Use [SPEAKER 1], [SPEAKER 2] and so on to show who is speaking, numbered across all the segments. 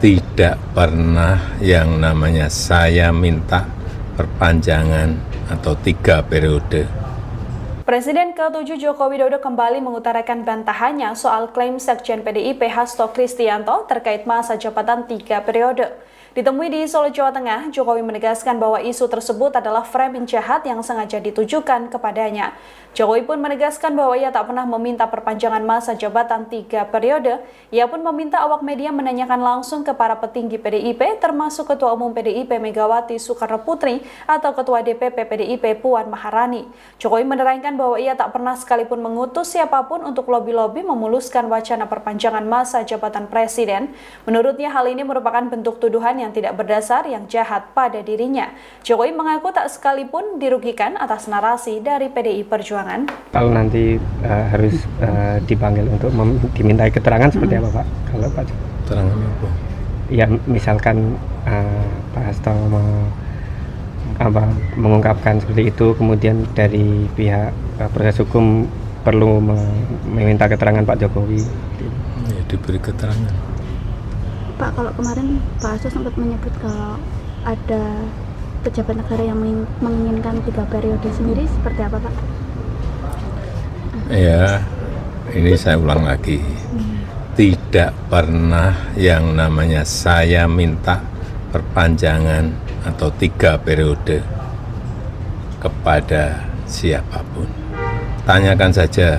[SPEAKER 1] tidak pernah yang namanya saya minta perpanjangan atau 3 periode.
[SPEAKER 2] Presiden ke-7 Joko Widodo kembali mengutarakan bantahannya soal klaim Sekjen PDIP Hasto Kristianto terkait masa jabatan 3 periode. Ditemui di Solo, Jawa Tengah, Jokowi menegaskan bahwa isu tersebut adalah framing jahat yang sengaja ditujukan kepadanya. Jokowi pun menegaskan bahwa ia tak pernah meminta perpanjangan masa jabatan 3 periode. Ia pun meminta awak media menanyakan langsung ke para petinggi PDIP, termasuk Ketua Umum PDIP Megawati Soekarno Putri atau Ketua DPP PDIP Puan Maharani. Jokowi menerangkan bahwa ia tak pernah sekalipun mengutus siapapun untuk lobi-lobi memuluskan wacana perpanjangan masa jabatan presiden. Menurutnya hal ini merupakan bentuk tuduhan yang tidak berdasar yang jahat pada dirinya. Jokowi mengaku tak sekalipun dirugikan atas narasi dari PDI Perjuangan.
[SPEAKER 3] Kalau nanti harus dipanggil untuk dimintai keterangan seperti apa Pak? Kalau Pak
[SPEAKER 1] Keterangan apa?
[SPEAKER 3] Ya misalkan Pak Hasto mengungkapkan seperti itu, kemudian dari pihak proses hukum perlu meminta keterangan Pak Jokowi.
[SPEAKER 1] Ya, diberi keterangan.
[SPEAKER 4] Pak, kalau kemarin Pak Hasto sempat menyebut kalau ada pejabat negara yang menginginkan 3 periode sendiri, seperti apa Pak?
[SPEAKER 1] Ya, ini saya ulang lagi. Tidak pernah yang namanya saya minta perpanjangan atau 3 periode kepada siapapun. Tanyakan saja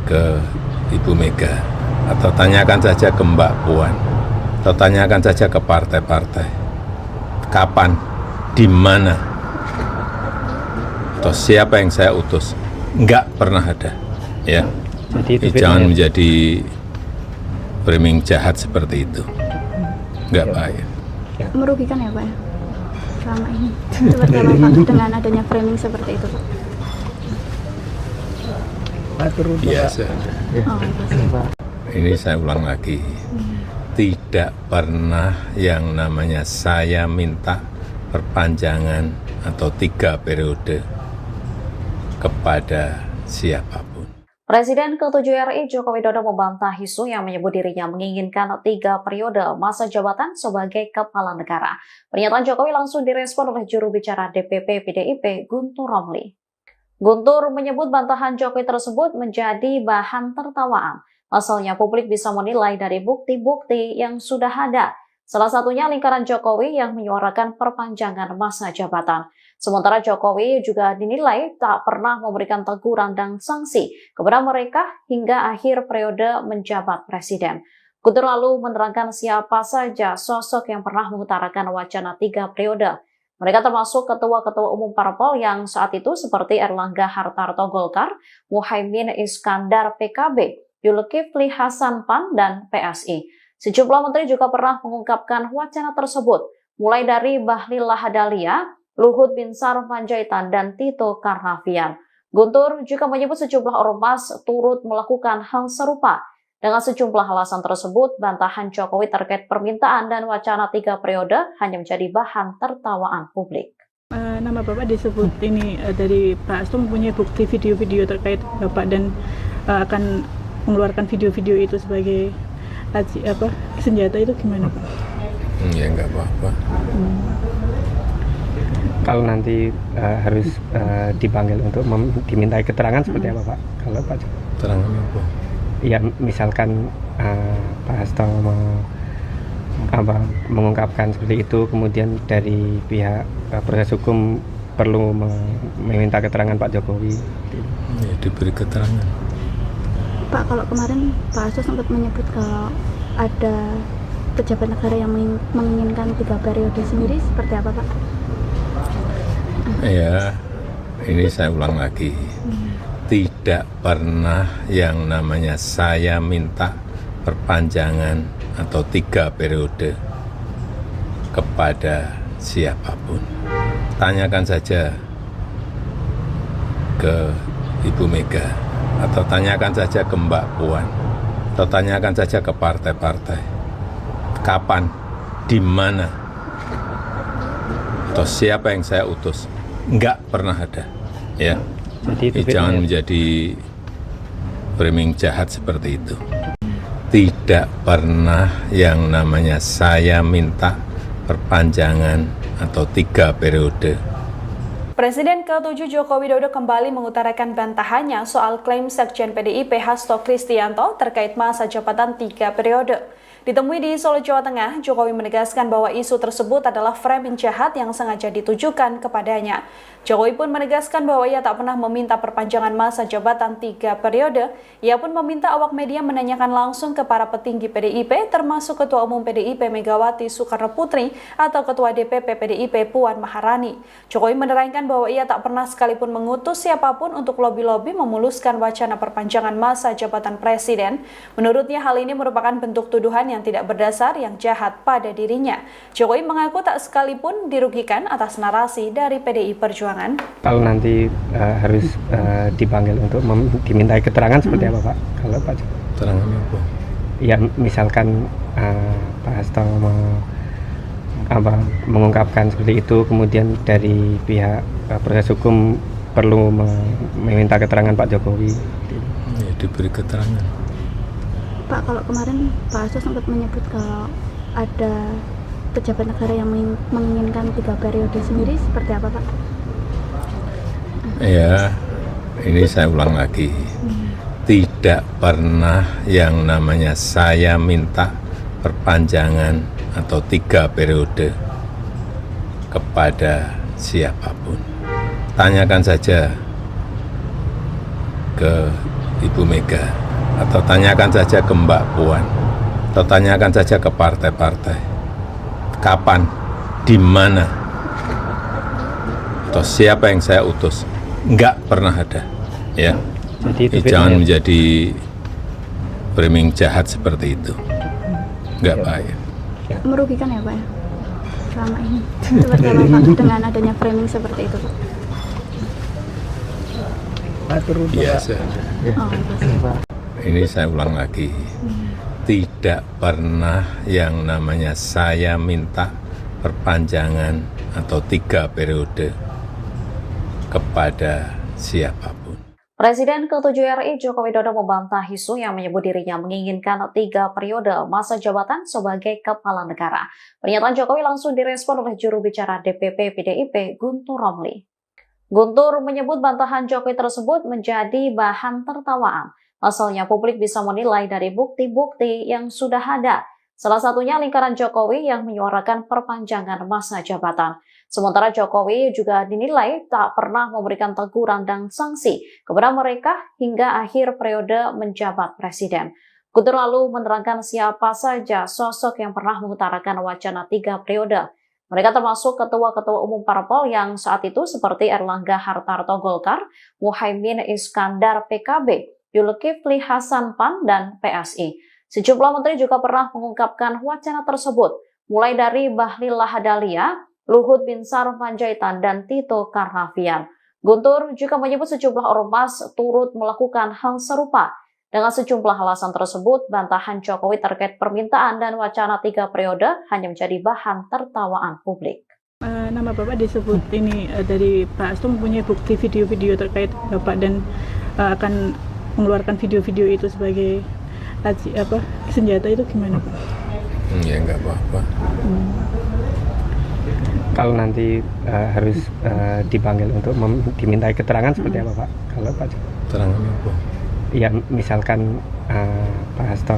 [SPEAKER 1] ke Ibu Mega, atau tanyakan saja ke Mbak Puan, atau tanyakan saja ke partai-partai. Kapan, di mana, atau siapa yang saya utus? Enggak pernah ada, ya.
[SPEAKER 3] Jadi
[SPEAKER 1] Jangan menjadi framing jahat seperti itu. Enggak baik.
[SPEAKER 4] Merugikan ya Pak ya? Selama ini seperti apa Pak dengan adanya framing seperti itu Pak?
[SPEAKER 1] Biasa.
[SPEAKER 4] Oh,
[SPEAKER 1] Ini saya ulang lagi. Tidak pernah yang namanya saya minta perpanjangan atau 3 periode kepada siapapun.
[SPEAKER 5] Presiden ke-7 RI Joko Widodo membantah isu yang menyebut dirinya menginginkan 3 periode masa jabatan sebagai kepala negara. Pernyataan Jokowi langsung direspon oleh juru bicara DPP PDIP Guntur Romli. Guntur menyebut bantahan Jokowi tersebut menjadi bahan tertawaan. Pasalnya publik bisa menilai dari bukti-bukti yang sudah ada. Salah satunya lingkaran Jokowi yang menyuarakan perpanjangan masa jabatan. Sementara Jokowi juga dinilai tak pernah memberikan teguran dan sanksi kepada mereka hingga akhir periode menjabat presiden. Guntur lalu menerangkan siapa saja sosok yang pernah mengutarakan wacana 3 periode. Mereka termasuk ketua-ketua umum parpol yang saat itu seperti Erlangga Hartarto Golkar, Muhaimin Iskandar PKB, Zulkifli Hasan PAN, dan PSI. Sejumlah menteri juga pernah mengungkapkan wacana tersebut, mulai dari Bahlil Lahadalia, Luhut Binsar Panjaitan, dan Tito Karnavian. Guntur juga menyebut sejumlah ormas turut melakukan hal serupa. Dengan sejumlah alasan tersebut, bantahan Jokowi terkait permintaan dan wacana 3 periode hanya menjadi bahan tertawaan publik.
[SPEAKER 6] Nama Bapak disebut ini dari Pak Hasto mempunyai bukti video-video terkait Bapak dan akan mengeluarkan video-video itu sebagai senjata, itu gimana Pak?
[SPEAKER 1] Ya enggak apa-apa.
[SPEAKER 3] Kalau nanti harus dipanggil untuk dimintai keterangan seperti apa Pak? Kalau Pak
[SPEAKER 1] Keterangan apa?
[SPEAKER 3] Ya misalkan Pak Hasto mengungkapkan seperti itu, kemudian dari pihak proses hukum perlu meminta keterangan Pak Jokowi.
[SPEAKER 1] Ya, diberi keterangan.
[SPEAKER 4] Pak, kalau kemarin Pak Hasto sempat menyebut kalau ada pejabat negara yang menginginkan 3 periode sendiri, seperti apa Pak?
[SPEAKER 1] Ya, ini saya ulang lagi. Tidak pernah yang namanya saya minta perpanjangan atau 3 periode kepada siapapun. Tanyakan saja ke Ibu Mega, atau tanyakan saja ke Mbak Puan, atau tanyakan saja ke partai-partai. Kapan, di mana, atau siapa yang saya utus? Enggak pernah ada, ya. Jangan menjadi framing jahat seperti itu. tidak pernah yang namanya saya minta perpanjangan atau 3 periode.
[SPEAKER 2] Presiden ke-7 Joko Widodo kembali mengutarakan bantahannya soal klaim Sekjen PDIP Hasto Kristianto terkait masa jabatan 3 periode. Ditemui di Solo, Jawa Tengah, Jokowi menegaskan bahwa isu tersebut adalah framing jahat yang sengaja ditujukan kepadanya. Jokowi pun menegaskan bahwa ia tak pernah meminta perpanjangan masa jabatan 3 periode. Ia pun meminta awak media menanyakan langsung ke para petinggi PDIP, termasuk Ketua Umum PDIP Megawati Soekarno Putri atau Ketua DPP PDIP Puan Maharani. Jokowi menerangkan bahwa ia tak pernah sekalipun mengutus siapapun untuk lobi-lobi memuluskan wacana perpanjangan masa jabatan presiden. Menurutnya hal ini merupakan bentuk tuduhan yang tidak berdasar yang jahat pada dirinya. Jokowi mengaku tak sekalipun dirugikan atas narasi dari PDI Perjuangan.
[SPEAKER 3] Kalau nanti harus dipanggil untuk dimintai keterangan seperti apa Pak? Kalau Pak Jokowi?
[SPEAKER 1] Keterangan apa?
[SPEAKER 3] Ya misalkan Pak Hasto mengungkapkan seperti itu, kemudian dari pihak proses hukum perlu meminta keterangan Pak Jokowi.
[SPEAKER 1] Ya, diberi keterangan.
[SPEAKER 4] Pak, kalau kemarin Pak Hasto sempat menyebut kalau ada pejabat negara yang menginginkan 3 periode sendiri, seperti apa Pak?
[SPEAKER 1] Ya, ini saya ulang lagi. Tidak pernah yang namanya saya minta perpanjangan atau 3 periode kepada siapapun. Tanyakan saja ke Ibu Mega, atau tanyakan saja ke Mbak Puan, atau tanyakan saja ke partai-partai. Kapan, di mana, atau siapa yang saya utus? Enggak pernah ada, ya.
[SPEAKER 3] Jadi
[SPEAKER 1] Jangan menjadi framing jahat seperti itu. Enggak baik.
[SPEAKER 4] Merugikan ya Pak ya? Selama ini. Seperti apa Pak dengan adanya framing seperti itu Pak?
[SPEAKER 1] Biasa.
[SPEAKER 4] Oh,
[SPEAKER 1] Ini saya ulang lagi. Tidak pernah yang namanya saya minta perpanjangan atau 3 periode kepada siapapun.
[SPEAKER 5] Presiden ke-7 RI Joko Widodo membantah isu yang menyebut dirinya menginginkan 3 periode masa jabatan sebagai kepala negara. Pernyataan Jokowi langsung direspon oleh juru bicara DPP PDIP Guntur Romli. Guntur menyebut bantahan Jokowi tersebut menjadi bahan tertawaan. Pasalnya publik bisa menilai dari bukti-bukti yang sudah ada. Salah satunya lingkaran Jokowi yang menyuarakan perpanjangan masa jabatan. Sementara Jokowi juga dinilai tak pernah memberikan teguran dan sanksi kepada mereka hingga akhir periode menjabat presiden. Guntur lalu menerangkan siapa saja sosok yang pernah mengutarakan wacana 3 periode. Mereka termasuk ketua-ketua umum parpol yang saat itu seperti Erlangga Hartarto Golkar, Muhaimin Iskandar PKB, Zulkifli Hasan PAN, dan PSI. Sejumlah menteri juga pernah mengungkapkan wacana tersebut, mulai dari Bahlil Lahadalia, Luhut Binsar Panjaitan, dan Tito Karnavian. Guntur juga menyebut sejumlah ormas turut melakukan hal serupa. Dengan sejumlah alasan tersebut, bantahan Jokowi terkait permintaan dan wacana 3 periode hanya menjadi bahan tertawaan publik.
[SPEAKER 6] Nama Bapak disebut ini dari Pak Hasto mempunyai bukti video-video terkait Bapak dan akan mengeluarkan video-video itu sebagai senjata, itu gimana Pak?
[SPEAKER 1] Ya nggak apa-apa.
[SPEAKER 3] Kalau nanti harus dipanggil untuk dimintai keterangan seperti apa Pak? Kalau Pak Jokowi?
[SPEAKER 1] Keterangan apa?
[SPEAKER 3] Ya misalkan Pak Hasto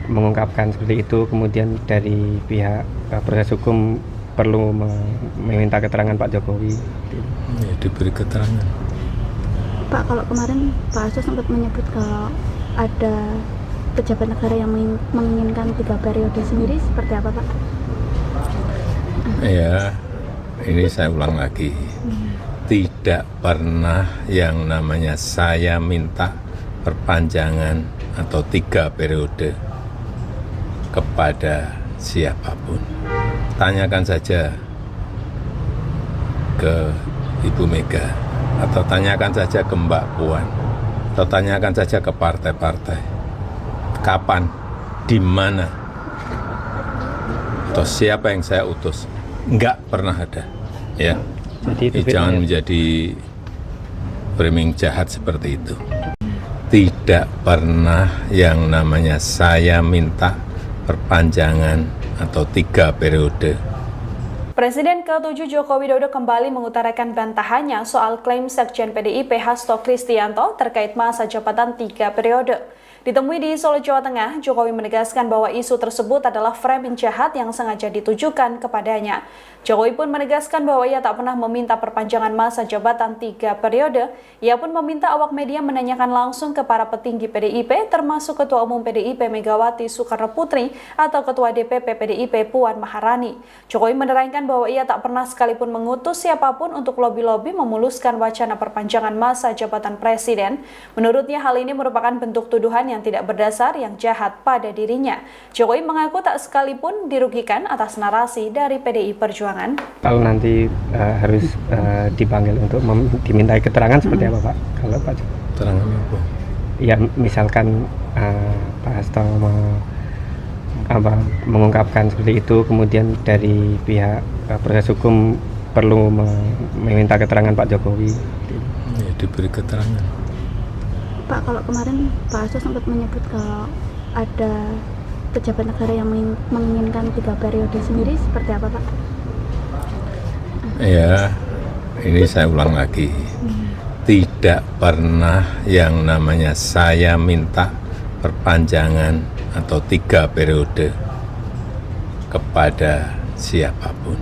[SPEAKER 3] mengungkapkan seperti itu, kemudian dari pihak proses hukum perlu meminta keterangan Pak Jokowi.
[SPEAKER 1] Ya, diberi keterangan.
[SPEAKER 4] Pak, kalau kemarin Pak Hasto sempat menyebut kalau ada pejabat negara yang menginginkan 3 periode sendiri, seperti apa Pak?
[SPEAKER 1] Ya, ini saya ulang lagi. Tidak pernah yang namanya saya minta perpanjangan atau 3 periode kepada siapapun. Tanyakan saja ke Ibu Mega, atau tanyakan saja ke Mbak Puan, atau tanyakan saja ke partai-partai. Kapan, di mana, atau siapa yang saya utus? Enggak pernah ada, ya.
[SPEAKER 3] Jadi
[SPEAKER 1] Jangan menjadi framing jahat seperti itu. tidak pernah yang namanya saya minta perpanjangan atau 3 periode.
[SPEAKER 2] Presiden ke-7 Joko Widodo kembali mengutarakan bantahannya soal klaim Sekjen PDIP Hasto Kristianto terkait masa jabatan 3 periode. Ditemui di Solo, Jawa Tengah, Jokowi menegaskan bahwa isu tersebut adalah framing jahat yang sengaja ditujukan kepadanya. Jokowi pun menegaskan bahwa ia tak pernah meminta perpanjangan masa jabatan 3 periode. Ia pun meminta awak media menanyakan langsung ke para petinggi PDIP, termasuk Ketua Umum PDIP Megawati Soekarno Putri atau Ketua DPP PDIP Puan Maharani. Jokowi menerangkan bahwa ia tak pernah sekalipun mengutus siapapun untuk lobi-lobi memuluskan wacana perpanjangan masa jabatan presiden. Menurutnya hal ini merupakan bentuk tuduhan yang tidak berdasar yang jahat pada dirinya. Jokowi mengaku tak sekalipun dirugikan atas narasi dari PDI Perjuangan.
[SPEAKER 3] Kalau nanti harus dipanggil untuk dimintai keterangan seperti apa Pak? Kalau Pak
[SPEAKER 1] Keterangan apa?
[SPEAKER 3] Ya misalkan Pak Hasto mengungkapkan seperti itu, kemudian dari pihak proses hukum perlu meminta keterangan Pak Jokowi.
[SPEAKER 1] Ya, diberi keterangan.
[SPEAKER 4] Pak, kalau kemarin Pak Hasto sempat menyebut kalau ada pejabat negara yang menginginkan 3 periode sendiri, seperti apa Pak?
[SPEAKER 1] Ya, ini saya ulang lagi. Tidak pernah yang namanya saya minta perpanjangan atau 3 periode kepada siapapun.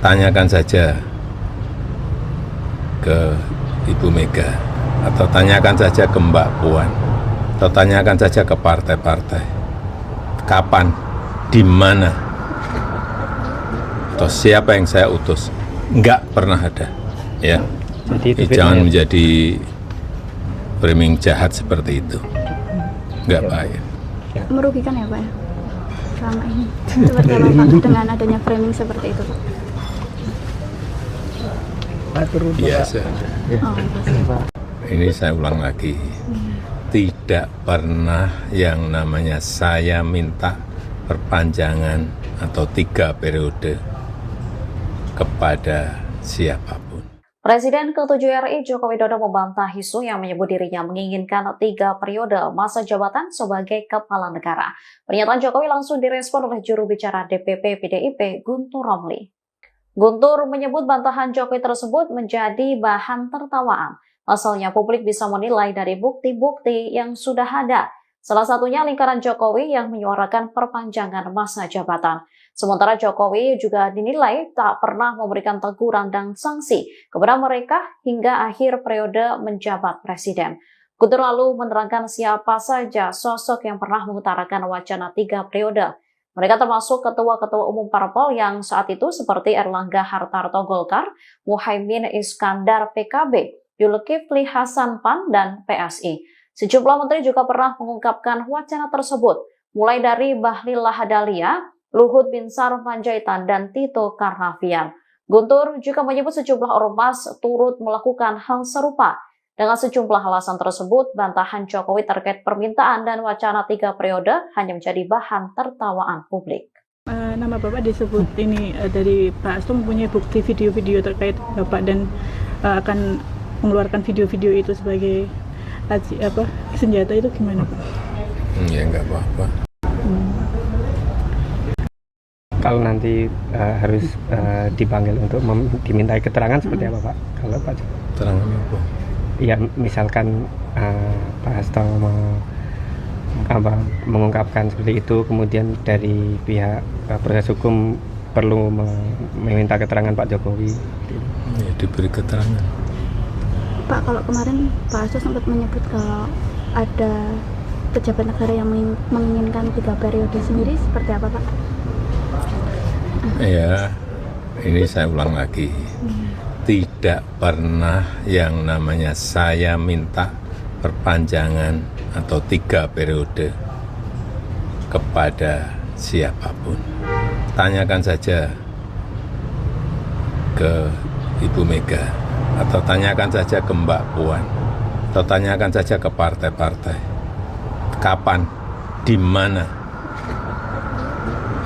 [SPEAKER 1] Tanyakan saja ke Ibu Mega, atau tanyakan saja ke Mbak Puan, atau tanyakan saja ke partai-partai. Kapan, di mana, atau siapa yang saya utus? Enggak pernah ada, ya.
[SPEAKER 3] Jadi
[SPEAKER 1] Jangan menjadi framing jahat seperti itu. Enggak baik.
[SPEAKER 4] Merugikan ya Pak ya? Selama ini. Seperti apa Pak dengan adanya framing seperti itu Pak?
[SPEAKER 1] Biasa.
[SPEAKER 4] Oh,
[SPEAKER 1] Ini saya ulang lagi. Tidak pernah yang namanya saya minta perpanjangan atau 3 periode kepada siapapun.
[SPEAKER 5] Presiden ke-7 RI Joko Widodo membantah isu yang menyebut dirinya menginginkan 3 periode masa jabatan sebagai kepala negara. Pernyataan Jokowi langsung direspon oleh juru bicara DPP PDIP Guntur Romli. Guntur menyebut bantahan Jokowi tersebut menjadi bahan tertawaan. Pasalnya publik bisa menilai dari bukti-bukti yang sudah ada. Salah satunya lingkaran Jokowi yang menyuarakan perpanjangan masa jabatan. Sementara Jokowi juga dinilai tak pernah memberikan teguran dan sanksi kepada mereka hingga akhir periode menjabat presiden. Guntur lalu menerangkan siapa saja sosok yang pernah mengutarakan wacana 3 periode. Mereka termasuk ketua-ketua umum parpol yang saat itu seperti Erlangga Hartarto Golkar, Muhaimin Iskandar PKB, Zulkifli Hasan PAN, dan PSI. Sejumlah menteri juga pernah mengungkapkan wacana tersebut, mulai dari Bahlil Lahadalia, Luhut Binsar Panjaitan, dan Tito Karnavian. Guntur juga menyebut sejumlah ormas turut melakukan hal serupa. Dengan sejumlah alasan tersebut, bantahan Jokowi terkait permintaan dan wacana 3 periode hanya menjadi bahan tertawaan publik.
[SPEAKER 6] Nama Bapak disebut ini dari Pak Hasto mempunyai bukti video-video terkait Bapak dan akan mengeluarkan video-video itu sebagai senjata, itu gimana Pak?
[SPEAKER 1] Ya nggak apa-apa.
[SPEAKER 3] Kalau nanti harus dipanggil untuk dimintai keterangan seperti apa Pak? Kalau Pak
[SPEAKER 1] Keterangan apa?
[SPEAKER 3] ya misalkan Pak Hasto mengungkapkan seperti itu, kemudian dari pihak proses hukum perlu meminta keterangan Pak Jokowi.
[SPEAKER 1] Ya, diberi keterangan.
[SPEAKER 4] Pak, kalau kemarin Pak Hasto sempat menyebut kalau ada pejabat negara yang menginginkan 3 periode sendiri, seperti apa Pak?
[SPEAKER 1] Ya, ini saya ulang lagi. Tidak pernah yang namanya saya minta perpanjangan atau 3 periode kepada siapapun. Tanyakan saja ke Ibu Mega, atau tanyakan saja ke Mbak Puan, atau tanyakan saja ke partai-partai. Kapan, di mana,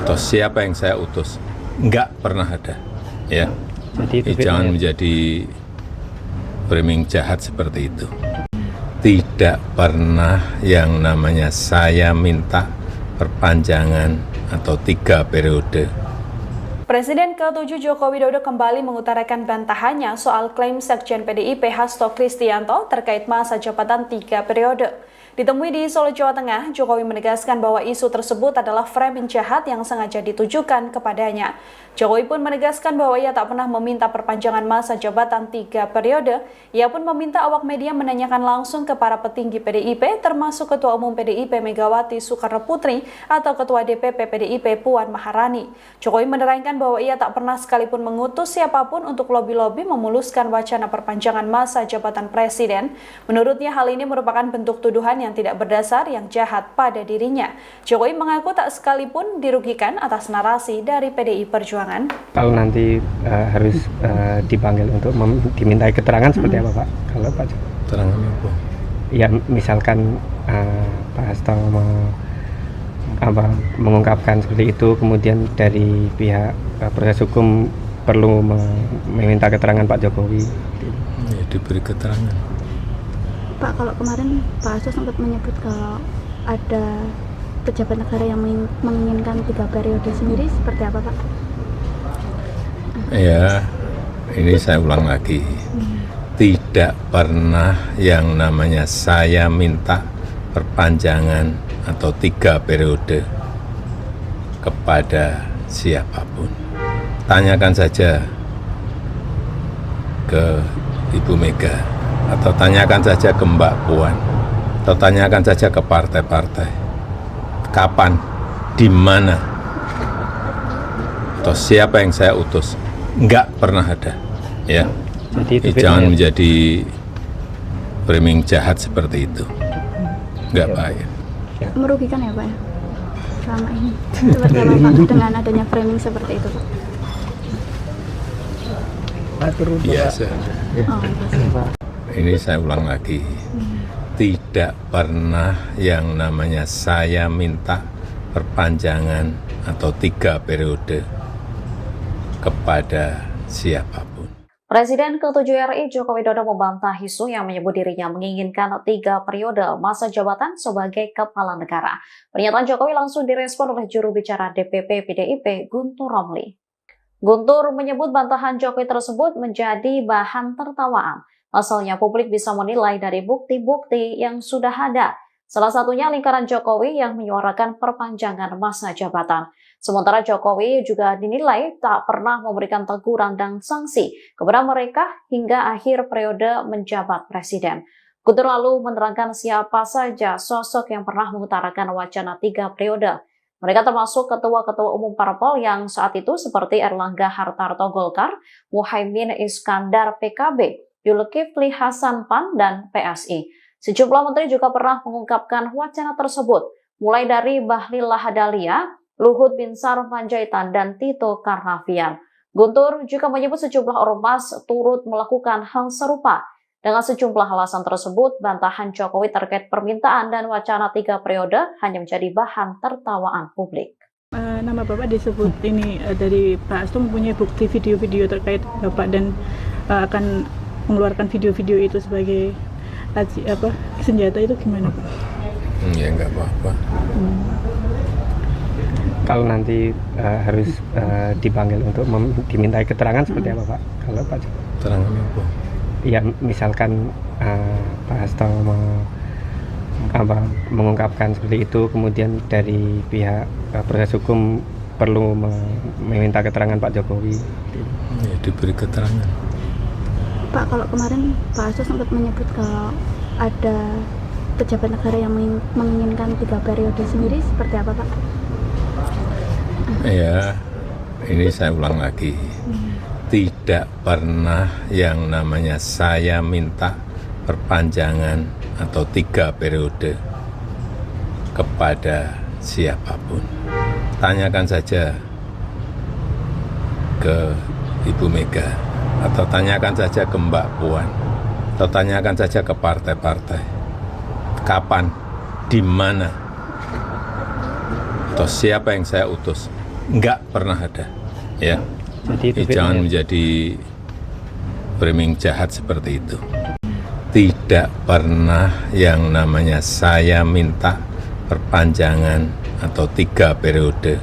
[SPEAKER 1] atau siapa yang saya utus? Enggak pernah ada, ya.
[SPEAKER 3] Jadi
[SPEAKER 1] Jangan menjadi framing jahat seperti itu. tidak pernah yang namanya saya minta perpanjangan atau 3 periode.
[SPEAKER 2] Presiden ke-7 Joko Widodo kembali mengutarakan bantahannya soal klaim Sekjen PDIP Hasto Kristianto terkait masa jabatan 3 periode. Ditemui di Solo, Jawa Tengah, Jokowi menegaskan bahwa isu tersebut adalah framing jahat yang sengaja ditujukan kepadanya. Jokowi pun menegaskan bahwa ia tak pernah meminta perpanjangan masa jabatan 3 periode. Ia pun meminta awak media menanyakan langsung ke para petinggi PDIP, termasuk Ketua Umum PDIP Megawati Soekarno Putri atau Ketua DPP PDIP Puan Maharani. Jokowi menerangkan bahwa ia tak pernah sekalipun mengutus siapapun untuk lobi-lobi memuluskan wacana perpanjangan masa jabatan presiden. Menurutnya hal ini merupakan bentuk tuduhan yang tidak berdasar yang jahat pada dirinya. Jokowi mengaku tak sekalipun dirugikan atas narasi dari PDI Perjuangan.
[SPEAKER 3] Kalau nanti harus dipanggil untuk dimintai keterangan seperti apa Pak? Kalau Pak
[SPEAKER 1] Keterangan apa?
[SPEAKER 3] Ya misalkan Pak Hasto mengungkapkan seperti itu, kemudian dari pihak proses hukum perlu meminta keterangan Pak Jokowi.
[SPEAKER 1] Ya, diberi keterangan.
[SPEAKER 4] Pak, kalau kemarin Pak Hasto sempat menyebut kalau ada pejabat negara yang menginginkan 3 periode sendiri, seperti apa Pak?
[SPEAKER 1] Ya, ini saya ulang lagi. Tidak pernah yang namanya saya minta perpanjangan atau 3 periode kepada siapapun. Tanyakan saja ke Ibu Mega, atau tanyakan saja ke Mbak Puan, atau tanyakan saja ke partai-partai. Kapan, di mana, atau siapa yang saya utus? Enggak pernah ada, ya.
[SPEAKER 3] Jadi
[SPEAKER 1] Jangan menjadi framing jahat seperti itu. Enggak baik.
[SPEAKER 4] Merugikan ya Pak ya? Selama ini. Seperti apa Pak dengan adanya framing seperti itu Pak?
[SPEAKER 1] Biasa.
[SPEAKER 4] Oh, biasa.
[SPEAKER 1] Ini saya ulang lagi. Tidak pernah yang namanya saya minta perpanjangan atau 3 periode kepada siapapun.
[SPEAKER 5] Presiden ke-7 RI Joko Widodo membantah isu yang menyebut dirinya menginginkan 3 periode masa jabatan sebagai kepala negara. Pernyataan Jokowi langsung direspon oleh juru bicara DPP PDIP Guntur Romli. Guntur menyebut bantahan Jokowi tersebut menjadi bahan tertawaan. Pasalnya publik bisa menilai dari bukti-bukti yang sudah ada. Salah satunya lingkaran Jokowi yang menyuarakan perpanjangan masa jabatan. Sementara Jokowi juga dinilai tak pernah memberikan teguran dan sanksi kepada mereka hingga akhir periode menjabat presiden. Guntur lalu menerangkan siapa saja sosok yang pernah mengutarakan wacana 3 periode. Mereka termasuk ketua-ketua umum parpol yang saat itu seperti Erlangga Hartarto Golkar, Muhaimin Iskandar PKB, Zulkifli Hasan PAN, dan PSI. Sejumlah menteri juga pernah mengungkapkan wacana tersebut, mulai dari Bahlil Lahadalia, Luhut Binsar Panjaitan, dan Tito Karnavian. Guntur juga menyebut sejumlah ormas turut melakukan hal serupa. Dengan sejumlah alasan tersebut, bantahan Jokowi terkait permintaan dan wacana 3 periode hanya menjadi bahan tertawaan publik.
[SPEAKER 6] Nama Bapak disebut ini dari Pak Hasto mempunyai bukti video-video terkait Bapak dan akan mengeluarkan video-video itu sebagai senjata, itu gimana Pak?
[SPEAKER 1] Ya enggak apa-apa.
[SPEAKER 3] Kalau nanti harus dipanggil untuk dimintai keterangan seperti apa Pak? Kalau Pak
[SPEAKER 1] Keterangan apa?
[SPEAKER 3] Ya misalkan Pak Hasto mengungkapkan seperti itu, kemudian dari pihak proses hukum perlu meminta keterangan Pak Jokowi.
[SPEAKER 1] Ya, diberi keterangan.
[SPEAKER 4] Pak, kalau kemarin Pak Hasto sempat menyebut kalau ada pejabat negara yang menginginkan 3 periode sendiri, seperti apa Pak?
[SPEAKER 1] Ya, ini saya ulang lagi. Tidak pernah yang namanya saya minta perpanjangan atau 3 periode kepada siapapun. Tanyakan saja ke Ibu Mega, atau tanyakan saja ke Mbak Puan, atau tanyakan saja ke partai-partai. Kapan, di mana, atau siapa yang saya utus? Enggak pernah ada, ya.
[SPEAKER 3] Jadi
[SPEAKER 1] Jangan menjadi framing jahat seperti itu. tidak pernah yang namanya saya minta perpanjangan atau 3 periode.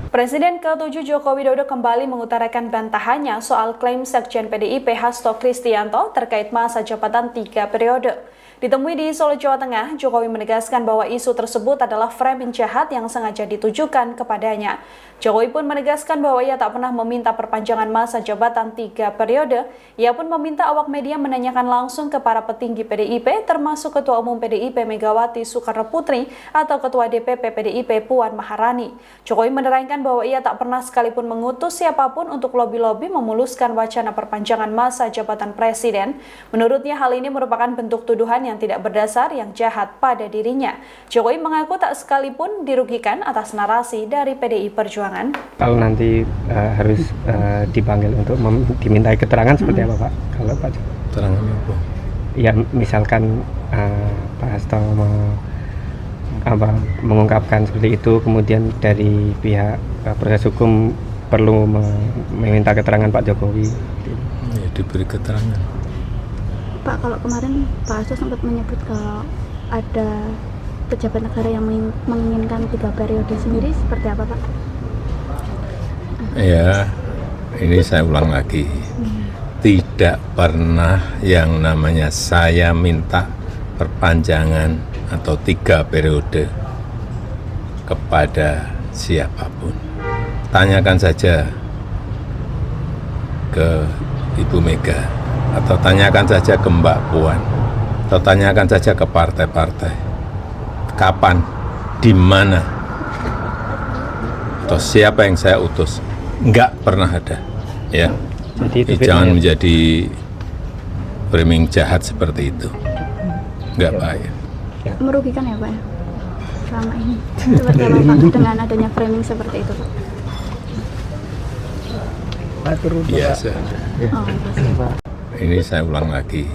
[SPEAKER 2] Presiden ke-7 Joko Widodo kembali mengutarakan bantahannya soal klaim Sekjen PDIP Hasto Kristianto terkait masa jabatan 3 periode. Ditemui di Solo, Jawa Tengah, Jokowi menegaskan bahwa isu tersebut adalah framing jahat yang sengaja ditujukan kepadanya. Jokowi pun menegaskan bahwa ia tak pernah meminta perpanjangan masa jabatan 3 periode. Ia pun meminta awak media menanyakan langsung ke para petinggi PDIP, termasuk Ketua Umum PDIP Megawati Soekarno Putri atau Ketua DPP PDIP Puan Maharani. Jokowi menerangkan bahwa ia tak pernah sekalipun mengutus siapapun untuk lobi-lobi memuluskan wacana perpanjangan masa jabatan presiden. Menurutnya hal ini merupakan bentuk tuduhan yang tidak berdasar yang jahat pada dirinya. Jokowi mengaku tak sekalipun dirugikan atas narasi dari PDI Perjuangan.
[SPEAKER 3] Kalau nanti harus dipanggil untuk dimintai keterangan seperti apa Pak? Kalau Pak
[SPEAKER 1] Keterangan apa?
[SPEAKER 3] Ya misalkan Pak Hasto mengungkapkan seperti itu, kemudian dari pihak proses hukum perlu meminta keterangan Pak Jokowi.
[SPEAKER 1] Ya, diberi keterangan.
[SPEAKER 4] Pak, kalau kemarin Pak Hasto sempat menyebut kalau ada pejabat negara yang menginginkan 3 periode sendiri, seperti apa Pak?
[SPEAKER 1] Ya, ini saya ulang lagi. Tidak pernah yang namanya saya minta perpanjangan atau 3 periode kepada siapapun. Tanyakan saja ke Ibu Mega, atau tanyakan saja ke Mbak Puan, atau tanyakan saja ke partai-partai. Kapan, di mana, atau siapa yang saya utus? Enggak pernah ada, ya.
[SPEAKER 3] Jadi
[SPEAKER 1] Jangan menjadi framing jahat seperti itu. Enggak baik.
[SPEAKER 4] Merugikan ya Pak ya? Selama ini. Seperti apa Pak dengan adanya framing seperti itu Pak?
[SPEAKER 1] Biasa.
[SPEAKER 4] Oh, pasti.
[SPEAKER 1] Ini saya ulang lagi.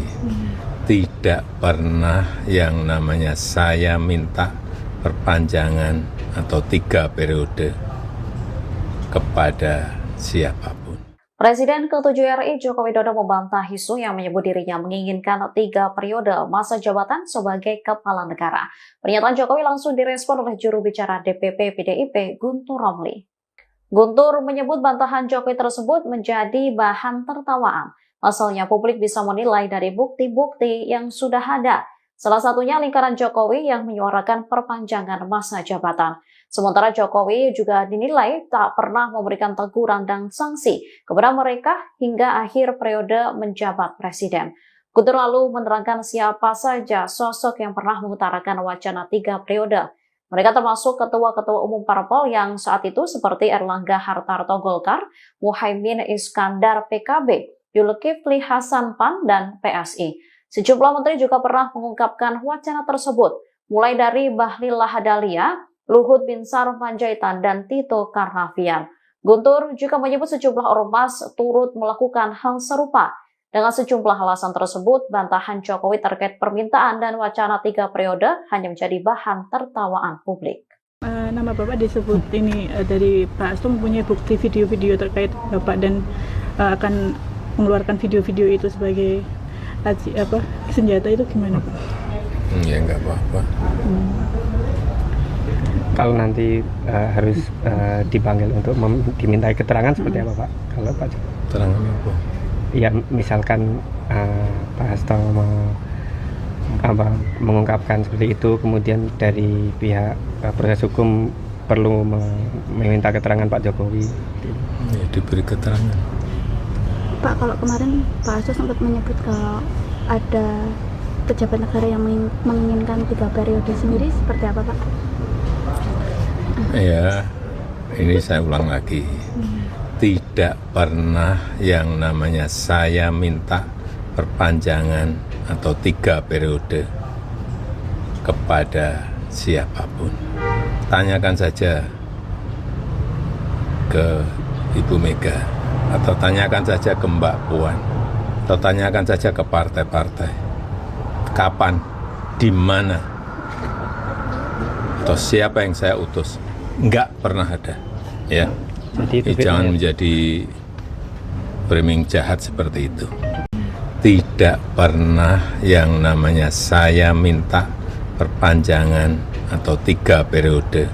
[SPEAKER 1] Tidak pernah yang namanya saya minta perpanjangan atau 3 periode kepada siapapun.
[SPEAKER 5] Presiden ke-7 RI Joko Widodo membantah isu yang menyebut dirinya menginginkan 3 periode masa jabatan sebagai kepala negara. Pernyataan Jokowi langsung direspon oleh juru bicara DPP PDIP Guntur Romli. Guntur menyebut bantahan Jokowi tersebut menjadi bahan tertawaan. Pasalnya publik bisa menilai dari bukti-bukti yang sudah ada. Salah satunya lingkaran Jokowi yang menyuarakan perpanjangan masa jabatan. Sementara Jokowi juga dinilai tak pernah memberikan teguran dan sanksi kepada mereka hingga akhir periode menjabat presiden. Guntur lalu menerangkan siapa saja sosok yang pernah mengutarakan wacana 3 periode. Mereka termasuk ketua-ketua umum parpol yang saat itu seperti Erlangga Hartarto Golkar, Muhaimin Iskandar PKB, Zulkifli Hasan PAN, dan PSI. Sejumlah menteri juga pernah mengungkapkan wacana tersebut, mulai dari Bahlil Lahadalia, Luhut Binsar Panjaitan, dan Tito Karnavian. Guntur juga menyebut sejumlah ormas turut melakukan hal serupa. Dengan sejumlah alasan tersebut, bantahan Jokowi terkait permintaan dan wacana 3 periode hanya menjadi bahan tertawaan publik.
[SPEAKER 6] Nama Bapak disebut ini dari Pak Hasto mempunyai bukti video-video terkait Bapak dan akan mengeluarkan video-video itu sebagai senjata, itu gimana Pak?
[SPEAKER 1] Ya enggak apa-apa.
[SPEAKER 3] Kalau nanti harus dipanggil untuk dimintai keterangan seperti apa Pak? Kalau Pak
[SPEAKER 1] Keterangan apa?
[SPEAKER 3] Ya misalkan Pak Hasto mengungkapkan seperti itu, kemudian dari pihak proses hukum perlu meminta keterangan Pak Jokowi.
[SPEAKER 1] Ya, diberi keterangan.
[SPEAKER 4] Pak, kalau kemarin Pak Hasto sempat menyebut kalau ada pejabat negara yang menginginkan 3 periode sendiri, seperti apa Pak?
[SPEAKER 1] Ya, ini saya ulang lagi. Tidak pernah yang namanya saya minta perpanjangan atau 3 periode kepada siapapun. Tanyakan saja ke Ibu Mega, atau tanyakan saja ke Mbak Puan, atau tanyakan saja ke partai-partai. Kapan, di mana, atau siapa yang saya utus? Enggak pernah ada, ya.
[SPEAKER 3] Jadi
[SPEAKER 1] Jangan menjadi framing jahat seperti itu. tidak pernah yang namanya saya minta perpanjangan atau 3 periode.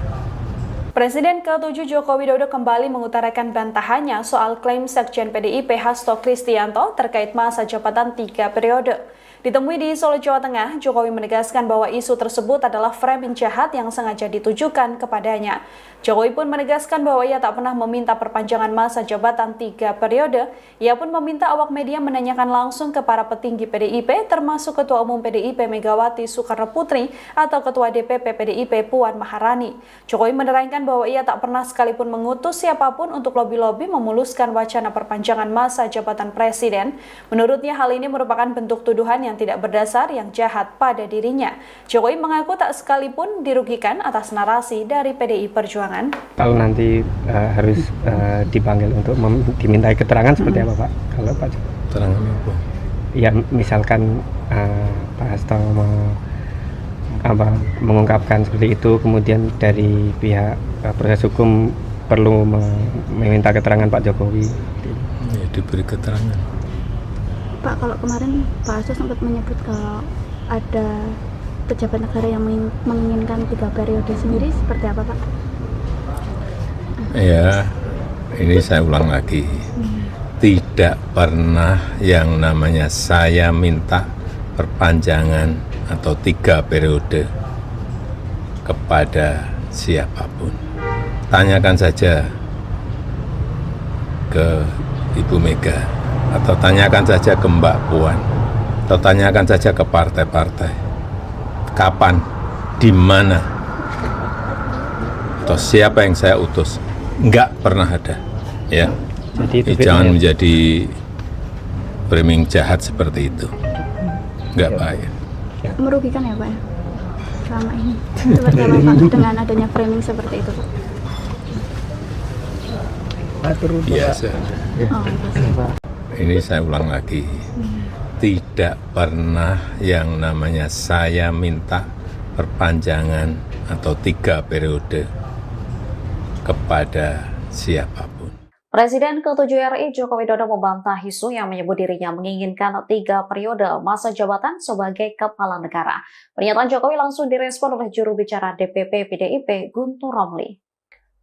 [SPEAKER 2] Presiden ke-7 Joko Widodo kembali mengutarakan bantahannya soal klaim Sekjen PDIP Hasto Kristianto terkait masa jabatan 3 periode. Ditemui di Solo, Jawa Tengah, Jokowi menegaskan bahwa isu tersebut adalah framing jahat yang sengaja ditujukan kepadanya. Jokowi pun menegaskan bahwa ia tak pernah meminta perpanjangan masa jabatan 3 periode. Ia pun meminta awak media menanyakan langsung ke para petinggi PDIP, termasuk Ketua Umum PDIP Megawati Soekarno Putri atau Ketua DPP PDIP Puan Maharani. Jokowi menerangkan bahwa ia tak pernah sekalipun mengutus siapapun untuk lobi-lobi memuluskan wacana perpanjangan masa jabatan presiden. Menurutnya hal ini merupakan bentuk tuduhan yang tidak berdasar yang jahat pada dirinya. Jokowi mengaku tak sekalipun dirugikan atas narasi dari PDI Perjuangan.
[SPEAKER 3] Kalau nanti harus dipanggil untuk dimintai keterangan seperti apa Pak? Kalau Pak Jokowi?
[SPEAKER 1] Keterangan apa?
[SPEAKER 3] Ya misalkan Pak Hasto mengungkapkan seperti itu, kemudian dari pihak proses hukum perlu meminta keterangan Pak Jokowi.
[SPEAKER 1] Ya, diberi keterangan.
[SPEAKER 4] Pak, kalau kemarin Pak Hasto sempat menyebut kalau ada pejabat negara yang menginginkan 3 periode sendiri, seperti apa Pak?
[SPEAKER 1] Ya, ini saya ulang lagi. Tidak pernah yang namanya saya minta perpanjangan atau 3 periode kepada siapapun. Tanyakan saja ke Ibu Mega, atau tanyakan saja ke Mbak Puan, atau tanyakan saja ke partai-partai. Kapan, di mana, atau siapa yang saya utus? Enggak pernah ada, ya.
[SPEAKER 3] Jadi
[SPEAKER 1] Jangan menjadi framing jahat seperti itu. Enggak baik.
[SPEAKER 4] Merugikan ya Pak ya? Selama ini. Seperti apa Pak dengan adanya framing seperti itu Pak?
[SPEAKER 1] Biasa.
[SPEAKER 4] Oh, pasti.
[SPEAKER 1] Ini saya ulang lagi. Tidak pernah yang namanya saya minta perpanjangan atau 3 periode kepada siapapun.
[SPEAKER 5] Presiden ke-7 RI Joko Widodo membantah isu yang menyebut dirinya menginginkan 3 periode masa jabatan sebagai kepala negara. Pernyataan Jokowi langsung direspon oleh juru bicara DPP PDIP Guntur Romli.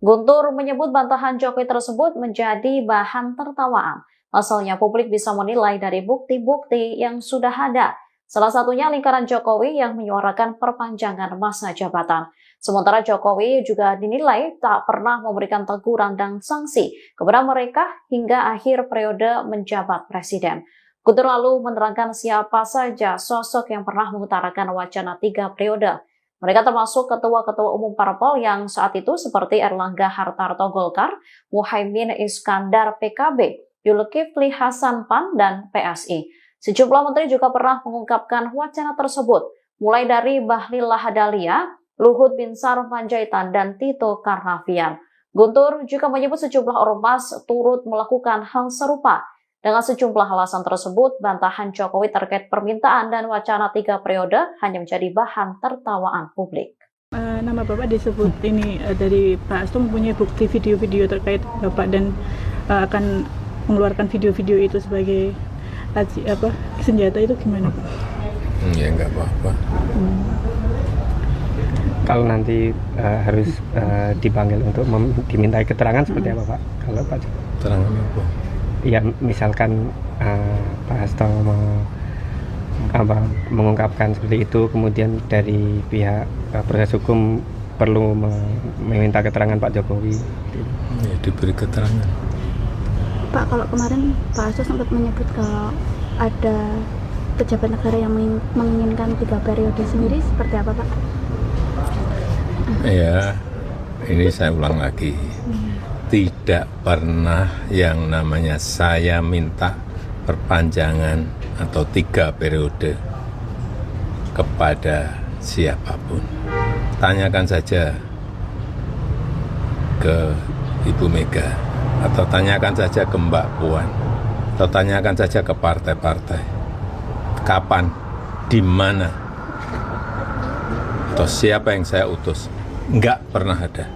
[SPEAKER 5] Guntur menyebut bantahan Jokowi tersebut menjadi bahan tertawaan. Asalnya publik bisa menilai dari bukti-bukti yang sudah ada. Salah satunya lingkaran Jokowi yang menyuarakan perpanjangan masa jabatan. Sementara Jokowi juga dinilai tak pernah memberikan teguran dan sanksi kepada mereka hingga akhir periode menjabat presiden. Guntur lalu menerangkan siapa saja sosok yang pernah mengutarakan wacana 3 periode. Mereka termasuk ketua-ketua umum parpol yang saat itu seperti Erlangga Hartarto Golkar, Muhaimin Iskandar PKB, Zulkifli Hasan PAN, dan PSI. Sejumlah menteri juga pernah mengungkapkan wacana tersebut, mulai dari Bahlil Lahadalia, Luhut Binsar Panjaitan, dan Tito Karnavian. Guntur juga menyebut sejumlah ormas turut melakukan hal serupa. Dengan sejumlah alasan tersebut, bantahan Jokowi terkait permintaan dan wacana 3 periode hanya menjadi bahan tertawaan publik.
[SPEAKER 6] Nama Bapak disebut ini dari Pak Hasto mempunyai bukti video-video terkait Bapak dan akan mengeluarkan video-video itu sebagai senjata, itu gimana Pak?
[SPEAKER 1] Ya enggak apa-apa.
[SPEAKER 3] Kalau nanti harus dipanggil untuk dimintai keterangan seperti apa Pak? Kalau Pak Jokowi?
[SPEAKER 1] Keterangan apa?
[SPEAKER 3] Ya misalkan Pak Hasto mengungkapkan seperti itu, kemudian dari pihak proses hukum perlu meminta keterangan Pak Jokowi.
[SPEAKER 1] Ya, diberi keterangan.
[SPEAKER 4] Pak, kalau kemarin Pak Hasto sempat menyebut kalau ada pejabat negara yang menginginkan 3 periode sendiri, seperti apa Pak?
[SPEAKER 1] Ya, ini saya ulang lagi. Tidak pernah yang namanya saya minta perpanjangan atau 3 periode kepada siapapun. Tanyakan saja ke Ibu Mega, atau tanyakan saja ke Mbak Puan, atau tanyakan saja ke partai-partai. Kapan, di mana, atau siapa yang saya utus? Enggak pernah ada,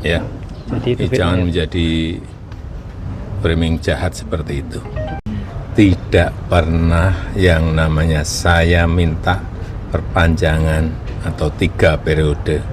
[SPEAKER 1] ya.
[SPEAKER 3] Jadi
[SPEAKER 1] Jangan menjadi framing jahat seperti itu. tidak pernah yang namanya saya minta perpanjangan atau 3 periode.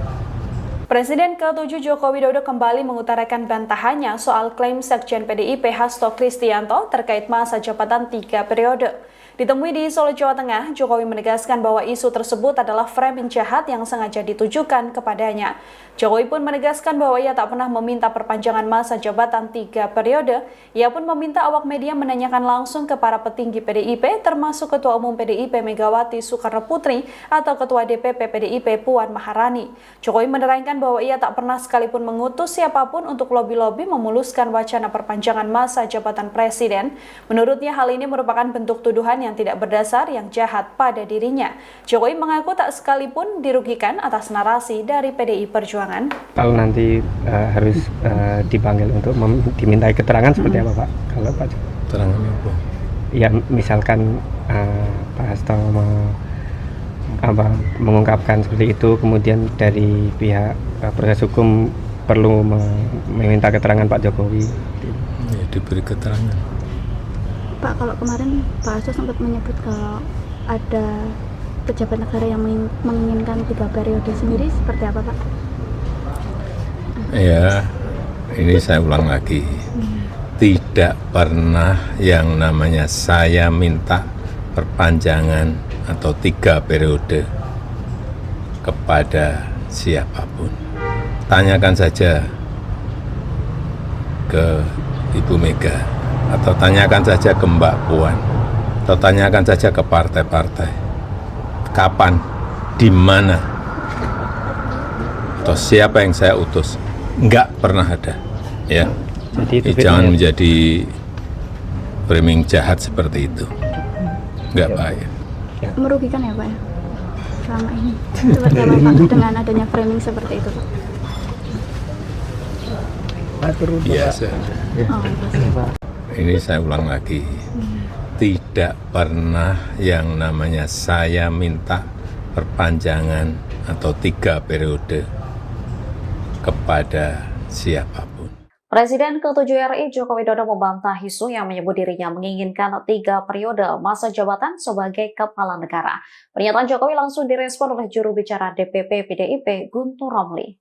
[SPEAKER 2] Presiden ke-7 Joko Widodo kembali mengutarakan bantahannya soal klaim Sekjen PDIP Hasto Kristianto terkait masa jabatan 3 periode. Ditemui di Solo, Jawa Tengah, Jokowi menegaskan bahwa isu tersebut adalah framing jahat yang sengaja ditujukan kepadanya. Jokowi pun menegaskan bahwa ia tak pernah meminta perpanjangan masa jabatan 3 periode. Ia pun meminta awak media menanyakan langsung ke para petinggi PDIP, termasuk Ketua Umum PDIP Megawati Soekarno Putri atau Ketua DPP PDIP Puan Maharani. Jokowi menerangkan bahwa ia tak pernah sekalipun mengutus siapapun untuk lobi-lobi memuluskan wacana perpanjangan masa jabatan presiden. Menurutnya hal ini merupakan bentuk tuduhan yang tidak berdasar yang jahat pada dirinya. Jokowi mengaku tak sekalipun dirugikan atas narasi dari PDI Perjuangan.
[SPEAKER 3] Kalau nanti harus dipanggil untuk dimintai keterangan seperti apa Pak? Kalau Pak
[SPEAKER 1] Keterangan apa?
[SPEAKER 3] Ya misalkan Pak Hasto mengungkapkan seperti itu, kemudian dari pihak proses hukum perlu meminta keterangan Pak Jokowi.
[SPEAKER 1] Ya, diberi keterangan.
[SPEAKER 4] Pak, kalau kemarin Pak Hasto sempat menyebut kalau ada pejabat negara yang menginginkan 3 periode sendiri, seperti apa Pak?
[SPEAKER 1] Ya, ini saya ulang lagi. Tidak pernah yang namanya saya minta perpanjangan atau 3 periode kepada siapapun. Tanyakan saja ke Ibu Mega, atau tanyakan saja ke Mbak Puan, atau tanyakan saja ke partai-partai. Kapan, di mana, atau siapa yang saya utus? Enggak pernah ada, ya.
[SPEAKER 3] Jadi
[SPEAKER 1] Jangan menjadi framing jahat seperti itu. Enggak baik.
[SPEAKER 4] Merugikan ya Pak ya? Selama ini. Seperti apa Pak dengan adanya framing seperti itu Pak?
[SPEAKER 1] Biasa.
[SPEAKER 4] Oh,
[SPEAKER 1] Ini saya ulang lagi. Tidak pernah yang namanya saya minta perpanjangan atau 3 periode kepada siapapun.
[SPEAKER 5] Presiden ke-7 RI Joko Widodo membantah isu yang menyebut dirinya menginginkan 3 periode masa jabatan sebagai kepala negara. Pernyataan Jokowi langsung direspon oleh juru bicara DPP PDIP Guntur Romli.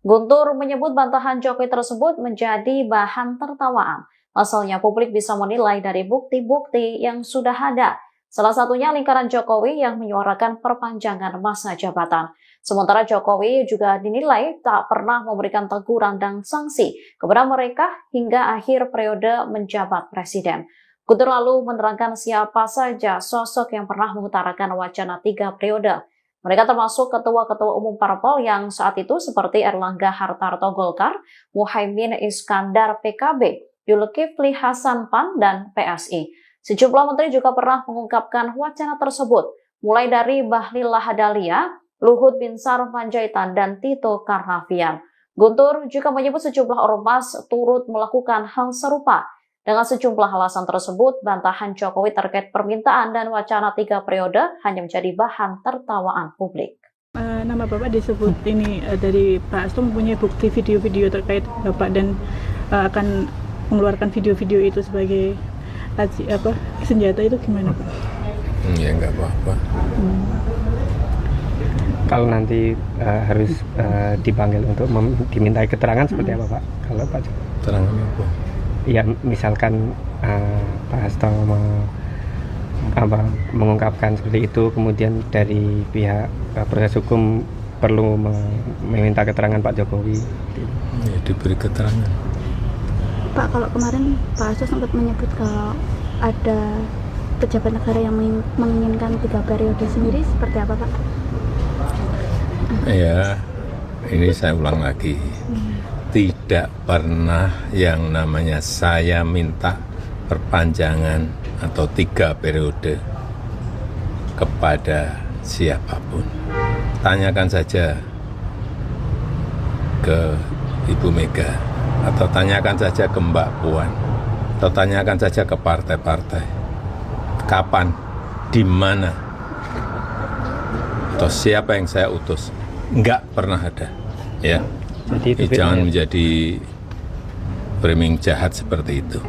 [SPEAKER 5] Guntur menyebut bantahan Jokowi tersebut menjadi bahan tertawaan. Pasalnya publik bisa menilai dari bukti-bukti yang sudah ada. Salah satunya lingkaran Jokowi yang menyuarakan perpanjangan masa jabatan. Sementara Jokowi juga dinilai tak pernah memberikan teguran dan sanksi kepada mereka hingga akhir periode menjabat presiden. Guntur lalu menerangkan siapa saja sosok yang pernah mengutarakan wacana 3 periode. Mereka termasuk ketua-ketua umum parpol yang saat itu seperti Erlangga Hartarto Golkar, Muhaimin Iskandar PKB, Zulkifli Hasan PAN, dan PSI. Sejumlah menteri juga pernah mengungkapkan wacana tersebut, mulai dari Bahlil Lahadalia, Luhut Binsar Panjaitan, dan Tito Karnavian. Guntur juga menyebut sejumlah ormas turut melakukan hal serupa. Dengan sejumlah alasan tersebut, bantahan Jokowi terkait permintaan dan wacana 3 periode hanya menjadi bahan tertawaan publik.
[SPEAKER 6] Nama Bapak disebut ini dari Pak Hasto mempunyai bukti video-video terkait Bapak dan akan mengeluarkan video-video itu sebagai senjata, itu gimana Pak?
[SPEAKER 1] Ya nggak apa-apa.
[SPEAKER 3] Kalau nanti harus dipanggil untuk dimintai keterangan seperti apa Pak? Kalau Pak
[SPEAKER 1] Keterangan apa?
[SPEAKER 3] Ya misalkan Pak Hasto mengungkapkan seperti itu, kemudian dari pihak proses hukum perlu meminta keterangan Pak Jokowi.
[SPEAKER 1] Ya, diberi keterangan.
[SPEAKER 4] Pak, kalau kemarin Pak Hasto sempat menyebut kalau ada pejabat negara yang menginginkan 3 periode sendiri, seperti apa Pak?
[SPEAKER 1] Ya, ini saya ulang lagi. Tidak pernah yang namanya saya minta perpanjangan atau 3 periode kepada siapapun. Tanyakan saja ke Ibu Mega, atau tanyakan saja ke Mbak Puan, atau tanyakan saja ke partai-partai. Kapan, di mana, atau siapa yang saya utus? Enggak pernah ada, ya.
[SPEAKER 3] Jadi
[SPEAKER 1] Jangan menjadi framing jahat seperti itu.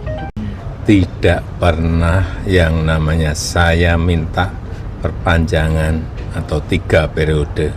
[SPEAKER 1] tidak pernah yang namanya saya minta perpanjangan atau 3 periode.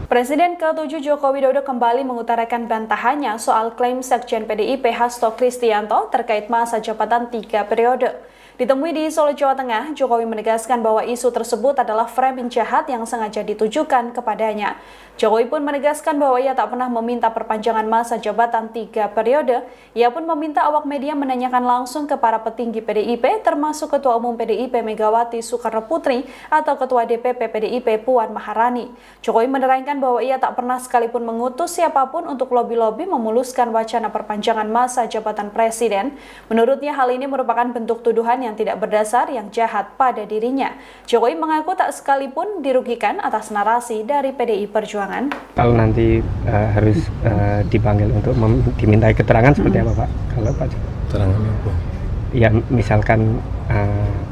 [SPEAKER 2] Presiden ke-7 Joko Widodo kembali mengutarakan bantahannya soal klaim Sekjen PDIP Hasto Kristianto terkait masa jabatan 3 periode. Ditemui di Solo, Jawa Tengah, Jokowi menegaskan bahwa isu tersebut adalah framing jahat yang sengaja ditujukan kepadanya. Jokowi pun menegaskan bahwa ia tak pernah meminta perpanjangan masa jabatan 3 periode. Ia pun meminta awak media menanyakan langsung ke para petinggi PDIP, termasuk Ketua Umum PDIP Megawati Soekarno Putri atau Ketua DPP PDIP Puan Maharani. Jokowi menerangkan bahwa ia tak pernah sekalipun mengutus siapapun untuk lobi-lobi memuluskan wacana perpanjangan masa jabatan presiden. Menurutnya hal ini merupakan bentuk tuduhan yang tidak berdasar yang jahat pada dirinya. Jokowi mengaku tak sekalipun dirugikan atas narasi dari PDI Perjuangan.
[SPEAKER 3] Kalau nanti harus dipanggil untuk dimintai keterangan seperti apa Pak? Kalau Pak Jokowi?
[SPEAKER 1] Keterangan apa?
[SPEAKER 3] Ya misalkan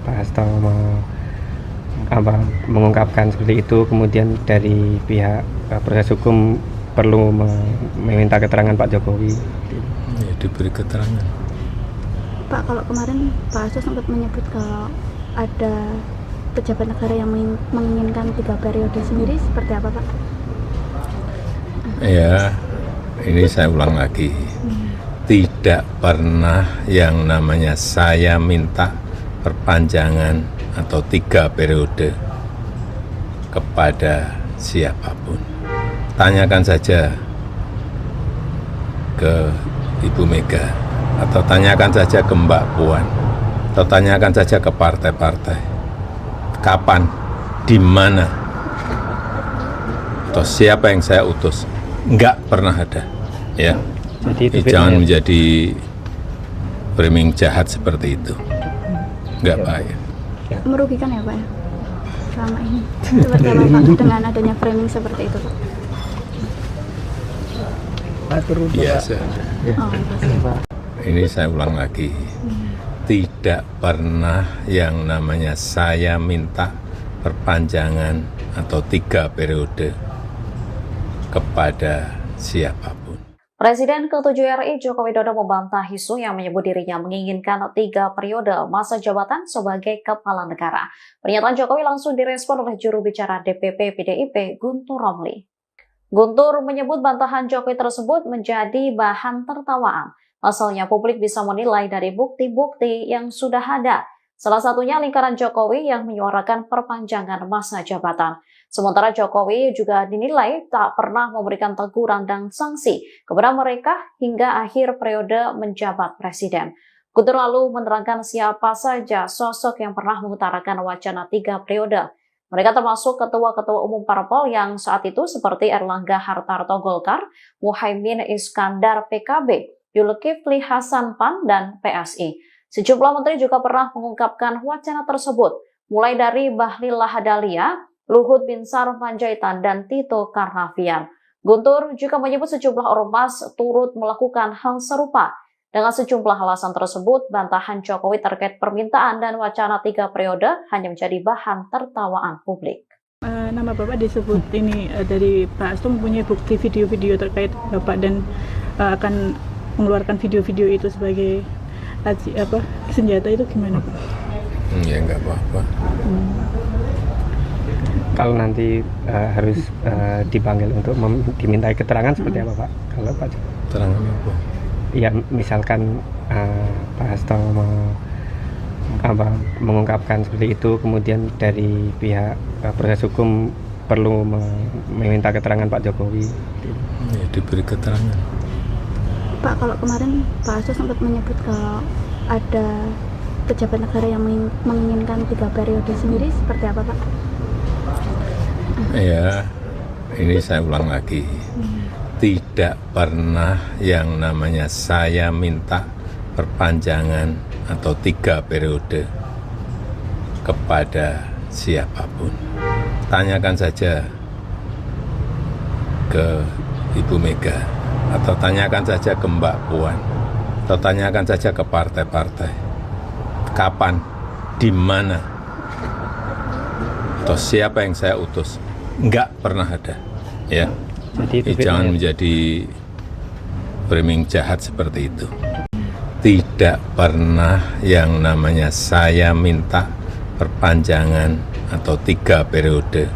[SPEAKER 3] Pak Hasto mengungkapkan seperti itu, kemudian dari pihak proses hukum perlu meminta keterangan Pak Jokowi.
[SPEAKER 1] Ya, diberi keterangan.
[SPEAKER 4] Pak, kalau kemarin Pak Hasto sempat menyebut kalau ada pejabat negara yang menginginkan 3 periode sendiri, seperti apa Pak?
[SPEAKER 1] Ya, ini saya ulang lagi. Tidak pernah yang namanya saya minta perpanjangan atau 3 periode kepada siapapun. Tanyakan saja ke Ibu Mega, atau tanyakan saja ke Mbak Puan, atau tanyakan saja ke partai-partai. Kapan, di mana, atau siapa yang saya utus? Enggak pernah ada. Ya.
[SPEAKER 3] Jadi
[SPEAKER 1] Jangan menjadi framing jahat seperti itu. Enggak baik.
[SPEAKER 4] Merugikan ya Pak ya? Selama ini. Seperti apa Pak dengan adanya framing seperti itu Pak?
[SPEAKER 1] Biasa.
[SPEAKER 4] Oh, Pak.
[SPEAKER 1] Ini saya ulang lagi. Tidak pernah yang namanya saya minta perpanjangan atau 3 periode kepada siapapun.
[SPEAKER 5] Presiden ke-7 RI Joko Widodo membantah isu yang menyebut dirinya menginginkan 3 periode masa jabatan sebagai kepala negara. Pernyataan Jokowi langsung direspon oleh juru bicara DPP PDIP Guntur Romli. Guntur menyebut bantahan Jokowi tersebut menjadi bahan tertawaan. Asalnya publik bisa menilai dari bukti-bukti yang sudah ada. Salah satunya lingkaran Jokowi yang menyuarakan perpanjangan masa jabatan. Sementara Jokowi juga dinilai tak pernah memberikan teguran dan sanksi kepada mereka hingga akhir periode menjabat presiden. Guntur lalu menerangkan siapa saja sosok yang pernah mengutarakan wacana 3 periode. Mereka termasuk ketua-ketua umum parpol yang saat itu seperti Erlangga Hartarto Golkar, Muhaimin Iskandar PKB, Zulkifli Hasan PAN, dan PSI. Sejumlah menteri juga pernah mengungkapkan wacana tersebut, mulai dari Bahlil Lahadalia, Luhut Binsar Panjaitan, dan Tito Karnavian. Guntur juga menyebut sejumlah ormas turut melakukan hal serupa. Dengan sejumlah alasan tersebut, bantahan Jokowi terkait permintaan dan wacana 3 periode hanya menjadi bahan tertawaan publik.
[SPEAKER 6] Nama Bapak disebut ini dari Pak Hasto mempunyai bukti video-video terkait Bapak dan akan mengeluarkan video-video itu sebagai senjata, itu gimana Pak?
[SPEAKER 1] Ya enggak apa-apa.
[SPEAKER 3] Kalau nanti harus dipanggil untuk dimintai keterangan seperti apa Pak? Kalau Pak Jokowi?
[SPEAKER 1] Keterangan apa?
[SPEAKER 3] Ya misalkan Pak Hasto mengungkapkan seperti itu, kemudian dari pihak proses hukum perlu meminta keterangan Pak Jokowi.
[SPEAKER 1] Ya, diberi keterangan.
[SPEAKER 4] Pak, kalau kemarin Pak Hasto sempat menyebut kalau ada pejabat negara yang menginginkan 3 periode sendiri, seperti apa Pak?
[SPEAKER 1] Ya, ini saya ulang lagi. Tidak pernah yang namanya saya minta perpanjangan atau 3 periode kepada siapapun. Tanyakan saja ke Ibu Mega, atau tanyakan saja ke Mbak Puan, atau tanyakan saja ke partai-partai. Kapan, di mana, atau siapa yang saya utus? Enggak pernah ada. Ya.
[SPEAKER 3] Jadi
[SPEAKER 1] Jangan menjadi framing jahat seperti itu. tidak pernah yang namanya saya minta perpanjangan atau 3 periode.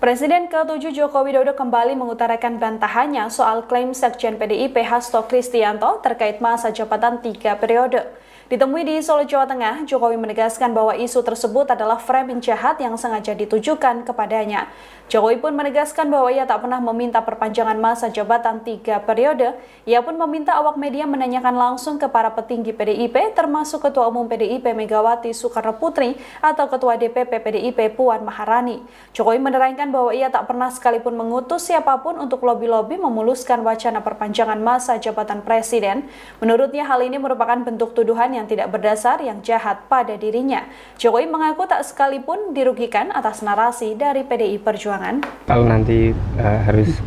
[SPEAKER 2] Presiden ke-7 Joko Widodo kembali mengutarakan bantahannya soal klaim Sekjen PDIP Hasto Kristianto terkait masa jabatan 3 periode. Ditemui di Solo, Jawa Tengah, Jokowi menegaskan bahwa isu tersebut adalah framing jahat yang sengaja ditujukan kepadanya. Jokowi pun menegaskan bahwa ia tak pernah meminta perpanjangan masa jabatan 3 periode. Ia pun meminta awak media menanyakan langsung ke para petinggi PDIP, termasuk Ketua Umum PDIP Megawati Soekarno Putri atau Ketua DPP PDIP Puan Maharani. Jokowi menerangkan bahwa ia tak pernah sekalipun mengutus siapapun untuk lobi-lobi memuluskan wacana perpanjangan masa jabatan presiden. Menurutnya hal ini merupakan bentuk tuduhan yang tidak berdasar yang jahat pada dirinya. Jokowi mengaku tak sekalipun dirugikan atas narasi dari PDI Perjuangan.
[SPEAKER 3] Kalau nanti harus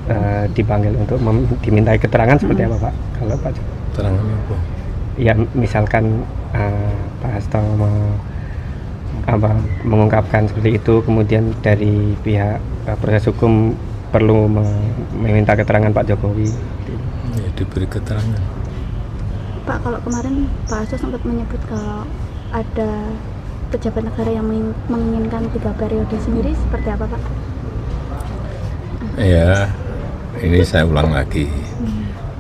[SPEAKER 3] dipanggil untuk dimintai keterangan seperti apa Pak? Kalau Pak Jokowi?
[SPEAKER 1] Keterangannya apa?
[SPEAKER 3] Ya misalkan Pak Hasto mengungkapkan seperti itu, kemudian dari pihak proses hukum perlu meminta keterangan Pak Jokowi.
[SPEAKER 1] Ya, diberi keterangan.
[SPEAKER 4] Pak, kalau kemarin Pak Hasto sempat menyebut kalau ada pejabat negara yang menginginkan 3 periode sendiri, seperti apa Pak?
[SPEAKER 1] Ya, ini saya ulang lagi.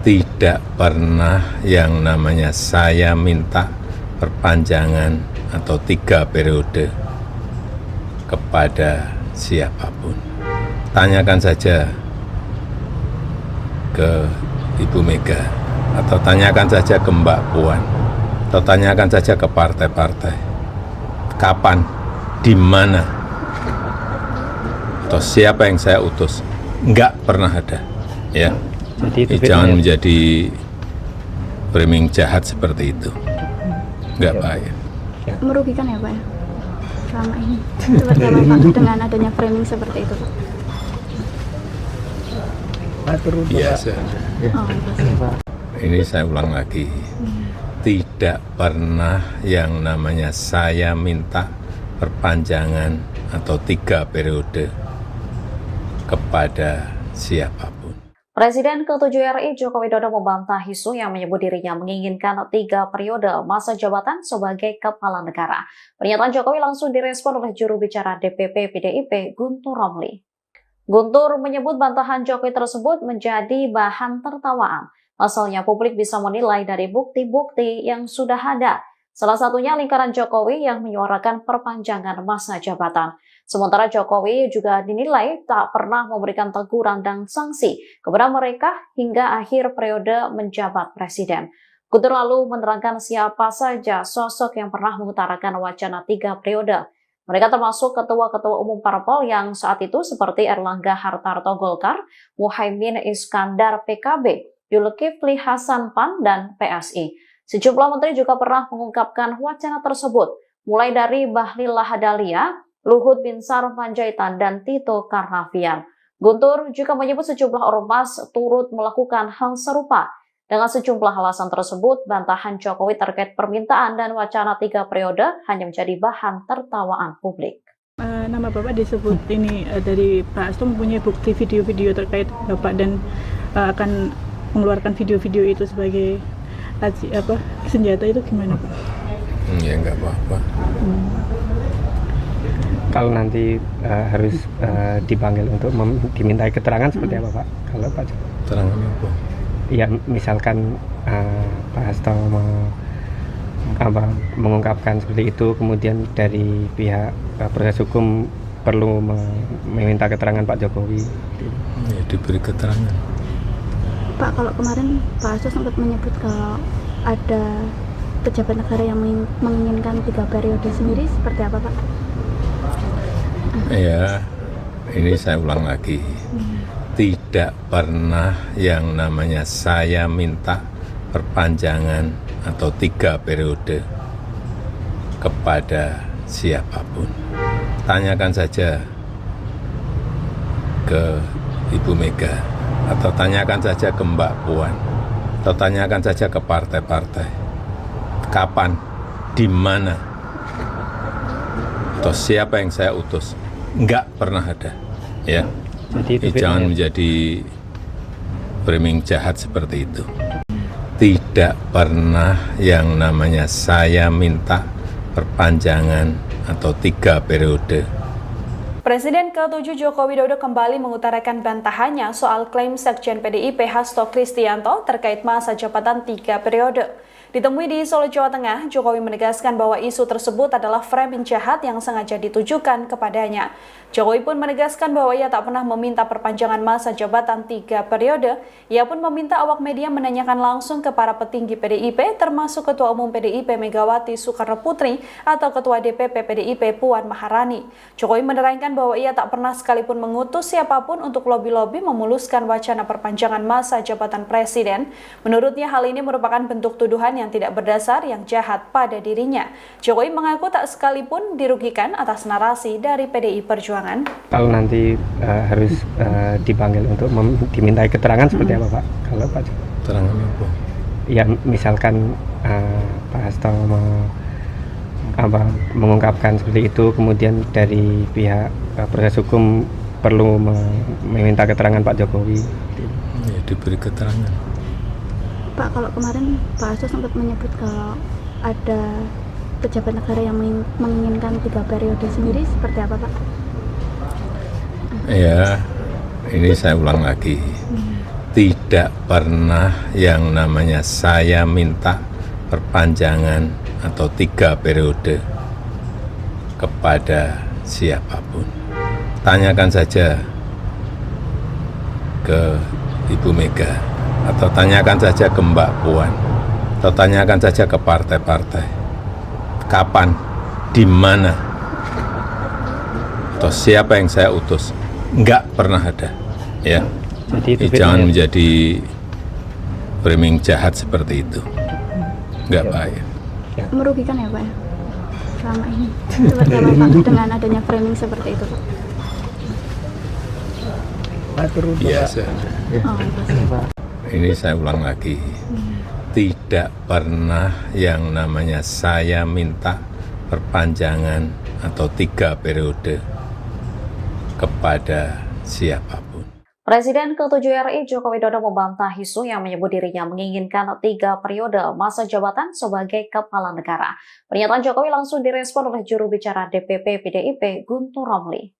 [SPEAKER 1] Tidak pernah yang namanya saya minta perpanjangan atau 3 periode kepada siapapun. Tanyakan saja ke Ibu Mega, atau tanyakan saja ke Mbak Puan, atau tanyakan saja ke partai-partai. Kapan, di mana, atau siapa yang saya utus? Enggak pernah ada, ya.
[SPEAKER 3] Jadi
[SPEAKER 1] Jangan menjadi framing jahat seperti itu. Enggak baik.
[SPEAKER 4] Merugikan ya Pak ya? Selama ini. Seperti apa Pak dengan adanya framing seperti itu Pak?
[SPEAKER 1] Biasa.
[SPEAKER 4] Oh, pasti.
[SPEAKER 1] Ini saya ulang lagi. Tidak pernah yang namanya saya minta perpanjangan atau 3 periode kepada siapapun.
[SPEAKER 5] Presiden ke-7 RI Joko Widodo membantah isu yang menyebut dirinya menginginkan 3 periode masa jabatan sebagai kepala negara. Pernyataan Jokowi langsung direspon oleh juru bicara DPP PDIP Guntur Romli. Guntur menyebut bantahan Jokowi tersebut menjadi bahan tertawaan. Pasalnya publik bisa menilai dari bukti-bukti yang sudah ada. Salah satunya lingkaran Jokowi yang menyuarakan perpanjangan masa jabatan. Sementara Jokowi juga dinilai tak pernah memberikan teguran dan sanksi kepada mereka hingga akhir periode menjabat presiden. Guntur lalu menerangkan siapa saja sosok yang pernah mengutarakan wacana 3 periode. Mereka termasuk ketua-ketua umum parpol yang saat itu seperti Erlangga Hartarto Golkar, Muhaimin Iskandar PKB, Zulkifli Hasan PAN, dan PSI. Sejumlah menteri juga pernah mengungkapkan wacana tersebut, mulai dari Bahlil Lahadalia, Luhut Binsar Panjaitan, dan Tito Karnavian. Guntur juga menyebut sejumlah ormas turut melakukan hal serupa. Dengan sejumlah alasan tersebut, bantahan Jokowi terkait permintaan dan wacana 3 periode hanya menjadi bahan tertawaan publik.
[SPEAKER 6] Nama Bapak disebut ini dari Pak Hasto mempunyai bukti video-video terkait Bapak dan akan mengeluarkan video-video itu sebagai senjata, itu gimana Pak?
[SPEAKER 1] Ya nggak apa-apa.
[SPEAKER 3] Kalau nanti harus dipanggil untuk dimintai keterangan seperti apa Pak? Kalau Pak Jokowi?
[SPEAKER 1] Keterangannya apa?
[SPEAKER 3] Ya misalkan Pak Hasto mengungkapkan seperti itu, kemudian dari pihak proses hukum perlu meminta keterangan Pak Jokowi.
[SPEAKER 1] Ya, diberi keterangan.
[SPEAKER 4] Pak, kalau kemarin Pak Hasto sempat menyebut kalau ada pejabat negara yang menginginkan 3 periode sendiri, seperti apa Pak?
[SPEAKER 1] Ya, ini saya ulang lagi. Tidak pernah yang namanya saya minta perpanjangan atau 3 periode kepada siapapun. Tanyakan saja ke Ibu Mega, atau tanyakan saja ke Mbak Puan, atau tanyakan saja ke partai-partai. Kapan, di mana, atau siapa yang saya utus? Enggak pernah ada, ya.
[SPEAKER 3] Jadi
[SPEAKER 1] Jangan menjadi framing jahat seperti itu. tidak pernah yang namanya saya minta perpanjangan atau 3 periode.
[SPEAKER 2] Presiden ke-7 Joko Widodo kembali mengutarakan bantahannya soal klaim Sekjen PDIP Hasto Kristianto terkait masa jabatan 3 periode. Ditemui di Solo, Jawa Tengah, Jokowi menegaskan bahwa isu tersebut adalah framing jahat yang sengaja ditujukan kepadanya. Jokowi pun menegaskan bahwa ia tak pernah meminta perpanjangan masa jabatan 3 periode. Ia pun meminta awak media menanyakan langsung ke para petinggi PDIP, termasuk Ketua Umum PDIP Megawati Soekarno Putri atau Ketua DPP PDIP Puan Maharani. Jokowi menerangkan bahwa ia tak pernah sekalipun mengutus siapapun untuk lobi-lobi memuluskan wacana perpanjangan masa jabatan presiden. Menurutnya hal ini merupakan bentuk tuduhan yang tidak berdasar yang jahat pada dirinya. Jokowi mengaku tak sekalipun dirugikan atas narasi dari PDI Perjuangan.
[SPEAKER 3] Kalau nanti harus dipanggil untuk dimintai keterangan seperti apa Pak? Kalau Pak
[SPEAKER 1] Keterangan apa?
[SPEAKER 3] Ya misalkan Pak Hasto mengungkapkan seperti itu, kemudian dari pihak proses hukum perlu meminta keterangan Pak Jokowi.
[SPEAKER 1] Ya, diberi keterangan.
[SPEAKER 4] Pak, kalau kemarin Pak Hasto sempat menyebut kalau ada pejabat negara yang menginginkan 3 periode sendiri, seperti apa Pak?
[SPEAKER 1] Ya, ini saya ulang lagi. Tidak pernah yang namanya saya minta perpanjangan atau 3 periode kepada siapapun. Tanyakan saja ke Ibu Mega, atau tanyakan saja ke Mbak Puan, atau tanyakan saja ke partai-partai. Kapan, di mana, atau siapa yang saya utus? Enggak pernah ada, ya.
[SPEAKER 3] Jadi
[SPEAKER 1] Jangan menjadi framing jahat seperti itu. Enggak baik.
[SPEAKER 4] Merugikan ya Pak ya? Selama ini. Seperti apa Pak dengan adanya framing seperti itu Pak?
[SPEAKER 1] Biasa.
[SPEAKER 4] Oh, Pak.
[SPEAKER 1] Ini saya ulang lagi. Tidak pernah yang namanya saya minta perpanjangan atau 3 periode kepada siapapun.
[SPEAKER 5] Presiden ke-7 RI Joko Widodo membantah isu yang menyebut dirinya menginginkan 3 periode masa jabatan sebagai kepala negara. Pernyataan Jokowi langsung direspon oleh juru bicara DPP PDIP Guntur Romli.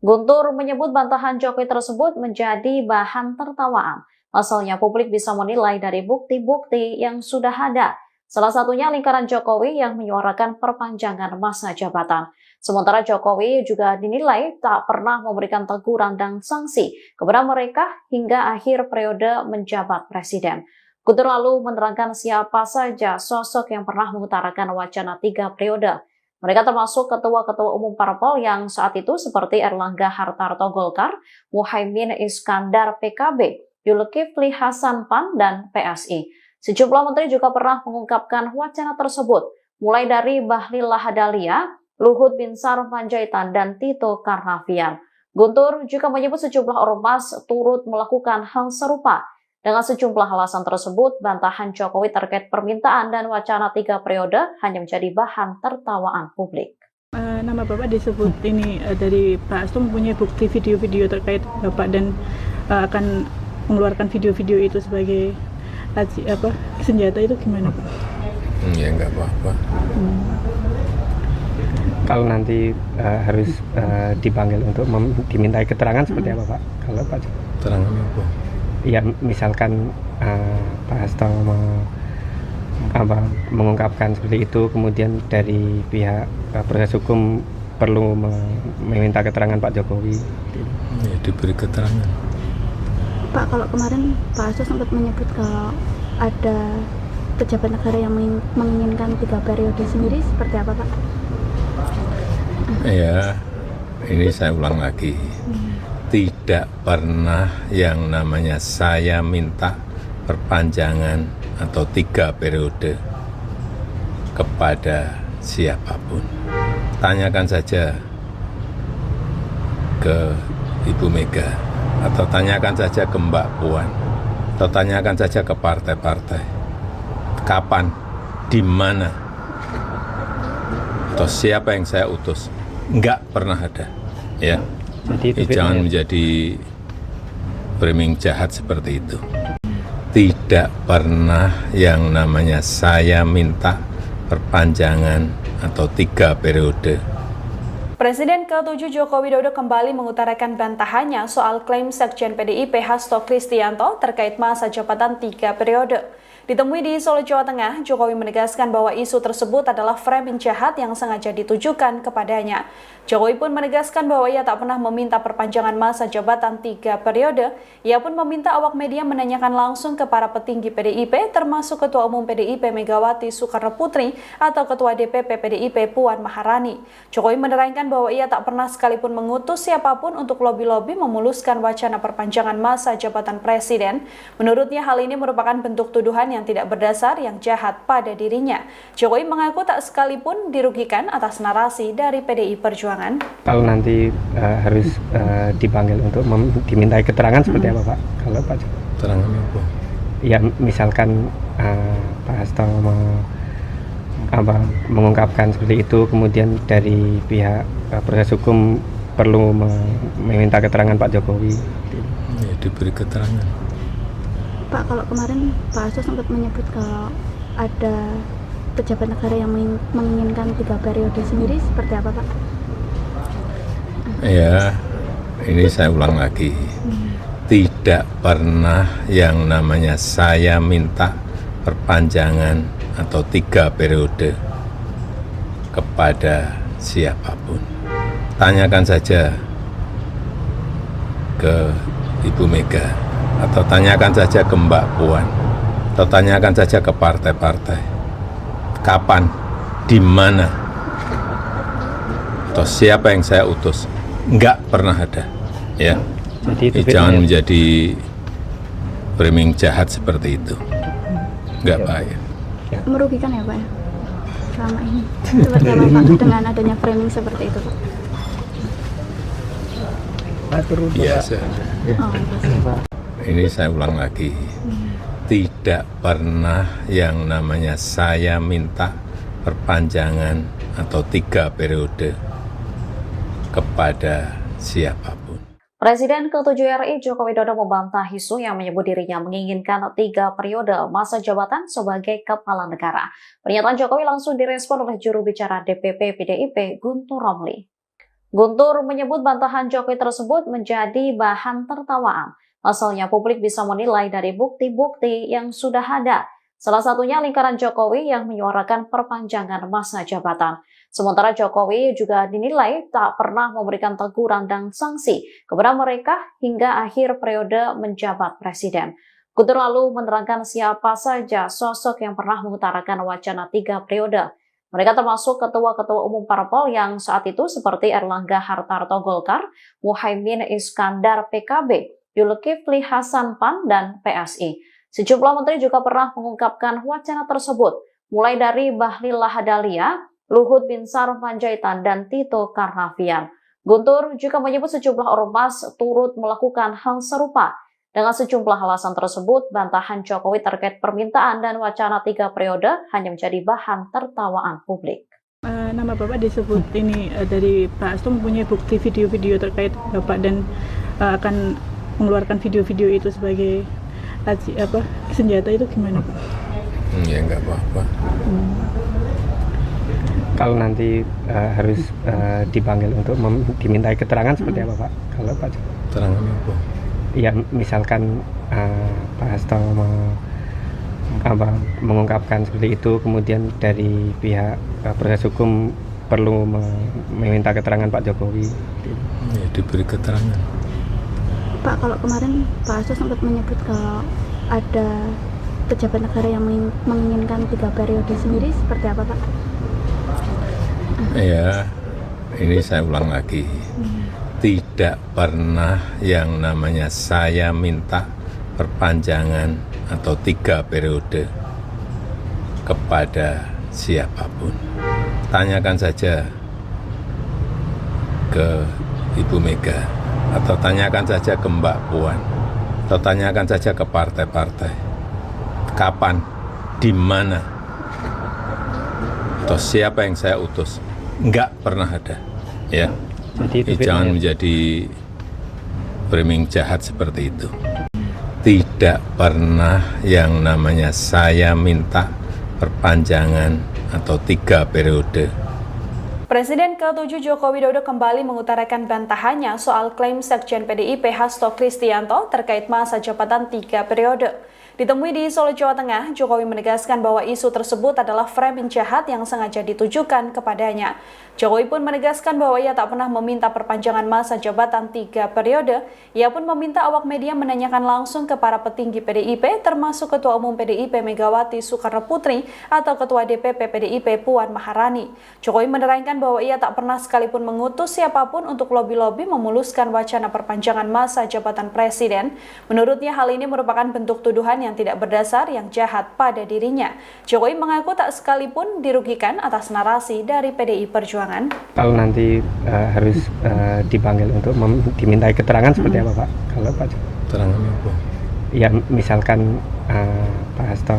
[SPEAKER 5] Guntur menyebut bantahan Jokowi tersebut menjadi bahan tertawaan. Pasalnya publik bisa menilai dari bukti-bukti yang sudah ada. Salah satunya lingkaran Jokowi yang menyuarakan perpanjangan masa jabatan. Sementara Jokowi juga dinilai tak pernah memberikan teguran dan sanksi kepada mereka hingga akhir periode menjabat presiden. Guntur lalu menerangkan siapa saja sosok yang pernah mengutarakan wacana 3 periode. Mereka termasuk ketua-ketua umum parpol yang saat itu seperti Erlangga Hartarto Golkar, Muhaimin Iskandar PKB, Zulkifli Hasan PAN, dan PSI. Sejumlah menteri juga pernah mengungkapkan wacana tersebut, mulai dari Bahlil Lahadalia, Luhut Binsar Panjaitan, dan Tito Karnavian. Guntur juga menyebut sejumlah ormas turut melakukan hal serupa. Dengan sejumlah alasan tersebut, bantahan Jokowi terkait permintaan dan wacana 3 periode hanya menjadi bahan tertawaan publik.
[SPEAKER 6] Nama Bapak disebut ini dari Pak Hasto mempunyai bukti video-video terkait Bapak dan akan mengeluarkan video-video itu sebagai senjata, itu gimana Pak?
[SPEAKER 1] Ya enggak apa-apa.
[SPEAKER 3] Kalau nanti harus dipanggil untuk dimintai keterangan seperti apa Pak? Kalau Pak
[SPEAKER 1] Keterangan apa?
[SPEAKER 3] Ya misalkan Pak Hasto mengungkapkan seperti itu, kemudian dari pihak proses hukum perlu meminta keterangan Pak Jokowi.
[SPEAKER 1] Ya, diberi keterangan.
[SPEAKER 4] Pak, kalau kemarin Pak Hasto sempat menyebut kalau ada pejabat negara yang menginginkan 3 periode sendiri, seperti apa Pak?
[SPEAKER 1] Ya, ini saya ulang lagi. Tidak pernah yang namanya saya minta perpanjangan atau 3 periode kepada siapapun. Tanyakan saja ke Ibu Mega, atau tanyakan saja ke Mbak Puan, atau tanyakan saja ke partai-partai. Kapan, di mana, atau siapa yang saya utus? Enggak pernah ada, ya.
[SPEAKER 3] Jadi
[SPEAKER 1] Jangan menjadi framing jahat seperti itu. tidak pernah yang namanya saya minta perpanjangan atau 3 periode.
[SPEAKER 2] Presiden ke-7 Joko Widodo kembali mengutarakan bantahannya soal klaim Sekjen PDIP Hasto Kristianto terkait masa jabatan 3 periode. Ditemui di Solo, Jawa Tengah, Jokowi menegaskan bahwa isu tersebut adalah framing jahat yang sengaja ditujukan kepadanya. Jokowi pun menegaskan bahwa ia tak pernah meminta perpanjangan masa jabatan 3 periode. Ia pun meminta awak media menanyakan langsung ke para petinggi PDIP, termasuk Ketua Umum PDIP Megawati Soekarno Putri atau Ketua DPP PDIP Puan Maharani. Jokowi menerangkan bahwa ia tak pernah sekalipun mengutus siapapun untuk lobi-lobi memuluskan wacana perpanjangan masa jabatan presiden. Menurutnya hal ini merupakan bentuk tuduhan yang tidak berdasar yang jahat pada dirinya. Jokowi mengaku tak sekalipun dirugikan atas narasi dari PDI Perjuangan.
[SPEAKER 3] Kalau nanti harus dipanggil untuk dimintai keterangan seperti apa Pak? Kalau Pak Jokowi?
[SPEAKER 1] Keterangan apa?
[SPEAKER 3] Ya misalkan Pak Hasto mengungkapkan seperti itu, kemudian dari pihak proses hukum perlu meminta keterangan Pak Jokowi.
[SPEAKER 1] Ya, diberi keterangan.
[SPEAKER 4] Pak, kalau kemarin Pak Hasto sempat menyebut kalau ada pejabat negara yang menginginkan 3 periode sendiri, seperti apa Pak?
[SPEAKER 1] Ya, ini saya ulang lagi. Tidak pernah yang namanya saya minta perpanjangan atau 3 periode kepada siapapun. Tanyakan saja ke Ibu Mega, atau tanyakan saja ke Mbak Puan, atau tanyakan saja ke partai-partai. Kapan, di mana, atau siapa yang saya utus? Enggak pernah ada, ya.
[SPEAKER 3] Jadi
[SPEAKER 1] Jangan menjadi framing jahat seperti itu. Enggak baik.
[SPEAKER 4] Merugikan ya Pak ya? Selama ini. Seperti apa Pak dengan adanya framing seperti itu Pak?
[SPEAKER 1] Biasa.
[SPEAKER 4] Oh,
[SPEAKER 1] Ini saya ulang lagi. Tidak pernah yang namanya saya minta perpanjangan atau 3 periode kepada siapapun.
[SPEAKER 5] Presiden ke-7 RI Joko Widodo membantah isu yang menyebut dirinya menginginkan 3 periode masa jabatan sebagai kepala negara. Pernyataan Jokowi langsung direspon oleh juru bicara DPP PDIP Guntur Romli. Guntur menyebut bantahan Jokowi tersebut menjadi bahan tertawaan. Pasalnya publik bisa menilai dari bukti-bukti yang sudah ada. Salah satunya lingkaran Jokowi yang menyuarakan perpanjangan masa jabatan. Sementara Jokowi juga dinilai tak pernah memberikan teguran dan sanksi kepada mereka hingga akhir periode menjabat presiden. Guntur lalu menerangkan siapa saja sosok yang pernah mengutarakan wacana 3 periode. Mereka termasuk ketua-ketua umum parpol yang saat itu seperti Erlangga Hartarto Golkar, Muhaimin Iskandar PKB, Zulkifli Hasan PAN, dan PSI. Sejumlah menteri juga pernah mengungkapkan wacana tersebut, mulai dari Bahlil Lahadalia, Luhut Binsar Panjaitan, dan Tito Karnavian. Guntur juga menyebut sejumlah ormas turut melakukan hal serupa. Dengan sejumlah alasan tersebut, bantahan Jokowi terkait permintaan dan wacana 3 periode hanya menjadi bahan tertawaan publik.
[SPEAKER 6] Nama Bapak disebut ini dari Pak Hasto mempunyai bukti video-video terkait Bapak dan akan mengeluarkan video-video itu sebagai senjata, itu gimana Pak?
[SPEAKER 1] Ya enggak apa-apa.
[SPEAKER 3] Kalau nanti harus dipanggil untuk dimintai keterangan seperti apa Pak? Kalau Pak Jokowi?
[SPEAKER 1] Keterangan apa?
[SPEAKER 3] Ya misalkan Pak Hasto mengungkapkan seperti itu, kemudian dari pihak proses hukum perlu meminta keterangan Pak Jokowi.
[SPEAKER 1] Ya, diberi keterangan.
[SPEAKER 4] Pak, kalau kemarin Pak Hasto sempat menyebut kalau ada pejabat negara yang menginginkan 3 periode sendiri, seperti apa Pak?
[SPEAKER 1] Ya, ini saya ulang lagi. Tidak pernah yang namanya saya minta perpanjangan atau 3 periode kepada siapapun. Tanyakan saja ke Ibu Mega, atau tanyakan saja ke Mbak Puan, atau tanyakan saja ke partai-partai. Kapan, di mana, atau siapa yang saya utus? Enggak pernah ada, ya. Jadi jangan menjadi framing jahat seperti itu. tidak pernah yang namanya saya minta perpanjangan atau 3 periode.
[SPEAKER 2] Presiden ke-7 Joko Widodo kembali mengutarakan bantahannya soal klaim Sekjen PDIP Hasto Kristianto terkait masa jabatan 3 periode. Ditemui di Solo, Jawa Tengah, Jokowi menegaskan bahwa isu tersebut adalah framing jahat yang sengaja ditujukan kepadanya. Jokowi pun menegaskan bahwa ia tak pernah meminta perpanjangan masa jabatan 3 periode. Ia pun meminta awak media menanyakan langsung ke para petinggi PDIP, termasuk Ketua Umum PDIP Megawati Soekarno Putri atau Ketua DPP PDIP Puan Maharani. Jokowi menerangkan bahwa ia tak pernah sekalipun mengutus siapapun untuk lobi-lobi memuluskan wacana perpanjangan masa jabatan presiden. Menurutnya hal ini merupakan bentuk tuduhan yang tidak berdasar yang jahat pada dirinya. Jokowi mengaku tak sekalipun dirugikan atas narasi dari PDI Perjuangan.
[SPEAKER 3] Kalau nanti harus dipanggil untuk dimintai keterangan seperti apa Pak? Kalau Pak
[SPEAKER 1] Keterangannya apa?
[SPEAKER 3] Ya misalkan Pak Hasto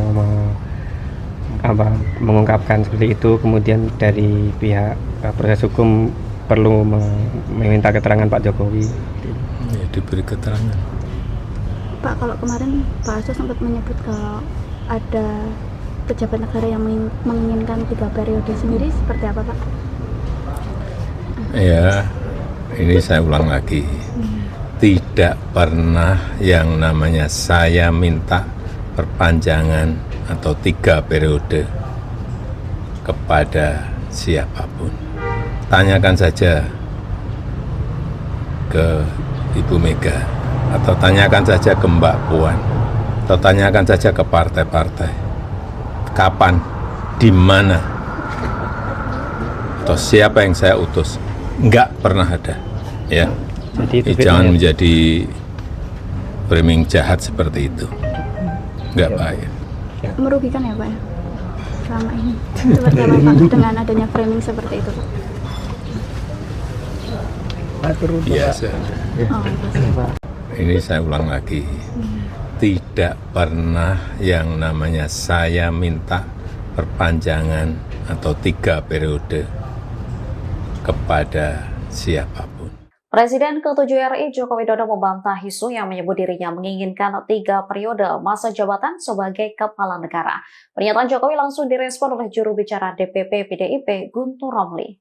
[SPEAKER 3] mengungkapkan seperti itu, kemudian dari pihak proses hukum perlu meminta keterangan Pak Jokowi.
[SPEAKER 1] Ya, diberi keterangan.
[SPEAKER 4] Pak, kalau kemarin Pak Hasto sempat menyebut kalau ada pejabat negara yang menginginkan 3 periode sendiri, seperti apa Pak?
[SPEAKER 1] Ya, ini saya ulang lagi. Tidak pernah yang namanya saya minta perpanjangan atau 3 periode kepada siapapun. Tanyakan saja ke Ibu Mega, atau tanyakan saja ke Mbak Puan, atau tanyakan saja ke partai-partai. Kapan, di mana, atau siapa yang saya utus? Enggak pernah ada, ya.
[SPEAKER 3] Jadi
[SPEAKER 1] Jangan menjadi framing jahat seperti itu. Enggak baik.
[SPEAKER 4] Merugikan ya Pak ya? Selama ini. Seperti apa Pak dengan adanya framing seperti itu Pak?
[SPEAKER 1] Biasa.
[SPEAKER 4] Oh, Pak.
[SPEAKER 1] Ini saya ulang lagi. Tidak pernah yang namanya saya minta perpanjangan atau 3 periode kepada siapapun.
[SPEAKER 5] Presiden ke-7 RI Joko Widodo membantah isu yang menyebut dirinya menginginkan 3 periode masa jabatan sebagai kepala negara. Pernyataan Jokowi langsung direspon oleh juru bicara DPP PDIP Guntur Romli.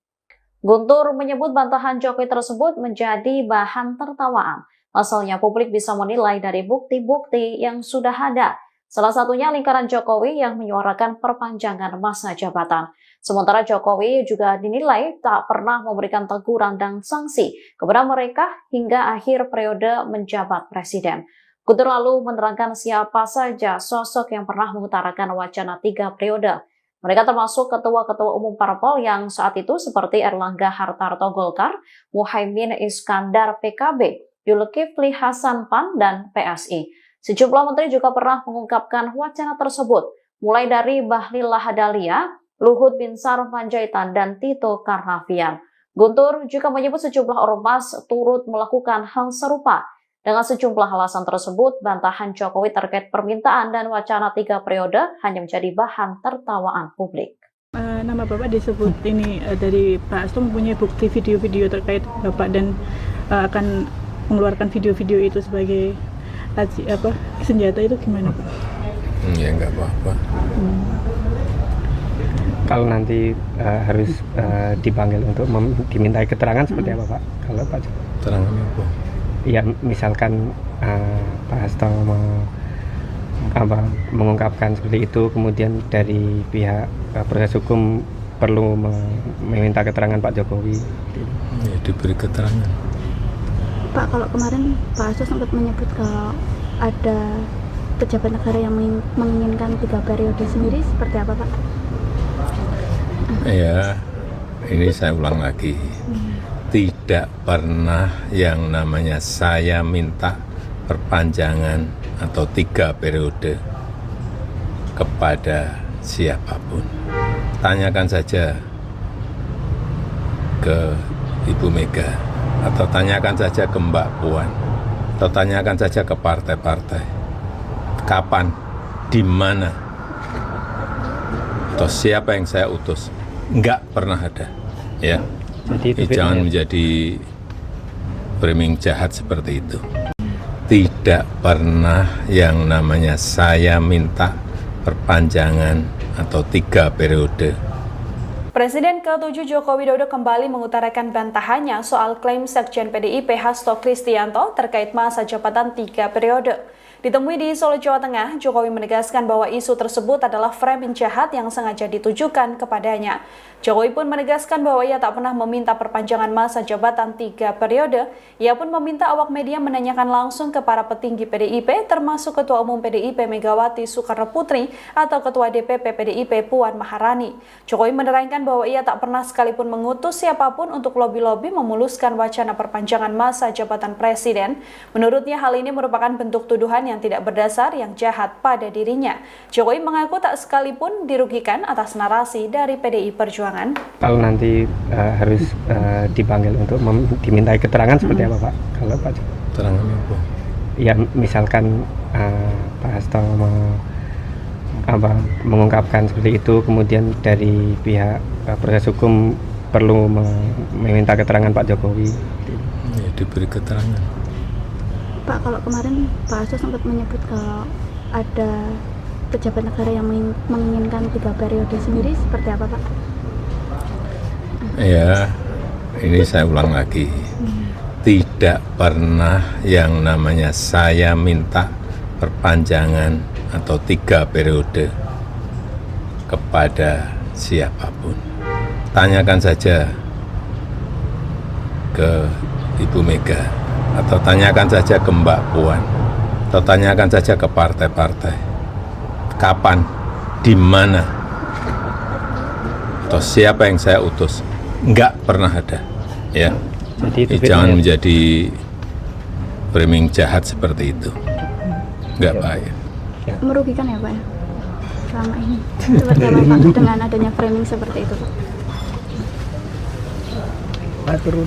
[SPEAKER 5] Guntur menyebut bantahan Jokowi tersebut menjadi bahan tertawaan. Pasalnya publik bisa menilai dari bukti-bukti yang sudah ada. Salah satunya lingkaran Jokowi yang menyuarakan perpanjangan masa jabatan. Sementara Jokowi juga dinilai tak pernah memberikan teguran dan sanksi kepada mereka hingga akhir periode menjabat presiden. Guntur lalu menerangkan siapa saja sosok yang pernah mengutarakan wacana 3 periode. Mereka termasuk ketua-ketua umum parpol yang saat itu seperti Erlangga Hartarto Golkar, Muhaimin Iskandar PKB, Zulkifli Hasan PAN, dan PSI. Sejumlah menteri juga pernah mengungkapkan wacana tersebut, mulai dari Bahlil Lahadalia, Luhut Binsar Panjaitan, dan Tito Karnavian. Guntur juga menyebut sejumlah ormas turut melakukan hal serupa. Dengan sejumlah alasan tersebut, bantahan Jokowi terkait permintaan dan wacana 3 periode hanya menjadi bahan tertawaan publik.
[SPEAKER 6] Nama Bapak disebut ini dari Pak Hasto mempunyai bukti video-video terkait Bapak dan akan mengeluarkan video-video itu sebagai senjata, itu gimana Pak?
[SPEAKER 1] Ya enggak apa-apa.
[SPEAKER 3] Kalau nanti harus dipanggil untuk dimintai keterangan seperti apa Pak? Kalau Pak
[SPEAKER 1] Keterangannya apa?
[SPEAKER 3] Ya misalkan Pak Hasto mengungkapkan seperti itu, kemudian dari pihak proses hukum perlu meminta keterangan Pak Jokowi.
[SPEAKER 1] Ya, diberi keterangan.
[SPEAKER 4] Pak, kalau kemarin Pak Hasto sempat menyebut kalau ada pejabat negara yang menginginkan 3 periode sendiri, seperti apa Pak?
[SPEAKER 1] Ya, ini saya ulang lagi. Tidak pernah yang namanya saya minta perpanjangan atau 3 periode kepada siapapun. Tanyakan saja ke Ibu Mega, atau tanyakan saja ke Mbak Puan, atau tanyakan saja ke partai-partai. Kapan, di mana, atau siapa yang saya utus? Enggak pernah ada, ya.
[SPEAKER 3] Jadi
[SPEAKER 1] Jangan menjadi framing jahat seperti itu. tidak pernah yang namanya saya minta perpanjangan atau 3 periode.
[SPEAKER 2] Presiden ke-7 Joko Widodo kembali mengutarakan bantahannya soal klaim Sekjen PDIP Hasto Kristianto terkait masa jabatan 3 periode. Ditemui di Solo, Jawa Tengah, Jokowi menegaskan bahwa isu tersebut adalah framing jahat yang sengaja ditujukan kepadanya. Jokowi pun menegaskan bahwa ia tak pernah meminta perpanjangan masa jabatan 3 periode. Ia pun meminta awak media menanyakan langsung ke para petinggi PDIP, termasuk Ketua Umum PDIP Megawati Soekarno Putri atau Ketua DPP PDIP Puan Maharani. Jokowi menerangkan bahwa ia tak pernah sekalipun mengutus siapapun untuk lobi-lobi memuluskan wacana perpanjangan masa jabatan presiden. Menurutnya hal ini merupakan bentuk tuduhan yang tidak berdasar yang jahat pada dirinya. Jokowi mengaku tak sekalipun dirugikan atas narasi dari PDI Perjuangan.
[SPEAKER 3] Kalau nanti harus dipanggil untuk dimintai keterangan seperti apa Pak? Kalau Pak
[SPEAKER 1] Keterangan apa?
[SPEAKER 3] Ya misalkan Pak Hasto mengungkapkan seperti itu, kemudian dari pihak proses hukum perlu meminta keterangan Pak Jokowi.
[SPEAKER 1] Ya, diberi keterangan.
[SPEAKER 4] Pak, kalau kemarin Pak Hasto sempat menyebut kalau ada pejabat negara yang menginginkan 3 periode sendiri, seperti apa Pak?
[SPEAKER 1] Ya, ini saya ulang lagi. Tidak pernah yang namanya saya minta perpanjangan atau 3 periode kepada siapapun. Tanyakan saja ke Ibu Mega, atau tanyakan saja ke Mbak Puan, atau tanyakan saja ke partai-partai. Kapan, di mana, atau siapa yang saya utus? Enggak pernah ada, ya.
[SPEAKER 3] Jadi
[SPEAKER 1] Jangan menjadi framing jahat seperti itu. Enggak baik.
[SPEAKER 4] Merugikan ya Pak ya? Selama ini. Seperti apa Pak dengan adanya framing seperti itu Pak?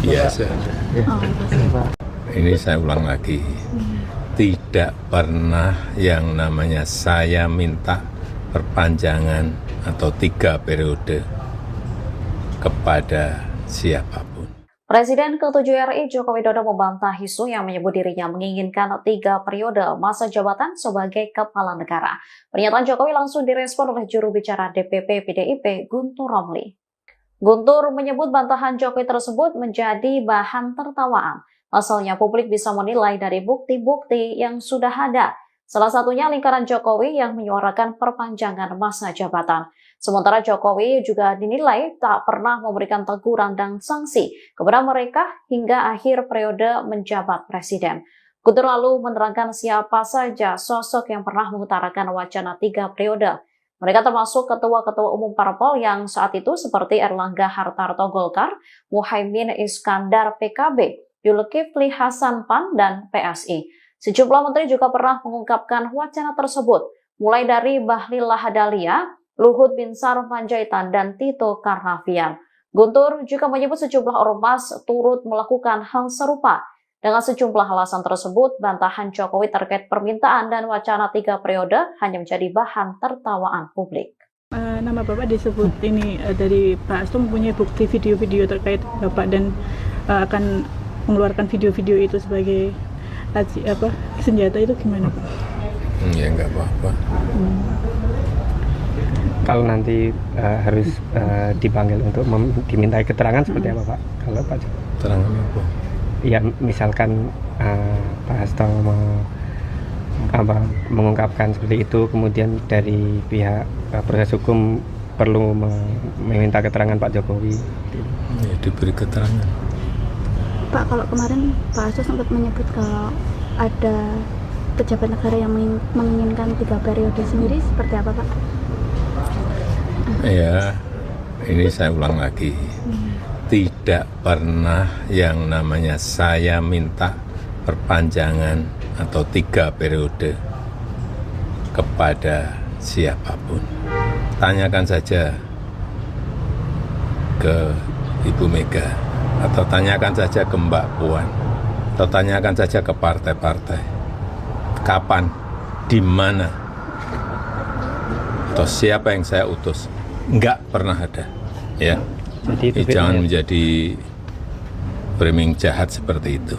[SPEAKER 1] Biasa.
[SPEAKER 4] Oh, Pak.
[SPEAKER 1] Ini saya ulang lagi. Tidak pernah yang namanya saya minta perpanjangan atau 3 periode kepada siapapun.
[SPEAKER 5] Presiden ke-7 RI Joko Widodo membantah isu yang menyebut dirinya menginginkan 3 periode masa jabatan sebagai kepala negara. Pernyataan Jokowi langsung direspon oleh juru bicara DPP PDIP Guntur Romli. Guntur menyebut bantahan Jokowi tersebut menjadi bahan tertawaan. Pasalnya publik bisa menilai dari bukti-bukti yang sudah ada. Salah satunya lingkaran Jokowi yang menyuarakan perpanjangan masa jabatan. Sementara Jokowi juga dinilai tak pernah memberikan teguran dan sanksi kepada mereka hingga akhir periode menjabat presiden. Guntur lalu menerangkan siapa saja sosok yang pernah mengutarakan wacana 3 periode. Mereka termasuk ketua-ketua umum parpol yang saat itu seperti Erlangga Hartarto Golkar, Muhaimin Iskandar PKB, Zulkifli Hasan PAN, dan PSI. Sejumlah menteri juga pernah mengungkapkan wacana tersebut, mulai dari Bahlil Lahadalia, Luhut Binsar Panjaitan, dan Tito Karnavian. Guntur juga menyebut sejumlah ormas turut melakukan hal serupa. Dengan sejumlah alasan tersebut, bantahan Jokowi terkait permintaan dan wacana 3 periode hanya menjadi bahan tertawaan publik.
[SPEAKER 6] Nama Bapak disebut ini dari Pak Hasto mempunyai bukti video-video terkait Bapak dan akan mengeluarkan video-video itu sebagai senjata, itu gimana Pak?
[SPEAKER 1] Ya enggak apa-apa.
[SPEAKER 3] Kalau nanti harus dipanggil untuk dimintai keterangan seperti apa Pak? Kalau Pak
[SPEAKER 1] Keterangan apa?
[SPEAKER 3] Ya misalkan Pak Hasto mengungkapkan seperti itu, kemudian dari pihak proses hukum perlu meminta keterangan Pak Jokowi.
[SPEAKER 1] Ya, diberi keterangan.
[SPEAKER 4] Pak, kalau kemarin Pak Hasto sempat menyebut kalau ada pejabat negara yang menginginkan 3 periode sendiri, seperti apa Pak?
[SPEAKER 1] Ya, ini saya ulang lagi. Tidak pernah yang namanya saya minta perpanjangan atau 3 periode kepada siapapun. Tanyakan saja ke Ibu Mega, atau tanyakan saja ke Mbak Puan, atau tanyakan saja ke partai-partai. Kapan, di mana, atau siapa yang saya utus? Enggak pernah ada, ya. Jangan menjadi framing jahat seperti itu.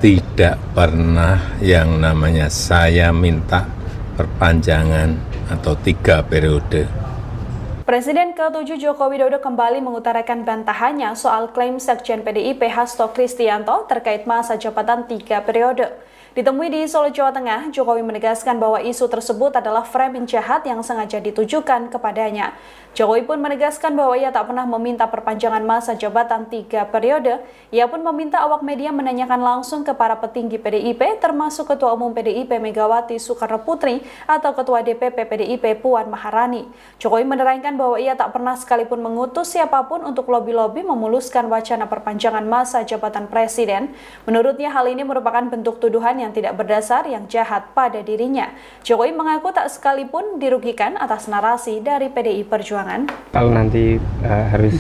[SPEAKER 1] tidak pernah yang namanya saya minta perpanjangan atau 3 periode.
[SPEAKER 2] Presiden ke-7 Joko Widodo kembali mengutarakan bantahannya soal klaim Sekjen PDIP Hasto Kristianto terkait masa jabatan 3 periode. Ditemui di Solo, Jawa Tengah, Jokowi menegaskan bahwa isu tersebut adalah framing jahat yang sengaja ditujukan kepadanya. Jokowi pun menegaskan bahwa ia tak pernah meminta perpanjangan masa jabatan 3 periode. Ia pun meminta awak media menanyakan langsung ke para petinggi PDIP, termasuk Ketua Umum PDIP Megawati Soekarno Putri atau Ketua DPP PDIP Puan Maharani. Jokowi menerangkan bahwa ia tak pernah sekalipun mengutus siapapun untuk lobi-lobi memuluskan wacana perpanjangan masa jabatan presiden. Menurutnya hal ini merupakan bentuk tuduhan yang tidak berdasar yang jahat pada dirinya. Jokowi mengaku tak sekalipun dirugikan atas narasi dari PDI Perjuangan.
[SPEAKER 3] Kalau nanti harus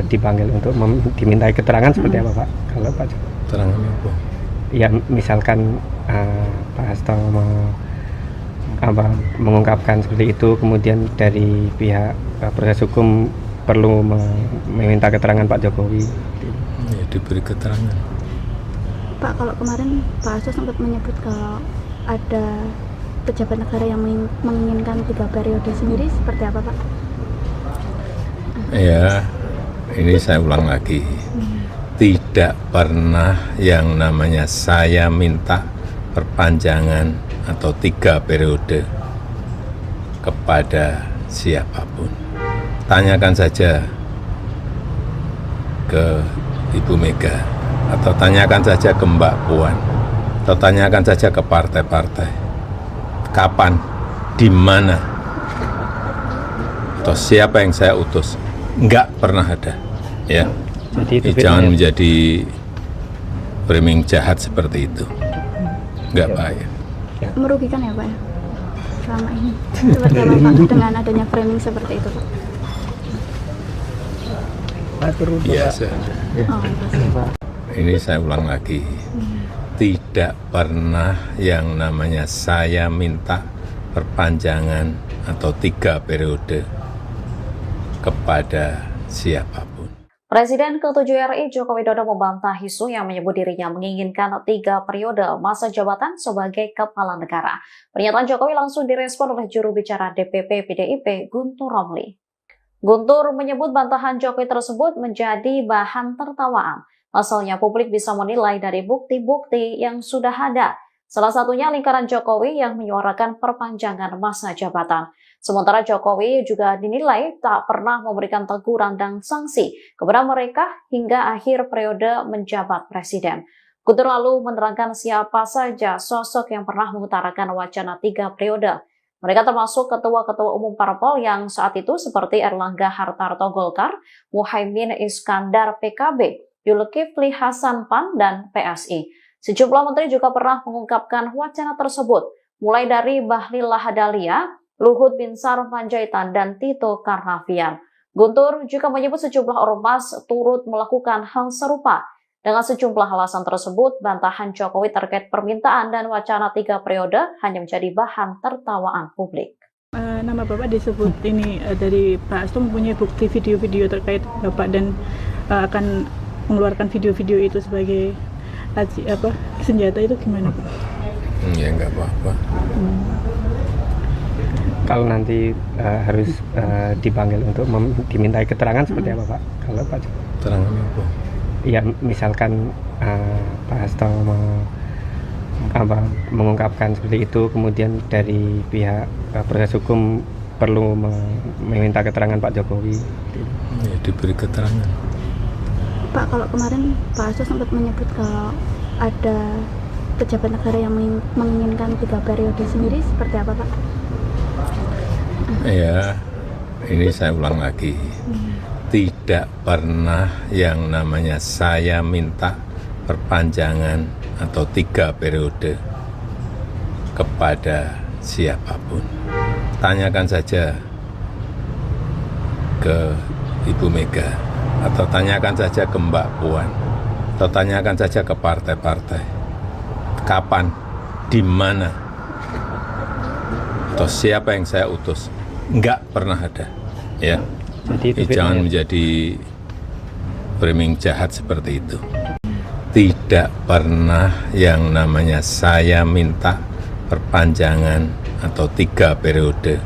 [SPEAKER 3] dipanggil untuk dimintai keterangan seperti apa Pak? Kalau Pak Jokowi?
[SPEAKER 1] Keterangan apa?
[SPEAKER 3] Ya misalkan Pak Hasto mengungkapkan seperti itu, kemudian dari pihak proses hukum perlu meminta keterangan Pak Jokowi.
[SPEAKER 1] Ya, diberi keterangan.
[SPEAKER 4] Pak, kalau kemarin Pak Hasto sempat menyebut kalau ada pejabat negara yang menginginkan 3 periode sendiri, seperti apa Pak?
[SPEAKER 1] Ya, ini saya ulang lagi. Tidak pernah yang namanya saya minta perpanjangan atau 3 periode kepada siapapun. Tanyakan saja ke Ibu Mega, atau tanyakan saja ke Mbak Puan, atau tanyakan saja ke partai-partai. Kapan, di mana, atau siapa yang saya utus? Enggak pernah ada, ya.
[SPEAKER 3] Jadi
[SPEAKER 1] Jangan menjadi framing jahat seperti itu. Enggak baik.
[SPEAKER 4] Merugikan ya Pak ya? Selama ini. Seperti apa Pak dengan adanya framing seperti itu Pak?
[SPEAKER 1] Biasa.
[SPEAKER 4] Oh, Pak.
[SPEAKER 1] Ini saya ulang lagi. Tidak pernah yang namanya saya minta perpanjangan atau 3 periode kepada siapapun.
[SPEAKER 5] Presiden ke-7 RI Joko Widodo membantah isu yang menyebut dirinya menginginkan 3 periode masa jabatan sebagai kepala negara. Pernyataan Jokowi langsung direspon oleh juru bicara DPP PDIP Guntur Romli. Guntur menyebut bantahan Jokowi tersebut menjadi bahan tertawaan. Asalnya publik bisa menilai dari bukti-bukti yang sudah ada. Salah satunya lingkaran Jokowi yang menyuarakan perpanjangan masa jabatan. Sementara Jokowi juga dinilai tak pernah memberikan teguran dan sanksi kepada mereka hingga akhir periode menjabat presiden. Guntur lalu menerangkan siapa saja sosok yang pernah mengutarakan wacana 3 periode. Mereka termasuk ketua-ketua umum parpol yang saat itu seperti Erlangga Hartarto Golkar, Muhaimin Iskandar PKB, Zulkifli Hasan PAN, dan PSI. Sejumlah menteri juga pernah mengungkapkan wacana tersebut, mulai dari Bahlil Lahadalia, Luhut Binsar Panjaitan, dan Tito Karnavian. Guntur juga menyebut sejumlah ormas turut melakukan hal serupa. Dengan sejumlah alasan tersebut, bantahan Jokowi terkait permintaan dan wacana 3 periode hanya menjadi bahan tertawaan publik.
[SPEAKER 6] Nama Bapak disebut ini dari Pak Hasto mempunyai bukti video-video terkait Bapak dan akan mengeluarkan video-video itu sebagai senjata, itu gimana Pak?
[SPEAKER 1] Ya nggak apa-apa.
[SPEAKER 3] Kalau nanti harus dipanggil untuk dimintai keterangan seperti apa Pak? Kalau Pak Jokowi?
[SPEAKER 1] Keterangan apa?
[SPEAKER 3] Ya misalkan Pak Hasto mengungkapkan seperti itu, kemudian dari pihak proses hukum perlu meminta keterangan Pak Jokowi.
[SPEAKER 1] Ya, diberi keterangan.
[SPEAKER 4] Pak, kalau kemarin Pak Hasto sempat menyebut kalau ada pejabat negara yang menginginkan 3 periode sendiri, seperti apa Pak?
[SPEAKER 1] Ya, ini saya ulang lagi. Tidak pernah yang namanya saya minta perpanjangan atau 3 periode kepada siapapun. Tanyakan saja ke Ibu Mega, atau tanyakan saja ke Mbak Puan, atau tanyakan saja ke partai-partai. Kapan, di mana, atau siapa yang saya utus? Enggak pernah ada, ya.
[SPEAKER 3] Jadi
[SPEAKER 1] Jangan menjadi framing jahat seperti itu. tidak pernah yang namanya saya minta perpanjangan atau 3 periode.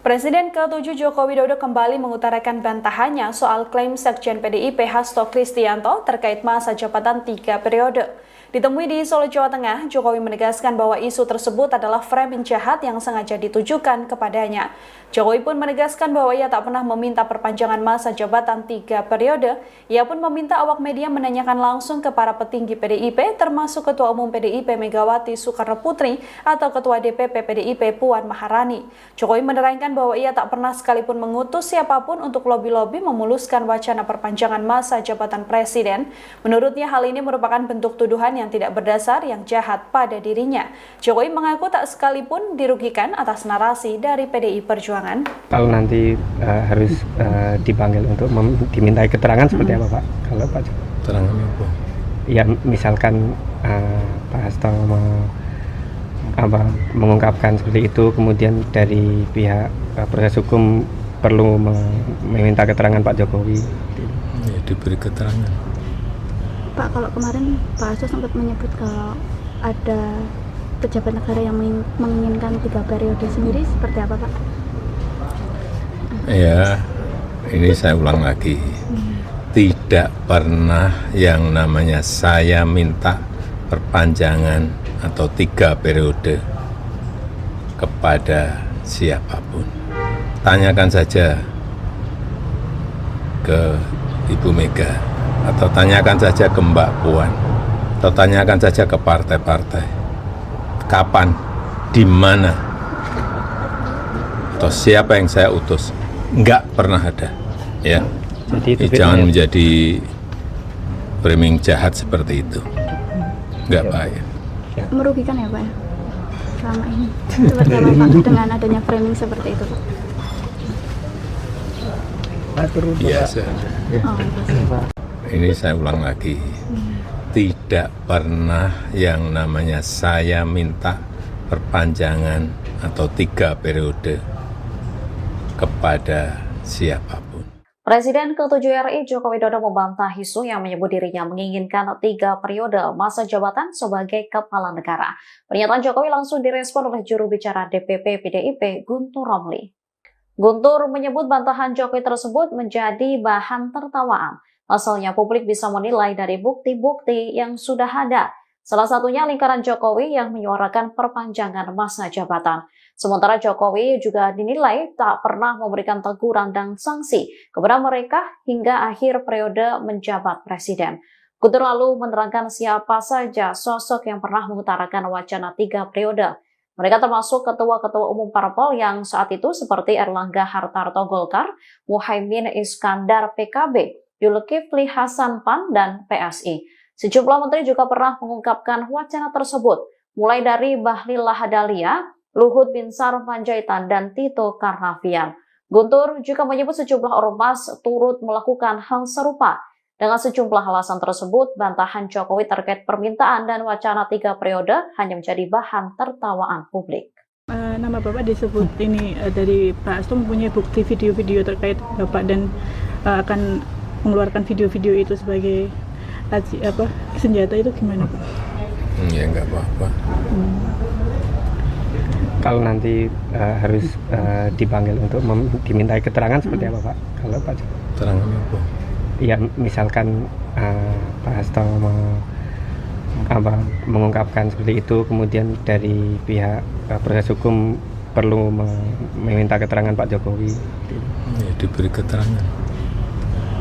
[SPEAKER 2] Presiden ke-7 Joko Widodo kembali mengutarakan bantahannya soal klaim Sekjen PDIP Hasto Kristianto terkait masa jabatan 3 periode. Ditemui di Solo, Jawa Tengah, Jokowi menegaskan bahwa isu tersebut adalah framing jahat yang sengaja ditujukan kepadanya. Jokowi pun menegaskan bahwa ia tak pernah meminta perpanjangan masa jabatan 3 periode. Ia pun meminta awak media menanyakan langsung ke para petinggi PDIP, termasuk Ketua Umum PDIP Megawati Soekarno Putri atau Ketua DPP PDIP Puan Maharani. Jokowi menerangkan bahwa ia tak pernah sekalipun mengutus siapapun untuk lobi-lobi memuluskan wacana perpanjangan masa jabatan presiden. Menurutnya hal ini merupakan bentuk tuduhan yang tidak berdasar yang jahat pada dirinya. Jokowi mengaku tak sekalipun dirugikan atas narasi dari PDI Perjuangan.
[SPEAKER 3] Kalau nanti harus dipanggil untuk dimintai keterangan seperti apa Pak? Kalau Pak Jokowi?
[SPEAKER 1] Keterangan apa?
[SPEAKER 3] Ya misalkan Pak Hasto mengungkapkan seperti itu, kemudian dari pihak proses hukum perlu meminta keterangan Pak Jokowi.
[SPEAKER 1] Ya, diberi keterangan.
[SPEAKER 4] Pak, kalau kemarin Pak Hasto sempat menyebut kalau ada pejabat negara yang menginginkan 3 periode sendiri, seperti apa Pak?
[SPEAKER 1] Ya, ini saya ulang lagi. Tidak pernah yang namanya saya minta perpanjangan atau 3 periode kepada siapapun. Tanyakan saja ke Ibu Mega, atau tanyakan saja ke Mbak Puan, atau tanyakan saja ke partai-partai. Kapan, di mana, atau siapa yang saya utus? Enggak pernah ada, ya.
[SPEAKER 3] Jadi
[SPEAKER 1] Jangan menjadi framing jahat seperti itu. Enggak baik.
[SPEAKER 4] Merugikan ya Pak ya? Selama ini. Seperti apa Pak dengan adanya framing seperti itu Pak?
[SPEAKER 1] Biasa.
[SPEAKER 4] Oh, Pak.
[SPEAKER 1] Ini saya ulang lagi. Tidak pernah yang namanya saya minta perpanjangan atau 3 periode kepada siapapun.
[SPEAKER 5] Presiden ke-7 RI Joko Widodo membantah isu yang menyebut dirinya menginginkan 3 periode masa jabatan sebagai kepala negara. Pernyataan Jokowi langsung direspon oleh juru bicara DPP PDIP Guntur Romli. Guntur menyebut bantahan Jokowi tersebut menjadi bahan tertawaan. Asalnya publik bisa menilai dari bukti-bukti yang sudah ada. Salah satunya lingkaran Jokowi yang menyuarakan perpanjangan masa jabatan. Sementara Jokowi juga dinilai tak pernah memberikan teguran dan sanksi kepada mereka hingga akhir periode menjabat presiden. Guntur lalu menerangkan siapa saja sosok yang pernah mengutarakan wacana 3 periode. Mereka termasuk ketua-ketua umum parpol yang saat itu seperti Erlangga Hartarto Golkar, Muhaimin Iskandar PKB, Zulkifli Hasan PAN, dan PSI. Sejumlah menteri juga pernah mengungkapkan wacana tersebut, mulai dari Bahlil Lahadalia, Luhut Binsar Panjaitan, dan Tito Karnavian. Guntur juga menyebut sejumlah ormas turut melakukan hal serupa. Dengan sejumlah alasan tersebut, bantahan Jokowi terkait permintaan dan wacana 3 periode hanya menjadi bahan tertawaan publik.
[SPEAKER 6] Nama Bapak disebut ini dari Pak Hasto mempunyai bukti video-video terkait Bapak dan akan mengeluarkan video-video itu sebagai senjata, itu gimana Pak?
[SPEAKER 1] Ya nggak apa-apa.
[SPEAKER 3] Kalau nanti harus dipanggil untuk dimintai keterangan seperti apa Pak? Kalau Pak Jokowi?
[SPEAKER 1] Keterangan apa?
[SPEAKER 3] Ya misalkan Pak Hasto mengungkapkan seperti itu, kemudian dari pihak proses hukum perlu meminta keterangan Pak Jokowi.
[SPEAKER 1] Ya, diberi keterangan.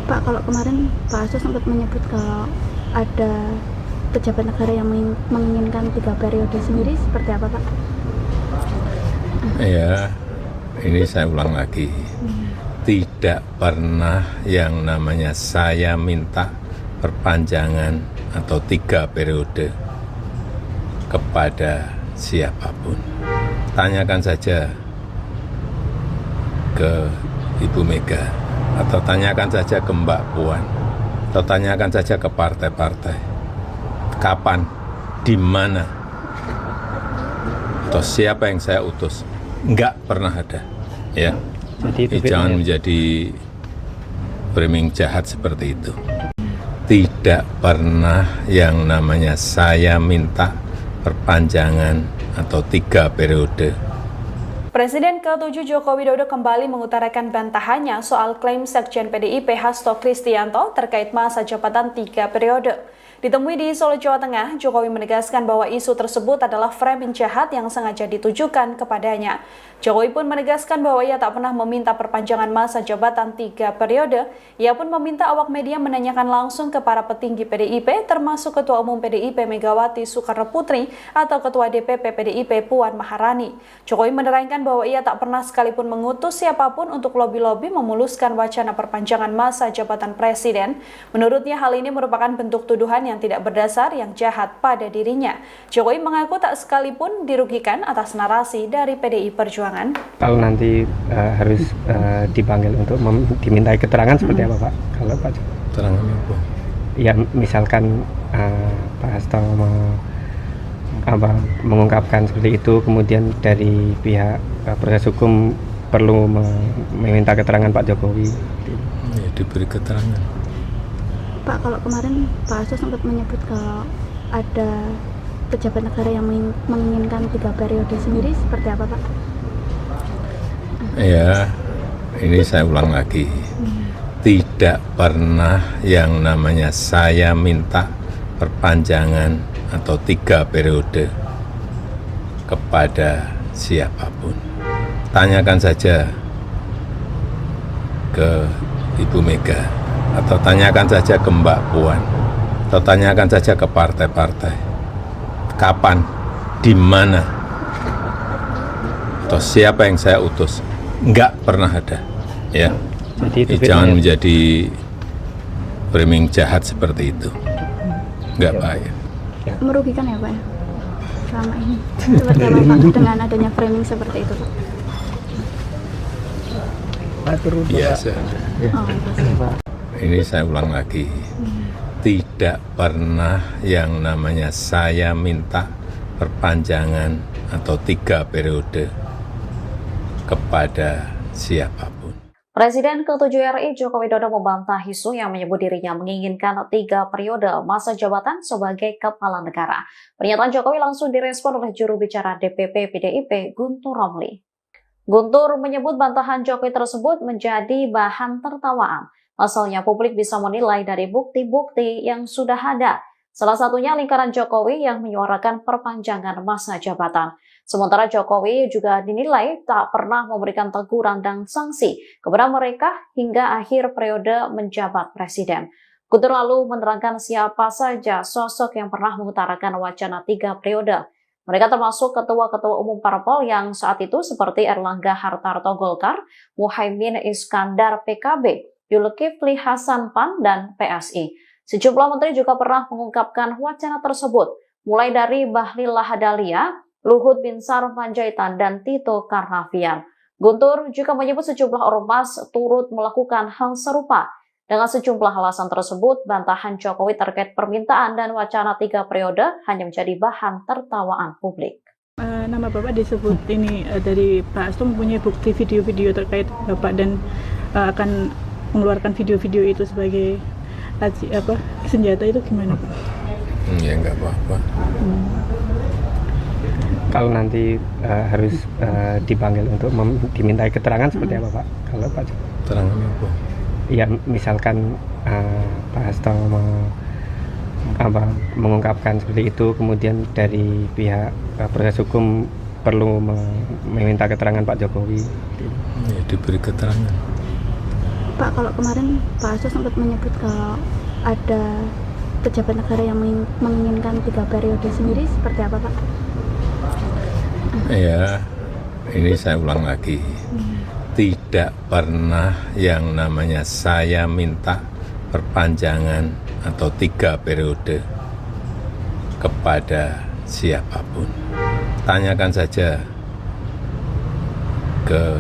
[SPEAKER 4] Pak, kalau kemarin Pak Hasto sempat menyebut kalau ada pejabat negara yang menginginkan 3 periode sendiri, seperti apa Pak?
[SPEAKER 1] Ya, ini saya ulang lagi. Tidak pernah yang namanya saya minta perpanjangan atau 3 periode kepada siapapun. Tanyakan saja ke Ibu Mega, atau tanyakan saja ke Mbak Puan, atau tanyakan saja ke partai-partai. Kapan, di mana, atau siapa yang saya utus? Enggak pernah ada, ya.
[SPEAKER 3] Jadi
[SPEAKER 1] Jangan menjadi framing jahat seperti itu. tidak pernah yang namanya saya minta perpanjangan atau 3 periode.
[SPEAKER 2] Presiden ke-7 Joko Widodo kembali mengutarakan bantahannya soal klaim Sekjen PDIP Hasto Kristianto terkait masa jabatan 3 periode. Ditemui di Solo, Jawa Tengah, Jokowi menegaskan bahwa isu tersebut adalah framing jahat yang sengaja ditujukan kepadanya. Jokowi pun menegaskan bahwa ia tak pernah meminta perpanjangan masa jabatan 3 periode. Ia pun meminta awak media menanyakan langsung ke para petinggi PDIP, termasuk Ketua Umum PDIP Megawati Soekarno Putri atau Ketua DPP PDIP Puan Maharani. Jokowi menerangkan bahwa ia tak pernah sekalipun mengutus siapapun untuk lobi-lobi memuluskan wacana perpanjangan masa jabatan presiden. Menurutnya hal ini merupakan bentuk tuduhan yang tidak berdasar yang jahat pada dirinya. Jokowi mengaku tak sekalipun dirugikan atas narasi dari PDI Perjuangan.
[SPEAKER 3] Kalau nanti harus dipanggil untuk dimintai keterangan seperti apa Pak? Kalau Pak
[SPEAKER 1] Keterangan apa?
[SPEAKER 3] ya misalkan Pak Hasto mengungkapkan seperti itu, kemudian dari pihak proses hukum perlu meminta keterangan Pak Jokowi.
[SPEAKER 1] Ya, diberi keterangan.
[SPEAKER 4] Pak, kalau kemarin Pak Hasto sempat menyebut kalau ada pejabat negara yang menginginkan 3 periode sendiri, seperti apa Pak?
[SPEAKER 1] Ya, ini saya ulang lagi. Tidak pernah yang namanya saya minta perpanjangan atau 3 periode kepada siapapun. Tanyakan saja ke Ibu Mega, atau tanyakan saja ke Mbak Puan, atau tanyakan saja ke partai-partai. Kapan, di mana, atau siapa yang saya utus? Enggak pernah ada, ya.
[SPEAKER 3] Jadi
[SPEAKER 1] Jangan menjadi framing jahat seperti itu. Enggak baik.
[SPEAKER 4] Merugikan ya Pak ya? Selama ini. Seperti apa Pak dengan adanya framing seperti itu Pak?
[SPEAKER 1] Biasa.
[SPEAKER 4] Oh, Pak.
[SPEAKER 1] Ini saya ulang lagi. Tidak pernah yang namanya saya minta perpanjangan atau 3 periode kepada siapapun.
[SPEAKER 5] Presiden ke-7 RI Joko Widodo membantah isu yang menyebut dirinya menginginkan 3 periode masa jabatan sebagai kepala negara. Pernyataan Jokowi langsung direspon oleh juru bicara DPP PDIP Guntur Romli. Guntur menyebut bantahan Jokowi tersebut menjadi bahan tertawaan. Pasalnya publik bisa menilai dari bukti-bukti yang sudah ada. Salah satunya lingkaran Jokowi yang menyuarakan perpanjangan masa jabatan. Sementara Jokowi juga dinilai tak pernah memberikan teguran dan sanksi kepada mereka hingga akhir periode menjabat presiden. Guntur lalu menerangkan siapa saja sosok yang pernah mengutarakan wacana 3 periode. Mereka termasuk ketua-ketua umum parpol yang saat itu seperti Erlangga Hartarto Golkar, Muhaimin Iskandar PKB, Zulkifli Hasan PAN, dan PSI. Sejumlah menteri juga pernah mengungkapkan wacana tersebut, mulai dari Bahlil Lahadalia, Luhut Binsar Panjaitan, dan Tito Karnavian. Guntur juga menyebut sejumlah ormas turut melakukan hal serupa. Dengan sejumlah alasan tersebut, bantahan Jokowi terkait permintaan dan wacana 3 periode hanya menjadi bahan tertawaan publik.
[SPEAKER 6] Nama Bapak disebut ini dari Pak Hasto mempunyai bukti video-video terkait Bapak dan akan mengeluarkan video-video itu sebagai senjata, itu gimana Pak?
[SPEAKER 1] Ya enggak apa-apa.
[SPEAKER 3] Kalau nanti harus dipanggil untuk dimintai keterangan seperti apa Pak? Kalau Pak
[SPEAKER 1] Keterangan apa?
[SPEAKER 3] ya misalkan Pak Hasto mengungkapkan seperti itu, kemudian dari pihak proses hukum perlu meminta keterangan Pak Jokowi.
[SPEAKER 1] Ya, diberi keterangan.
[SPEAKER 4] Pak, kalau kemarin Pak Hasto sempat menyebut kalau ada pejabat negara yang menginginkan 3 periode sendiri, seperti apa Pak?
[SPEAKER 1] Ya, ini saya ulang lagi. Tidak pernah yang namanya saya minta perpanjangan atau 3 periode kepada siapapun. Tanyakan saja ke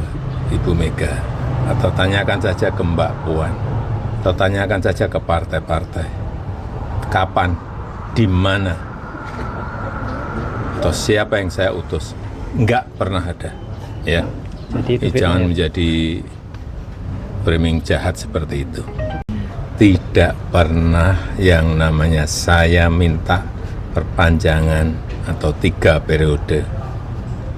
[SPEAKER 1] Ibu Mega, atau tanyakan saja ke Mbak Puan, atau tanyakan saja ke partai-partai. Kapan, di mana, atau siapa yang saya utus? Enggak pernah ada, ya.
[SPEAKER 3] Jadi
[SPEAKER 1] Jangan menjadi framing jahat seperti itu. tidak pernah yang namanya saya minta perpanjangan atau 3 periode.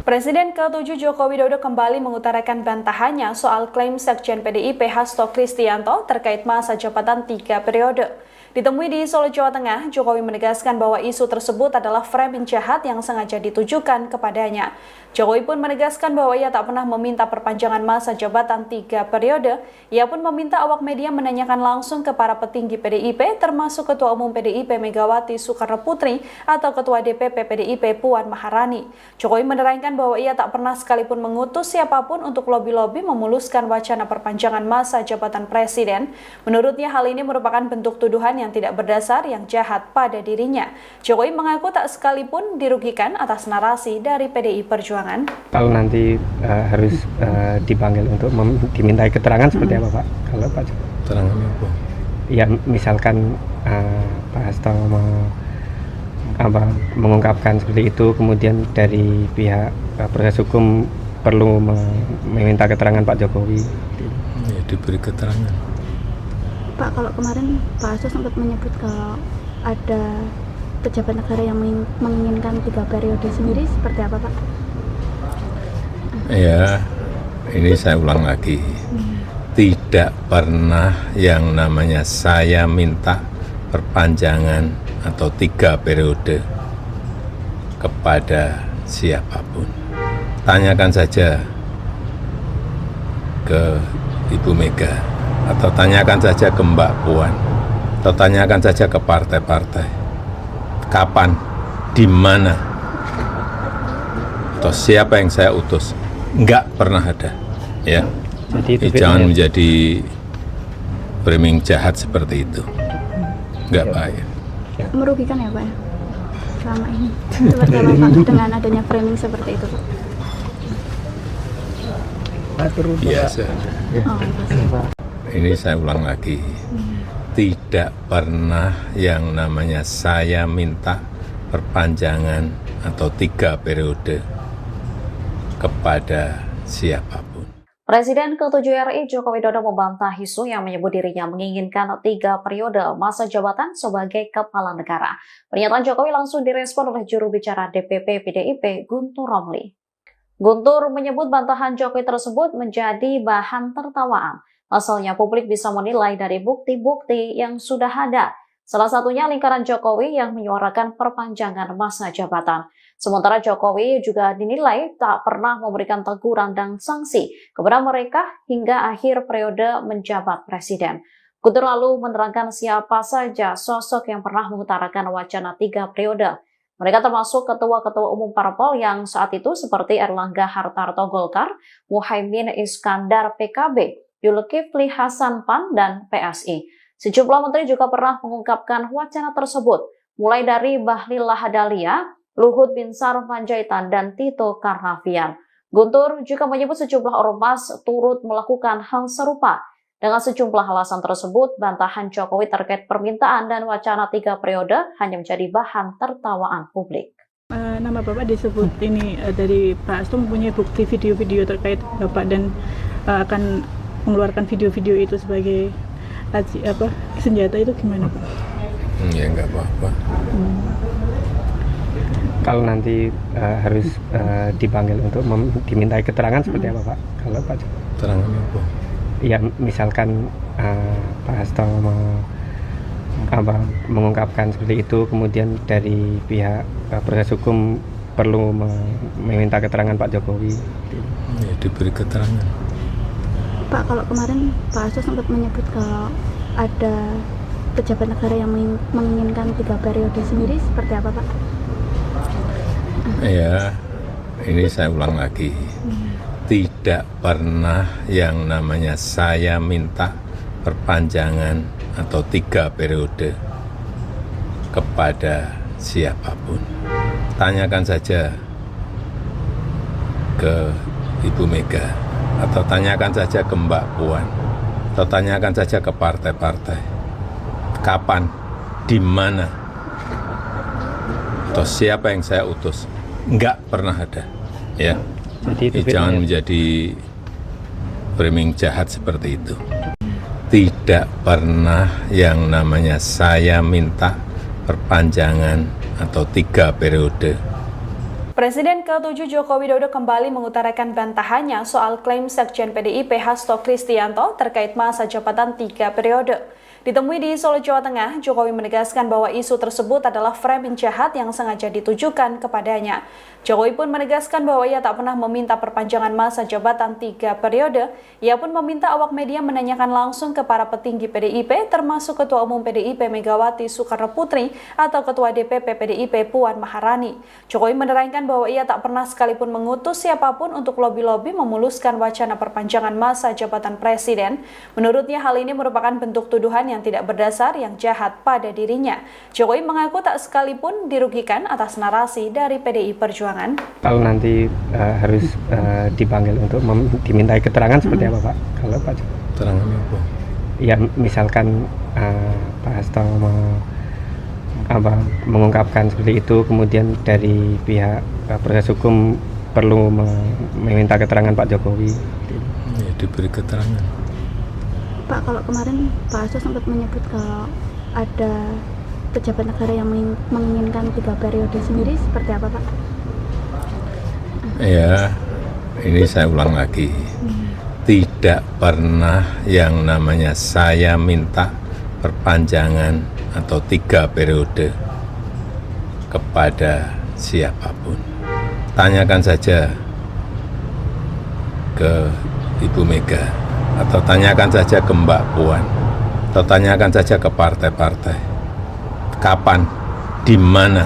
[SPEAKER 2] Presiden ke-7 Joko Widodo kembali mengutarakan bantahannya soal klaim Sekjen PDIP Hasto Kristianto terkait masa jabatan 3 periode. Ditemui di Solo, Jawa Tengah, Jokowi menegaskan bahwa isu tersebut adalah framing jahat yang sengaja ditujukan kepadanya. Jokowi pun menegaskan bahwa ia tak pernah meminta perpanjangan masa jabatan 3 periode. Ia pun meminta awak media menanyakan langsung ke para petinggi PDIP, termasuk Ketua Umum PDIP Megawati Soekarno Putri atau Ketua DPP PDIP Puan Maharani. Jokowi menerangkan bahwa ia tak pernah sekalipun mengutus siapapun untuk lobi-lobi memuluskan wacana perpanjangan masa jabatan presiden. Menurutnya hal ini merupakan bentuk tuduhan yang tidak berdasar yang jahat pada dirinya. Jokowi mengaku tak sekalipun dirugikan atas narasi dari PDI Perjuangan.
[SPEAKER 3] Kalau nanti harus dipanggil untuk dimintai keterangan seperti apa Pak? Kalau Pak Jokowi?
[SPEAKER 1] Keterangan apa?
[SPEAKER 3] Ya misalkan Pak Hasto mengungkapkan seperti itu, kemudian dari pihak proses hukum perlu meminta keterangan Pak Jokowi.
[SPEAKER 1] Ya, diberi keterangan.
[SPEAKER 4] Pak, kalau kemarin Pak Hasto sempat menyebut kalau ada pejabat negara yang menginginkan 3 periode sendiri, seperti apa Pak?
[SPEAKER 1] Ya, ini saya ulang lagi. Tidak pernah yang namanya saya minta perpanjangan atau 3 periode kepada siapapun. Tanyakan saja ke Ibu Mega, atau tanyakan saja ke Mbak Puan, atau tanyakan saja ke partai-partai. Kapan, di mana, atau siapa yang saya utus? Enggak pernah ada. Ya, jangan menjadi framing jahat seperti itu. Enggak baik.
[SPEAKER 4] Merugikan ya Pak ya? Selama ini. Seperti apa Pak dengan adanya framing seperti itu Pak?
[SPEAKER 1] Biasa.
[SPEAKER 4] Oh,
[SPEAKER 1] Ini saya ulang lagi. Tidak pernah yang namanya saya minta perpanjangan atau 3 periode kepada siapapun.
[SPEAKER 5] Presiden ke-7 RI Joko Widodo membantah isu yang menyebut dirinya menginginkan 3 periode masa jabatan sebagai kepala negara. Pernyataan Jokowi langsung direspon oleh juru bicara DPP PDIP Guntur Romli. Guntur menyebut bantahan Jokowi tersebut menjadi bahan tertawaan. Asalnya publik bisa menilai dari bukti-bukti yang sudah ada. Salah satunya lingkaran Jokowi yang menyuarakan perpanjangan masa jabatan. Sementara Jokowi juga dinilai tak pernah memberikan teguran dan sanksi kepada mereka hingga akhir periode menjabat presiden. Guntur lalu menerangkan siapa saja sosok yang pernah mengutarakan wacana 3 periode. Mereka termasuk ketua-ketua umum parpol yang saat itu seperti Erlangga Hartarto Golkar, Muhaimin Iskandar PKB, Zulkifli Hasan PAN, dan PSI. Sejumlah menteri juga pernah mengungkapkan wacana tersebut, mulai dari Bahlil Lahadalia, Luhut Binsar Panjaitan, dan Tito Karnavian. Guntur juga menyebut sejumlah ormas turut melakukan hal serupa. Dengan sejumlah alasan tersebut, bantahan Jokowi terkait permintaan dan wacana 3 periode hanya menjadi bahan tertawaan publik.
[SPEAKER 6] Nama Bapak disebut ini dari Pak Hasto mempunyai bukti video-video terkait Bapak dan akan mengeluarkan video-video itu sebagai senjata, itu gimana Pak?
[SPEAKER 1] Ya nggak apa-apa.
[SPEAKER 3] Kalau nanti harus dipanggil untuk dimintai keterangan seperti apa Pak? Kalau Pak Jokowi?
[SPEAKER 1] Keterangan apa?
[SPEAKER 3] Ya misalkan Pak Hasto mengungkapkan seperti itu, kemudian dari pihak proses hukum perlu meminta keterangan Pak Jokowi.
[SPEAKER 1] Ya, diberi keterangan.
[SPEAKER 4] Pak, kalau kemarin Pak Hasto sempat menyebut kalau ada pejabat negara yang menginginkan 3 periode sendiri, seperti apa Pak?
[SPEAKER 1] Ya, ini saya ulang lagi. Tidak pernah yang namanya saya minta perpanjangan atau 3 periode kepada siapapun. Tanyakan saja ke Ibu Mega, atau tanyakan saja ke Mbak Puan, atau tanyakan saja ke partai-partai. Kapan, di mana, atau siapa yang saya utus? Enggak pernah ada. Ya. Jangan menjadi framing jahat seperti itu. tidak pernah yang namanya saya minta perpanjangan atau 3 periode.
[SPEAKER 2] Presiden ke-7 Joko Widodo kembali mengutarakan bantahannya soal klaim Sekjen PDIP Hasto Kristianto terkait masa jabatan 3 periode. Ditemui di Solo, Jawa Tengah, Jokowi menegaskan bahwa isu tersebut adalah framing jahat yang sengaja ditujukan kepadanya. Jokowi pun menegaskan bahwa ia tak pernah meminta perpanjangan masa jabatan 3 periode. Ia pun meminta awak media menanyakan langsung ke para petinggi PDIP, termasuk Ketua Umum PDIP Megawati Soekarno Putri atau Ketua DPP PDIP Puan Maharani. Jokowi menerangkan bahwa ia tak pernah sekalipun mengutus siapapun untuk lobi-lobi memuluskan wacana perpanjangan masa jabatan presiden. Menurutnya hal ini merupakan bentuk tuduhan yang tidak berdasar yang jahat pada dirinya. Jokowi mengaku tak sekalipun dirugikan atas narasi dari PDI Perjuangan.
[SPEAKER 3] Kalau nanti harus dipanggil untuk dimintai keterangan seperti apa Pak? Kalau Pak
[SPEAKER 1] Keterangan apa?
[SPEAKER 3] Ya misalkan Pak Hasto mengungkapkan seperti itu, kemudian dari pihak proses hukum perlu meminta keterangan Pak Jokowi.
[SPEAKER 1] Ya, diberi keterangan.
[SPEAKER 4] Pak, kalau kemarin Pak Hasto sempat menyebut kalau ada pejabat negara yang menginginkan 3 periode sendiri, seperti apa Pak?
[SPEAKER 1] Ya, ini saya ulang lagi. Tidak pernah yang namanya saya minta perpanjangan atau 3 periode kepada siapapun. Tanyakan saja ke Ibu Mega, atau tanyakan saja ke Mbak Puan, atau tanyakan saja ke partai-partai. Kapan, di mana,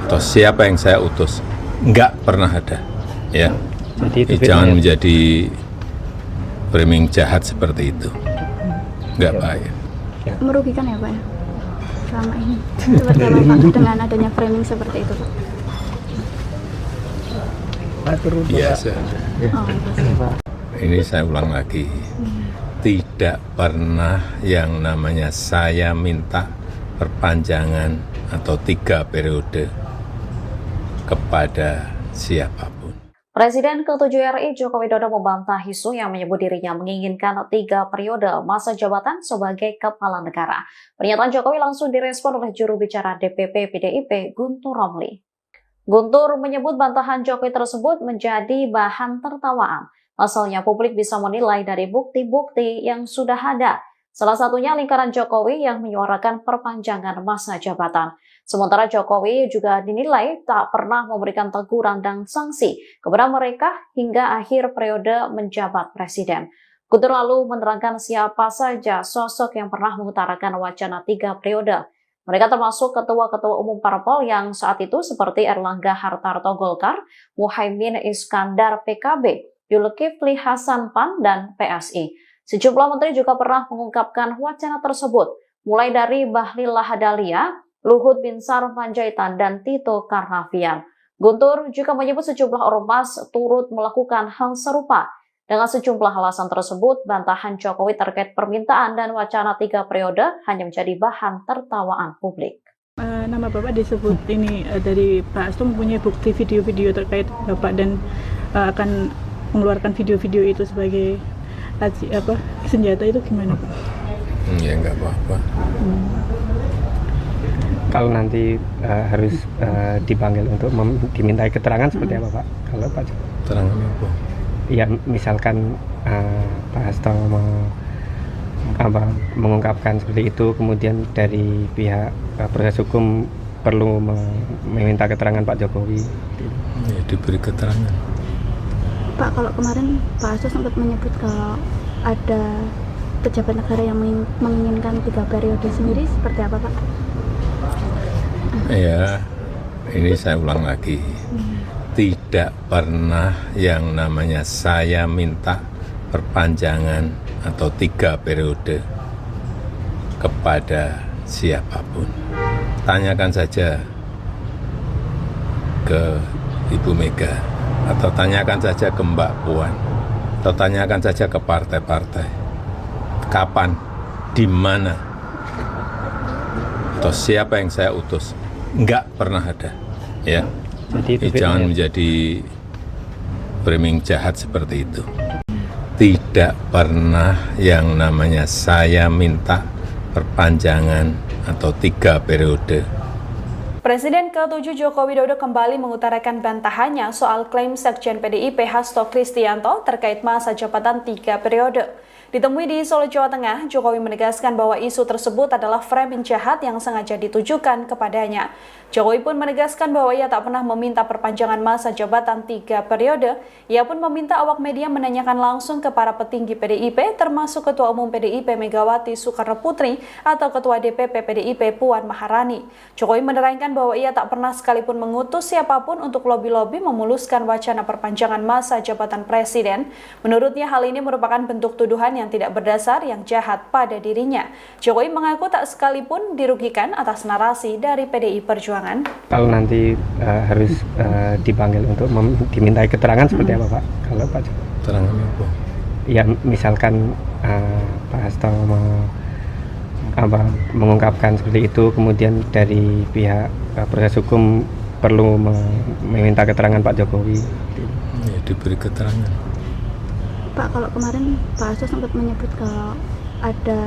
[SPEAKER 1] atau siapa yang saya utus? Enggak pernah ada, ya.
[SPEAKER 3] Jadi
[SPEAKER 1] Jangan menjadi framing jahat seperti itu. Enggak baik.
[SPEAKER 4] Merugikan ya Pak ya? Selama ini. Seperti apa Pak dengan adanya framing seperti itu Pak?
[SPEAKER 1] Biasa.
[SPEAKER 4] Oh,
[SPEAKER 1] Ini saya ulang lagi. Tidak pernah yang namanya saya minta perpanjangan atau 3 periode kepada siapapun.
[SPEAKER 5] Presiden ke-7 RI Joko Widodo membantah isu yang menyebut dirinya menginginkan 3 periode masa jabatan sebagai kepala negara. Pernyataan Jokowi langsung direspon oleh juru bicara DPP PDIP Guntur Romli. Guntur menyebut bantahan Jokowi tersebut menjadi bahan tertawaan. Asalnya publik bisa menilai dari bukti-bukti yang sudah ada. Salah satunya lingkaran Jokowi yang menyuarakan perpanjangan masa jabatan. Sementara Jokowi juga dinilai tak pernah memberikan teguran dan sanksi kepada mereka hingga akhir periode menjabat presiden. Guntur lalu menerangkan siapa saja sosok yang pernah mengutarakan wacana 3 periode. Mereka termasuk ketua-ketua umum parpol yang saat itu seperti Erlangga Hartarto Golkar, Muhaimin Iskandar PKB, Zulkifli Hasan PAN, dan PSI. Sejumlah menteri juga pernah mengungkapkan wacana tersebut, mulai dari Bahlil Lahadalia, Luhut Binsar Panjaitan, dan Tito Karnavian. Guntur juga menyebut sejumlah ormas turut melakukan hal serupa. Dengan sejumlah alasan tersebut, bantahan Jokowi terkait permintaan dan wacana 3 periode hanya menjadi bahan tertawaan publik.
[SPEAKER 6] Nama Bapak disebut ini dari Pak Hasto mempunyai bukti video-video terkait Bapak dan akan mengeluarkan video-video itu sebagai senjata, itu gimana Pak?
[SPEAKER 1] Ya nggak apa-apa.
[SPEAKER 3] Kalau nanti harus dipanggil untuk dimintai keterangan seperti apa Pak? Kalau Pak
[SPEAKER 1] Keterangan apa?
[SPEAKER 3] Ya misalkan Pak Hasto mengungkapkan seperti itu, kemudian dari pihak proses hukum perlu meminta keterangan Pak Jokowi.
[SPEAKER 1] Ya, diberi keterangan.
[SPEAKER 4] Pak, kalau kemarin Pak Hasto sempat menyebut kalau ada pejabat negara yang menginginkan 3 periode sendiri, seperti apa Pak?
[SPEAKER 1] Ya, ini saya ulang lagi. Tidak pernah yang namanya saya minta perpanjangan atau 3 periode kepada siapapun. Tanyakan saja ke Ibu Mega, atau tanyakan saja ke Mbak Puan, atau tanyakan saja ke partai-partai. Kapan, di mana, atau siapa yang saya utus? Enggak pernah ada, ya.
[SPEAKER 3] Jadi
[SPEAKER 1] Jangan menjadi framing jahat seperti itu. tidak pernah yang namanya saya minta perpanjangan atau 3 periode.
[SPEAKER 2] Presiden ke-7 Joko Widodo kembali mengutarakan bantahannya soal klaim Sekjen PDIP Hasto Kristianto terkait masa jabatan 3 periode. Ditemui di Solo, Jawa Tengah, Jokowi menegaskan bahwa isu tersebut adalah framing jahat yang sengaja ditujukan kepadanya. Jokowi pun menegaskan bahwa ia tak pernah meminta perpanjangan masa jabatan 3 periode. Ia pun meminta awak media menanyakan langsung ke para petinggi PDIP, termasuk Ketua Umum PDIP Megawati Soekarno Putri atau Ketua DPP PDIP Puan Maharani. Jokowi menerangkan bahwa ia tak pernah sekalipun mengutus siapapun untuk lobi-lobi memuluskan wacana perpanjangan masa jabatan presiden. Menurutnya hal ini merupakan bentuk tuduhan yang tidak berdasar yang jahat pada dirinya. Jokowi mengaku tak sekalipun dirugikan atas narasi dari PDI Perjuangan.
[SPEAKER 3] Kalau nanti harus dipanggil untuk dimintai keterangan seperti apa Pak? Kalau Pak Jokowi?
[SPEAKER 1] Keterangan apa?
[SPEAKER 3] Ya misalkan Pak Hasto mengungkapkan seperti itu, kemudian dari pihak proses hukum perlu meminta keterangan Pak Jokowi.
[SPEAKER 1] Ya, diberi keterangan.
[SPEAKER 4] Pak, kalau kemarin Pak Hasto sempat menyebut kalau ada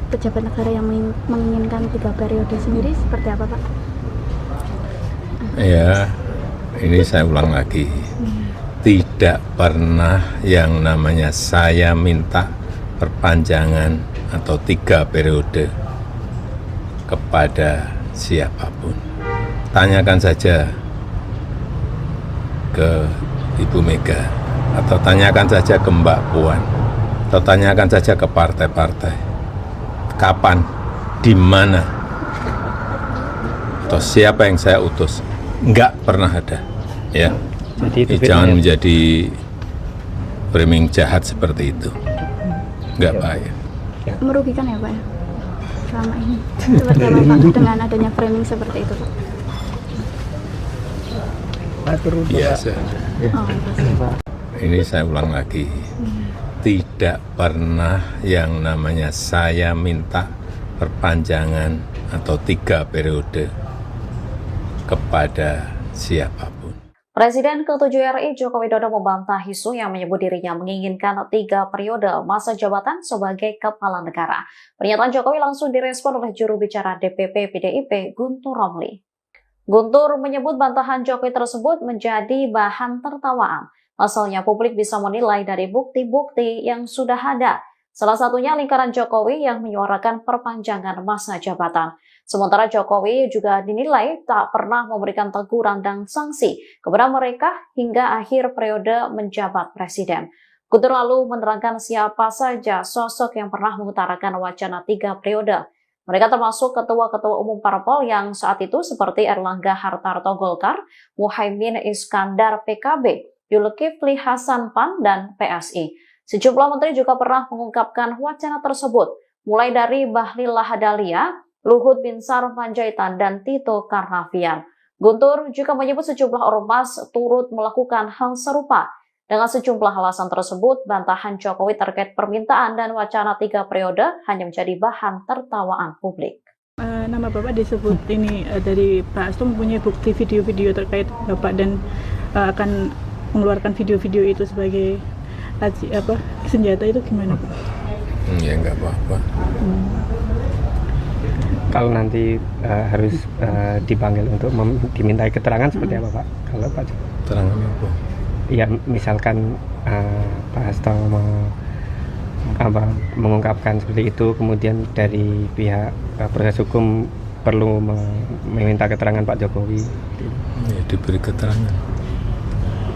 [SPEAKER 4] pejabat negara yang menginginkan 3 periode sendiri, seperti apa Pak?
[SPEAKER 1] Ya, ini saya ulang lagi. Tidak pernah yang namanya saya minta perpanjangan atau 3 periode kepada siapapun. Tanyakan saja ke Ibu Mega, atau tanyakan saja ke Mbak Puan, atau tanyakan saja ke partai-partai. Kapan, di mana, atau siapa yang saya utus? Enggak pernah ada. Ya.
[SPEAKER 3] Jadi
[SPEAKER 1] Jangan menjadi framing jahat seperti itu. Enggak baik.
[SPEAKER 4] Merugikan ya Pak ya? Selama ini. Seperti apa Pak dengan adanya framing seperti itu Pak?
[SPEAKER 1] Biasa.
[SPEAKER 4] Oh,
[SPEAKER 1] Ini saya ulang lagi. Tidak pernah yang namanya saya minta perpanjangan atau 3 periode kepada siapapun.
[SPEAKER 5] Presiden ke-7 RI Joko Widodo membantah isu yang menyebut dirinya menginginkan 3 periode masa jabatan sebagai kepala negara. Pernyataan Jokowi langsung direspon oleh juru bicara DPP PDIP Guntur Romli. Guntur menyebut bantahan Jokowi tersebut menjadi bahan tertawaan. Asalnya publik bisa menilai dari bukti-bukti yang sudah ada. Salah satunya lingkaran Jokowi yang menyuarakan perpanjangan masa jabatan. Sementara Jokowi juga dinilai tak pernah memberikan teguran dan sanksi kepada mereka hingga akhir periode menjabat presiden. Guntur lalu menerangkan siapa saja sosok yang pernah mengutarakan wacana 3 periode. Mereka termasuk ketua-ketua umum parpol yang saat itu seperti Erlangga Hartarto Golkar, Muhaimin Iskandar PKB, Zulkifli Hasan PAN, dan PSI. Sejumlah menteri juga pernah mengungkapkan wacana tersebut, mulai dari Bahlil Lahadalia, Luhut Binsar Panjaitan, dan Tito Karnavian. Guntur juga menyebut sejumlah ormas turut melakukan hal serupa. Dengan sejumlah alasan tersebut, bantahan Jokowi terkait permintaan dan wacana 3 periode hanya menjadi bahan tertawaan publik.
[SPEAKER 6] Nama Bapak disebut ini dari Pak Hasto mempunyai bukti video-video terkait Bapak dan akan mengeluarkan video-video itu sebagai senjata, itu gimana Pak?
[SPEAKER 1] Ya enggak apa-apa.
[SPEAKER 3] Kalau nanti harus dipanggil untuk dimintai keterangan seperti apa Pak? Kalau Pak Jokowi?
[SPEAKER 1] Keterangan apa?
[SPEAKER 3] Ya misalkan Pak Hasto mengungkapkan seperti itu, kemudian dari pihak proses hukum perlu meminta keterangan Pak Jokowi.
[SPEAKER 1] Ya, diberi keterangan.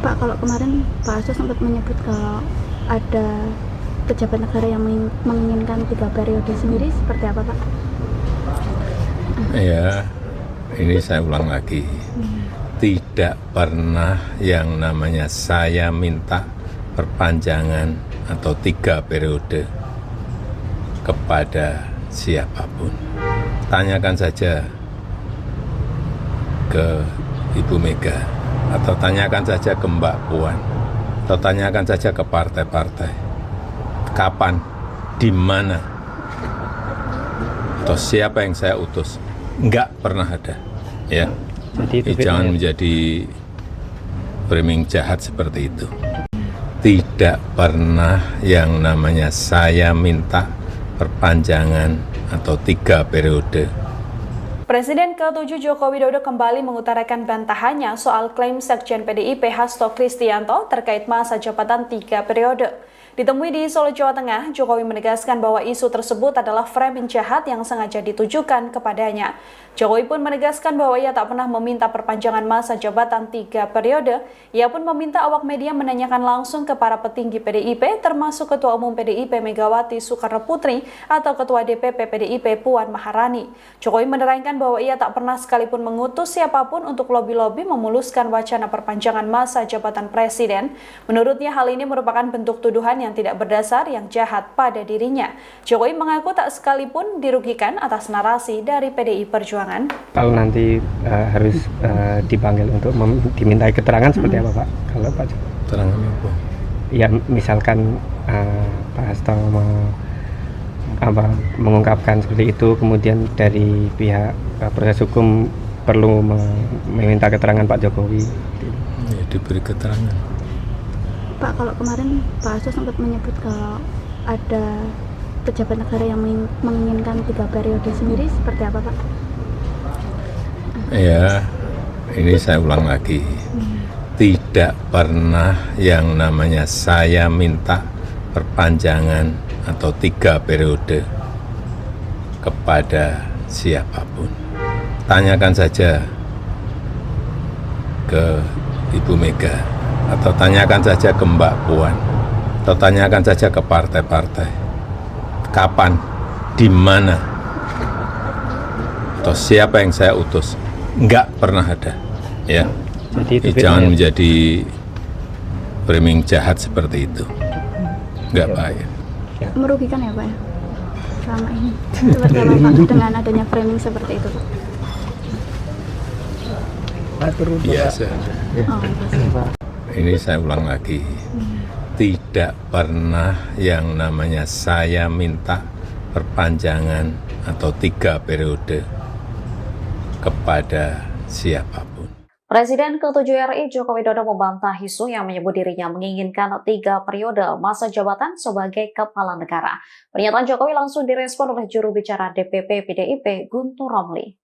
[SPEAKER 4] Pak, kalau kemarin Pak Hasto sempat menyebut kalau ada pejabat negara yang menginginkan 3 periode sendiri, seperti apa Pak?
[SPEAKER 1] Ya, ini saya ulang lagi. Tidak pernah yang namanya saya minta perpanjangan atau 3 periode kepada siapapun. Tanyakan saja ke Ibu Mega, atau tanyakan saja ke Mbak Puan, atau tanyakan saja ke partai-partai. Kapan, di mana, atau siapa yang saya utus? Enggak pernah ada. Ya.
[SPEAKER 3] Jadi
[SPEAKER 1] Jangan menjadi framing jahat seperti itu. tidak pernah yang namanya saya minta perpanjangan atau 3 periode.
[SPEAKER 2] Presiden ke-7 Joko Widodo kembali mengutarakan bantahannya soal klaim Sekjen PDIP Hasto Kristianto terkait masa jabatan 3 periode. Ditemui di Solo, Jawa Tengah, Jokowi menegaskan bahwa isu tersebut adalah framing jahat yang sengaja ditujukan kepadanya. Jokowi pun menegaskan bahwa ia tak pernah meminta perpanjangan masa jabatan 3 periode. Ia pun meminta awak media menanyakan langsung ke para petinggi PDIP, termasuk Ketua Umum PDIP Megawati Soekarno Putri atau Ketua DPP PDIP Puan Maharani. Jokowi menerangkan bahwa ia tak pernah sekalipun mengutus siapapun untuk lobi-lobi memuluskan wacana perpanjangan masa jabatan presiden. Menurutnya hal ini merupakan bentuk tuduhan yang tidak berdasar yang jahat pada dirinya. Jokowi mengaku tak sekalipun dirugikan atas narasi dari PDI Perjuangan.
[SPEAKER 3] Kalau nanti harus dipanggil untuk dimintai keterangan seperti apa Pak? Kalau Pak Jokowi?
[SPEAKER 1] Keterangan apa?
[SPEAKER 3] Ya misalkan Pak Hasto mengungkapkan seperti itu, kemudian dari pihak proses hukum perlu meminta keterangan Pak Jokowi.
[SPEAKER 1] Ya, diberi keterangan.
[SPEAKER 4] Pak, kalau kemarin Pak Hasto sempat menyebut kalau ada pejabat negara yang menginginkan 3 periode sendiri, seperti apa Pak?
[SPEAKER 1] Ya, ini saya ulang lagi. Tidak pernah yang namanya saya minta perpanjangan atau 3 periode kepada siapapun. Tanyakan saja ke Ibu Mega, atau tanyakan saja ke Mbak Puan, atau tanyakan saja ke partai-partai. Kapan, di mana, atau siapa yang saya utus? Enggak pernah ada, ya.
[SPEAKER 3] Jadi
[SPEAKER 1] Jangan menjadi framing jahat seperti itu. Enggak baik.
[SPEAKER 4] Merugikan ya Pak ya? Selama ini. Seperti apa Pak dengan adanya framing seperti itu Pak?
[SPEAKER 1] Biasa.
[SPEAKER 4] Oh,
[SPEAKER 1] Ini saya ulang lagi. Tidak pernah yang namanya saya minta perpanjangan atau 3 periode kepada siapapun.
[SPEAKER 5] Presiden ke-7 RI Joko Widodo membantah isu yang menyebut dirinya menginginkan 3 periode masa jabatan sebagai kepala negara. Pernyataan Jokowi langsung direspon oleh juru bicara DPP PDIP Guntur Romli.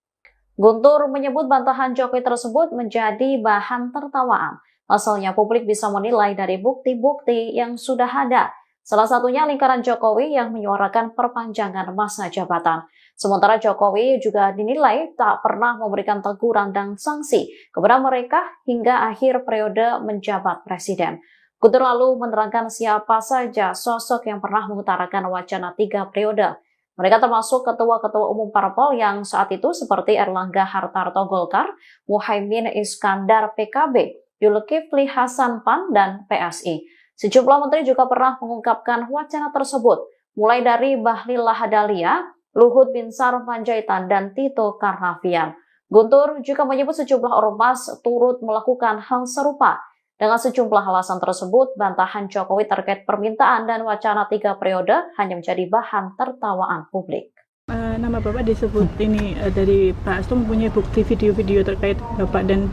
[SPEAKER 5] Guntur menyebut bantahan Jokowi tersebut menjadi bahan tertawaan. Asalnya publik bisa menilai dari bukti-bukti yang sudah ada. Salah satunya lingkaran Jokowi yang menyuarakan perpanjangan masa jabatan. Sementara Jokowi juga dinilai tak pernah memberikan teguran dan sanksi kepada mereka hingga akhir periode menjabat presiden. Guntur lalu menerangkan siapa saja sosok yang pernah mengutarakan wacana 3 periode. Mereka termasuk ketua-ketua umum parpol yang saat itu seperti Erlangga Hartarto Golkar, Muhaimin Iskandar PKB, Zulkifli Hasan PAN, dan PSI. Sejumlah menteri juga pernah mengungkapkan wacana tersebut, mulai dari Bahlil Lahadalia, Luhut Binsar Panjaitan, dan Tito Karnavian. Guntur juga menyebut sejumlah ormas turut melakukan hal serupa. Dengan sejumlah alasan tersebut, bantahan Jokowi terkait permintaan dan wacana 3 periode hanya menjadi bahan tertawaan publik.
[SPEAKER 6] Nama Bapak disebut ini dari Pak Hasto mempunyai bukti video-video terkait Bapak dan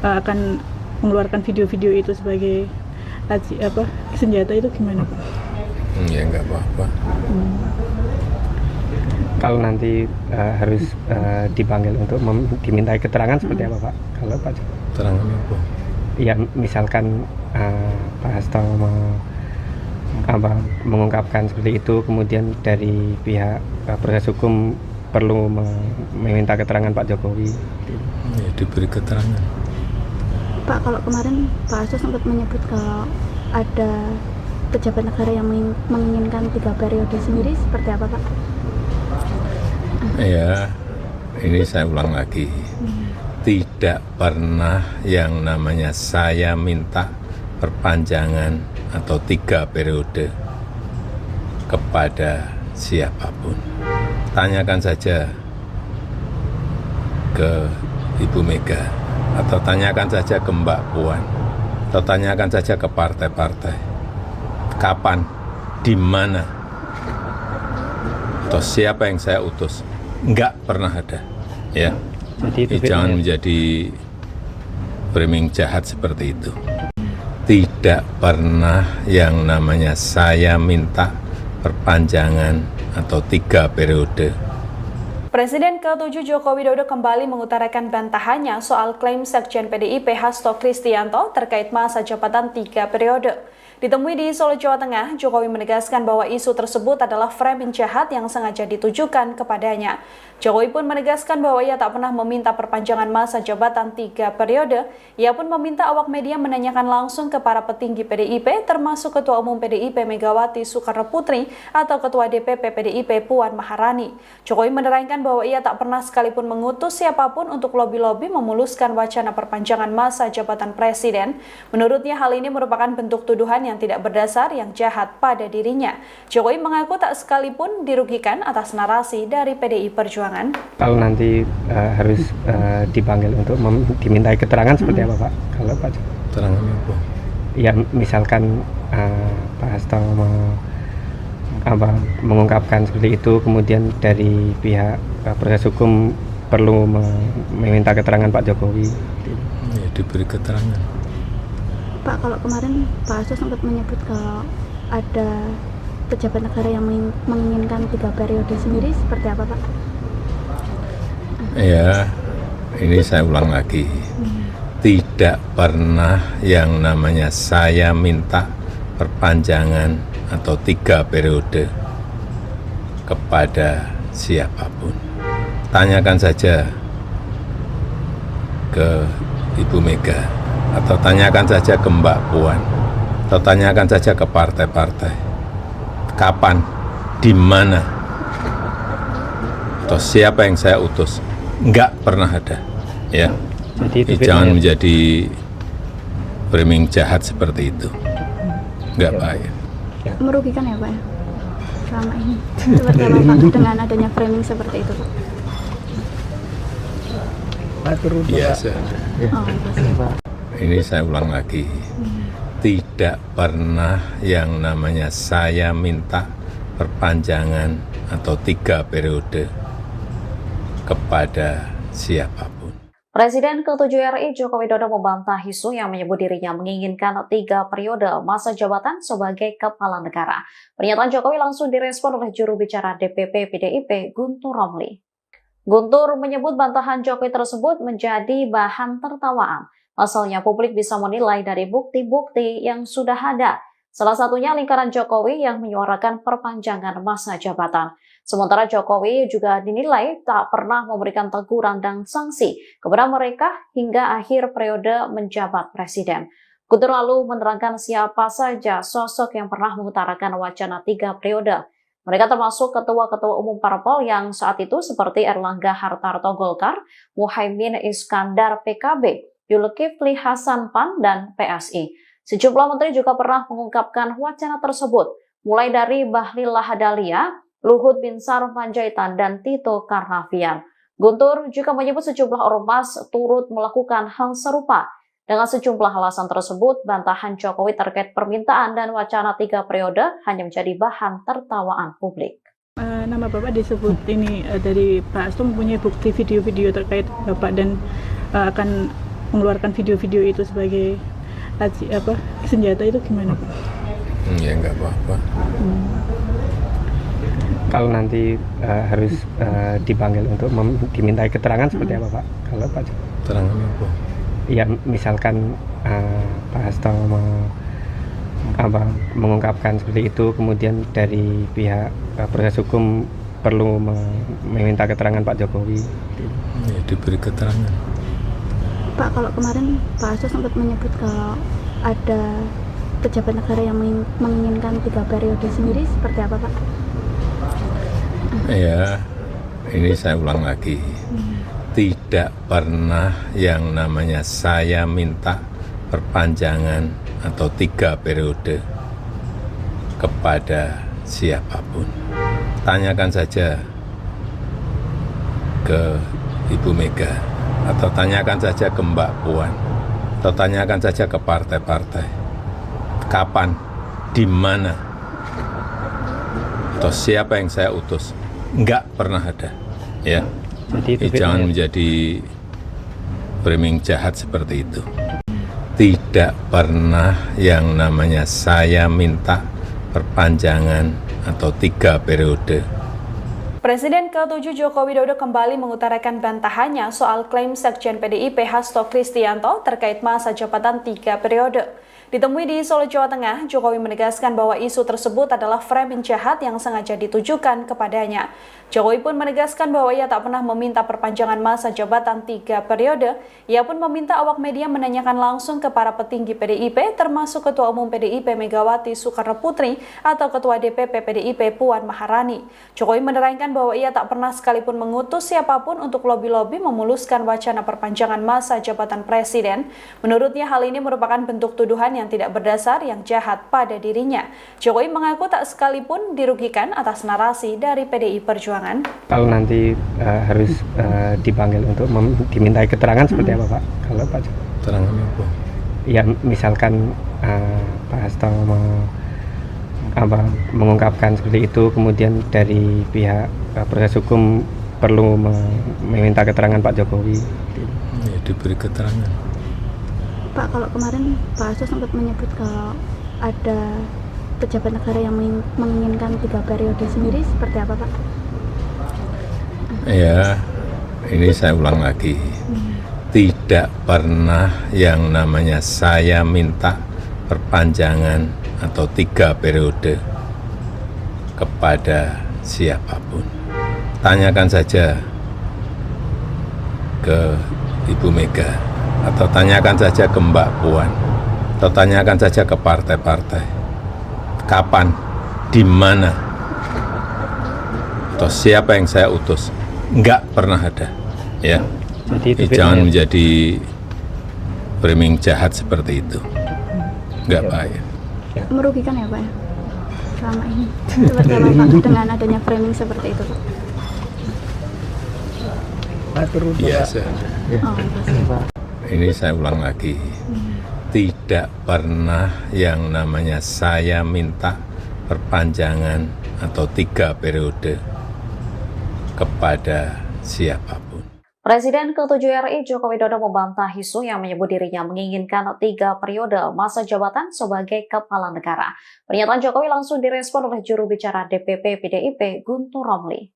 [SPEAKER 6] akan mengeluarkan video-video itu sebagai senjata, itu gimana Pak?
[SPEAKER 1] Ya enggak apa-apa.
[SPEAKER 3] Kalau nanti harus dipanggil untuk dimintai keterangan seperti apa Pak? Kalau Pak Jokowi?
[SPEAKER 1] Keterangan apa?
[SPEAKER 3] Ya misalkan Pak Hasto mengungkapkan seperti itu, kemudian dari pihak proses hukum perlu meminta keterangan Pak Jokowi.
[SPEAKER 1] Ya, diberi keterangan.
[SPEAKER 4] Pak, kalau kemarin Pak Hasto sempat menyebut kalau ada pejabat negara yang menginginkan 3 periode sendiri, seperti apa Pak?
[SPEAKER 1] Ya, ini saya ulang lagi. Tidak pernah yang namanya saya minta perpanjangan atau 3 periode kepada siapapun. Tanyakan saja ke Ibu Mega, atau tanyakan saja ke Mbak Puan, atau tanyakan saja ke partai-partai. Kapan, di mana, atau siapa yang saya utus? Enggak pernah ada, ya.
[SPEAKER 3] Jadi
[SPEAKER 1] Jangan menjadi framing jahat seperti itu. tidak pernah yang namanya saya minta perpanjangan atau 3 periode.
[SPEAKER 2] Presiden ke-7 Joko Widodo kembali mengutarakan bantahannya soal klaim Sekjen PDIP Hasto Kristianto terkait masa jabatan 3 periode. Ditemui di Solo, Jawa Tengah, Jokowi menegaskan bahwa isu tersebut adalah framing jahat yang sengaja ditujukan kepadanya. Jokowi pun menegaskan bahwa ia tak pernah meminta perpanjangan masa jabatan 3 periode. Ia pun meminta awak media menanyakan langsung ke para petinggi PDIP, termasuk Ketua Umum PDIP Megawati Soekarno Putri atau Ketua DPP PDIP Puan Maharani. Jokowi menerangkan bahwa ia tak pernah sekalipun mengutus siapapun untuk lobi-lobi memuluskan wacana perpanjangan masa jabatan presiden. Menurutnya hal ini merupakan bentuk tuduhan yang tidak berdasar yang jahat pada dirinya. Jokowi mengaku tak sekalipun dirugikan atas narasi dari PDI Perjuangan.
[SPEAKER 3] Kalau nanti harus dipanggil untuk dimintai keterangan seperti apa Pak? Kalau Pak
[SPEAKER 1] Keterangan apa?
[SPEAKER 3] Ya misalkan Pak Hasto mengungkapkan seperti itu, kemudian dari pihak proses hukum perlu meminta keterangan Pak Jokowi.
[SPEAKER 1] Ya, diberi keterangan.
[SPEAKER 4] Pak, kalau kemarin Pak Hasto sempat menyebut kalau ada pejabat negara yang menginginkan 3 periode sendiri, seperti apa Pak?
[SPEAKER 1] Ya, ini saya ulang lagi. Tidak pernah yang namanya saya minta perpanjangan atau 3 periode kepada siapapun. Tanyakan saja ke Ibu Mega, atau tanyakan saja ke Mbak Puan, atau tanyakan saja ke partai-partai. Kapan, di mana, atau siapa yang saya utus? Enggak pernah ada. Ya, jangan menjadi framing jahat seperti itu. Enggak baik.
[SPEAKER 4] Merugikan ya Pak ya? Selama ini seperti apa Pak dengan adanya framing seperti itu Pak?
[SPEAKER 1] Biasa.
[SPEAKER 4] Oh,
[SPEAKER 1] Ini saya ulang lagi. Tidak pernah yang namanya saya minta perpanjangan atau 3 periode kepada siapapun.
[SPEAKER 5] Presiden ke-7 RI Joko Widodo membantah isu yang menyebut dirinya menginginkan 3 periode masa jabatan sebagai kepala negara. Pernyataan Jokowi langsung direspon oleh juru bicara DPP PDIP Guntur Romli. Guntur menyebut bantahan Jokowi tersebut menjadi bahan tertawaan. Pasalnya publik bisa menilai dari bukti-bukti yang sudah ada. Salah satunya lingkaran Jokowi yang menyuarakan perpanjangan masa jabatan. Sementara Jokowi juga dinilai tak pernah memberikan teguran dan sanksi kepada mereka hingga akhir periode menjabat presiden. Guntur lalu menerangkan siapa saja sosok yang pernah mengutarakan wacana 3 periode. Mereka termasuk ketua-ketua umum parpol yang saat itu seperti Erlangga Hartarto Golkar, Muhaimin Iskandar PKB, Zulkifli Hasan PAN, dan PSI. Sejumlah menteri juga pernah mengungkapkan wacana tersebut, mulai dari Bahlil Lahadalia, Luhut Binsar Panjaitan, dan Tito Karnavian. Guntur juga menyebut sejumlah ormas turut melakukan hal serupa. Dengan sejumlah alasan tersebut, bantahan Jokowi terkait permintaan dan wacana 3 periode hanya menjadi bahan tertawaan publik.
[SPEAKER 6] Nama Bapak disebut ini dari Pak Hasto mempunyai bukti video-video terkait Bapak dan akan mengeluarkan video-video itu sebagai senjata, itu gimana Pak?
[SPEAKER 1] Ya nggak apa-apa.
[SPEAKER 3] Kalau nanti harus dipanggil untuk dimintai keterangan seperti apa Pak? Kalau Pak
[SPEAKER 1] Keterangan apa?
[SPEAKER 3] Ya misalkan Pak Hasto mengungkapkan seperti itu, kemudian dari pihak proses hukum perlu meminta keterangan Pak Jokowi.
[SPEAKER 1] Ya, diberi keterangan.
[SPEAKER 4] Pak, kalau kemarin Pak Hasto sempat menyebut kalau ada pejabat negara yang menginginkan 3 periode sendiri, seperti apa Pak?
[SPEAKER 1] Ya, ini saya ulang lagi. Tidak pernah yang namanya saya minta perpanjangan atau 3 periode kepada siapapun. Tanyakan saja ke Ibu Mega, atau tanyakan saja ke Mbak Puan, atau tanyakan saja ke partai-partai. Kapan, di mana, atau siapa yang saya utus? Enggak pernah ada. Ya. Jangan menjadi framing jahat seperti itu. tidak pernah yang namanya saya minta perpanjangan atau 3 periode.
[SPEAKER 2] Presiden ke-7 Joko Widodo kembali mengutarakan bantahannya soal klaim Sekjen PDIP Hasto Kristianto terkait masa jabatan 3 periode. Ditemui di Solo, Jawa Tengah, Jokowi menegaskan bahwa isu tersebut adalah framing jahat yang sengaja ditujukan kepadanya. Jokowi pun menegaskan bahwa ia tak pernah meminta perpanjangan masa jabatan 3 periode. Ia pun meminta awak media menanyakan langsung ke para petinggi PDIP, termasuk Ketua Umum PDIP Megawati Soekarno Putri atau Ketua DPP PDIP Puan Maharani. Jokowi menerangkan bahwa ia tak pernah sekalipun mengutus siapapun untuk lobi-lobi memuluskan wacana perpanjangan masa jabatan presiden. Menurutnya hal ini merupakan bentuk tuduhan yang tidak berdasar yang jahat pada dirinya. Jokowi mengaku tak sekalipun dirugikan atas narasi dari PDI Perjuangan.
[SPEAKER 3] Kalau nanti harus dipanggil untuk dimintai keterangan seperti apa Pak? Kalau Pak Jokowi?
[SPEAKER 1] Keterangan apa?
[SPEAKER 3] Ya misalkan Pak Hasto mengungkapkan seperti itu, kemudian dari pihak proses hukum perlu meminta keterangan Pak Jokowi.
[SPEAKER 1] Ya, diberi keterangan.
[SPEAKER 4] Pak, kalau kemarin Pak Hasto sempat menyebut kalau ada pejabat negara yang menginginkan 3 periode sendiri, seperti apa Pak?
[SPEAKER 1] Ya, ini saya ulang lagi. Tidak pernah yang namanya saya minta perpanjangan atau 3 periode kepada siapapun. Tanyakan saja ke Ibu Mega, atau tanyakan saja ke Mbak Puan, atau tanyakan saja ke partai-partai. Kapan, di mana, atau siapa yang saya utus? Enggak pernah ada, ya.
[SPEAKER 3] Jadi
[SPEAKER 1] Jangan menjadi framing jahat seperti itu. Enggak baik.
[SPEAKER 4] Merugikan ya Pak ya? Selama ini seperti apa Pak dengan adanya framing seperti itu Pak?
[SPEAKER 1] Biasa.
[SPEAKER 4] Oh,
[SPEAKER 1] Ini saya ulang lagi. Tidak pernah yang namanya saya minta perpanjangan atau 3 periode kepada siapapun.
[SPEAKER 5] Presiden ke-7 RI Joko Widodo membantah isu yang menyebut dirinya menginginkan 3 periode masa jabatan sebagai kepala negara. Pernyataan Jokowi langsung direspon oleh juru bicara DPP PDIP Guntur Romli.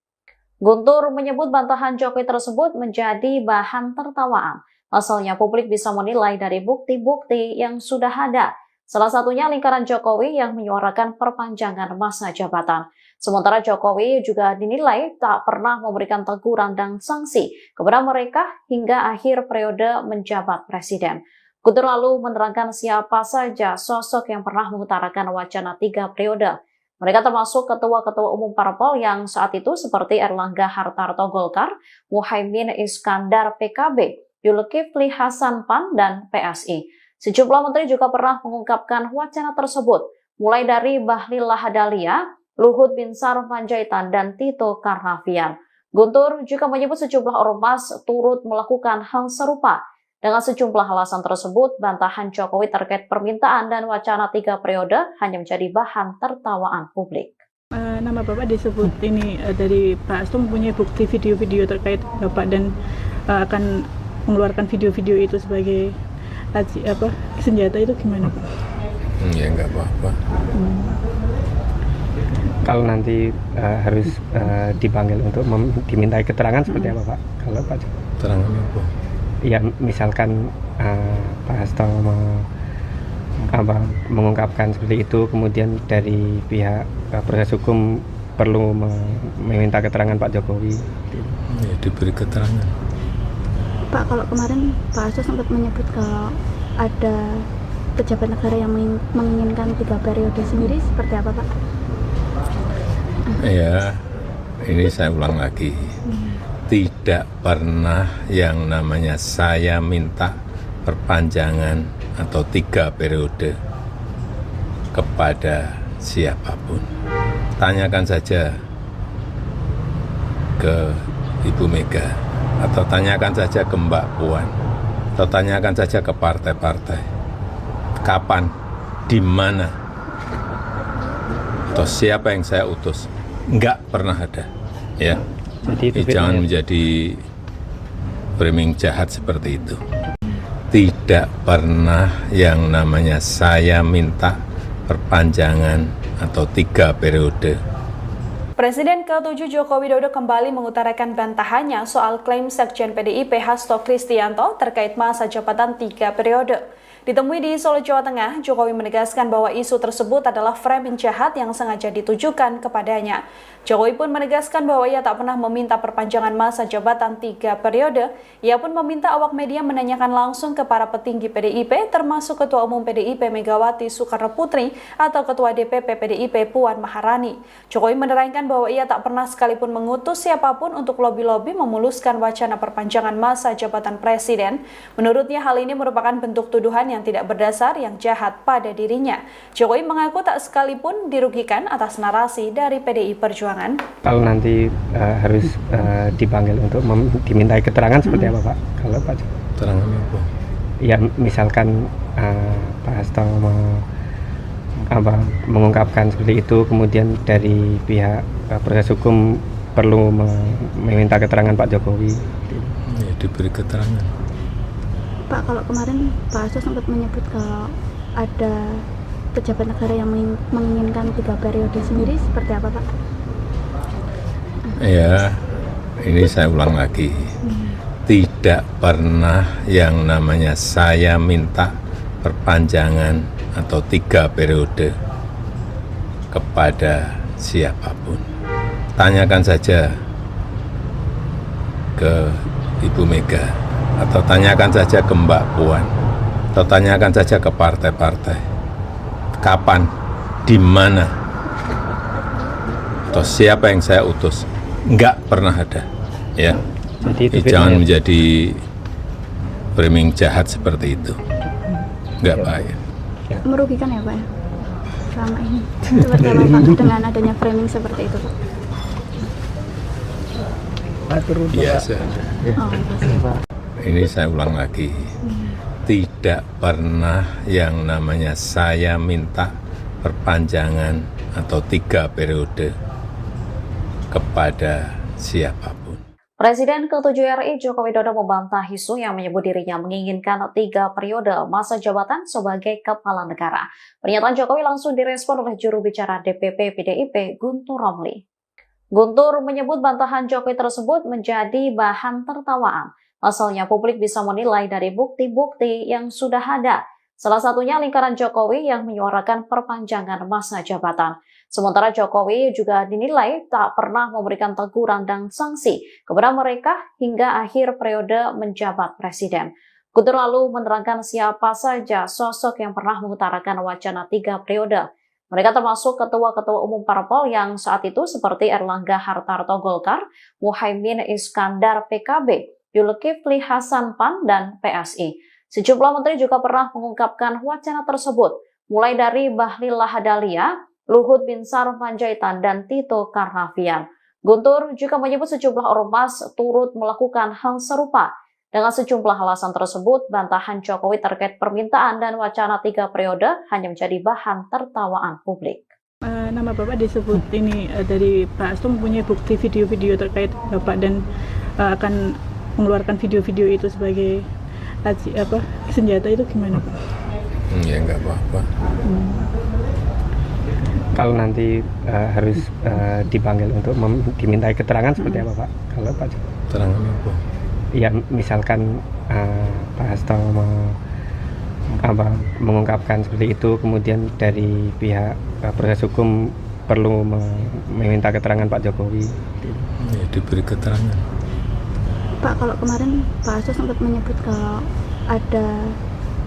[SPEAKER 5] Guntur menyebut bantahan Jokowi tersebut menjadi bahan tertawaan. Pasalnya publik bisa menilai dari bukti-bukti yang sudah ada. Salah satunya lingkaran Jokowi yang menyuarakan perpanjangan masa jabatan. Sementara Jokowi juga dinilai tak pernah memberikan teguran dan sanksi kepada mereka hingga akhir periode menjabat presiden. Guntur lalu menerangkan siapa saja sosok yang pernah mengutarakan wacana 3 periode. Mereka termasuk ketua-ketua umum parpol yang saat itu seperti Erlangga Hartarto Golkar, Muhaimin Iskandar PKB, Zulkifli Hasan PAN, dan PSI. Sejumlah menteri juga pernah mengungkapkan wacana tersebut, mulai dari Bahlil Lahadalia, Luhut Binsar Panjaitan, dan Tito Karnavian. Guntur juga menyebut sejumlah ormas turut melakukan hal serupa. Dengan sejumlah alasan tersebut, bantahan Jokowi terkait permintaan dan wacana 3 periode hanya menjadi bahan tertawaan publik.
[SPEAKER 6] Nama Bapak disebut ini dari Pak Hasto mempunyai bukti video-video terkait Bapak dan akan mengeluarkan video-video itu sebagai senjata, itu gimana Pak?
[SPEAKER 1] Ya enggak apa-apa.
[SPEAKER 3] Kalau nanti harus dipanggil untuk dimintai keterangan seperti apa Pak? Kalau Pak Jokowi?
[SPEAKER 1] Keterangan apa?
[SPEAKER 3] Ya misalkan Pak Hasto mengungkapkan seperti itu, kemudian dari pihak proses hukum perlu meminta keterangan Pak Jokowi.
[SPEAKER 1] Ya, diberi keterangan.
[SPEAKER 4] Pak, kalau kemarin Pak Hasto sempat menyebut kalau ada pejabat negara yang menginginkan 3 periode sendiri, seperti apa Pak?
[SPEAKER 1] Ya, ini saya ulang lagi. Tidak pernah yang namanya saya minta perpanjangan atau 3 periode kepada siapapun. Tanyakan saja ke Ibu Mega, atau tanyakan saja ke Mbak Puan, atau tanyakan saja ke partai-partai. Kapan, di mana, atau siapa yang saya utus? Enggak pernah ada, ya.
[SPEAKER 3] Jadi
[SPEAKER 1] Jangan menjadi framing jahat seperti itu. tidak pernah yang namanya saya minta perpanjangan atau 3 periode.
[SPEAKER 2] Presiden ke-7 Joko Widodo kembali mengutarakan bantahannya soal klaim Sekjen PDIP Hasto Kristianto terkait masa jabatan 3 periode. Ditemui di Solo, Jawa Tengah, Jokowi menegaskan bahwa isu tersebut adalah framing jahat yang sengaja ditujukan kepadanya. Jokowi pun menegaskan bahwa ia tak pernah meminta perpanjangan masa jabatan 3 periode. Ia pun meminta awak media menanyakan langsung ke para petinggi PDIP, termasuk Ketua Umum PDIP Megawati Soekarno Putri atau Ketua DPP PDIP Puan Maharani. Jokowi menerangkan bahwa ia tak pernah sekalipun mengutus siapapun untuk lobi-lobi memuluskan wacana perpanjangan masa jabatan presiden. Menurutnya hal ini merupakan bentuk tuduhan yang tidak berdasar yang jahat pada dirinya. Jokowi mengaku tak sekalipun dirugikan atas narasi dari PDI Perjuangan.
[SPEAKER 3] Kalau nanti harus dipanggil untuk dimintai keterangan seperti apa Pak? Kalau Pak
[SPEAKER 1] Keterangan apa?
[SPEAKER 3] Ya misalkan Pak Hasto mengungkapkan seperti itu, kemudian dari pihak proses hukum perlu meminta keterangan Pak Jokowi.
[SPEAKER 1] Ya, diberi keterangan.
[SPEAKER 4] Pak, kalau kemarin Pak Hasto sempat menyebut kalau ada pejabat negara yang menginginkan 3 periode sendiri, seperti apa Pak?
[SPEAKER 1] Ya, ini saya ulang lagi. Tidak pernah yang namanya saya minta perpanjangan atau 3 periode kepada siapapun. Tanyakan saja ke Ibu Mega, atau tanyakan saja ke Mbak Puan, atau tanyakan saja ke partai-partai. Kapan, di mana, atau siapa yang saya utus? Enggak pernah ada, ya.
[SPEAKER 3] Jadi
[SPEAKER 1] Jangan menjadi framing jahat seperti itu. Enggak baik.
[SPEAKER 4] Merugikan ya Pak ya? Selama ini. Seperti apa Pak dengan adanya framing seperti itu Pak?
[SPEAKER 1] Biasa.
[SPEAKER 4] Oh, pasti.
[SPEAKER 1] Ini saya ulang lagi. Tidak pernah yang namanya saya minta perpanjangan atau 3 periode kepada siapapun.
[SPEAKER 5] Presiden ke-7 RI Joko Widodo membantah isu yang menyebut dirinya menginginkan 3 periode masa jabatan sebagai kepala negara. Pernyataan Jokowi langsung direspon oleh juru bicara DPP PDIP Guntur Romli. Guntur menyebut bantahan Jokowi tersebut menjadi bahan tertawaan. Pasalnya publik bisa menilai dari bukti-bukti yang sudah ada. Salah satunya lingkaran Jokowi yang menyuarakan perpanjangan masa jabatan. Sementara Jokowi juga dinilai tak pernah memberikan teguran dan sanksi kepada mereka hingga akhir periode menjabat presiden. Guntur lalu menerangkan siapa saja sosok yang pernah mengutarakan wacana 3 periode. Mereka termasuk ketua-ketua umum parpol yang saat itu seperti Erlangga Hartarto Golkar, Muhaimin Iskandar PKB, Zulkifli Hasan PAN, dan PSI. Sejumlah menteri juga pernah mengungkapkan wacana tersebut, mulai dari Bahlil Lahadalia, Luhut Binsar Panjaitan, dan Tito Karnavian. Guntur juga menyebut sejumlah ormas turut melakukan hal serupa. Dengan sejumlah alasan tersebut, bantahan Jokowi terkait permintaan dan wacana 3 periode hanya menjadi bahan tertawaan publik.
[SPEAKER 6] Nama Bapak disebut ini dari Pak Hasto mempunyai bukti video-video terkait Bapak dan akan mengeluarkan video-video itu sebagai senjata, itu gimana Pak?
[SPEAKER 1] Ya enggak apa-apa.
[SPEAKER 3] Kalau nanti harus dipanggil untuk dimintai keterangan seperti apa Pak? Kalau Pak
[SPEAKER 1] Keterangan apa?
[SPEAKER 3] Ya misalkan Pak Hasto mengungkapkan seperti itu, kemudian dari pihak proses hukum perlu meminta keterangan Pak Jokowi.
[SPEAKER 1] Ya, diberi keterangan.
[SPEAKER 4] Pak, kalau kemarin Pak Hasto sempat menyebut kalau ada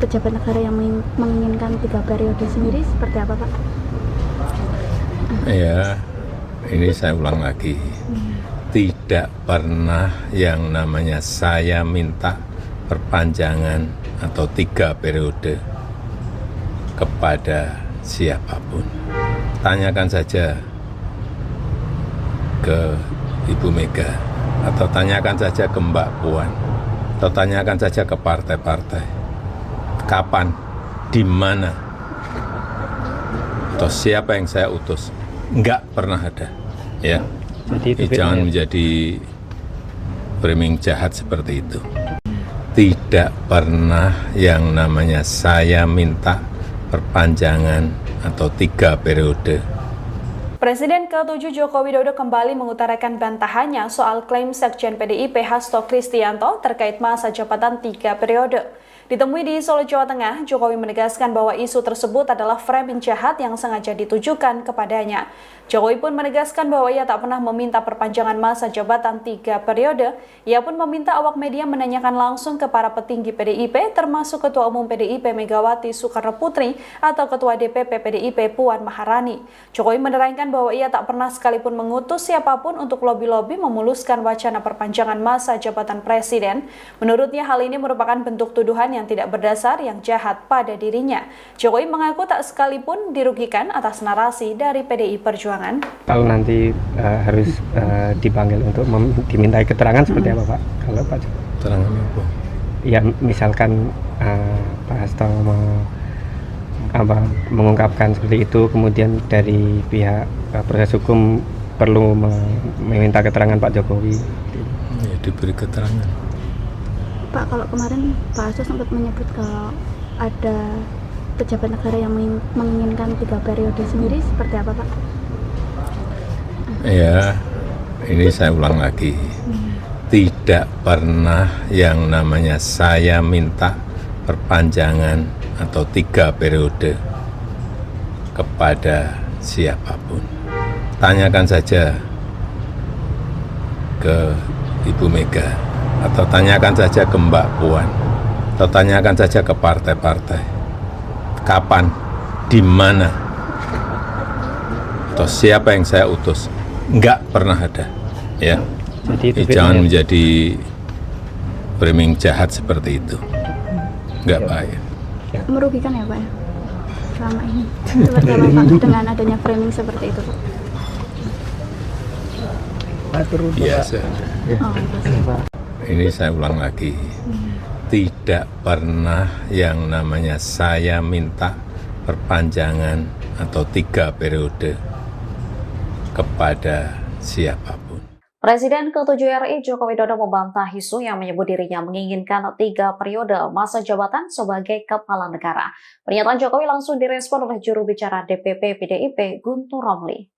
[SPEAKER 4] pejabat negara yang menginginkan 3 periode sendiri, seperti apa Pak?
[SPEAKER 1] Ya, ini saya ulang lagi. Tidak pernah yang namanya saya minta perpanjangan atau 3 periode kepada siapapun. Tanyakan saja ke Ibu Mega, atau tanyakan saja ke Mbak Puan, atau tanyakan saja ke partai-partai. Kapan, di mana, atau siapa yang saya utus? Enggak pernah ada, ya.
[SPEAKER 3] Jadi
[SPEAKER 1] Jangan menjadi framing jahat seperti itu. tidak pernah yang namanya saya minta perpanjangan atau 3 periode.
[SPEAKER 2] Presiden ke-7 Joko Widodo kembali mengutarakan bantahannya soal klaim Sekjen PDIP Hasto Kristianto terkait masa jabatan 3 periode. Ditemui di Solo, Jawa Tengah, Jokowi menegaskan bahwa isu tersebut adalah framing jahat yang sengaja ditujukan kepadanya. Jokowi pun menegaskan bahwa ia tak pernah meminta perpanjangan masa jabatan 3 periode. Ia pun meminta awak media menanyakan langsung ke para petinggi PDIP, termasuk Ketua Umum PDIP Megawati Soekarno Putri atau Ketua DPP PDIP Puan Maharani. Jokowi menerangkan bahwa ia tak pernah sekalipun mengutus siapapun untuk lobi-lobi memuluskan wacana perpanjangan masa jabatan presiden. Menurutnya hal ini merupakan bentuk tuduhan yang tidak berdasar yang jahat pada dirinya. Jokowi mengaku tak sekalipun dirugikan atas narasi dari PDI Perjuangan.
[SPEAKER 3] Kalau nanti harus dipanggil untuk dimintai keterangan seperti apa Pak? Kalau Pak
[SPEAKER 1] Keterangan apa?
[SPEAKER 3] Ya misalkan Pak Hasto mengungkapkan seperti itu, kemudian dari pihak proses hukum perlu meminta keterangan Pak Jokowi.
[SPEAKER 1] Ya, diberi keterangan.
[SPEAKER 4] Pak, kalau kemarin Pak Hasto sempat menyebut kalau ada pejabat negara yang menginginkan 3 periode sendiri, seperti apa Pak?
[SPEAKER 1] Ya, ini saya ulang lagi. Tidak pernah yang namanya saya minta perpanjangan atau 3 periode kepada siapapun. Tanyakan saja ke Ibu Mega, atau tanyakan saja ke Mbak Puan, atau tanyakan saja ke partai-partai. Kapan, di mana, atau siapa yang saya utus? Enggak pernah ada, ya.
[SPEAKER 3] Jadi
[SPEAKER 1] Jangan menjadi framing jahat seperti itu. Enggak baik.
[SPEAKER 4] Merugikan ya Pak ya? Selama ini. Seperti apa Pak dengan adanya framing seperti itu Pak?
[SPEAKER 1] Biasa.
[SPEAKER 4] Oh,
[SPEAKER 1] Ini saya ulang lagi. Tidak pernah yang namanya saya minta perpanjangan atau 3 periode kepada siapapun.
[SPEAKER 5] Presiden ke-7 RI Joko Widodo membantah isu yang menyebut dirinya menginginkan 3 periode masa jabatan sebagai kepala negara. Pernyataan Jokowi langsung direspon oleh juru bicara DPP PDIP Guntur Romli.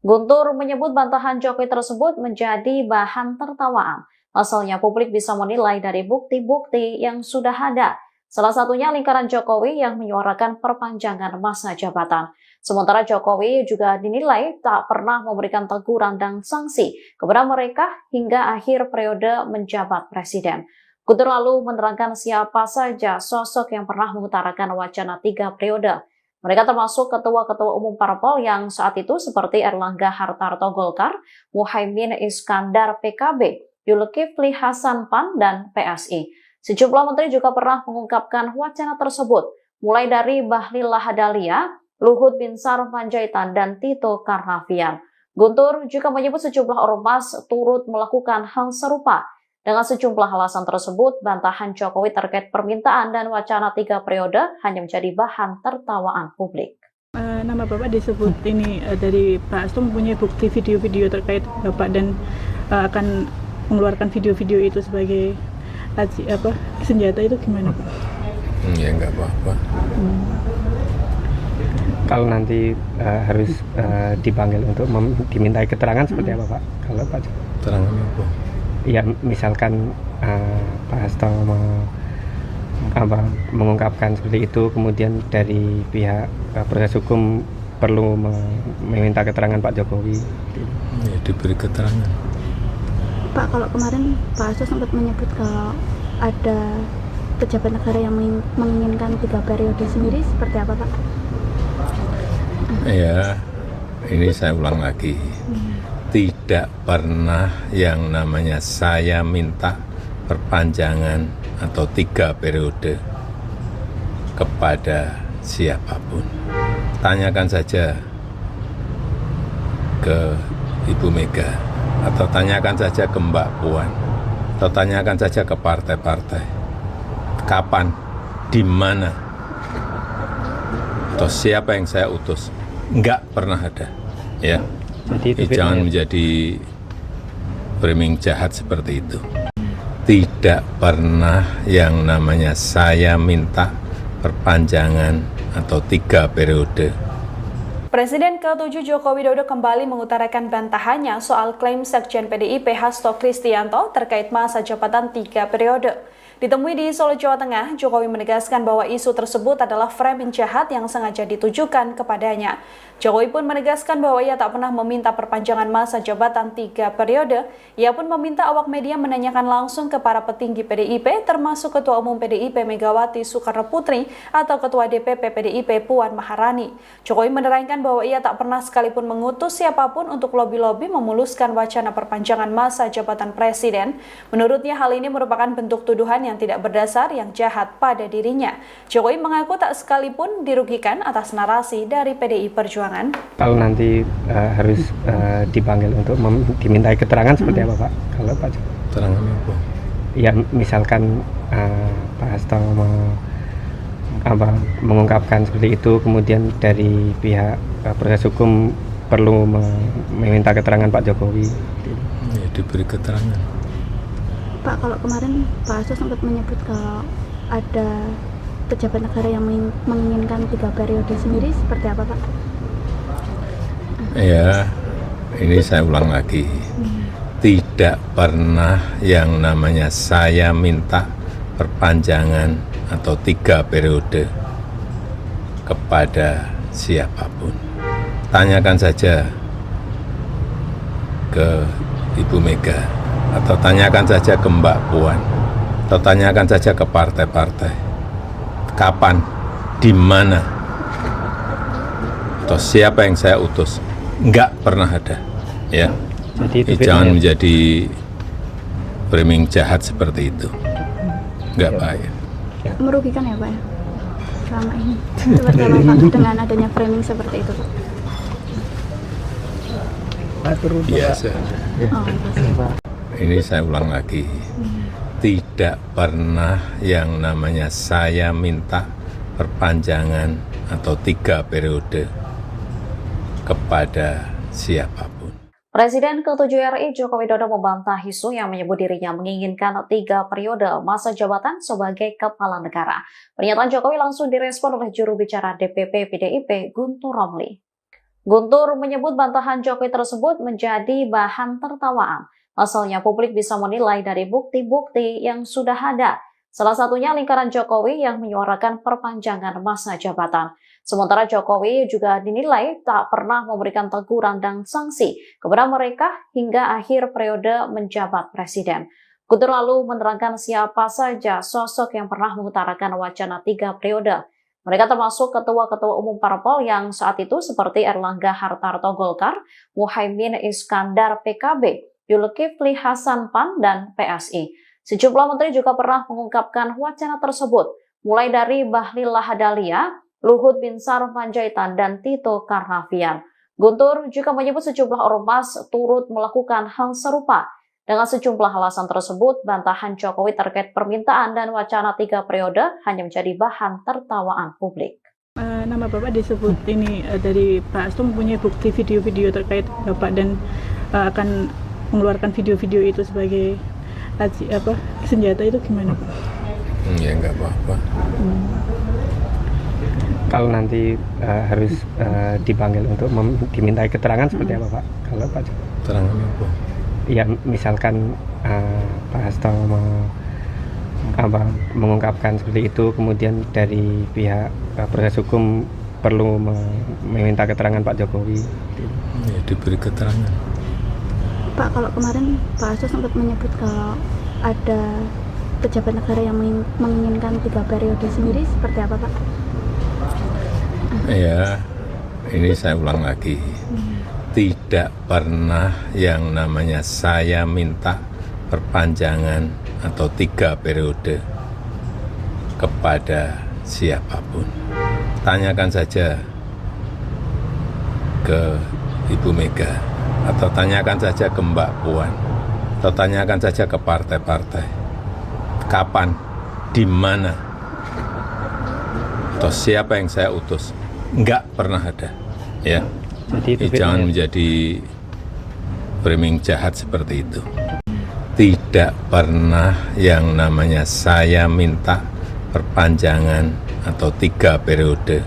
[SPEAKER 5] Guntur menyebut bantahan Jokowi tersebut menjadi bahan tertawaan. Pasalnya publik bisa menilai dari bukti-bukti yang sudah ada. Salah satunya lingkaran Jokowi yang menyuarakan perpanjangan masa jabatan. Sementara Jokowi juga dinilai tak pernah memberikan teguran dan sanksi kepada mereka hingga akhir periode menjabat presiden. Guntur lalu menerangkan siapa saja sosok yang pernah mengutarakan wacana 3 periode. Mereka termasuk ketua-ketua umum parpol yang saat itu seperti Erlangga Hartarto Golkar, Muhaimin Iskandar PKB, Zulkifli Hasan PAN, dan PSI. Sejumlah menteri juga pernah mengungkapkan wacana tersebut, mulai dari Bahlil Lahadalia, Luhut Binsar Panjaitan, dan Tito Karnavian. Guntur juga menyebut sejumlah ormas turut melakukan hal serupa. Dengan sejumlah alasan tersebut, bantahan Jokowi terkait permintaan dan wacana 3 periode hanya menjadi bahan tertawaan publik.
[SPEAKER 6] Nama Bapak disebut ini dari Pak Hasto mempunyai bukti video-video terkait Bapak dan akan mengeluarkan video-video itu sebagai senjata, itu gimana Pak?
[SPEAKER 1] Ya enggak apa-apa.
[SPEAKER 3] Kalau nanti harus dipanggil untuk dimintai keterangan seperti apa Pak? Kalau Pak
[SPEAKER 1] Keterangan apa?
[SPEAKER 3] Ya misalkan Pak Hasto mengungkapkan seperti itu, kemudian dari pihak proses hukum perlu meminta keterangan Pak Jokowi.
[SPEAKER 1] Ya, diberi keterangan.
[SPEAKER 4] Pak, kalau kemarin Pak Hasto sempat menyebut kalau ada pejabat negara yang menginginkan 3 periode sendiri, seperti apa Pak?
[SPEAKER 1] Ya, ini saya ulang lagi. Tidak pernah yang namanya saya minta perpanjangan atau 3 periode kepada siapapun. Tanyakan saja ke Ibu Mega, atau tanyakan saja ke Mbak Puan, atau tanyakan saja ke partai-partai. Kapan, di mana, atau siapa yang saya utus? Enggak pernah ada, ya.
[SPEAKER 3] Jadi
[SPEAKER 1] Jangan menjadi framing jahat seperti itu. tidak pernah yang namanya saya minta perpanjangan atau 3 periode.
[SPEAKER 2] Presiden ke-7 Joko Widodo kembali mengutarakan bantahannya soal klaim Sekjen PDIP Hasto Kristianto terkait masa jabatan 3 periode. Ditemui di Solo, Jawa Tengah, Jokowi menegaskan bahwa isu tersebut adalah framing jahat yang sengaja ditujukan kepadanya. Jokowi pun menegaskan bahwa ia tak pernah meminta perpanjangan masa jabatan 3 periode. Ia pun meminta awak media menanyakan langsung ke para petinggi PDIP, termasuk Ketua Umum PDIP Megawati Soekarno Putri atau Ketua DPP PDIP Puan Maharani. Jokowi menerangkan bahwa ia tak pernah sekalipun mengutus siapapun untuk lobi-lobi memuluskan wacana perpanjangan masa jabatan presiden. Menurutnya hal ini merupakan bentuk tuduhan yang tidak berdasar yang jahat pada dirinya. Jokowi mengaku tak sekalipun dirugikan atas narasi dari PDI Perjuangan.
[SPEAKER 3] Kalau nanti harus dipanggil untuk dimintai keterangan seperti apa Pak? Kalau Pak Jokowi?
[SPEAKER 1] Keterangan apa?
[SPEAKER 3] Ya misalkan Pak Hasto mengungkapkan seperti itu, kemudian dari pihak proses hukum perlu meminta keterangan Pak Jokowi.
[SPEAKER 1] Ya, diberi keterangan.
[SPEAKER 4] Pak, kalau kemarin Pak Hasto sempat menyebut kalau ada pejabat negara yang menginginkan 3 periode sendiri, seperti apa Pak?
[SPEAKER 1] Ya, ini saya ulang lagi. Tidak pernah yang namanya saya minta perpanjangan atau 3 periode kepada siapapun. Tanyakan saja ke Ibu Mega, atau tanyakan saja ke Mbak Puan, atau tanyakan saja ke partai-partai. Kapan, di mana, atau siapa yang saya utus? Enggak pernah ada, ya.
[SPEAKER 3] Jadi
[SPEAKER 1] Jangan menjadi framing jahat seperti itu. Enggak baik.
[SPEAKER 4] Merugikan ya Pak ya? Selama ini. Seperti apa Pak dengan adanya framing seperti itu Pak?
[SPEAKER 1] Biasa.
[SPEAKER 4] Oh, pasti.
[SPEAKER 1] Ini saya ulang lagi. Tidak pernah yang namanya saya minta perpanjangan atau 3 periode kepada siapapun.
[SPEAKER 5] Presiden ke-7 RI Joko Widodo membantah isu yang menyebut dirinya menginginkan 3 periode masa jabatan sebagai kepala negara. Pernyataan Jokowi langsung direspon oleh juru bicara DPP PDIP Guntur Romli. Guntur menyebut bantahan Jokowi tersebut menjadi bahan tertawaan. Asalnya publik bisa menilai dari bukti-bukti yang sudah ada. Salah satunya lingkaran Jokowi yang menyuarakan perpanjangan masa jabatan. Sementara Jokowi juga dinilai tak pernah memberikan teguran dan sanksi kepada mereka hingga akhir periode menjabat presiden. Guntur lalu menerangkan siapa saja sosok yang pernah mengutarakan wacana 3 periode. Mereka termasuk ketua-ketua umum parpol yang saat itu seperti Erlangga Hartarto Golkar, Muhaimin Iskandar PKB, Zulkifli Hasan PAN, dan PSI. Sejumlah menteri juga pernah mengungkapkan wacana tersebut, mulai dari Bahlil Lahadalia, Luhut Binsar Panjaitan, dan Tito Karnavian. Guntur juga menyebut sejumlah ormas turut melakukan hal serupa. Dengan sejumlah alasan tersebut, bantahan Jokowi terkait permintaan dan wacana 3 periode hanya menjadi bahan tertawaan publik.
[SPEAKER 6] Nama Bapak disebut ini dari Pak Hasto mempunyai bukti video-video terkait Bapak dan akan mengeluarkan video-video itu sebagai senjata, itu gimana Pak?
[SPEAKER 1] Ya enggak apa-apa.
[SPEAKER 3] Kalau nanti harus dipanggil untuk dimintai keterangan seperti apa Pak? Kalau Pak Jokowi?
[SPEAKER 1] Keterangan apa?
[SPEAKER 3] Ya misalkan Pak Hasto mengungkapkan seperti itu, kemudian dari pihak proses hukum perlu meminta keterangan Pak Jokowi.
[SPEAKER 1] Ya, diberi keterangan.
[SPEAKER 4] Pak, kalau kemarin Pak Hasto sempat menyebut kalau ada pejabat negara yang menginginkan 3 periode sendiri, seperti apa Pak?
[SPEAKER 1] Ya, ini saya ulang lagi. Tidak pernah yang namanya saya minta perpanjangan atau 3 periode kepada siapapun. Tanyakan saja ke Ibu Mega, atau tanyakan saja ke Mbak Puan, atau tanyakan saja ke partai-partai. Kapan, di mana, atau siapa yang saya utus? Enggak pernah ada, ya.
[SPEAKER 3] Jadi
[SPEAKER 1] Jangan menjadi framing jahat seperti itu. tidak pernah yang namanya saya minta perpanjangan atau 3 periode.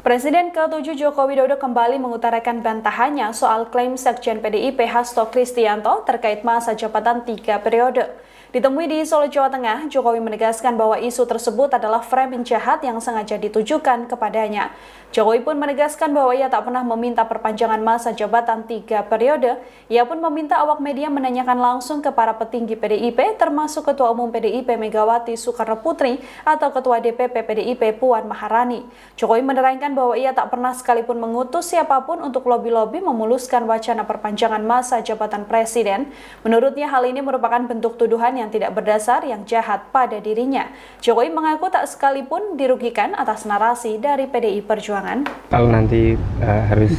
[SPEAKER 2] Presiden ke-7 Joko Widodo kembali mengutarakan bantahannya soal klaim Sekjen PDIP Hasto Kristianto terkait masa jabatan 3 periode. Ditemui di Solo, Jawa Tengah, Jokowi menegaskan bahwa isu tersebut adalah framing jahat yang sengaja ditujukan kepadanya. Jokowi pun menegaskan bahwa ia tak pernah meminta perpanjangan masa jabatan 3 periode. Ia pun meminta awak media menanyakan langsung ke para petinggi PDIP, termasuk Ketua Umum PDIP Megawati Soekarno Putri atau Ketua DPP PDIP Puan Maharani. Jokowi menerangkan bahwa ia tak pernah sekalipun mengutus siapapun untuk lobi-lobi memuluskan wacana perpanjangan masa jabatan presiden. Menurutnya hal ini merupakan bentuk tuduhan yang tidak berdasar yang jahat pada dirinya. Jokowi mengaku tak sekalipun dirugikan atas narasi dari PDI Perjuangan.
[SPEAKER 3] Kalau nanti harus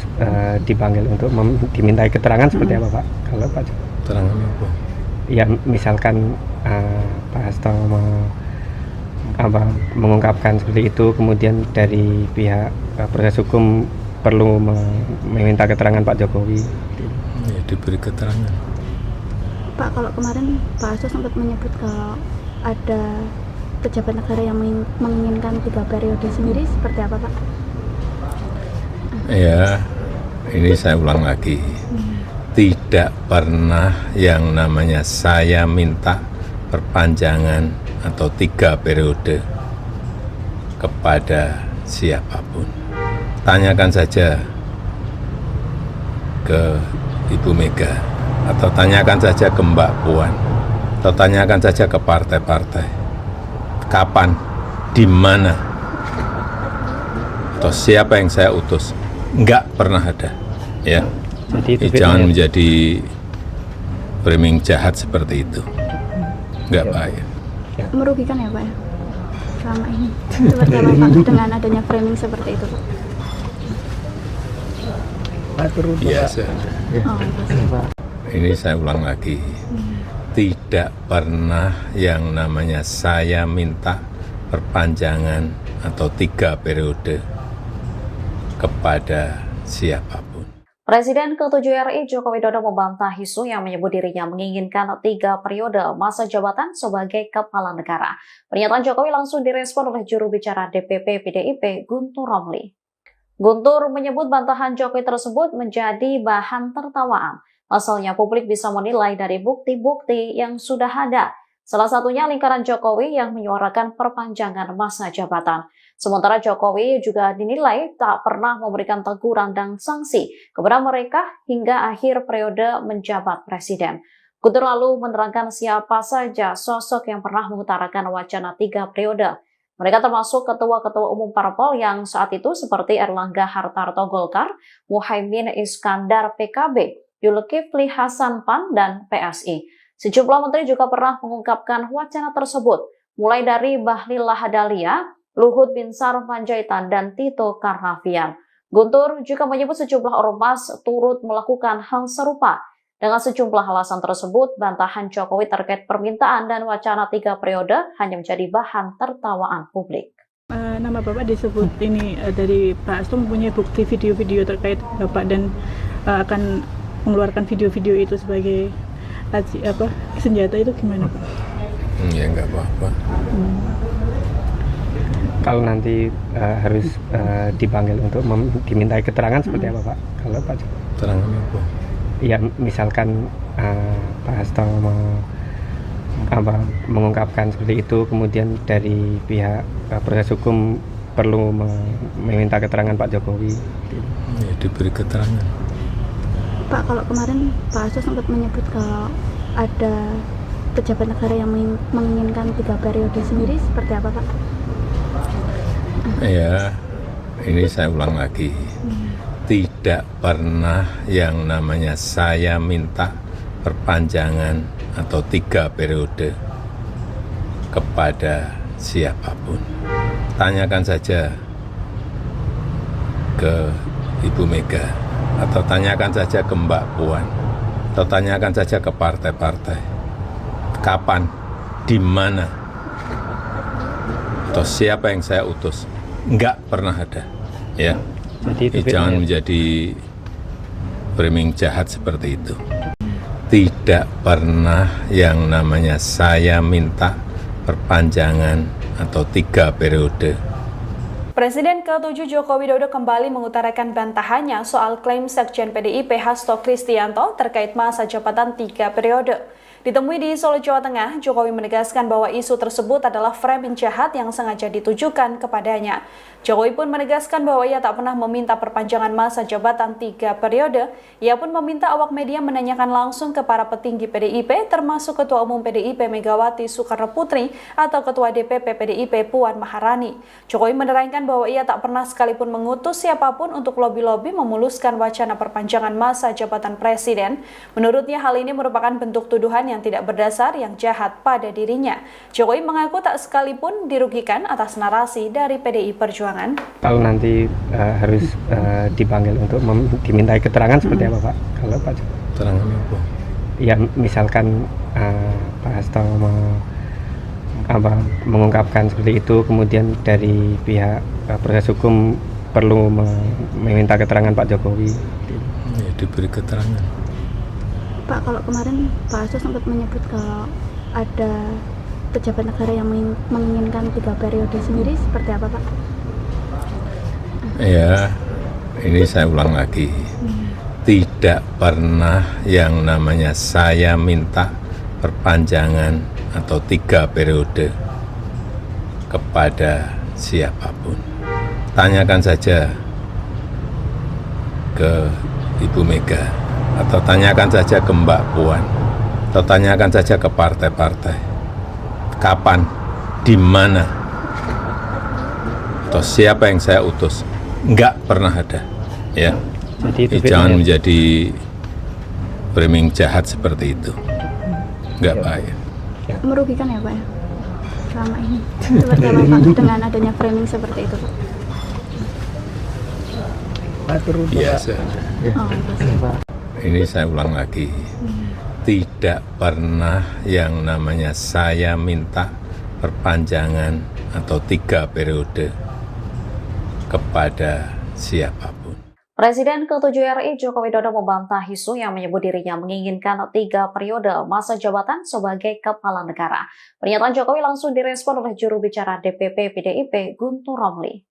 [SPEAKER 3] dipanggil untuk dimintai keterangan seperti apa Pak? Kalau Pak
[SPEAKER 1] Keterangan apa?
[SPEAKER 3] ya misalkan Pak Hasto mengungkapkan seperti itu, kemudian dari pihak proses hukum perlu meminta keterangan Pak Jokowi.
[SPEAKER 1] Ya, diberi keterangan.
[SPEAKER 4] Pak, kalau kemarin Pak Hasto sempat menyebut kalau ada pejabat negara yang menginginkan 3 periode sendiri, seperti apa Pak?
[SPEAKER 1] Ya, ini saya ulang lagi. Tidak pernah yang namanya saya minta perpanjangan atau 3 periode kepada siapapun. Tanyakan saja ke Ibu Mega, atau tanyakan saja ke Mbak Puan, atau tanyakan saja ke partai-partai. Kapan, di mana, atau siapa yang saya utus? Enggak pernah ada, ya.
[SPEAKER 3] Jadi
[SPEAKER 1] Jangan menjadi framing jahat seperti itu. Enggak baik.
[SPEAKER 4] Merugikan ya Pak ya? Selama ini. Seperti apa Pak dengan adanya framing seperti itu Pak?
[SPEAKER 1] Biasa.
[SPEAKER 4] Oh, pasti.
[SPEAKER 1] Ini saya ulang lagi. Tidak pernah yang namanya saya minta perpanjangan atau 3 periode kepada siapapun.
[SPEAKER 5] Presiden ke-7 RI Joko Widodo membantah isu yang menyebut dirinya menginginkan 3 periode masa jabatan sebagai kepala negara. Pernyataan Jokowi langsung direspon oleh juru bicara DPP PDIP Guntur Romli. Guntur menyebut bantahan Jokowi tersebut menjadi bahan tertawaan. Pasalnya publik bisa menilai dari bukti-bukti yang sudah ada. Salah satunya lingkaran Jokowi yang menyuarakan perpanjangan masa jabatan. Sementara Jokowi juga dinilai tak pernah memberikan teguran dan sanksi kepada mereka hingga akhir periode menjabat presiden. Guntur lalu menerangkan siapa saja sosok yang pernah mengutarakan wacana 3 periode. Mereka termasuk ketua-ketua umum parpol yang saat itu seperti Erlangga Hartarto Golkar, Muhaimin Iskandar PKB, Zulkifli Hasan PAN, dan PSI. Sejumlah menteri juga pernah mengungkapkan wacana tersebut, mulai dari Bahlil Lahadalia, Luhut Binsar Panjaitan, dan Tito Karnavian. Guntur juga menyebut sejumlah ormas turut melakukan hal serupa. Dengan sejumlah alasan tersebut, bantahan Jokowi terkait permintaan dan wacana 3 periode hanya menjadi bahan tertawaan publik.
[SPEAKER 6] Nama Bapak disebut ini dari Pak Hasto mempunyai bukti video-video terkait Bapak dan akan mengeluarkan video-video itu sebagai senjata, itu gimana Pak?
[SPEAKER 1] Ya enggak apa-apa.
[SPEAKER 3] Kalau nanti harus dipanggil untuk dimintai keterangan seperti apa Pak? Kalau Pak
[SPEAKER 1] Keterangan apa?
[SPEAKER 3] ya misalkan Pak Hasto mengungkapkan seperti itu, kemudian dari pihak proses hukum perlu meminta keterangan Pak Jokowi.
[SPEAKER 1] Ya, diberi keterangan.
[SPEAKER 4] Pak, kalau kemarin Pak Hasto sempat menyebut kalau ada pejabat negara yang menginginkan 3 periode sendiri, seperti apa Pak?
[SPEAKER 1] Ya, ini saya ulang lagi. Tidak pernah yang namanya saya minta perpanjangan atau 3 periode kepada siapapun. Tanyakan saja ke Ibu Mega, atau tanyakan saja ke Mbak Puan, atau tanyakan saja ke partai-partai. Kapan, di mana, atau siapa yang saya utus? Enggak pernah ada, ya.
[SPEAKER 3] Jadi
[SPEAKER 1] Jangan menjadi framing jahat seperti itu. tidak pernah yang namanya saya minta perpanjangan atau 3 periode.
[SPEAKER 2] Presiden ke-7 Joko Widodo kembali mengutarakan bantahannya soal klaim Sekjen PDIP Hasto Kristianto terkait masa jabatan 3 periode. Ditemui di Solo, Jawa Tengah, Jokowi menegaskan bahwa isu tersebut adalah framing jahat yang sengaja ditujukan kepadanya. Jokowi pun menegaskan bahwa ia tak pernah meminta perpanjangan masa jabatan 3 periode. Ia pun meminta awak media menanyakan langsung ke para petinggi PDIP, termasuk Ketua Umum PDIP Megawati Soekarno Putri atau Ketua DPP PDIP Puan Maharani. Jokowi menerangkan bahwa ia tak pernah sekalipun mengutus siapapun untuk lobi-lobi memuluskan wacana perpanjangan masa jabatan presiden. Menurutnya hal ini merupakan bentuk tuduhan yang tidak berdasar yang jahat pada dirinya. Jokowi mengaku tak sekalipun dirugikan atas narasi dari PDI Perjuangan.
[SPEAKER 3] Kalau nanti harus dipanggil untuk dimintai keterangan seperti apa Pak? Kalau Pak
[SPEAKER 1] Keterangan apa?
[SPEAKER 3] Ya misalkan Pak Hasto mengungkapkan seperti itu, kemudian dari pihak proses hukum perlu meminta keterangan Pak Jokowi.
[SPEAKER 1] Ya, diberi keterangan.
[SPEAKER 4] Pak, kalau kemarin Pak Hasto sempat menyebut kalau ada pejabat negara yang menginginkan 3 periode sendiri, seperti apa Pak?
[SPEAKER 1] Ya, ini saya ulang lagi. Tidak pernah yang namanya saya minta perpanjangan atau 3 periode kepada siapapun. Tanyakan saja ke Ibu Mega, atau tanyakan saja ke Mbak Puan, atau tanyakan saja ke partai-partai. Kapan, di mana, atau siapa yang saya utus? Enggak pernah ada. Ya.
[SPEAKER 3] Jadi
[SPEAKER 1] Jangan menjadi framing jahat seperti itu. Enggak baik.
[SPEAKER 4] Merugikan ya Pak ya? Selama ini. Seperti apa Pak dengan adanya framing seperti itu Pak?
[SPEAKER 1] Biasa.
[SPEAKER 4] Oh, pasti.
[SPEAKER 1] Ini saya ulang lagi. Tidak pernah yang namanya saya minta perpanjangan atau 3 periode kepada siapapun.
[SPEAKER 5] Presiden ke-7 RI Joko Widodo membantah isu yang menyebut dirinya menginginkan 3 periode masa jabatan sebagai kepala negara. Pernyataan Jokowi langsung direspon oleh juru bicara DPP PDIP Guntur Romli.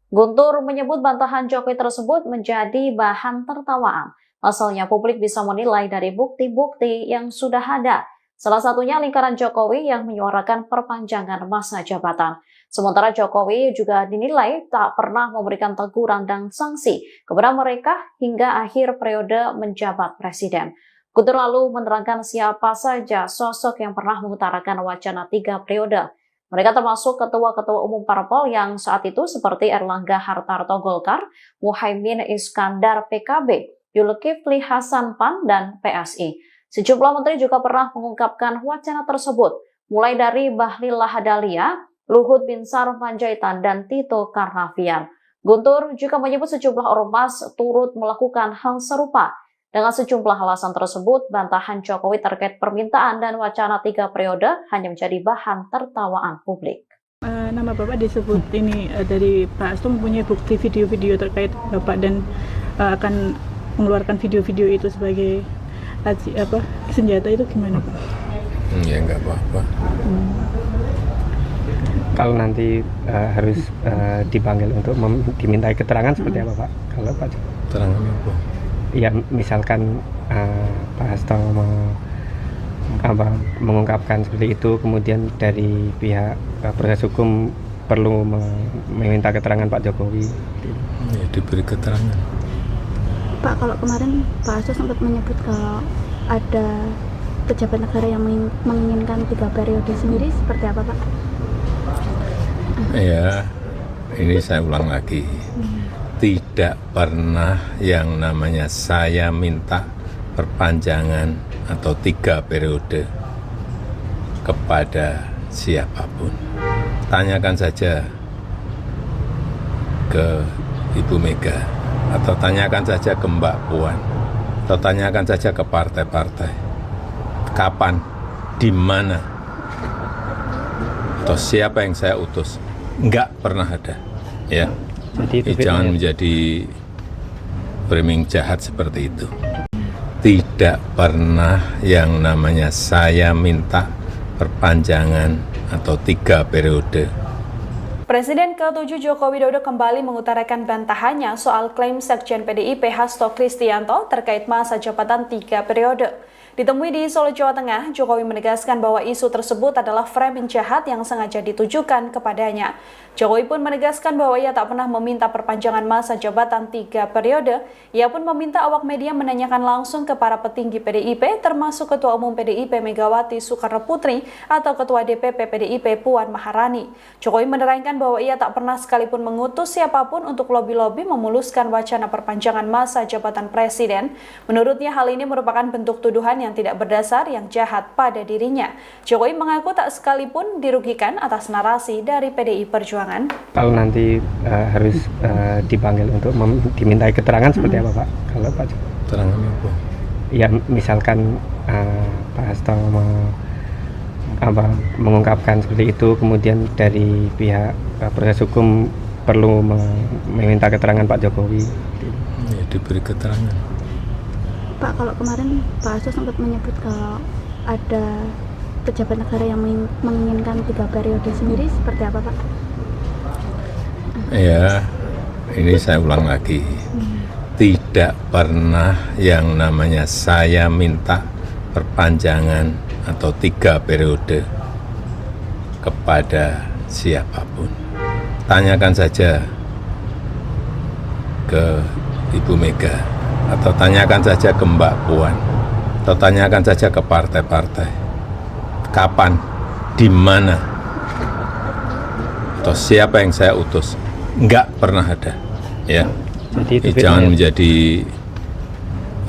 [SPEAKER 5] Guntur menyebut bantahan Jokowi tersebut menjadi bahan tertawaan. Pasalnya publik bisa menilai dari bukti-bukti yang sudah ada. Salah satunya lingkaran Jokowi yang menyuarakan perpanjangan masa jabatan. Sementara Jokowi juga dinilai tak pernah memberikan teguran dan sanksi kepada mereka hingga akhir periode menjabat presiden. Guntur lalu menerangkan siapa saja sosok yang pernah mengutarakan wacana 3 periode. Mereka termasuk ketua-ketua umum parpol yang saat itu seperti Erlangga Hartarto Golkar, Muhaimin Iskandar PKB, Zulkifli Hasan PAN, dan PSI. Sejumlah menteri juga pernah mengungkapkan wacana tersebut, mulai dari Bahlil Lahadalia, Luhut Binsar Panjaitan, dan Tito Karnavian. Guntur juga menyebut sejumlah ormas turut melakukan hal serupa. Dengan sejumlah alasan tersebut, bantahan Jokowi terkait permintaan dan wacana 3 periode hanya menjadi bahan tertawaan publik.
[SPEAKER 6] Nama Bapak disebut ini dari Pak Hasto mempunyai bukti video-video terkait Bapak dan akan mengeluarkan video-video itu sebagai senjata, itu gimana Pak?
[SPEAKER 1] Ya nggak apa-apa.
[SPEAKER 3] Kalau nanti harus dipanggil untuk dimintai keterangan seperti apa Pak? Kalau Pak
[SPEAKER 1] Keterangan apa?
[SPEAKER 3] Ya misalkan Pak Hasto mengungkapkan seperti itu, kemudian dari pihak proses hukum perlu meminta keterangan Pak Jokowi.
[SPEAKER 1] Ya, diberi keterangan.
[SPEAKER 4] Pak, kalau kemarin Pak Hasto sempat menyebut kalau ada pejabat negara yang menginginkan 3 periode sendiri, seperti apa Pak?
[SPEAKER 1] Ya, ini saya ulang lagi. Tidak pernah yang namanya saya minta perpanjangan atau 3 periode kepada siapapun. Tanyakan saja ke Ibu Mega, atau tanyakan saja ke Mbak Puan, atau tanyakan saja ke partai-partai. Kapan, di mana, atau siapa yang saya utus? Enggak pernah ada. Ya. Jangan menjadi framing jahat seperti itu. tidak pernah yang namanya saya minta perpanjangan atau 3 periode.
[SPEAKER 2] Presiden ke-7 Joko Widodo kembali mengutarakan bantahannya soal klaim Sekjen PDIP Hasto Kristianto terkait masa jabatan 3 periode. Ditemui di Solo, Jawa Tengah, Jokowi menegaskan bahwa isu tersebut adalah framing jahat yang sengaja ditujukan kepadanya. Jokowi pun menegaskan bahwa ia tak pernah meminta perpanjangan masa jabatan 3 periode. Ia pun meminta awak media menanyakan langsung ke para petinggi PDIP, termasuk Ketua Umum PDIP Megawati Soekarno Putri atau Ketua DPP PDIP Puan Maharani. Jokowi menerangkan bahwa ia tak pernah sekalipun mengutus siapapun untuk lobi-lobi memuluskan wacana perpanjangan masa jabatan presiden. Menurutnya hal ini merupakan bentuk tuduhan yang tidak berdasar yang jahat pada dirinya. Jokowi mengaku tak sekalipun dirugikan atas narasi dari PDI Perjuangan.
[SPEAKER 3] Kalau nanti harus dipanggil untuk dimintai keterangan seperti apa Pak? Kalau Pak
[SPEAKER 1] Keterangan apa?
[SPEAKER 3] ya misalkan Pak Hasto mengungkapkan seperti itu, kemudian dari pihak proses hukum perlu meminta keterangan Pak Jokowi.
[SPEAKER 1] Ya, diberi keterangan.
[SPEAKER 4] Pak, kalau kemarin Pak Hasto sempat menyebut kalau ada pejabat negara yang menginginkan 3 periode sendiri, seperti apa Pak?
[SPEAKER 1] Ya, ini saya ulang lagi. Tidak pernah yang namanya saya minta perpanjangan atau 3 periode kepada siapapun. Tanyakan saja ke Ibu Mega, atau tanyakan saja ke Mbak Puan, atau tanyakan saja ke partai-partai. Kapan, di mana, atau siapa yang saya utus? Enggak pernah ada, ya.
[SPEAKER 3] Jadi itu
[SPEAKER 1] Jangan
[SPEAKER 3] bedanya.
[SPEAKER 1] menjadi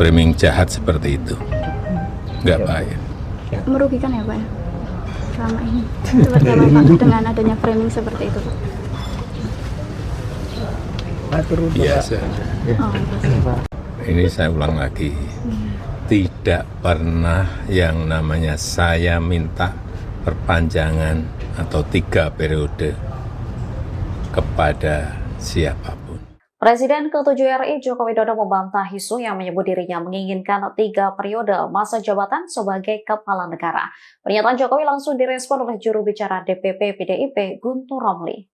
[SPEAKER 1] framing jahat seperti itu, enggak baik.
[SPEAKER 4] Merugikan ya Pak ya? Selama ini. Seperti apa Pak dengan adanya framing seperti itu Pak?
[SPEAKER 1] Biasa.
[SPEAKER 4] Oh, pasti.
[SPEAKER 1] Ini saya ulang lagi. Tidak pernah yang namanya saya minta perpanjangan atau 3 periode kepada siapapun.
[SPEAKER 5] Presiden ke-7 RI Joko Widodo membantah isu yang menyebut dirinya menginginkan 3 periode masa jabatan sebagai kepala negara. Pernyataan Jokowi langsung direspon oleh juru bicara DPP PDIP Guntur Romli.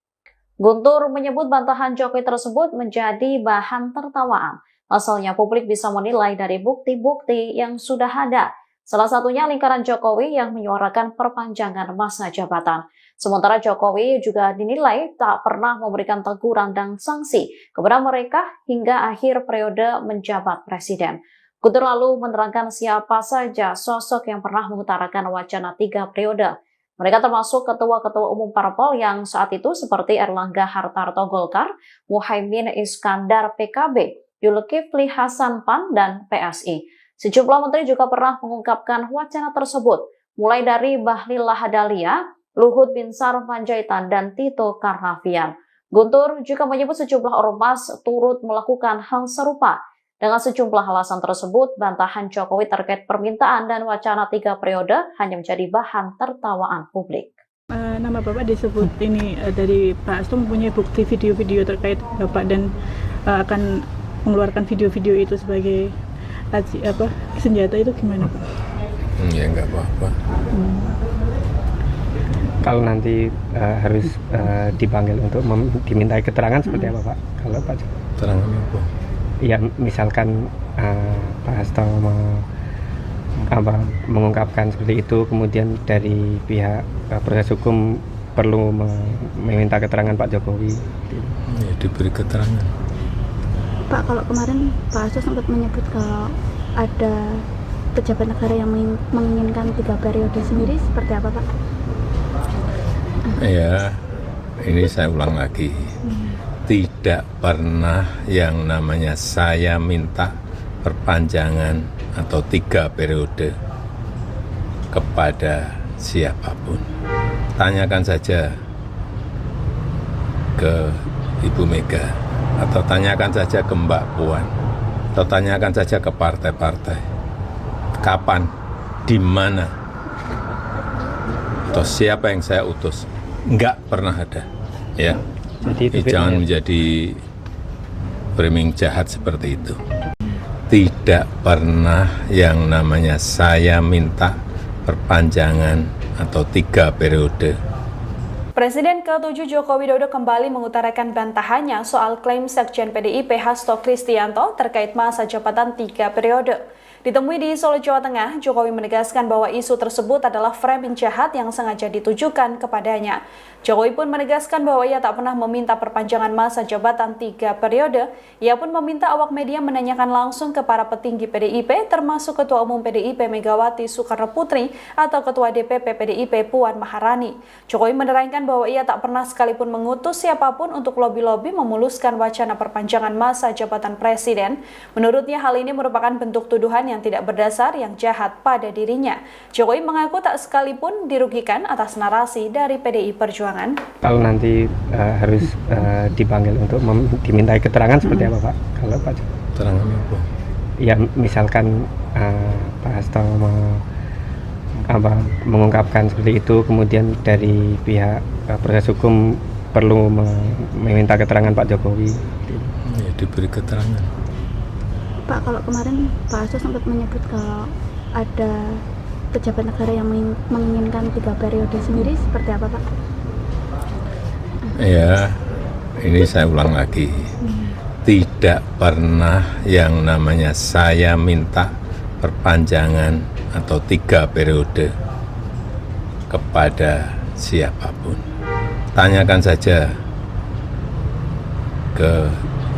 [SPEAKER 5] Guntur menyebut bantahan Jokowi tersebut menjadi bahan tertawaan. Pasalnya publik bisa menilai dari bukti-bukti yang sudah ada. Salah satunya lingkaran Jokowi yang menyuarakan perpanjangan masa jabatan. Sementara Jokowi juga dinilai tak pernah memberikan teguran dan sanksi kepada mereka hingga akhir periode menjabat presiden. Guntur lalu menerangkan siapa saja sosok yang pernah mengutarakan wacana 3 periode. Mereka termasuk ketua-ketua umum parpol yang saat itu seperti Erlangga Hartarto Golkar, Muhaimin Iskandar PKB, Zulkifli Hasan PAN, dan PSI. Sejumlah menteri juga pernah mengungkapkan wacana tersebut, mulai dari Bahlil Lahadalia, Luhut Binsar Panjaitan, dan Tito Karnavian. Guntur juga menyebut sejumlah ormas turut melakukan hal serupa. Dengan sejumlah alasan tersebut, bantahan Jokowi terkait permintaan dan wacana 3 periode hanya menjadi bahan tertawaan publik.
[SPEAKER 6] Nama Bapak disebut ini dari Pak Hasto mempunyai bukti video-video terkait Bapak dan akan mengeluarkan video-video itu sebagai senjata, itu gimana Pak?
[SPEAKER 1] Ya enggak apa-apa.
[SPEAKER 3] Kalau nanti harus dipanggil untuk dimintai keterangan seperti apa Pak? Kalau Pak
[SPEAKER 1] Keterangan apa?
[SPEAKER 3] ya misalkan Pak Hasto mengungkapkan seperti itu, kemudian dari pihak proses hukum perlu meminta keterangan Pak Jokowi.
[SPEAKER 1] Ya, diberi keterangan.
[SPEAKER 4] Pak, kalau kemarin Pak Hasto sempat menyebut kalau ada pejabat negara yang menginginkan 3 periode sendiri, seperti apa Pak?
[SPEAKER 1] Ya, ini saya ulang lagi. Tidak pernah yang namanya saya minta perpanjangan atau 3 periode kepada siapapun. Tanyakan saja ke Ibu Mega, atau tanyakan saja ke Mbak Puan, atau tanyakan saja ke partai-partai. Kapan, di mana, atau siapa yang saya utus? Enggak pernah ada, ya.
[SPEAKER 3] Jadi itu
[SPEAKER 1] Jangan
[SPEAKER 3] bedanya.
[SPEAKER 1] menjadi framing jahat seperti itu, tidak pernah yang namanya saya minta perpanjangan atau 3 periode.
[SPEAKER 2] Presiden ke-7 Joko Widodo kembali mengutarakan bantahannya soal klaim Sekjen PDIP Hasto Kristianto terkait masa jabatan 3 periode. Ditemui di Solo, Jawa Tengah, Jokowi menegaskan bahwa isu tersebut adalah framing jahat yang sengaja ditujukan kepadanya. Jokowi pun menegaskan bahwa ia tak pernah meminta perpanjangan masa jabatan 3 periode. Ia pun meminta awak media menanyakan langsung ke para petinggi PDIP, termasuk Ketua Umum PDIP Megawati Soekarno Putri atau Ketua DPP PDIP Puan Maharani. Jokowi menerangkan bahwa ia tak pernah sekalipun mengutus siapapun untuk lobi-lobi memuluskan wacana perpanjangan masa jabatan presiden. Menurutnya hal ini merupakan bentuk tuduhan yang tidak berdasar yang jahat pada dirinya. Jokowi mengaku tak sekalipun dirugikan atas narasi dari PDI Perjuangan.
[SPEAKER 3] Kalau nanti harus dipanggil untuk dimintai keterangan seperti apa Pak? Kalau Pak
[SPEAKER 1] Keterangan apa?
[SPEAKER 3] Ya misalkan Pak Hasto mengungkapkan seperti itu, kemudian dari pihak proses hukum perlu meminta keterangan Pak Jokowi.
[SPEAKER 1] Ya, diberi keterangan.
[SPEAKER 4] Pak, kalau kemarin Pak Hasto sempat menyebut kalau ada pejabat negara yang menginginkan 3 periode sendiri, seperti apa Pak?
[SPEAKER 1] Ya, ini saya ulang lagi. Tidak pernah yang namanya saya minta perpanjangan atau 3 periode kepada siapapun. Tanyakan saja ke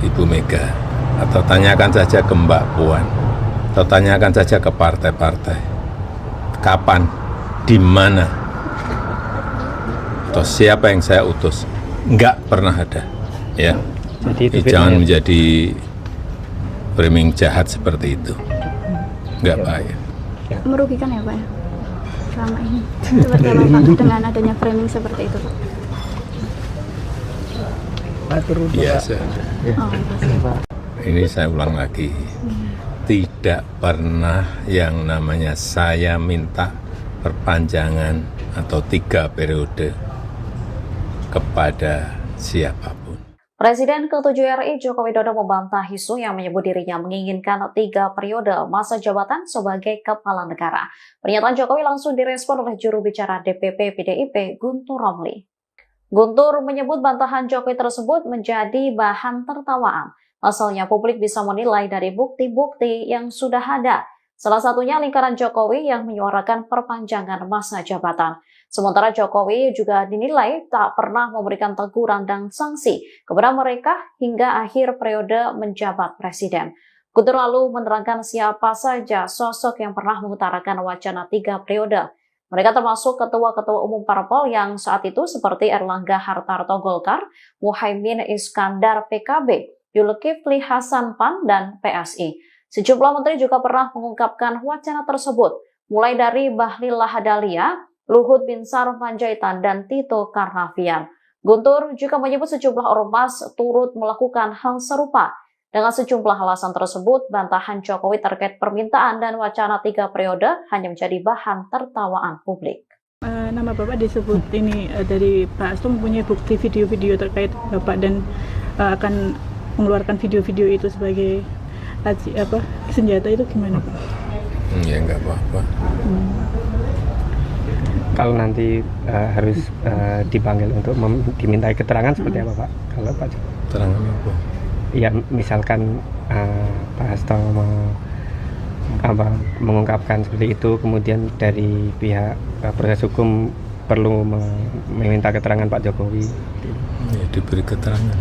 [SPEAKER 1] Ibu Mega, atau tanyakan saja ke Mbak Puan, atau tanyakan saja ke partai-partai. Kapan, di mana, atau siapa yang saya utus? Enggak pernah ada. Ya.
[SPEAKER 3] Jadi
[SPEAKER 1] Jangan menjadi framing jahat seperti itu. Enggak baik.
[SPEAKER 4] Merugikan ya Pak ya? Selama ini. Seperti apa Pak dengan adanya framing seperti itu Pak?
[SPEAKER 1] Biasa.
[SPEAKER 4] Oh, pasti.
[SPEAKER 1] Ini saya ulang lagi. Tidak pernah yang namanya saya minta perpanjangan atau 3 periode kepada siapapun.
[SPEAKER 5] Presiden ke-7 RI Joko Widodo membantah isu yang menyebut dirinya menginginkan 3 periode masa jabatan sebagai kepala negara. Pernyataan Jokowi langsung direspon oleh juru bicara DPP PDIP Guntur Romli. Guntur menyebut bantahan Jokowi tersebut menjadi bahan tertawaan. Pasalnya publik bisa menilai dari bukti-bukti yang sudah ada. Salah satunya lingkaran Jokowi yang menyuarakan perpanjangan masa jabatan. Sementara Jokowi juga dinilai tak pernah memberikan teguran dan sanksi kepada mereka hingga akhir periode menjabat presiden. Guntur lalu menerangkan siapa saja sosok yang pernah mengutarakan wacana 3 periode. Mereka termasuk ketua-ketua umum parpol yang saat itu seperti Erlangga Hartarto Golkar, Muhaimin Iskandar PKB, Zulkifli Hasan PAN, dan PSI. Sejumlah menteri juga pernah mengungkapkan wacana tersebut, mulai dari Bahlil Lahadalia, Luhut Binsar Panjaitan, dan Tito Karnavian. Guntur juga menyebut sejumlah ormas turut melakukan hal serupa. Dengan sejumlah alasan tersebut, bantahan Jokowi terkait permintaan dan wacana 3 periode hanya menjadi bahan tertawaan publik.
[SPEAKER 6] Nama Bapak disebut ini dari Pak Hasto mempunyai bukti video-video terkait Bapak dan akan mengeluarkan video-video itu sebagai senjata, itu gimana Pak?
[SPEAKER 1] Ya nggak apa-apa.
[SPEAKER 3] Kalau nanti harus dipanggil untuk dimintai keterangan seperti apa Pak? Kalau Pak
[SPEAKER 1] Keterangan apa?
[SPEAKER 3] Ya misalkan Pak Hasto mengungkapkan seperti itu, kemudian dari pihak proses hukum perlu meminta keterangan Pak Jokowi.
[SPEAKER 1] Ya, diberi keterangan.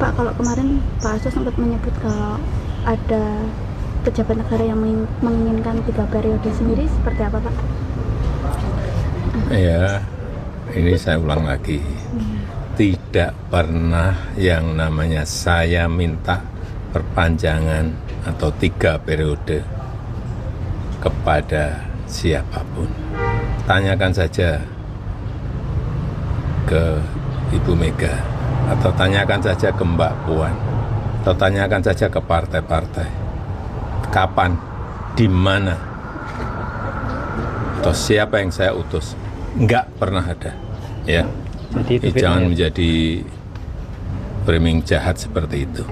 [SPEAKER 4] Pak, kalau kemarin Pak Hasto sempat menyebut kalau ada pejabat negara yang menginginkan 3 periode sendiri, seperti apa Pak?
[SPEAKER 1] Ya, ini saya ulang lagi. Tidak pernah yang namanya saya minta perpanjangan atau 3 periode kepada siapapun. Tanyakan saja ke Ibu Mega, atau tanyakan saja ke Mbak Puan, atau tanyakan saja ke partai-partai. Kapan, di mana, atau siapa yang saya utus? Enggak pernah ada. Ya. Jangan menjadi framing jahat seperti itu.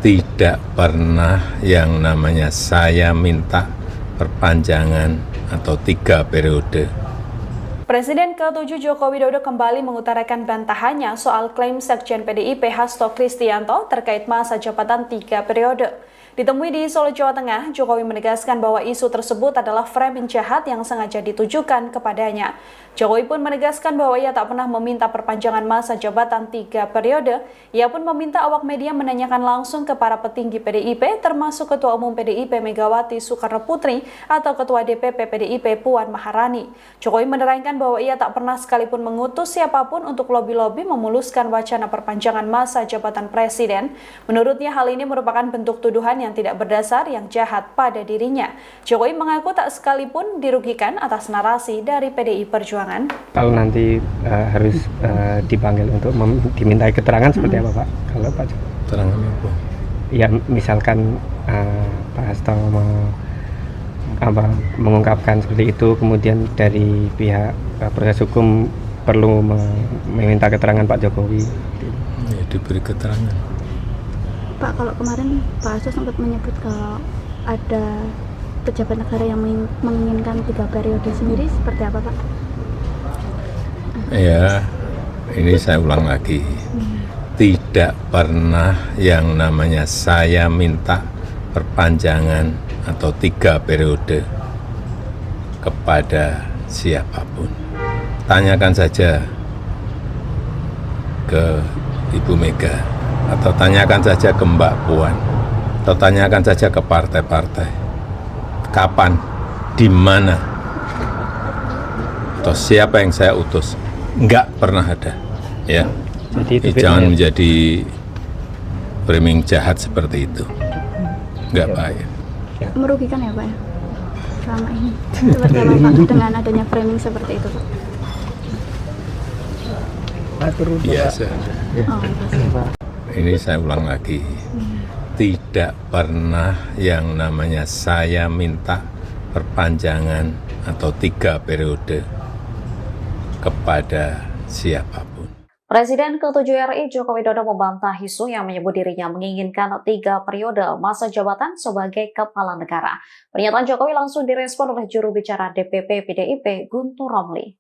[SPEAKER 1] tidak pernah yang namanya saya minta perpanjangan atau 3 periode.
[SPEAKER 2] Presiden ke-7 Joko Widodo kembali mengutarakan bantahannya soal klaim Sekjen PDIP Hasto Kristianto terkait masa jabatan 3 periode. Ditemui di Solo, Jawa Tengah, Jokowi menegaskan bahwa isu tersebut adalah framing jahat yang sengaja ditujukan kepadanya. Jokowi pun menegaskan bahwa ia tak pernah meminta perpanjangan masa jabatan 3 periode. Ia pun meminta awak media menanyakan langsung ke para petinggi PDIP, termasuk Ketua Umum PDIP Megawati Soekarno Putri atau Ketua DPP PDIP Puan Maharani. Jokowi menerangkan bahwa ia tak pernah sekalipun mengutus siapapun untuk lobi-lobi memuluskan wacana perpanjangan masa jabatan presiden. Menurutnya hal ini merupakan bentuk tuduhan yang tidak berdasar yang jahat pada dirinya. Jokowi mengaku tak sekalipun dirugikan atas narasi dari PDI Perjuangan.
[SPEAKER 3] Kalau nanti harus dipanggil untuk dimintai keterangan seperti apa Pak? Kalau Pak Jokowi?
[SPEAKER 1] Keterangan apa?
[SPEAKER 3] Ya misalkan Pak Hasto mengungkapkan seperti itu, kemudian dari pihak proses hukum perlu meminta keterangan Pak Jokowi.
[SPEAKER 1] Ya, diberi keterangan.
[SPEAKER 4] Pak, kalau kemarin Pak Hasto sempat menyebut kalau ada pejabat negara yang menginginkan 3 periode sendiri, seperti apa Pak?
[SPEAKER 1] Ya, ini saya ulang lagi. Tidak pernah yang namanya saya minta perpanjangan atau 3 periode kepada siapapun. Tanyakan saja ke Ibu Mega, atau tanyakan saja ke Mbak Puan, atau tanyakan saja ke partai-partai. Kapan, di mana, atau siapa yang saya utus? Enggak pernah ada, ya.
[SPEAKER 3] Jadi
[SPEAKER 1] Jangan menjadi framing jahat seperti itu. Enggak baik.
[SPEAKER 4] Merugikan ya Pak ya? Selama ini. Seperti apa Pak dengan adanya framing seperti itu Pak?
[SPEAKER 1] Biasa.
[SPEAKER 4] Oh, pasti.
[SPEAKER 1] Ini saya ulang lagi. Tidak pernah yang namanya saya minta perpanjangan atau 3 periode kepada siapapun.
[SPEAKER 5] Presiden ke-7 RI Joko Widodo membantah isu yang menyebut dirinya menginginkan 3 periode masa jabatan sebagai kepala negara. Pernyataan Jokowi langsung direspon oleh juru bicara DPP PDIP Guntur Romli.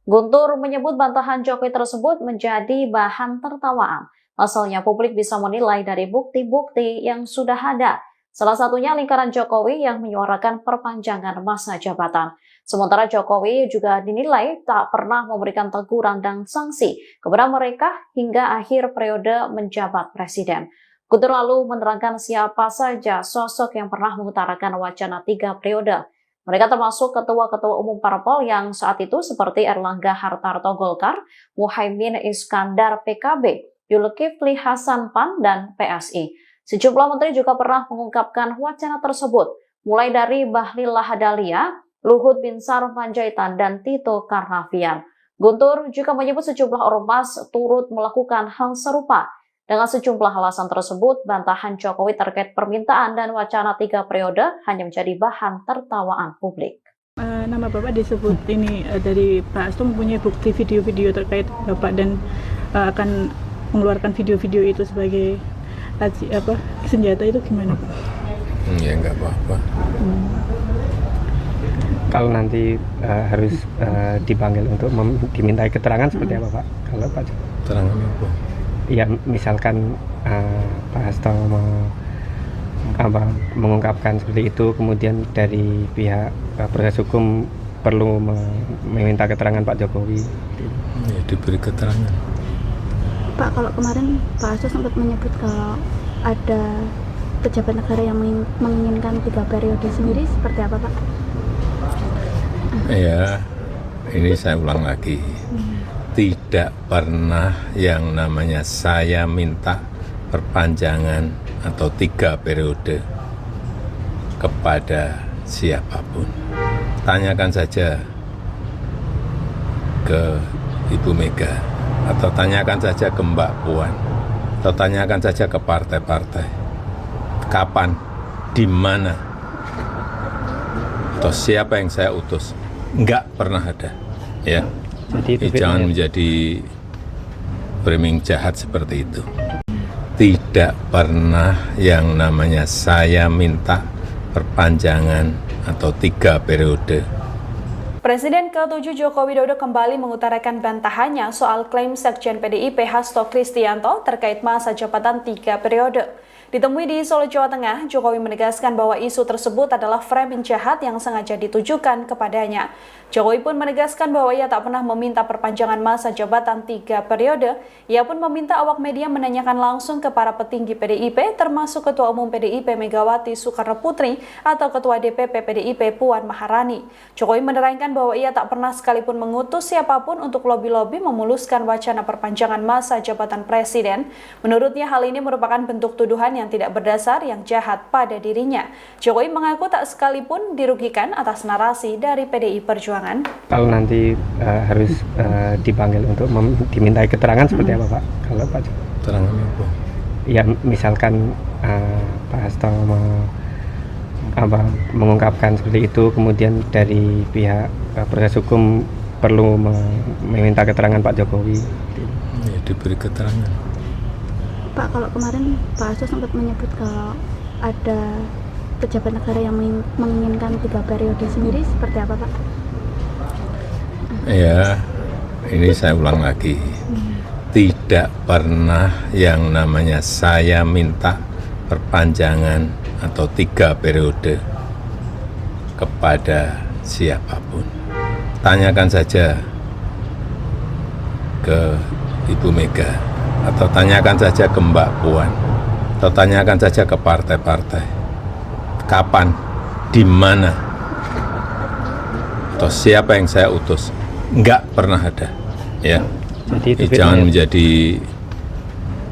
[SPEAKER 5] Guntur menyebut bantahan Jokowi tersebut menjadi bahan tertawaan. Asalnya publik bisa menilai dari bukti-bukti yang sudah ada. Salah satunya lingkaran Jokowi yang menyuarakan perpanjangan masa jabatan. Sementara Jokowi juga dinilai tak pernah memberikan teguran dan sanksi kepada mereka hingga akhir periode menjabat presiden. Guntur lalu menerangkan siapa saja sosok yang pernah mengutarakan wacana 3 periode. Mereka termasuk ketua-ketua umum parpol yang saat itu seperti Erlangga Hartarto Golkar, Muhaimin Iskandar PKB, Zulkifli Hasan PAN, dan PSI. Sejumlah menteri juga pernah mengungkapkan wacana tersebut, mulai dari Bahlil Lahadalia, Luhut Binsar Panjaitan, dan Tito Karnavian. Guntur juga menyebut sejumlah ormas turut melakukan hal serupa. Dengan sejumlah alasan tersebut, bantahan Jokowi terkait permintaan dan wacana 3 periode hanya menjadi bahan tertawaan publik.
[SPEAKER 6] Nama Bapak disebut ini dari Pak Hasto mempunyai bukti video-video terkait Bapak dan akan mengeluarkan video-video itu sebagai senjata, itu gimana Pak?
[SPEAKER 1] Ya enggak apa-apa.
[SPEAKER 3] Kalau nanti harus dipanggil untuk dimintai keterangan seperti apa Pak? Kalau Pak Jokowi?
[SPEAKER 1] Keterangan apa?
[SPEAKER 3] Ya misalkan Pak Hasto mengungkapkan seperti itu, kemudian dari pihak proses hukum perlu meminta keterangan Pak Jokowi.
[SPEAKER 1] Ya, diberi keterangan.
[SPEAKER 4] Pak, kalau kemarin Pak Hasto sempat menyebut kalau ada pejabat negara yang menginginkan 3 periode sendiri, seperti apa Pak?
[SPEAKER 1] Ya, ini saya ulang lagi. Tidak pernah yang namanya saya minta perpanjangan atau 3 periode kepada siapapun. Tanyakan saja ke Ibu Mega, atau tanyakan saja ke Mbak Puan, atau tanyakan saja ke partai-partai. Kapan, di mana, atau siapa yang saya utus? Enggak pernah ada, ya.
[SPEAKER 3] Jadi
[SPEAKER 1] Jangan menjadi framing jahat seperti itu. tidak pernah yang namanya saya minta perpanjangan atau 3 periode.
[SPEAKER 2] Presiden ke-7 Joko Widodo kembali mengutarakan bantahannya soal klaim Sekjen PDIP Hasto Kristianto terkait masa jabatan 3 periode. Ditemui di Solo, Jawa Tengah, Jokowi menegaskan bahwa isu tersebut adalah framing jahat yang sengaja ditujukan kepadanya. Jokowi pun menegaskan bahwa ia tak pernah meminta perpanjangan masa jabatan 3 periode. Ia pun meminta awak media menanyakan langsung ke para petinggi PDIP, termasuk Ketua Umum PDIP Megawati Soekarno Putri atau Ketua DPP PDIP Puan Maharani. Jokowi menerangkan bahwa ia tak pernah sekalipun mengutus siapapun untuk lobi-lobi memuluskan wacana perpanjangan masa jabatan presiden. Menurutnya hal ini merupakan bentuk tuduhan yang tidak berdasar yang jahat pada dirinya. Jokowi mengaku tak sekalipun dirugikan atas narasi dari PDI Perjuangan.
[SPEAKER 3] Kalau nanti harus dipanggil untuk dimintai keterangan seperti apa Pak? Kalau Pak
[SPEAKER 1] Keterangan apa?
[SPEAKER 3] Ya misalkan Pak Hasto mengungkapkan seperti itu, kemudian dari pihak proses hukum perlu meminta keterangan Pak Jokowi.
[SPEAKER 1] Ya, diberi keterangan.
[SPEAKER 4] Pak, kalau kemarin Pak Hasto sempat menyebut kalau ada pejabat negara yang menginginkan 3 periode sendiri, seperti apa Pak?
[SPEAKER 1] Ya, ini saya ulang lagi. Tidak pernah yang namanya saya minta perpanjangan atau 3 periode kepada siapapun. Tanyakan saja ke Ibu Mega, atau tanyakan saja ke Mbak Puan, atau tanyakan saja ke partai-partai. Kapan, di mana, atau siapa yang saya utus? Enggak pernah ada, ya.
[SPEAKER 3] Jadi
[SPEAKER 1] Jangan menjadi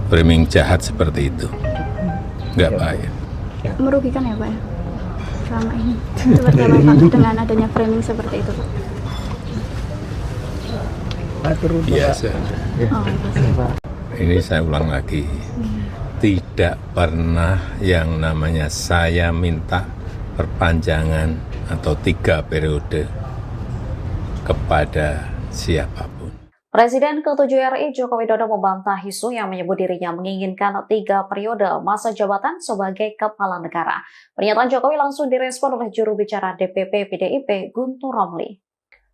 [SPEAKER 1] framing jahat seperti itu. Enggak baik.
[SPEAKER 4] Merugikan ya Pak ya? Selama ini. Seperti apa Pak dengan adanya framing seperti itu Pak?
[SPEAKER 1] Biasa.
[SPEAKER 4] Oh, Pak.
[SPEAKER 1] Ini saya ulang lagi. Tidak pernah yang namanya saya minta perpanjangan atau 3 periode kepada siapapun.
[SPEAKER 5] Presiden ke-7 RI Joko Widodo membantah isu yang menyebut dirinya menginginkan 3 periode masa jabatan sebagai kepala negara. Pernyataan Jokowi langsung direspon oleh juru bicara DPP PDIP Guntur Romli.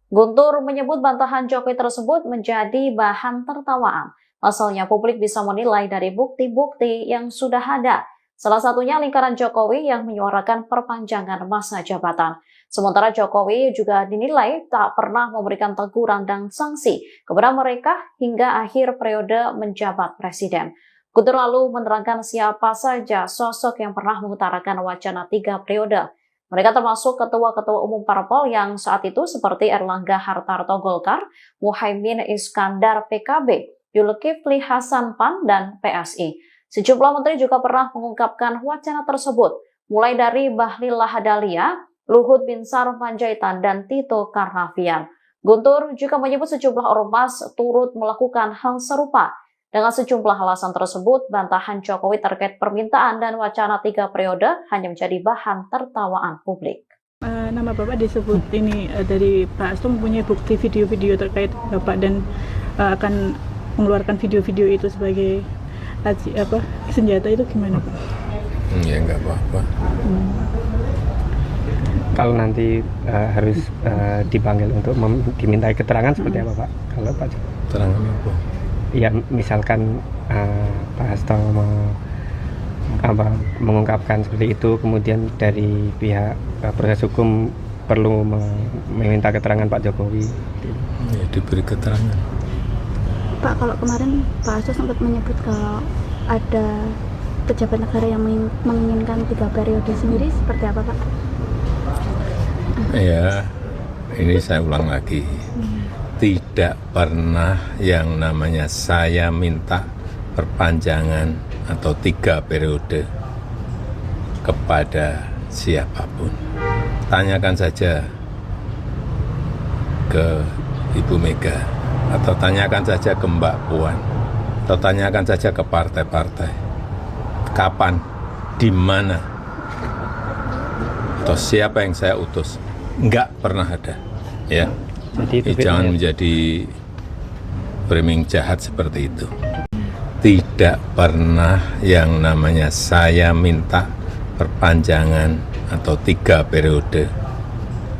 [SPEAKER 5] Guntur menyebut bantahan Jokowi tersebut menjadi bahan tertawaan. Pasalnya publik bisa menilai dari bukti-bukti yang sudah ada. Salah satunya lingkaran Jokowi yang menyuarakan perpanjangan masa jabatan. Sementara Jokowi juga dinilai tak pernah memberikan teguran dan sanksi kepada mereka hingga akhir periode menjabat presiden. Guntur lalu menerangkan siapa saja sosok yang pernah mengutarakan wacana 3 periode. Mereka termasuk ketua-ketua umum parpol yang saat itu seperti Erlangga Hartarto Golkar, Muhaimin Iskandar PKB, Zulkifli Hasan PAN, dan PSI. Sejumlah menteri juga pernah mengungkapkan wacana tersebut, mulai dari Bahlil Lahadalia, Luhut Binsar Panjaitan, dan Tito Karnavian. Guntur juga menyebut sejumlah ormas turut melakukan hal serupa. Dengan sejumlah alasan tersebut, bantahan Jokowi terkait permintaan dan wacana 3 periode hanya menjadi bahan tertawaan publik.
[SPEAKER 6] Nama Bapak disebut ini dari Pak Hasto mempunyai bukti video-video terkait Bapak dan akan mengeluarkan video-video itu sebagai senjata, itu gimana Pak?
[SPEAKER 1] Ya enggak apa-apa.
[SPEAKER 3] Kalau nanti harus dipanggil untuk dimintai keterangan seperti apa Pak? Kalau Pak
[SPEAKER 1] Keterangan apa?
[SPEAKER 3] Ya misalkan Pak Hasto mengungkapkan seperti itu, kemudian dari pihak proses hukum perlu meminta keterangan Pak Jokowi.
[SPEAKER 1] Ya, diberi keterangan.
[SPEAKER 4] Pak, kalau kemarin Pak Hasto sempat menyebut kalau ada pejabat negara yang menginginkan 3 periode sendiri, seperti apa Pak?
[SPEAKER 1] Ya, ini saya ulang lagi. Tidak pernah yang namanya saya minta perpanjangan atau 3 periode kepada siapapun. Tanyakan saja ke Ibu Mega, atau tanyakan saja ke Mbak Puan, atau tanyakan saja ke partai-partai. Kapan, di mana, atau siapa yang saya utus? Enggak pernah ada, ya.
[SPEAKER 3] Jadi
[SPEAKER 1] Jangan menjadi framing jahat seperti itu. tidak pernah yang namanya saya minta perpanjangan atau 3 periode.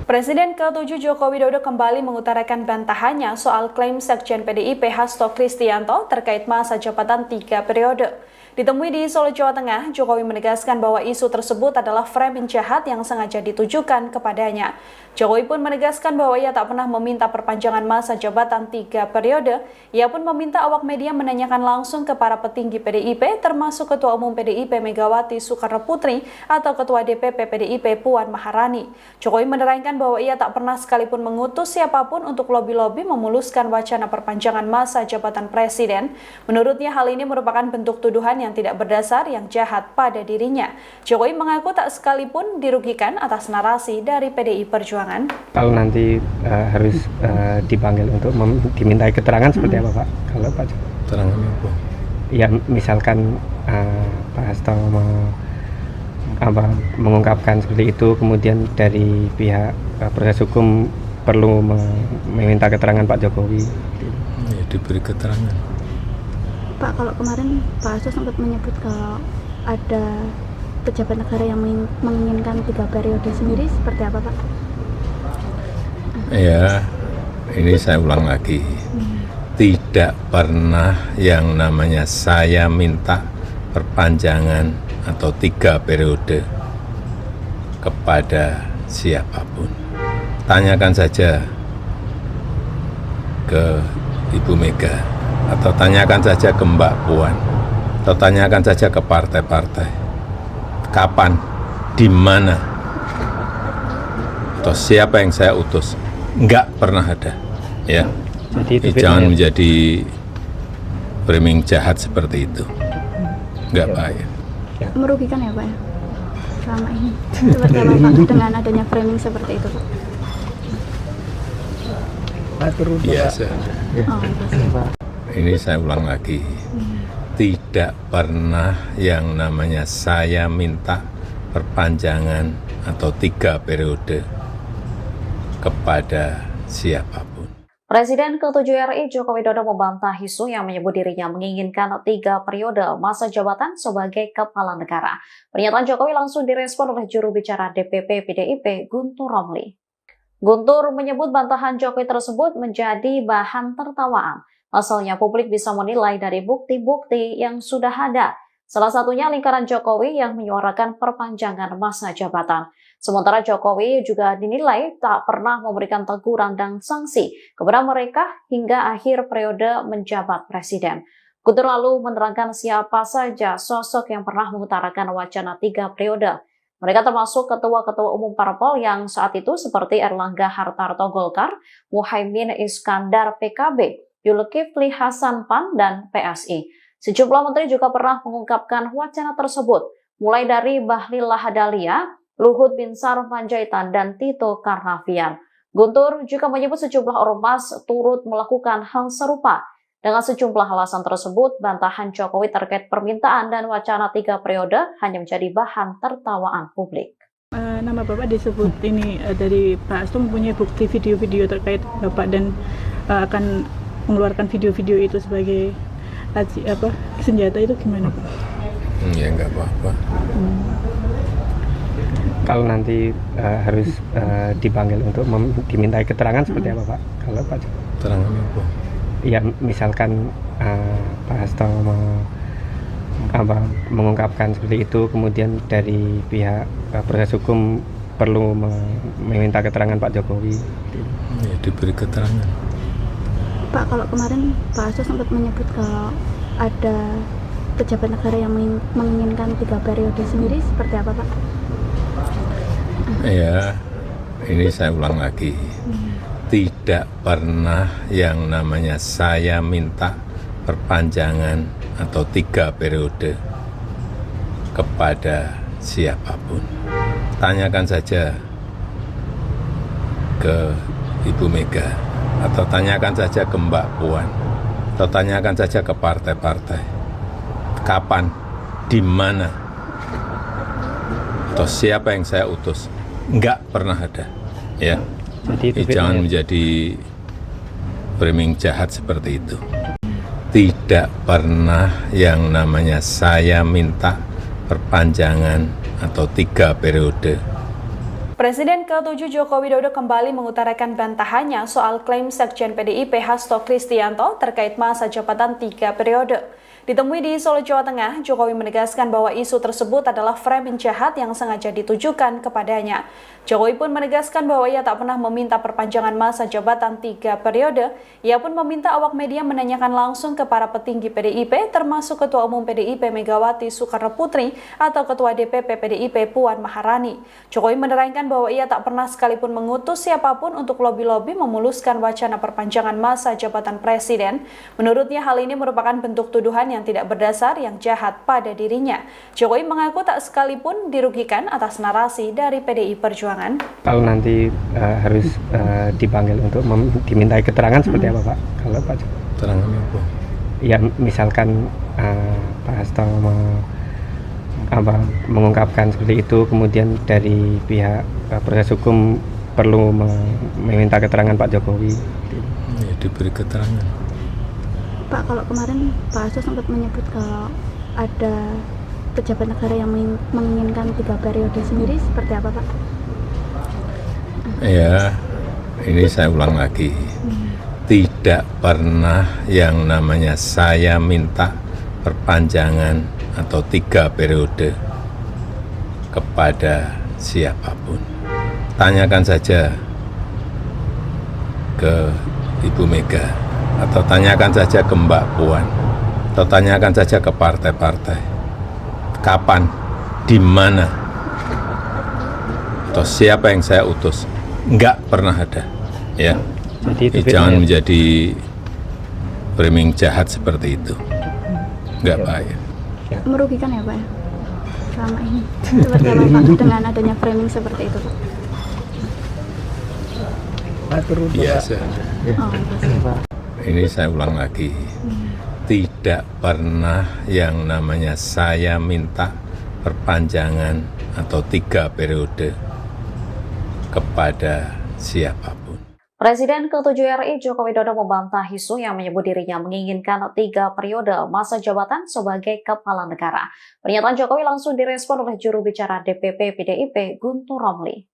[SPEAKER 2] Presiden ke-7 Joko Widodo kembali mengutarakan bantahannya soal klaim Sekjen PDIP Hasto Kristianto terkait masa jabatan 3 periode. Ditemui di Solo, Jawa Tengah, Jokowi menegaskan bahwa isu tersebut adalah framing jahat yang sengaja ditujukan kepadanya. Jokowi pun menegaskan bahwa ia tak pernah meminta perpanjangan masa jabatan 3 periode. Ia pun meminta awak media menanyakan langsung ke para petinggi PDIP, termasuk Ketua Umum PDIP Megawati Soekarno Putri atau Ketua DPP PDIP Puan Maharani. Jokowi menerangkan bahwa ia tak pernah sekalipun mengutus siapapun untuk lobi-lobi memuluskan wacana perpanjangan masa jabatan presiden. Menurutnya hal ini merupakan bentuk tuduhan yang tidak berdasar yang jahat pada dirinya. Jokowi mengaku tak sekalipun dirugikan atas narasi dari PDI Perjuangan.
[SPEAKER 3] Kalau nanti harus dipanggil untuk dimintai keterangan seperti apa Pak? Kalau Pak Jokowi?
[SPEAKER 1] Keterangan apa?
[SPEAKER 3] Ya misalkan Pak Hasto mengungkapkan seperti itu, kemudian dari pihak proses hukum perlu meminta keterangan Pak Jokowi.
[SPEAKER 1] Ya, diberi keterangan.
[SPEAKER 4] Pak, kalau kemarin Pak Hasto sempat menyebut kalau ada pejabat negara yang menginginkan 3 periode sendiri, seperti apa Pak?
[SPEAKER 1] Ya, ini saya ulang lagi. Tidak pernah yang namanya saya minta perpanjangan atau 3 periode kepada siapapun. Tanyakan saja ke Ibu Mega, atau tanyakan saja ke Mbak Puan, atau tanyakan saja ke partai-partai. Kapan, di mana, atau siapa yang saya utus? Enggak pernah ada, ya.
[SPEAKER 3] Jadi
[SPEAKER 1] Jangan menjadi framing jahat seperti itu. Enggak baik.
[SPEAKER 4] Merugikan ya Pak ya? Selama ini. Seperti apa Pak dengan adanya framing seperti itu Pak?
[SPEAKER 1] Biasa.
[SPEAKER 4] Oh, Pak.
[SPEAKER 1] Ini saya ulang lagi. Tidak pernah yang namanya saya minta perpanjangan atau 3 periode kepada siapapun.
[SPEAKER 5] Presiden ke-7 RI Joko Widodo membantah isu yang menyebut dirinya menginginkan 3 periode masa jabatan sebagai kepala negara. Pernyataan Jokowi langsung direspon oleh juru bicara DPP PDIP Guntur Romli. Guntur menyebut bantahan Jokowi tersebut menjadi bahan tertawaan. Asalnya publik bisa menilai dari bukti-bukti yang sudah ada. Salah satunya lingkaran Jokowi yang menyuarakan perpanjangan masa jabatan. Sementara Jokowi juga dinilai tak pernah memberikan teguran dan sanksi kepada mereka hingga akhir periode menjabat presiden. Guntur lalu menerangkan siapa saja sosok yang pernah mengutarakan wacana 3 periode. Mereka termasuk ketua-ketua umum parpol yang saat itu seperti Erlangga Hartarto Golkar, Muhaimin Iskandar PKB, Zulkifli Hasan PAN, dan PSI. Sejumlah menteri juga pernah mengungkapkan wacana tersebut, mulai dari Bahlil Lahadalia, Luhut Binsar Panjaitan, dan Tito Karnavian. Guntur juga menyebut sejumlah ormas turut melakukan hal serupa. Dengan sejumlah alasan tersebut, bantahan Jokowi terkait permintaan dan wacana 3 periode hanya menjadi bahan tertawaan publik.
[SPEAKER 6] Nama Bapak disebut ini dari Pak Hasto mempunyai bukti video-video terkait Bapak dan akan mengeluarkan video-video itu sebagai senjata, itu gimana Pak?
[SPEAKER 1] Ya enggak apa-apa.
[SPEAKER 3] Kalau nanti harus dipanggil untuk dimintai keterangan seperti apa Pak? Kalau Pak Jokowi?
[SPEAKER 1] Keterangan apa?
[SPEAKER 3] Ya misalkan Pak Hasto mengungkapkan seperti itu, kemudian dari pihak proses hukum perlu meminta keterangan Pak Jokowi.
[SPEAKER 1] Ya, diberi keterangan.
[SPEAKER 4] Pak, kalau kemarin Pak Hasto sempat menyebut kalau ada pejabat negara yang menginginkan 3 periode sendiri, seperti apa Pak?
[SPEAKER 1] Ya, ini saya ulang lagi. Tidak pernah yang namanya saya minta perpanjangan atau 3 periode kepada siapapun. Tanyakan saja ke Ibu Mega, atau tanyakan saja ke Mbak Puan, atau tanyakan saja ke partai-partai. Kapan, di mana, atau siapa yang saya utus? Enggak pernah ada, ya. Jangan menjadi framing jahat seperti itu. tidak pernah yang namanya saya minta perpanjangan atau 3 periode.
[SPEAKER 2] Presiden ke-7 Joko Widodo kembali mengutarakan bantahannya soal klaim Sekjen PDIP Hasto Kristianto terkait masa jabatan 3 periode. Ditemui di Solo, Jawa Tengah, Jokowi menegaskan bahwa isu tersebut adalah framing jahat yang sengaja ditujukan kepadanya. Jokowi pun menegaskan bahwa ia tak pernah meminta perpanjangan masa jabatan 3 periode. Ia pun meminta awak media menanyakan langsung ke para petinggi PDIP, termasuk Ketua Umum PDIP Megawati Soekarno Putri atau Ketua DPP PDIP Puan Maharani. Jokowi menerangkan bahwa ia tak pernah sekalipun mengutus siapapun untuk lobi-lobi memuluskan wacana perpanjangan masa jabatan presiden. Menurutnya hal ini merupakan bentuk tuduhan yang tidak berdasar yang jahat pada dirinya. Jokowi mengaku tak sekalipun dirugikan atas narasi dari PDI Perjuangan.
[SPEAKER 3] Kalau nanti harus dipanggil untuk dimintai keterangan seperti apa Pak? Kalau Pak
[SPEAKER 1] Keterangan apa?
[SPEAKER 3] Ya misalkan Pak Hasto mengungkapkan seperti itu, kemudian dari pihak proses hukum perlu meminta keterangan Pak Jokowi.
[SPEAKER 1] Ya, diberi keterangan.
[SPEAKER 4] Pak, kalau kemarin Pak Hasto sempat menyebut kalau ada pejabat negara yang menginginkan 3 periode sendiri, seperti apa Pak?
[SPEAKER 1] Ya, ini saya ulang lagi. Tidak pernah yang namanya saya minta perpanjangan atau 3 periode kepada siapapun. Tanyakan saja ke Ibu Mega, atau tanyakan saja ke Mbak Puan, atau tanyakan saja ke partai-partai. Kapan, di mana, atau siapa yang saya utus? Enggak pernah ada, ya.
[SPEAKER 3] Jadi
[SPEAKER 1] Jangan menjadi framing jahat seperti itu. Enggak baik.
[SPEAKER 4] Merugikan ya Pak ya? Selama ini. Seperti apa Pak dengan adanya framing seperti itu Pak?
[SPEAKER 1] Biasa.
[SPEAKER 4] Oh, Pak.
[SPEAKER 1] Ini saya ulang lagi. Tidak pernah yang namanya saya minta perpanjangan atau 3 periode kepada siapapun.
[SPEAKER 5] Presiden ke-7 RI Joko Widodo membantah isu yang menyebut dirinya menginginkan 3 periode masa jabatan sebagai kepala negara. Pernyataan Jokowi langsung direspon oleh juru bicara DPP PDIP Guntur Romli.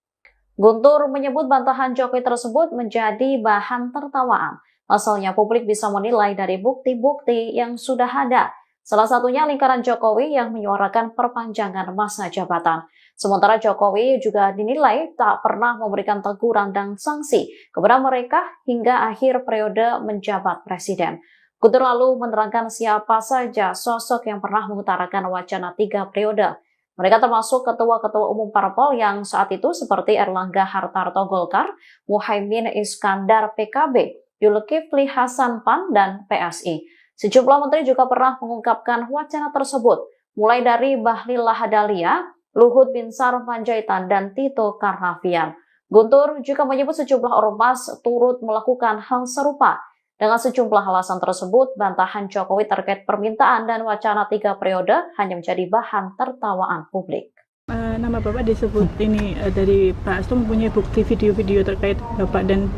[SPEAKER 5] Guntur menyebut bantahan Jokowi tersebut menjadi bahan tertawaan. Asalnya publik bisa menilai dari bukti-bukti yang sudah ada. Salah satunya lingkaran Jokowi yang menyuarakan perpanjangan masa jabatan. Sementara Jokowi juga dinilai tak pernah memberikan teguran dan sanksi kepada mereka hingga akhir periode menjabat presiden. Guntur lalu menerangkan siapa saja sosok yang pernah mengutarakan wacana 3 periode. Mereka termasuk ketua-ketua umum parpol yang saat itu seperti Erlangga Hartarto Golkar, Muhaimin Iskandar PKB, Zulkifli Hasan PAN, dan PSI. Sejumlah menteri juga pernah mengungkapkan wacana tersebut, mulai dari Bahlil Lahadalia, Luhut Binsar Panjaitan, dan Tito Karnavian. Guntur juga menyebut sejumlah ormas turut melakukan hal serupa. Dengan sejumlah alasan tersebut, bantahan Jokowi terkait permintaan dan wacana 3 periode hanya menjadi bahan tertawaan publik.
[SPEAKER 6] Nama Bapak disebut ini dari Pak Hasto mempunyai bukti video-video terkait Bapak dan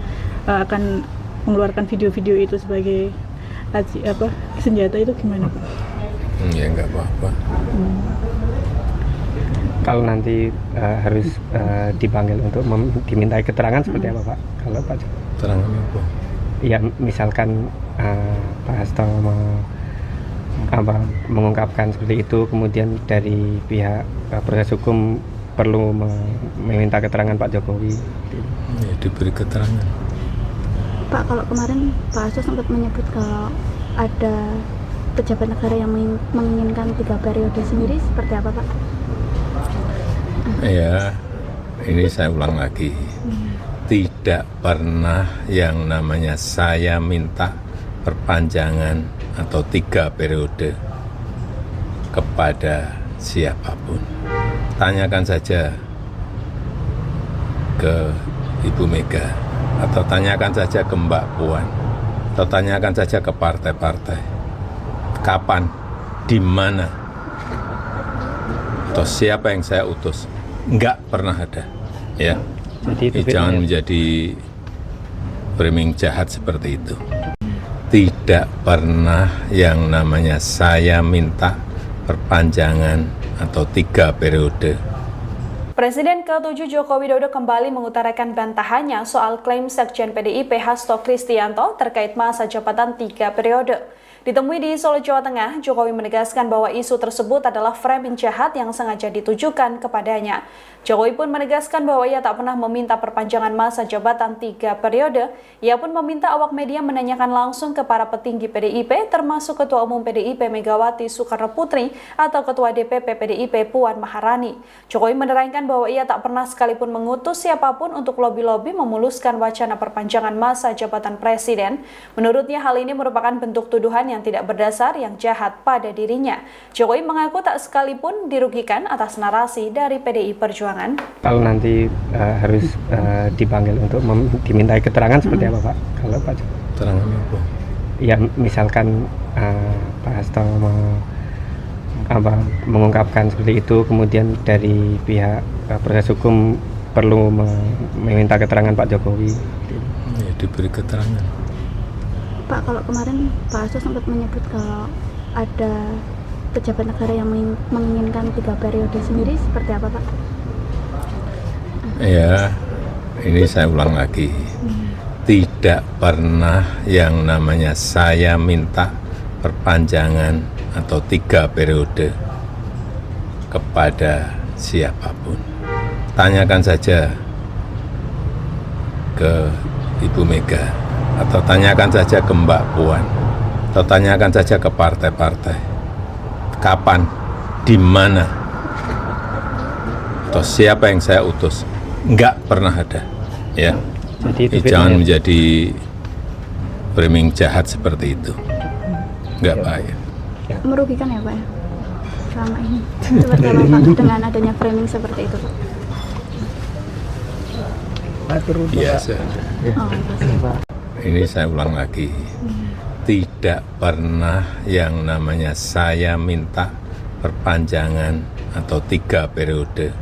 [SPEAKER 6] akan mengeluarkan video-video itu sebagai senjata, itu gimana Pak?
[SPEAKER 1] Ya enggak apa-apa.
[SPEAKER 3] Kalau nanti harus dipanggil untuk dimintai keterangan seperti apa Pak? Kalau Pak
[SPEAKER 1] Keterangan apa?
[SPEAKER 3] Ya misalkan Pak Hasto mengungkapkan seperti itu, kemudian dari pihak proses hukum perlu meminta keterangan Pak Jokowi.
[SPEAKER 1] Ya, diberi keterangan.
[SPEAKER 4] Pak, kalau kemarin Pak Hasto sempat menyebut kalau ada pejabat negara yang menginginkan 3 periode sendiri, seperti apa Pak?
[SPEAKER 1] Ya, ini saya ulang lagi. Tidak pernah yang namanya saya minta perpanjangan atau 3 periode kepada siapapun. Tanyakan saja ke Ibu Mega, atau tanyakan saja ke Mbak Puan, atau tanyakan saja ke partai-partai. Kapan, di mana, atau siapa yang saya utus? Enggak pernah ada, ya. Jangan menjadi framing jahat seperti itu. tidak pernah yang namanya saya minta perpanjangan atau 3 periode.
[SPEAKER 2] Presiden ke-7 Joko Widodo kembali mengutarakan bantahannya soal klaim Sekjen PDIP Hasto Kristianto terkait masa jabatan 3 periode. Ditemui di Solo, Jawa Tengah, Jokowi menegaskan bahwa isu tersebut adalah framing jahat yang sengaja ditujukan kepadanya. Jokowi pun menegaskan bahwa ia tak pernah meminta perpanjangan masa jabatan 3 periode. Ia pun meminta awak media menanyakan langsung ke para petinggi PDIP, termasuk Ketua Umum PDIP Megawati Soekarno Putri atau Ketua DPP PDIP Puan Maharani. Jokowi menerangkan bahwa ia tak pernah sekalipun mengutus siapapun untuk lobi-lobi memuluskan wacana perpanjangan masa jabatan presiden. Menurutnya hal ini merupakan bentuk tuduhan yang tidak berdasar yang jahat pada dirinya. Jokowi mengaku tak sekalipun dirugikan atas narasi dari PDI Perjuangan.
[SPEAKER 3] Kalau nanti harus dipanggil untuk dimintai keterangan seperti apa Pak? Kalau Pak Jokowi?
[SPEAKER 1] Keterangan apa?
[SPEAKER 3] Ya misalkan Pak Hasto mengungkapkan seperti itu, kemudian dari pihak proses hukum perlu meminta keterangan Pak Jokowi.
[SPEAKER 1] Ya, diberi keterangan.
[SPEAKER 4] Pak, kalau kemarin Pak Hasto sempat menyebut kalau ada pejabat negara yang menginginkan 3 periode sendiri, seperti apa Pak?
[SPEAKER 1] Ya, ini saya ulang lagi. Tidak pernah yang namanya saya minta perpanjangan atau 3 periode kepada siapapun. Tanyakan saja ke Ibu Mega, atau tanyakan saja ke Mbak Puan, atau tanyakan saja ke partai-partai. Kapan, di mana, atau siapa yang saya utus? Enggak pernah ada, ya.
[SPEAKER 3] Jadi
[SPEAKER 1] Jangan menjadi framing jahat seperti itu. Enggak baik.
[SPEAKER 4] Merugikan ya Pak ya? Selama ini. Seperti apa Pak dengan adanya framing seperti itu Pak?
[SPEAKER 1] Biasa.
[SPEAKER 4] Oh, pasti.
[SPEAKER 1] Ini saya ulang lagi. Tidak pernah yang namanya saya minta perpanjangan atau 3 periode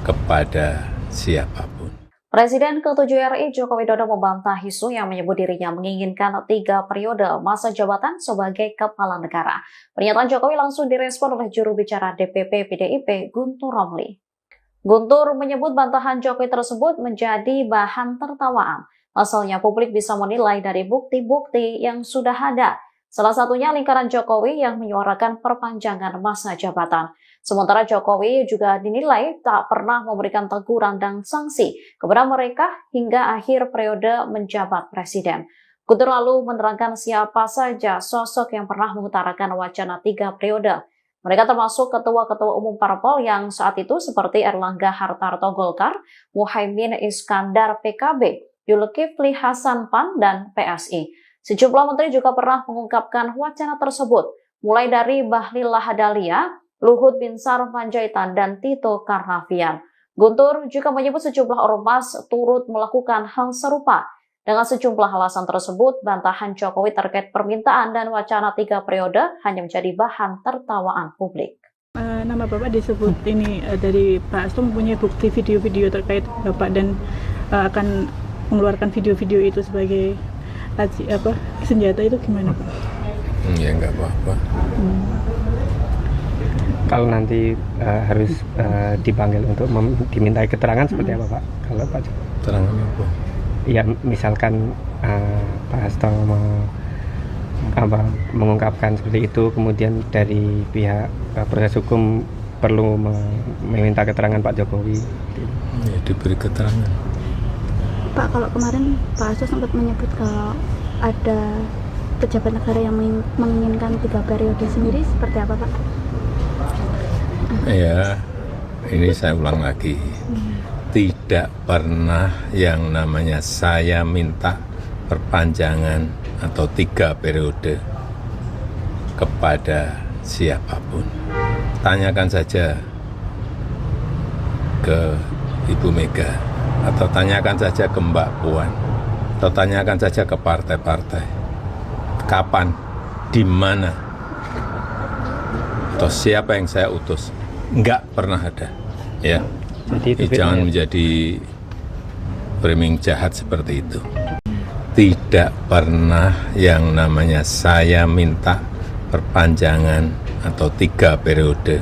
[SPEAKER 1] kepada siapapun.
[SPEAKER 5] Presiden ke-7 RI Joko Widodo membantah isu yang menyebut dirinya menginginkan 3 periode masa jabatan sebagai kepala negara. Pernyataan Jokowi langsung direspon oleh juru bicara DPP PDIP Guntur Romli. Guntur menyebut bantahan Jokowi tersebut menjadi bahan tertawaan. Asalnya publik bisa menilai dari bukti-bukti yang sudah ada. Salah satunya lingkaran Jokowi yang menyuarakan perpanjangan masa jabatan. Sementara Jokowi juga dinilai tak pernah memberikan teguran dan sanksi kepada mereka hingga akhir periode menjabat presiden. Guntur lalu menerangkan siapa saja sosok yang pernah mengutarakan wacana 3 periode. Mereka termasuk ketua-ketua umum parpol yang saat itu seperti Erlangga Hartarto Golkar, Muhaimin Iskandar PKB, Zulkifli Hasan PAN, dan PSI. Sejumlah menteri juga pernah mengungkapkan wacana tersebut, mulai dari Bahlil Lahadalia, Luhut Binsar Panjaitan, dan Tito Karnavian. Guntur juga menyebut sejumlah ormas turut melakukan hal serupa. Dengan sejumlah alasan tersebut, bantahan Jokowi terkait permintaan dan wacana 3 periode hanya menjadi bahan tertawaan publik.
[SPEAKER 6] Nama Bapak disebut ini dari Pak Hasto mempunyai bukti video-video terkait Bapak dan akan mengeluarkan video-video itu sebagai senjata, itu gimana Pak?
[SPEAKER 1] Ya nggak apa-apa.
[SPEAKER 3] Kalau nanti harus dipanggil untuk dimintai keterangan seperti apa Pak? Kalau Pak Jokowi?
[SPEAKER 1] Keterangan apa?
[SPEAKER 3] Ya misalkan Pak Hasto mengungkapkan seperti itu, kemudian dari pihak proses hukum perlu meminta keterangan Pak Jokowi.
[SPEAKER 1] Ya, diberi keterangan.
[SPEAKER 4] Pak, kalau kemarin Pak Hasto sempat menyebut kalau ada pejabat negara yang menginginkan 3 periode sendiri, seperti apa Pak?
[SPEAKER 1] Ya, ini saya ulang lagi. Tidak pernah yang namanya saya minta perpanjangan atau 3 periode kepada siapapun. Tanyakan saja ke Ibu Mega, atau tanyakan saja ke Mbak Puan, atau tanyakan saja ke partai-partai. Kapan, di mana, atau siapa yang saya utus? Enggak pernah ada, ya. Jangan menjadi framing jahat seperti itu. tidak pernah yang namanya saya minta perpanjangan atau 3 periode.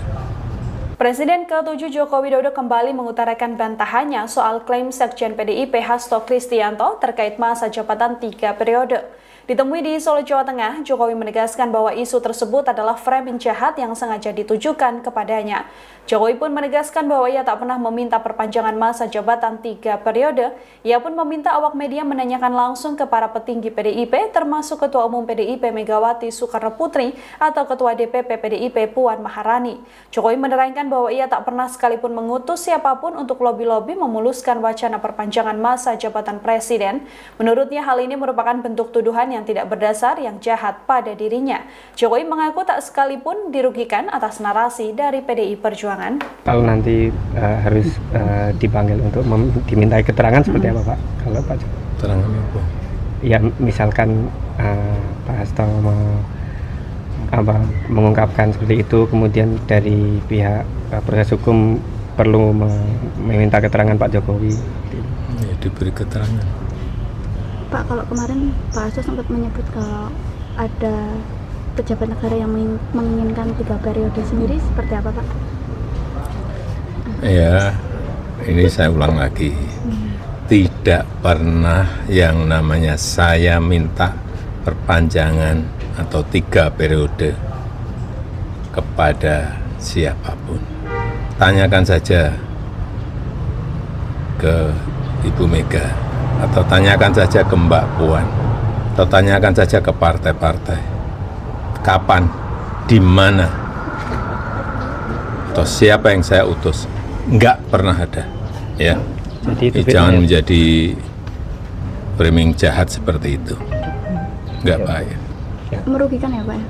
[SPEAKER 2] Presiden ke-7 Joko Widodo kembali mengutarakan bantahannya soal klaim Sekjen PDIP Hasto Kristianto terkait masa jabatan 3 periode. Ditemui di Solo, Jawa Tengah, Jokowi menegaskan bahwa isu tersebut adalah framing jahat yang sengaja ditujukan kepadanya. Jokowi pun menegaskan bahwa ia tak pernah meminta perpanjangan masa jabatan 3 periode. Ia pun meminta awak media menanyakan langsung ke para petinggi PDIP, termasuk Ketua Umum PDIP Megawati Soekarno Putri atau Ketua DPP PDIP Puan Maharani. Jokowi menerangkan bahwa ia tak pernah sekalipun mengutus siapapun untuk lobi-lobi memuluskan wacana perpanjangan masa jabatan presiden. Menurutnya hal ini merupakan bentuk tuduhan yang tidak berdasar yang jahat pada dirinya. Jokowi mengaku tak sekalipun dirugikan atas narasi dari PDI Perjuangan.
[SPEAKER 3] Kalau nanti harus dipanggil untuk dimintai keterangan seperti apa Pak? Kalau Pak Jokowi?
[SPEAKER 1] Keterangan apa?
[SPEAKER 3] Ya misalkan Pak Hasto mengungkapkan seperti itu, kemudian dari pihak proses hukum perlu meminta keterangan Pak Jokowi.
[SPEAKER 1] Ya, diberi keterangan.
[SPEAKER 4] Pak, kalau kemarin Pak Hasto sempat menyebut kalau ada pejabat negara yang menginginkan 3 periode sendiri, seperti apa Pak?
[SPEAKER 1] Ya, ini saya ulang lagi. Tidak pernah yang namanya saya minta perpanjangan atau 3 periode kepada siapapun. Tanyakan saja ke Ibu Mega, atau tanyakan saja ke Mbak Puan, atau tanyakan saja ke partai-partai. Kapan, di mana, atau siapa yang saya utus? Enggak pernah ada, ya.
[SPEAKER 3] Jadi
[SPEAKER 1] Jangan menjadi framing jahat seperti itu. Enggak baik.
[SPEAKER 4] Merugikan ya Pak ya?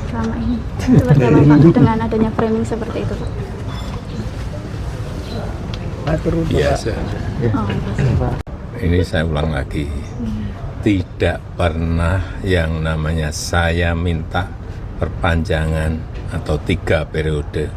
[SPEAKER 4] Selama ini. Seperti apa Pak dengan adanya framing seperti itu Pak?
[SPEAKER 1] Biasa.
[SPEAKER 4] Oh, Pak.
[SPEAKER 1] Ini saya ulang lagi. Tidak pernah yang namanya saya minta perpanjangan atau 3 periode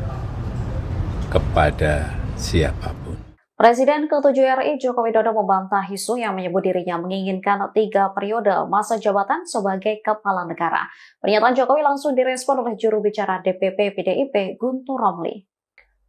[SPEAKER 1] kepada siapapun.
[SPEAKER 5] Presiden ke-7 RI Joko Widodo membantah isu yang menyebut dirinya menginginkan 3 periode masa jabatan sebagai kepala negara. Pernyataan Jokowi langsung direspon oleh juru bicara DPP PDIP Guntur Romli.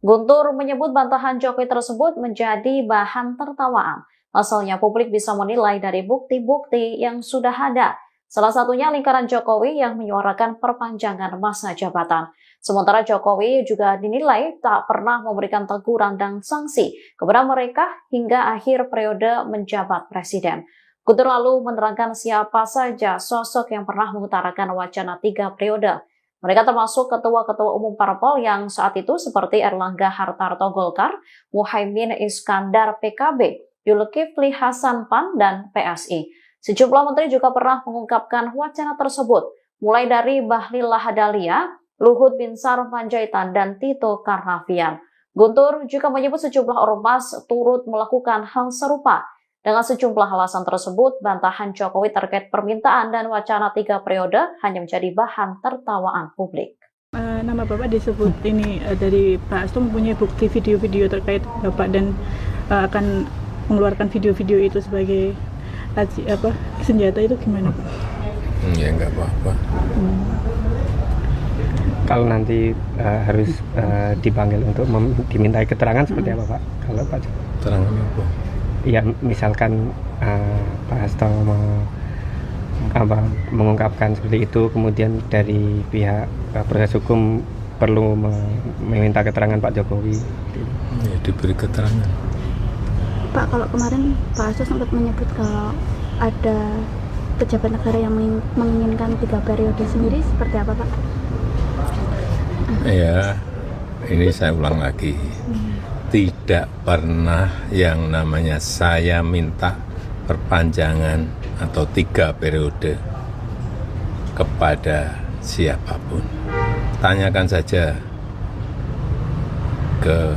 [SPEAKER 5] Guntur menyebut bantahan Jokowi tersebut menjadi bahan tertawaan. Asalnya publik bisa menilai dari bukti-bukti yang sudah ada. Salah satunya lingkaran Jokowi yang menyuarakan perpanjangan masa jabatan. Sementara Jokowi juga dinilai tak pernah memberikan teguran dan sanksi kepada mereka hingga akhir periode menjabat presiden. Guntur lalu menerangkan siapa saja sosok yang pernah mengutarakan wacana 3 periode. Mereka termasuk ketua-ketua umum parpol yang saat itu seperti Erlangga Hartarto Golkar, Muhaimin Iskandar PKB, Zulkifli Hasan PAN, dan PSI. Sejumlah menteri juga pernah mengungkapkan wacana tersebut, mulai dari Bahlil Lahadalia, Luhut Binsar Panjaitan, dan Tito Karnavian. Guntur juga menyebut sejumlah ormas turut melakukan hal serupa. Dengan sejumlah alasan tersebut, bantahan Jokowi terkait permintaan dan wacana 3 periode hanya menjadi bahan tertawaan publik.
[SPEAKER 6] Nama Bapak disebut ini dari Pak Hasto mempunyai bukti video-video terkait Bapak dan akan mengeluarkan video-video itu sebagai senjata, itu gimana Pak?
[SPEAKER 1] Ya nggak apa-apa.
[SPEAKER 3] Kalau nanti harus dipanggil untuk dimintai keterangan seperti apa Pak? Kalau Pak Jokowi?
[SPEAKER 1] Keterangan apa?
[SPEAKER 3] Ya misalkan Pak Hasto mengungkapkan seperti itu, kemudian dari pihak proses hukum perlu meminta keterangan Pak Jokowi.
[SPEAKER 1] Ya, diberi keterangan.
[SPEAKER 4] Pak, kalau kemarin Pak Hasto sempat menyebut kalau ada pejabat negara yang menginginkan 3 periode sendiri, seperti apa Pak?
[SPEAKER 1] Ya, ini saya ulang lagi. Tidak pernah yang namanya saya minta perpanjangan atau 3 periode kepada siapapun. Tanyakan saja ke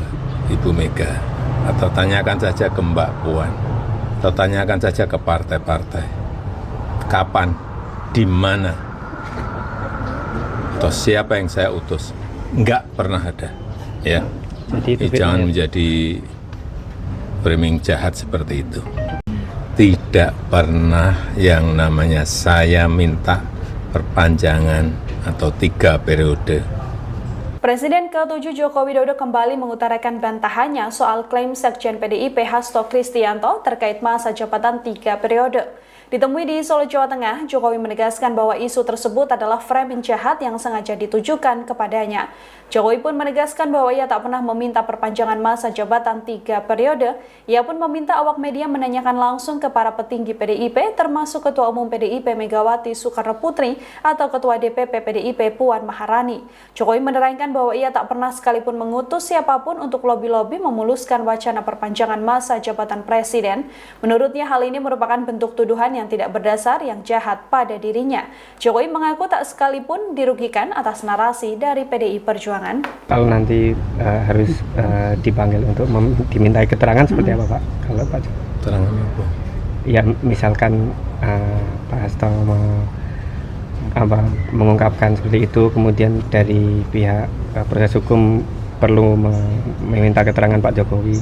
[SPEAKER 1] Ibu Mega, atau tanyakan saja ke Mbak Puan, atau tanyakan saja ke partai-partai. Kapan, di mana, atau siapa yang saya utus? Enggak pernah ada, ya.
[SPEAKER 3] Jadi
[SPEAKER 1] Jangan menjadi framing jahat seperti itu. tidak pernah yang namanya saya minta perpanjangan atau 3 periode.
[SPEAKER 2] Presiden ke-7 Joko Widodo kembali mengutarakan bantahannya soal klaim Sekjen PDIP Hasto Kristianto terkait masa jabatan 3 periode. Ditemui di Solo, Jawa Tengah, Jokowi menegaskan bahwa isu tersebut adalah framing jahat yang sengaja ditujukan kepadanya. Jokowi pun menegaskan bahwa ia tak pernah meminta perpanjangan masa jabatan 3 periode. Ia pun meminta awak media menanyakan langsung ke para petinggi PDIP, termasuk Ketua Umum PDIP Megawati Soekarno Putri atau Ketua DPP PDIP Puan Maharani. Jokowi menerangkan bahwa ia tak pernah sekalipun mengutus siapapun untuk lobi-lobi memuluskan wacana perpanjangan masa jabatan presiden. Menurutnya hal ini merupakan bentuk tuduhan yang tidak berdasar yang jahat pada dirinya. Jokowi mengaku tak sekalipun dirugikan atas narasi dari PDI Perjuangan.
[SPEAKER 3] Kalau nanti harus dipanggil untuk dimintai keterangan seperti apa Pak? Kalau Pak
[SPEAKER 1] Keterangan apa?
[SPEAKER 3] ya misalkan Pak Hasto mengungkapkan seperti itu, kemudian dari pihak proses hukum perlu meminta keterangan Pak Jokowi.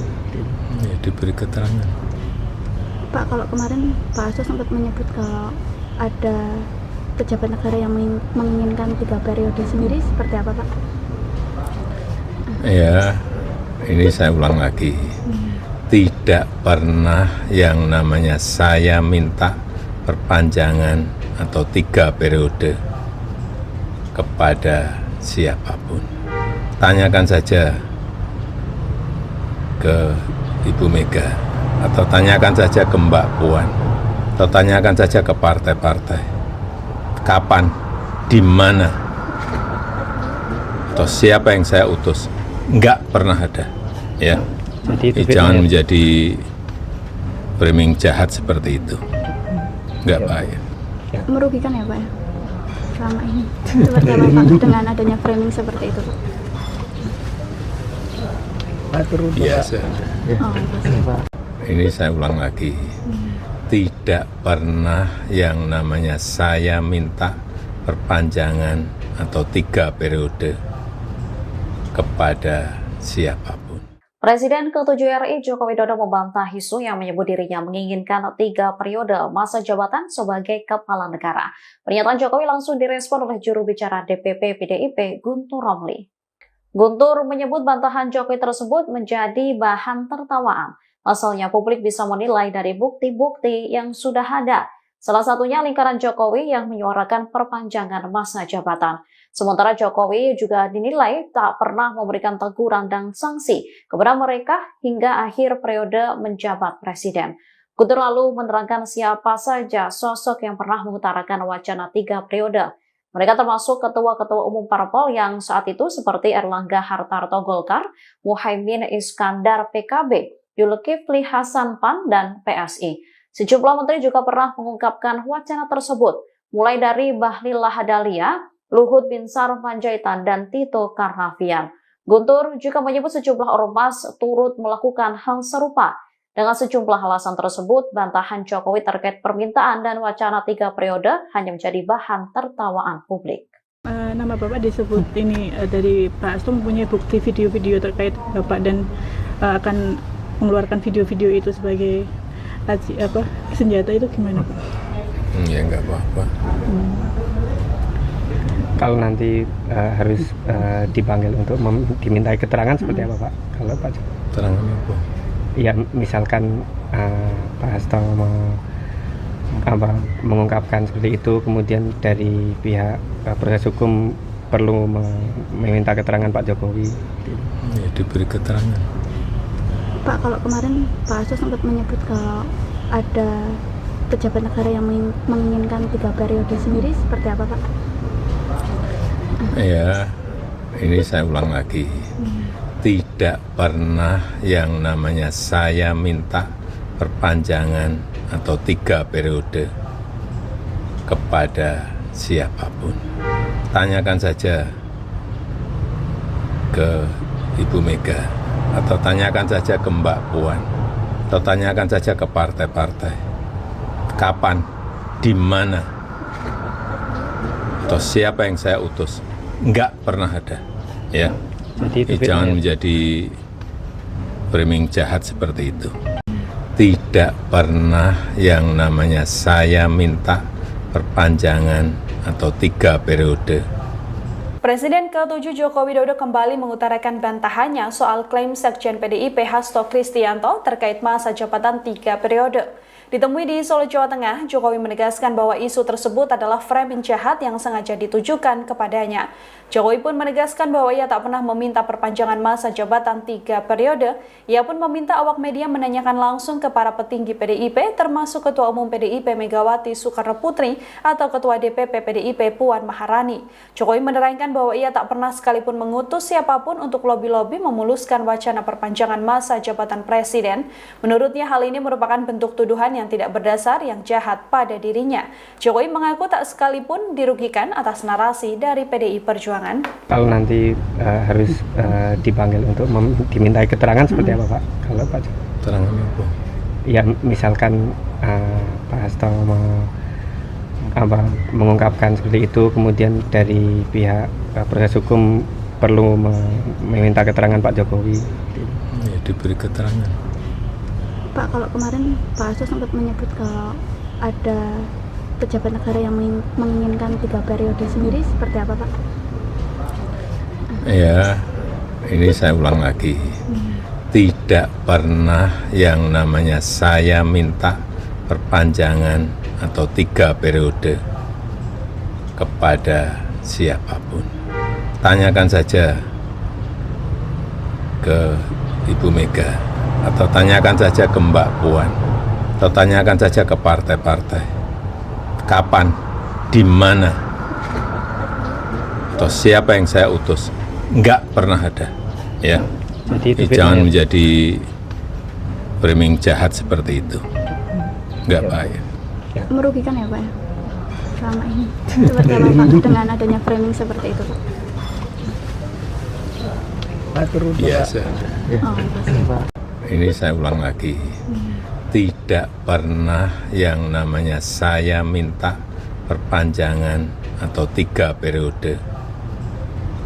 [SPEAKER 1] Ya, diberi keterangan.
[SPEAKER 4] Pak, kalau kemarin Pak Hasto sempat menyebut kalau ada pejabat negara yang menginginkan 3 periode sendiri, seperti apa Pak?
[SPEAKER 1] Ya, ini saya ulang lagi. Tidak pernah yang namanya saya minta perpanjangan atau 3 periode kepada siapapun. Tanyakan saja ke Ibu Mega, atau tanyakan saja ke Mbak Puan, atau tanyakan saja ke partai-partai. Kapan, di mana, atau siapa yang saya utus? Enggak pernah ada, ya.
[SPEAKER 3] Jadi
[SPEAKER 1] Jangan menjadi framing jahat seperti itu. Enggak baik.
[SPEAKER 4] Merugikan ya Pak ya? Selama ini. Seperti apa Pak dengan adanya framing seperti itu Pak?
[SPEAKER 1] Biasa.
[SPEAKER 4] Oh, Pak.
[SPEAKER 1] Ini saya ulang lagi. Tidak pernah yang namanya saya minta perpanjangan atau 3 periode kepada siapapun.
[SPEAKER 5] Presiden ke-7 RI Joko Widodo membantah isu yang menyebut dirinya menginginkan 3 periode masa jabatan sebagai kepala negara. Pernyataan Jokowi langsung direspon oleh juru bicara DPP PDIP Guntur Romli. Guntur menyebut bantahan Jokowi tersebut menjadi bahan tertawaan. Pasalnya publik bisa menilai dari bukti-bukti yang sudah ada. Salah satunya lingkaran Jokowi yang menyuarakan perpanjangan masa jabatan. Sementara Jokowi juga dinilai tak pernah memberikan teguran dan sanksi kepada mereka hingga akhir periode menjabat presiden. Guntur lalu menerangkan siapa saja sosok yang pernah mengutarakan wacana 3 periode. Mereka termasuk ketua-ketua umum parpol yang saat itu seperti Erlangga Hartarto Golkar, Muhaimin Iskandar PKB, Zulkifli Hasan PAN, dan PSI. Sejumlah menteri juga pernah mengungkapkan wacana tersebut, mulai dari Bahlil Lahadalia, Luhut Binsar Panjaitan, dan Tito Karnavian. Guntur juga menyebut sejumlah ormas turut melakukan hal serupa. Dengan sejumlah alasan tersebut, bantahan Jokowi terkait permintaan dan wacana 3 periode hanya menjadi bahan tertawaan publik.
[SPEAKER 6] Nama Bapak disebut ini dari Pak Hasto mempunyai bukti video-video terkait Bapak dan akan mengeluarkan video-video itu sebagai senjata, itu gimana Pak?
[SPEAKER 1] Ya nggak apa-apa.
[SPEAKER 3] Kalau nanti harus dipanggil untuk dimintai keterangan seperti apa Pak? Kalau Pak
[SPEAKER 1] Keterangan apa?
[SPEAKER 3] ya misalkan Pak Hasto mengungkapkan seperti itu, kemudian dari pihak proses hukum perlu meminta keterangan Pak Jokowi.
[SPEAKER 1] Ya, diberi keterangan.
[SPEAKER 4] Pak, kalau kemarin Pak Hasto sempat menyebut kalau ada pejabat negara yang menginginkan 3 periode sendiri, seperti apa Pak?
[SPEAKER 1] Ya, ini saya ulang lagi. Tidak pernah yang namanya saya minta perpanjangan atau 3 periode kepada siapapun. Tanyakan saja ke Ibu Mega, atau tanyakan saja ke Mbak Puan, atau tanyakan saja ke partai-partai. Kapan, di mana, atau siapa yang saya utus? Enggak pernah ada, ya.
[SPEAKER 3] Jadi
[SPEAKER 1] Jangan menjadi framing jahat seperti itu. tidak pernah yang namanya saya minta perpanjangan atau 3 periode.
[SPEAKER 2] Presiden ke-7 Joko Widodo kembali mengutarakan bantahannya soal klaim Sekjen PDIP Hasto Kristianto terkait masa jabatan 3 periode. Ditemui di Solo, Jawa Tengah, Jokowi menegaskan bahwa isu tersebut adalah framing jahat yang sengaja ditujukan kepadanya. Jokowi pun menegaskan bahwa ia tak pernah meminta perpanjangan masa jabatan 3 periode. Ia pun meminta awak media menanyakan langsung ke para petinggi PDIP, termasuk Ketua Umum PDIP Megawati Soekarno Putri atau Ketua DPP PDIP Puan Maharani. Jokowi menerangkan bahwa ia tak pernah sekalipun mengutus siapapun untuk lobi-lobi memuluskan wacana perpanjangan masa jabatan presiden. Menurutnya hal ini merupakan bentuk tuduhan yang tidak berdasar yang jahat pada dirinya. Jokowi mengaku tak sekalipun dirugikan atas narasi dari PDI Perjuangan.
[SPEAKER 3] Kalau nanti harus dipanggil untuk dimintai keterangan seperti apa Pak? Kalau Pak
[SPEAKER 1] Keterangan apa?
[SPEAKER 3] Ya misalkan Pak Hasto mengungkapkan seperti itu, kemudian dari pihak proses hukum perlu meminta keterangan Pak Jokowi.
[SPEAKER 1] Ya, diberi keterangan.
[SPEAKER 4] Pak, kalau kemarin Pak Hasto sempat menyebut kalau ada pejabat negara yang menginginkan 3 periode sendiri, seperti apa Pak?
[SPEAKER 1] Ya, ini saya ulang lagi. Tidak pernah yang namanya saya minta perpanjangan atau 3 periode kepada siapapun. Tanyakan saja ke Ibu Mega, atau tanyakan saja ke Mbak Puan, atau tanyakan saja ke partai-partai. Kapan, di mana, atau siapa yang saya utus? Enggak pernah ada. Ya, jangan menjadi framing jahat seperti itu. Enggak baik.
[SPEAKER 4] Merugikan ya Pak ya? Selama ini seperti apa Pak dengan adanya framing seperti itu Pak?
[SPEAKER 1] Biasa.
[SPEAKER 4] Oh,
[SPEAKER 1] Ini saya ulang lagi. Tidak pernah yang namanya saya minta perpanjangan atau 3 periode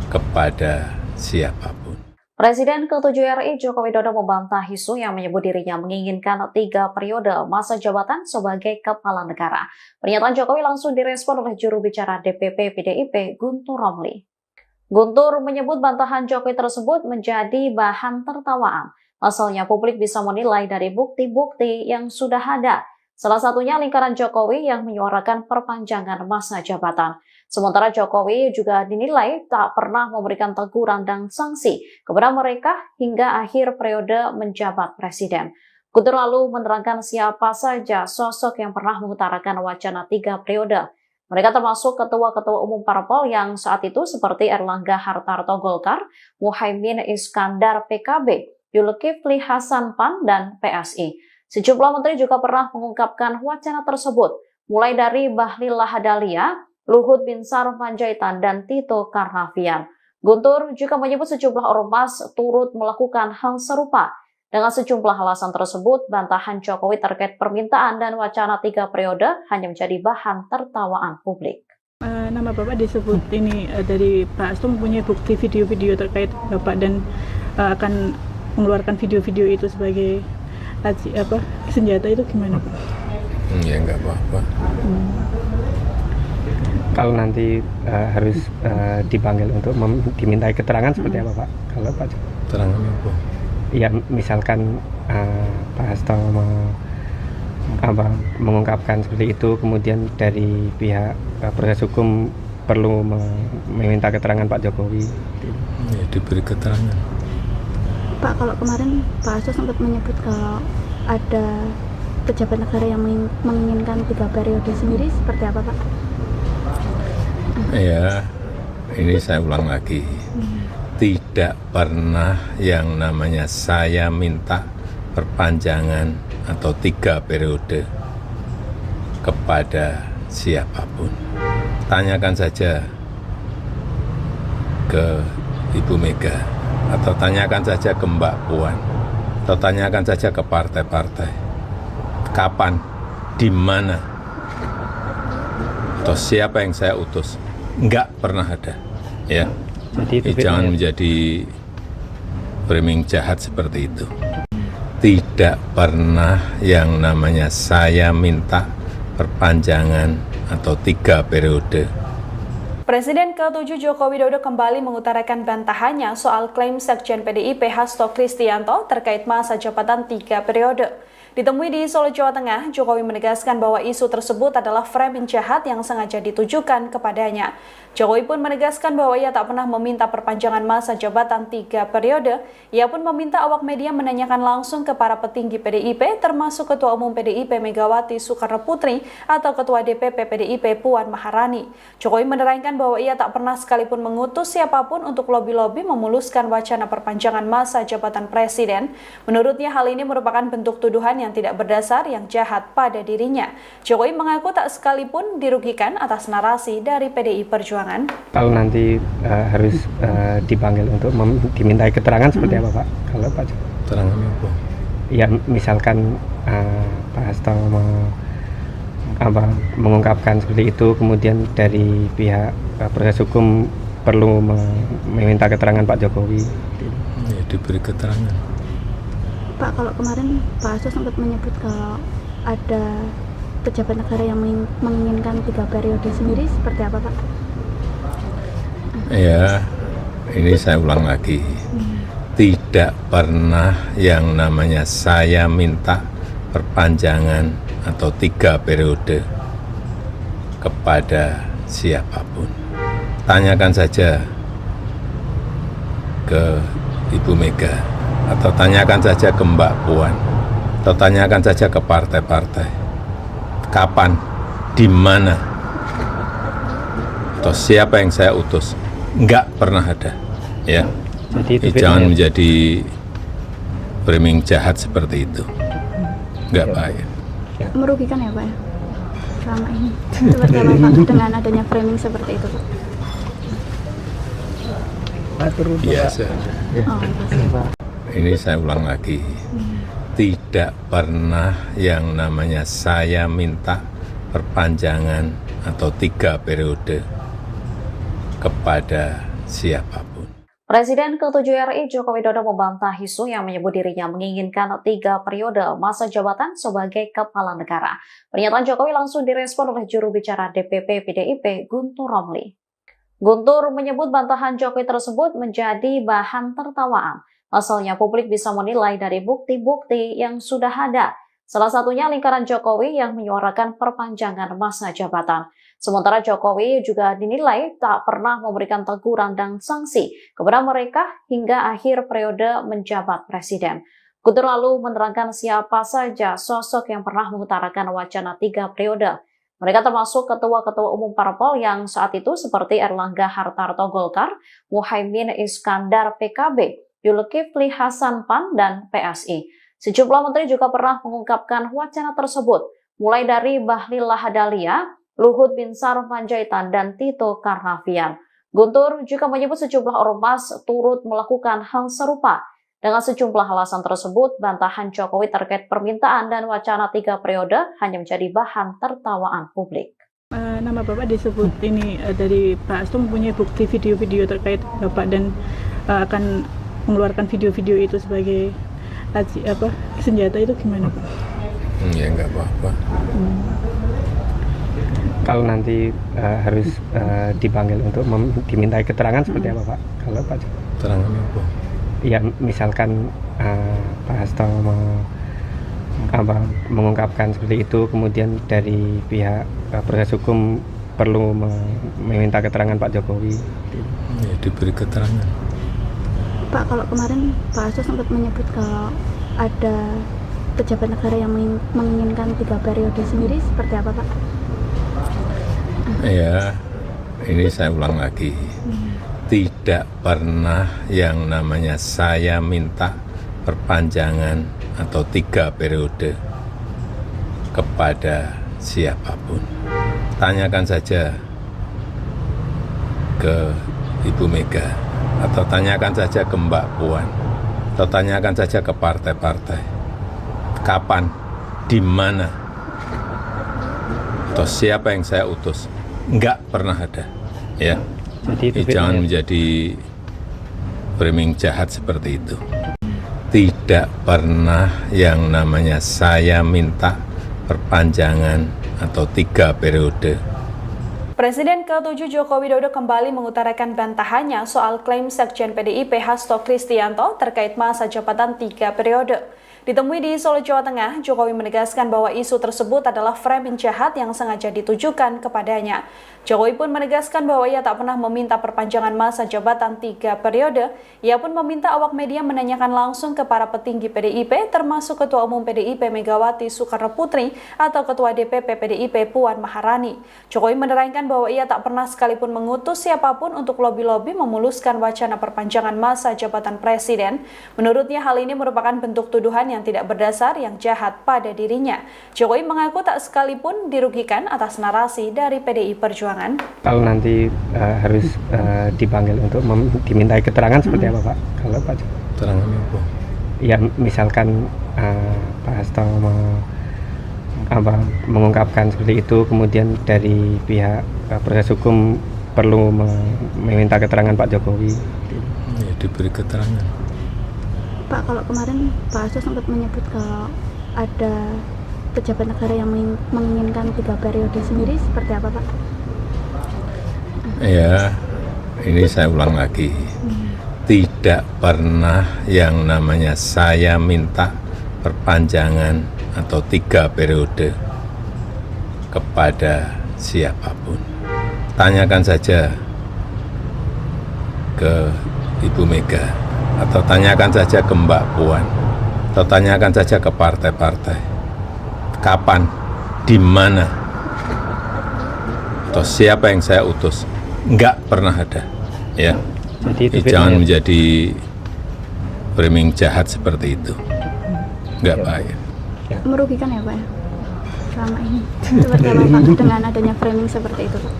[SPEAKER 1] kepada siapapun.
[SPEAKER 5] Presiden ke-7 RI Joko Widodo membantah isu yang menyebut dirinya menginginkan 3 periode masa jabatan sebagai kepala negara. Pernyataan Jokowi langsung direspon oleh juru bicara DPP PDIP Guntur Romli. Guntur menyebut bantahan Jokowi tersebut menjadi bahan tertawaan. Asalnya publik bisa menilai dari bukti-bukti yang sudah ada. Salah satunya lingkaran Jokowi yang menyuarakan perpanjangan masa jabatan. Sementara Jokowi juga dinilai tak pernah memberikan teguran dan sanksi kepada mereka hingga akhir periode menjabat presiden. Guntur lalu menerangkan siapa saja sosok yang pernah mengutarakan wacana 3 periode. Mereka termasuk ketua-ketua umum parpol yang saat itu seperti Erlangga Hartarto Golkar, Muhaimin Iskandar PKB, Zulkifli Hasan PAN, dan PSI. Sejumlah menteri juga pernah mengungkapkan wacana tersebut, mulai dari Bahlil Lahadalia, Luhut Binsar Panjaitan, dan Tito Karnavian. Guntur juga menyebut sejumlah ormas turut melakukan hal serupa. Dengan sejumlah alasan tersebut, bantahan Jokowi terkait permintaan dan wacana 3 periode hanya menjadi bahan tertawaan publik.
[SPEAKER 6] Nama Bapak disebut ini dari Pak Hasto mempunyai bukti video-video terkait Bapak dan akan mengeluarkan video-video itu sebagai senjata, itu gimana Pak?
[SPEAKER 1] Ya nggak apa-apa.
[SPEAKER 3] Kalau nanti harus dipanggil untuk dimintai keterangan seperti apa Pak? Kalau Pak
[SPEAKER 1] Keterangan apa?
[SPEAKER 3] Ya misalkan Pak Hasto mengungkapkan seperti itu, kemudian dari pihak proses hukum perlu meminta keterangan Pak Jokowi.
[SPEAKER 1] Ya, diberi keterangan.
[SPEAKER 4] Pak, kalau kemarin Pak Hasto sempat menyebut kalau ada pejabat negara yang menginginkan 3 periode sendiri, seperti apa Pak?
[SPEAKER 1] Ya, ini saya ulang lagi. Tidak pernah yang namanya saya minta perpanjangan atau 3 periode kepada siapapun. Tanyakan saja ke Ibu Mega, atau tanyakan saja ke Mbak Puan, atau tanyakan saja ke partai-partai. Kapan, di mana, atau siapa yang saya utus? Enggak pernah ada. Ya. Jangan menjadi framing jahat seperti itu. tidak pernah yang namanya saya minta perpanjangan atau 3 periode.
[SPEAKER 2] Presiden ke-7 Joko Widodo kembali mengutarakan bantahannya soal klaim Sekjen PDIP Hasto Kristianto terkait masa jabatan 3 periode. Ditemui di Solo, Jawa Tengah, Jokowi menegaskan bahwa isu tersebut adalah framing jahat yang sengaja ditujukan kepadanya. Jokowi pun menegaskan bahwa ia tak pernah meminta perpanjangan masa jabatan 3 periode. Ia pun meminta awak media menanyakan langsung ke para petinggi PDIP, termasuk Ketua Umum PDIP Megawati Soekarno Putri atau Ketua DPP PDIP Puan Maharani. Jokowi menerangkan bahwa ia tak pernah sekalipun mengutus siapapun untuk lobi-lobi memuluskan wacana perpanjangan masa jabatan presiden. Menurutnya hal ini merupakan bentuk tuduhan yang tidak berdasar yang jahat pada dirinya. Jokowi mengaku tak sekalipun dirugikan atas narasi dari PDI Perjuangan.
[SPEAKER 3] Kalau nanti harus dipanggil untuk dimintai keterangan seperti apa Pak? Kalau Pak Jokowi?
[SPEAKER 1] Keterangan apa?
[SPEAKER 3] Ya misalkan Pak Hasto mengungkapkan seperti itu, kemudian dari pihak proses hukum perlu meminta keterangan Pak Jokowi.
[SPEAKER 1] Ya, diberi keterangan.
[SPEAKER 4] Pak, kalau kemarin Pak Hasto sempat menyebut kalau ada pejabat negara yang menginginkan 3 periode sendiri, seperti apa Pak?
[SPEAKER 1] Ya, ini saya ulang lagi. Tidak pernah yang namanya saya minta perpanjangan atau 3 periode kepada siapapun. Tanyakan saja ke Ibu Mega, atau tanyakan saja ke Mbak Puan, atau tanyakan saja ke partai-partai. Kapan, di mana, atau siapa yang saya utus? Enggak pernah ada, ya.
[SPEAKER 3] Jadi
[SPEAKER 1] Jangan menjadi framing jahat seperti itu. Enggak baik.
[SPEAKER 4] Merugikan ya Pak ya? Selama ini. Seperti apa Pak dengan adanya framing seperti itu Pak?
[SPEAKER 1] Biasa.
[SPEAKER 4] Oh, pasti.
[SPEAKER 1] Ini saya ulang lagi. Tidak pernah yang namanya saya minta perpanjangan atau 3 periode kepada siapapun.
[SPEAKER 5] Presiden ke-7 RI Joko Widodo membantah isu yang menyebut dirinya menginginkan 3 periode masa jabatan sebagai kepala negara. Pernyataan Jokowi langsung direspon oleh juru bicara DPP PDIP Guntur Romli. Guntur menyebut bantahan Jokowi tersebut menjadi bahan tertawaan. Asalnya publik bisa menilai dari bukti-bukti yang sudah ada. Salah satunya lingkaran Jokowi yang menyuarakan perpanjangan masa jabatan. Sementara Jokowi juga dinilai tak pernah memberikan teguran dan sanksi kepada mereka hingga akhir periode menjabat presiden. Guntur lalu menerangkan siapa saja sosok yang pernah mengutarakan wacana 3 periode. Mereka termasuk ketua-ketua umum parpol yang saat itu seperti Erlangga Hartarto Golkar, Muhaimin Iskandar PKB, Zulkifli Hasan PAN, dan PSI. Sejumlah menteri juga pernah mengungkapkan wacana tersebut, mulai dari Bahlil Lahadalia, Luhut Binsar Panjaitan, dan Tito Karnavian. Guntur juga menyebut sejumlah ormas turut melakukan hal serupa. Dengan sejumlah alasan tersebut, bantahan Jokowi terkait permintaan dan wacana 3 periode hanya menjadi bahan tertawaan publik.
[SPEAKER 6] Nama Bapak disebut ini dari Pak Hasto mempunyai bukti video-video terkait Bapak dan akan mengeluarkan video-video itu sebagai senjata, itu gimana Pak?
[SPEAKER 1] Ya nggak apa-apa.
[SPEAKER 3] Kalau nanti harus dipanggil untuk dimintai keterangan seperti apa Pak? Kalau Pak Jokowi?
[SPEAKER 1] Keterangan apa?
[SPEAKER 3] Ya misalkan Pak Hasto mengungkapkan seperti itu, kemudian dari pihak proses hukum perlu meminta keterangan Pak Jokowi.
[SPEAKER 1] Ya, diberi keterangan.
[SPEAKER 4] Pak, kalau kemarin Pak Hasto sempat menyebut kalau ada pejabat negara yang menginginkan 3 periode sendiri, seperti apa Pak?
[SPEAKER 1] Ya, ini saya ulang lagi. Tidak pernah yang namanya saya minta perpanjangan atau 3 periode kepada siapapun. Tanyakan saja ke Ibu Mega, atau tanyakan saja ke Mbak Puan, atau tanyakan saja ke partai-partai. Kapan, di mana, atau siapa yang saya utus? Enggak pernah ada, ya.
[SPEAKER 3] Jadi
[SPEAKER 1] Jangan menjadi framing jahat seperti itu. tidak pernah yang namanya saya minta perpanjangan atau 3 periode.
[SPEAKER 2] Presiden ke-7 Joko Widodo kembali mengutarakan bantahannya soal klaim Sekjen PDIP Hasto Kristianto terkait masa jabatan 3 periode. Ditemui di Solo, Jawa Tengah, Jokowi menegaskan bahwa isu tersebut adalah framing jahat yang sengaja ditujukan kepadanya. Jokowi pun menegaskan bahwa ia tak pernah meminta perpanjangan masa jabatan 3 periode. Ia pun meminta awak media menanyakan langsung ke para petinggi PDIP, termasuk Ketua Umum PDIP Megawati Soekarno Putri atau Ketua DPP PDIP Puan Maharani. Jokowi menerangkan bahwa ia tak pernah sekalipun mengutus siapapun untuk lobi-lobi memuluskan wacana perpanjangan masa jabatan presiden. Menurutnya hal ini merupakan bentuk tuduhan yang tidak berdasar yang jahat pada dirinya. Jokowi mengaku tak sekalipun dirugikan atas narasi dari PDI Perjuangan.
[SPEAKER 3] Kalau nanti harus dipanggil untuk dimintai keterangan seperti apa Pak? Kalau Pak
[SPEAKER 1] Keterangan apa?
[SPEAKER 3] Ya misalkan Pak Hasto mengungkapkan seperti itu, kemudian dari pihak proses hukum perlu meminta keterangan Pak Jokowi.
[SPEAKER 1] Ya, diberi keterangan.
[SPEAKER 4] Pak, kalau kemarin Pak Hasto sempat menyebut kalau ada pejabat negara yang menginginkan 3 periode sendiri, seperti apa Pak?
[SPEAKER 1] Ya, ini saya ulang lagi. Tidak pernah yang namanya saya minta perpanjangan atau 3 periode kepada siapapun. Tanyakan saja ke Ibu Mega, atau tanyakan saja ke Mbak Puan, atau tanyakan saja ke partai-partai. Kapan, di mana, atau siapa yang saya utus? Enggak pernah ada, ya.
[SPEAKER 3] Jadi
[SPEAKER 1] Jangan menjadi framing jahat seperti itu. Enggak baik.
[SPEAKER 4] Merugikan ya Pak ya? Selama ini. Seperti apa Pak dengan adanya framing seperti itu Pak?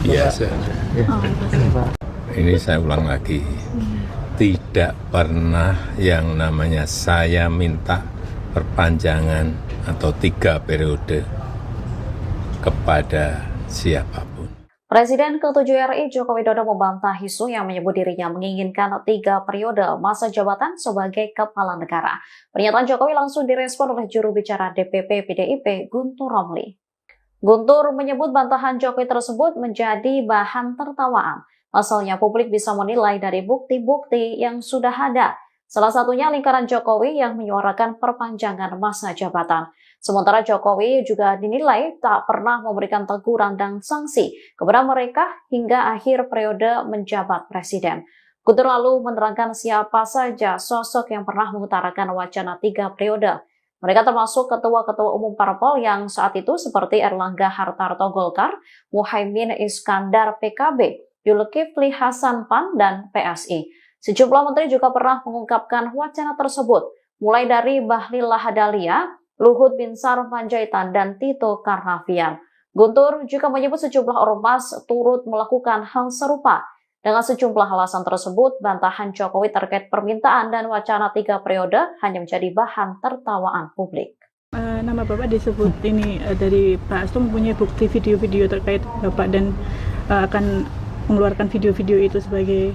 [SPEAKER 1] Biasa.
[SPEAKER 4] Oh,
[SPEAKER 1] Ini saya ulang lagi. Tidak pernah yang namanya saya minta perpanjangan atau 3 periode kepada siapapun.
[SPEAKER 5] Presiden ke-7 RI Joko Widodo membantah isu yang menyebut dirinya menginginkan 3 periode masa jabatan sebagai kepala negara. Pernyataan Jokowi langsung direspon oleh juru bicara DPP PDIP Guntur Romli. Guntur menyebut bantahan Jokowi tersebut menjadi bahan tertawaan. Pasalnya publik bisa menilai dari bukti-bukti yang sudah ada. Salah satunya lingkaran Jokowi yang menyuarakan perpanjangan masa jabatan. Sementara Jokowi juga dinilai tak pernah memberikan teguran dan sanksi kepada mereka hingga akhir periode menjabat presiden. Guntur lalu menerangkan siapa saja sosok yang pernah mengutarakan wacana 3 periode. Mereka termasuk ketua-ketua umum parpol yang saat itu seperti Erlangga Hartarto Golkar, Muhaimin Iskandar PKB, Zulkifli Hasan PAN, dan PSI. Sejumlah menteri juga pernah mengungkapkan wacana tersebut, mulai dari Bahlil Lahadalia, Luhut Binsar Panjaitan, dan Tito Karnavian. Guntur juga menyebut sejumlah ormas turut melakukan hal serupa. Dengan sejumlah alasan tersebut, bantahan Jokowi terkait permintaan dan wacana 3 periode hanya menjadi bahan tertawaan publik.
[SPEAKER 6] Nama Bapak disebut ini dari Pak Hasto mempunyai bukti video-video terkait Bapak dan akan mengeluarkan video-video itu sebagai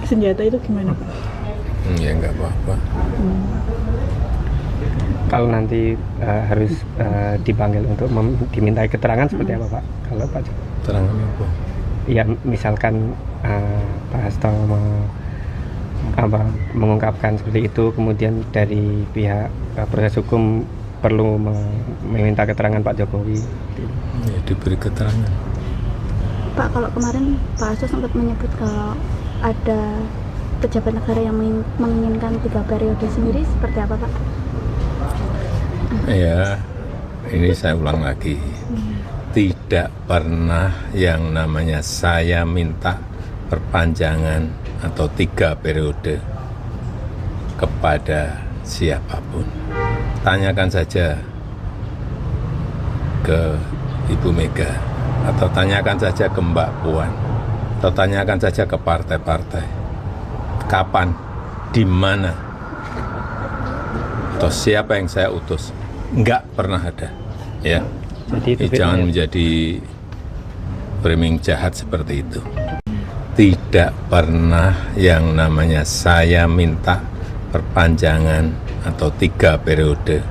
[SPEAKER 6] senjata, itu gimana Pak?
[SPEAKER 1] Ya enggak apa-apa.
[SPEAKER 3] Kalau nanti harus dipanggil untuk dimintai keterangan seperti apa Pak? Kalau Pak
[SPEAKER 1] Keterangan apa?
[SPEAKER 3] Ya misalkan Pak Hasto mengungkapkan seperti itu, kemudian dari pihak proses hukum perlu meminta keterangan Pak Jokowi.
[SPEAKER 1] Ya, diberi keterangan.
[SPEAKER 4] Pak, kalau kemarin Pak Hasto sempat menyebut kalau ada pejabat negara yang menginginkan 3 periode sendiri, seperti apa Pak?
[SPEAKER 1] Ya, ini saya ulang lagi. Tidak pernah yang namanya saya minta perpanjangan atau 3 periode kepada siapapun. Tanyakan saja ke Ibu Mega, atau tanyakan saja ke Mbak Puan, atau tanyakan saja ke partai-partai. Kapan, di mana, atau siapa yang saya utus? Enggak pernah ada, ya.
[SPEAKER 3] Jadi
[SPEAKER 1] Jangan menjadi framing jahat seperti itu. tidak pernah yang namanya saya minta perpanjangan atau 3 periode.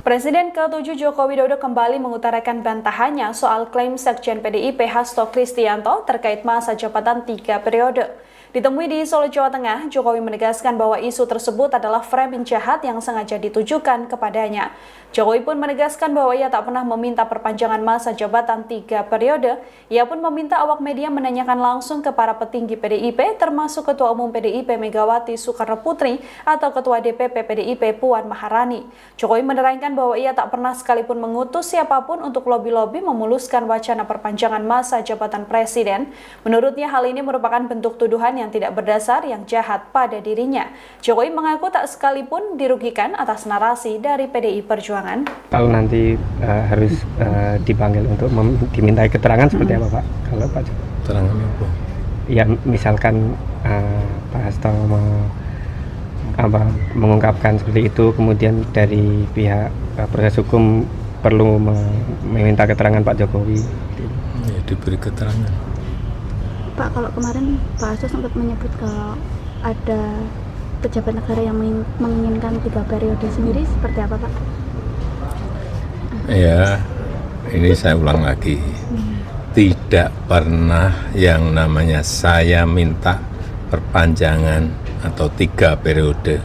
[SPEAKER 2] Presiden ke-7 Joko Widodo kembali mengutarakan bantahannya soal klaim Sekjen PDIP Hasto Kristianto terkait masa jabatan 3 periode. Ditemui di Solo, Jawa Tengah, Jokowi menegaskan bahwa isu tersebut adalah framing jahat yang sengaja ditujukan kepadanya. Jokowi pun menegaskan bahwa ia tak pernah meminta perpanjangan masa jabatan 3 periode. Ia pun meminta awak media menanyakan langsung ke para petinggi PDIP, termasuk Ketua Umum PDIP Megawati Soekarno Putri atau Ketua DPP PDIP Puan Maharani. Jokowi menerangkan bahwa ia tak pernah sekalipun mengutus siapapun untuk lobi-lobi memuluskan wacana perpanjangan masa jabatan presiden. Menurutnya hal ini merupakan bentuk tuduhan yang tidak berdasar yang jahat pada dirinya. Jokowi mengaku tak sekalipun dirugikan atas narasi dari PDI Perjuangan.
[SPEAKER 3] Kalau nanti harus dipanggil untuk dimintai keterangan seperti apa Pak? Kalau Pak Jokowi?
[SPEAKER 1] Keterangan apa?
[SPEAKER 3] Ya misalkan Pak Hasto mengungkapkan seperti itu, kemudian dari pihak proses hukum perlu meminta keterangan Pak Jokowi.
[SPEAKER 1] Ya, diberi keterangan.
[SPEAKER 4] Pak, kalau kemarin Pak Hasto sempat menyebut kalau ada pejabat negara yang menginginkan 3 periode sendiri, seperti apa Pak?
[SPEAKER 1] Ya, ini saya ulang lagi. Tidak pernah yang namanya saya minta perpanjangan atau 3 periode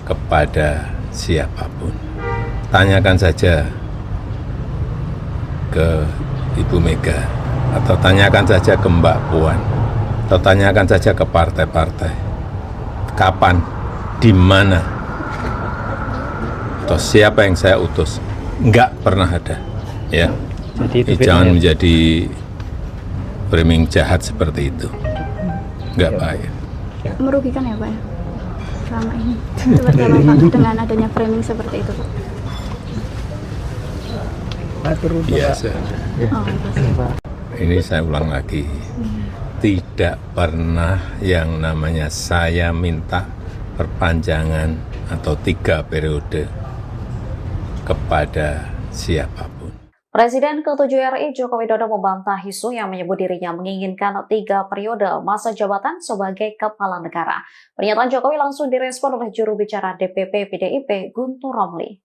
[SPEAKER 1] kepada siapapun. Tanyakan saja ke Ibu Mega, atau tanyakan saja ke Mbak Puan, atau tanyakan saja ke partai-partai. Kapan, di mana, atau siapa yang saya utus? Enggak pernah ada. Ya, jangan menjadi framing jahat seperti itu. Enggak baik.
[SPEAKER 4] Merugikan ya Pak ya? Selama ini. Seperti apa Pak dengan adanya framing seperti itu Pak?
[SPEAKER 1] Biasa.
[SPEAKER 4] Oh,
[SPEAKER 1] Ini saya ulang lagi. Tidak pernah yang namanya saya minta perpanjangan atau 3 periode kepada siapapun.
[SPEAKER 5] Presiden ke-7 RI Joko Widodo membantah isu yang menyebut dirinya menginginkan 3 periode masa jabatan sebagai kepala negara. Pernyataan Jokowi langsung direspon oleh juru bicara DPP PDIP Guntur Romli.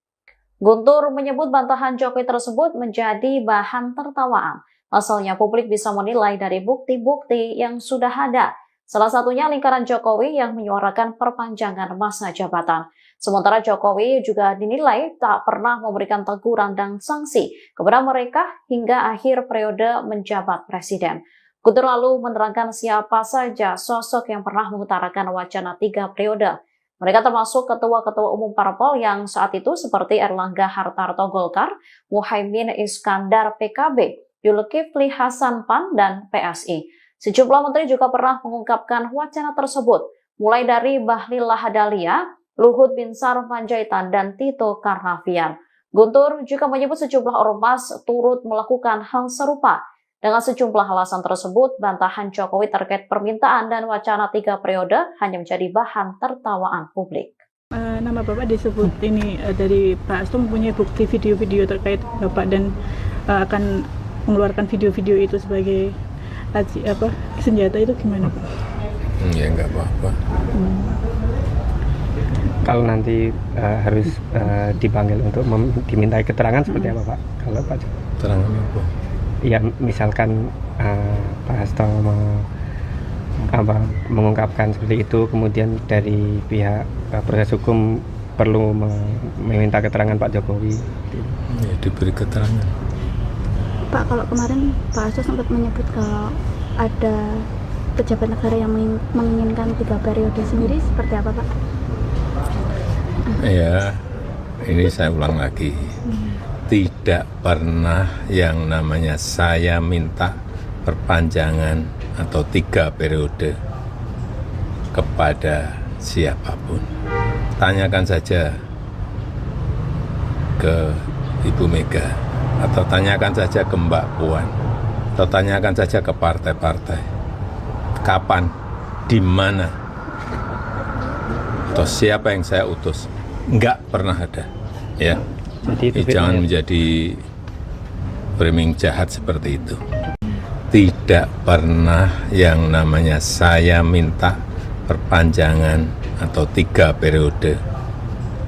[SPEAKER 5] Guntur menyebut bantahan Jokowi tersebut menjadi bahan tertawaan. Asalnya publik bisa menilai dari bukti-bukti yang sudah ada. Salah satunya lingkaran Jokowi yang menyuarakan perpanjangan masa jabatan. Sementara Jokowi juga dinilai tak pernah memberikan teguran dan sanksi kepada mereka hingga akhir periode menjabat presiden. Guntur lalu menerangkan siapa saja sosok yang pernah mengutarakan wacana 3 periode. Mereka termasuk ketua-ketua umum parpol yang saat itu seperti Erlangga Hartarto Golkar, Muhaimin Iskandar PKB, Zulkifli Hasan PAN, dan PSI. Sejumlah menteri juga pernah mengungkapkan wacana tersebut, mulai dari Bahlil Lahadalia, Luhut Binsar Panjaitan, dan Tito Karnavian. Guntur juga menyebut sejumlah ormas turut melakukan hal serupa. Dengan sejumlah alasan tersebut, bantahan Jokowi terkait permintaan dan wacana 3 periode hanya menjadi bahan tertawaan publik.
[SPEAKER 6] Nama Bapak disebut ini dari Pak Hasto mempunyai bukti video-video terkait Bapak dan akan mengeluarkan video-video itu sebagai senjata, itu gimana Pak?
[SPEAKER 1] Ya enggak apa-apa.
[SPEAKER 3] Kalau nanti harus dipanggil untuk dimintai keterangan seperti apa Pak? Kalau Pak Jokowi?
[SPEAKER 1] Keterangan apa?
[SPEAKER 3] Ya misalkan Pak Hasto mengungkapkan seperti itu, kemudian dari pihak proses hukum perlu meminta keterangan Pak Jokowi.
[SPEAKER 1] Ya, diberi keterangan.
[SPEAKER 4] Pak, kalau kemarin Pak Hasto sempat menyebut kalau ada pejabat negara yang menginginkan 3 periode sendiri, seperti apa Pak?
[SPEAKER 1] Ya, ini saya ulang lagi. Tidak pernah yang namanya saya minta perpanjangan atau 3 periode kepada siapapun. Tanyakan saja ke Ibu Mega, atau tanyakan saja ke Mbak Puan, atau tanyakan saja ke partai-partai. Kapan, di mana, atau siapa yang saya utus? Enggak pernah ada. Ya. Jadi jangan menjadi framing jahat seperti itu. tidak pernah yang namanya saya minta perpanjangan atau 3 periode.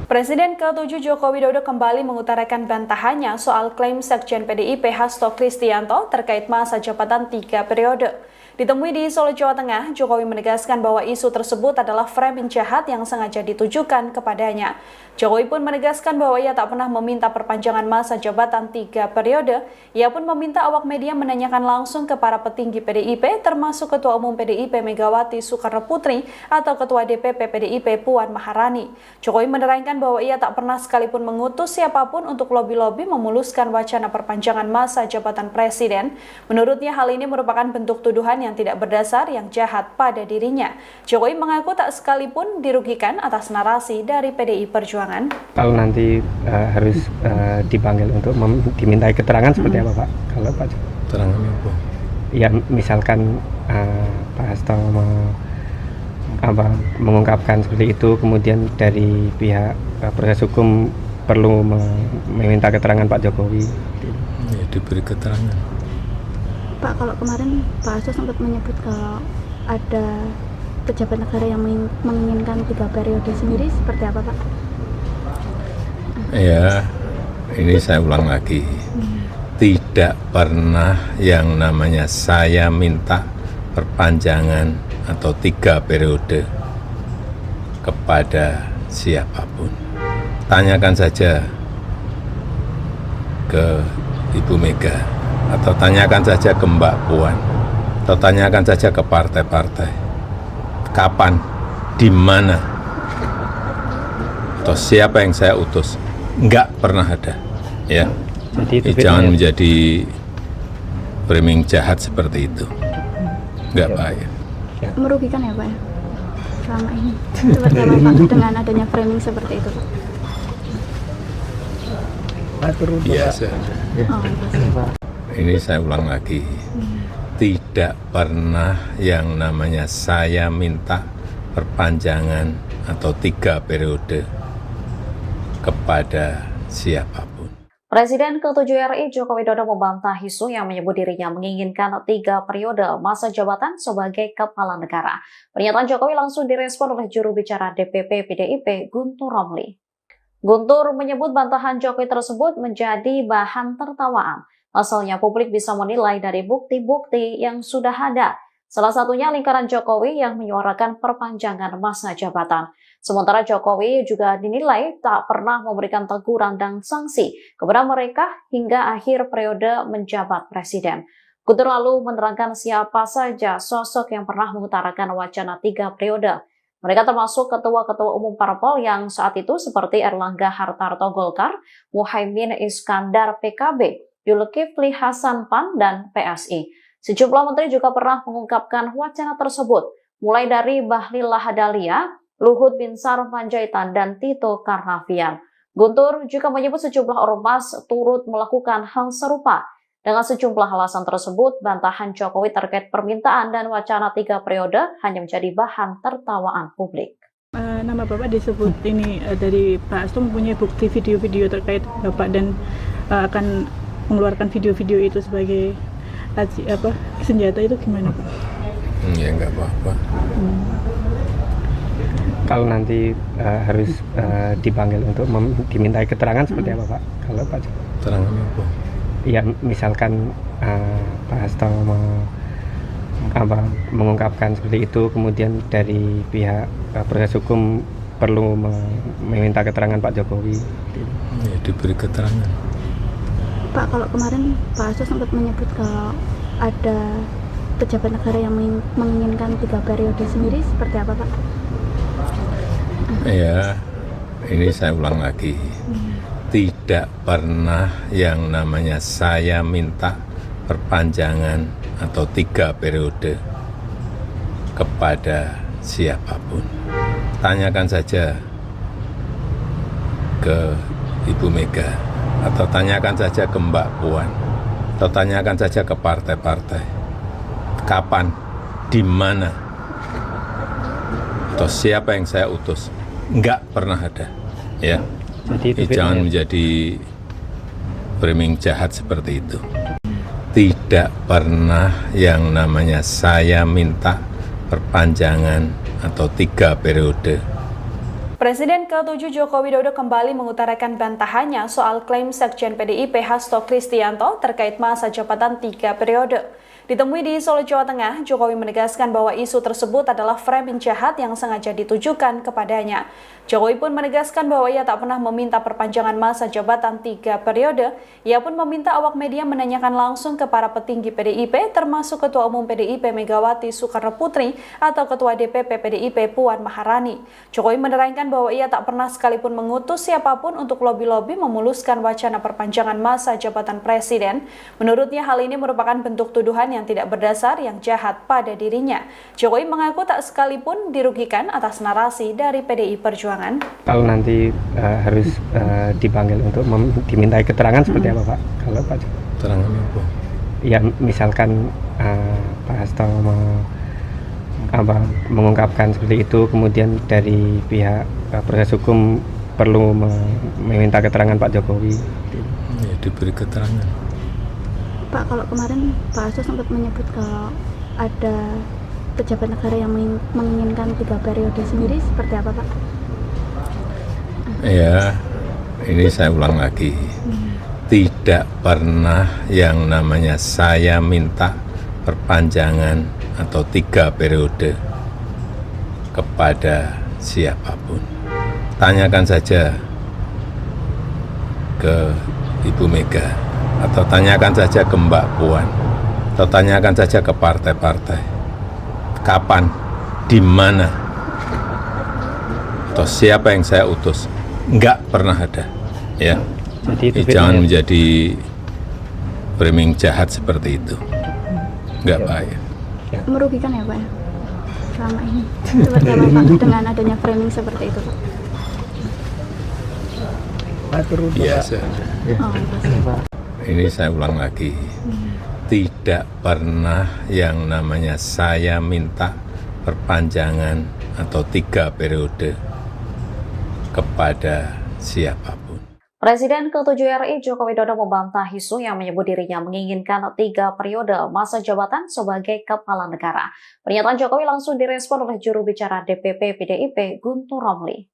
[SPEAKER 2] Presiden ke-7 Joko Widodo kembali mengutarakan bantahannya soal klaim Sekjen PDIP Hasto Kristianto terkait masa jabatan 3 periode. Ditemui di Solo, Jawa Tengah, Jokowi menegaskan bahwa isu tersebut adalah framing jahat yang sengaja ditujukan kepadanya. Jokowi pun menegaskan bahwa ia tak pernah meminta perpanjangan masa jabatan 3 periode. Ia pun meminta awak media menanyakan langsung ke para petinggi PDIP, termasuk Ketua Umum PDIP Megawati Soekarno Putri atau Ketua DPP PDIP Puan Maharani. Jokowi menerangkan bahwa ia tak pernah sekalipun mengutus siapapun untuk lobi-lobi memuluskan wacana perpanjangan masa jabatan presiden. Menurutnya hal ini merupakan bentuk tuduhan yang tidak berdasar yang jahat pada dirinya. Jokowi mengaku tak sekalipun dirugikan atas narasi dari PDI Perjuangan.
[SPEAKER 3] Kalau nanti harus dipanggil untuk dimintai keterangan seperti apa Pak? Kalau Pak
[SPEAKER 1] Keterangannya apa?
[SPEAKER 3] Ya misalkan Pak Hasto mengungkapkan seperti itu, kemudian dari pihak proses hukum perlu meminta keterangan Pak Jokowi.
[SPEAKER 1] Ya, diberi keterangan.
[SPEAKER 4] Pak, kalau kemarin Pak Hasto sempat menyebut kalau ada pejabat negara yang menginginkan 3 periode sendiri, seperti apa Pak?
[SPEAKER 1] Ya, ini saya ulang lagi. Tidak pernah yang namanya saya minta perpanjangan atau 3 periode kepada siapapun. Tanyakan saja ke Ibu Mega, atau tanyakan saja ke Mbak Puan, atau tanyakan saja ke partai-partai. Kapan, di mana, atau siapa yang saya utus? Enggak pernah ada, ya.
[SPEAKER 3] Jadi
[SPEAKER 1] Jangan menjadi framing jahat seperti itu. Enggak baik.
[SPEAKER 4] Merugikan ya Pak ya? Selama ini. Seperti apa Pak dengan adanya framing seperti itu Pak?
[SPEAKER 1] Biasa.
[SPEAKER 4] Oh, biasa.
[SPEAKER 1] Ini saya ulang lagi. Tidak pernah yang namanya saya minta perpanjangan atau 3 periode kepada siapapun.
[SPEAKER 5] Presiden ke-7 RI Joko Widodo membantah isu yang menyebut dirinya menginginkan 3 periode masa jabatan sebagai kepala negara. Pernyataan Jokowi langsung direspon oleh juru bicara DPP PDIP Guntur Romli. Guntur menyebut bantahan Jokowi tersebut menjadi bahan tertawaan. Pasalnya publik bisa menilai dari bukti-bukti yang sudah ada. Salah satunya lingkaran Jokowi yang menyuarakan perpanjangan masa jabatan. Sementara Jokowi juga dinilai tak pernah memberikan teguran dan sanksi kepada mereka hingga akhir periode menjabat presiden. Guntur lalu menerangkan siapa saja sosok yang pernah mengutarakan wacana 3 periode. Mereka termasuk ketua-ketua umum parpol yang saat itu seperti Erlangga Hartarto Golkar, Muhaimin Iskandar PKB, Zulkifli Hasan PAN, dan PSI. Sejumlah menteri juga pernah mengungkapkan wacana tersebut, mulai dari Bahlil Lahadalia, Luhut Binsar Panjaitan, dan Tito Karnavian. Guntur juga menyebut sejumlah ormas turut melakukan hal serupa. Dengan sejumlah alasan tersebut, bantahan Jokowi terkait permintaan dan wacana 3 periode hanya menjadi bahan tertawaan publik.
[SPEAKER 6] Nama Bapak disebut ini dari Pak Hasto mempunyai bukti video-video terkait Bapak dan akan mengeluarkan video-video itu sebagai senjata, itu gimana Pak?
[SPEAKER 1] Ya enggak apa-apa.
[SPEAKER 3] Kalau nanti harus dipanggil untuk dimintai keterangan seperti apa Pak? Kalau Pak
[SPEAKER 1] Keterangannya apa?
[SPEAKER 3] Ya misalkan Pak Hasto mengungkapkan seperti itu, kemudian dari pihak proses hukum perlu meminta keterangan Pak Jokowi.
[SPEAKER 1] Ya, diberi keterangan.
[SPEAKER 4] Pak, kalau kemarin Pak Hasto sempat menyebut kalau ada pejabat negara yang menginginkan 3 periode sendiri, seperti apa Pak?
[SPEAKER 1] Ya, ini saya ulang lagi. Tidak pernah yang namanya saya minta perpanjangan atau 3 periode kepada siapapun. Tanyakan saja ke Ibu Mega, atau tanyakan saja ke Mbak Puan, atau tanyakan saja ke partai-partai. Kapan, di mana, atau siapa yang saya utus? Enggak pernah ada, ya.
[SPEAKER 3] Jadi
[SPEAKER 1] Jangan menjadi framing jahat seperti itu. tidak pernah yang namanya saya minta perpanjangan atau 3 periode.
[SPEAKER 2] Presiden ke-7 Joko Widodo kembali mengutarakan bantahannya soal klaim Sekjen PDIP Hasto Kristianto terkait masa jabatan 3 periode. Ditemui di Solo, Jawa Tengah, Jokowi menegaskan bahwa isu tersebut adalah framing jahat yang sengaja ditujukan kepadanya. Jokowi pun menegaskan bahwa ia tak pernah meminta perpanjangan masa jabatan 3 periode. Ia pun meminta awak media menanyakan langsung ke para petinggi PDIP, termasuk Ketua Umum PDIP Megawati Soekarno Putri atau Ketua DPP PDIP Puan Maharani. Jokowi menerangkan bahwa ia tak pernah sekalipun mengutus siapapun untuk lobi-lobi memuluskan wacana perpanjangan masa jabatan presiden. Menurutnya hal ini merupakan bentuk tuduhan yang tidak berdasar yang jahat pada dirinya. Jokowi mengaku tak sekalipun dirugikan atas narasi dari PDI Perjuangan.
[SPEAKER 3] Kalau nanti harus dipanggil untuk dimintai keterangan seperti apa Pak? Kalau Pak
[SPEAKER 1] Keterangan apa?
[SPEAKER 3] Ya misalkan Pak Hasto mengungkapkan seperti itu, kemudian dari pihak proses hukum perlu meminta keterangan Pak Jokowi.
[SPEAKER 1] Ya, diberi keterangan.
[SPEAKER 4] Pak, kalau kemarin Pak Hasto sempat menyebut kalau ada pejabat negara yang menginginkan 3 periode sendiri, seperti apa Pak?
[SPEAKER 1] Ya, ini saya ulang lagi. Tidak pernah yang namanya saya minta perpanjangan atau 3 periode kepada siapapun. Tanyakan saja ke Ibu Mega, atau tanyakan saja ke Mbak Puan, atau tanyakan saja ke partai-partai. Kapan, di mana, atau siapa yang saya utus? Enggak pernah ada. Ya.
[SPEAKER 3] Jadi
[SPEAKER 1] Jangan menjadi framing jahat seperti itu. Enggak baik.
[SPEAKER 4] Merugikan ya Pak ya? Selama ini. Seperti apa Pak dengan adanya framing seperti itu Pak?
[SPEAKER 1] Biasa.
[SPEAKER 4] Oh, pasti.
[SPEAKER 1] Ini saya ulang lagi. Tidak pernah yang namanya saya minta perpanjangan atau 3 periode kepada siapapun.
[SPEAKER 5] Presiden ke-7 RI Joko Widodo membantah isu yang menyebut dirinya menginginkan 3 periode masa jabatan sebagai kepala negara. Pernyataan Jokowi langsung direspon oleh juru bicara DPP PDIP Guntur Romli.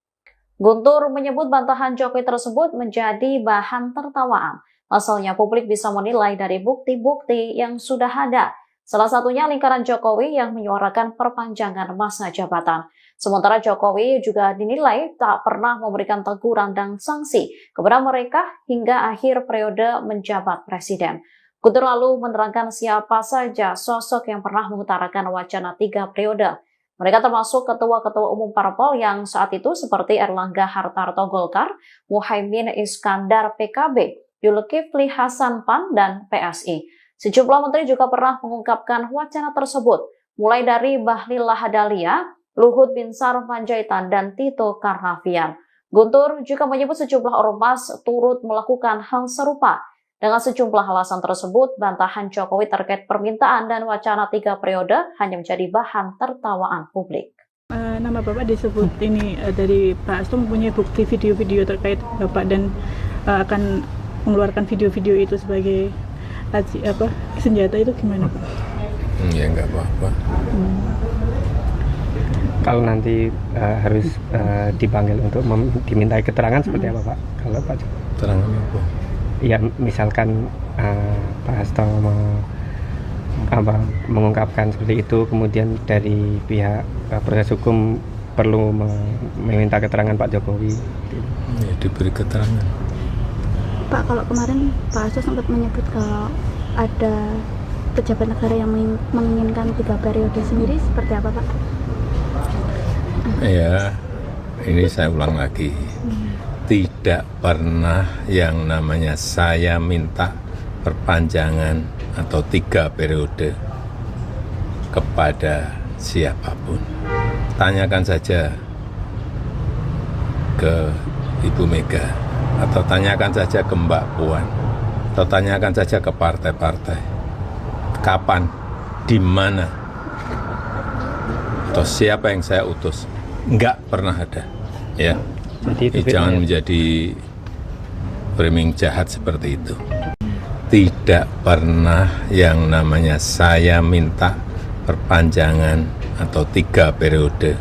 [SPEAKER 5] Guntur menyebut bantahan Jokowi tersebut menjadi bahan tertawaan. Pasalnya publik bisa menilai dari bukti-bukti yang sudah ada. Salah satunya lingkaran Jokowi yang menyuarakan perpanjangan masa jabatan. Sementara Jokowi juga dinilai tak pernah memberikan teguran dan sanksi kepada mereka hingga akhir periode menjabat presiden. Guntur lalu menerangkan siapa saja sosok yang pernah mengutarakan wacana 3 periode. Mereka termasuk ketua-ketua umum parpol yang saat itu seperti Erlangga Hartarto Golkar, Muhaimin Iskandar PKB, Zulkifli Hasan PAN, dan PSI. Sejumlah menteri juga pernah mengungkapkan wacana tersebut, mulai dari Bahlil Lahadalia, Luhut Binsar Panjaitan, dan Tito Karnavian. Guntur juga menyebut sejumlah ormas turut melakukan hal serupa. Dengan sejumlah alasan tersebut, bantahan Jokowi terkait permintaan dan wacana 3 periode hanya menjadi bahan tertawaan publik.
[SPEAKER 6] Nama Bapak disebut ini dari Pak Hasto mempunyai bukti video-video terkait Bapak dan akan mengeluarkan video-video itu sebagai senjata, itu gimana Pak?
[SPEAKER 1] Ya enggak apa-apa.
[SPEAKER 3] Kalau nanti harus dipanggil untuk dimintai keterangan seperti apa Pak? Kalau Pak
[SPEAKER 1] Keterangan apa?
[SPEAKER 3] Ya misalkan Pak Hasto mengungkapkan seperti itu, kemudian dari pihak proses hukum perlu meminta keterangan Pak Jokowi.
[SPEAKER 1] Ya, diberi keterangan.
[SPEAKER 4] Pak, kalau kemarin Pak Hasto sempat menyebut kalau ada pejabat negara yang menginginkan 3 periode sendiri, seperti apa Pak?
[SPEAKER 1] Ya, ini saya ulang lagi. Tidak pernah yang namanya saya minta perpanjangan atau 3 periode kepada siapapun. Tanyakan saja ke Ibu Mega, atau tanyakan saja ke Mbak Puan, atau tanyakan saja ke partai-partai. Kapan, di mana, atau siapa yang saya utus? Enggak pernah ada. Ya.
[SPEAKER 3] Jadi
[SPEAKER 1] Jangan menjadi framing jahat seperti itu. tidak pernah yang namanya saya minta perpanjangan atau 3 periode.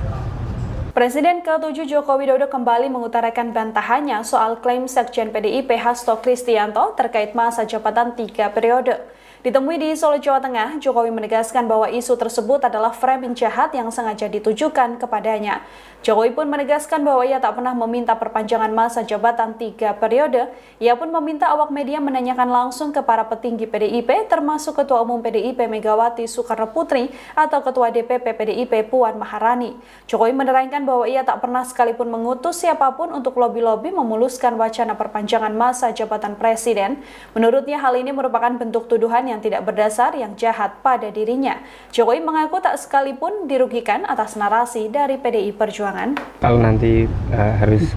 [SPEAKER 2] Presiden ke-7 Joko Widodo kembali mengutarakan bantahannya soal klaim Sekjen PDIP Hasto Kristianto terkait masa jabatan 3 periode. Ditemui di Solo, Jawa Tengah, Jokowi menegaskan bahwa isu tersebut adalah framing jahat yang sengaja ditujukan kepadanya. Jokowi pun menegaskan bahwa ia tak pernah meminta perpanjangan masa jabatan 3 periode. Ia pun meminta awak media menanyakan langsung ke para petinggi PDIP, termasuk Ketua Umum PDIP Megawati Soekarno Putri atau Ketua DPP PDIP Puan Maharani. Jokowi menerangkan bahwa ia tak pernah sekalipun mengutus siapapun untuk lobi-lobi memuluskan wacana perpanjangan masa jabatan presiden. Menurutnya hal ini merupakan bentuk tuduhan yang tidak berdasar yang jahat pada dirinya. Jokowi mengaku tak sekalipun dirugikan atas narasi dari PDI Perjuangan.
[SPEAKER 3] Kalau nanti harus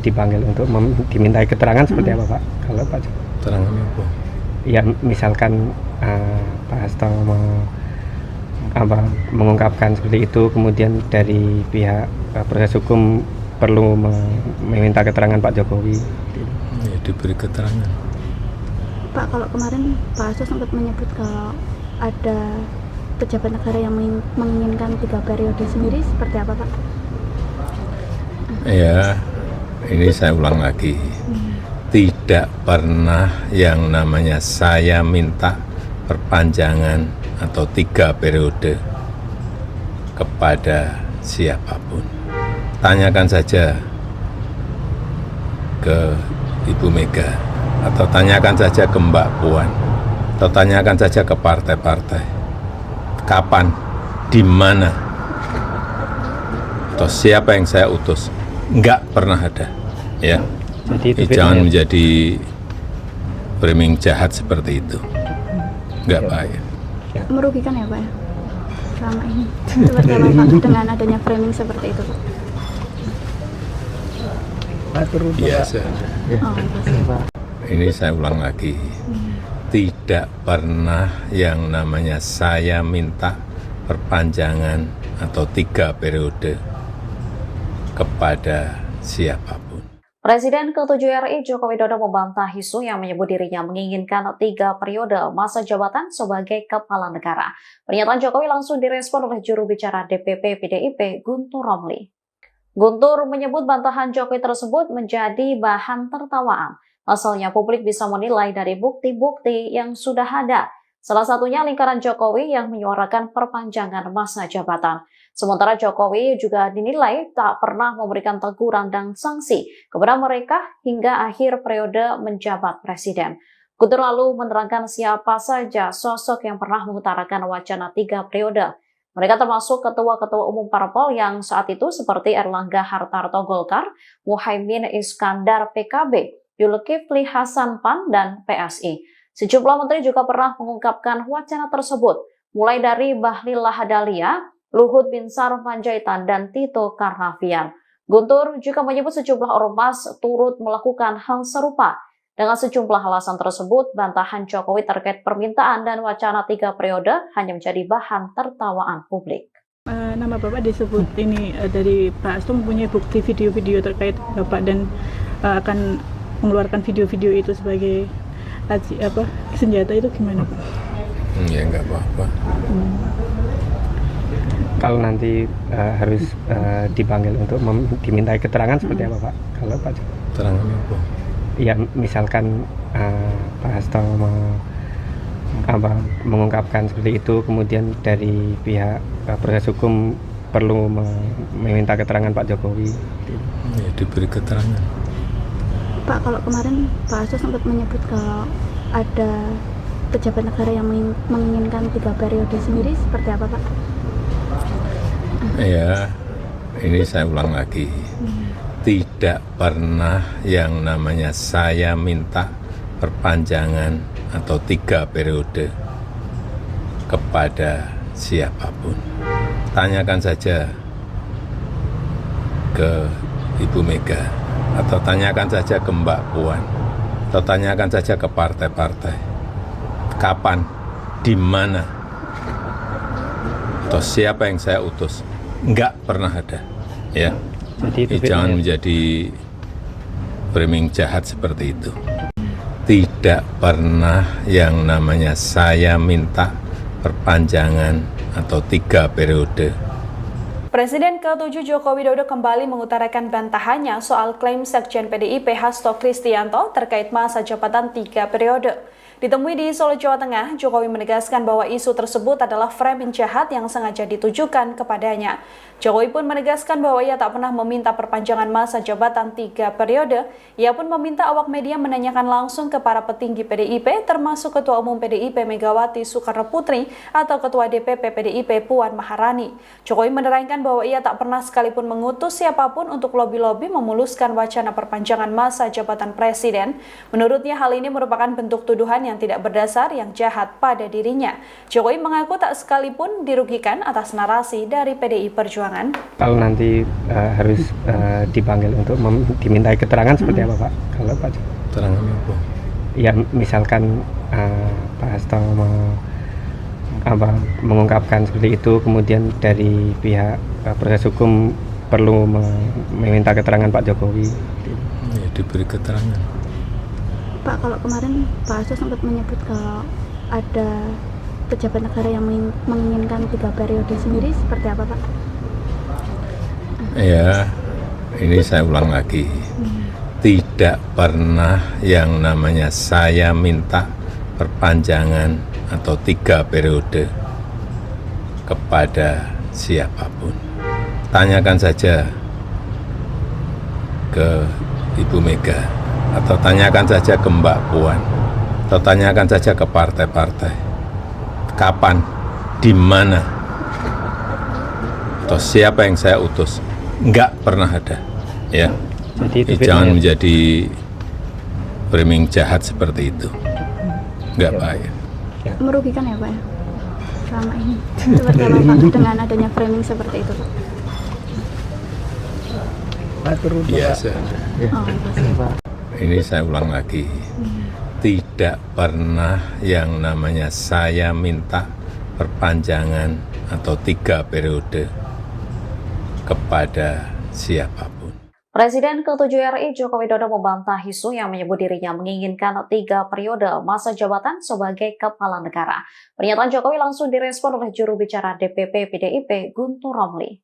[SPEAKER 3] dipanggil untuk dimintai keterangan seperti apa Pak? Kalau Pak
[SPEAKER 1] Keterangan apa?
[SPEAKER 3] Ya misalkan Pak Hasto mengungkapkan seperti itu, kemudian dari pihak proses hukum perlu meminta keterangan Pak Jokowi.
[SPEAKER 1] Ya, diberi keterangan.
[SPEAKER 4] Pak, kalau kemarin Pak Hasto sempat menyebut kalau ada pejabat negara yang menginginkan 3 periode sendiri, seperti apa Pak?
[SPEAKER 1] Ya, ini saya ulang lagi. Tidak pernah yang namanya saya minta perpanjangan atau 3 periode kepada siapapun. Tanyakan saja ke Ibu Mega, atau tanyakan saja ke Mbak Puan, atau tanyakan saja ke partai-partai. Kapan, di mana, atau siapa yang saya utus? Enggak pernah ada, ya.
[SPEAKER 3] Jadi
[SPEAKER 1] Jangan menjadi framing jahat seperti itu. Enggak baik.
[SPEAKER 4] Merugikan ya Pak ya? Selama ini. Seperti apa Pak dengan adanya framing seperti itu Pak?
[SPEAKER 1] Biasa.
[SPEAKER 4] Oh, pasti.
[SPEAKER 1] Ini saya ulang lagi. Tidak pernah yang namanya saya minta perpanjangan atau 3 periode kepada siapapun.
[SPEAKER 5] Presiden ke-7 RI Joko Widodo membantah isu yang menyebut dirinya menginginkan 3 periode masa jabatan sebagai kepala negara. Pernyataan Jokowi langsung direspon oleh juru bicara DPP PDIP Guntur Romli. Guntur menyebut bantahan Jokowi tersebut menjadi bahan tertawaan. Pasalnya publik bisa menilai dari bukti-bukti yang sudah ada. Salah satunya lingkaran Jokowi yang menyuarakan perpanjangan masa jabatan. Sementara Jokowi juga dinilai tak pernah memberikan teguran dan sanksi kepada mereka hingga akhir periode menjabat presiden. Guntur lalu menerangkan siapa saja sosok yang pernah mengutarakan wacana 3 periode. Mereka termasuk ketua-ketua umum parpol yang saat itu seperti Erlangga Hartarto Golkar, Muhaimin Iskandar PKB, Zulkifli Hasan PAN, dan PSI. Sejumlah menteri juga pernah mengungkapkan wacana tersebut, mulai dari Bahlil Lahadalia, Luhut Binsar Panjaitan, dan Tito Karnavian. Guntur juga menyebut sejumlah ormas turut melakukan hal serupa. Dengan sejumlah alasan tersebut, bantahan Jokowi terkait permintaan dan wacana 3 periode hanya menjadi bahan tertawaan publik.
[SPEAKER 6] Nama Bapak disebut ini dari Pak Hasto mempunyai bukti video-video terkait Bapak dan akan mengeluarkan video-video itu sebagai senjata, itu gimana Pak?
[SPEAKER 1] Ya enggak apa-apa.
[SPEAKER 3] Kalau nanti harus dipanggil untuk dimintai keterangan seperti apa Pak? Kalau Pak
[SPEAKER 1] Keterangan apa?
[SPEAKER 3] ya misalkan Pak Hasto mengungkapkan seperti itu, kemudian dari pihak proses hukum perlu meminta keterangan Pak Jokowi.
[SPEAKER 1] Ya, diberi keterangan.
[SPEAKER 4] Pak, kalau kemarin Pak Hasto sempat menyebut kalau ada pejabat negara yang menginginkan 3 periode sendiri, seperti apa Pak?
[SPEAKER 1] Ya, ini saya ulang lagi. Tidak pernah yang namanya saya minta perpanjangan atau 3 periode kepada siapapun. Tanyakan saja ke Ibu Mega, atau tanyakan saja ke Mbak Puan, atau tanyakan saja ke partai-partai. Kapan, di mana, atau siapa yang saya utus? Enggak pernah ada, ya.
[SPEAKER 3] Jadi
[SPEAKER 1] Jangan menjadi framing jahat seperti itu. tidak pernah yang namanya saya minta perpanjangan atau 3 periode.
[SPEAKER 2] Presiden ke-7 Joko Widodo kembali mengutarakan bantahannya soal klaim Sekjen PDIP Hasto Kristianto terkait masa jabatan 3 periode. Ditemui di Solo, Jawa Tengah, Jokowi menegaskan bahwa isu tersebut adalah framing jahat yang sengaja ditujukan kepadanya. Jokowi pun menegaskan bahwa ia tak pernah meminta perpanjangan masa jabatan 3 periode. Ia pun meminta awak media menanyakan langsung ke para petinggi PDIP, termasuk Ketua Umum PDIP Megawati Soekarno Putri atau Ketua DPP PDIP Puan Maharani. Jokowi menerangkan bahwa ia tak pernah sekalipun mengutus siapapun untuk lobi-lobi memuluskan wacana perpanjangan masa jabatan presiden. Menurutnya hal ini merupakan bentuk tuduhan yang tidak berdasar yang jahat pada dirinya. Jokowi mengaku tak sekalipun dirugikan atas narasi dari PDI Perjuangan.
[SPEAKER 3] Kalau nanti harus dipanggil untuk dimintai keterangan seperti apa Pak? Kalau Pak
[SPEAKER 1] Keterangan apa?
[SPEAKER 3] Ya misalkan Pak Hasto mengungkapkan seperti itu, kemudian dari pihak proses hukum perlu meminta keterangan Pak Jokowi.
[SPEAKER 1] Ya, diberi keterangan.
[SPEAKER 4] Pak, kalau kemarin Pak Hasto sempat menyebut kalau ada pejabat negara yang menginginkan 3 periode sendiri, seperti apa Pak?
[SPEAKER 1] Ya, ini saya ulang lagi. Tidak pernah yang namanya saya minta perpanjangan atau 3 periode kepada siapapun. Tanyakan saja ke Ibu Mega, atau tanyakan saja ke Mbak Puan, atau tanyakan saja ke partai-partai. Kapan, di mana, atau siapa yang saya utus? Enggak pernah ada, ya.
[SPEAKER 3] Jadi
[SPEAKER 1] Jangan menjadi framing jahat seperti itu. Enggak baik.
[SPEAKER 4] Merugikan ya Pak ya? Selama ini. Seperti apa Pak dengan adanya framing seperti itu Pak?
[SPEAKER 1] Biasa.
[SPEAKER 4] Oh, pasti.
[SPEAKER 1] Ini saya ulang lagi. Tidak pernah yang namanya saya minta perpanjangan atau 3 periode kepada siapapun.
[SPEAKER 5] Presiden ke-7 RI Joko Widodo membantah isu yang menyebut dirinya menginginkan 3 periode masa jabatan sebagai kepala negara. Pernyataan Jokowi langsung direspon oleh juru bicara DPP PDIP Guntur Romli.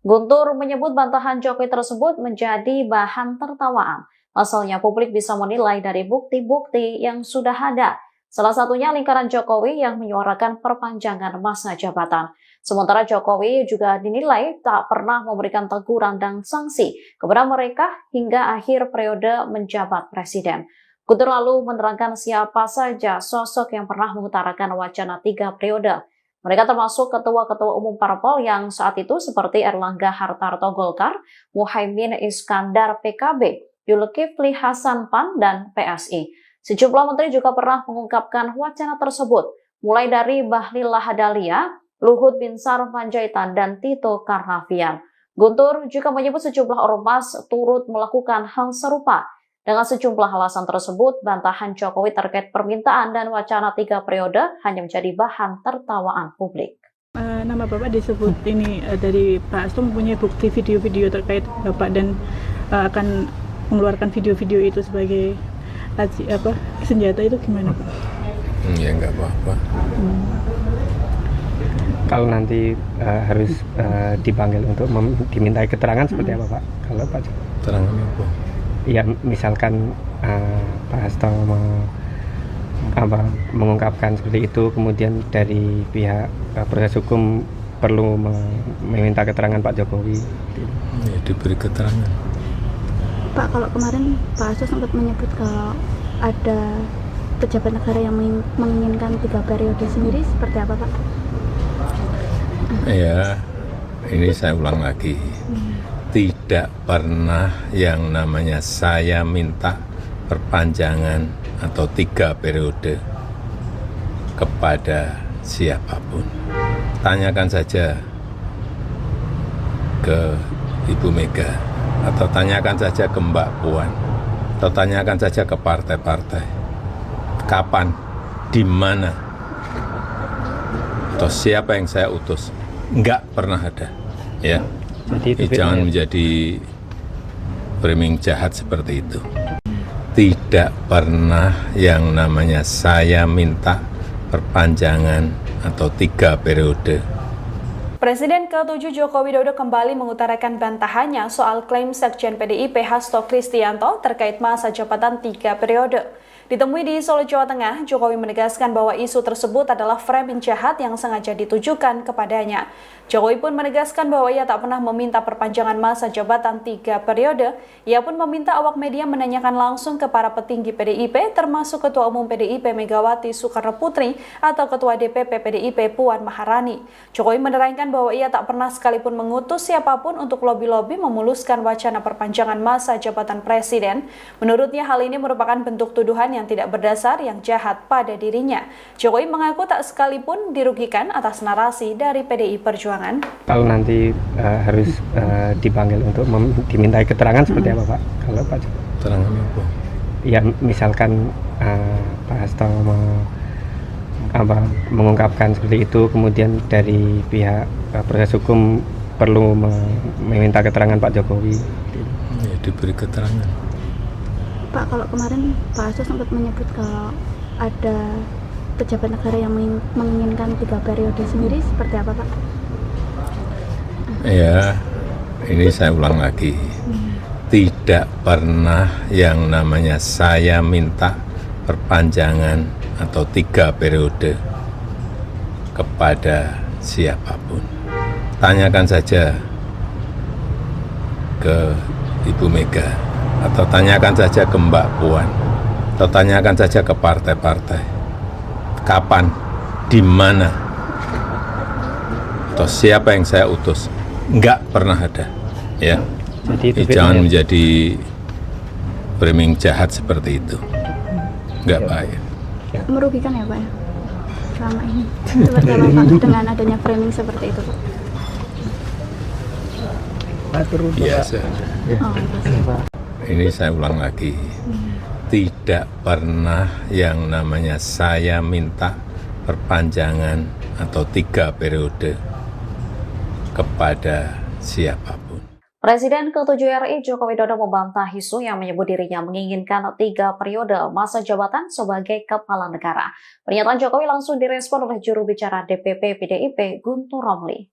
[SPEAKER 5] Guntur menyebut bantahan Jokowi tersebut menjadi bahan tertawaan. Pasalnya publik bisa menilai dari bukti-bukti yang sudah ada. Salah satunya lingkaran Jokowi yang menyuarakan perpanjangan masa jabatan. Sementara Jokowi juga dinilai tak pernah memberikan teguran dan sanksi kepada mereka hingga akhir periode menjabat presiden. Guntur lalu menerangkan siapa saja sosok yang pernah mengutarakan wacana 3 periode. Mereka termasuk ketua-ketua umum parpol yang saat itu seperti Erlangga Hartarto Golkar, Muhaimin Iskandar PKB, Zulkifli Hasan PAN, dan PSI. Sejumlah menteri juga pernah mengungkapkan wacana tersebut, mulai dari Bahlil Lahadalia, Luhut Binsar Panjaitan, dan Tito Karnavian. Guntur juga menyebut sejumlah ormas turut melakukan hal serupa. Dengan sejumlah alasan tersebut, bantahan Jokowi terkait permintaan dan wacana 3 periode hanya menjadi bahan tertawaan publik.
[SPEAKER 6] Nama Bapak disebut ini dari Pak Hasto mempunyai bukti video-video terkait Bapak dan akan mengeluarkan video-video itu sebagai senjata, itu gimana Pak?
[SPEAKER 1] Ya nggak apa-apa.
[SPEAKER 3] Kalau nanti harus dipanggil untuk dimintai keterangan seperti apa Pak? Kalau Pak
[SPEAKER 1] Keterangan apa?
[SPEAKER 3] ya misalkan Pak Hasto mengungkapkan seperti itu, kemudian dari pihak proses hukum perlu meminta keterangan Pak Jokowi.
[SPEAKER 1] Ya, diberi keterangan.
[SPEAKER 4] Pak, kalau kemarin Pak Hasto sempat menyebut kalau ada pejabat negara yang menginginkan 3 periode sendiri, seperti apa Pak?
[SPEAKER 1] Ya, ini saya ulang lagi. Tidak pernah yang namanya saya minta perpanjangan atau 3 periode kepada siapapun. Tanyakan saja ke Ibu Mega, atau tanyakan saja ke Mbak Puan, atau tanyakan saja ke partai-partai. Kapan, di mana, atau siapa yang saya utus? Enggak pernah ada, ya.
[SPEAKER 3] Jadi
[SPEAKER 1] Jangan menjadi framing jahat seperti itu. tidak pernah yang namanya saya minta perpanjangan atau 3 periode.
[SPEAKER 2] Presiden ke-7 Joko Widodo kembali mengutarakan bantahannya soal klaim Sekjen PDIP Hasto Kristianto terkait masa jabatan 3 periode. Ditemui di Solo, Jawa Tengah, Jokowi menegaskan bahwa isu tersebut adalah framing jahat yang sengaja ditujukan kepadanya. Jokowi pun menegaskan bahwa ia tak pernah meminta perpanjangan masa jabatan 3 periode. Ia pun meminta awak media menanyakan langsung ke para petinggi PDIP, termasuk Ketua Umum PDIP Megawati Soekarno Putri atau Ketua DPP PDIP Puan Maharani. Jokowi menerangkan bahwa ia tak pernah sekalipun mengutus siapapun untuk lobi-lobi memuluskan wacana perpanjangan masa jabatan presiden. Menurutnya hal ini merupakan bentuk tuduhan yang tidak berdasar yang jahat pada dirinya. Jokowi mengaku tak sekalipun dirugikan atas narasi dari PDI Perjuangan.
[SPEAKER 3] Kalau nanti harus dipanggil untuk dimintai keterangan seperti apa Pak? Kalau Pak Jokowi?
[SPEAKER 1] Keterangan apa?
[SPEAKER 3] Ya misalkan Pak Hasto mengungkapkan seperti itu, kemudian dari pihak proses hukum perlu meminta keterangan Pak Jokowi.
[SPEAKER 1] Ya, diberi keterangan.
[SPEAKER 4] Pak, kalau kemarin Pak Hasto sempat menyebut kalau ada pejabat negara yang menginginkan 3 periode sendiri, seperti apa Pak?
[SPEAKER 1] Ya, ini saya ulang lagi. Tidak pernah yang namanya saya minta perpanjangan atau 3 periode kepada siapapun. Tanyakan saja ke Ibu Mega, atau tanyakan saja ke Mbak Puan, atau tanyakan saja ke partai-partai. Kapan, di mana, atau siapa yang saya utus? Enggak pernah ada, ya.
[SPEAKER 3] Jadi
[SPEAKER 1] Jangan menjadi framing jahat seperti itu. Enggak baik.
[SPEAKER 4] Merugikan ya Pak ya? Selama ini. Seperti apa Pak dengan adanya framing seperti itu Pak?
[SPEAKER 1] Biasa.
[SPEAKER 4] Oh, pasti.
[SPEAKER 1] Ini saya ulang lagi. Tidak pernah yang namanya saya minta perpanjangan atau 3 periode kepada siapapun.
[SPEAKER 5] Presiden ke-7 RI Joko Widodo membantah isu yang menyebut dirinya menginginkan 3 periode masa jabatan sebagai kepala negara. Pernyataan Jokowi langsung direspon oleh juru bicara DPP PDIP Guntur Romli.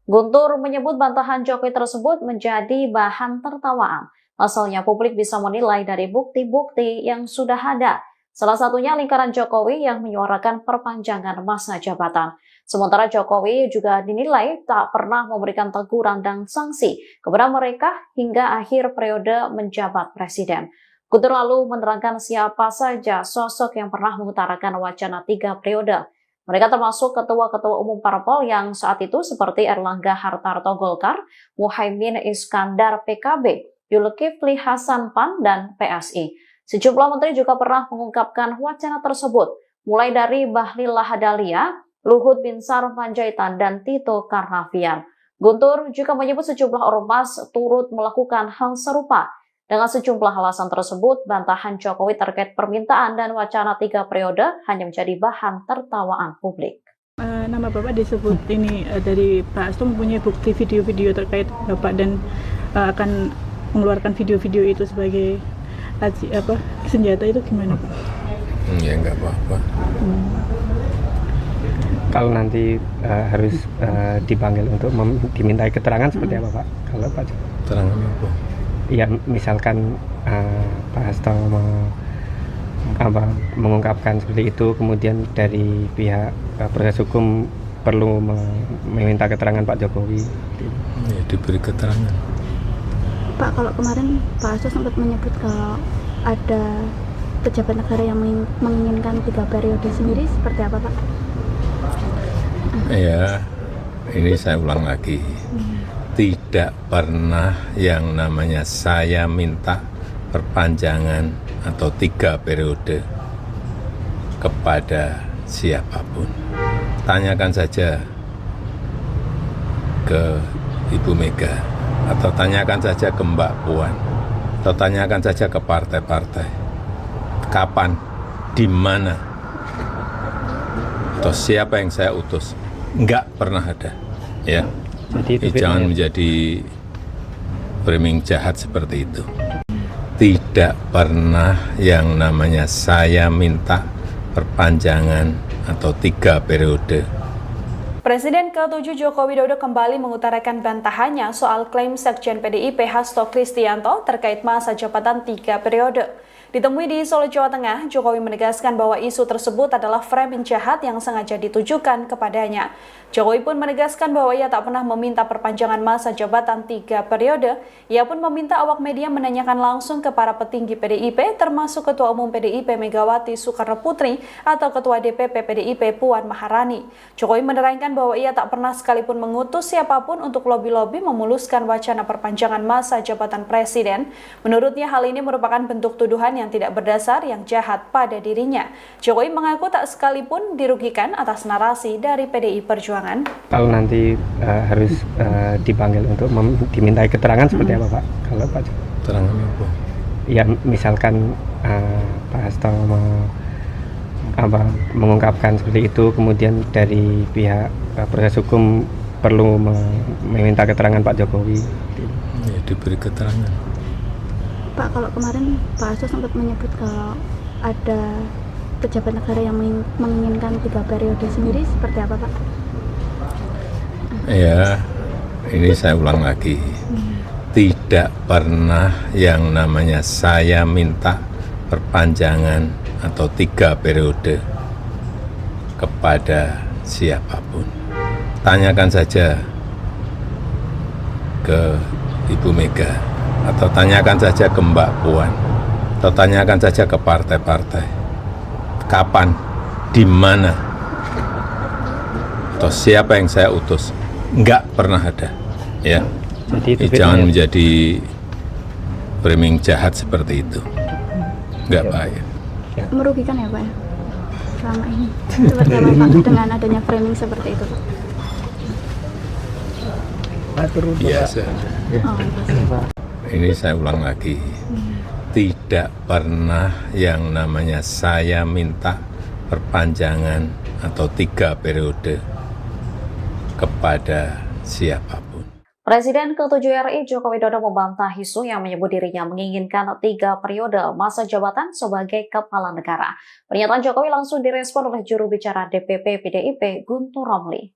[SPEAKER 5] Guntur menyebut bantahan Jokowi tersebut menjadi bahan tertawaan. Pasalnya publik bisa menilai dari bukti-bukti yang sudah ada. Salah satunya lingkaran Jokowi yang menyuarakan perpanjangan masa jabatan. Sementara Jokowi juga dinilai tak pernah memberikan teguran dan sanksi kepada mereka hingga akhir periode menjabat presiden. Guntur lalu menerangkan siapa saja sosok yang pernah mengutarakan wacana 3 periode. Mereka termasuk ketua-ketua umum parpol yang saat itu seperti Erlangga Hartarto Golkar, Muhaimin Iskandar PKB, Zulkifli Hasan PAN, dan PSI. Sejumlah menteri juga pernah mengungkapkan wacana tersebut, mulai dari Bahlil Lahadalia, Luhut Binsar Panjaitan, dan Tito Karnavian. Guntur juga menyebut sejumlah ormas turut melakukan hal serupa. Dengan sejumlah alasan tersebut, bantahan Jokowi terkait permintaan dan wacana 3 periode hanya menjadi bahan tertawaan publik.
[SPEAKER 6] Nama Bapak disebut ini dari Pak Hasto mempunyai bukti video-video terkait Bapak dan akan mengeluarkan video-video itu sebagai senjata, itu gimana Pak?
[SPEAKER 1] Ya enggak apa-apa.
[SPEAKER 3] Kalau nanti harus dipanggil untuk dimintai keterangan seperti apa Pak? Kalau Pak Jokowi?
[SPEAKER 1] Keterangan apa?
[SPEAKER 3] Ya misalkan Pak Hasto mengungkapkan seperti itu, kemudian dari pihak proses hukum perlu meminta keterangan Pak Jokowi.
[SPEAKER 1] Ya, diberi keterangan.
[SPEAKER 4] Pak, kalau kemarin Pak Hasto sempat menyebut kalau ada pejabat negara yang menginginkan 3 periode sendiri, seperti apa Pak?
[SPEAKER 1] Ya, ini saya ulang lagi. Tidak pernah yang namanya saya minta perpanjangan atau 3 periode kepada siapapun. Tanyakan saja ke Ibu Mega, atau tanyakan saja ke Mbak Puan, atau tanyakan saja ke partai-partai. Kapan, di mana, atau siapa yang saya utus? Enggak pernah ada, ya.
[SPEAKER 3] Jadi
[SPEAKER 1] Jangan menjadi framing jahat seperti itu. tidak pernah yang namanya saya minta perpanjangan atau 3 periode.
[SPEAKER 2] Presiden ke-7 Joko Widodo kembali mengutarakan bantahannya soal klaim Sekjen PDIP Hasto Kristianto terkait masa jabatan 3 periode. Ditemui di Solo, Jawa Tengah, Jokowi menegaskan bahwa isu tersebut adalah framing jahat yang sengaja ditujukan kepadanya. Jokowi pun menegaskan bahwa ia tak pernah meminta perpanjangan masa jabatan 3 periode. Ia pun meminta awak media menanyakan langsung ke para petinggi PDIP, termasuk Ketua Umum PDIP Megawati Soekarno Putri atau Ketua DPP PDIP Puan Maharani. Jokowi menerangkan bahwa ia tak pernah sekalipun mengutus siapapun untuk lobi-lobi memuluskan wacana perpanjangan masa jabatan presiden. Menurutnya hal ini merupakan bentuk tuduhan yang tidak berdasar yang jahat pada dirinya. Jokowi mengaku tak sekalipun dirugikan atas narasi dari PDI Perjuangan.
[SPEAKER 3] Kalau nanti harus dipanggil untuk dimintai keterangan seperti apa Pak? Kalau Pak
[SPEAKER 1] Keterangan apa?
[SPEAKER 3] ya misalkan Pak Hasto mengungkapkan seperti itu, kemudian dari pihak proses hukum perlu meminta keterangan Pak Jokowi.
[SPEAKER 1] Ya, diberi keterangan.
[SPEAKER 4] Pak, kalau kemarin Pak Hasto sempat menyebut kalau ada pejabat negara yang menginginkan 3 periode sendiri, seperti apa Pak?
[SPEAKER 1] Ya, ini saya ulang lagi. Tidak pernah yang namanya saya minta perpanjangan atau 3 periode kepada siapapun. Tanyakan saja ke Ibu Mega, atau tanyakan saja ke Mbak Puan, atau tanyakan saja ke partai-partai. Kapan, di mana, atau siapa yang saya utus? Enggak pernah ada, ya.
[SPEAKER 3] Jadi
[SPEAKER 1] Jangan menjadi framing jahat seperti itu. Enggak baik.
[SPEAKER 4] Merugikan ya Pak ya? Selama ini. Seperti apa Pak dengan adanya framing seperti itu Pak?
[SPEAKER 1] Biasa.
[SPEAKER 4] Oh, Pak.
[SPEAKER 1] Ini saya ulang lagi. Tidak pernah yang namanya saya minta perpanjangan atau 3 periode kepada siapapun.
[SPEAKER 5] Presiden ke-7 RI Joko Widodo membantah isu yang menyebut dirinya menginginkan 3 periode masa jabatan sebagai kepala negara. Pernyataan Jokowi langsung direspon oleh juru bicara DPP PDIP Guntur Romli.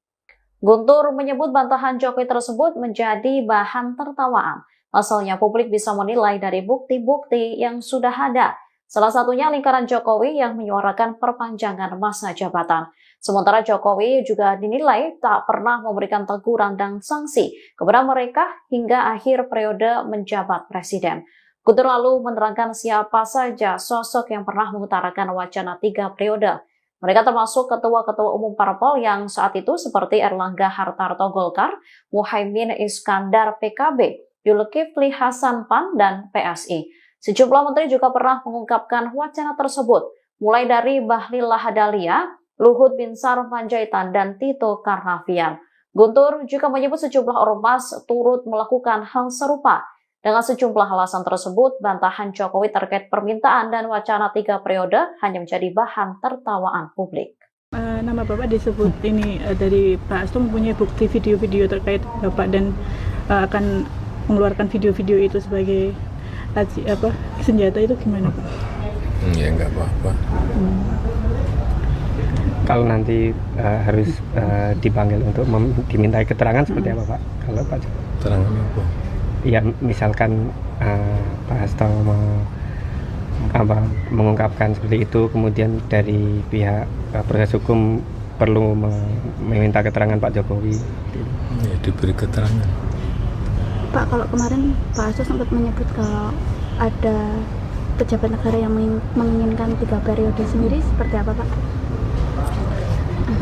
[SPEAKER 5] Guntur menyebut bantahan Jokowi tersebut menjadi bahan tertawaan. Pasalnya publik bisa menilai dari bukti-bukti yang sudah ada. Salah satunya lingkaran Jokowi yang menyuarakan perpanjangan masa jabatan. Sementara Jokowi juga dinilai tak pernah memberikan teguran dan sanksi kepada mereka hingga akhir periode menjabat presiden. Guntur lalu menerangkan siapa saja sosok yang pernah mengutarakan wacana 3 periode. Mereka termasuk ketua-ketua umum parpol yang saat itu seperti Erlangga Hartarto Golkar, Muhaimin Iskandar PKB, Zulkifli Hasan PAN, dan PSI. Sejumlah menteri juga pernah mengungkapkan wacana tersebut, mulai dari Bahlil Lahadalia, Luhut Binsar Panjaitan, dan Tito Karnavian. Guntur juga menyebut sejumlah ormas turut melakukan hal serupa. Dengan sejumlah alasan tersebut, bantahan Jokowi terkait permintaan dan wacana 3 periode hanya menjadi bahan tertawaan publik.
[SPEAKER 6] Nama Bapak disebut ini dari Pak Hasto mempunyai bukti video-video terkait Bapak dan akan mengeluarkan video-video itu sebagai senjata, itu gimana Pak?
[SPEAKER 1] Ya enggak apa-apa.
[SPEAKER 3] Kalau nanti harus dipanggil untuk dimintai keterangan seperti apa Pak? Kalau Pak
[SPEAKER 1] Keterangan apa?
[SPEAKER 3] ya misalkan Pak Hasto mengungkapkan seperti itu, kemudian dari pihak proses hukum perlu meminta keterangan Pak Jokowi.
[SPEAKER 1] Ya, diberi keterangan.
[SPEAKER 4] Pak, kalau kemarin Pak Hasto sempat menyebut kalau ada pejabat negara yang menginginkan 3 periode sendiri, seperti apa Pak?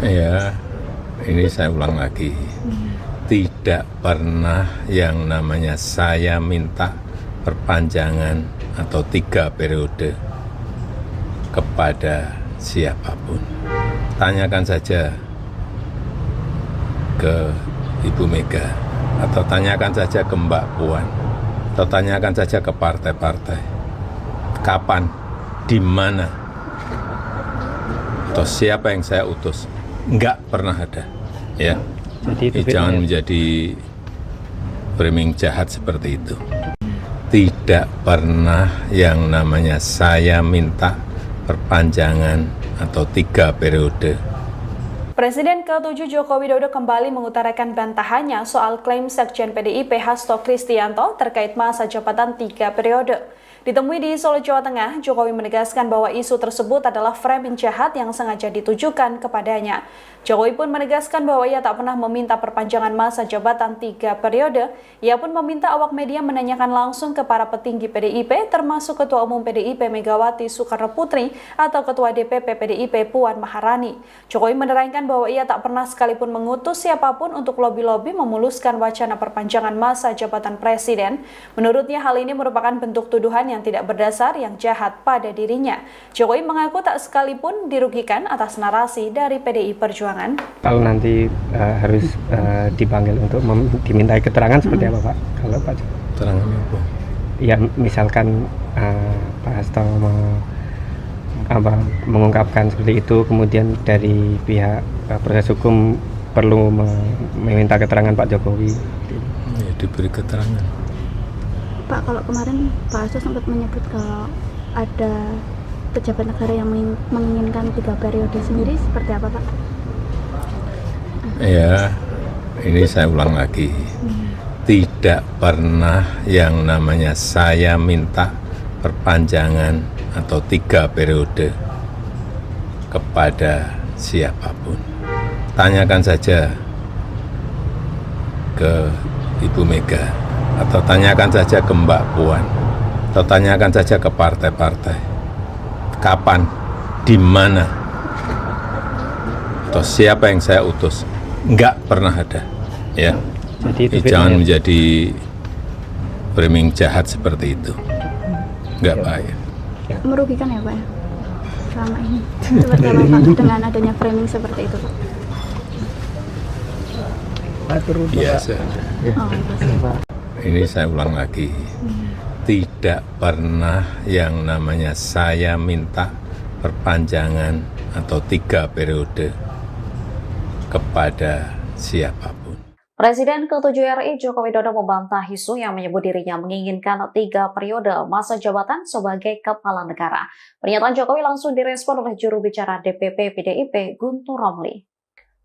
[SPEAKER 1] Ya, ini saya ulang lagi. Tidak pernah yang namanya saya minta perpanjangan atau 3 periode kepada siapapun. Tanyakan saja ke Ibu Mega, atau tanyakan saja ke Mbak Puan, atau tanyakan saja ke partai-partai. Kapan, di mana, atau siapa yang saya utus? Enggak pernah ada, ya.
[SPEAKER 3] Jadi
[SPEAKER 1] Jangan menjadi framing jahat seperti itu. tidak pernah yang namanya saya minta perpanjangan atau 3 periode.
[SPEAKER 2] Presiden ke-7 Joko Widodo kembali mengutarakan bantahannya soal klaim Sekjen PDIP Hasto Kristianto terkait masa jabatan 3 periode. Ditemui di Solo, Jawa Tengah, Jokowi menegaskan bahwa isu tersebut adalah framing jahat yang sengaja ditujukan kepadanya. Jokowi pun menegaskan bahwa ia tak pernah meminta perpanjangan masa jabatan 3 periode. Ia pun meminta awak media menanyakan langsung ke para petinggi PDIP, termasuk Ketua Umum PDIP Megawati Soekarno Putri atau Ketua DPP PDIP Puan Maharani. Jokowi menerangkan bahwa ia tak pernah sekalipun mengutus siapapun untuk lobi-lobi memuluskan wacana perpanjangan masa jabatan presiden. Menurutnya hal ini merupakan bentuk tuduhan yang tidak berdasar yang jahat pada dirinya. Jokowi mengaku tak sekalipun dirugikan atas narasi dari PDI Perjuangan.
[SPEAKER 3] Kalau nanti harus dipanggil untuk dimintai keterangan seperti apa Pak? Kalau Pak
[SPEAKER 1] Keterangannya apa?
[SPEAKER 3] ya misalkan Pak Hasto mengungkapkan seperti itu, kemudian dari pihak proses hukum perlu meminta keterangan Pak Jokowi.
[SPEAKER 1] Ya, diberi keterangan.
[SPEAKER 4] Pak, kalau kemarin Pak Hasto sempat menyebut kalau ada pejabat negara yang menginginkan 3 periode sendiri, seperti apa Pak?
[SPEAKER 1] Ya, ini saya ulang lagi. Tidak pernah yang namanya saya minta perpanjangan atau 3 periode kepada siapapun. Tanyakan saja ke Ibu Mega, atau tanyakan saja ke Mbak Puan, atau tanyakan saja ke partai-partai. Kapan, di mana, atau siapa yang saya utus? Enggak pernah ada, ya.
[SPEAKER 3] Jadi
[SPEAKER 1] Jangan menjadi framing jahat seperti itu. Enggak baik.
[SPEAKER 4] Merugikan ya Pak ya? Selama ini. Seperti apa Pak dengan adanya framing seperti itu Pak?
[SPEAKER 1] Biasa.
[SPEAKER 4] Oh, pasti.
[SPEAKER 1] Ini saya ulang lagi. Tidak pernah yang namanya saya minta perpanjangan atau 3 periode kepada siapapun.
[SPEAKER 5] Presiden ke-7 RI Joko Widodo membantah isu yang menyebut dirinya menginginkan 3 periode masa jabatan sebagai kepala negara. Pernyataan Jokowi langsung direspon oleh juru bicara DPP PDIP Guntur Romli.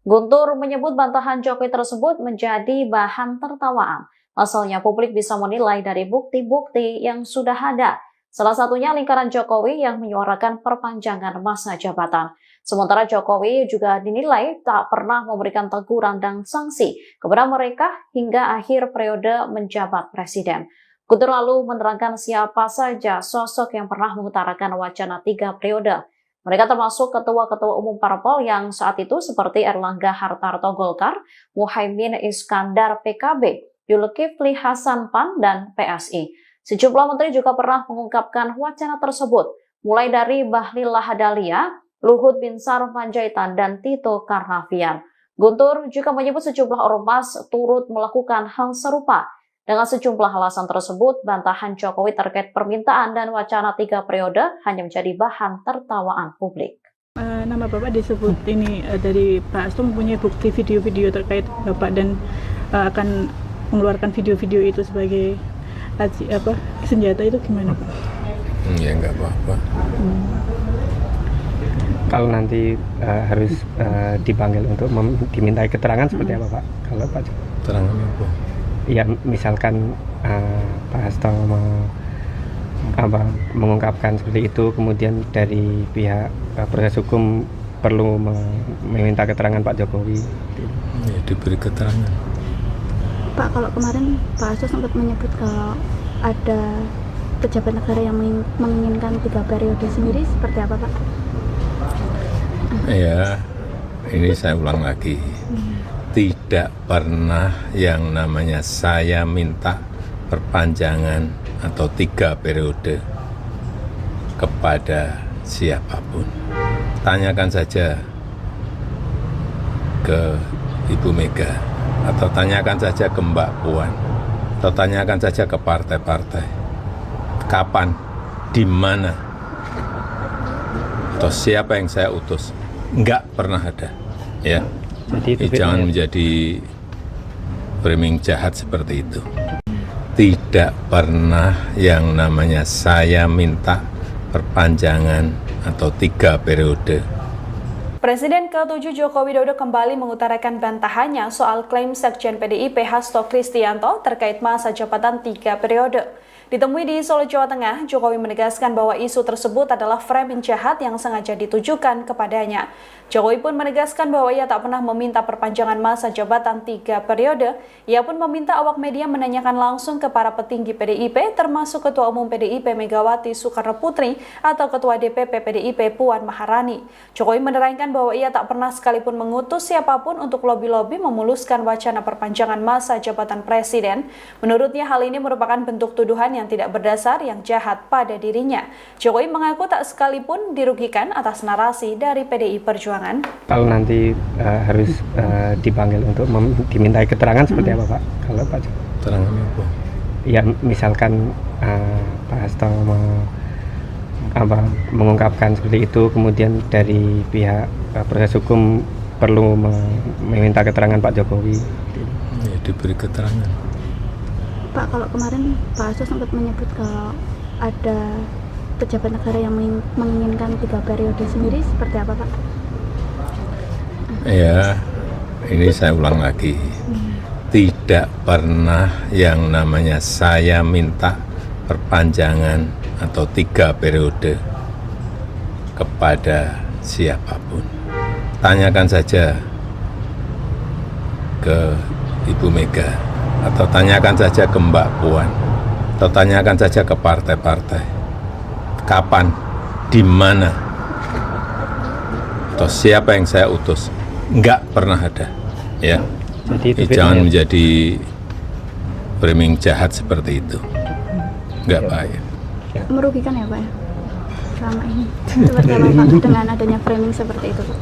[SPEAKER 5] Guntur menyebut bantahan Jokowi tersebut menjadi bahan tertawaan. Pasalnya publik bisa menilai dari bukti-bukti yang sudah ada. Salah satunya lingkaran Jokowi yang menyuarakan perpanjangan masa jabatan. Sementara Jokowi juga dinilai tak pernah memberikan teguran dan sanksi kepada mereka hingga akhir periode menjabat presiden. Guntur lalu menerangkan siapa saja sosok yang pernah mengutarakan wacana 3 periode. Mereka termasuk ketua-ketua umum parpol yang saat itu seperti Erlangga Hartarto Golkar, Muhaimin Iskandar PKB, Zulkifli Hasan PAN, dan PSI. Sejumlah menteri juga pernah mengungkapkan wacana tersebut, mulai dari Bahlil Lahadalia, Luhut Binsar Panjaitan, dan Tito Karnavian. Guntur juga menyebut sejumlah ormas turut melakukan hal serupa. Dengan sejumlah alasan tersebut, bantahan Jokowi terkait permintaan dan wacana 3 periode hanya menjadi bahan tertawaan publik.
[SPEAKER 6] Nama Bapak disebut ini dari Pak Hasto mempunyai bukti video-video terkait Bapak dan akan mengeluarkan video-video itu sebagai senjata, itu gimana Pak?
[SPEAKER 1] Ya enggak apa-apa.
[SPEAKER 3] Kalau nanti harus dipanggil untuk dimintai keterangan seperti apa Pak? Kalau Pak
[SPEAKER 1] Keterangannya apa?
[SPEAKER 3] ya misalkan Pak Hasto mengungkapkan seperti itu, kemudian dari pihak proses hukum perlu meminta keterangan Pak Jokowi.
[SPEAKER 1] Ya, diberi keterangan.
[SPEAKER 4] Pak, kalau kemarin Pak Hasto sempat menyebut kalau ada pejabat negara yang menginginkan 3 periode sendiri, seperti apa Pak?
[SPEAKER 1] Ya, ini saya ulang lagi. Tidak pernah yang namanya saya minta perpanjangan atau 3 periode kepada siapapun. Tanyakan saja ke Ibu Mega, atau tanyakan saja ke Mbak Puan, atau tanyakan saja ke partai-partai. Kapan, di mana, atau siapa yang saya utus? Enggak pernah ada, ya. Jangan menjadi framing jahat seperti itu. tidak pernah yang namanya saya minta perpanjangan atau 3 periode.
[SPEAKER 2] Presiden ke-7 Joko Widodo kembali mengutarakan bantahannya soal klaim Sekjen PDIP Hasto Kristianto terkait masa jabatan 3 periode. Ditemui di Solo, Jawa Tengah, Jokowi menegaskan bahwa isu tersebut adalah framing jahat yang sengaja ditujukan kepadanya. Jokowi pun menegaskan bahwa ia tak pernah meminta perpanjangan masa jabatan 3 periode. Ia pun meminta awak media menanyakan langsung ke para petinggi PDIP, termasuk Ketua Umum PDIP Megawati Soekarno Putri atau Ketua DPP PDIP Puan Maharani. Jokowi menerangkan bahwa ia tak pernah sekalipun mengutus siapapun untuk lobi-lobi memuluskan wacana perpanjangan masa jabatan presiden. Menurutnya hal ini merupakan bentuk tuduhan yang tidak berdasar yang jahat pada dirinya. Jokowi mengaku tak sekalipun dirugikan atas narasi dari PDI Perjuangan.
[SPEAKER 3] Kalau nanti harus dipanggil untuk dimintai keterangan seperti apa Pak? Kalau Pak
[SPEAKER 1] Keterangan apa?
[SPEAKER 3] Ya misalkan Pak Hasto mengungkapkan seperti itu, kemudian dari pihak proses hukum perlu meminta keterangan Pak Jokowi.
[SPEAKER 1] Ya, diberi keterangan.
[SPEAKER 4] Pak, kalau kemarin Pak Hasto sempat menyebut kalau ada pejabat negara yang menginginkan 3 periode sendiri, seperti apa Pak?
[SPEAKER 1] Ya, ini saya ulang lagi. Tidak pernah yang namanya saya minta perpanjangan atau 3 periode kepada siapapun. Tanyakan saja ke Ibu Mega, atau tanyakan saja ke Mbak Puan, atau tanyakan saja ke partai-partai. Kapan, di mana, atau siapa yang saya utus? Enggak pernah ada. Ya.
[SPEAKER 3] Jadi
[SPEAKER 1] Jangan menjadi framing jahat seperti itu. Enggak baik.
[SPEAKER 4] Merugikan ya Pak ya? Selama ini. Seperti apa Pak dengan adanya framing seperti itu Pak?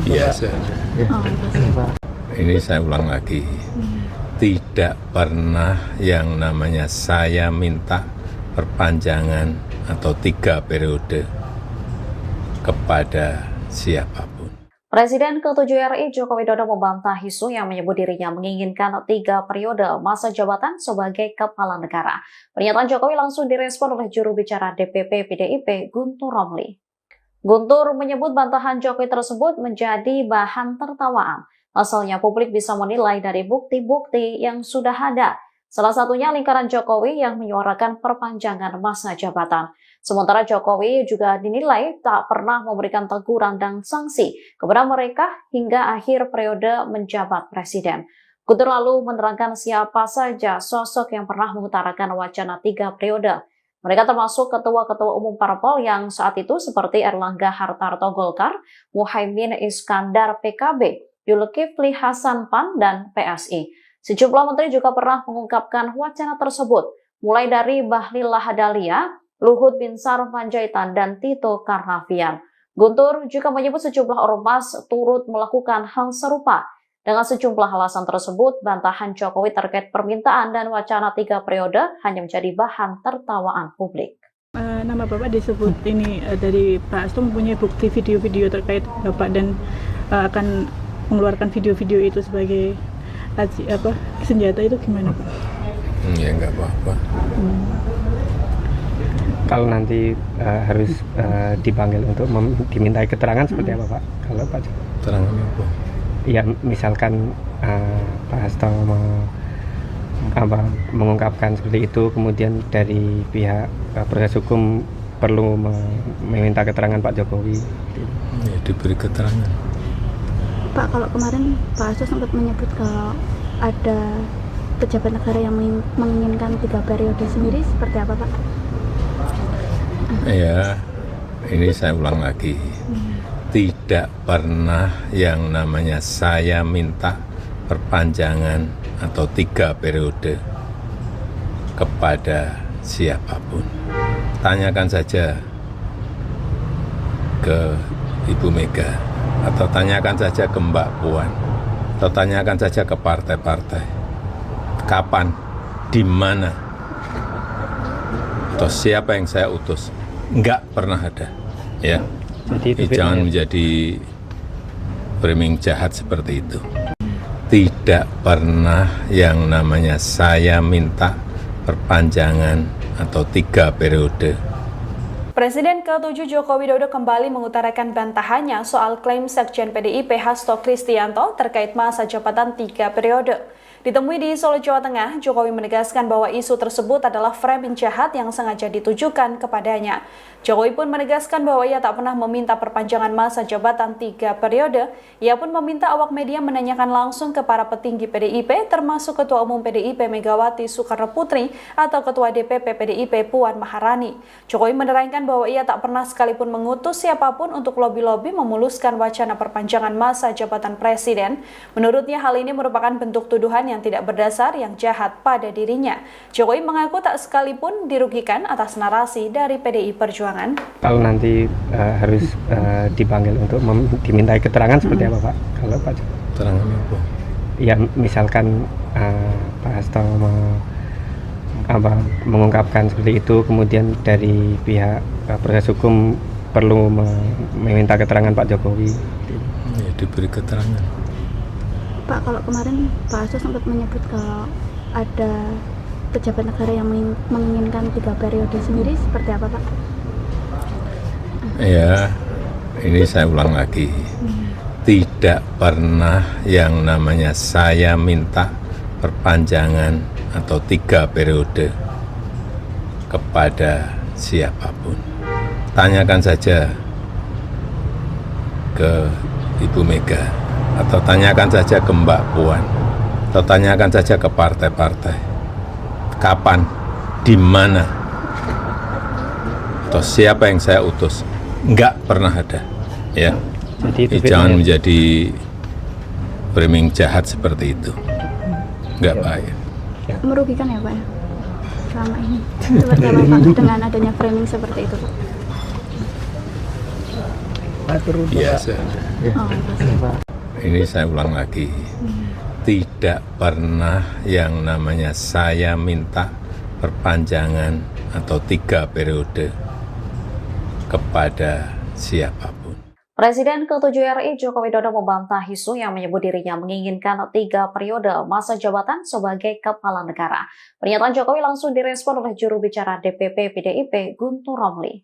[SPEAKER 1] Biasa.
[SPEAKER 4] Oh, Pak.
[SPEAKER 1] Ini saya ulang lagi. Tidak pernah yang namanya saya minta perpanjangan atau 3 periode kepada siapapun.
[SPEAKER 5] Presiden ke-7 RI Joko Widodo membantah isu yang menyebut dirinya menginginkan 3 periode masa jabatan sebagai kepala negara. Pernyataan Jokowi langsung direspon oleh juru bicara DPP PDIP Guntur Romli. Guntur menyebut bantahan Jokowi tersebut menjadi bahan tertawaan. Asalnya publik bisa menilai dari bukti-bukti yang sudah ada. Salah satunya lingkaran Jokowi yang menyuarakan perpanjangan masa jabatan. Sementara Jokowi juga dinilai tak pernah memberikan teguran dan sanksi kepada mereka hingga akhir periode menjabat presiden. Guntur lalu menerangkan siapa saja sosok yang pernah mengutarakan wacana 3 periode. Mereka termasuk ketua-ketua umum parpol yang saat itu seperti Erlangga Hartarto Golkar, Muhaimin Iskandar PKB, Zulkifli Hasan PAN, dan PSI. Sejumlah menteri juga pernah mengungkapkan wacana tersebut, mulai dari Bahlil Lahadalia, Luhut Binsar Panjaitan, dan Tito Karnavian. Guntur juga menyebut sejumlah ormas turut melakukan hal serupa. Dengan sejumlah alasan tersebut, bantahan Jokowi terkait permintaan dan wacana 3 periode hanya menjadi bahan tertawaan publik.
[SPEAKER 6] Nama Bapak disebut ini dari Pak Hasto mempunyai bukti video-video terkait Bapak dan akan mengeluarkan video-video itu sebagai senjata, itu gimana Pak?
[SPEAKER 1] Ya nggak apa-apa.
[SPEAKER 3] Kalau nanti harus dipanggil untuk dimintai keterangan seperti apa Pak? Kalau Pak
[SPEAKER 1] Keterangan apa?
[SPEAKER 3] Ya misalkan Pak Hasto mengungkapkan seperti itu, kemudian dari pihak proses hukum perlu meminta keterangan Pak Jokowi.
[SPEAKER 1] Ya, diberi keterangan.
[SPEAKER 4] Pak, kalau kemarin Pak Hasto sempat menyebut kalau ada pejabat negara yang menginginkan 3 periode sendiri, seperti apa Pak?
[SPEAKER 1] Ya, ini saya ulang lagi. Tidak pernah yang namanya saya minta perpanjangan atau 3 periode kepada siapapun. Tanyakan saja ke Ibu Mega, atau tanyakan saja ke Mbak Puan, atau tanyakan saja ke partai-partai. Kapan, di mana, atau siapa yang saya utus? Enggak pernah ada. Ya. Jangan menjadi framing jahat seperti itu. tidak pernah yang namanya saya minta perpanjangan atau 3 periode.
[SPEAKER 2] Presiden ke-7 Joko Widodo kembali mengutarakan bantahannya soal klaim Sekjen PDIP Hasto Kristianto terkait masa jabatan 3 periode. Ditemui di Solo, Jawa Tengah, Jokowi menegaskan bahwa isu tersebut adalah framing jahat yang sengaja ditujukan kepadanya. Jokowi pun menegaskan bahwa ia tak pernah meminta perpanjangan masa jabatan 3 periode. Ia pun meminta awak media menanyakan langsung ke para petinggi PDIP, termasuk Ketua Umum PDIP Megawati Soekarno Putri atau Ketua DPP PDIP Puan Maharani. Jokowi menerangkan bahwa ia tak pernah sekalipun mengutus siapapun untuk lobi-lobi memuluskan wacana perpanjangan masa jabatan presiden. Menurutnya hal ini merupakan bentuk tuduhan yang tidak berdasar yang jahat pada dirinya. Jokowi mengaku tak sekalipun dirugikan atas narasi dari PDI Perjuangan.
[SPEAKER 3] Kalau nanti harus dipanggil untuk dimintai keterangan seperti apa Pak? Kalau Pak Jokowi?
[SPEAKER 1] Keterangan apa?
[SPEAKER 3] Ya misalkan Pak Hasto mengungkapkan seperti itu, kemudian dari pihak proses hukum perlu meminta keterangan Pak Jokowi.
[SPEAKER 1] Ya, diberi keterangan.
[SPEAKER 4] Pak, kalau kemarin Pak Hasto sempat menyebut kalau ada pejabat negara yang menginginkan 3 periode sendiri, seperti apa Pak?
[SPEAKER 1] Ya, ini saya ulang lagi. Tidak pernah yang namanya saya minta perpanjangan atau 3 periode kepada siapapun. Tanyakan saja ke Ibu Mega, atau tanyakan saja ke Mbak Puan, atau tanyakan saja ke partai-partai. Kapan, di mana, atau siapa yang saya utus? Enggak pernah ada. Ya, jangan menjadi framing jahat seperti itu. Enggak baik.
[SPEAKER 4] Merugikan ya Pak ya? Selama ini seperti apa Pak dengan adanya framing seperti itu Pak?
[SPEAKER 1] Biasa.
[SPEAKER 4] Oh,
[SPEAKER 1] Ini saya ulang lagi. Tidak pernah yang namanya saya minta perpanjangan atau 3 periode kepada siapapun.
[SPEAKER 5] Presiden ke-7 RI Joko Widodo membantah isu yang menyebut dirinya menginginkan 3 periode masa jabatan sebagai kepala negara. Pernyataan Jokowi langsung direspon oleh juru bicara DPP PDIP Guntur Romli.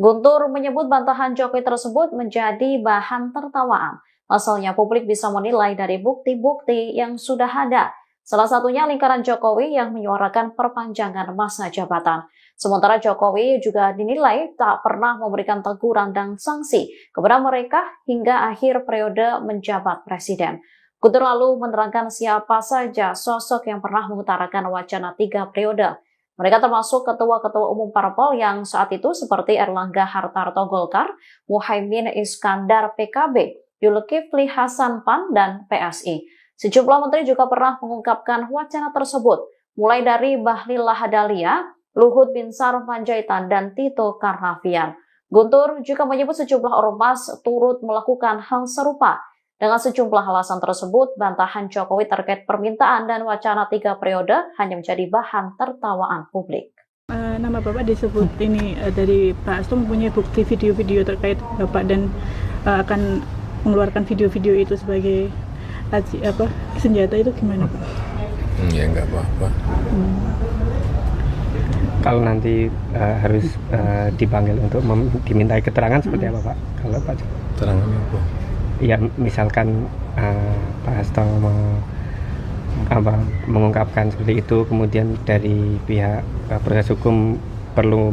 [SPEAKER 5] Guntur menyebut bantahan Jokowi tersebut menjadi bahan tertawaan. Pasalnya publik bisa menilai dari bukti-bukti yang sudah ada. Salah satunya lingkaran Jokowi yang menyuarakan perpanjangan masa jabatan. Sementara Jokowi juga dinilai tak pernah memberikan teguran dan sanksi kepada mereka hingga akhir periode menjabat presiden. Guntur lalu menerangkan siapa saja sosok yang pernah mengutarakan wacana 3 periode. Mereka termasuk ketua-ketua umum parpol yang saat itu seperti Erlangga Hartarto Golkar, Muhaimin Iskandar PKB, Zulkifli Hasan PAN, dan PSI. Sejumlah menteri juga pernah mengungkapkan wacana tersebut, mulai dari Bahlil Lahadalia, Luhut Binsar Panjaitan, dan Tito Karnavian. Guntur juga menyebut sejumlah ormas turut melakukan hal serupa. Dengan sejumlah alasan tersebut, bantahan Jokowi terkait permintaan dan wacana 3 periode hanya menjadi bahan tertawaan publik.
[SPEAKER 6] Nama Bapak disebut ini dari Pak Hasto mempunyai bukti video-video terkait Bapak dan akan mengeluarkan video-video itu sebagai senjata, itu gimana Pak?
[SPEAKER 1] Ya nggak apa-apa.
[SPEAKER 3] Kalau nanti harus dipanggil untuk dimintai keterangan seperti apa Pak? Kalau Pak Jokowi?
[SPEAKER 1] Keterangan apa?
[SPEAKER 3] Ya misalkan Pak Hasto mengungkapkan seperti itu, kemudian dari pihak proses hukum perlu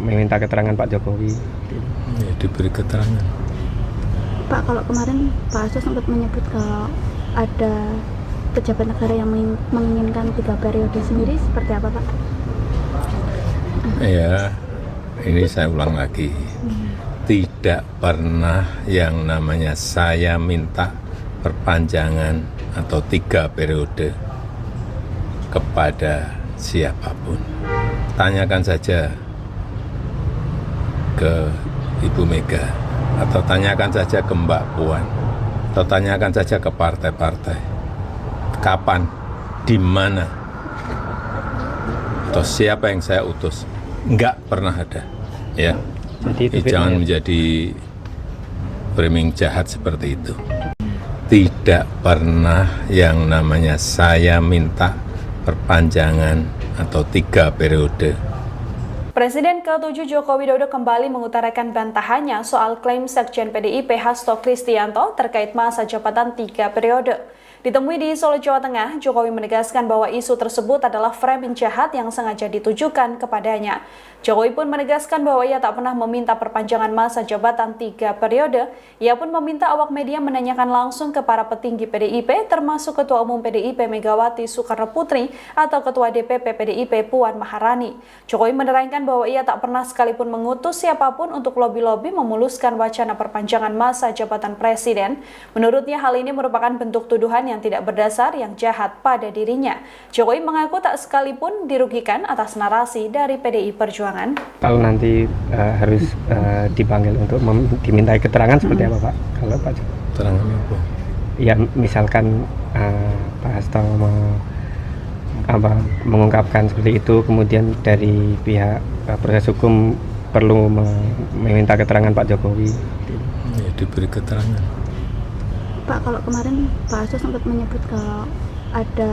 [SPEAKER 3] meminta keterangan Pak Jokowi.
[SPEAKER 1] Ya, diberi keterangan.
[SPEAKER 4] Pak, kalau kemarin Pak Hasto sempat menyebut kalau ada pejabat negara yang menginginkan 3 periode sendiri, seperti apa Pak?
[SPEAKER 1] Ya, ini saya ulang lagi. Tidak pernah yang namanya saya minta perpanjangan atau 3 periode kepada siapapun. Tanyakan saja ke Ibu Mega, atau tanyakan saja ke Mbak Puan, atau tanyakan saja ke partai-partai. Kapan, di mana, atau siapa yang saya utus? Enggak pernah ada. Ya. Jangan menjadi framing jahat seperti itu. tidak pernah yang namanya saya minta perpanjangan atau 3 periode.
[SPEAKER 2] Presiden ke-7 Joko Widodo kembali mengutarakan bantahannya soal klaim Sekjen PDIP Hasto Kristianto terkait masa jabatan 3 periode. Ditemui di Solo, Jawa Tengah, Jokowi menegaskan bahwa isu tersebut adalah framing jahat yang sengaja ditujukan kepadanya. Jokowi pun menegaskan bahwa ia tak pernah meminta perpanjangan masa jabatan 3 periode. Ia pun meminta awak media menanyakan langsung ke para petinggi PDIP, termasuk Ketua Umum PDIP Megawati Soekarno Putri atau Ketua DPP PDIP Puan Maharani. Jokowi menerangkan bahwa ia tak pernah sekalipun mengutus siapapun untuk lobi-lobi memuluskan wacana perpanjangan masa jabatan presiden. Menurutnya hal ini merupakan bentuk tuduhan yang tidak berdasar yang jahat pada dirinya. Jokowi mengaku tak sekalipun dirugikan atas narasi dari PDI Perjuangan.
[SPEAKER 3] Kalau nanti harus dipanggil untuk dimintai keterangan seperti apa Pak? Kalau Pak Jokowi?
[SPEAKER 1] Keterangan apa?
[SPEAKER 3] Ya misalkan Pak Hasto mengungkapkan seperti itu, kemudian dari pihak proses hukum perlu meminta keterangan Pak Jokowi.
[SPEAKER 1] Ya, diberi keterangan.
[SPEAKER 4] Pak, kalau kemarin Pak Hasto sempat menyebut kalau ada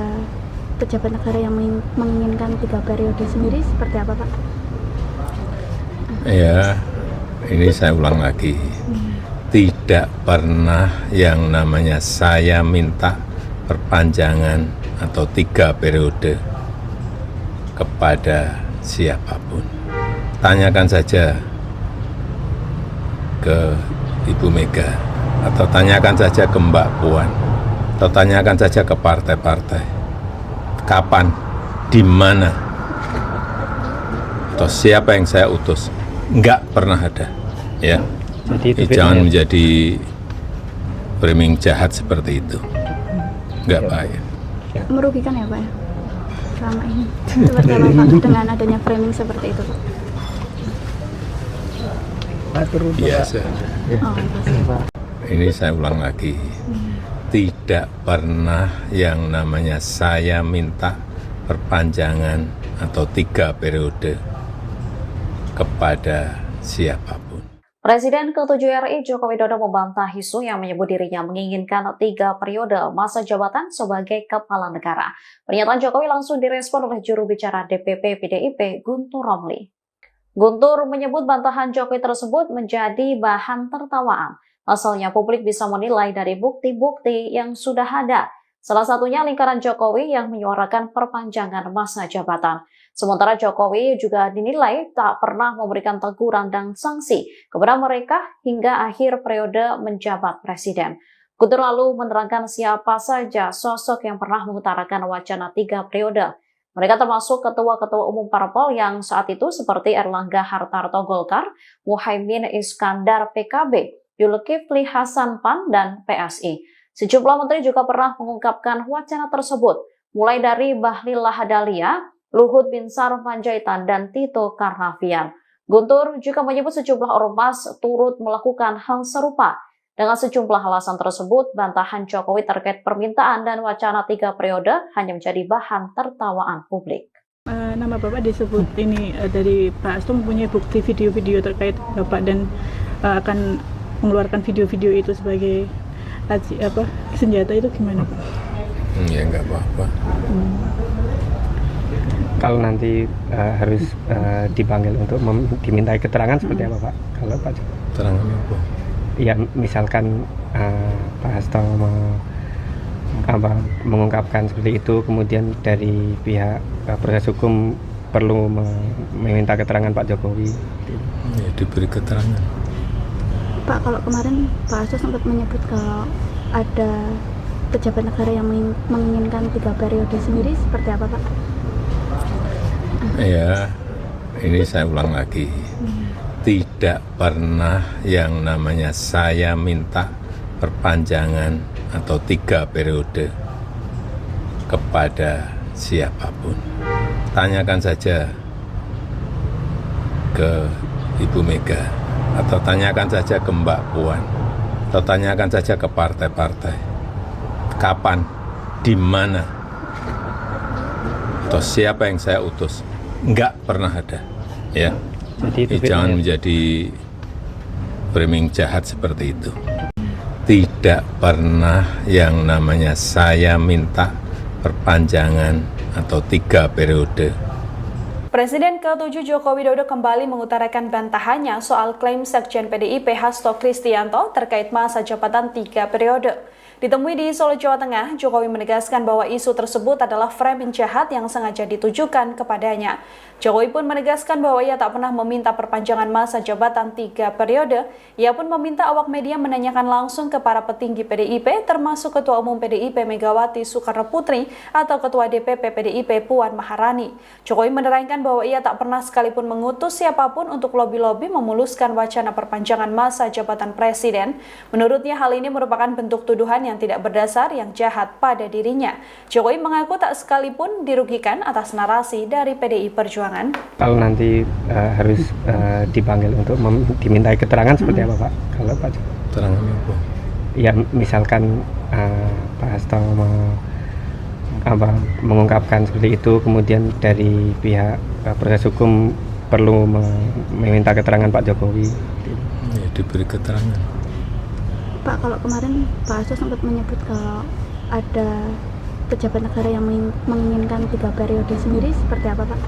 [SPEAKER 4] pejabat negara yang menginginkan 3 periode sendiri, seperti apa Pak?
[SPEAKER 1] Ya, ini saya ulang lagi. Tidak pernah yang namanya saya minta perpanjangan atau 3 periode kepada siapapun. Tanyakan saja ke Ibu Mega, atau tanyakan saja ke Mbak Puan, atau tanyakan saja ke partai-partai. Kapan, di mana, atau siapa yang saya utus? Enggak pernah ada, ya.
[SPEAKER 3] Jadi
[SPEAKER 1] Jangan menjadi framing jahat seperti itu. Enggak baik.
[SPEAKER 4] Merugikan ya Pak ya? Selama ini. Seperti apa Pak dengan adanya framing seperti itu Pak?
[SPEAKER 1] Biasa.
[SPEAKER 4] Oh,
[SPEAKER 1] Ini saya ulang lagi. Tidak pernah yang namanya saya minta perpanjangan atau 3 periode kepada siapapun.
[SPEAKER 5] Presiden ke-7 RI Joko Widodo membantah isu yang menyebut dirinya menginginkan 3 periode masa jabatan sebagai kepala negara. Pernyataan Jokowi langsung direspon oleh juru bicara DPP PDIP Guntur Romli. Guntur menyebut bantahan Jokowi tersebut menjadi bahan tertawaan. Asalnya publik bisa menilai dari bukti-bukti yang sudah ada. Salah satunya lingkaran Jokowi yang menyuarakan perpanjangan masa jabatan. Sementara Jokowi juga dinilai tak pernah memberikan teguran dan sanksi kepada mereka hingga akhir periode menjabat presiden. Guntur lalu menerangkan siapa saja sosok yang pernah mengutarakan wacana 3 periode. Mereka termasuk ketua-ketua umum parpol yang saat itu seperti Erlangga Hartarto Golkar, Muhaimin Iskandar PKB, Zulkifli Hasan PAN, dan PSI. Sejumlah menteri juga pernah mengungkapkan wacana tersebut, mulai dari Bahlil Lahadalia, Luhut Binsar Panjaitan, dan Tito Karnavian. Guntur juga menyebut sejumlah ormas turut melakukan hal serupa. Dengan sejumlah alasan tersebut, bantahan Jokowi terkait permintaan dan wacana 3 periode hanya menjadi bahan tertawaan publik.
[SPEAKER 6] Nama Bapak disebut ini dari Pak Hasto mempunyai bukti video-video terkait Bapak dan akan mengeluarkan video-video itu sebagai senjata, itu gimana Pak?
[SPEAKER 1] Ya nggak apa-apa.
[SPEAKER 3] Kalau nanti harus dipanggil untuk dimintai keterangan seperti apa Pak? Kalau Pak Jokowi?
[SPEAKER 1] Keterangan apa?
[SPEAKER 3] Ya misalkan Pak Hasto mengungkapkan seperti itu, kemudian dari pihak proses hukum perlu meminta keterangan Pak Jokowi.
[SPEAKER 1] Ya, diberi keterangan.
[SPEAKER 4] Pak, kalau kemarin Pak Hasto sempat menyebut kalau ada pejabat negara yang menginginkan 3 periode sendiri, seperti apa Pak?
[SPEAKER 1] Ya, ini saya ulang lagi. Tidak pernah yang namanya saya minta perpanjangan atau 3 periode kepada siapapun. Tanyakan saja ke Ibu Mega, atau tanyakan saja ke Mbak Puan, atau tanyakan saja ke partai-partai. Kapan, di mana, atau siapa yang saya utus? Enggak pernah ada, ya.
[SPEAKER 3] Jadi
[SPEAKER 1] Jangan menjadi framing jahat seperti itu. tidak pernah yang namanya saya minta perpanjangan atau 3 periode.
[SPEAKER 2] Presiden ke-7 Joko Widodo kembali mengutarakan bantahannya soal klaim Sekjen PDIP Hasto Kristianto terkait masa jabatan 3 periode. Ditemui di Solo, Jawa Tengah, Jokowi menegaskan bahwa isu tersebut adalah framing jahat yang sengaja ditujukan kepadanya. Jokowi pun menegaskan bahwa ia tak pernah meminta perpanjangan masa jabatan 3 periode. Ia pun meminta awak media menanyakan langsung ke para petinggi PDIP, termasuk Ketua Umum PDIP Megawati Soekarno Putri atau Ketua DPP PDIP Puan Maharani. Jokowi menerangkan bahwa ia tak pernah sekalipun mengutus siapapun untuk lobi-lobi memuluskan wacana perpanjangan masa jabatan presiden. Menurutnya hal ini merupakan bentuk tuduhan yang tidak berdasar yang jahat pada dirinya. Jokowi mengaku tak sekalipun dirugikan atas narasi dari PDI Perjuangan.
[SPEAKER 3] Kalau nanti harus dipanggil untuk dimintai keterangan seperti apa Pak? Kalau Pak
[SPEAKER 1] Keterangan apa?
[SPEAKER 3] Ya misalkan Pak Hasto mengungkapkan seperti itu, kemudian dari pihak proses hukum perlu meminta keterangan Pak Jokowi.
[SPEAKER 1] Ya, diberi keterangan.
[SPEAKER 4] Pak, kalau kemarin Pak Hasto sempat menyebut kalau ada pejabat negara yang menginginkan 3 periode sendiri, seperti apa Pak?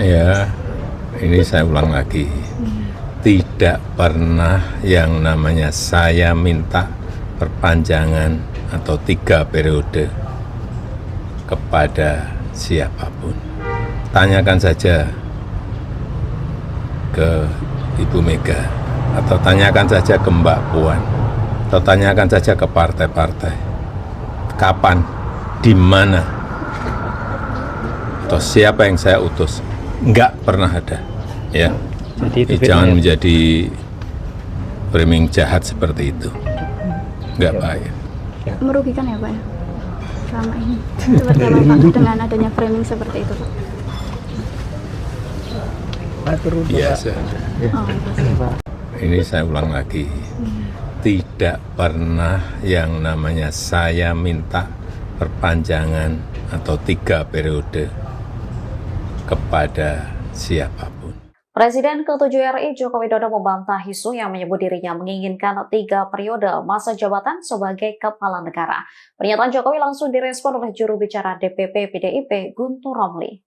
[SPEAKER 1] Ya, ini saya ulang lagi. Tidak pernah yang namanya saya minta perpanjangan atau 3 periode kepada siapapun. Tanyakan saja ke Ibu Mega, atau tanyakan saja ke Mbak Puan, atau tanyakan saja ke partai-partai. Kapan, di mana, atau siapa yang saya utus? Enggak pernah ada, ya.
[SPEAKER 3] Jadi
[SPEAKER 1] Jangan menjadi framing jahat seperti itu. Enggak baik.
[SPEAKER 4] Merugikan ya Pak ya? Selama ini. Seperti apa Pak dengan adanya framing seperti itu Pak?
[SPEAKER 1] Biasa.
[SPEAKER 4] Oh,
[SPEAKER 1] Ini saya ulang lagi. Tidak pernah yang namanya saya minta perpanjangan atau 3 periode kepada siapapun.
[SPEAKER 5] Presiden ke-7 RI Joko Widodo membantah isu yang menyebut dirinya menginginkan 3 periode masa jabatan sebagai kepala negara. Pernyataan Jokowi langsung direspon oleh juru bicara DPP PDIP Guntur Romli.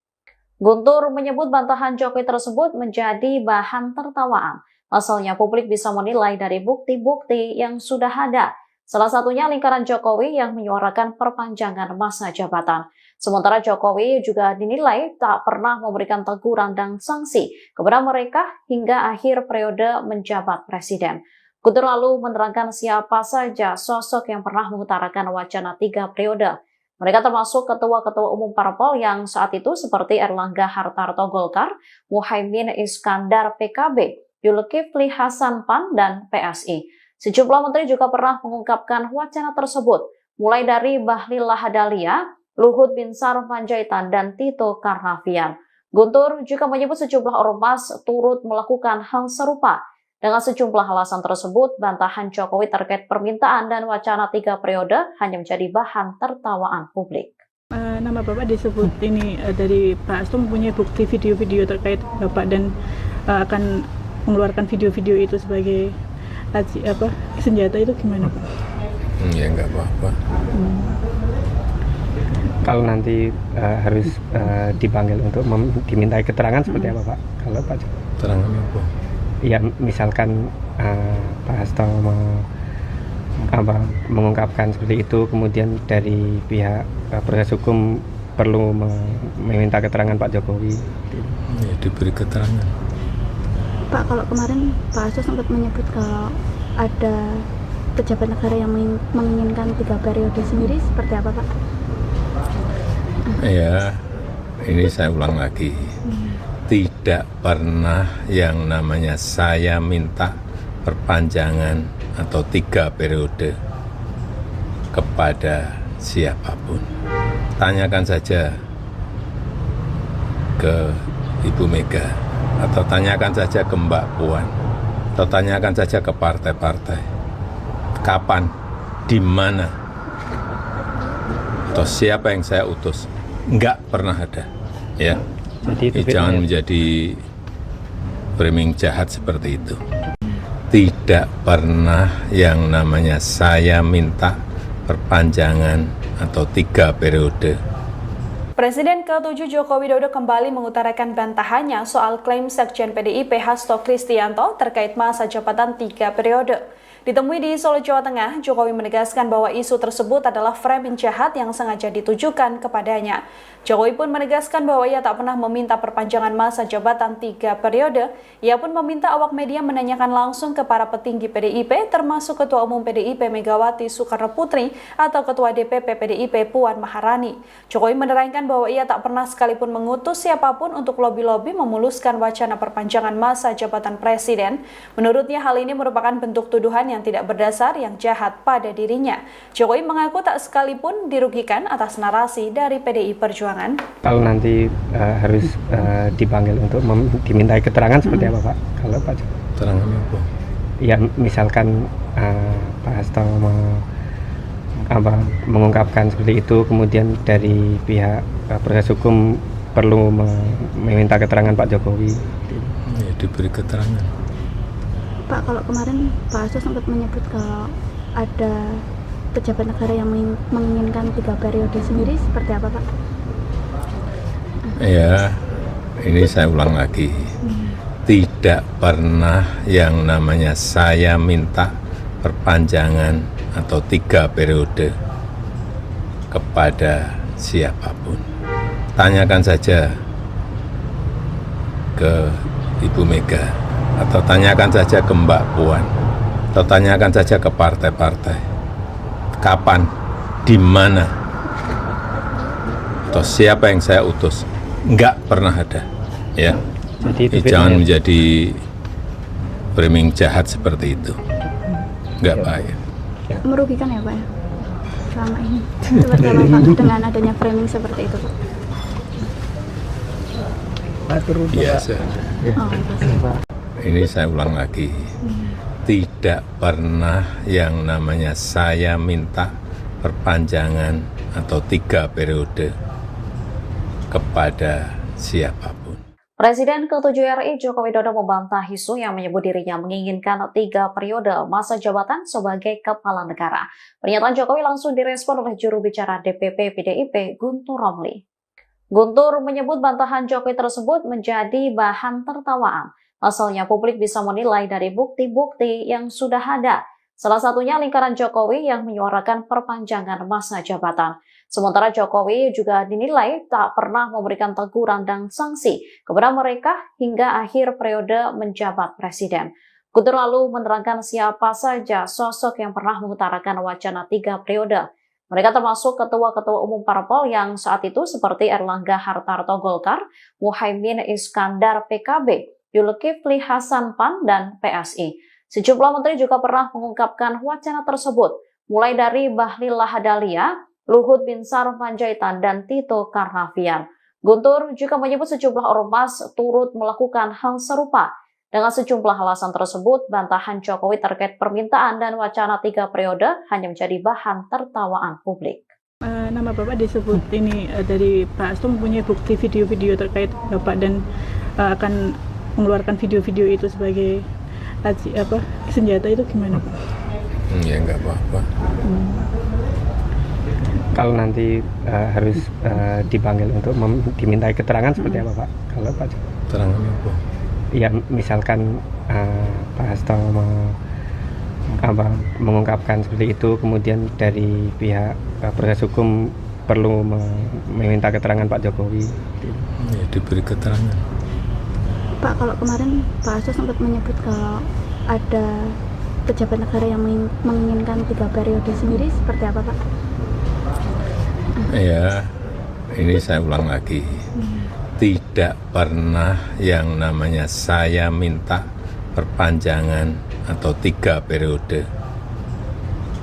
[SPEAKER 5] Guntur menyebut bantahan Jokowi tersebut menjadi bahan tertawaan. Pasalnya publik bisa menilai dari bukti-bukti yang sudah ada. Salah satunya lingkaran Jokowi yang menyuarakan perpanjangan masa jabatan. Sementara Jokowi juga dinilai tak pernah memberikan teguran dan sanksi kepada mereka hingga akhir periode menjabat presiden. Guntur lalu menerangkan siapa saja sosok yang pernah mengutarakan wacana 3 periode. Mereka termasuk ketua-ketua umum parpol yang saat itu seperti Erlangga Hartarto Golkar, Muhaimin Iskandar PKB, Zulkifli Hasan PAN, dan PSI. Sejumlah menteri juga pernah mengungkapkan wacana tersebut, mulai dari Bahlil Lahadalia, Luhut Binsar Panjaitan, dan Tito Karnavian. Guntur juga menyebut sejumlah ormas turut melakukan hal serupa. Dengan sejumlah alasan tersebut, bantahan Jokowi terkait permintaan dan wacana 3 periode hanya menjadi bahan tertawaan publik.
[SPEAKER 6] Nama Bapak disebut ini dari Pak Hasto mempunyai bukti video-video terkait Bapak dan akan mengeluarkan video-video itu sebagai senjata, itu gimana Pak?
[SPEAKER 1] Ya nggak apa-apa.
[SPEAKER 3] Kalau nanti harus dipanggil untuk dimintai keterangan seperti apa Pak? Kalau Pak
[SPEAKER 1] Keterangan apa?
[SPEAKER 3] Ya misalkan Pak Hasto mengungkapkan seperti itu, kemudian dari pihak proses hukum perlu meminta keterangan Pak Jokowi.
[SPEAKER 1] Ya, diberi keterangan.
[SPEAKER 4] Pak, kalau kemarin Pak Hasto sempat menyebut kalau ada pejabat negara yang menginginkan 3 periode sendiri, seperti apa Pak?
[SPEAKER 1] Ya, ini saya ulang lagi. Tidak pernah yang namanya saya minta perpanjangan atau 3 periode kepada siapapun. Tanyakan saja ke Ibu Mega, atau tanyakan saja ke Mbak Puan, atau tanyakan saja ke partai-partai. Kapan, di mana, atau siapa yang saya utus? Enggak pernah ada, ya.
[SPEAKER 3] Jadi
[SPEAKER 1] Jangan menjadi framing jahat seperti itu. tidak pernah yang namanya saya minta perpanjangan atau 3 periode.
[SPEAKER 2] Presiden ke-7 Joko Widodo kembali mengutarakan bantahannya soal klaim Sekjen PDIP Hasto Kristianto terkait masa jabatan 3 periode. Ditemui di Solo, Jawa Tengah, Jokowi menegaskan bahwa isu tersebut adalah framing jahat yang sengaja ditujukan kepadanya. Jokowi pun menegaskan bahwa ia tak pernah meminta perpanjangan masa jabatan 3 periode. Ia pun meminta awak media menanyakan langsung ke para petinggi PDIP, termasuk Ketua Umum PDIP Megawati Soekarno Putri atau Ketua DPP PDIP Puan Maharani. Jokowi menerangkan bahwa ia tak pernah sekalipun mengutus siapapun untuk lobi-lobi memuluskan wacana perpanjangan masa jabatan presiden. Menurutnya hal ini merupakan bentuk tuduhan yang tidak berdasar yang jahat pada dirinya. Jokowi mengaku tak sekalipun dirugikan atas narasi dari PDI Perjuangan.
[SPEAKER 3] Kalau nanti harus dipanggil untuk dimintai keterangan seperti apa Pak? Kalau Pak Jokowi?
[SPEAKER 1] Keterangan apa?
[SPEAKER 3] Ya misalkan Pak Hasto mengungkapkan seperti itu, kemudian dari pihak proses hukum perlu meminta keterangan Pak Jokowi.
[SPEAKER 1] Ya, diberi keterangan.
[SPEAKER 4] Pak, kalau kemarin Pak Hasto sempat menyebut kalau ada pejabat negara yang menginginkan 3 periode sendiri, seperti apa Pak?
[SPEAKER 1] Ya, ini saya ulang lagi. Tidak pernah yang namanya saya minta perpanjangan atau 3 periode kepada siapapun. Tanyakan saja ke Ibu Mega, atau tanyakan saja ke Mbak Puan, atau tanyakan saja ke partai-partai. Kapan, di mana, atau siapa yang saya utus? Enggak pernah ada, ya.
[SPEAKER 3] Jadi
[SPEAKER 1] Jangan menjadi framing jahat seperti itu. Enggak baik.
[SPEAKER 4] Merugikan ya Pak ya? Selama ini. Seperti apa Pak dengan adanya framing seperti itu Pak?
[SPEAKER 1] Biasa.
[SPEAKER 4] Oh,
[SPEAKER 1] Ini saya ulang lagi. Tidak pernah yang namanya saya minta perpanjangan atau 3 periode kepada siapapun.
[SPEAKER 5] Presiden ke-7 RI Joko Widodo membantah isu yang menyebut dirinya menginginkan 3 periode masa jabatan sebagai kepala negara. Pernyataan Jokowi langsung direspon oleh juru bicara DPP PDIP Guntur Romli. Guntur menyebut bantahan Jokowi tersebut menjadi bahan tertawaan. Asalnya publik bisa menilai dari bukti-bukti yang sudah ada. Salah satunya lingkaran Jokowi yang menyuarakan perpanjangan masa jabatan. Sementara Jokowi juga dinilai tak pernah memberikan teguran dan sanksi kepada mereka hingga akhir periode menjabat presiden. Guntur lalu menerangkan siapa saja sosok yang pernah mengutarakan wacana 3 periode. Mereka termasuk ketua-ketua umum parpol yang saat itu seperti Erlangga Hartarto Golkar, Muhaimin Iskandar PKB, Zulkifli Hasan PAN, dan PSI. Sejumlah menteri juga pernah mengungkapkan wacana tersebut, mulai dari Bahlil Lahadalia, Luhut Binsar Panjaitan, dan Tito Karnavian. Guntur juga menyebut sejumlah ormas turut melakukan hal serupa. Dengan sejumlah alasan tersebut, bantahan Jokowi terkait permintaan dan wacana 3 periode hanya menjadi bahan tertawaan publik.
[SPEAKER 6] Nama Bapak disebut ini dari Pak Hasto mempunyai bukti video-video terkait Bapak dan akan mengeluarkan video-video itu sebagai senjata, itu gimana Pak?
[SPEAKER 1] Ya enggak apa-apa.
[SPEAKER 3] Kalau nanti harus dipanggil untuk dimintai keterangan seperti apa Pak? Kalau Pak Jokowi?
[SPEAKER 1] Keterangan apa?
[SPEAKER 3] Ya misalkan Pak Hasto mengungkapkan seperti itu, kemudian dari pihak proses hukum perlu meminta keterangan Pak Jokowi.
[SPEAKER 1] Ya, diberi keterangan.
[SPEAKER 4] Pak, kalau kemarin Pak Hasto sempat menyebut kalau ada pejabat negara yang menginginkan 3 periode sendiri, seperti apa Pak?
[SPEAKER 1] Ya, ini saya ulang lagi. Tidak pernah yang namanya saya minta perpanjangan atau 3 periode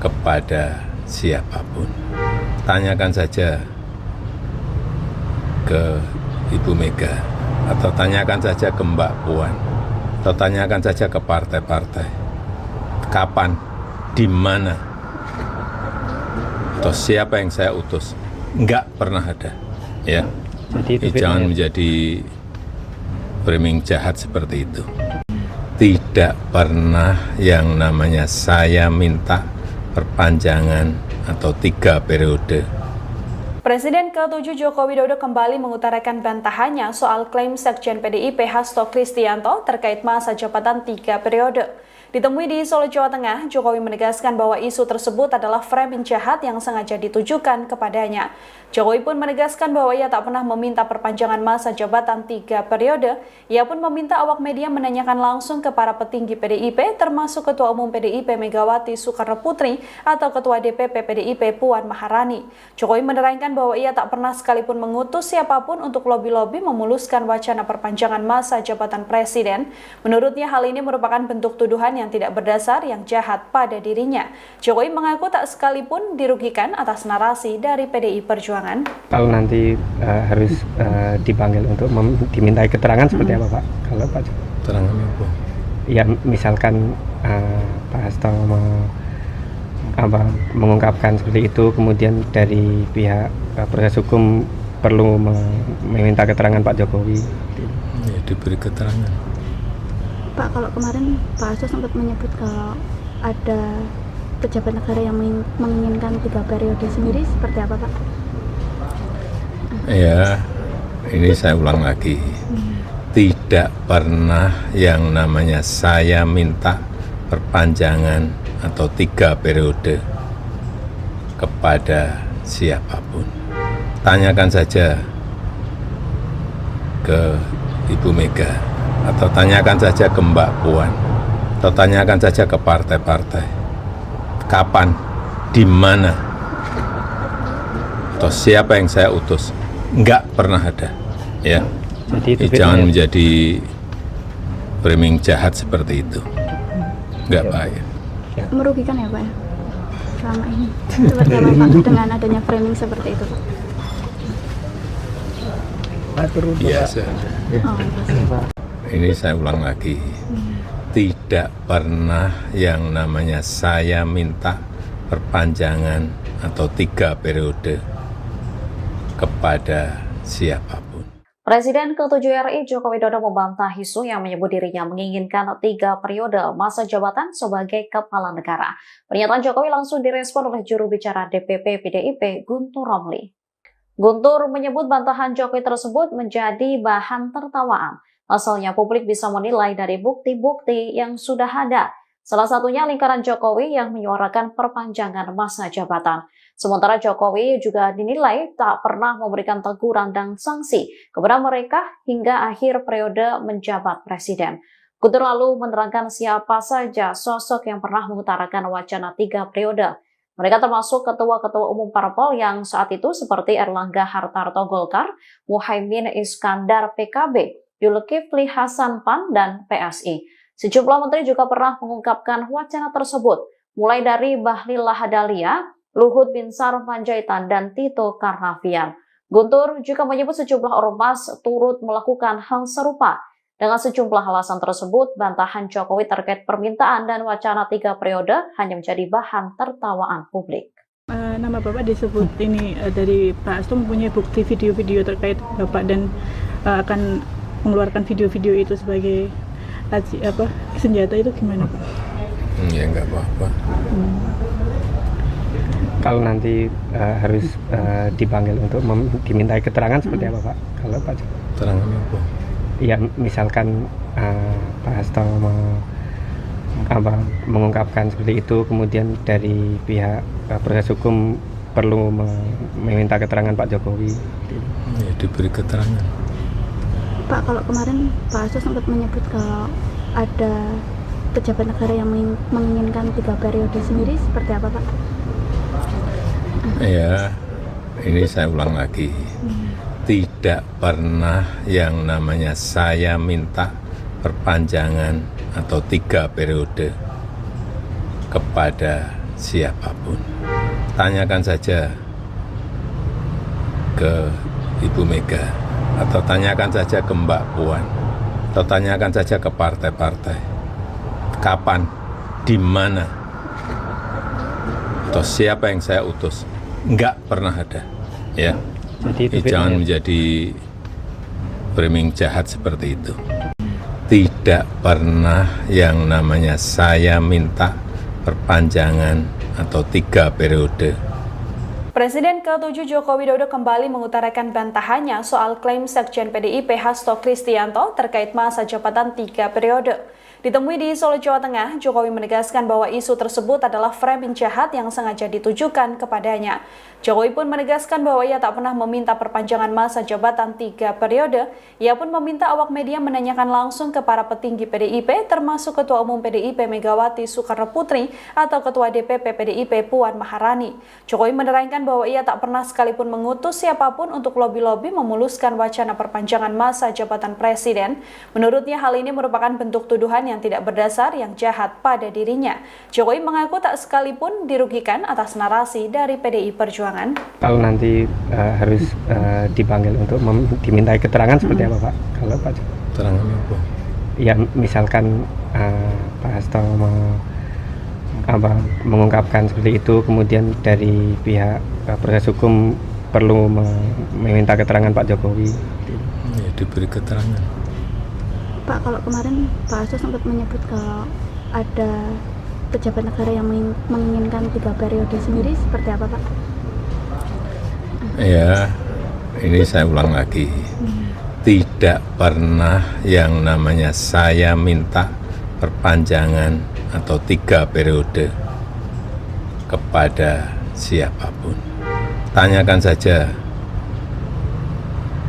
[SPEAKER 1] kepada siapapun. Tanyakan saja ke Ibu Mega, atau tanyakan saja ke Mbak Puan, atau tanyakan saja ke partai-partai. Kapan, di mana, atau siapa yang saya utus? Enggak pernah ada, ya.
[SPEAKER 3] Jadi
[SPEAKER 1] Jangan menjadi framing jahat seperti itu. tidak pernah yang namanya saya minta perpanjangan atau 3 periode.
[SPEAKER 2] Presiden ke-7 Joko Widodo kembali mengutarakan bantahannya soal klaim Sekjen PDIP Hasto Kristianto terkait masa jabatan 3 periode. Ditemui di Solo, Jawa Tengah, Jokowi menegaskan bahwa isu tersebut adalah framing jahat yang sengaja ditujukan kepadanya. Jokowi pun menegaskan bahwa ia tak pernah meminta perpanjangan masa jabatan 3 periode. Ia pun meminta awak media menanyakan langsung ke para petinggi PDIP, termasuk Ketua Umum PDIP Megawati Soekarno Putri atau Ketua DPP PDIP Puan Maharani. Jokowi menerangkan bahwa ia tak pernah sekalipun mengutus siapapun untuk lobi-lobi memuluskan wacana perpanjangan masa jabatan presiden. Menurutnya hal ini merupakan bentuk tuduhan yang tidak berdasar yang jahat pada dirinya. Jokowi mengaku tak sekalipun dirugikan atas narasi dari PDI Perjuangan.
[SPEAKER 3] Kalau nanti harus dipanggil untuk dimintai keterangan seperti apa Pak? Kalau Pak Jokowi?
[SPEAKER 1] Keterangannya apa?
[SPEAKER 3] Ya misalkan Pak Hasto mengungkapkan seperti itu, kemudian dari pihak proses hukum perlu meminta keterangan Pak Jokowi.
[SPEAKER 1] Ya, diberi keterangan.
[SPEAKER 4] Pak, kalau kemarin Pak Hasto sempat menyebut kalau ada pejabat negara yang menginginkan 3 periode sendiri, seperti apa Pak?
[SPEAKER 1] Ya, ini saya ulang lagi. Tidak pernah yang namanya saya minta perpanjangan atau 3 periode kepada siapapun. Tanyakan saja ke Ibu Mega, atau tanyakan saja ke Mbak Puan, atau tanyakan saja ke partai-partai. Kapan, di mana, atau siapa yang saya utus? Enggak pernah ada, ya.
[SPEAKER 3] Jadi
[SPEAKER 1] Jangan menjadi framing jahat seperti itu. Enggak baik.
[SPEAKER 4] Merugikan ya Pak ya? Selama ini. Seperti apa Pak dengan adanya framing seperti itu Pak?
[SPEAKER 1] Biasa.
[SPEAKER 4] Oh, Pak.
[SPEAKER 1] Ini saya ulang lagi. Tidak pernah yang namanya saya minta perpanjangan atau 3 periode kepada siapapun.
[SPEAKER 5] Presiden ke-7 RI Joko Widodo membantah isu yang menyebut dirinya menginginkan 3 periode masa jabatan sebagai kepala negara. Pernyataan Jokowi langsung direspon oleh juru bicara DPP PDIP Guntur Romli. Guntur menyebut bantahan Jokowi tersebut menjadi bahan tertawaan. Asalnya publik bisa menilai dari bukti-bukti yang sudah ada. Salah satunya lingkaran Jokowi yang menyuarakan perpanjangan masa jabatan. Sementara Jokowi juga dinilai tak pernah memberikan teguran dan sanksi kepada mereka hingga akhir periode menjabat presiden. Guntur lalu menerangkan siapa saja sosok yang pernah mengutarakan wacana 3 periode. Mereka termasuk ketua-ketua umum parpol yang saat itu seperti Erlangga Hartarto Golkar, Muhaimin Iskandar PKB, Zulkifli Hasan PAN, dan PSI. Sejumlah menteri juga pernah mengungkapkan wacana tersebut, mulai dari Bahlil Lahadalia, Luhut Binsar Panjaitan, dan Tito Karnavian. Guntur juga menyebut sejumlah ormas turut melakukan hal serupa. Dengan sejumlah alasan tersebut, bantahan Jokowi terkait permintaan dan wacana 3 periode hanya menjadi bahan tertawaan publik.
[SPEAKER 6] Nama Bapak disebut ini dari Pak Hasto mempunyai bukti video-video terkait Bapak dan akan mengeluarkan video-video itu sebagai senjata, itu gimana Pak?
[SPEAKER 1] Ya enggak apa-apa.
[SPEAKER 3] Kalau nanti harus dipanggil untuk dimintai keterangan seperti apa Pak? Kalau Pak Jokowi?
[SPEAKER 1] Keterangannya apa?
[SPEAKER 3] Ya misalkan Pak Hasto mengungkapkan seperti itu, kemudian dari pihak proses hukum perlu meminta keterangan Pak Jokowi.
[SPEAKER 1] Ya, diberi keterangan.
[SPEAKER 4] Pak, kalau kemarin Pak Hasto sempat menyebut kalau ada pejabat negara yang menginginkan 3 periode sendiri, seperti apa Pak?
[SPEAKER 1] Ya, ini saya ulang lagi. Tidak pernah yang namanya saya minta perpanjangan atau 3 periode kepada siapapun. Tanyakan saja ke Ibu Mega, atau tanyakan saja ke Mbak Puan, atau tanyakan saja ke partai-partai. Kapan, di mana, atau siapa yang saya utus? Enggak pernah ada, ya.
[SPEAKER 3] Jadi
[SPEAKER 1] Jangan menjadi framing jahat seperti itu. tidak pernah yang namanya saya minta perpanjangan atau 3 periode.
[SPEAKER 2] Presiden ke-7 Joko Widodo kembali mengutarakan bantahannya soal klaim Sekjen PDIP Hasto Kristianto terkait masa jabatan 3 periode. Ditemui di Solo, Jawa Tengah, Jokowi menegaskan bahwa isu tersebut adalah framing jahat yang sengaja ditujukan kepadanya. Jokowi pun menegaskan bahwa ia tak pernah meminta perpanjangan masa jabatan 3 periode. Ia pun meminta awak media menanyakan langsung ke para petinggi PDIP, termasuk Ketua Umum PDIP Megawati Soekarno Putri atau Ketua DPP PDIP Puan Maharani. Jokowi menerangkan bahwa ia tak pernah sekalipun mengutus siapapun untuk lobi-lobi memuluskan wacana perpanjangan masa jabatan presiden. Menurutnya hal ini merupakan bentuk tuduhan yang tidak berdasar yang jahat pada dirinya. Jokowi mengaku tak sekalipun dirugikan atas narasi dari PDI Perjuangan.
[SPEAKER 3] Kalau nanti harus dipanggil untuk dimintai keterangan seperti apa Pak? Kalau Pak
[SPEAKER 1] Keterangan apa?
[SPEAKER 3] Ya misalkan Pak Hasto mengungkapkan seperti itu, kemudian dari pihak proses hukum perlu meminta keterangan Pak Jokowi.
[SPEAKER 1] Ya, diberi keterangan.
[SPEAKER 4] Pak, kalau kemarin Pak Hasto sempat menyebut kalau ada pejabat negara yang menginginkan 3 periode sendiri, seperti apa Pak?
[SPEAKER 1] Ya, ini saya ulang lagi. Tidak pernah yang namanya saya minta perpanjangan atau 3 periode kepada siapapun. Tanyakan saja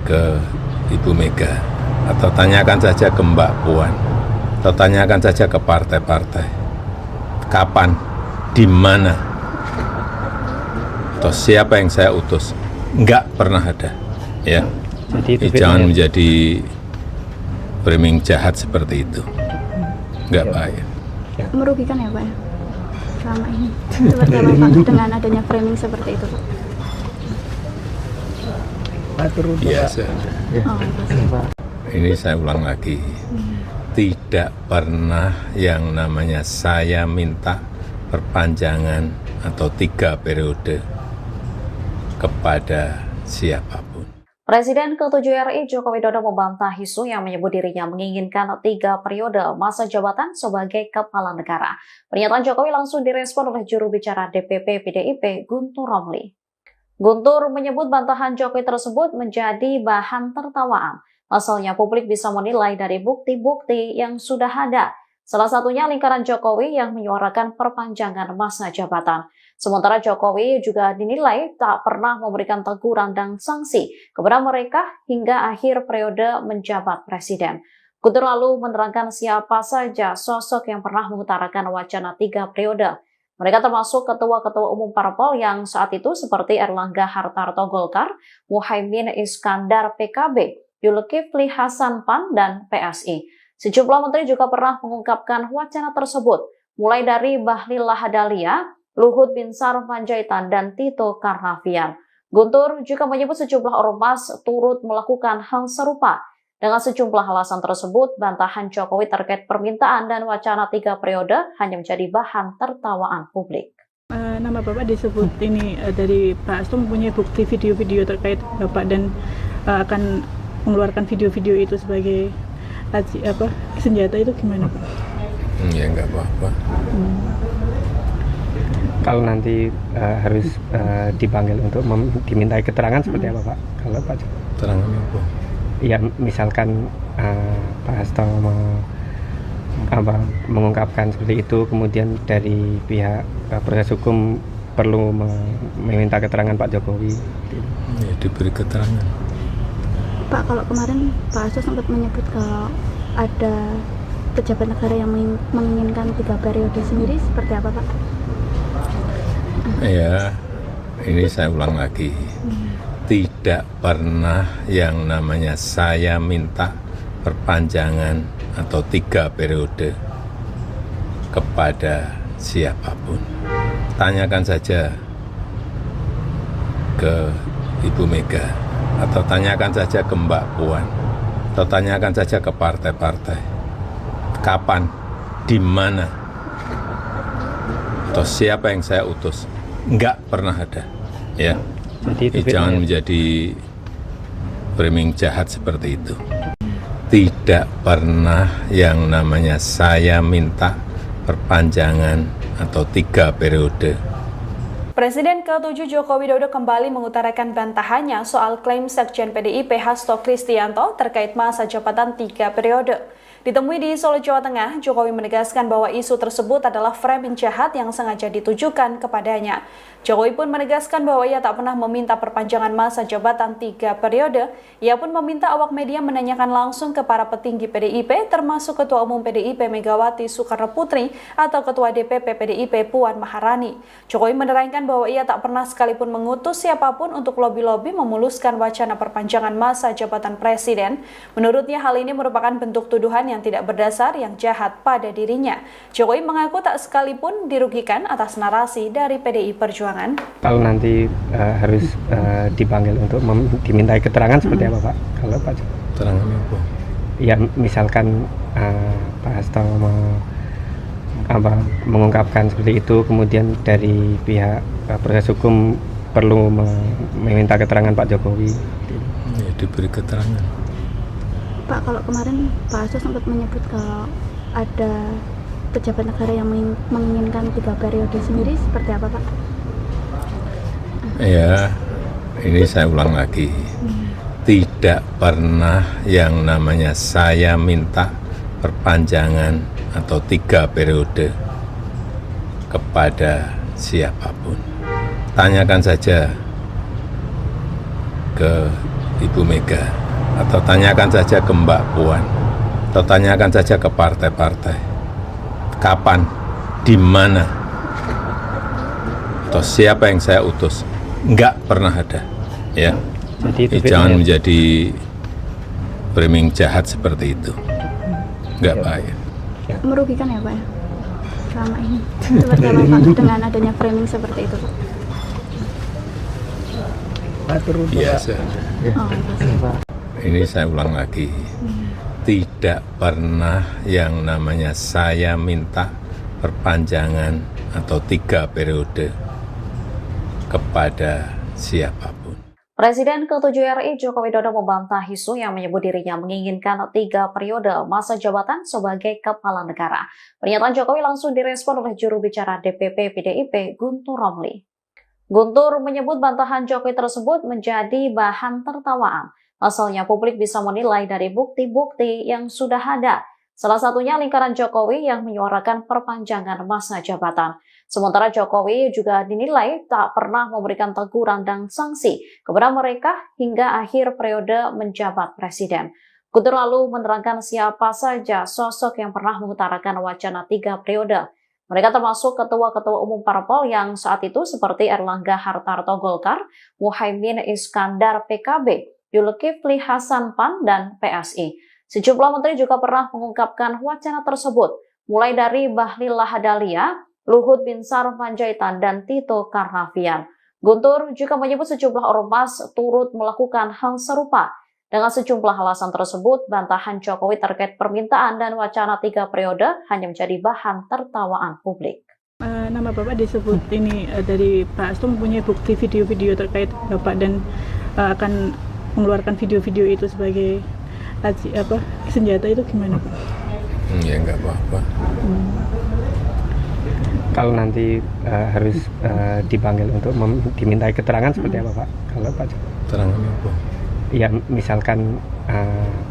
[SPEAKER 1] ke Ibu Mega, atau tanyakan saja ke Mbak Puan, atau tanyakan saja ke partai-partai. Kapan, di mana, atau siapa yang saya utus? Enggak pernah ada, ya.
[SPEAKER 3] Jadi
[SPEAKER 1] Jangan menjadi framing jahat seperti itu. Enggak baik.
[SPEAKER 4] Merugikan ya Pak ya? Selama ini. Seperti apa Pak dengan adanya framing seperti itu Pak?
[SPEAKER 1] Biasa.
[SPEAKER 4] Oh, Pak.
[SPEAKER 1] Ini saya ulang lagi. Tidak pernah yang namanya saya minta perpanjangan atau 3 periode kepada siapapun.
[SPEAKER 5] Presiden ke-7 RI Joko Widodo membantah isu yang menyebut dirinya menginginkan 3 periode masa jabatan sebagai kepala negara. Pernyataan Jokowi langsung direspon oleh juru bicara DPP PDIP Guntur Romli. Guntur menyebut bantahan Jokowi tersebut menjadi bahan tertawaan. Pasalnya publik bisa menilai dari bukti-bukti yang sudah ada. Salah satunya lingkaran Jokowi yang menyuarakan perpanjangan masa jabatan. Sementara Jokowi juga dinilai tak pernah memberikan teguran dan sanksi kepada mereka hingga akhir periode menjabat presiden. Guntur lalu menerangkan siapa saja sosok yang pernah mengutarakan wacana 3 periode. Mereka termasuk ketua-ketua umum parpol yang saat itu seperti Erlangga Hartarto Golkar, Muhaimin Iskandar PKB, Zulkifli Hasan PAN, dan PSI. Sejumlah menteri juga pernah mengungkapkan wacana tersebut, mulai dari Bahlil Lahadalia, Luhut Binsar Panjaitan, dan Tito Karnavian. Guntur juga menyebut sejumlah ormas turut melakukan hal serupa. Dengan sejumlah alasan tersebut, bantahan Jokowi terkait permintaan dan wacana 3 periode hanya menjadi bahan tertawaan publik.
[SPEAKER 6] Nama Bapak disebut ini dari Pak Hasto mempunyai bukti video-video terkait Bapak dan akan mengeluarkan video-video itu sebagai senjata, itu gimana Pak?
[SPEAKER 1] Ya enggak apa-apa.
[SPEAKER 3] Kalau nanti harus dipanggil untuk dimintai keterangan seperti apa Pak? Kalau Pak
[SPEAKER 1] Keterangan apa?
[SPEAKER 3] ya misalkan Pak Hasto mengungkapkan seperti itu, kemudian dari pihak proses hukum perlu meminta keterangan Pak Jokowi.
[SPEAKER 1] Ya, diberi keterangan.
[SPEAKER 4] Pak, kalau kemarin Pak Hasto sempat menyebut kalau ada pejabat negara yang menginginkan 3 periode sendiri, seperti apa Pak?
[SPEAKER 1] Ya, ini saya ulang lagi. Tidak pernah yang namanya saya minta perpanjangan atau 3 periode kepada siapapun. Tanyakan saja ke Ibu Mega, atau tanyakan saja ke Mbak Puan, atau tanyakan saja ke partai-partai. Kapan, di mana, atau siapa yang saya utus? Enggak pernah ada, ya.
[SPEAKER 3] Jadi
[SPEAKER 1] Jangan menjadi framing jahat seperti itu. tidak pernah yang namanya saya minta perpanjangan atau 3 periode.
[SPEAKER 2] Presiden ke-7 Joko Widodo kembali mengutarakan bantahannya soal klaim Sekjen PDIP Hasto Kristianto terkait masa jabatan 3 periode. Ditemui di Solo, Jawa Tengah, Jokowi menegaskan bahwa isu tersebut adalah framing jahat yang sengaja ditujukan kepadanya. Jokowi pun menegaskan bahwa ia tak pernah meminta perpanjangan masa jabatan 3 periode. Ia pun meminta awak media menanyakan langsung ke para petinggi PDIP, termasuk Ketua Umum PDIP Megawati Soekarno Putri atau Ketua DPP PDIP Puan Maharani. Jokowi menerangkan bahwa ia tak pernah sekalipun mengutus siapapun untuk lobi-lobi memuluskan wacana perpanjangan masa jabatan presiden. Menurutnya hal ini merupakan bentuk tuduhan yang tidak berdasar yang jahat pada dirinya. Jokowi mengaku tak sekalipun dirugikan atas narasi dari PDI Perjuangan.
[SPEAKER 3] Kalau nanti harus dipanggil untuk dimintai keterangan seperti apa Pak? Kalau Pak
[SPEAKER 1] Keterangan apa?
[SPEAKER 3] Ya misalkan Pak Hasto mengungkapkan seperti itu, kemudian dari pihak proses hukum perlu meminta keterangan Pak Jokowi.
[SPEAKER 1] Ya, diberi keterangan.
[SPEAKER 4] Pak, kalau kemarin Pak Hasto sempat menyebut kalau ada pejabat negara yang menginginkan 3 periode sendiri, seperti apa Pak?
[SPEAKER 1] Ya, ini saya ulang lagi. Tidak pernah yang namanya saya minta perpanjangan atau 3 periode kepada siapapun. Tanyakan saja ke Ibu Mega, atau tanyakan saja ke Mbak Puan, atau tanyakan saja ke partai-partai. Kapan, di mana, atau siapa yang saya utus? Enggak pernah ada, ya.
[SPEAKER 3] Jadi
[SPEAKER 1] Jangan menjadi framing jahat seperti itu. Enggak baik.
[SPEAKER 4] Merugikan ya Pak ya? Selama ini. Seperti apa Pak dengan adanya framing seperti itu Pak?
[SPEAKER 1] Biasa.
[SPEAKER 4] Oh, Pak.
[SPEAKER 1] Ini saya ulang lagi. Tidak pernah yang namanya saya minta perpanjangan atau 3 periode kepada siapapun.
[SPEAKER 5] Presiden ke-7 RI Joko Widodo membantah isu yang menyebut dirinya menginginkan 3 periode masa jabatan sebagai kepala negara. Pernyataan Jokowi langsung direspon oleh juru bicara DPP PDIP Guntur Romli. Guntur menyebut bantahan Jokowi tersebut menjadi bahan tertawaan. Asalnya publik bisa menilai dari bukti-bukti yang sudah ada. Salah satunya lingkaran Jokowi yang menyuarakan perpanjangan masa jabatan. Sementara Jokowi juga dinilai tak pernah memberikan teguran dan sanksi kepada mereka hingga akhir periode menjabat presiden. Guntur lalu menerangkan siapa saja sosok yang pernah mengutarakan wacana 3 periode. Mereka termasuk ketua-ketua umum parpol yang saat itu seperti Erlangga Hartarto Golkar, Muhaimin Iskandar PKB, Zulkifli Hasan PAN, dan PSI. Sejumlah menteri juga pernah mengungkapkan wacana tersebut, mulai dari Bahlil Lahadalia, Luhut Binsar Panjaitan, dan Tito Karnavian. Guntur juga menyebut sejumlah ormas turut melakukan hal serupa. Dengan sejumlah alasan tersebut, bantahan Jokowi terkait permintaan dan wacana 3 periode hanya menjadi bahan tertawaan publik.
[SPEAKER 6] Nama Bapak disebut ini dari Pak Hasto mempunyai bukti video-video terkait Bapak dan akan mengeluarkan video-video itu sebagai senjata, itu gimana Pak?
[SPEAKER 1] Ya enggak apa-apa.
[SPEAKER 3] Kalau nanti harus dipanggil untuk dimintai keterangan seperti apa Pak? Kalau Pak
[SPEAKER 1] Keterangan apa?
[SPEAKER 3] Ya misalkan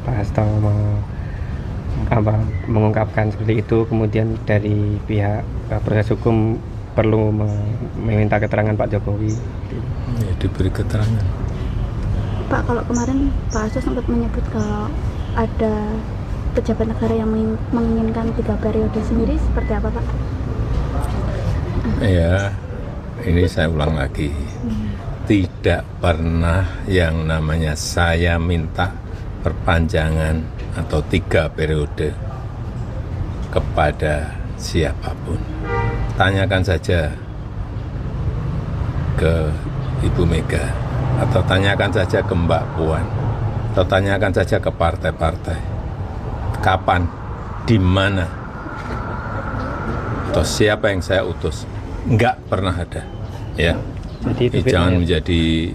[SPEAKER 3] Pak Hasto mengungkapkan seperti itu, kemudian dari pihak proses hukum perlu meminta keterangan Pak Jokowi.
[SPEAKER 1] Ya, diberi keterangan.
[SPEAKER 4] Pak, kalau kemarin Pak Hasto sempat menyebut kalau ada pejabat negara yang menginginkan 3 periode sendiri, seperti apa Pak?
[SPEAKER 1] Ya, ini saya ulang lagi. Tidak pernah yang namanya saya minta perpanjangan atau 3 periode kepada siapapun. Tanyakan saja ke Ibu Mega, atau tanyakan saja ke Mbak Puan, atau tanyakan saja ke partai-partai. Kapan, di mana, atau siapa yang saya utus? Enggak pernah ada, ya.
[SPEAKER 3] Jadi
[SPEAKER 1] Jangan menjadi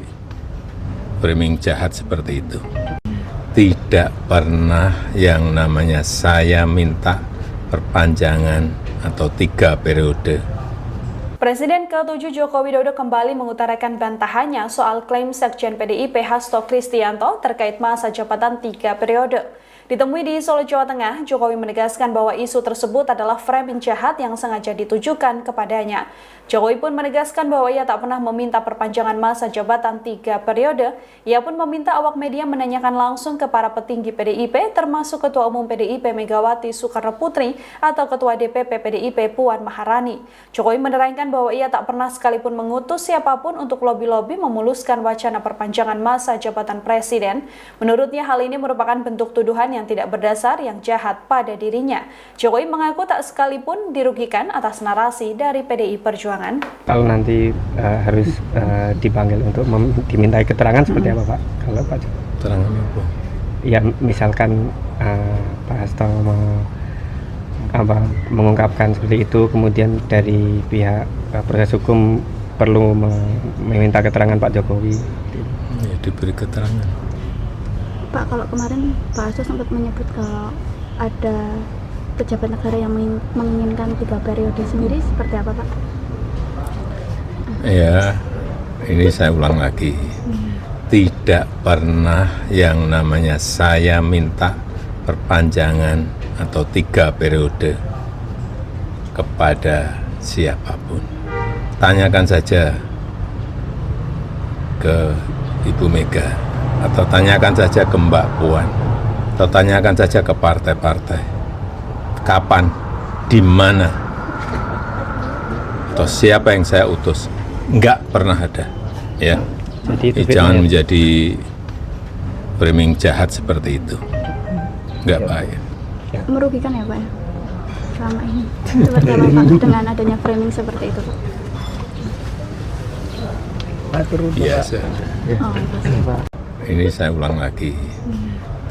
[SPEAKER 1] framing jahat seperti itu. tidak pernah yang namanya saya minta perpanjangan atau 3 periode.
[SPEAKER 2] Presiden ke-7 Joko Widodo kembali mengutarakan bantahannya soal klaim Sekjen PDIP Hasto Kristianto terkait masa jabatan 3 periode. Ditemui di Solo, Jawa Tengah, Jokowi menegaskan bahwa isu tersebut adalah framing jahat yang sengaja ditujukan kepadanya. Jokowi pun menegaskan bahwa ia tak pernah meminta perpanjangan masa jabatan 3 periode. Ia pun meminta awak media menanyakan langsung ke para petinggi PDIP, termasuk Ketua Umum PDIP Megawati Soekarno Putri atau Ketua DPP PDIP Puan Maharani. Jokowi menerangkan bahwa ia tak pernah sekalipun mengutus siapapun untuk lobi-lobi memuluskan wacana perpanjangan masa jabatan presiden. Menurutnya hal ini merupakan bentuk tuduhan yang tidak berdasar yang jahat pada dirinya. Jokowi mengaku tak sekalipun dirugikan atas narasi dari PDI Perjuangan.
[SPEAKER 3] Kalau nanti harus dipanggil untuk dimintai keterangan seperti apa Pak? Kalau Pak
[SPEAKER 1] Keterangan apa?
[SPEAKER 3] Ya misalkan Pak Hasto mengungkapkan seperti itu, kemudian dari pihak proses hukum perlu meminta keterangan Pak Jokowi.
[SPEAKER 1] Ya, diberi keterangan.
[SPEAKER 4] Pak, kalau kemarin Pak Hasto sempat menyebut kalau ada pejabat negara yang menginginkan 3 periode sendiri, seperti apa Pak?
[SPEAKER 1] Ya, ini saya ulang lagi. Tidak pernah yang namanya saya minta perpanjangan atau 3 periode kepada siapapun. Tanyakan saja ke Ibu Mega, atau tanyakan saja ke Mbak Puan, atau tanyakan saja ke partai-partai. Kapan, di mana, atau siapa yang saya utus? Enggak pernah ada, ya.
[SPEAKER 3] Jadi
[SPEAKER 1] Jangan menjadi framing jahat seperti itu. Enggak baik.
[SPEAKER 4] Merugikan ya Pak ya? Selama ini. Seperti apa Pak dengan adanya framing seperti itu Pak?
[SPEAKER 1] Biasa.
[SPEAKER 4] Oh, pasti.
[SPEAKER 1] Ini saya ulang lagi.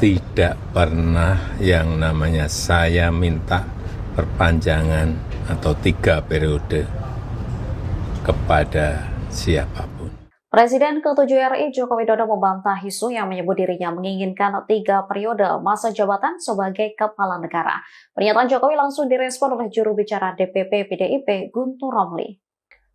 [SPEAKER 1] Tidak pernah yang namanya saya minta perpanjangan atau 3 periode kepada siapapun.
[SPEAKER 5] Presiden ke-7 RI Joko Widodo membantah isu yang menyebut dirinya menginginkan 3 periode masa jabatan sebagai kepala negara. Pernyataan Jokowi langsung direspon oleh juru bicara DPP PDIP Guntur Romli.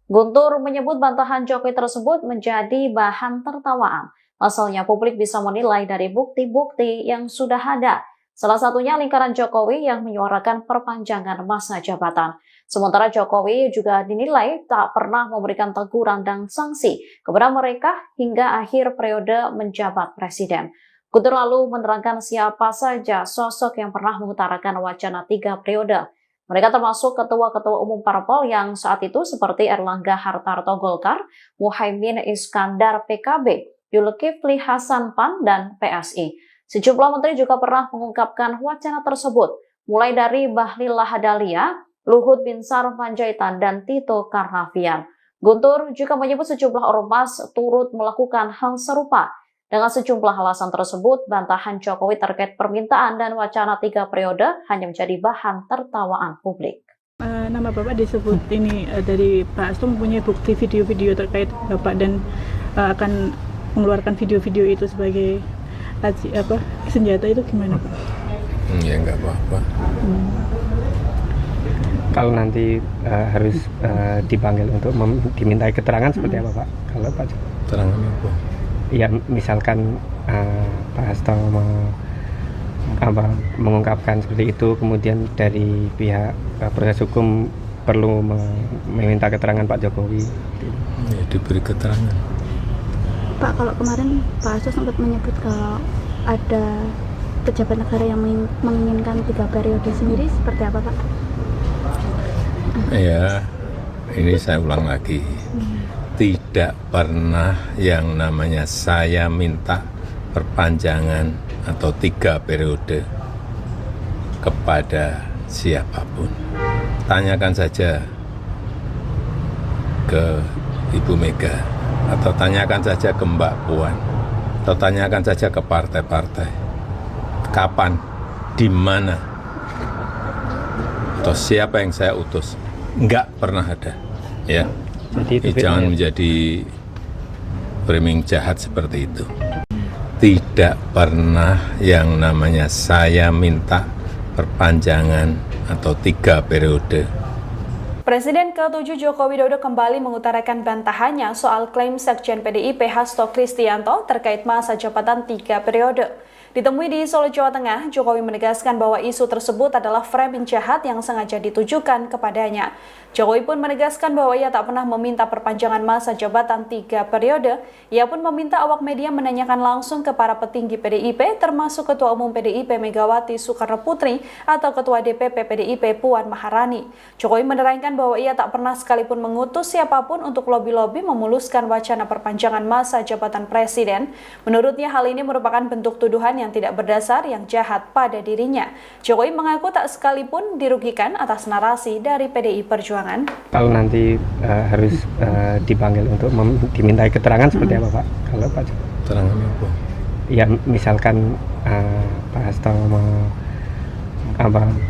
[SPEAKER 5] Guntur menyebut bantahan Jokowi tersebut menjadi bahan tertawaan. Pasalnya publik bisa menilai dari bukti-bukti yang sudah ada. Salah satunya lingkaran Jokowi yang menyuarakan perpanjangan masa jabatan. Sementara Jokowi juga dinilai tak pernah memberikan teguran dan sanksi kepada mereka hingga akhir periode menjabat presiden. Guntur lalu menerangkan siapa saja sosok yang pernah mengutarakan wacana 3 periode. Mereka termasuk ketua-ketua umum parpol yang saat itu seperti Erlangga Hartarto Golkar, Muhaimin Iskandar PKB, Zulkifli Hasan PAN, dan PSI. Sejumlah menteri juga pernah mengungkapkan wacana tersebut, mulai dari Bahlil Lahadalia, Luhut Binsar Panjaitan, dan Tito Karnavian. Guntur juga menyebut sejumlah ormas turut melakukan hal serupa. Dengan sejumlah alasan tersebut, bantahan Jokowi terkait permintaan dan wacana 3 periode hanya menjadi bahan tertawaan publik.
[SPEAKER 6] Nama Bapak disebut ini dari Pak Hasto mempunyai bukti video-video terkait Bapak dan akan mengeluarkan video-video itu sebagai senjata, itu gimana Pak?
[SPEAKER 1] Ya enggak apa-apa.
[SPEAKER 3] Kalau nanti harus dipanggil untuk dimintai keterangan seperti apa Pak? Kalau Pak
[SPEAKER 1] Keterangan apa?
[SPEAKER 3] ya misalkan Pak Hasto mengungkapkan seperti itu, kemudian dari pihak proses hukum perlu meminta keterangan Pak Jokowi.
[SPEAKER 1] Ya, diberi keterangan.
[SPEAKER 4] Pak, kalau kemarin Pak Hasto sempat menyebut kalau ada pejabat negara yang menginginkan 3 periode sendiri, seperti apa Pak?
[SPEAKER 1] Ya, ini saya ulang lagi. Tidak pernah yang namanya saya minta perpanjangan atau 3 periode kepada siapapun. Tanyakan saja ke Ibu Mega, atau tanyakan saja ke Mbak Puan, atau tanyakan saja ke partai-partai. Kapan, di mana, atau siapa yang saya utus? Enggak pernah ada, ya.
[SPEAKER 3] Jadi
[SPEAKER 1] Jangan menjadi framing jahat seperti itu. tidak pernah yang namanya saya minta perpanjangan atau 3 periode.
[SPEAKER 2] Presiden ke-7 Joko Widodo kembali mengutarakan bantahannya soal klaim Sekjen PDIP Hasto Kristianto terkait masa jabatan 3 periode. Ditemui di Solo, Jawa Tengah, Jokowi menegaskan bahwa isu tersebut adalah framing jahat yang sengaja ditujukan kepadanya. Jokowi pun menegaskan bahwa ia tak pernah meminta perpanjangan masa jabatan 3 periode. Ia pun meminta awak media menanyakan langsung ke para petinggi PDIP, termasuk Ketua Umum PDIP Megawati Soekarno Putri atau Ketua DPP PDIP Puan Maharani. Jokowi menerangkan bahwa ia tak pernah sekalipun mengutus siapapun untuk lobi-lobi memuluskan wacana perpanjangan masa jabatan presiden. Menurutnya hal ini merupakan bentuk tuduhan yang tidak berdasar yang jahat pada dirinya. Jokowi mengaku tak sekalipun dirugikan atas narasi dari PDI Perjuangan.
[SPEAKER 3] Kalau nanti harus dipanggil untuk dimintai keterangan seperti apa Pak? Kalau Pak Jokowi?
[SPEAKER 1] Keterangan apa?
[SPEAKER 3] Ya misalkan Pak Hasto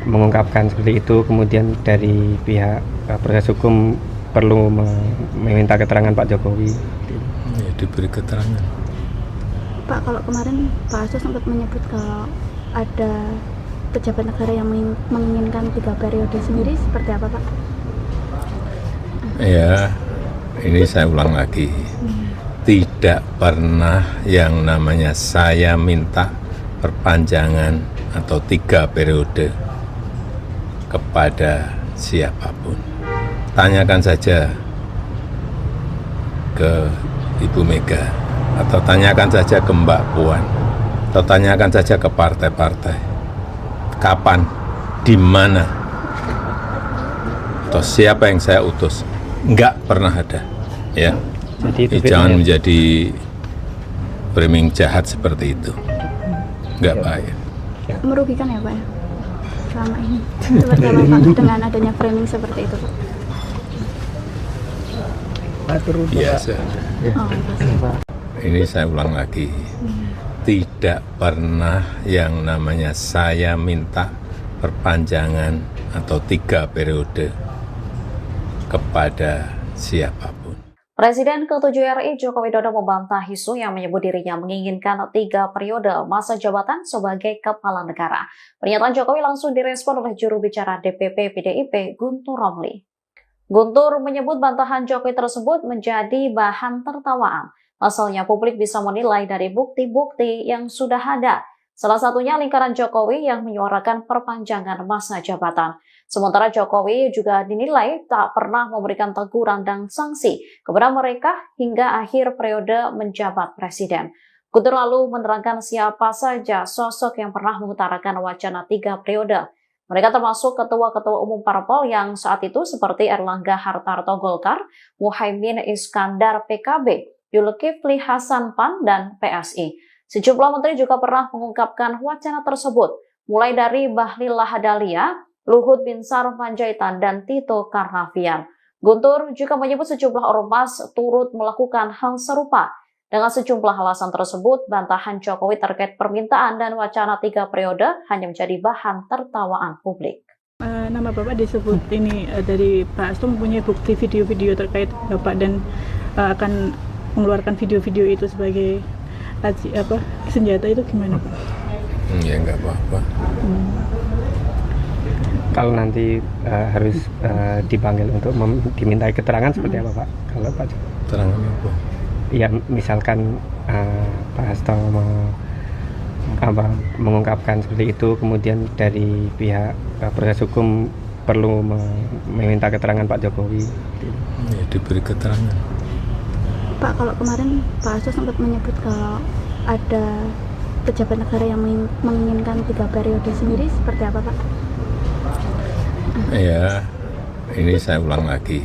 [SPEAKER 3] mengungkapkan seperti itu, kemudian dari pihak proses hukum perlu meminta keterangan Pak Jokowi.
[SPEAKER 1] Ya, diberi keterangan.
[SPEAKER 4] Pak, kalau kemarin Pak Hasto sempat menyebut kalau ada pejabat negara yang menginginkan 3 periode sendiri, seperti apa Pak?
[SPEAKER 1] Ya, ini saya ulang lagi. Tidak pernah yang namanya saya minta perpanjangan atau 3 periode kepada siapapun. Tanyakan saja ke Ibu Mega, atau tanyakan saja ke Mbak Puan, atau tanyakan saja ke partai-partai. Kapan, di mana, atau siapa yang saya utus? Enggak pernah ada, ya.
[SPEAKER 3] Jadi
[SPEAKER 1] Jangan menjadi framing jahat seperti itu. Enggak baik.
[SPEAKER 4] Merugikan ya Pak ya? Selama ini. Seperti apa Pak dengan adanya framing seperti itu Pak?
[SPEAKER 1] Biasa.
[SPEAKER 4] Oh, pasti.
[SPEAKER 1] Ini saya ulang lagi. Tidak pernah yang namanya saya minta perpanjangan atau 3 periode kepada siapapun.
[SPEAKER 5] Presiden ke-7 RI Joko Widodo membantah isu yang menyebut dirinya menginginkan 3 periode masa jabatan sebagai kepala negara. Pernyataan Jokowi langsung direspon oleh juru bicara DPP PDIP Guntur Romli. Guntur menyebut bantahan Jokowi tersebut menjadi bahan tertawaan. Pasalnya publik bisa menilai dari bukti-bukti yang sudah ada. Salah satunya lingkaran Jokowi yang menyuarakan perpanjangan masa jabatan. Sementara Jokowi juga dinilai tak pernah memberikan teguran dan sanksi kepada mereka hingga akhir periode menjabat presiden. Guntur lalu menerangkan siapa saja sosok yang pernah mengutarakan wacana 3 periode. Mereka termasuk ketua-ketua umum parpol yang saat itu seperti Erlangga Hartarto Golkar, Muhaimin Iskandar PKB, Zulkifli Hasan PAN, dan PSI. Sejumlah menteri juga pernah mengungkapkan wacana tersebut, mulai dari Bahlil Lahadalia, Luhut Binsar Panjaitan, dan Tito Karnavian. Guntur juga menyebut sejumlah ormas turut melakukan hal serupa. Dengan sejumlah alasan tersebut, bantahan Jokowi terkait permintaan dan wacana 3 periode hanya menjadi bahan tertawaan publik.
[SPEAKER 6] Nama Bapak disebut ini dari Pak Hasto mempunyai bukti video-video terkait Bapak dan akan mengeluarkan video-video itu sebagai senjata, itu gimana Pak?
[SPEAKER 1] Ya enggak apa-apa.
[SPEAKER 3] Kalau nanti harus dipanggil untuk dimintai keterangan seperti apa Pak? Kalau Pak Jokowi?
[SPEAKER 1] Keterangan apa?
[SPEAKER 3] Ya misalkan Pak Hasto mengungkapkan seperti itu, kemudian dari pihak proses hukum perlu meminta keterangan Pak Jokowi.
[SPEAKER 1] Ya, diberi keterangan.
[SPEAKER 4] Pak, kalau kemarin Pak Hasto sempat menyebut kalau ada pejabat negara yang menginginkan 3 periode sendiri, seperti apa Pak?
[SPEAKER 1] Ya, ini saya ulang lagi.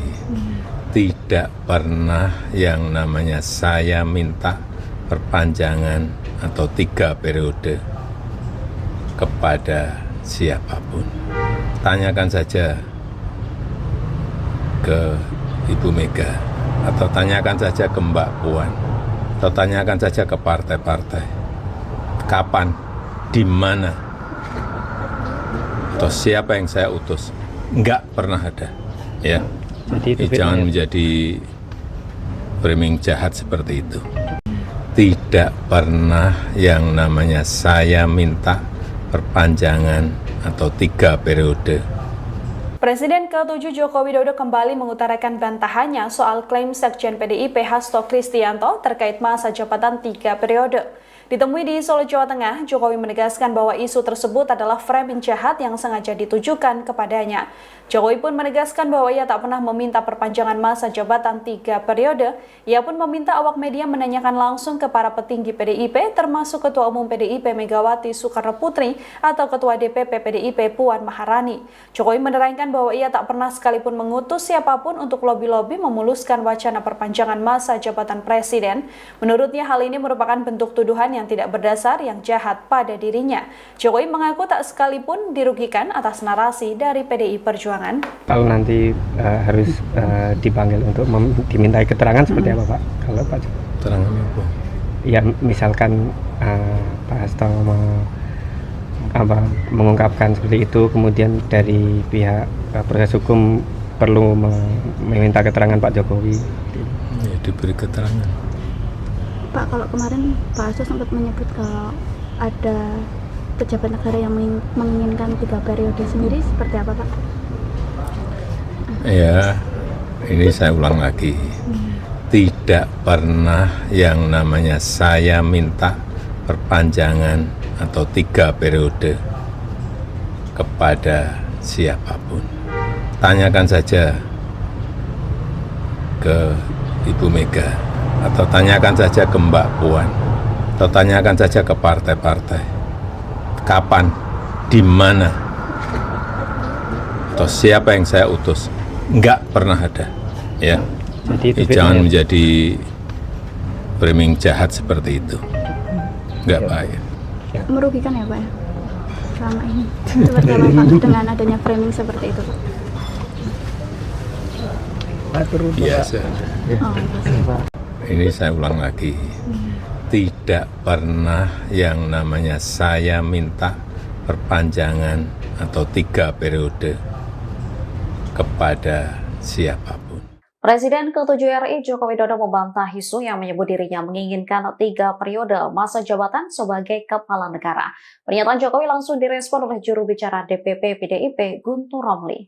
[SPEAKER 1] Tidak pernah yang namanya saya minta perpanjangan atau 3 periode kepada siapapun. Tanyakan saja ke Ibu Mega, atau tanyakan saja ke Mbak Puan, atau tanyakan saja ke partai-partai. Kapan, di mana, atau siapa yang saya utus? Enggak pernah ada, ya.
[SPEAKER 3] Jadi
[SPEAKER 1] Jangan menjadi framing jahat seperti itu. tidak pernah yang namanya saya minta perpanjangan atau 3 periode.
[SPEAKER 2] Presiden ke-7 Joko Widodo kembali mengutarakan bantahannya soal klaim Sekjen PDIP Hasto Kristianto terkait masa jabatan 3 periode. Ditemui di Solo, Jawa Tengah, Jokowi menegaskan bahwa isu tersebut adalah framing jahat yang sengaja ditujukan kepadanya. Jokowi pun menegaskan bahwa ia tak pernah meminta perpanjangan masa jabatan 3 periode. Ia pun meminta awak media menanyakan langsung ke para petinggi PDIP, termasuk Ketua Umum PDIP Megawati Soekarno Putri atau Ketua DPP PDIP Puan Maharani. Jokowi menerangkan bahwa ia tak pernah sekalipun mengutus siapapun untuk lobi-lobi memuluskan wacana perpanjangan masa jabatan presiden. Menurutnya hal ini merupakan bentuk tuduhan yang tidak berdasar yang jahat pada dirinya. Jokowi mengaku tak sekalipun dirugikan atas narasi dari PDI Perjuangan.
[SPEAKER 3] Kalau nanti harus dipanggil untuk dimintai keterangan seperti apa Pak? Kalau Pak
[SPEAKER 1] Keterangan apa?
[SPEAKER 3] ya misalkan Pak Hasto mengungkapkan seperti itu, kemudian dari pihak proses hukum perlu meminta keterangan Pak Jokowi.
[SPEAKER 1] Ya, diberi keterangan.
[SPEAKER 4] Pak, kalau kemarin Pak Hasto sempat menyebut kalau ada pejabat negara yang menginginkan 3 periode sendiri, seperti apa Pak?
[SPEAKER 1] Ya, ini saya ulang lagi. Tidak pernah yang namanya saya minta perpanjangan atau 3 periode kepada siapapun. Tanyakan saja ke Ibu Mega, atau tanyakan saja ke Mbak Puan, atau tanyakan saja ke partai-partai. Kapan, di mana, atau siapa yang saya utus? Enggak pernah ada, ya.
[SPEAKER 3] Jadi
[SPEAKER 1] Jangan menjadi framing jahat seperti itu. Enggak baik.
[SPEAKER 4] Merugikan ya Pak ya? Selama ini. Seperti apa Pak dengan adanya framing seperti itu Pak?
[SPEAKER 1] Biasa.
[SPEAKER 4] Oh, Pak.
[SPEAKER 1] Ini saya ulang lagi. Tidak pernah yang namanya saya minta perpanjangan atau 3 periode kepada siapapun.
[SPEAKER 5] Presiden ke-7 RI Joko Widodo membantah isu yang menyebut dirinya menginginkan 3 periode masa jabatan sebagai kepala negara. Pernyataan Jokowi langsung direspon oleh juru bicara DPP PDIP Guntur Romli.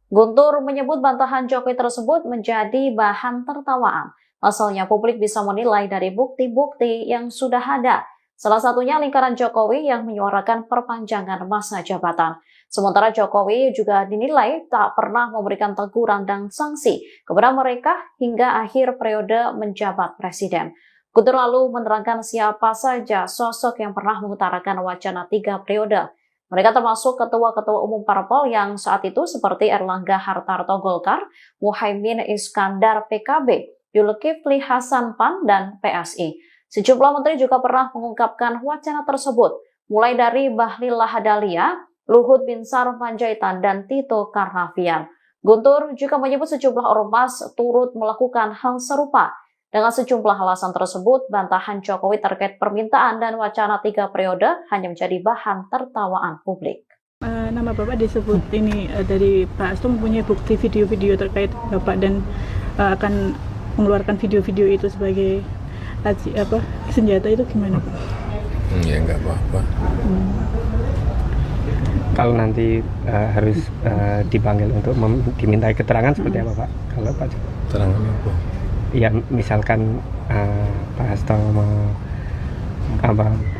[SPEAKER 5] Guntur menyebut bantahan Jokowi tersebut menjadi bahan tertawaan. Pasalnya publik bisa menilai dari bukti-bukti yang sudah ada. Salah satunya lingkaran Jokowi yang menyuarakan perpanjangan masa jabatan. Sementara Jokowi juga dinilai tak pernah memberikan teguran dan sanksi kepada mereka hingga akhir periode menjabat presiden. Guntur lalu menerangkan siapa saja sosok yang pernah mengutarakan wacana 3 periode. Mereka termasuk ketua-ketua umum parpol yang saat itu seperti Erlangga Hartarto Golkar, Muhaimin Iskandar PKB, Zulkifli Hasan PAN, dan PSI. Sejumlah menteri juga pernah mengungkapkan wacana tersebut, mulai dari Bahlil Lahadalia, Luhut Binsar Panjaitan, dan Tito Karnavian. Guntur juga menyebut sejumlah ormas turut melakukan hal serupa. Dengan sejumlah alasan tersebut, bantahan Jokowi terkait permintaan dan wacana 3 periode hanya menjadi bahan tertawaan publik.
[SPEAKER 6] Nama Bapak disebut ini dari Pak Hasto mempunyai bukti video-video terkait Bapak dan akan mengeluarkan video-video itu sebagai senjata, itu gimana Pak?
[SPEAKER 1] Ya enggak apa-apa.
[SPEAKER 3] Kalau nanti harus dipanggil untuk dimintai keterangan seperti apa Pak? Kalau Pak
[SPEAKER 1] Keterangan apa?
[SPEAKER 3] ya misalkan Pak Hasto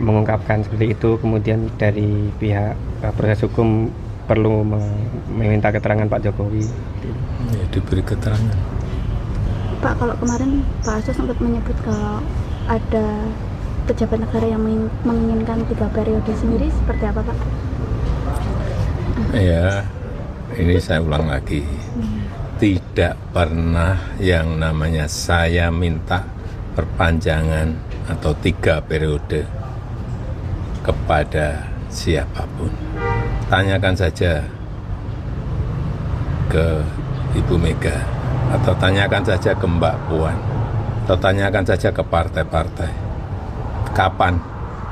[SPEAKER 3] mengungkapkan seperti itu, kemudian dari pihak proses hukum perlu meminta keterangan Pak Jokowi.
[SPEAKER 1] Ya, diberi keterangan.
[SPEAKER 4] Pak, kalau kemarin Pak Hasto sempat menyebut kalau ada pejabat negara yang menginginkan 3 periode sendiri, seperti apa Pak?
[SPEAKER 1] Ya, ini saya ulang lagi. Tidak pernah yang namanya saya minta perpanjangan atau 3 periode kepada siapapun. Tanyakan saja ke Ibu Mega, atau tanyakan saja ke Mbak Puan, atau tanyakan saja ke partai-partai. Kapan,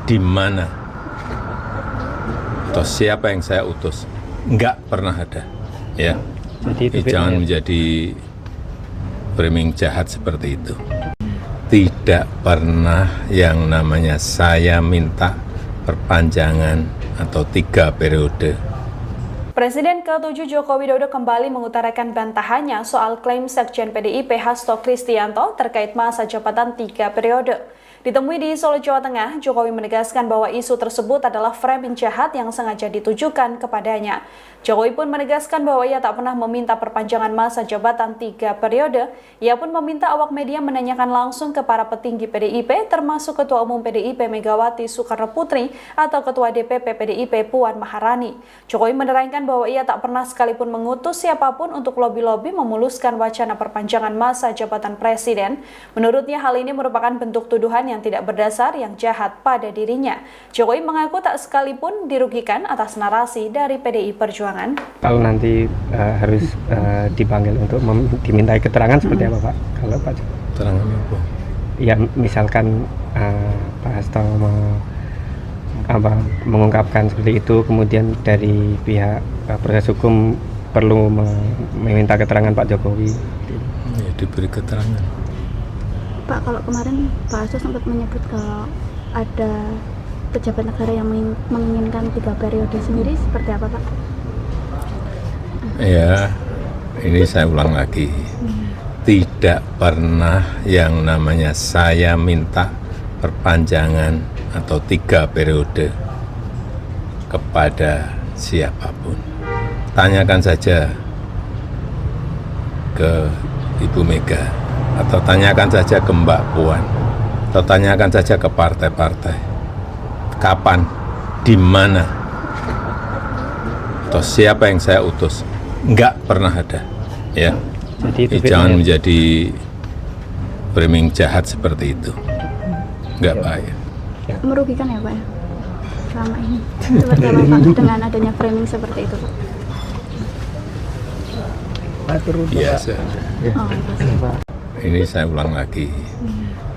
[SPEAKER 1] di mana, atau siapa yang saya utus? Enggak pernah ada, ya.
[SPEAKER 3] Jadi
[SPEAKER 1] Jangan menjadi framing jahat seperti itu. tidak pernah yang namanya saya minta perpanjangan atau 3 periode.
[SPEAKER 2] Presiden ke-7 Joko Widodo kembali mengutarakan bantahannya soal klaim Sekjen PDIP Hasto Kristianto terkait masa jabatan 3 periode. Ditemui di Solo, Jawa Tengah, Jokowi menegaskan bahwa isu tersebut adalah framing jahat yang sengaja ditujukan kepadanya. Jokowi pun menegaskan bahwa ia tak pernah meminta perpanjangan masa jabatan 3 periode. Ia pun meminta awak media menanyakan langsung ke para petinggi PDIP, termasuk Ketua Umum PDIP Megawati Soekarno Putri atau Ketua DPP PDIP Puan Maharani. Jokowi menerangkan bahwa ia tak pernah sekalipun mengutus siapapun untuk lobi-lobi memuluskan wacana perpanjangan masa jabatan presiden. Menurutnya hal ini merupakan bentuk tuduhan yang tidak berdasar yang jahat pada dirinya. Jokowi mengaku tak sekalipun dirugikan atas narasi dari PDI Perjuangan.
[SPEAKER 3] Kalau nanti harus dipanggil untuk dimintai keterangan seperti apa Pak? Kalau Pak
[SPEAKER 1] Keterangan apa?
[SPEAKER 3] ya misalkan Pak Hasto mengungkapkan seperti itu, kemudian dari pihak proses hukum perlu meminta keterangan Pak Jokowi.
[SPEAKER 1] Ya, diberi keterangan.
[SPEAKER 4] Pak, kalau kemarin Pak Hasto sempat menyebut kalau ada pejabat negara yang menginginkan 3 periode sendiri, seperti apa Pak?
[SPEAKER 1] Ya, ini saya ulang lagi. Tidak pernah yang namanya saya minta perpanjangan atau 3 periode kepada siapapun. Tanyakan saja ke Ibu Mega, atau tanyakan saja ke Mbak Puan, atau tanyakan saja ke partai-partai. Kapan, di mana, atau siapa yang saya utus? Enggak pernah ada, ya.
[SPEAKER 3] Jadi
[SPEAKER 1] Jangan menjadi framing jahat seperti itu. Enggak baik.
[SPEAKER 4] Merugikan ya Pak ya? Selama ini. Seperti apa Pak dengan adanya framing seperti itu Pak?
[SPEAKER 1] Biasa.
[SPEAKER 4] Oh, pasti.
[SPEAKER 1] Ini saya ulang lagi.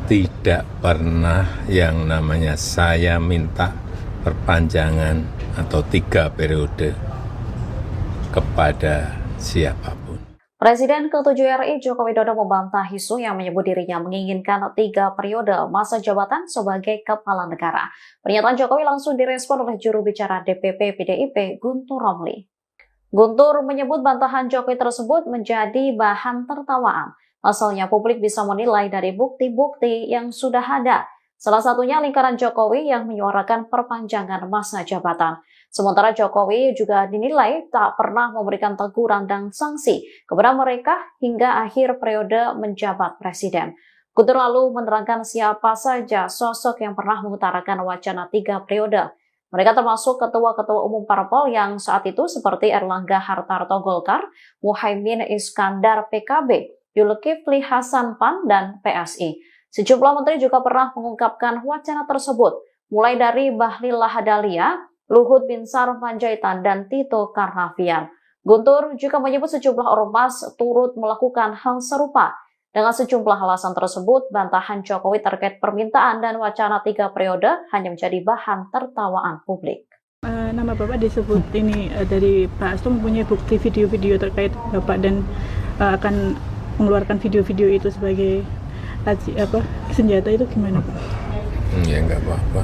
[SPEAKER 1] Tidak pernah yang namanya saya minta perpanjangan atau 3 periode kepada siapapun.
[SPEAKER 5] Presiden ke-7 RI Joko Widodo membantah isu yang menyebut dirinya menginginkan 3 periode masa jabatan sebagai kepala negara. Pernyataan Jokowi langsung direspon oleh juru bicara DPP PDIP Guntur Romli. Guntur menyebut bantahan Jokowi tersebut menjadi bahan tertawaan. Asalnya publik bisa menilai dari bukti-bukti yang sudah ada. Salah satunya lingkaran Jokowi yang menyuarakan perpanjangan masa jabatan. Sementara Jokowi juga dinilai tak pernah memberikan teguran dan sanksi kepada mereka hingga akhir periode menjabat presiden. Guntur lalu menerangkan siapa saja sosok yang pernah mengutarakan wacana 3 periode. Mereka termasuk ketua-ketua umum parpol yang saat itu seperti Erlangga Hartarto Golkar, Muhaimin Iskandar PKB, Zulkifli Hasan PAN, dan PSI. Sejumlah menteri juga pernah mengungkapkan wacana tersebut, mulai dari Bahlil Lahadalia, Luhut Binsar Panjaitan, dan Tito Karnavian. Guntur juga menyebut sejumlah ormas turut melakukan hal serupa. Dengan sejumlah alasan tersebut, bantahan Jokowi terkait permintaan dan wacana 3 periode hanya menjadi bahan tertawaan publik.
[SPEAKER 6] Nama Bapak disebut ini dari Pak Hasto mempunyai bukti video-video terkait Bapak dan akan mengeluarkan video-video itu sebagai senjata, itu gimana Pak?
[SPEAKER 1] Ya enggak apa-apa.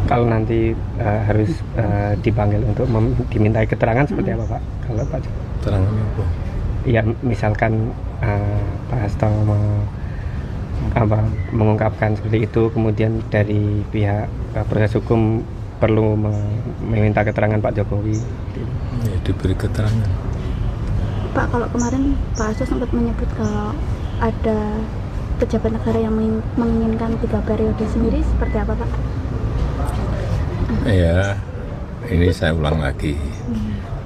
[SPEAKER 3] Kalau nanti harus dipanggil untuk dimintai keterangan seperti apa Pak? Kalau Pak
[SPEAKER 1] Keterangan apa?
[SPEAKER 3] ya misalkan Pak Hasto mengungkapkan seperti itu, kemudian dari pihak proses hukum perlu meminta keterangan Pak Jokowi.
[SPEAKER 1] Ya, diberi keterangan.
[SPEAKER 4] Pak, kalau kemarin Pak Hasto sempat menyebut kalau ada pejabat negara yang menginginkan 3 periode sendiri, seperti apa Pak?
[SPEAKER 1] Ya, ini saya ulang lagi.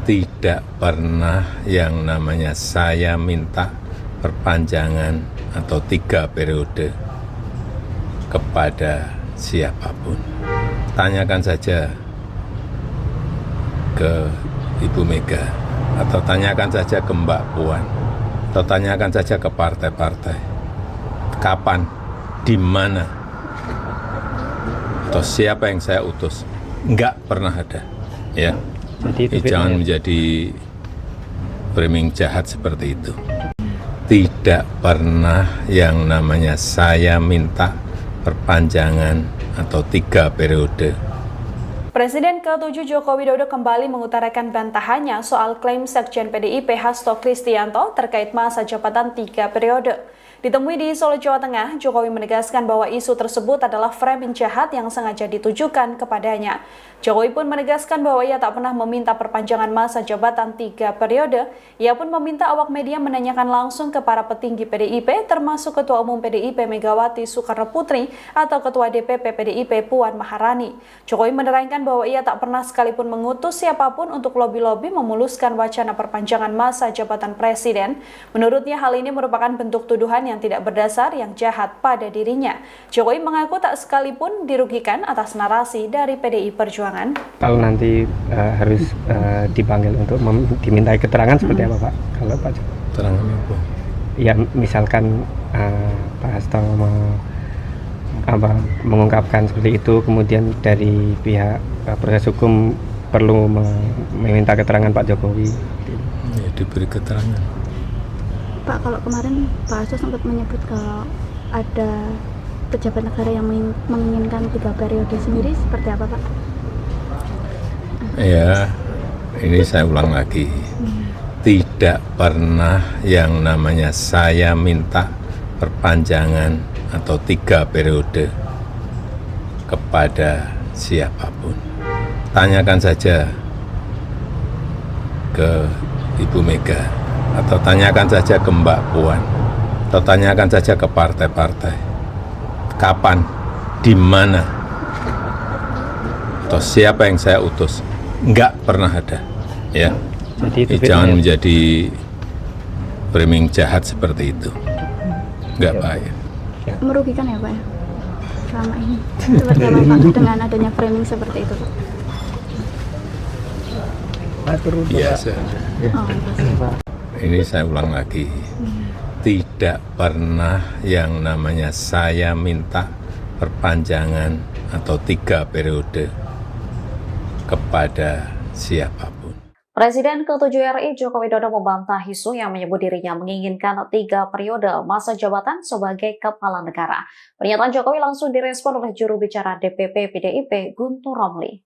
[SPEAKER 1] Tidak pernah yang namanya saya minta perpanjangan atau 3 periode kepada siapapun. Tanyakan saja ke Ibu Mega, atau tanyakan saja ke Mbak Puan, atau tanyakan saja ke partai-partai. Kapan, di mana, atau siapa yang saya utus? Enggak pernah ada, ya.
[SPEAKER 3] Jadi
[SPEAKER 1] Jangan menjadi framing jahat seperti itu. tidak pernah yang namanya saya minta perpanjangan atau 3 periode.
[SPEAKER 2] Presiden ke-7 Joko Widodo kembali mengutarakan bantahannya soal klaim Sekjen PDIP Hasto Kristianto terkait masa jabatan 3 periode. Ditemui di Solo, Jawa Tengah, Jokowi menegaskan bahwa isu tersebut adalah framing jahat yang sengaja ditujukan kepadanya. Jokowi pun menegaskan bahwa ia tak pernah meminta perpanjangan masa jabatan 3 periode. Ia pun meminta awak media menanyakan langsung ke para petinggi PDIP, termasuk Ketua Umum PDIP Megawati Soekarno Putri atau Ketua DPP PDIP Puan Maharani. Jokowi menerangkan bahwa ia tak pernah sekalipun mengutus siapapun untuk lobi-lobi memuluskan wacana perpanjangan masa jabatan presiden. Menurutnya hal ini merupakan bentuk tuduhan yang tidak berdasar yang jahat pada dirinya. Jokowi mengaku tak sekalipun dirugikan atas narasi dari PDI Perjuangan.
[SPEAKER 3] Kalau nanti harus dipanggil untuk dimintai keterangan seperti apa Pak? Kalau Pak Jokowi?
[SPEAKER 1] Keterangan apa?
[SPEAKER 3] Ya misalkan Pak Hasto mengungkapkan seperti itu, kemudian dari pihak proses hukum perlu meminta keterangan Pak Jokowi.
[SPEAKER 1] Ya, diberi keterangan.
[SPEAKER 4] Pak, kalau kemarin Pak Hasto sempat menyebut kalau ada pejabat negara yang menginginkan 3 periode sendiri, seperti apa Pak?
[SPEAKER 1] Ya, ini saya ulang lagi. Tidak pernah yang namanya saya minta perpanjangan atau 3 periode kepada siapapun. Tanyakan saja ke Ibu Mega, atau tanyakan saja ke Mbak Puan, atau tanyakan saja ke partai-partai. Kapan, di mana, atau siapa yang saya utus? Enggak pernah ada. Ya.
[SPEAKER 3] Jadi itu
[SPEAKER 1] Jangan
[SPEAKER 3] bedanya.
[SPEAKER 1] menjadi framing jahat seperti itu. Enggak baik.
[SPEAKER 4] Merugikan ya Pak ya? Selama ini. Seperti apa Pak dengan adanya framing seperti itu Pak?
[SPEAKER 1] Biasa.
[SPEAKER 4] Oh, Pak.
[SPEAKER 1] Ini saya ulang lagi. Tidak pernah yang namanya saya minta perpanjangan atau 3 periode kepada siapapun.
[SPEAKER 5] Presiden ke-7 RI Joko Widodo membantah isu yang menyebut dirinya menginginkan 3 periode masa jabatan sebagai kepala negara. Pernyataan Jokowi langsung direspon oleh juru bicara DPP PDIP Guntur Romli.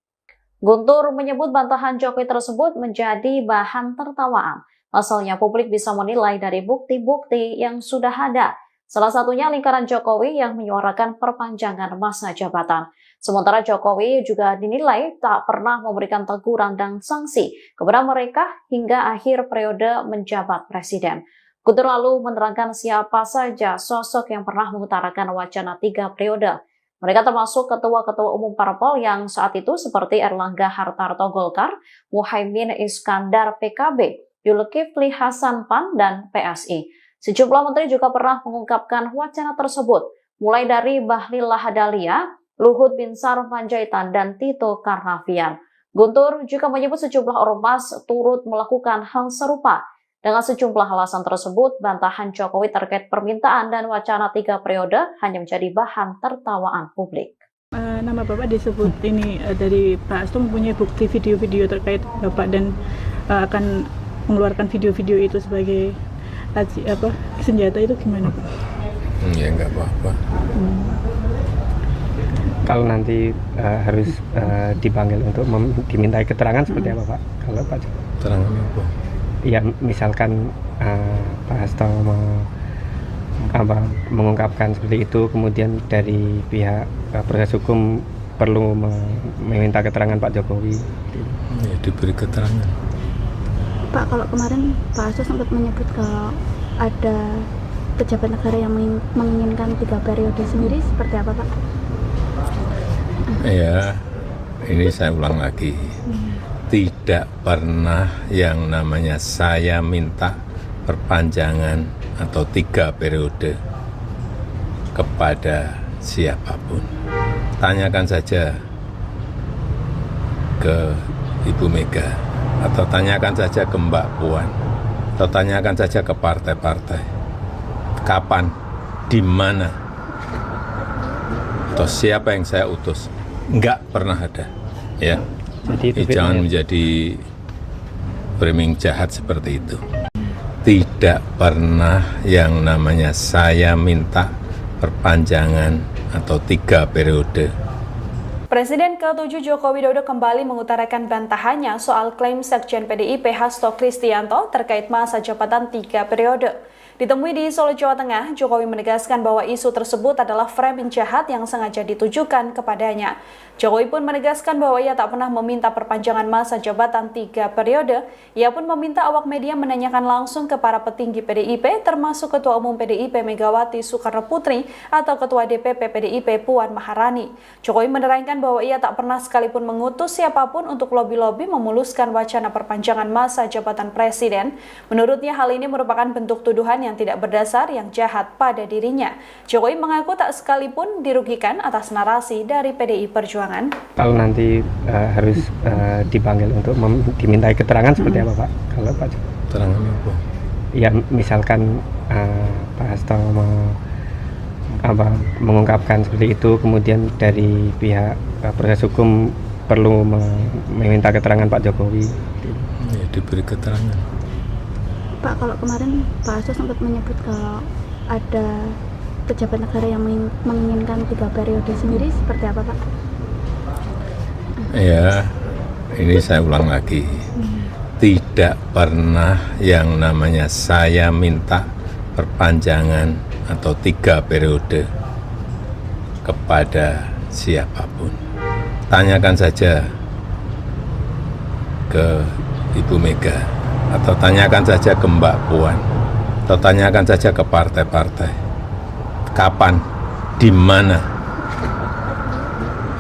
[SPEAKER 5] Guntur menyebut bantahan Jokowi tersebut menjadi bahan tertawaan. Pasalnya publik bisa menilai dari bukti-bukti yang sudah ada. Salah satunya lingkaran Jokowi yang menyuarakan perpanjangan masa jabatan. Sementara Jokowi juga dinilai tak pernah memberikan teguran dan sanksi kepada mereka hingga akhir periode menjabat presiden. Guntur lalu menerangkan siapa saja sosok yang pernah mengutarakan wacana 3 periode. Mereka termasuk ketua-ketua umum parpol yang saat itu seperti Erlangga Hartarto Golkar, Muhaimin Iskandar PKB, Zulkifli Hasan PAN, dan PSI. Sejumlah menteri juga pernah mengungkapkan wacana tersebut, mulai dari Bahlil Lahadalia, Luhut Binsar Panjaitan, dan Tito Karnavian. Guntur juga menyebut sejumlah ormas turut melakukan hal serupa. Dengan sejumlah alasan tersebut, bantahan Jokowi terkait permintaan dan wacana 3 periode hanya menjadi bahan tertawaan publik.
[SPEAKER 6] Nama Bapak disebut ini dari Pak Hasto mempunyai bukti video-video terkait Bapak dan akan mengeluarkan video-video itu sebagai senjata, itu gimana Pak?
[SPEAKER 1] Ya enggak apa-apa.
[SPEAKER 3] Kalau nanti harus dipanggil untuk dimintai keterangan seperti apa Pak? Kalau Pak Jokowi?
[SPEAKER 1] Keterangan apa?
[SPEAKER 3] Ya misalkan Pak Hasto mengungkapkan seperti itu, kemudian dari pihak proses hukum perlu meminta keterangan Pak Jokowi.
[SPEAKER 1] Ya, diberi keterangan.
[SPEAKER 4] Pak, kalau kemarin Pak Hasto sempat menyebut kalau ada pejabat negara yang menginginkan 3 periode sendiri, seperti apa Pak?
[SPEAKER 1] Ya, ini saya ulang lagi. Tidak pernah yang namanya saya minta perpanjangan atau 3 periode kepada siapapun. Tanyakan saja ke Ibu Mega, atau tanyakan saja ke Mbak Puan, atau tanyakan saja ke partai-partai. Kapan, di mana, atau siapa yang saya utus? Enggak pernah ada. Ya.
[SPEAKER 3] Jadi itu
[SPEAKER 1] Jangan
[SPEAKER 3] bedanya.
[SPEAKER 1] menjadi framing jahat seperti itu. tidak pernah yang namanya saya minta perpanjangan atau 3 periode.
[SPEAKER 2] Presiden ke-7 Joko Widodo kembali mengutarakan bantahannya soal klaim Sekjen PDIP Hasto Kristianto terkait masa jabatan 3 periode. Ditemui di Solo, Jawa Tengah, Jokowi menegaskan bahwa isu tersebut adalah framing jahat yang sengaja ditujukan kepadanya. Jokowi pun menegaskan bahwa ia tak pernah meminta perpanjangan masa jabatan 3 periode. Ia pun meminta awak media menanyakan langsung ke para petinggi PDIP, termasuk Ketua Umum PDIP Megawati Soekarno Putri atau Ketua DPP PDIP Puan Maharani. Jokowi menerangkan bahwa ia tak pernah sekalipun mengutus siapapun untuk lobi-lobi memuluskan wacana perpanjangan masa jabatan presiden. Menurutnya hal ini merupakan bentuk tuduhan yang tidak berdasar yang jahat pada dirinya. Jokowi mengaku tak sekalipun dirugikan atas narasi dari PDI Perjuangan.
[SPEAKER 3] Kalau nanti harus dipanggil untuk dimintai keterangan seperti apa Pak? Kalau Pak
[SPEAKER 1] Keterangan apa?
[SPEAKER 3] Ya misalkan Pak Hasto mengungkapkan seperti itu, kemudian dari pihak proses hukum perlu meminta keterangan Pak Jokowi.
[SPEAKER 1] Ya, diberi keterangan.
[SPEAKER 4] Pak, kalau kemarin Pak Hasto sempat menyebut kalau ada pejabat negara yang menginginkan 3 periode sendiri, seperti apa Pak?
[SPEAKER 1] Ya, ini saya ulang lagi. Tidak pernah yang namanya saya minta perpanjangan atau 3 periode kepada siapapun. Tanyakan saja ke Ibu Mega, atau tanyakan saja ke Mbak Puan, atau tanyakan saja ke partai-partai. Kapan, di mana,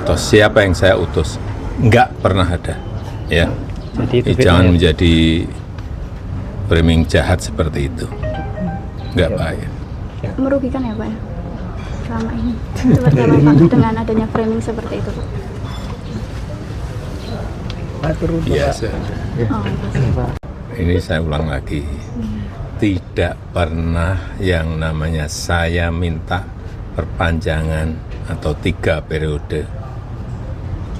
[SPEAKER 1] atau siapa yang saya utus? Enggak pernah ada, ya.
[SPEAKER 3] Jadi
[SPEAKER 1] Jangan menjadi framing jahat seperti itu. Enggak baik.
[SPEAKER 4] Merugikan ya Pak ya? Selama ini. Seperti apa Pak dengan adanya framing seperti itu Pak?
[SPEAKER 1] Biasa.
[SPEAKER 4] Oh, Pak.
[SPEAKER 1] Ini saya ulang lagi. Tidak pernah yang namanya saya minta perpanjangan atau 3 periode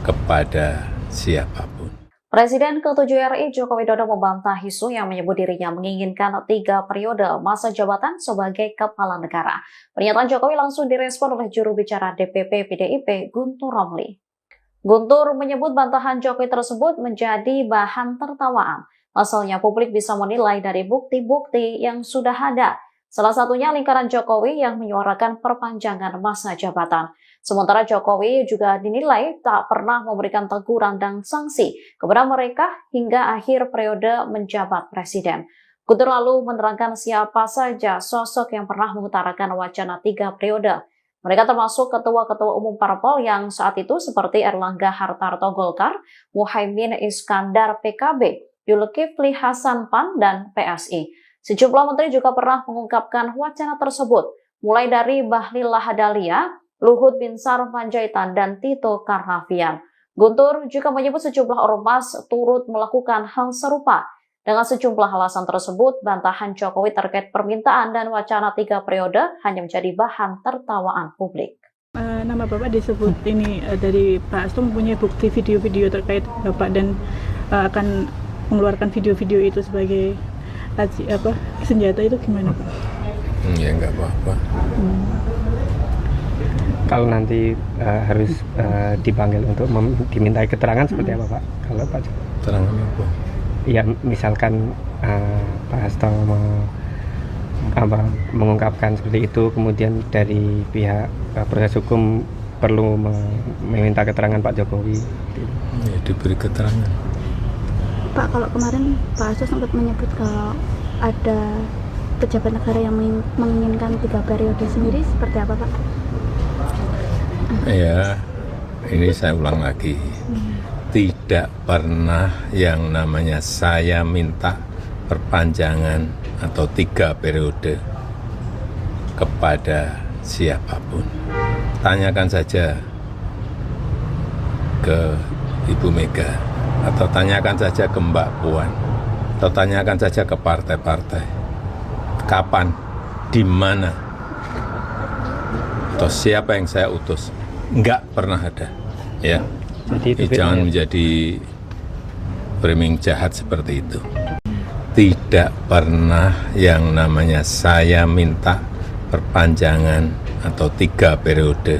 [SPEAKER 1] kepada siapapun.
[SPEAKER 5] Presiden ke-7 RI Joko Widodo membantah isu yang menyebut dirinya menginginkan 3 periode masa jabatan sebagai kepala negara. Pernyataan Jokowi langsung direspon oleh juru bicara DPP PDIP Guntur Romli. Guntur menyebut bantahan Jokowi tersebut menjadi bahan tertawaan. Pasalnya publik bisa menilai dari bukti-bukti yang sudah ada. Salah satunya lingkaran Jokowi yang menyuarakan perpanjangan masa jabatan. Sementara Jokowi juga dinilai tak pernah memberikan teguran dan sanksi kepada mereka hingga akhir periode menjabat presiden. Guntur lalu menerangkan siapa saja sosok yang pernah mengutarakan wacana 3 periode. Mereka termasuk ketua-ketua umum parpol yang saat itu seperti Erlangga Hartarto Golkar, Muhaimin Iskandar PKB, Zulkifli Hasan PAN, dan PSI. Sejumlah menteri juga pernah mengungkapkan wacana tersebut, mulai dari Bahlil Lahadalia, Luhut Binsar Panjaitan, dan Tito Karnavian. Guntur juga menyebut sejumlah ormas turut melakukan hal serupa. Dengan sejumlah alasan tersebut, bantahan Jokowi terkait permintaan dan wacana 3 periode hanya menjadi bahan tertawaan publik.
[SPEAKER 6] Nama Bapak disebut ini dari Pak Hasto mempunyai bukti video-video terkait Bapak dan akan mengeluarkan video-video itu sebagai senjata, itu gimana Pak?
[SPEAKER 1] Ya enggak apa-apa.
[SPEAKER 3] Kalau nanti harus dipanggil untuk dimintai keterangan seperti apa Pak? Kalau Pak
[SPEAKER 1] Keterangan apa?
[SPEAKER 3] Ya misalkan Pak Hasto mengungkapkan seperti itu, kemudian dari pihak proses hukum perlu meminta keterangan Pak Jokowi.
[SPEAKER 1] Ya, diberi keterangan.
[SPEAKER 4] Pak, kalau kemarin Pak Hasto sempat menyebut kalau ada pejabat negara yang menginginkan 3 periode sendiri, seperti apa Pak?
[SPEAKER 1] Ya, ini saya ulang lagi. Tidak pernah yang namanya saya minta perpanjangan atau 3 periode kepada siapapun. Tanyakan saja ke Ibu Mega, atau tanyakan saja ke Mbak Puan, atau tanyakan saja ke partai-partai. Kapan, di mana, atau siapa yang saya utus? Enggak pernah ada, ya. Jangan menjadi framing jahat seperti itu. tidak pernah yang namanya saya minta perpanjangan atau 3 periode.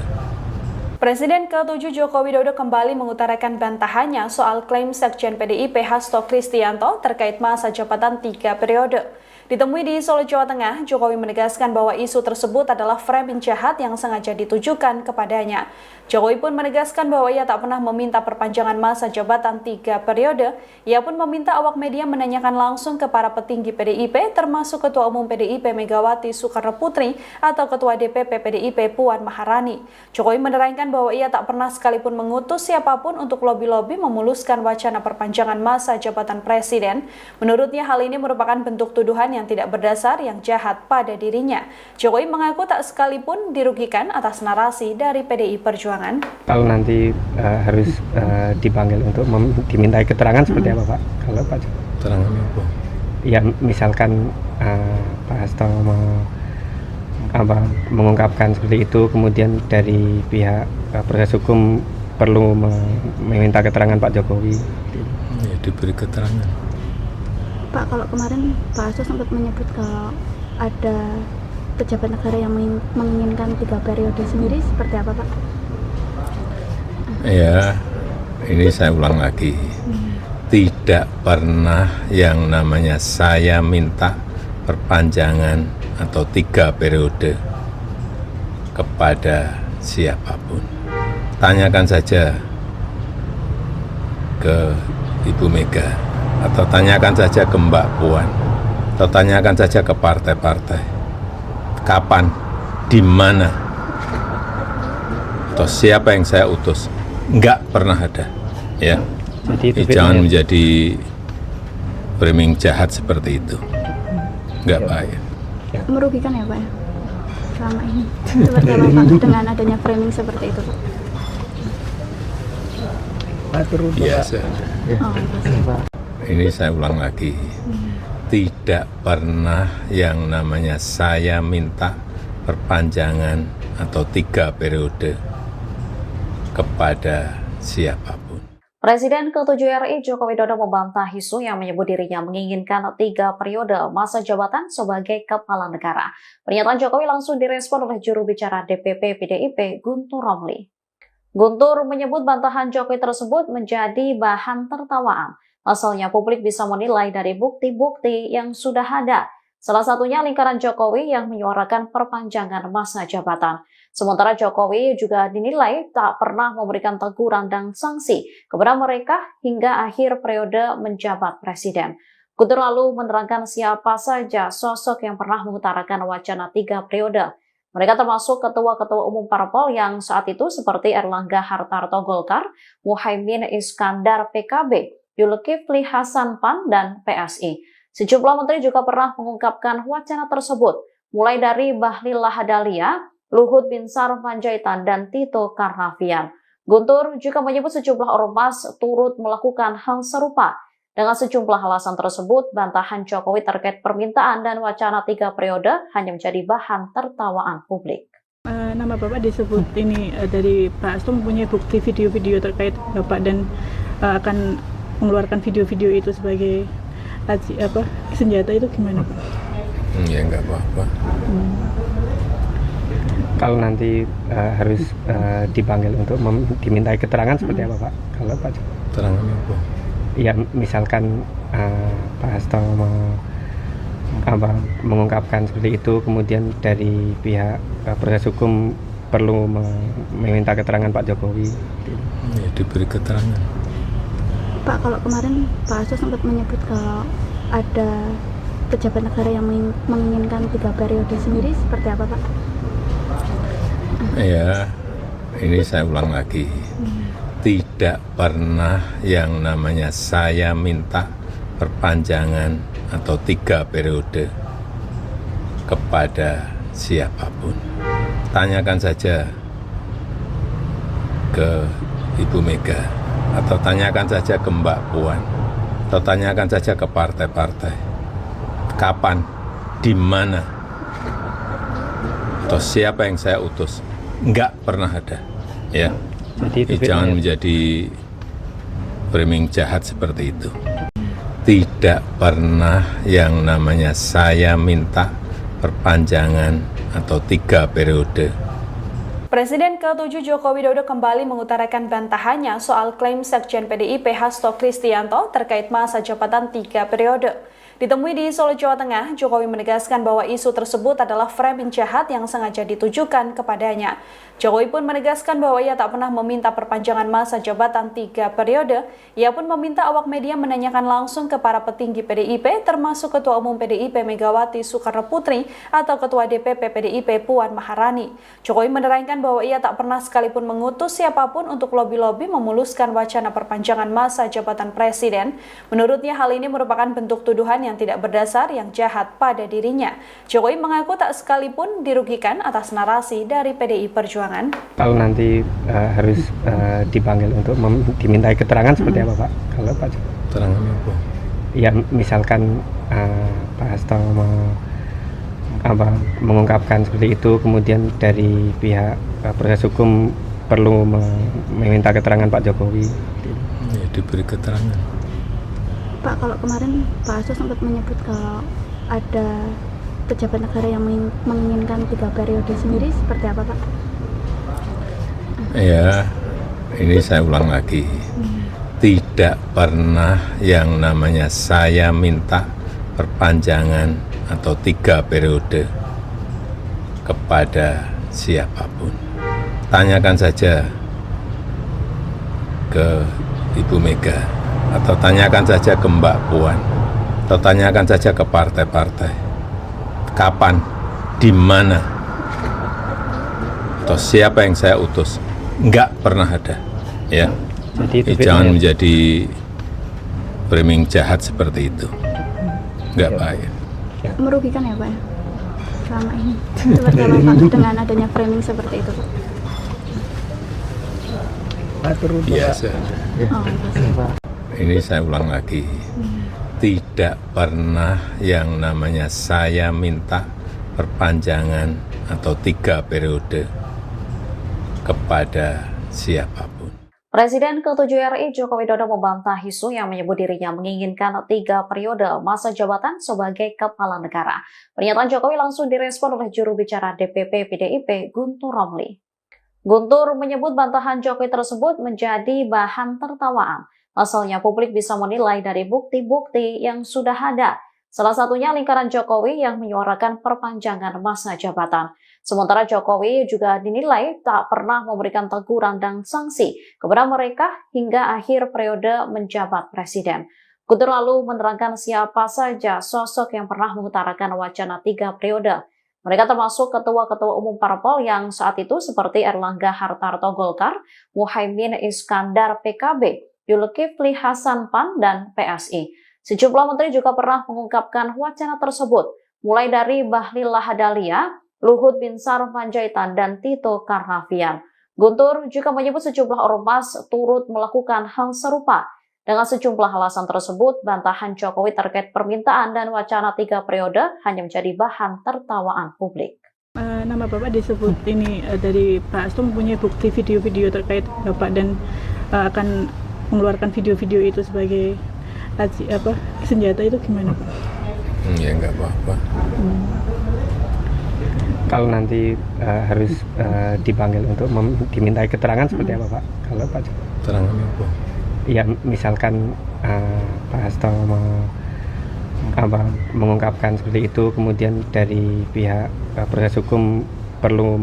[SPEAKER 2] Presiden ke-7 Joko Widodo kembali mengutarakan bantahannya soal klaim Sekjen PDIP Hasto Kristianto terkait masa jabatan 3 periode. Ditemui di Solo, Jawa Tengah, Jokowi menegaskan bahwa isu tersebut adalah framing jahat yang sengaja ditujukan kepadanya. Jokowi pun menegaskan bahwa ia tak pernah meminta perpanjangan masa jabatan 3 periode. Ia pun meminta awak media menanyakan langsung ke para petinggi PDIP, termasuk Ketua Umum PDIP Megawati Soekarno Putri atau Ketua DPP PDIP Puan Maharani. Jokowi menerangkan bahwa ia tak pernah sekalipun mengutus siapapun untuk lobi-lobi memuluskan wacana perpanjangan masa jabatan presiden. Menurutnya hal ini merupakan bentuk tuduhan yang tidak berdasar yang jahat pada dirinya. Jokowi mengaku tak sekalipun dirugikan atas narasi dari PDI Perjuangan.
[SPEAKER 3] Kalau nanti harus dipanggil untuk dimintai keterangan seperti apa Pak? Kalau Pak
[SPEAKER 1] Keterangan apa?
[SPEAKER 3] Ya misalkan Pak Hasto mengungkapkan seperti itu, kemudian dari pihak proses hukum perlu meminta keterangan Pak Jokowi.
[SPEAKER 1] Ya, diberi keterangan.
[SPEAKER 4] Pak, kalau kemarin Pak Hasto sempat menyebut kalau ada pejabat negara yang menginginkan 3 periode sendiri, seperti apa Pak?
[SPEAKER 1] Ya, ini saya ulang lagi. Tidak pernah yang namanya saya minta perpanjangan atau 3 periode kepada siapapun. Tanyakan saja ke Ibu Mega, atau tanyakan saja ke Mbak Puan, atau tanyakan saja ke partai-partai. Kapan, di mana, atau siapa yang saya utus? Enggak pernah ada, ya.
[SPEAKER 3] Jadi
[SPEAKER 1] Jangan menjadi framing jahat seperti itu. Enggak baik.
[SPEAKER 4] Merugikan ya Pak ya? Selama ini. Seperti apa Pak dengan adanya framing seperti itu Pak?
[SPEAKER 1] Biasa.
[SPEAKER 4] Oh, Pak.
[SPEAKER 1] Ini saya ulang lagi. Tidak pernah yang namanya saya minta perpanjangan atau 3 periode kepada siapapun.
[SPEAKER 5] Presiden ke-7 RI Joko Widodo membantah isu yang menyebut dirinya menginginkan 3 periode masa jabatan sebagai kepala negara. Pernyataan Jokowi langsung direspon oleh juru bicara DPP PDIP Guntur Romli. Guntur menyebut bantahan Jokowi tersebut menjadi bahan tertawaan. Asalnya publik bisa menilai dari bukti-bukti yang sudah ada. Salah satunya lingkaran Jokowi yang menyuarakan perpanjangan masa jabatan. Sementara Jokowi juga dinilai tak pernah memberikan teguran dan sanksi kepada mereka hingga akhir periode menjabat presiden. Guntur lalu menerangkan siapa saja sosok yang pernah mengutarakan wacana 3 periode. Mereka termasuk ketua-ketua umum parpol yang saat itu seperti Erlangga Hartarto Golkar, Muhaimin Iskandar PKB, Zulkifli Hasan PAN, dan PSI. Sejumlah menteri juga pernah mengungkapkan wacana tersebut, mulai dari Bahlil Lahadalia, Luhut Binsar Panjaitan, dan Tito Karnavian. Guntur juga menyebut sejumlah ormas turut melakukan hal serupa. Dengan sejumlah alasan tersebut, bantahan Jokowi terkait permintaan dan wacana 3 periode hanya menjadi bahan tertawaan publik.
[SPEAKER 6] Nama Bapak disebut ini dari Pak Hasto mempunyai bukti video-video terkait Bapak dan akan mengeluarkan video-video itu sebagai senjata, itu gimana Pak?
[SPEAKER 1] Ya enggak apa-apa.
[SPEAKER 3] Kalau nanti harus dipanggil untuk dimintai keterangan seperti apa Pak? Kalau Pak
[SPEAKER 1] Keterangan apa?
[SPEAKER 3] Ya misalkan Pak Hasto mengungkapkan seperti itu, kemudian dari pihak proses hukum perlu meminta keterangan Pak Jokowi.
[SPEAKER 1] Ya, diberi keterangan.
[SPEAKER 4] Pak, kalau kemarin Pak Hasto sempat menyebut kalau ada pejabat negara yang menginginkan 3 periode sendiri, seperti apa Pak?
[SPEAKER 1] Ya, ini saya ulang lagi. Tidak pernah yang namanya saya minta perpanjangan atau 3 periode kepada siapapun. Tanyakan saja ke Ibu Mega, atau tanyakan saja ke Mbak Puan, atau tanyakan saja ke partai-partai. Kapan, di mana, atau siapa yang saya utus? Enggak pernah ada, ya. Jangan menjadi framing jahat seperti itu. tidak pernah yang namanya saya minta perpanjangan atau 3 periode.
[SPEAKER 2] Presiden ke-7 Joko Widodo kembali mengutarakan bantahannya soal klaim Sekjen PDIP Hasto Kristianto terkait masa jabatan 3 periode. Ditemui di Solo, Jawa Tengah, Jokowi menegaskan bahwa isu tersebut adalah framing jahat yang sengaja ditujukan kepadanya. Jokowi pun menegaskan bahwa ia tak pernah meminta perpanjangan masa jabatan 3 periode. Ia pun meminta awak media menanyakan langsung ke para petinggi PDIP, termasuk Ketua Umum PDIP Megawati Soekarno Putri atau Ketua DPP PDIP Puan Maharani. Jokowi menerangkan bahwa ia tak pernah sekalipun mengutus siapapun untuk lobi-lobi memuluskan wacana perpanjangan masa jabatan presiden. Menurutnya hal ini merupakan bentuk tuduhan yang tidak berdasar yang jahat pada dirinya. Jokowi mengaku tak sekalipun dirugikan atas narasi dari PDI Perjuangan.
[SPEAKER 3] Kalau nanti harus dipanggil untuk dimintai keterangan seperti apa Pak? Kalau Pak Jokowi?
[SPEAKER 1] Keterangan apa?
[SPEAKER 3] Ya misalkan Pak Hasto mengungkapkan seperti itu, kemudian dari pihak proses hukum perlu meminta keterangan Pak Jokowi.
[SPEAKER 1] Ya, diberi keterangan.
[SPEAKER 4] Pak, kalau kemarin Pak Hasto sempat menyebut kalau ada pejabat negara yang menginginkan 3 periode sendiri, seperti apa Pak?
[SPEAKER 1] Ya, ini saya ulang lagi. Tidak pernah yang namanya saya minta perpanjangan atau 3 periode kepada siapapun. Tanyakan saja ke Ibu Mega, atau tanyakan saja ke Mbak Puan, atau tanyakan saja ke partai-partai. Kapan, di mana, atau siapa yang saya utus? Enggak pernah ada, ya.
[SPEAKER 3] Jadi
[SPEAKER 1] Jangan menjadi framing jahat seperti itu. Enggak baik.
[SPEAKER 4] Merugikan ya Pak ya? Selama ini. Seperti apa Pak dengan adanya framing seperti itu Pak?
[SPEAKER 1] Biasa.
[SPEAKER 4] Oh, Pak.
[SPEAKER 1] Ini saya ulang lagi. Tidak pernah yang namanya saya minta perpanjangan atau 3 periode kepada siapapun.
[SPEAKER 5] Presiden ke-7 RI Joko Widodo membantah isu yang menyebut dirinya menginginkan 3 periode masa jabatan sebagai kepala negara. Pernyataan Jokowi langsung direspon oleh juru bicara DPP PDIP Guntur Romli. Guntur menyebut bantahan Jokowi tersebut menjadi bahan tertawaan. Asalnya publik bisa menilai dari bukti-bukti yang sudah ada. Salah satunya lingkaran Jokowi yang menyuarakan perpanjangan masa jabatan. Sementara Jokowi juga dinilai tak pernah memberikan teguran dan sanksi kepada mereka hingga akhir periode menjabat presiden. Guntur lalu menerangkan siapa saja sosok yang pernah mengutarakan wacana 3 periode. Mereka termasuk ketua-ketua umum parpol yang saat itu seperti Erlangga Hartarto Golkar, Muhaimin Iskandar PKB, Zulkifli Hasan PAN, dan PSI. Sejumlah menteri juga pernah mengungkapkan wacana tersebut, mulai dari Bahlil Lahadalia, Luhut Binsar Panjaitan, dan Tito Karnavian. Guntur juga menyebut sejumlah ormas turut melakukan hal serupa. Dengan sejumlah alasan tersebut, bantahan Jokowi terkait permintaan dan wacana 3 periode hanya menjadi bahan tertawaan publik.
[SPEAKER 6] Nama Bapak disebut ini dari Pak Hasto mempunyai bukti video-video terkait Bapak dan akan mengeluarkan video-video itu sebagai senjata, itu gimana Pak?
[SPEAKER 1] Ya nggak apa-apa.
[SPEAKER 3] Kalau nanti harus dipanggil untuk dimintai keterangan seperti apa Pak? Kalau Pak Jokowi?
[SPEAKER 1] Keterangan apa?
[SPEAKER 3] Ya misalkan Pak Hasto mengungkapkan seperti itu, kemudian dari pihak proses hukum perlu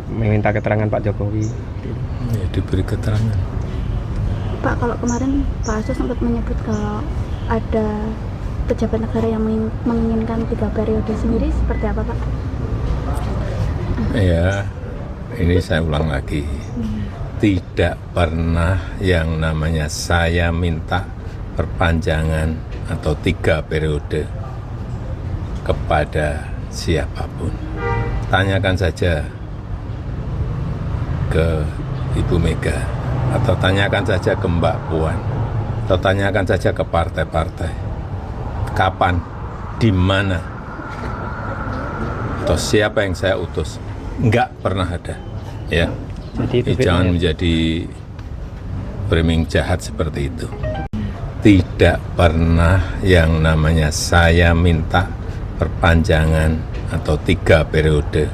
[SPEAKER 3] meminta keterangan Pak Jokowi.
[SPEAKER 1] Ya, diberi keterangan.
[SPEAKER 4] Pak, kalau kemarin Pak Hasto sempat menyebut kalau ada pejabat negara yang menginginkan 3 periode sendiri, seperti apa Pak?
[SPEAKER 1] Ya, ini saya ulang lagi. Tidak pernah yang namanya saya minta perpanjangan atau 3 periode kepada siapapun. Tanyakan saja ke Ibu Mega, atau tanyakan saja ke Mbak Puan, atau tanyakan saja ke partai-partai. Kapan, di mana, atau siapa yang saya utus? Enggak pernah ada, ya.
[SPEAKER 3] Jadi
[SPEAKER 1] Jangan menjadi framing jahat seperti itu. tidak pernah yang namanya saya minta perpanjangan atau 3 periode.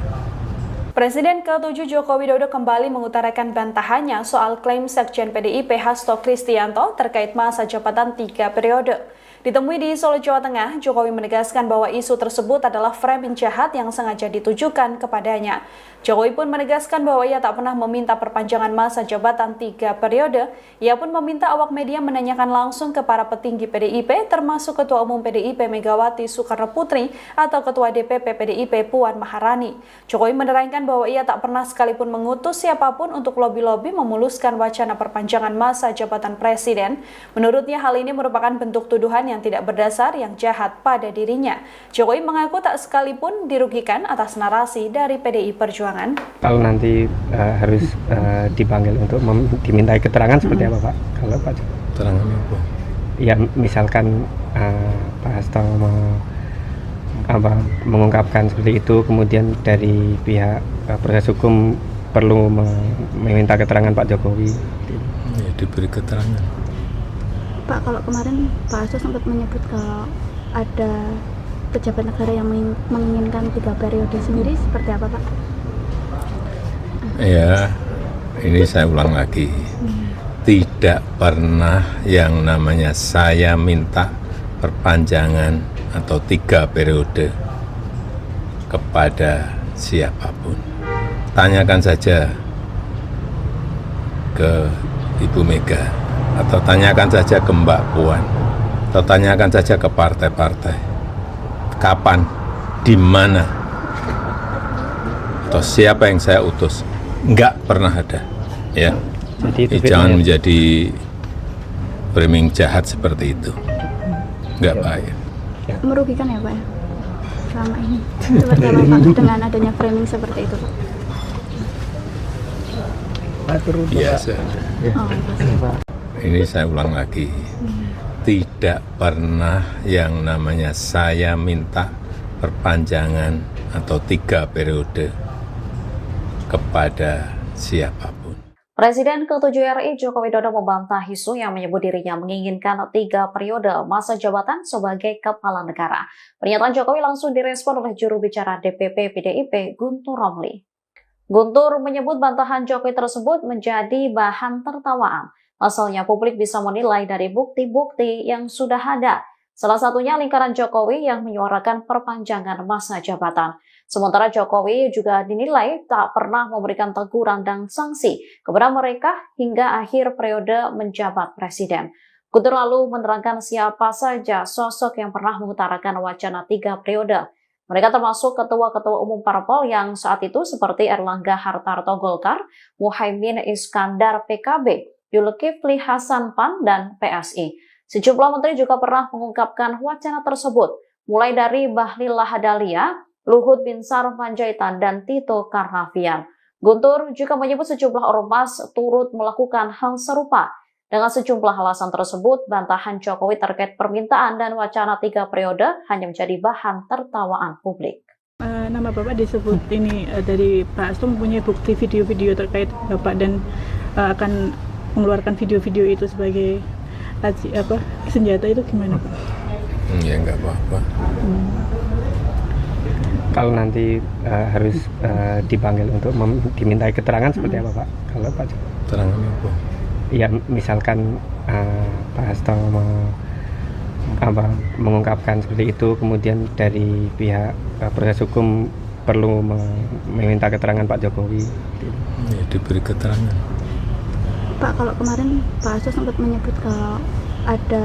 [SPEAKER 2] Presiden ke-7 Joko Widodo kembali mengutarakan bantahannya soal klaim Sekjen PDIP Hasto Kristianto terkait masa jabatan 3 periode. Ditemui di Solo, Jawa Tengah, Jokowi menegaskan bahwa isu tersebut adalah framing jahat yang sengaja ditujukan kepadanya. Jokowi pun menegaskan bahwa ia tak pernah meminta perpanjangan masa jabatan 3 periode. Ia pun meminta awak media menanyakan langsung ke para petinggi PDIP, termasuk Ketua Umum PDIP Megawati Soekarno Putri atau Ketua DPP PDIP Puan Maharani. Jokowi menerangkan bahwa ia tak pernah sekalipun mengutus siapapun untuk lobi-lobi memuluskan wacana perpanjangan masa jabatan presiden. Menurutnya hal ini merupakan bentuk tuduhan yang tidak berdasar yang jahat pada dirinya. Jokowi mengaku tak sekalipun dirugikan atas narasi dari PDI Perjuangan.
[SPEAKER 3] Kalau nanti harus dipanggil untuk dimintai keterangan seperti apa Pak? Kalau Pak
[SPEAKER 1] Keterangan apa?
[SPEAKER 3] Ya misalkan Pak Hasto mengungkapkan seperti itu, kemudian dari pihak proses hukum perlu meminta keterangan Pak Jokowi.
[SPEAKER 1] Ya, diberi keterangan.
[SPEAKER 4] Pak, kalau kemarin Pak Hasto sempat menyebut kalau ada pejabat negara yang menginginkan 3 periode sendiri, seperti apa Pak?
[SPEAKER 1] Ya, ini saya ulang lagi. Tidak pernah yang namanya saya minta perpanjangan atau 3 periode kepada siapapun. Tanyakan saja ke Ibu Mega, atau tanyakan saja ke Mbak Puan, atau tanyakan saja ke partai-partai. Kapan, di mana, atau siapa yang saya utus? Enggak pernah ada, ya.
[SPEAKER 3] Jadi
[SPEAKER 1] Jangan menjadi framing jahat seperti itu. Enggak baik.
[SPEAKER 4] Merugikan ya Pak ya? Selama ini. Seperti apa Pak dengan adanya framing seperti itu Pak?
[SPEAKER 1] Biasa.
[SPEAKER 4] Oh, Pak.
[SPEAKER 1] Ini saya ulang lagi. Tidak pernah yang namanya saya minta perpanjangan atau 3 periode kepada siapapun.
[SPEAKER 5] Presiden ke-7 RI Joko Widodo membantah isu yang menyebut dirinya menginginkan 3 periode masa jabatan sebagai kepala negara. Pernyataan Jokowi langsung direspon oleh juru bicara DPP PDIP Guntur Romli. Guntur menyebut bantahan Jokowi tersebut menjadi bahan tertawaan. Pasalnya publik bisa menilai dari bukti-bukti yang sudah ada. Salah satunya lingkaran Jokowi yang menyuarakan perpanjangan masa jabatan. Sementara Jokowi juga dinilai tak pernah memberikan teguran dan sanksi kepada mereka hingga akhir periode menjabat presiden. Guntur lalu menerangkan siapa saja sosok yang pernah mengutarakan wacana 3 periode. Mereka termasuk ketua-ketua umum parpol yang saat itu seperti Erlangga Hartarto Golkar, Muhaimin Iskandar PKB, Zulkifli Hasan PAN, dan PSI. Sejumlah menteri juga pernah mengungkapkan wacana tersebut, mulai dari Bahlil Lahadalia, Luhut Binsar Panjaitan, dan Tito Karnavian. Guntur juga menyebut sejumlah ormas turut melakukan hal serupa. Dengan sejumlah alasan tersebut, bantahan Jokowi terkait permintaan dan wacana 3 periode hanya menjadi bahan tertawaan publik.
[SPEAKER 6] Nama Bapak disebut ini dari Pak Hasto mempunyai bukti video-video terkait Bapak dan akan mengeluarkan video-video itu sebagai senjata, itu gimana Pak?
[SPEAKER 1] Ya enggak apa-apa.
[SPEAKER 3] Kalau nanti harus dipanggil untuk dimintai keterangan seperti apa Pak? Kalau Pak
[SPEAKER 1] Keterangan apa?
[SPEAKER 3] Ya misalkan Pak Hasto mengungkapkan seperti itu, kemudian dari pihak proses hukum perlu meminta keterangan Pak Jokowi.
[SPEAKER 1] Ya, diberi keterangan.
[SPEAKER 4] Pak, kalau kemarin Pak Hasto sempat menyebut kalau ada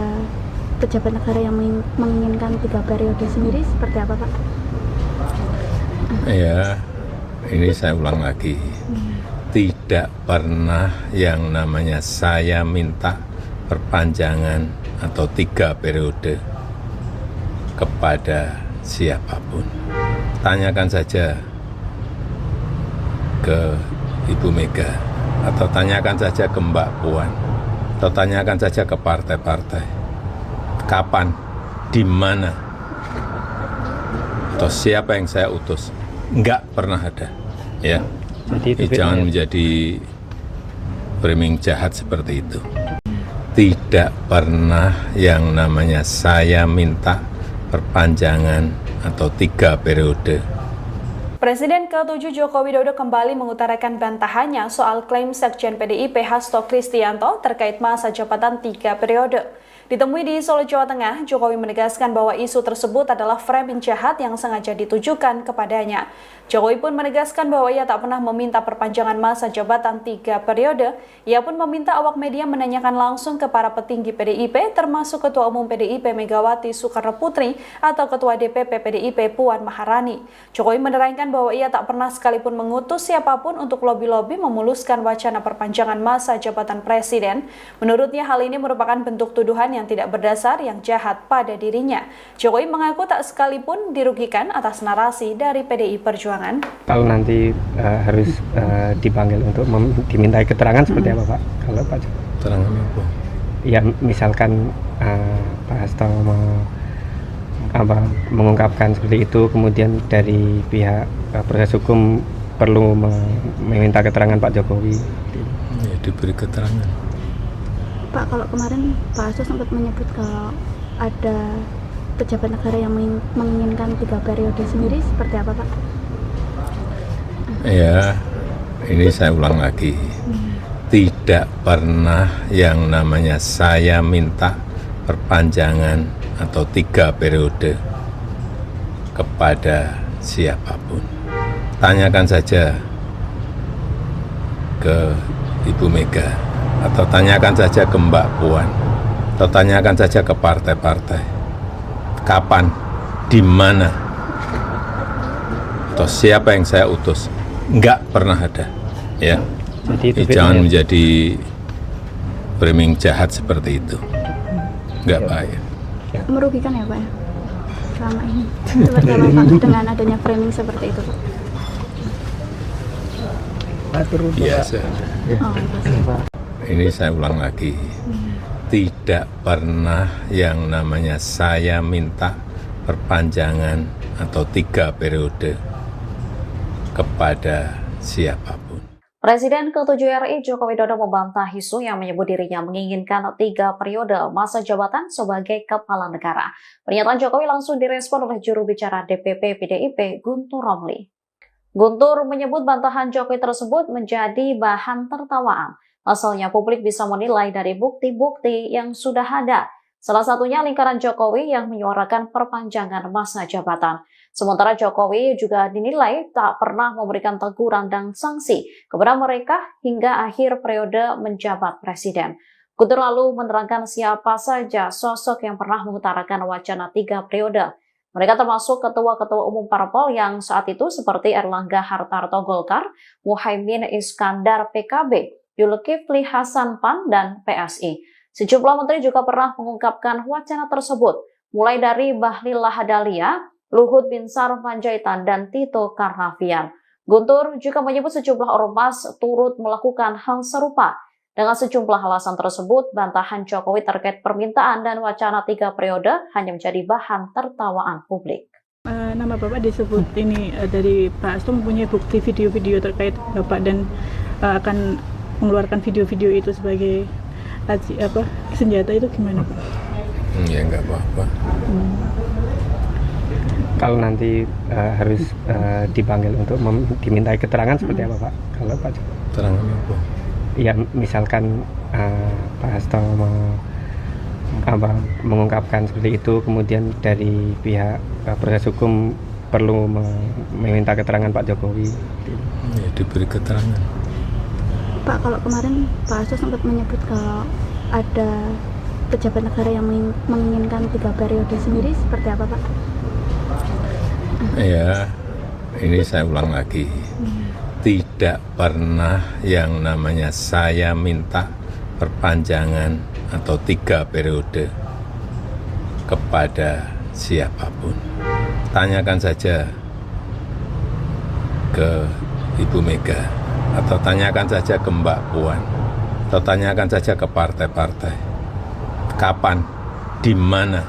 [SPEAKER 4] pejabat negara yang menginginkan 3 periode sendiri, seperti apa Pak?
[SPEAKER 1] Ya, ini saya ulang lagi. Tidak pernah yang namanya saya minta perpanjangan atau 3 periode kepada siapapun. Tanyakan saja ke Ibu Mega, atau tanyakan saja ke Mbak Puan, atau tanyakan saja ke partai-partai. Kapan, di mana, atau siapa yang saya utus? Enggak pernah ada, ya.
[SPEAKER 3] Jadi
[SPEAKER 1] Jangan menjadi framing jahat seperti itu. tidak pernah yang namanya saya minta perpanjangan atau 3 periode.
[SPEAKER 2] Presiden ke-7 Joko Widodo kembali mengutarakan bantahannya soal klaim Sekjen PDIP Hasto Kristianto terkait masa jabatan 3 periode. Ditemui di Solo, Jawa Tengah, Jokowi menegaskan bahwa isu tersebut adalah framing jahat yang sengaja ditujukan kepadanya. Jokowi pun menegaskan bahwa ia tak pernah meminta perpanjangan masa jabatan 3 periode. Ia pun meminta awak media menanyakan langsung ke para petinggi PDIP, termasuk Ketua Umum PDIP Megawati Soekarno Putri atau Ketua DPP PDIP Puan Maharani. Jokowi menerangkan bahwa ia tak pernah sekalipun mengutus siapapun untuk lobi-lobi memuluskan wacana perpanjangan masa jabatan presiden. Menurutnya hal ini merupakan bentuk tuduhan yang tidak berdasar yang jahat pada dirinya. Jokowi mengaku tak sekalipun dirugikan atas narasi dari PDI Perjuangan.
[SPEAKER 3] Kalau nanti harus dipanggil untuk dimintai keterangan seperti apa Pak? Kalau Pak
[SPEAKER 1] Keterangan apa?
[SPEAKER 3] Ya misalkan Pak Hasto mengungkapkan seperti itu, kemudian dari pihak proses hukum perlu meminta keterangan Pak Jokowi.
[SPEAKER 1] Ya, diberi keterangan.
[SPEAKER 4] Pak, kalau kemarin Pak Hasto sempat menyebut kalau ada pejabat negara yang menginginkan 3 periode sendiri, seperti apa Pak?
[SPEAKER 1] Ya, ini saya ulang lagi. Tidak pernah yang namanya saya minta perpanjangan atau 3 periode kepada siapapun. Tanyakan saja ke Ibu Mega, atau tanyakan saja ke Mbak Puan, atau tanyakan saja ke partai-partai. Kapan, di mana, atau siapa yang saya utus? Enggak pernah ada, ya.
[SPEAKER 3] Jadi
[SPEAKER 1] Jangan menjadi framing jahat seperti itu. Enggak baik.
[SPEAKER 4] Merugikan ya Pak ya? Selama ini. Seperti apa Pak dengan adanya framing seperti itu Pak?
[SPEAKER 1] Biasa.
[SPEAKER 4] Oh, pasti.
[SPEAKER 1] Ini saya ulang lagi. Tidak pernah yang namanya saya minta perpanjangan atau 3 periode kepada siapapun.
[SPEAKER 5] Presiden ke-7 RI Joko Widodo membantah isu yang menyebut dirinya menginginkan 3 periode masa jabatan sebagai kepala negara. Pernyataan Jokowi langsung direspon oleh juru bicara DPP PDIP Guntur Romli. Guntur menyebut bantahan Jokowi tersebut menjadi bahan tertawaan. Asalnya publik bisa menilai dari bukti-bukti yang sudah ada. Salah satunya lingkaran Jokowi yang menyuarakan perpanjangan masa jabatan. Sementara Jokowi juga dinilai tak pernah memberikan teguran dan sanksi kepada mereka hingga akhir periode menjabat presiden. Guntur lalu menerangkan siapa saja sosok yang pernah mengutarakan wacana 3 periode. Mereka termasuk ketua-ketua umum parpol yang saat itu seperti Erlangga Hartarto Golkar, Muhaimin Iskandar PKB, Zulkifli Hasan PAN, dan PSI. Sejumlah menteri juga pernah mengungkapkan wacana tersebut, mulai dari Bahlil Lahadalia, Luhut Binsar Panjaitan, dan Tito Karnavian. Guntur juga menyebut sejumlah ormas turut melakukan hal serupa. Dengan sejumlah alasan tersebut, bantahan Jokowi terkait permintaan dan wacana 3 periode hanya menjadi bahan tertawaan publik.
[SPEAKER 6] Nama Bapak disebut ini dari Pak Hasto mempunyai bukti video-video terkait Bapak dan akan mengeluarkan video-video itu sebagai senjata, itu gimana Pak?
[SPEAKER 1] Ya nggak apa-apa.
[SPEAKER 3] Kalau nanti harus dipanggil untuk dimintai keterangan seperti apa Pak? Kalau Pak
[SPEAKER 1] Keterangan apa?
[SPEAKER 3] Ya misalkan Pak Hasto mengungkapkan seperti itu, kemudian dari pihak proses hukum perlu meminta keterangan Pak Jokowi.
[SPEAKER 1] Ya, diberi keterangan.
[SPEAKER 4] Pak, kalau kemarin Pak Hasto sempat menyebut kalau ada pejabat negara yang menginginkan 3 periode sendiri, seperti apa Pak?
[SPEAKER 1] Ya, ini saya ulang lagi. Tidak pernah yang namanya saya minta perpanjangan atau 3 periode kepada siapapun. Tanyakan saja ke Ibu Mega, atau tanyakan saja ke Mbak Puan, atau tanyakan saja ke partai-partai. Kapan, di mana,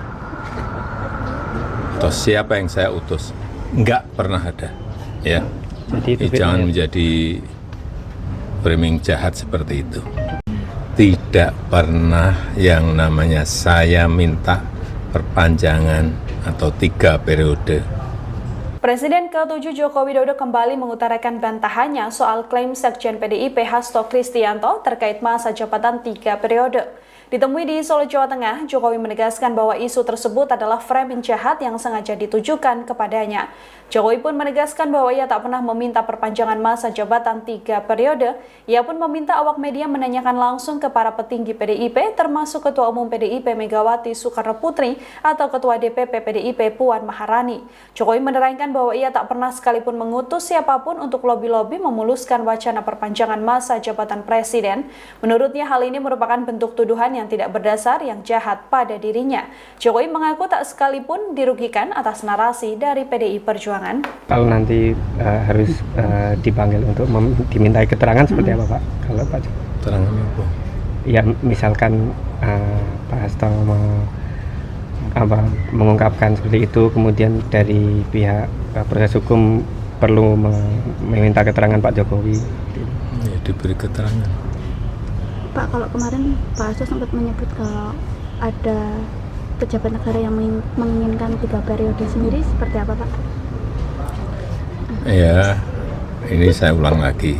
[SPEAKER 1] atau siapa yang saya utus? Enggak pernah ada, ya.
[SPEAKER 3] Jadi
[SPEAKER 1] Jangan menjadi framing jahat seperti itu. tidak pernah yang namanya saya minta perpanjangan atau 3 periode.
[SPEAKER 2] Presiden ke-7 Joko Widodo kembali mengutarakan bantahannya soal klaim Sekjen PDIP Hasto Kristianto terkait masa jabatan 3 periode. Ditemui di Solo, Jawa Tengah, Jokowi menegaskan bahwa isu tersebut adalah framing jahat yang sengaja ditujukan kepadanya. Jokowi pun menegaskan bahwa ia tak pernah meminta perpanjangan masa jabatan 3 periode. Ia pun meminta awak media menanyakan langsung ke para petinggi PDIP, termasuk Ketua Umum PDIP Megawati Soekarno Putri atau Ketua DPP PDIP Puan Maharani. Jokowi menerangkan bahwa ia tak pernah sekalipun mengutus siapapun untuk lobi-lobi memuluskan wacana perpanjangan masa jabatan presiden. Menurutnya hal ini merupakan bentuk tuduhan yang tidak berdasar yang jahat pada dirinya. Jokowi mengaku tak sekalipun dirugikan atas narasi dari PDI Perjuangan.
[SPEAKER 3] Kalau nanti harus dipanggil untuk dimintai keterangan seperti apa Pak? Kalau Pak
[SPEAKER 1] Keterangan apa?
[SPEAKER 3] Ya misalkan Pak Hasto mengungkapkan seperti itu, kemudian dari pihak proses hukum perlu meminta keterangan Pak Jokowi.
[SPEAKER 1] Ya, diberi keterangan.
[SPEAKER 4] Pak, kalau kemarin Pak Hasto sempat menyebut kalau ada pejabat negara yang menginginkan 3 periode sendiri, seperti apa Pak?
[SPEAKER 1] Ya, ini saya ulang lagi.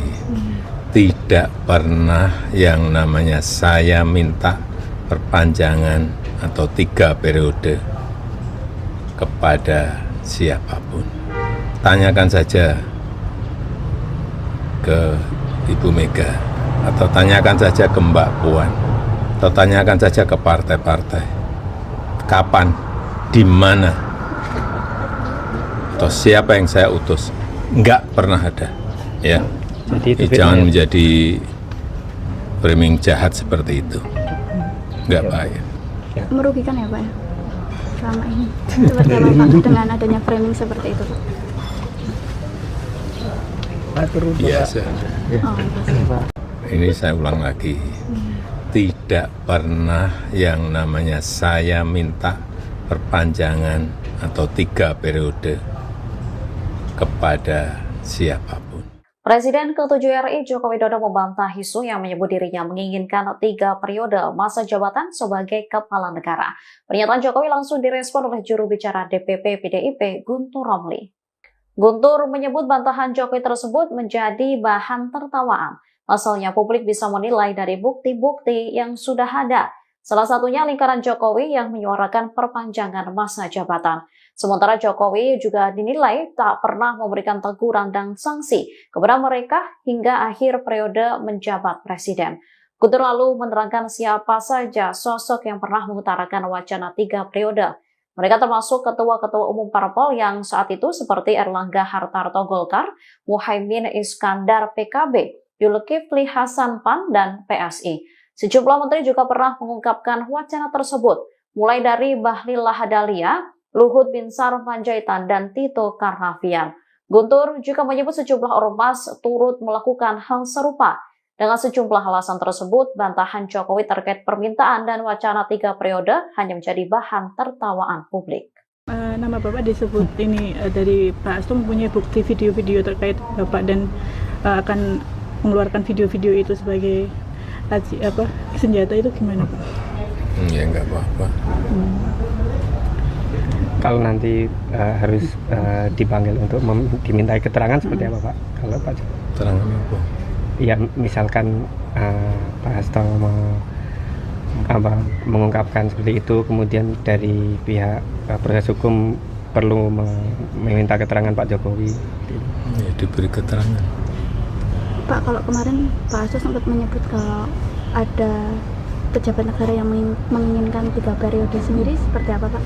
[SPEAKER 1] Tidak pernah yang namanya saya minta perpanjangan atau 3 periode kepada siapapun. Tanyakan saja ke Ibu Mega, atau tanyakan saja ke Mbak Puan, atau tanyakan saja ke partai-partai. Kapan, di mana, atau siapa yang saya utus? Enggak pernah ada, ya.
[SPEAKER 3] Jadi
[SPEAKER 1] Jangan menjadi framing jahat seperti itu. Enggak baik.
[SPEAKER 4] Merugikan ya Pak ya? Selama ini. Seperti apa Pak dengan adanya framing seperti itu Pak?
[SPEAKER 1] Biasa.
[SPEAKER 4] Oh,
[SPEAKER 1] Ini saya ulang lagi. Tidak pernah yang namanya saya minta perpanjangan atau 3 periode kepada siapapun.
[SPEAKER 5] Presiden ke-7 RI Joko Widodo membantah isu yang menyebut dirinya menginginkan 3 periode masa jabatan sebagai kepala negara. Pernyataan Jokowi langsung direspon oleh juru bicara DPP PDIP Guntur Romli. Guntur menyebut bantahan Jokowi tersebut menjadi bahan tertawaan. Pasalnya publik bisa menilai dari bukti-bukti yang sudah ada. Salah satunya lingkaran Jokowi yang menyuarakan perpanjangan masa jabatan. Sementara Jokowi juga dinilai tak pernah memberikan teguran dan sanksi kepada mereka hingga akhir periode menjabat presiden. Guntur lalu menerangkan siapa saja sosok yang pernah mengutarakan wacana 3 periode. Mereka termasuk ketua-ketua umum parpol yang saat itu seperti Erlangga Hartarto Golkar, Muhaimin Iskandar PKB, Zulkifli Hasan PAN, dan PSI. Sejumlah menteri juga pernah mengungkapkan wacana tersebut, mulai dari Bahlil Lahadalia, Luhut Binsar Panjaitan, dan Tito Karnavian. Guntur juga menyebut sejumlah ormas turut melakukan hal serupa. Dengan sejumlah alasan tersebut, bantahan Jokowi terkait permintaan dan wacana 3 periode hanya menjadi bahan tertawaan publik.
[SPEAKER 6] Nama Bapak disebut ini dari Pak Hasto mempunyai bukti video-video terkait Bapak dan akan mengeluarkan video-video itu sebagai senjata, itu gimana Pak?
[SPEAKER 1] Ya enggak apa-apa.
[SPEAKER 3] Kalau nanti harus dipanggil untuk dimintai keterangan seperti apa Pak? Kalau Pak
[SPEAKER 1] Keterangan apa?
[SPEAKER 3] Ya misalkan Pak Hasto mengungkapkan seperti itu, kemudian dari pihak proses hukum perlu meminta keterangan Pak Jokowi.
[SPEAKER 1] Ya, diberi keterangan.
[SPEAKER 4] Pak, kalau kemarin Pak Hasto sempat menyebut kalau ada pejabat negara yang menginginkan 3 periode sendiri, seperti apa Pak?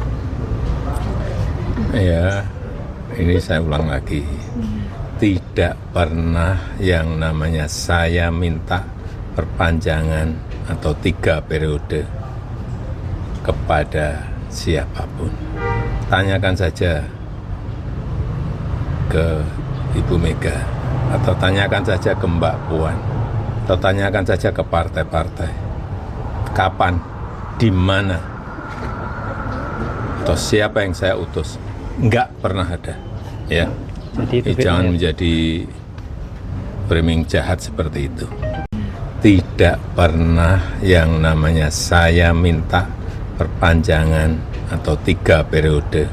[SPEAKER 1] Ya, ini saya ulang lagi. Tidak pernah yang namanya saya minta perpanjangan atau 3 periode kepada siapapun. Tanyakan saja ke Ibu Mega, atau tanyakan saja ke Mbak Puan, atau tanyakan saja ke partai-partai. Kapan, di mana, atau siapa yang saya utus? Enggak pernah ada, ya.
[SPEAKER 3] Jadi
[SPEAKER 1] Jangan menjadi framing jahat seperti itu. tidak pernah yang namanya saya minta perpanjangan atau 3 periode.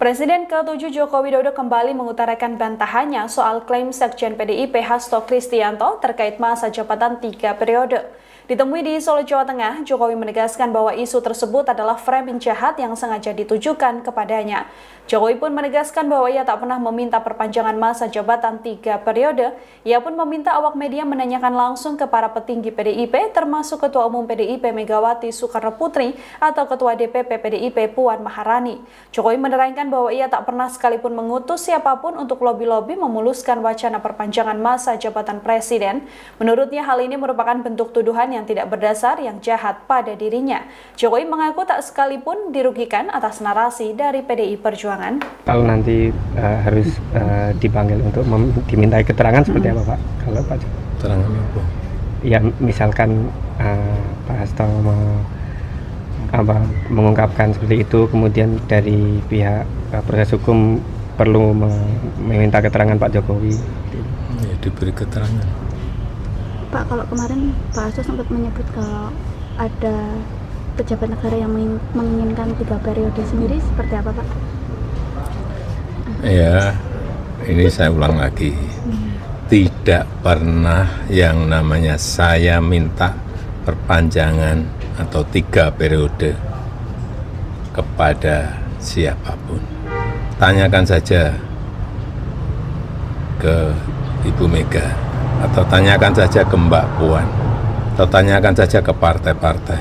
[SPEAKER 2] Presiden ke-7 Joko Widodo kembali mengutarakan bantahannya soal klaim Sekjen PDIP Hasto Kristianto terkait masa jabatan 3 periode. Ditemui di Solo, Jawa Tengah, Jokowi menegaskan bahwa isu tersebut adalah framing jahat yang sengaja ditujukan kepadanya. Jokowi pun menegaskan bahwa ia tak pernah meminta perpanjangan masa jabatan 3 periode. Ia pun meminta awak media menanyakan langsung ke para petinggi PDIP, termasuk Ketua Umum PDIP Megawati Soekarno Putri atau Ketua DPP PDIP Puan Maharani. Jokowi menerangkan bahwa ia tak pernah sekalipun mengutus siapapun untuk lobi-lobi memuluskan wacana perpanjangan masa jabatan presiden. Menurutnya hal ini merupakan bentuk tuduhan yang tidak berdasar yang jahat pada dirinya. Jokowi mengaku tak sekalipun dirugikan atas narasi dari PDI Perjuangan.
[SPEAKER 3] Kalau nanti harus dipanggil untuk dimintai keterangan seperti apa Pak? Kalau Pak
[SPEAKER 1] Keterangan apa?
[SPEAKER 3] Ya misalkan Pak Hasto mengungkapkan seperti itu, kemudian dari pihak proses hukum perlu meminta keterangan Pak Jokowi.
[SPEAKER 1] Ya, diberi keterangan.
[SPEAKER 4] Pak, kalau kemarin Pak Hasto sempat menyebut kalau ada pejabat negara yang menginginkan 3 periode sendiri, seperti apa Pak?
[SPEAKER 1] Ya, ini saya ulang lagi. Tidak pernah yang namanya saya minta perpanjangan atau 3 periode kepada siapapun. Tanyakan saja ke Ibu Mega, atau tanyakan saja ke Mbak Puan, atau tanyakan saja ke partai-partai.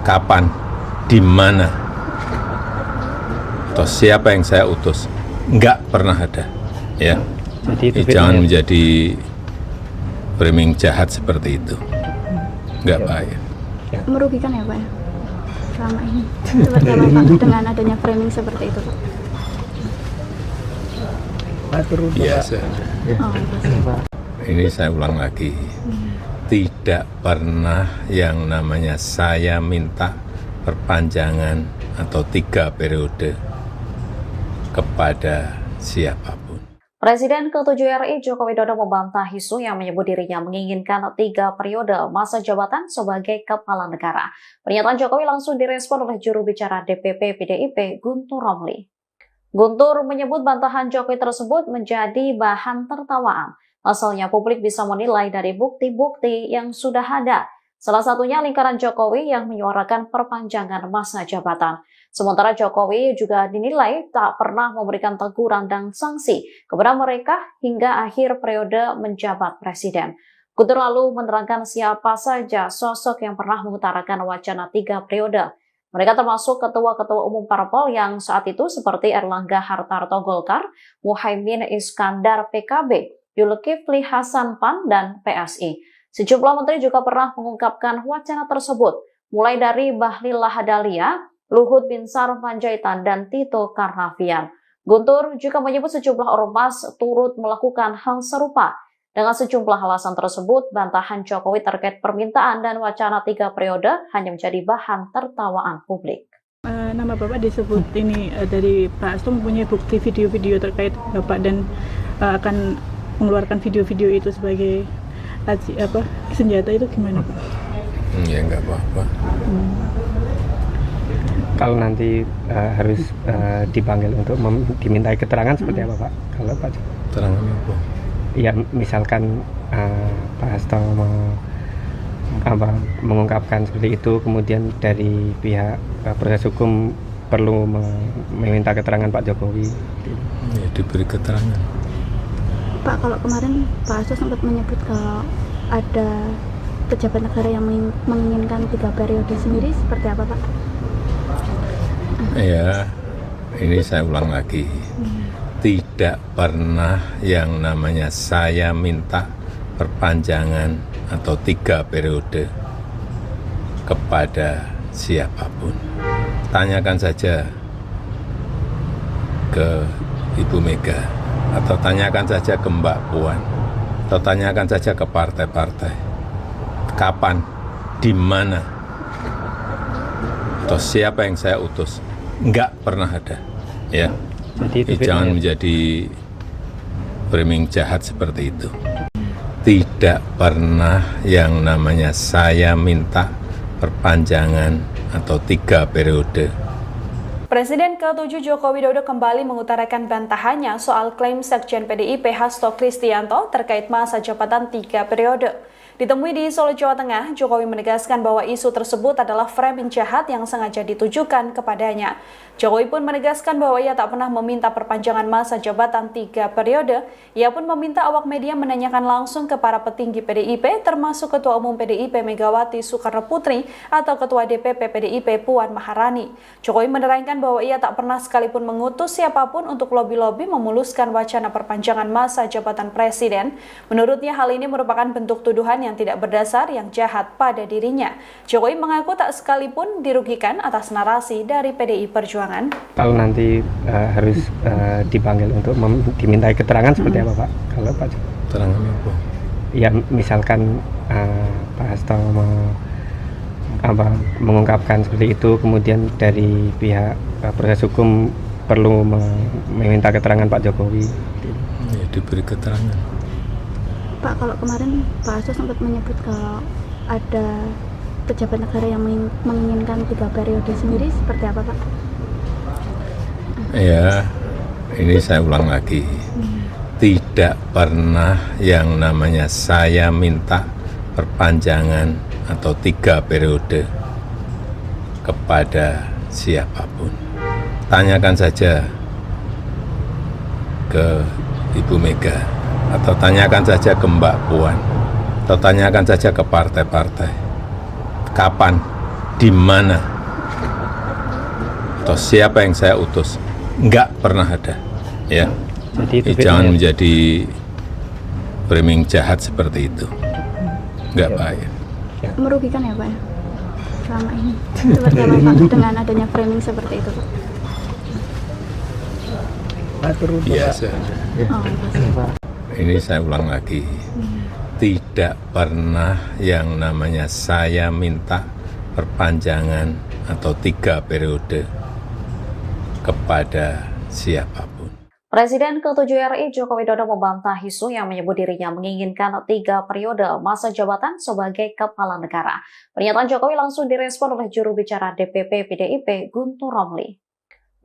[SPEAKER 1] Kapan, di mana, atau siapa yang saya utus? Enggak pernah ada, ya.
[SPEAKER 3] Jadi
[SPEAKER 1] Jangan menjadi framing jahat seperti itu. Enggak baik.
[SPEAKER 4] Merugikan ya Pak ya? Selama ini. Seperti apa Pak dengan adanya framing seperti itu Pak?
[SPEAKER 1] Biasa.
[SPEAKER 4] Oh,
[SPEAKER 1] Ini saya ulang lagi. Tidak pernah yang namanya saya minta perpanjangan atau 3 periode kepada siapapun.
[SPEAKER 5] Presiden ke-7 RI Joko Widodo membantah isu yang menyebut dirinya menginginkan 3 periode masa jabatan sebagai kepala negara. Pernyataan Jokowi langsung direspon oleh juru bicara DPP PDIP Guntur Romli. Guntur menyebut bantahan Jokowi tersebut menjadi bahan tertawaan. Asalnya publik bisa menilai dari bukti-bukti yang sudah ada. Salah satunya lingkaran Jokowi yang menyuarakan perpanjangan masa jabatan. Sementara Jokowi juga dinilai tak pernah memberikan teguran dan sanksi kepada mereka hingga akhir periode menjabat presiden. Guntur lalu menerangkan siapa saja sosok yang pernah mengutarakan wacana 3 periode. Mereka termasuk ketua-ketua umum parpol yang saat itu seperti Erlangga Hartarto Golkar, Muhaimin Iskandar PKB, Zulkifli Hasan PAN, dan PSI. Sejumlah menteri juga pernah mengungkapkan wacana tersebut, mulai dari Bahlil Lahadalia, Luhut Binsar Panjaitan, dan Tito Karnavian. Guntur juga menyebut sejumlah ormas turut melakukan hal serupa. Dengan sejumlah alasan tersebut, bantahan Jokowi terkait permintaan dan wacana 3 periode hanya menjadi bahan tertawaan publik.
[SPEAKER 6] Nama Bapak disebut ini dari Pak Hasto mempunyai bukti video-video terkait Bapak dan akan mengeluarkan video-video itu sebagai senjata, itu gimana Pak?
[SPEAKER 1] Ya enggak apa-apa.
[SPEAKER 3] Kalau nanti harus dipanggil untuk dimintai keterangan seperti apa Pak? Kalau Pak
[SPEAKER 1] Keterangan apa?
[SPEAKER 3] Ya misalkan Pak Hasto mengungkapkan seperti itu, kemudian dari pihak proses hukum perlu meminta keterangan Pak Jokowi.
[SPEAKER 1] Ya, diberi keterangan.
[SPEAKER 4] Pak, kalau kemarin Pak Hasto sempat menyebut kalau ada pejabat negara yang menginginkan 3 periode sendiri, seperti apa Pak?
[SPEAKER 1] Ya, ini saya ulang lagi. Tidak pernah yang namanya saya minta perpanjangan atau 3 periode kepada siapapun. Tanyakan saja ke Ibu Mega, atau tanyakan saja ke Mbak Puan, atau tanyakan saja ke partai-partai. Kapan, di mana, atau siapa yang saya utus? Enggak pernah ada, ya.
[SPEAKER 3] Jadi
[SPEAKER 1] Jangan menjadi framing jahat seperti itu. tidak pernah yang namanya saya minta perpanjangan atau 3 periode.
[SPEAKER 2] Presiden ke-7 Joko Widodo kembali mengutarakan bantahannya soal klaim Sekjen PDIP Hasto Kristianto terkait masa jabatan 3 periode. Ditemui di Solo, Jawa Tengah, Jokowi menegaskan bahwa isu tersebut adalah framing jahat yang sengaja ditujukan kepadanya. Jokowi pun menegaskan bahwa ia tak pernah meminta perpanjangan masa jabatan 3 periode. Ia pun meminta awak media menanyakan langsung ke para petinggi PDIP, termasuk Ketua Umum PDIP Megawati Soekarno Putri atau Ketua DPP PDIP Puan Maharani. Jokowi menerangkan bahwa ia tak pernah sekalipun mengutus siapapun untuk lobi-lobi memuluskan wacana perpanjangan masa jabatan presiden. Menurutnya hal ini merupakan bentuk tuduhan yang tidak berdasar yang jahat pada dirinya. Jokowi mengaku tak sekalipun dirugikan atas narasi dari PDI Perjuangan.
[SPEAKER 3] Kalau nanti harus dipanggil untuk dimintai keterangan seperti apa Pak? Kalau Pak
[SPEAKER 1] Keterangan apa?
[SPEAKER 3] Ya misalkan Pak Hasto mengungkapkan seperti itu, kemudian dari pihak proses hukum perlu meminta keterangan Pak Jokowi.
[SPEAKER 1] Ya, diberi keterangan.
[SPEAKER 4] Pak, kalau kemarin Pak Hasto sempat menyebut kalau ada pejabat negara yang menginginkan 3 periode sendiri, seperti apa Pak?
[SPEAKER 1] Ya, ini saya ulang lagi. Tidak pernah yang namanya saya minta perpanjangan atau 3 periode kepada siapapun. Tanyakan saja ke Ibu Mega, atau tanyakan saja ke Mbak Puan, atau tanyakan saja ke partai-partai. Kapan, di mana, atau siapa yang saya utus? Enggak pernah ada, ya.
[SPEAKER 3] Jadi
[SPEAKER 1] Jangan menjadi framing jahat seperti itu. Enggak baik.
[SPEAKER 4] Merugikan ya Pak ya? Selama ini. Seperti apa Pak dengan adanya framing seperti itu Pak?
[SPEAKER 1] Biasa.
[SPEAKER 4] Oh,
[SPEAKER 1] Ini saya ulang lagi. Tidak pernah yang namanya saya minta perpanjangan atau 3 periode kepada siapapun.
[SPEAKER 5] Presiden ke-7 RI Joko Widodo membantah isu yang menyebut dirinya menginginkan 3 periode masa jabatan sebagai kepala negara. Pernyataan Jokowi langsung direspon oleh juru bicara DPP PDIP Guntur Romli.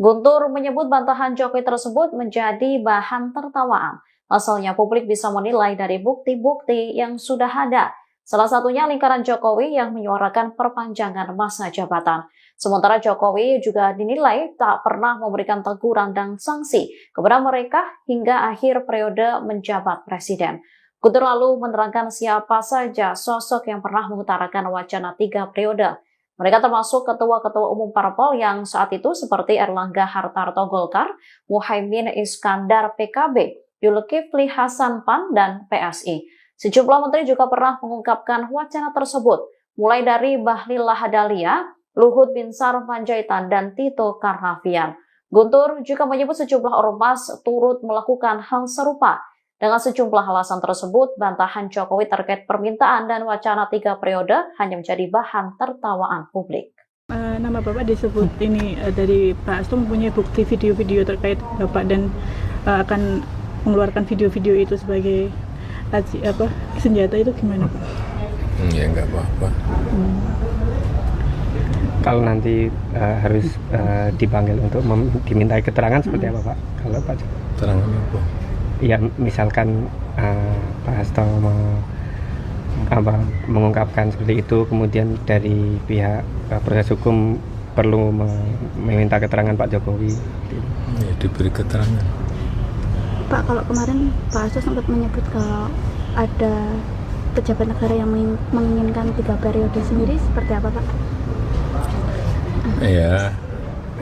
[SPEAKER 5] Guntur menyebut bantahan Jokowi tersebut menjadi bahan tertawaan. Asalnya publik bisa menilai dari bukti-bukti yang sudah ada. Salah satunya lingkaran Jokowi yang menyuarakan perpanjangan masa jabatan. Sementara Jokowi juga dinilai tak pernah memberikan teguran dan sanksi kepada mereka hingga akhir periode menjabat presiden. Guntur lalu menerangkan siapa saja sosok yang pernah mengutarakan wacana 3 periode. Mereka termasuk ketua-ketua umum parpol yang saat itu seperti Erlangga Hartarto Golkar, Muhaimin Iskandar PKB, Zulkifli Hasan PAN, dan PSI. Sejumlah menteri juga pernah mengungkapkan wacana tersebut, mulai dari Bahlil Lahadalia, Luhut Binsar Panjaitan, dan Tito Karnavian. Guntur juga menyebut sejumlah ormas turut melakukan hal serupa. Dengan sejumlah alasan tersebut, bantahan Jokowi terkait permintaan dan wacana 3 periode hanya menjadi bahan tertawaan publik.
[SPEAKER 6] Nama Bapak disebut ini dari Pak Hasto mempunyai bukti video-video terkait Bapak dan akan mengeluarkan video-video itu sebagai senjata, itu gimana Pak?
[SPEAKER 1] Ya enggak apa-apa.
[SPEAKER 3] Kalau nanti harus dipanggil untuk dimintai keterangan seperti apa Pak? Kalau Pak
[SPEAKER 1] Keterangan apa?
[SPEAKER 3] Ya misalkan Pak Hasto mengungkapkan seperti itu, kemudian dari pihak proses hukum perlu meminta keterangan Pak Jokowi.
[SPEAKER 1] Ya, diberi keterangan.
[SPEAKER 4] Pak, kalau kemarin Pak Hasto sempat menyebut kalau ada pejabat negara yang menginginkan 3 periode sendiri, seperti apa Pak?
[SPEAKER 1] Ya,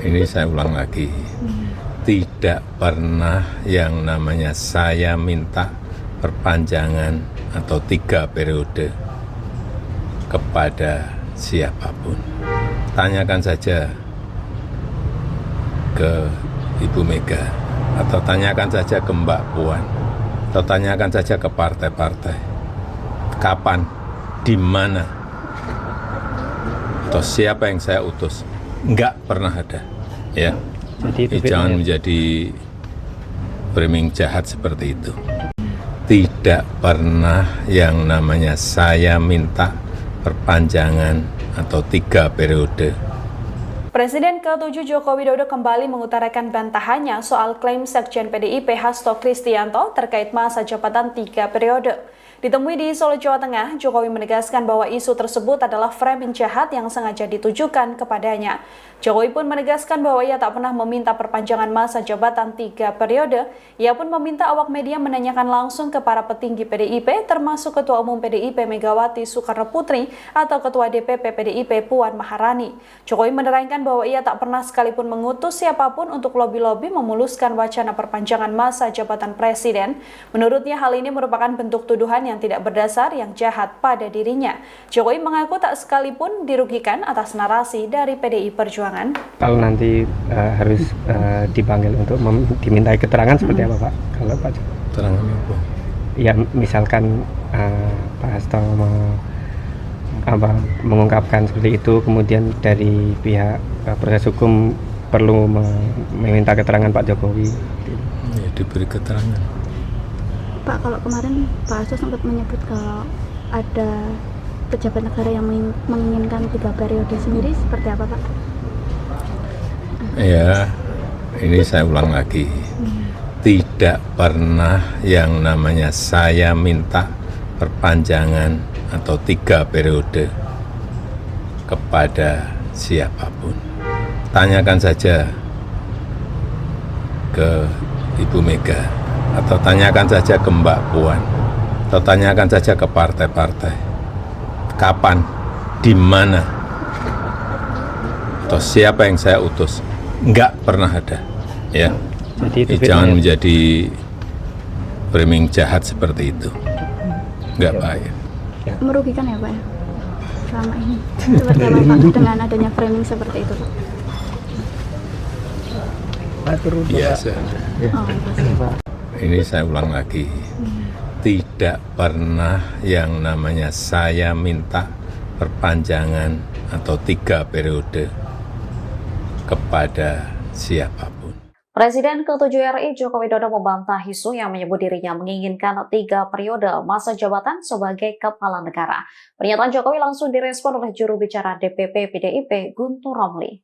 [SPEAKER 1] ini saya ulang lagi. Tidak pernah yang namanya saya minta perpanjangan atau 3 periode kepada siapapun. Tanyakan saja ke Ibu Mega, atau tanyakan saja ke Mbak Puan, atau tanyakan saja ke partai-partai. Kapan, di mana, atau siapa yang saya utus? Enggak pernah ada, ya.
[SPEAKER 3] Jadi
[SPEAKER 1] Jangan menjadi framing jahat seperti itu. tidak pernah yang namanya saya minta perpanjangan atau 3 periode.
[SPEAKER 2] Presiden ke-7 Joko Widodo kembali mengutarakan bantahannya soal klaim Sekjen PDIP Hasto Kristianto terkait masa jabatan 3 periode. Ditemui di Solo, Jawa Tengah, Jokowi menegaskan bahwa isu tersebut adalah framing jahat yang sengaja ditujukan kepadanya. Jokowi pun menegaskan bahwa ia tak pernah meminta perpanjangan masa jabatan 3 periode. Ia pun meminta awak media menanyakan langsung ke para petinggi PDIP, termasuk Ketua Umum PDIP Megawati Soekarno Putri atau Ketua DPP PDIP Puan Maharani. Jokowi menerangkan bahwa ia tak pernah sekalipun mengutus siapapun untuk lobi-lobi memuluskan wacana perpanjangan masa jabatan presiden. Menurutnya hal ini merupakan bentuk tuduhan yang tidak berdasar yang jahat pada dirinya. Jokowi mengaku tak sekalipun dirugikan atas narasi dari PDI Perjuangan.
[SPEAKER 3] Kalau nanti harus dipanggil untuk dimintai keterangan seperti apa Pak? Kalau Pak Jokowi?
[SPEAKER 1] Keterangan apa?
[SPEAKER 3] Ya misalkan Pak Hasto mengungkapkan seperti itu, kemudian dari pihak proses hukum perlu meminta keterangan Pak Jokowi.
[SPEAKER 1] Ya, diberi keterangan.
[SPEAKER 4] Pak, kalau kemarin Pak Hasto sempat menyebut kalau ada pejabat negara yang menginginkan 3 periode sendiri, seperti apa Pak?
[SPEAKER 1] Ya, ini saya ulang lagi. Tidak pernah yang namanya saya minta perpanjangan atau 3 periode kepada siapapun. Tanyakan saja ke Ibu Mega, atau tanyakan saja ke Mbak Puan, atau tanyakan saja ke partai-partai. Kapan, di mana, atau siapa yang saya utus? Enggak pernah ada. Ya.
[SPEAKER 3] Jadi
[SPEAKER 1] Jangan menjadi framing jahat seperti itu. Enggak baik.
[SPEAKER 4] Merugikan ya Pak ya? Selama ini. Seperti apa Pak dengan adanya framing seperti itu Pak?
[SPEAKER 1] Biasa.
[SPEAKER 4] Oh,
[SPEAKER 1] Ini saya ulang lagi. Tidak pernah yang namanya saya minta perpanjangan atau 3 periode kepada siapapun.
[SPEAKER 5] Presiden ke-7 RI Joko Widodo membantah isu yang menyebut dirinya menginginkan 3 periode masa jabatan sebagai kepala negara. Pernyataan Jokowi langsung direspon oleh juru bicara DPP PDIP Guntur Romli.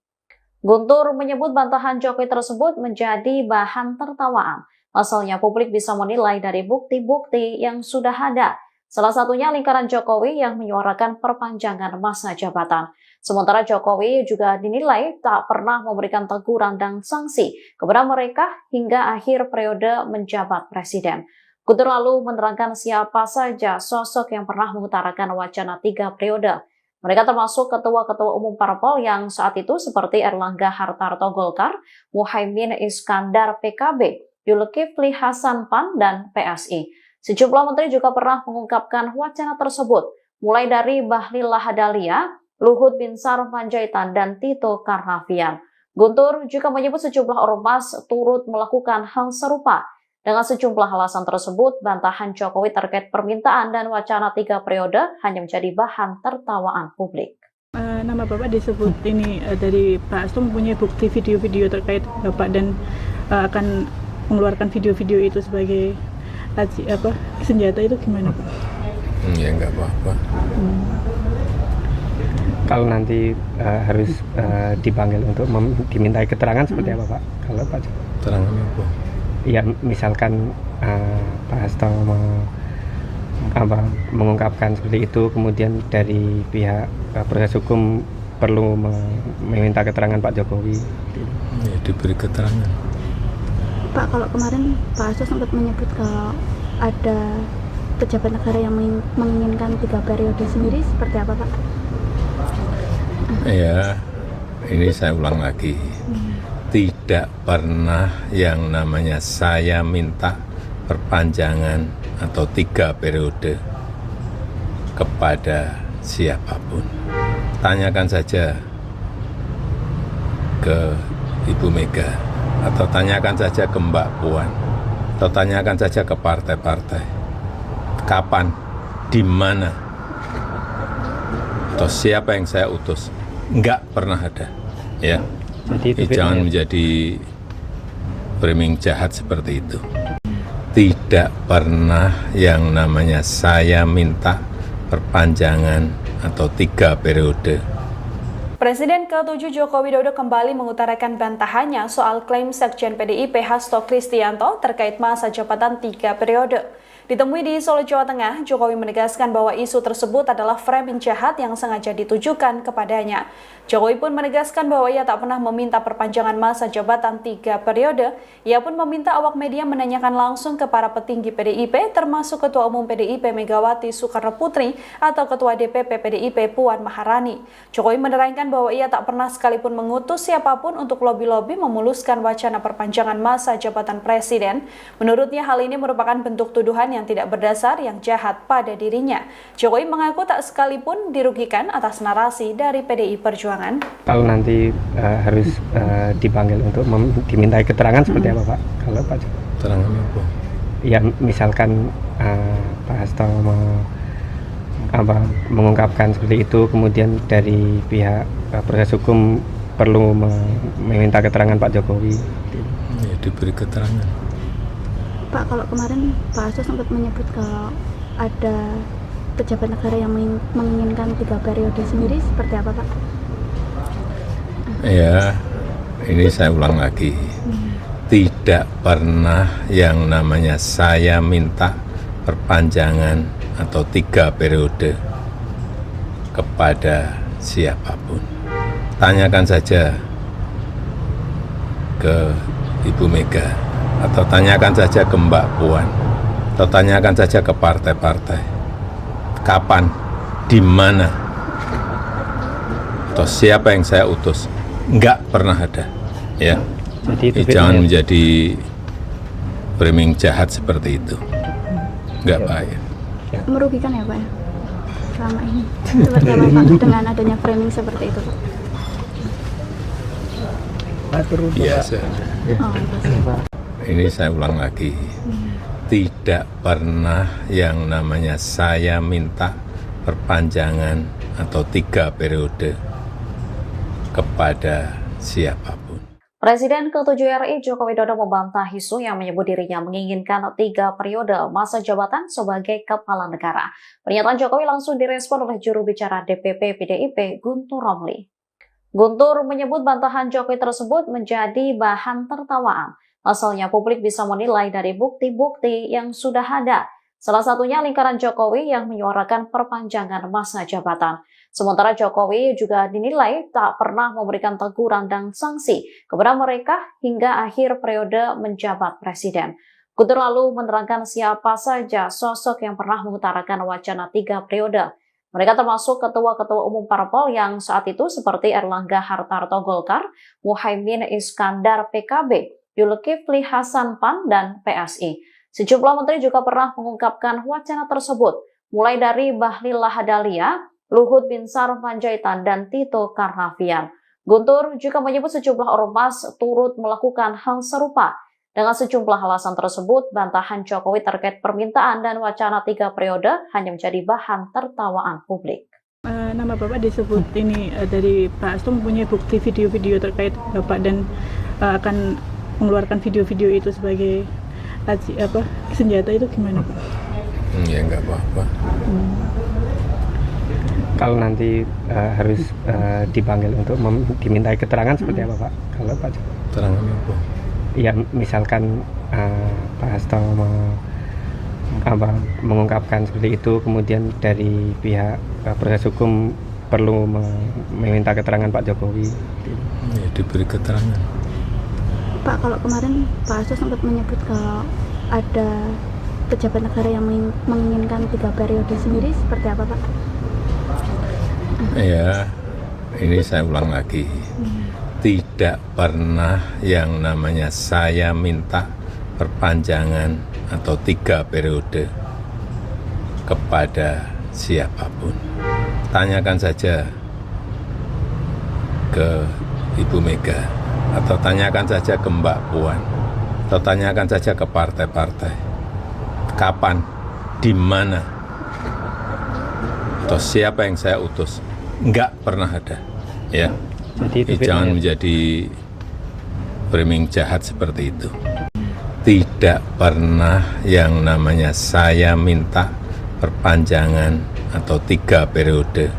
[SPEAKER 5] Guntur menyebut bantahan Jokowi tersebut menjadi bahan tertawaan. Pasalnya publik bisa menilai dari bukti-bukti yang sudah ada. Salah satunya lingkaran Jokowi yang menyuarakan perpanjangan masa jabatan. Sementara Jokowi juga dinilai tak pernah memberikan teguran dan sanksi kepada mereka hingga akhir periode menjabat presiden. Guntur lalu menerangkan siapa saja sosok yang pernah mengutarakan wacana 3 periode. Mereka termasuk ketua-ketua umum parpol yang saat itu seperti Erlangga Hartarto Golkar, Muhaimin Iskandar PKB, Zulkifli Hasan PAN, dan PSI. Sejumlah menteri juga pernah mengungkapkan wacana tersebut, mulai dari Bahlil Lahadalia, Luhut Binsar Panjaitan, dan Tito Karnavian. Guntur juga menyebut sejumlah ormas turut melakukan hal serupa. Dengan sejumlah alasan tersebut, bantahan Jokowi terkait permintaan dan wacana 3 periode hanya menjadi bahan tertawaan publik.
[SPEAKER 6] Nama Bapak disebut ini dari Pak Hasto mempunyai bukti video-video terkait Bapak dan akan mengeluarkan video-video itu sebagai senjata, itu gimana Pak?
[SPEAKER 1] Ya enggak apa-apa.
[SPEAKER 3] Kalau nanti harus dipanggil untuk dimintai keterangan seperti apa Pak? Kalau Pak Jokowi?
[SPEAKER 1] Keterangan apa?
[SPEAKER 3] Ya misalkan Pak Hasto mengungkapkan seperti itu, kemudian dari pihak proses hukum perlu meminta keterangan Pak Jokowi.
[SPEAKER 1] Ya, diberi keterangan.
[SPEAKER 4] Pak, kalau kemarin Pak Hasto sempat menyebut kalau ada pejabat negara yang menginginkan 3 periode sendiri, seperti apa Pak?
[SPEAKER 1] Ya, ini saya ulang lagi. Tidak pernah yang namanya saya minta perpanjangan atau 3 periode kepada siapapun. Tanyakan saja ke Ibu Mega, atau tanyakan saja ke Mbak Puan, atau tanyakan saja ke partai-partai. Kapan, di mana, atau siapa yang saya utus? Enggak pernah ada. Ya.
[SPEAKER 3] Jadi
[SPEAKER 1] Jangan menjadi framing jahat seperti itu. tidak pernah yang namanya saya minta perpanjangan atau 3 periode.
[SPEAKER 2] Presiden ke-7 Joko Widodo kembali mengutarakan bantahannya soal klaim Sekjen PDIP Hasto Kristianto terkait masa jabatan 3 periode. Ditemui di Solo, Jawa Tengah, Jokowi menegaskan bahwa isu tersebut adalah framing jahat yang sengaja ditujukan kepadanya. Jokowi pun menegaskan bahwa ia tak pernah meminta perpanjangan masa jabatan 3 periode. Ia pun meminta awak media menanyakan langsung ke para petinggi PDIP, termasuk Ketua Umum PDIP Megawati Soekarno Putri atau Ketua DPP PDIP Puan Maharani. Jokowi menerangkan bahwa ia tak pernah sekalipun mengutus siapapun untuk lobi-lobi memuluskan wacana perpanjangan masa jabatan presiden. Menurutnya hal ini merupakan bentuk tuduhan yang tidak berdasar yang jahat pada dirinya. Jokowi mengaku tak sekalipun dirugikan atas narasi dari PDI Perjuangan.
[SPEAKER 3] Kalau nanti harus dipanggil untuk dimintai keterangan seperti apa Pak? Kalau Pak Jokowi?
[SPEAKER 1] Keterangan apa?
[SPEAKER 3] Ya misalkan Pak Hasto mengungkapkan seperti itu, kemudian dari pihak proses hukum perlu meminta keterangan Pak Jokowi.
[SPEAKER 1] Ya, diberi keterangan.
[SPEAKER 4] Pak, kalau kemarin Pak Hasto sempat menyebut kalau ada pejabat negara yang menginginkan 3 periode sendiri, seperti apa Pak?
[SPEAKER 1] Ya, ini saya ulang lagi. Tidak pernah yang namanya saya minta perpanjangan atau 3 periode kepada siapapun. Tanyakan saja ke Ibu Mega, atau tanyakan saja ke Mbak Puan, atau tanyakan saja ke partai-partai. Kapan, di mana, atau siapa yang saya utus? Enggak pernah ada. Ya, jangan menjadi framing jahat seperti itu. Enggak baik.
[SPEAKER 4] Merugikan ya Pak ya? Selama ini seperti apa Pak dengan adanya framing seperti itu Pak?
[SPEAKER 1] Biasa.
[SPEAKER 4] Oh,
[SPEAKER 1] Ini saya ulang lagi. Tidak pernah yang namanya saya minta perpanjangan atau 3 periode kepada siapapun.
[SPEAKER 5] Presiden ke-7 RI Joko Widodo membantah isu yang menyebut dirinya menginginkan 3 periode masa jabatan sebagai kepala negara. Pernyataan Jokowi langsung direspon oleh juru bicara DPP PDIP Guntur Romli. Guntur menyebut bantahan Jokowi tersebut menjadi bahan tertawaan. Pasalnya publik bisa menilai dari bukti-bukti yang sudah ada. Salah satunya lingkaran Jokowi yang menyuarakan perpanjangan masa jabatan. Sementara Jokowi juga dinilai tak pernah memberikan teguran dan sanksi kepada mereka hingga akhir periode menjabat presiden. Guntur lalu menerangkan siapa saja sosok yang pernah mengutarakan wacana 3 periode. Mereka termasuk ketua-ketua umum parpol yang saat itu seperti Erlangga Hartarto Golkar, Muhaimin Iskandar PKB, Zulkifli Hasan PAN, dan PSI. Sejumlah menteri juga pernah mengungkapkan wacana tersebut, mulai dari Bahlil Lahadalia, Luhut Binsar Panjaitan, dan Tito Karnavian. Guntur juga menyebut sejumlah ormas turut melakukan hal serupa. Dengan sejumlah alasan tersebut, bantahan Jokowi terkait permintaan dan wacana 3 periode hanya menjadi bahan tertawaan publik.
[SPEAKER 6] Nama Bapak disebut ini dari Pak Hasto mempunyai bukti video-video terkait Bapak dan akan mengeluarkan video-video itu sebagai senjata, itu gimana Pak?
[SPEAKER 1] Ya nggak apa-apa.
[SPEAKER 3] Kalau nanti harus dipanggil untuk dimintai keterangan seperti apa Pak? Kalau Pak Jokowi?
[SPEAKER 1] Keterangan apa?
[SPEAKER 3] Ya misalkan Pak Hasto mengungkapkan seperti itu, kemudian dari pihak proses hukum perlu meminta keterangan Pak Jokowi.
[SPEAKER 1] Ya, diberi keterangan.
[SPEAKER 4] Pak, kalau kemarin Pak Hasto sempat menyebut kalau ada pejabat negara yang menginginkan 3 periode sendiri, seperti apa Pak?
[SPEAKER 1] Ya, ini saya ulang lagi. Tidak pernah yang namanya saya minta perpanjangan atau 3 periode kepada siapapun. Tanyakan saja ke Ibu Mega, atau tanyakan saja ke Mbak Puan, atau tanyakan saja ke partai-partai. Kapan, di mana, atau siapa yang saya utus? Enggak pernah ada. Ya. Jangan menjadi framing jahat seperti itu. tidak pernah yang namanya saya minta perpanjangan atau 3 periode.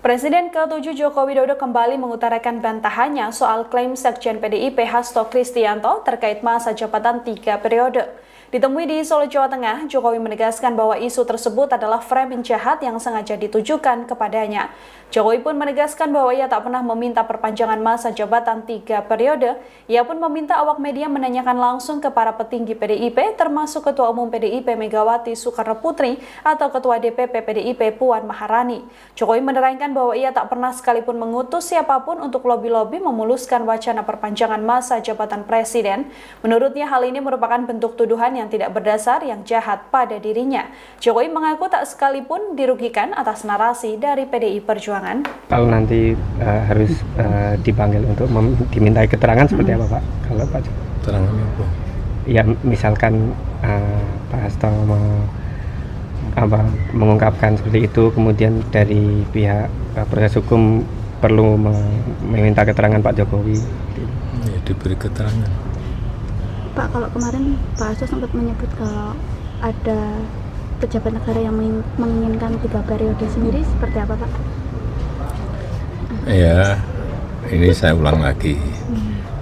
[SPEAKER 2] Presiden ke-7 Joko Widodo kembali mengutarakan bantahannya soal klaim Sekjen PDIP Hasto Kristianto terkait masa jabatan 3 periode. Ditemui di Solo, Jawa Tengah, Jokowi menegaskan bahwa isu tersebut adalah framing jahat yang sengaja ditujukan kepadanya. Jokowi pun menegaskan bahwa ia tak pernah meminta perpanjangan masa jabatan 3 periode. Ia pun meminta awak media menanyakan langsung ke para petinggi PDIP, termasuk Ketua Umum PDIP Megawati Soekarno Putri atau Ketua DPP PDIP Puan Maharani. Jokowi menerangkan bahwa ia tak pernah sekalipun mengutus siapapun untuk lobi-lobi memuluskan wacana perpanjangan masa jabatan presiden. Menurutnya hal ini merupakan bentuk tuduhan yang tidak berdasar yang jahat pada dirinya. Jokowi mengaku tak sekalipun dirugikan atas narasi dari PDI Perjuangan.
[SPEAKER 3] Kalau nanti harus dipanggil untuk dimintai keterangan seperti apa Pak? Kalau Pak
[SPEAKER 1] Keterangannya apa?
[SPEAKER 3] Ya misalkan Pak Hasto mengungkapkan seperti itu, kemudian dari pihak proses hukum perlu meminta keterangan Pak Jokowi.
[SPEAKER 1] Ya, diberi keterangan.
[SPEAKER 4] Pak, kalau kemarin Pak Hasto sempat menyebut kalau ada pejabat negara yang menginginkan 3 periode sendiri, seperti apa Pak?
[SPEAKER 1] Ya, ini saya ulang lagi.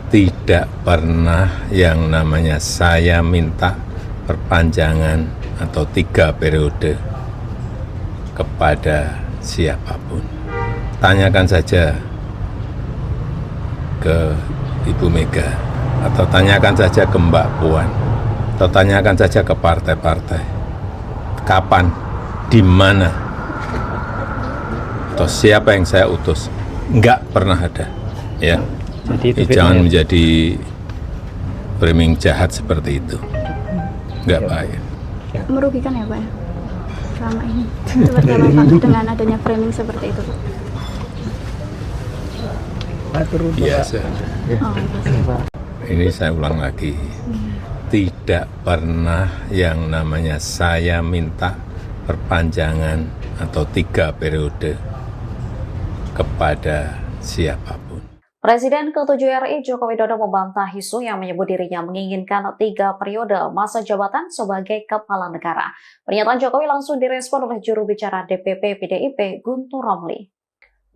[SPEAKER 1] Tidak pernah yang namanya saya minta perpanjangan atau 3 periode kepada siapapun. Tanyakan saja ke Ibu Mega, atau tanyakan saja ke Mbak Puan, atau tanyakan saja ke partai-partai. Kapan, di mana, atau siapa yang saya utus? Enggak pernah ada, ya.
[SPEAKER 3] Jadi
[SPEAKER 1] Jangan menjadi framing jahat seperti itu. Enggak baik.
[SPEAKER 4] Merugikan ya Pak ya? Selama ini seperti apa Pak dengan adanya framing seperti itu Pak?
[SPEAKER 1] Biasa.
[SPEAKER 4] Oh,
[SPEAKER 1] Ini saya ulang lagi. Tidak pernah yang namanya saya minta perpanjangan atau 3 periode kepada siapapun.
[SPEAKER 5] Presiden ke-7 RI Joko Widodo membantah isu yang menyebut dirinya menginginkan 3 periode masa jabatan sebagai kepala negara. Pernyataan Jokowi langsung direspon oleh juru bicara DPP PDIP Guntur Romli.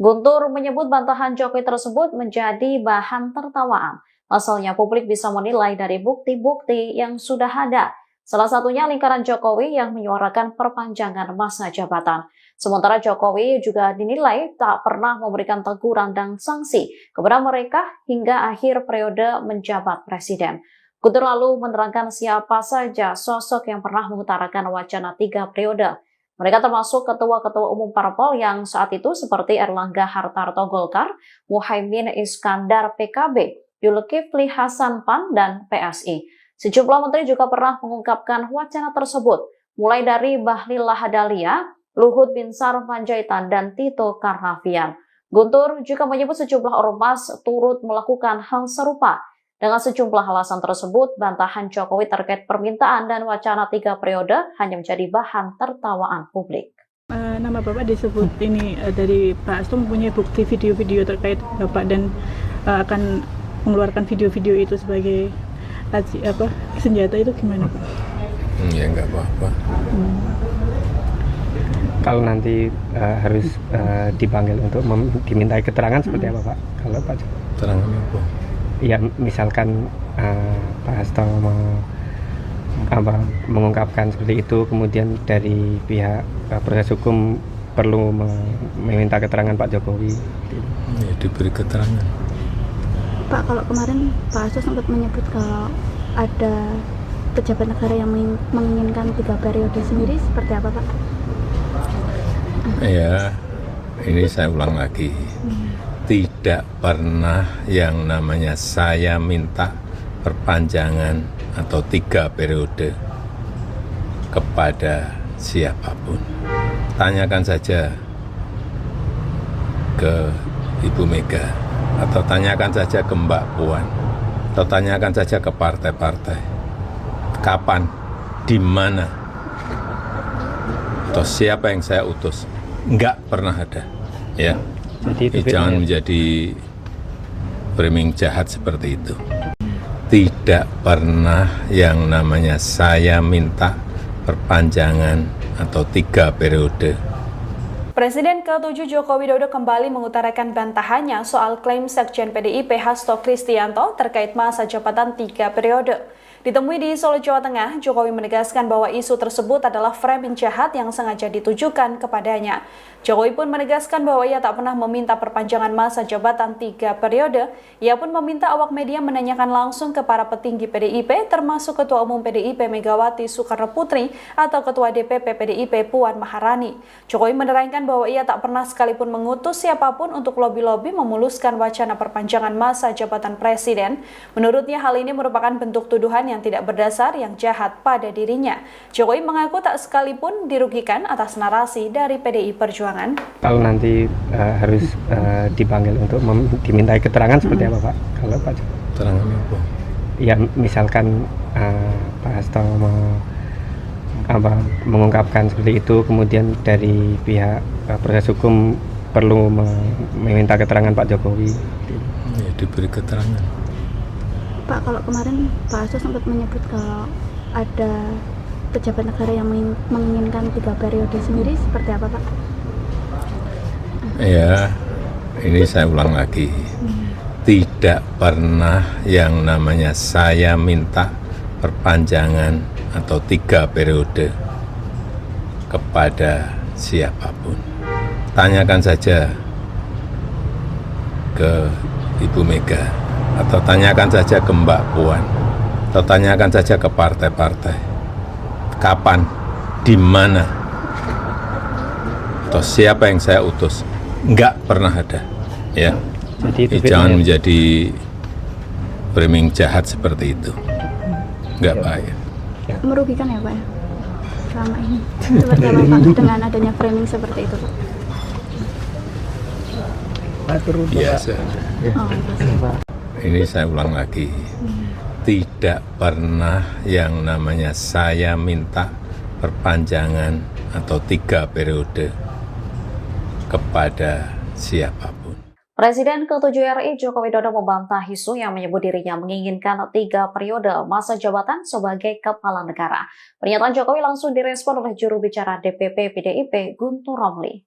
[SPEAKER 5] Guntur menyebut bantahan Jokowi tersebut menjadi bahan tertawaan. Pasalnya publik bisa menilai dari bukti-bukti yang sudah ada. Salah satunya lingkaran Jokowi yang menyuarakan perpanjangan masa jabatan. Sementara Jokowi juga dinilai tak pernah memberikan teguran dan sanksi kepada mereka hingga akhir periode menjabat presiden. Guntur lalu menerangkan siapa saja sosok yang pernah mengutarakan wacana 3 periode. Mereka termasuk ketua-ketua umum parpol yang saat itu seperti Erlangga Hartarto Golkar, Muhaimin Iskandar PKB, Zulkifli Hasan PAN, dan PSI. Sejumlah menteri juga pernah mengungkapkan wacana tersebut, mulai dari Bahlil Lahadalia, Luhut Binsar Panjaitan, dan Tito Karnavian. Guntur juga menyebut sejumlah ormas turut melakukan hal serupa. Dengan sejumlah alasan tersebut, bantahan Jokowi terkait permintaan dan wacana 3 periode hanya menjadi bahan tertawaan publik.
[SPEAKER 6] Nama Bapak disebut ini dari Pak Hasto mempunyai bukti video-video terkait Bapak dan akan mengeluarkan video-video itu sebagai senjata, itu gimana Pak?
[SPEAKER 1] Ya nggak apa-apa.
[SPEAKER 3] Kalau nanti harus dipanggil untuk dimintai keterangan seperti apa Pak? Kalau Pak
[SPEAKER 1] Keterangannya apa?
[SPEAKER 3] Ya misalkan Pak Hasto mengungkapkan seperti itu, kemudian dari pihak proses hukum perlu meminta keterangan Pak Jokowi.
[SPEAKER 1] Ya, diberi keterangan.
[SPEAKER 4] Pak, kalau kemarin Pak Hasto sempat menyebut kalau ada pejabat negara yang menginginkan 3 periode sendiri, seperti apa Pak?
[SPEAKER 1] Ya, ini saya ulang lagi. Tidak pernah yang namanya saya minta perpanjangan atau 3 periode kepada siapapun. Tanyakan saja ke Ibu Mega, atau tanyakan saja ke Mbak Puan, atau tanyakan saja ke partai-partai. Kapan, di mana, atau siapa yang saya utus? Enggak pernah ada, ya.
[SPEAKER 3] Jadi
[SPEAKER 1] Jangan menjadi framing jahat seperti itu. tidak pernah yang namanya saya minta perpanjangan atau 3 periode.
[SPEAKER 2] Presiden ke-7 Joko Widodo kembali mengutarakan bantahannya soal klaim Sekjen PDIP Hasto Kristianto terkait masa jabatan 3 periode. Ditemui di Solo, Jawa Tengah, Jokowi menegaskan bahwa isu tersebut adalah framing jahat yang sengaja ditujukan kepadanya. Jokowi pun menegaskan bahwa ia tak pernah meminta perpanjangan masa jabatan 3 periode. Ia pun meminta awak media menanyakan langsung ke para petinggi PDIP, termasuk Ketua Umum PDIP Megawati Soekarno Putri atau Ketua DPP PDIP Puan Maharani. Jokowi menerangkan bahwa ia tak pernah sekalipun mengutus siapapun untuk lobi-lobi memuluskan wacana perpanjangan masa jabatan presiden. Menurutnya hal ini merupakan bentuk tuduhan yang tidak berdasar yang jahat pada dirinya. Jokowi mengaku tak sekalipun dirugikan atas narasi dari PDI Perjuangan.
[SPEAKER 3] Kalau nanti harus dipanggil untuk dimintai keterangan seperti apa Pak? Kalau Pak
[SPEAKER 1] Keterangan apa?
[SPEAKER 3] Ya misalkan Pak Hasto mengungkapkan seperti itu, kemudian dari pihak proses hukum perlu meminta keterangan Pak Jokowi.
[SPEAKER 1] Ya, diberi keterangan.
[SPEAKER 4] Pak, kalau kemarin Pak Hasto sempat menyebut kalau ada pejabat negara yang menginginkan 3 periode sendiri, seperti apa Pak?
[SPEAKER 1] Ya, ini saya ulang lagi. Tidak pernah yang namanya saya minta perpanjangan atau 3 periode kepada siapapun. Tanyakan saja ke Ibu Mega, atau tanyakan saja ke Mbak Puan, atau tanyakan saja ke partai-partai. Kapan, di mana, atau siapa yang saya utus? Enggak pernah ada, ya.
[SPEAKER 3] Jadi
[SPEAKER 1] Jangan menjadi framing jahat seperti itu. Enggak baik.
[SPEAKER 4] Merugikan ya Pak ya? Selama ini. Seperti apa Pak dengan adanya framing seperti itu Pak?
[SPEAKER 1] Biasa.
[SPEAKER 4] Oh,
[SPEAKER 1] Ini saya ulang lagi. Tidak pernah yang namanya saya minta perpanjangan atau 3 periode kepada siapapun.
[SPEAKER 5] Presiden ke-7 RI Joko Widodo membantah isu yang menyebut dirinya menginginkan 3 periode masa jabatan sebagai kepala negara. Pernyataan Jokowi langsung direspon oleh juru bicara DPP PDIP Guntur Romli.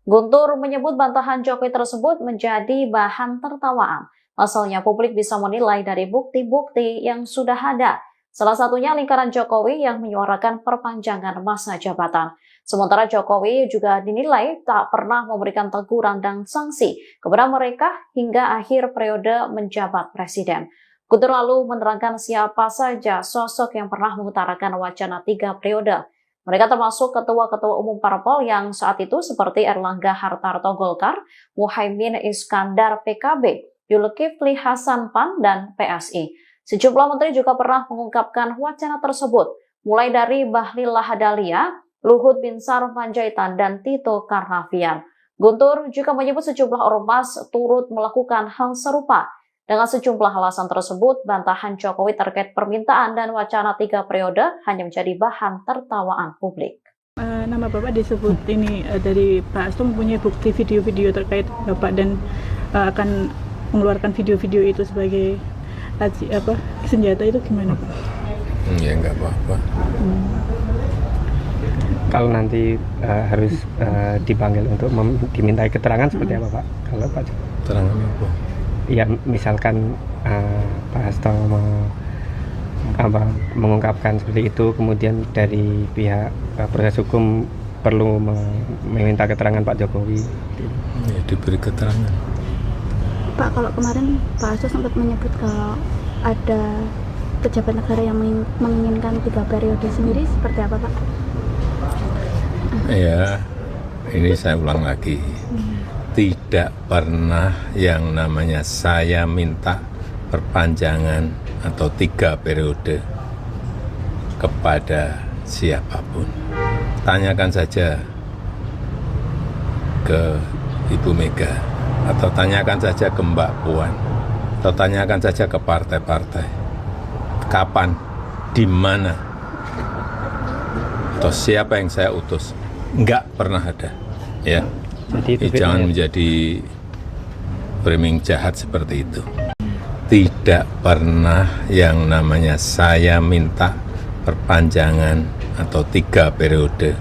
[SPEAKER 5] Guntur menyebut bantahan Jokowi tersebut menjadi bahan tertawaan. Pasalnya publik bisa menilai dari bukti-bukti yang sudah ada. Salah satunya lingkaran Jokowi yang menyuarakan perpanjangan masa jabatan. Sementara Jokowi juga dinilai tak pernah memberikan teguran dan sanksi kepada mereka hingga akhir periode menjabat presiden. Guntur lalu menerangkan siapa saja sosok yang pernah mengutarakan wacana 3 periode. Mereka termasuk ketua-ketua umum parpol yang saat itu seperti Erlangga Hartarto Golkar, Muhaimin Iskandar PKB, Zulkifli Hasan PAN, dan PSI. Sejumlah menteri juga pernah mengungkapkan wacana tersebut, mulai dari Bahlil Lahadalia, Luhut Binsar Panjaitan, dan Tito Karnavian. Guntur juga menyebut sejumlah ormas turut melakukan hal serupa. Dengan sejumlah alasan tersebut, bantahan Jokowi terkait permintaan dan wacana 3 periode hanya menjadi bahan tertawaan publik.
[SPEAKER 6] Nama Bapak disebut ini dari Pak Hasto mempunyai bukti video-video terkait Bapak dan akan mengeluarkan video-video itu sebagai senjata, itu gimana Pak?
[SPEAKER 1] Ya enggak apa-apa.
[SPEAKER 3] Kalau nanti harus dipanggil untuk dimintai keterangan seperti apa Pak? Kalau Pak
[SPEAKER 1] Keterangan apa?
[SPEAKER 3] Ya misalkan Pak Hasto mengungkapkan seperti itu, kemudian dari pihak proses hukum perlu meminta keterangan Pak Jokowi.
[SPEAKER 1] Ya, diberi keterangan.
[SPEAKER 4] Pak, kalau kemarin Pak Hasto sempat menyebut kalau ada pejabat negara yang menginginkan 3 periode sendiri, seperti apa Pak?
[SPEAKER 1] Ya, ini saya ulang lagi. Tidak pernah yang namanya saya minta perpanjangan atau 3 periode kepada siapapun. Tanyakan saja ke Ibu Mega, atau tanyakan saja ke Mbak Puan, atau tanyakan saja ke partai-partai. Kapan, di mana, atau siapa yang saya utus? Enggak pernah ada, ya.
[SPEAKER 3] Jadi
[SPEAKER 1] Jangan menjadi framing jahat seperti itu. tidak pernah yang namanya saya minta perpanjangan atau 3 periode.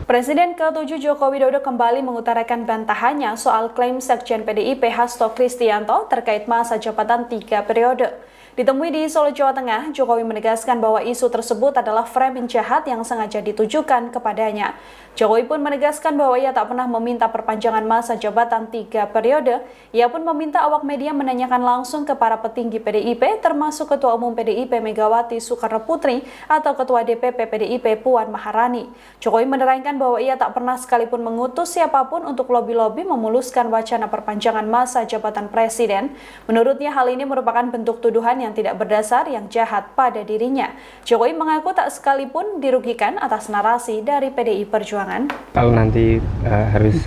[SPEAKER 2] Presiden ke-7 Joko Widodo kembali mengutarakan bantahannya soal klaim Sekjen PDIP Hasto Kristianto terkait masa jabatan 3 periode. Ditemui di Solo, Jawa Tengah, Jokowi menegaskan bahwa isu tersebut adalah framing jahat yang sengaja ditujukan kepadanya. Jokowi pun menegaskan bahwa ia tak pernah meminta perpanjangan masa jabatan 3 periode. Ia pun meminta awak media menanyakan langsung ke para petinggi PDIP, termasuk Ketua Umum PDIP Megawati Soekarno Putri atau Ketua DPP PDIP Puan Maharani. Jokowi menerangkan bahwa ia tak pernah sekalipun mengutus siapapun untuk lobi-lobi memuluskan wacana perpanjangan masa jabatan presiden. Menurutnya hal ini merupakan bentuk tuduhan yang tidak berdasar yang jahat pada dirinya. Jokowi mengaku tak sekalipun dirugikan atas narasi dari PDI Perjuangan.
[SPEAKER 3] Kalau nanti harus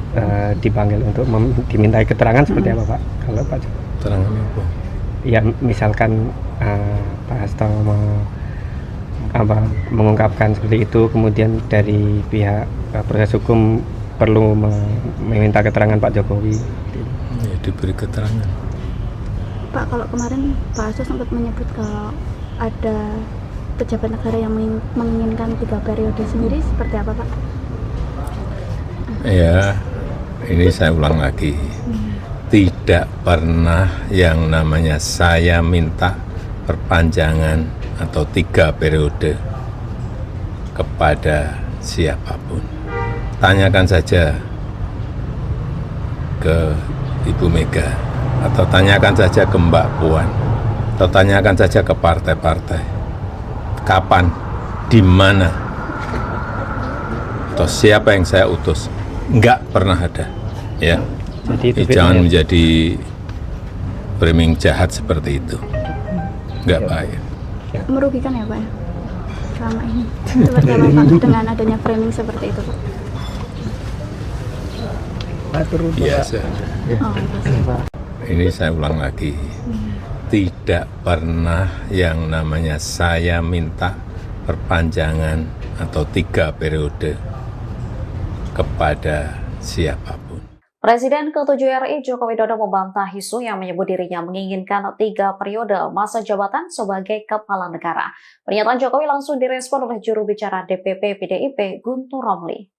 [SPEAKER 3] dipanggil untuk dimintai keterangan seperti apa Pak? Kalau Pak Jokowi?
[SPEAKER 1] Keterangan apa?
[SPEAKER 3] Ya misalkan Pak Hasto mengungkapkan seperti itu, kemudian dari pihak proses hukum perlu meminta keterangan Pak Jokowi.
[SPEAKER 1] Ya, diberi keterangan.
[SPEAKER 4] Pak, kalau kemarin Pak Hasto sempat menyebut kalau ada pejabat negara yang menginginkan 3 periode sendiri, seperti apa Pak?
[SPEAKER 1] Ya, ini saya ulang lagi. Tidak pernah yang namanya saya minta perpanjangan atau 3 periode kepada siapapun. Tanyakan saja ke Ibu Mega, atau tanyakan saja ke Mbak Puan, atau tanyakan saja ke partai-partai. Kapan, di mana, atau siapa yang saya utus? Enggak pernah ada, ya.
[SPEAKER 3] Jadi
[SPEAKER 1] Jangan menjadi framing jahat seperti itu. Enggak baik.
[SPEAKER 4] Merugikan ya Pak ya? Selama ini. Seperti apa Pak dengan adanya framing seperti itu Pak?
[SPEAKER 1] Biasa.
[SPEAKER 4] Oh, pasti.
[SPEAKER 1] Ini saya ulang lagi. Tidak pernah yang namanya saya minta perpanjangan atau 3 periode kepada siapapun.
[SPEAKER 5] Presiden ke-7 RI Joko Widodo membantah isu yang menyebut dirinya menginginkan 3 periode masa jabatan sebagai kepala negara. Pernyataan Jokowi langsung direspon oleh juru bicara DPP PDIP Guntur Romli.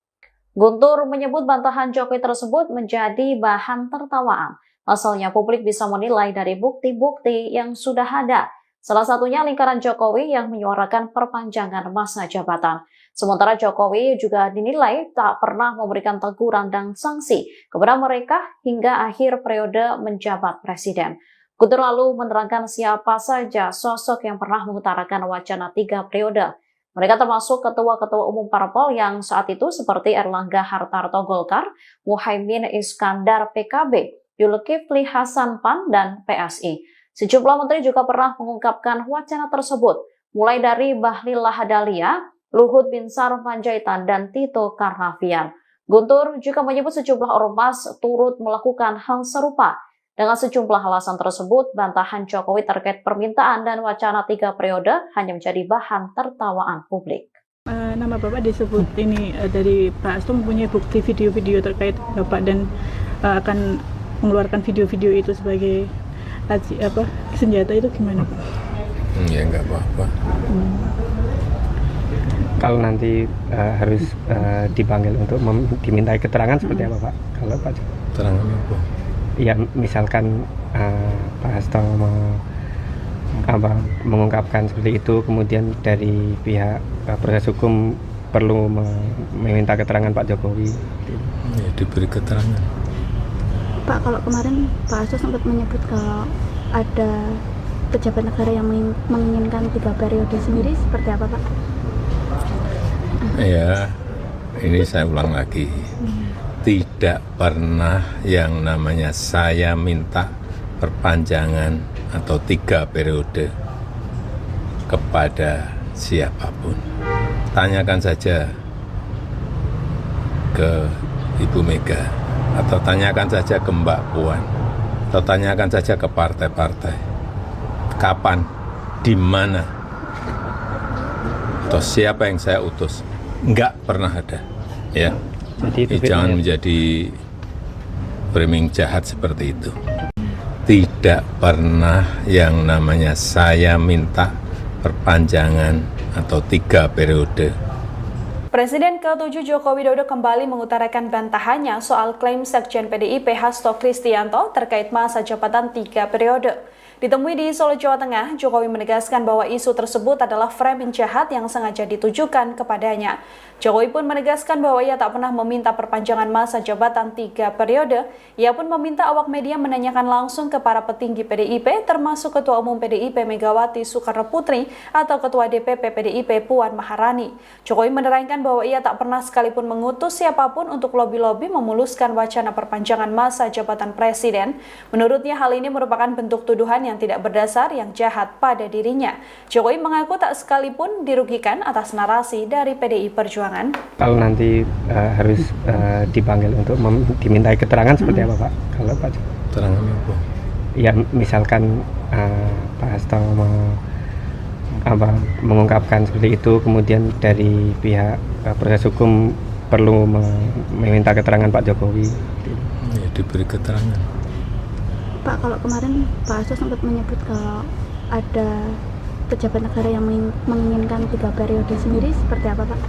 [SPEAKER 5] Guntur menyebut bantahan Jokowi tersebut menjadi bahan tertawaan. Asalnya publik bisa menilai dari bukti-bukti yang sudah ada. Salah satunya lingkaran Jokowi yang menyuarakan perpanjangan masa jabatan. Sementara Jokowi juga dinilai tak pernah memberikan teguran dan sanksi kepada mereka hingga akhir periode menjabat presiden. Guntur lalu menerangkan siapa saja sosok yang pernah mengutarakan wacana 3 periode. Mereka termasuk ketua-ketua umum parpol yang saat itu seperti Erlangga Hartarto Golkar, Muhaimin Iskandar PKB, Zulkifli Hasan PAN, dan PSI. Sejumlah menteri juga pernah mengungkapkan wacana tersebut, mulai dari Bahlil Lahadalia, Luhut Binsar Panjaitan, dan Tito Karnavian. Guntur juga menyebut sejumlah ormas turut melakukan hal serupa. Dengan sejumlah alasan tersebut, bantahan Jokowi terkait permintaan dan wacana 3 periode hanya menjadi bahan tertawaan publik.
[SPEAKER 6] Nama Bapak disebut ini dari Pak Hasto mempunyai bukti video-video terkait Bapak dan akan mengeluarkan video-video itu sebagai senjata, itu gimana Pak?
[SPEAKER 1] Ya enggak apa-apa.
[SPEAKER 3] Kalau nanti harus dipanggil untuk dimintai keterangan seperti apa Pak? Kalau Pak Jokowi?
[SPEAKER 1] Keterangan apa?
[SPEAKER 3] Ya misalkan Pak Hasto mengungkapkan seperti itu, kemudian dari pihak proses hukum perlu meminta keterangan Pak Jokowi.
[SPEAKER 1] Ya, diberi keterangan.
[SPEAKER 4] Pak, kalau kemarin Pak Hasto sempat menyebut kalau ada pejabat negara yang menginginkan 3 periode sendiri, seperti apa Pak?
[SPEAKER 1] Ya, ini saya ulang lagi. Tidak pernah yang namanya saya minta perpanjangan atau 3 periode kepada siapapun. Tanyakan saja ke Ibu Mega, atau tanyakan saja ke Mbak Puan, atau tanyakan saja ke partai-partai. Kapan, di mana, atau siapa yang saya utus? Enggak pernah ada, ya.
[SPEAKER 3] Jadi
[SPEAKER 1] Jangan menjadi framing jahat seperti itu. tidak pernah yang namanya saya minta perpanjangan atau 3 periode.
[SPEAKER 2] Presiden ke-7 Joko Widodo kembali mengutarakan bantahannya soal klaim Sekjen PDIP Hasto Kristianto terkait masa jabatan 3 periode. Ditemui di Solo, Jawa Tengah, Jokowi menegaskan bahwa isu tersebut adalah framing jahat yang sengaja ditujukan kepadanya. Jokowi pun menegaskan bahwa ia tak pernah meminta perpanjangan masa jabatan 3 periode. Ia pun meminta awak media menanyakan langsung ke para petinggi PDIP, termasuk Ketua Umum PDIP Megawati Soekarno Putri atau Ketua DPP PDIP Puan Maharani. Jokowi menerangkan bahwa ia tak pernah sekalipun mengutus siapapun untuk lobi-lobi memuluskan wacana perpanjangan masa jabatan presiden. Menurutnya hal ini merupakan bentuk tuduhan yang tidak berdasar yang jahat pada dirinya. Jokowi mengaku tak sekalipun dirugikan atas narasi dari PDI Perjuangan.
[SPEAKER 3] Kalau nanti harus dipanggil untuk dimintai keterangan seperti apa Pak? Kalau Pak
[SPEAKER 1] Keterangan apa?
[SPEAKER 3] ya misalkan Pak Hasto mengungkapkan seperti itu, kemudian dari pihak proses hukum perlu meminta keterangan Pak Jokowi.
[SPEAKER 1] Ya, diberi keterangan.
[SPEAKER 4] Pak, kalau kemarin Pak Hasto sempat menyebut kalau ada pejabat negara yang menginginkan 3 periode sendiri, seperti apa Pak?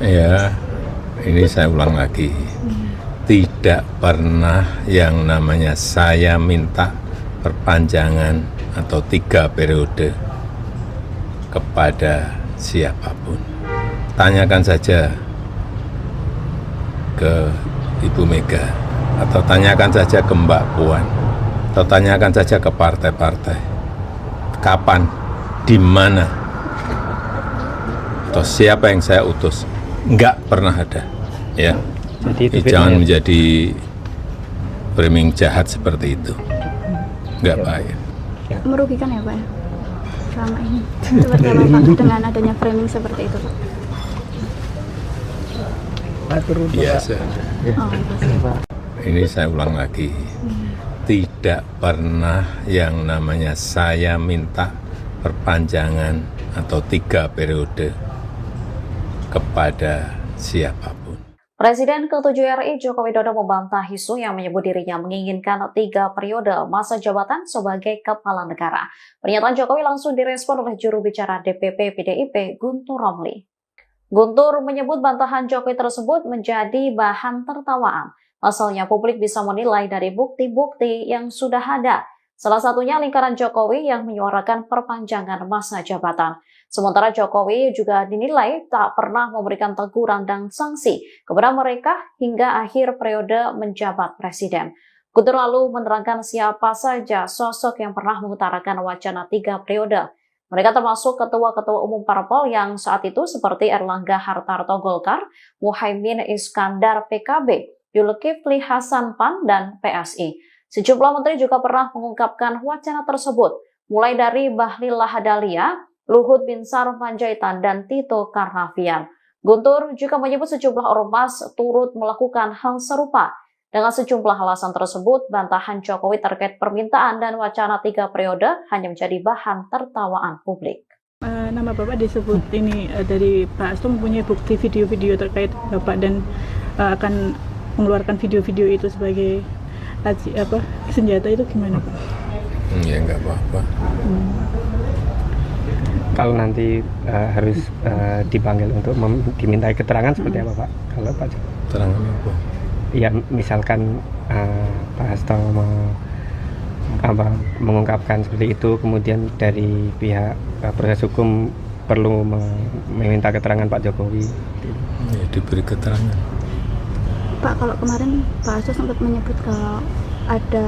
[SPEAKER 1] Ya, ini saya ulang lagi. Tidak pernah yang namanya saya minta perpanjangan atau 3 periode kepada siapapun. Tanyakan saja ke Ibu Mega, atau tanyakan saja ke Mbak Puan, atau tanyakan saja ke partai-partai. Kapan, di mana, atau siapa yang saya utus? Enggak pernah ada, ya.
[SPEAKER 3] Jadi
[SPEAKER 1] Jangan menjadi framing jahat seperti itu. Enggak baik.
[SPEAKER 4] Merugikan ya Pak ya? Selama ini. Seperti apa Pak dengan adanya framing seperti itu Pak?
[SPEAKER 1] Biasa.
[SPEAKER 4] Oh, pasti.
[SPEAKER 1] Ini saya ulang lagi. Tidak pernah yang namanya saya minta perpanjangan atau 3 periode kepada siapapun.
[SPEAKER 5] Presiden ke-7 RI Joko Widodo membantah isu yang menyebut dirinya menginginkan 3 periode masa jabatan sebagai kepala negara. Pernyataan Jokowi langsung direspon oleh juru bicara DPP PDIP Guntur Romli. Guntur menyebut bantahan Jokowi tersebut menjadi bahan tertawaan. Pasalnya publik bisa menilai dari bukti-bukti yang sudah ada. Salah satunya lingkaran Jokowi yang menyuarakan perpanjangan masa jabatan. Sementara Jokowi juga dinilai tak pernah memberikan teguran dan sanksi kepada mereka hingga akhir periode menjabat presiden. Guntur lalu menerangkan siapa saja sosok yang pernah mengutarakan wacana 3 periode. Mereka termasuk ketua-ketua umum parpol yang saat itu seperti Erlangga Hartarto Golkar, Muhaimin Iskandar PKB, Zulkifli Hasan PAN, dan PSI. Sejumlah menteri juga pernah mengungkapkan wacana tersebut, mulai dari Bahlil Lahadalia, Luhut Binsar Panjaitan, dan Tito Karnavian. Guntur juga menyebut sejumlah ormas turut melakukan hal serupa. Dengan sejumlah alasan tersebut, bantahan Jokowi terkait permintaan dan wacana 3 periode hanya menjadi bahan tertawaan publik.
[SPEAKER 6] Nama Bapak disebut ini dari Pak Hasto mempunyai bukti video-video terkait Bapak dan akan mengeluarkan video-video itu sebagai senjata, itu gimana Pak?
[SPEAKER 1] Ya nggak apa-apa.
[SPEAKER 3] Kalau nanti harus dipanggil untuk dimintai keterangan seperti apa Pak? Kalau Pak
[SPEAKER 1] Keterangan apa?
[SPEAKER 3] ya misalkan Pak Hasto mengungkapkan seperti itu, kemudian dari pihak proses hukum perlu meminta keterangan Pak Jokowi.
[SPEAKER 1] Ya, diberi keterangan.
[SPEAKER 4] Pak, kalau kemarin Pak Hasto sempat menyebut kalau ada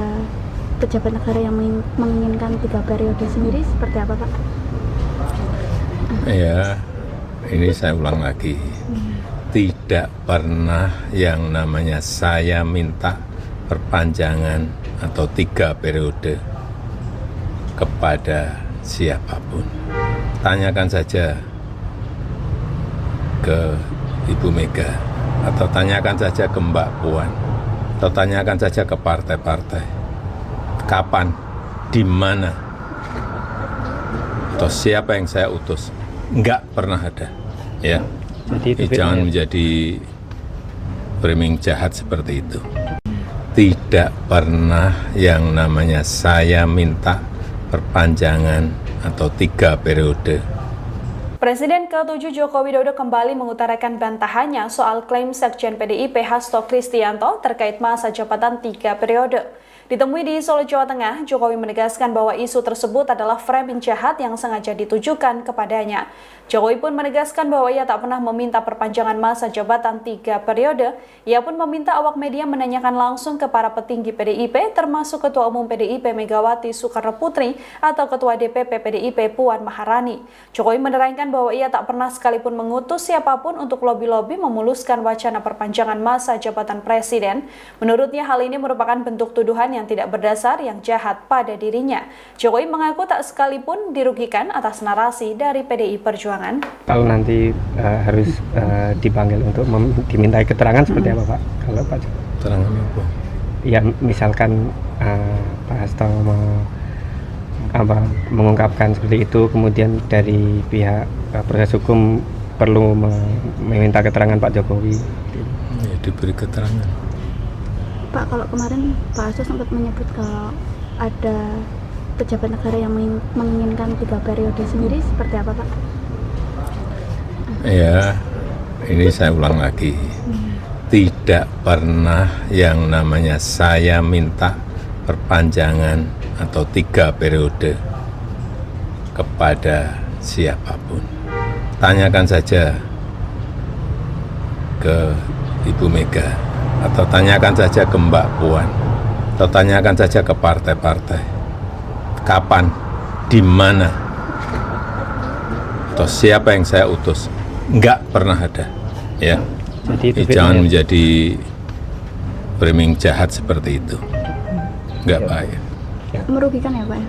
[SPEAKER 4] pejabat negara yang menginginkan 3 periode sendiri, seperti apa Pak?
[SPEAKER 1] Ya, ini saya ulang lagi. Tidak pernah yang namanya saya minta perpanjangan atau 3 periode kepada siapapun. Tanyakan saja ke Ibu Mega, atau tanyakan saja ke Mbak Puan, atau tanyakan saja ke partai-partai. Kapan, di mana, atau siapa yang saya utus? Enggak pernah ada, ya.
[SPEAKER 3] Jadi
[SPEAKER 1] Jangan menjadi framing jahat seperti itu. tidak pernah yang namanya saya minta perpanjangan atau 3 periode.
[SPEAKER 2] Presiden ke-7 Joko Widodo kembali mengutarakan bantahannya soal klaim Sekjen PDIP Hasto Kristianto terkait masa jabatan 3 periode. Ditemui di Solo, Jawa Tengah, Jokowi menegaskan bahwa isu tersebut adalah framing jahat yang sengaja ditujukan kepadanya. Jokowi pun menegaskan bahwa ia tak pernah meminta perpanjangan masa jabatan 3 periode. Ia pun meminta awak media menanyakan langsung ke para petinggi PDIP, termasuk Ketua Umum PDIP Megawati Soekarno Putri atau Ketua DPP PDIP Puan Maharani. Jokowi menerangkan bahwa ia tak pernah sekalipun mengutus siapapun untuk lobi-lobi memuluskan wacana perpanjangan masa jabatan presiden. Menurutnya hal ini merupakan bentuk tuduhan yang tidak berdasar yang jahat pada dirinya. Jokowi mengaku tak sekalipun dirugikan atas narasi dari PDI Perjuangan.
[SPEAKER 3] Kalau nanti harus dipanggil untuk dimintai keterangan seperti apa Pak? Kalau Pak
[SPEAKER 1] Keterangan apa?
[SPEAKER 3] Ya misalkan Pak Hasto mengungkapkan seperti itu, kemudian dari pihak proses hukum perlu meminta keterangan Pak Jokowi.
[SPEAKER 1] Ya, diberi keterangan.
[SPEAKER 4] Pak, kalau kemarin Pak Hasto sempat menyebut kalau ada pejabat negara yang menginginkan 3 periode sendiri, seperti apa Pak?
[SPEAKER 1] Ya, ini saya ulang lagi. Tidak pernah yang namanya saya minta perpanjangan atau 3 periode kepada siapapun. Tanyakan saja ke Ibu Mega, atau tanyakan saja ke Mbak Puan, atau tanyakan saja ke partai-partai. Kapan, di mana, atau siapa yang saya utus? Enggak pernah ada. Ya.
[SPEAKER 3] Jadi
[SPEAKER 1] Jangan menjadi framing jahat seperti itu. Enggak baik.
[SPEAKER 4] Merugikan ya Pak ya?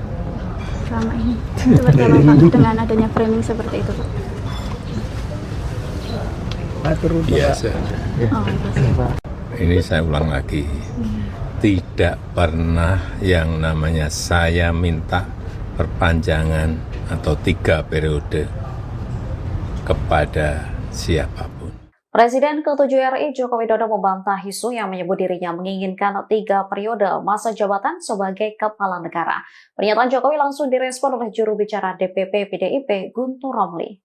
[SPEAKER 4] Selama ini. Seperti apa Pak dengan adanya framing seperti itu Pak?
[SPEAKER 1] Biasa.
[SPEAKER 4] Oh, pasti.
[SPEAKER 1] Ini saya ulang lagi. Tidak pernah yang namanya saya minta perpanjangan atau 3 periode kepada siapapun.
[SPEAKER 5] Presiden ke-7 RI Joko Widodo membantah isu yang menyebut dirinya menginginkan 3 periode masa jabatan sebagai kepala negara. Pernyataan Jokowi langsung direspon oleh juru bicara DPP PDIP Guntur Romli.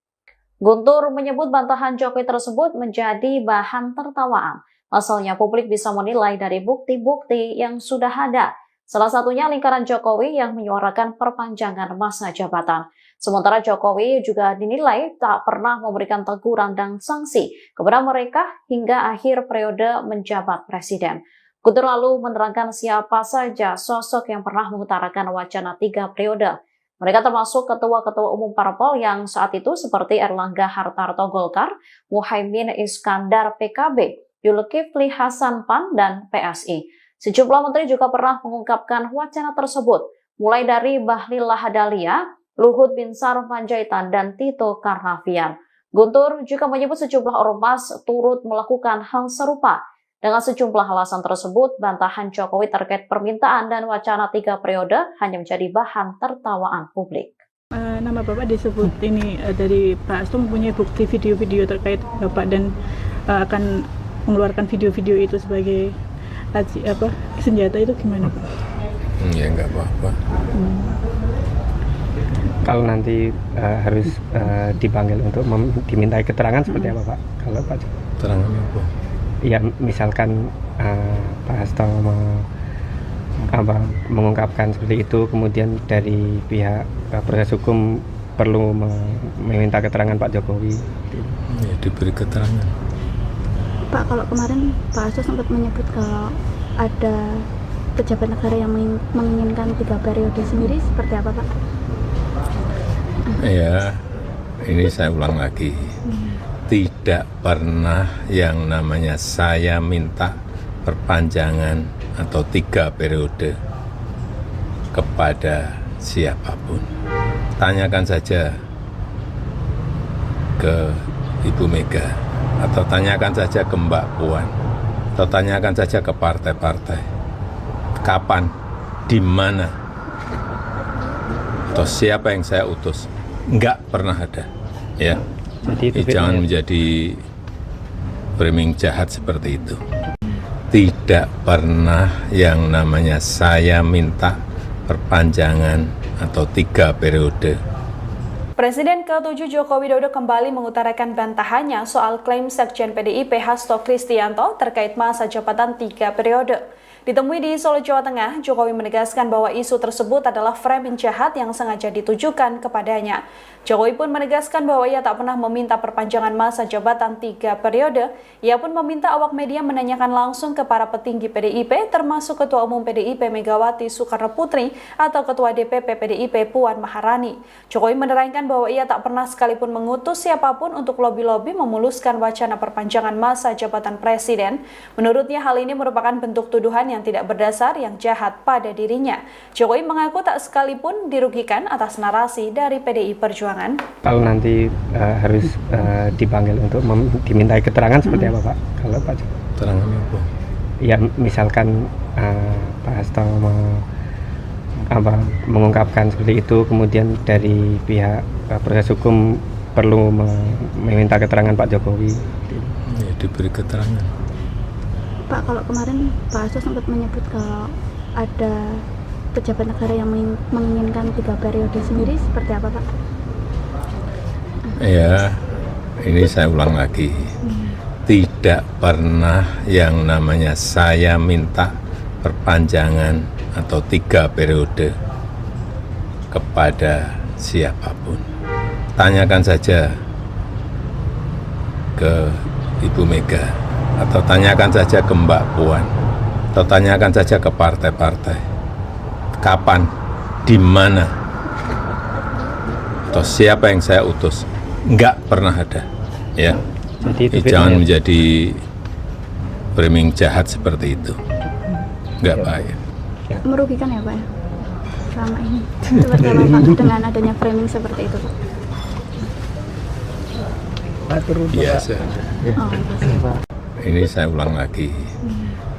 [SPEAKER 5] Guntur menyebut bantahan Jokowi tersebut menjadi bahan tertawaan. Pasalnya publik bisa menilai dari bukti-bukti yang sudah ada. Salah satunya lingkaran Jokowi yang menyuarakan perpanjangan masa jabatan. Sementara Jokowi juga dinilai tak pernah memberikan teguran dan sanksi kepada mereka hingga akhir periode menjabat presiden. Guntur lalu menerangkan siapa saja sosok yang pernah mengutarakan wacana 3 periode. Mereka termasuk ketua-ketua umum parpol yang saat itu seperti Erlangga Hartarto Golkar, Muhaimin Iskandar PKB, Zulkifli Hasan PAN, dan PSI. Sejumlah menteri juga pernah mengungkapkan wacana tersebut, mulai dari Bahlil Lahadalia, Luhut Binsar Panjaitan, dan Tito Karnavian. Guntur juga menyebut sejumlah ormas turut melakukan hal serupa. Dengan sejumlah alasan tersebut, bantahan Jokowi terkait permintaan dan wacana 3 periode hanya menjadi bahan tertawaan publik.
[SPEAKER 6] Nama Bapak disebut ini dari Pak Hasto mempunyai bukti video-video terkait Bapak dan akan mengeluarkan video-video itu sebagai senjata, itu gimana Pak?
[SPEAKER 1] Ya nggak apa-apa.
[SPEAKER 3] Kalau nanti harus dipanggil untuk dimintai keterangan seperti apa Pak? Kalau Pak
[SPEAKER 1] Keterangan apa?
[SPEAKER 3] ya misalkan Pak Hasto mengungkapkan seperti itu, kemudian dari pihak proses hukum perlu meminta keterangan Pak Jokowi.
[SPEAKER 1] Ya, diberi keterangan.
[SPEAKER 4] Pak, kalau kemarin Pak Hasto sempat menyebut kalau ada pejabat negara yang menginginkan 3 periode sendiri, seperti apa Pak?
[SPEAKER 1] Ya, ini saya ulang lagi. Tidak pernah yang namanya saya minta perpanjangan atau 3 periode kepada siapapun. Tanyakan saja ke Ibu Mega, atau tanyakan saja ke Mbak Puan, atau tanyakan saja ke partai-partai. Kapan, di mana, atau siapa yang saya utus? Enggak pernah ada. Ya.
[SPEAKER 3] Jadi
[SPEAKER 1] Jangan menjadi framing jahat seperti itu. tidak pernah yang namanya saya minta perpanjangan atau 3 periode.
[SPEAKER 2] Presiden ke-7 Joko Widodo kembali mengutarakan bantahannya soal klaim Sekjen PDIP Hasto Kristianto terkait masa jabatan 3 periode. Ditemui di Solo, Jawa Tengah, Jokowi menegaskan bahwa isu tersebut adalah framing jahat yang sengaja ditujukan kepadanya. Jokowi pun menegaskan bahwa ia tak pernah meminta perpanjangan masa jabatan 3 periode. Ia pun meminta awak media menanyakan langsung ke para petinggi PDIP, termasuk Ketua Umum PDIP Megawati Soekarno Putri atau Ketua DPP PDIP Puan Maharani. Jokowi menerangkan bahwa ia tak pernah sekalipun mengutus siapapun untuk lobi-lobi memuluskan wacana perpanjangan masa jabatan presiden. Menurutnya hal ini merupakan bentuk tuduhan yang tidak berdasar yang jahat pada dirinya. Jokowi mengaku tak sekalipun dirugikan atas narasi dari PDI Perjuangan.
[SPEAKER 3] Kalau nanti harus dipanggil untuk dimintai keterangan seperti apa Pak? Kalau Pak Jokowi?
[SPEAKER 1] Keterangan apa?
[SPEAKER 3] Ya misalkan Pak Hasto mengungkapkan seperti itu, kemudian dari pihak proses hukum perlu meminta keterangan Pak Jokowi.
[SPEAKER 1] Ya, diberi keterangan.
[SPEAKER 4] Pak, kalau kemarin Pak Hasto sempat menyebut kalau ada pejabat negara yang menginginkan 3 periode sendiri, seperti apa Pak?
[SPEAKER 1] Ya, ini saya ulang lagi. Tidak pernah yang namanya saya minta perpanjangan atau 3 periode kepada siapapun. Tanyakan saja ke Ibu Mega, atau tanyakan saja ke Mbak Puan, atau tanyakan saja ke partai-partai. Kapan, di mana, atau siapa yang saya utus? Enggak pernah ada, ya.
[SPEAKER 3] Jadi itu
[SPEAKER 1] Jangan
[SPEAKER 3] bedanya.
[SPEAKER 1] menjadi framing jahat seperti itu, enggak baik.
[SPEAKER 4] Merugikan ya Pak ya? Selama ini. Seperti apa Pak dengan adanya framing seperti itu Pak?
[SPEAKER 1] Biasa.
[SPEAKER 4] Oh, Pak.
[SPEAKER 1] Ini saya ulang lagi.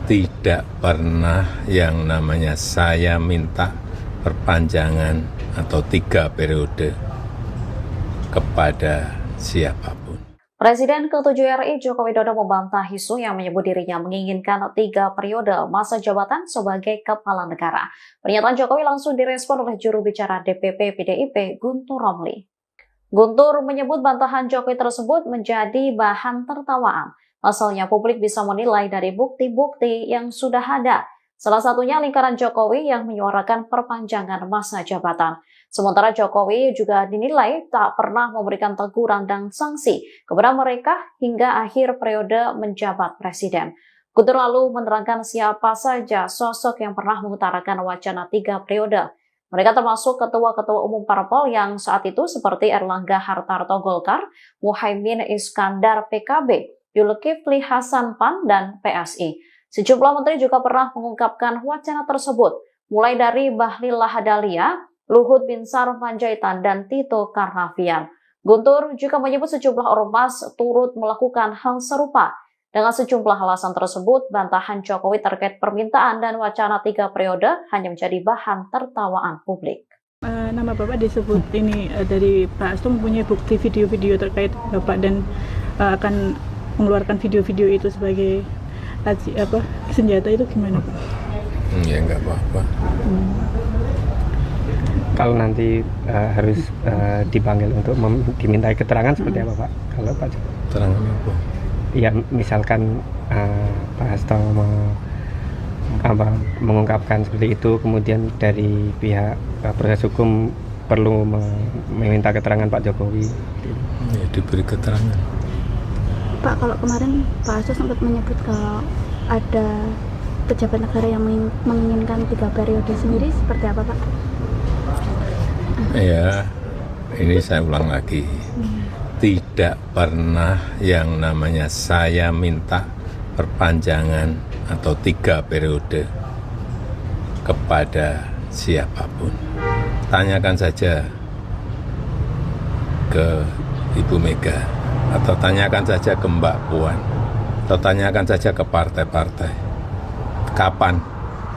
[SPEAKER 1] Tidak pernah yang namanya saya minta perpanjangan atau 3 periode kepada siapapun.
[SPEAKER 5] Presiden ke-7 RI Joko Widodo membantah isu yang menyebut dirinya menginginkan 3 periode masa jabatan sebagai kepala negara. Pernyataan Jokowi langsung direspon oleh juru bicara DPP PDIP Guntur Romli. Guntur menyebut bantahan Jokowi tersebut menjadi bahan tertawaan. Pasalnya publik bisa menilai dari bukti-bukti yang sudah ada. Salah satunya lingkaran Jokowi yang menyuarakan perpanjangan masa jabatan. Sementara Jokowi juga dinilai tak pernah memberikan teguran dan sanksi kepada mereka hingga akhir periode menjabat presiden. Guntur lalu menerangkan siapa saja sosok yang pernah mengutarakan wacana 3 periode. Mereka termasuk ketua-ketua umum parpol yang saat itu seperti Erlangga Hartarto Golkar, Muhaimin Iskandar PKB, Zulkifli Hasan PAN, dan PSI. Sejumlah menteri juga pernah mengungkapkan wacana tersebut, mulai dari Bahlil Lahadalia, Luhut Binsar Panjaitan, dan Tito Karnavian. Guntur juga menyebut sejumlah ormas turut melakukan hal serupa. Dengan sejumlah alasan tersebut, bantahan Jokowi terkait permintaan dan wacana 3 periode hanya menjadi bahan tertawaan publik.
[SPEAKER 6] Nama Bapak disebut ini dari Pak Hasto mempunyai bukti video-video terkait Bapak dan akan mengeluarkan video-video itu sebagai senjata, itu gimana Pak?
[SPEAKER 1] Ya enggak apa-apa.
[SPEAKER 3] Kalau nanti harus dipanggil untuk dimintai keterangan seperti apa Pak? Kalau Pak Jokowi?
[SPEAKER 1] Keterangan apa?
[SPEAKER 3] Ya misalkan Pak Hasto mengungkapkan seperti itu, kemudian dari pihak proses hukum perlu meminta keterangan Pak Jokowi.
[SPEAKER 1] Ya, diberi keterangan.
[SPEAKER 4] Pak, kalau kemarin Pak Hasto sempat menyebut kalau ada pejabat negara yang menginginkan 3 periode sendiri, seperti apa Pak?
[SPEAKER 1] Ya, ini saya ulang lagi. Tidak pernah yang namanya saya minta perpanjangan atau 3 periode kepada siapapun. Tanyakan saja ke Ibu Mega, atau tanyakan saja ke Mbak Puan, atau tanyakan saja ke partai-partai. Kapan,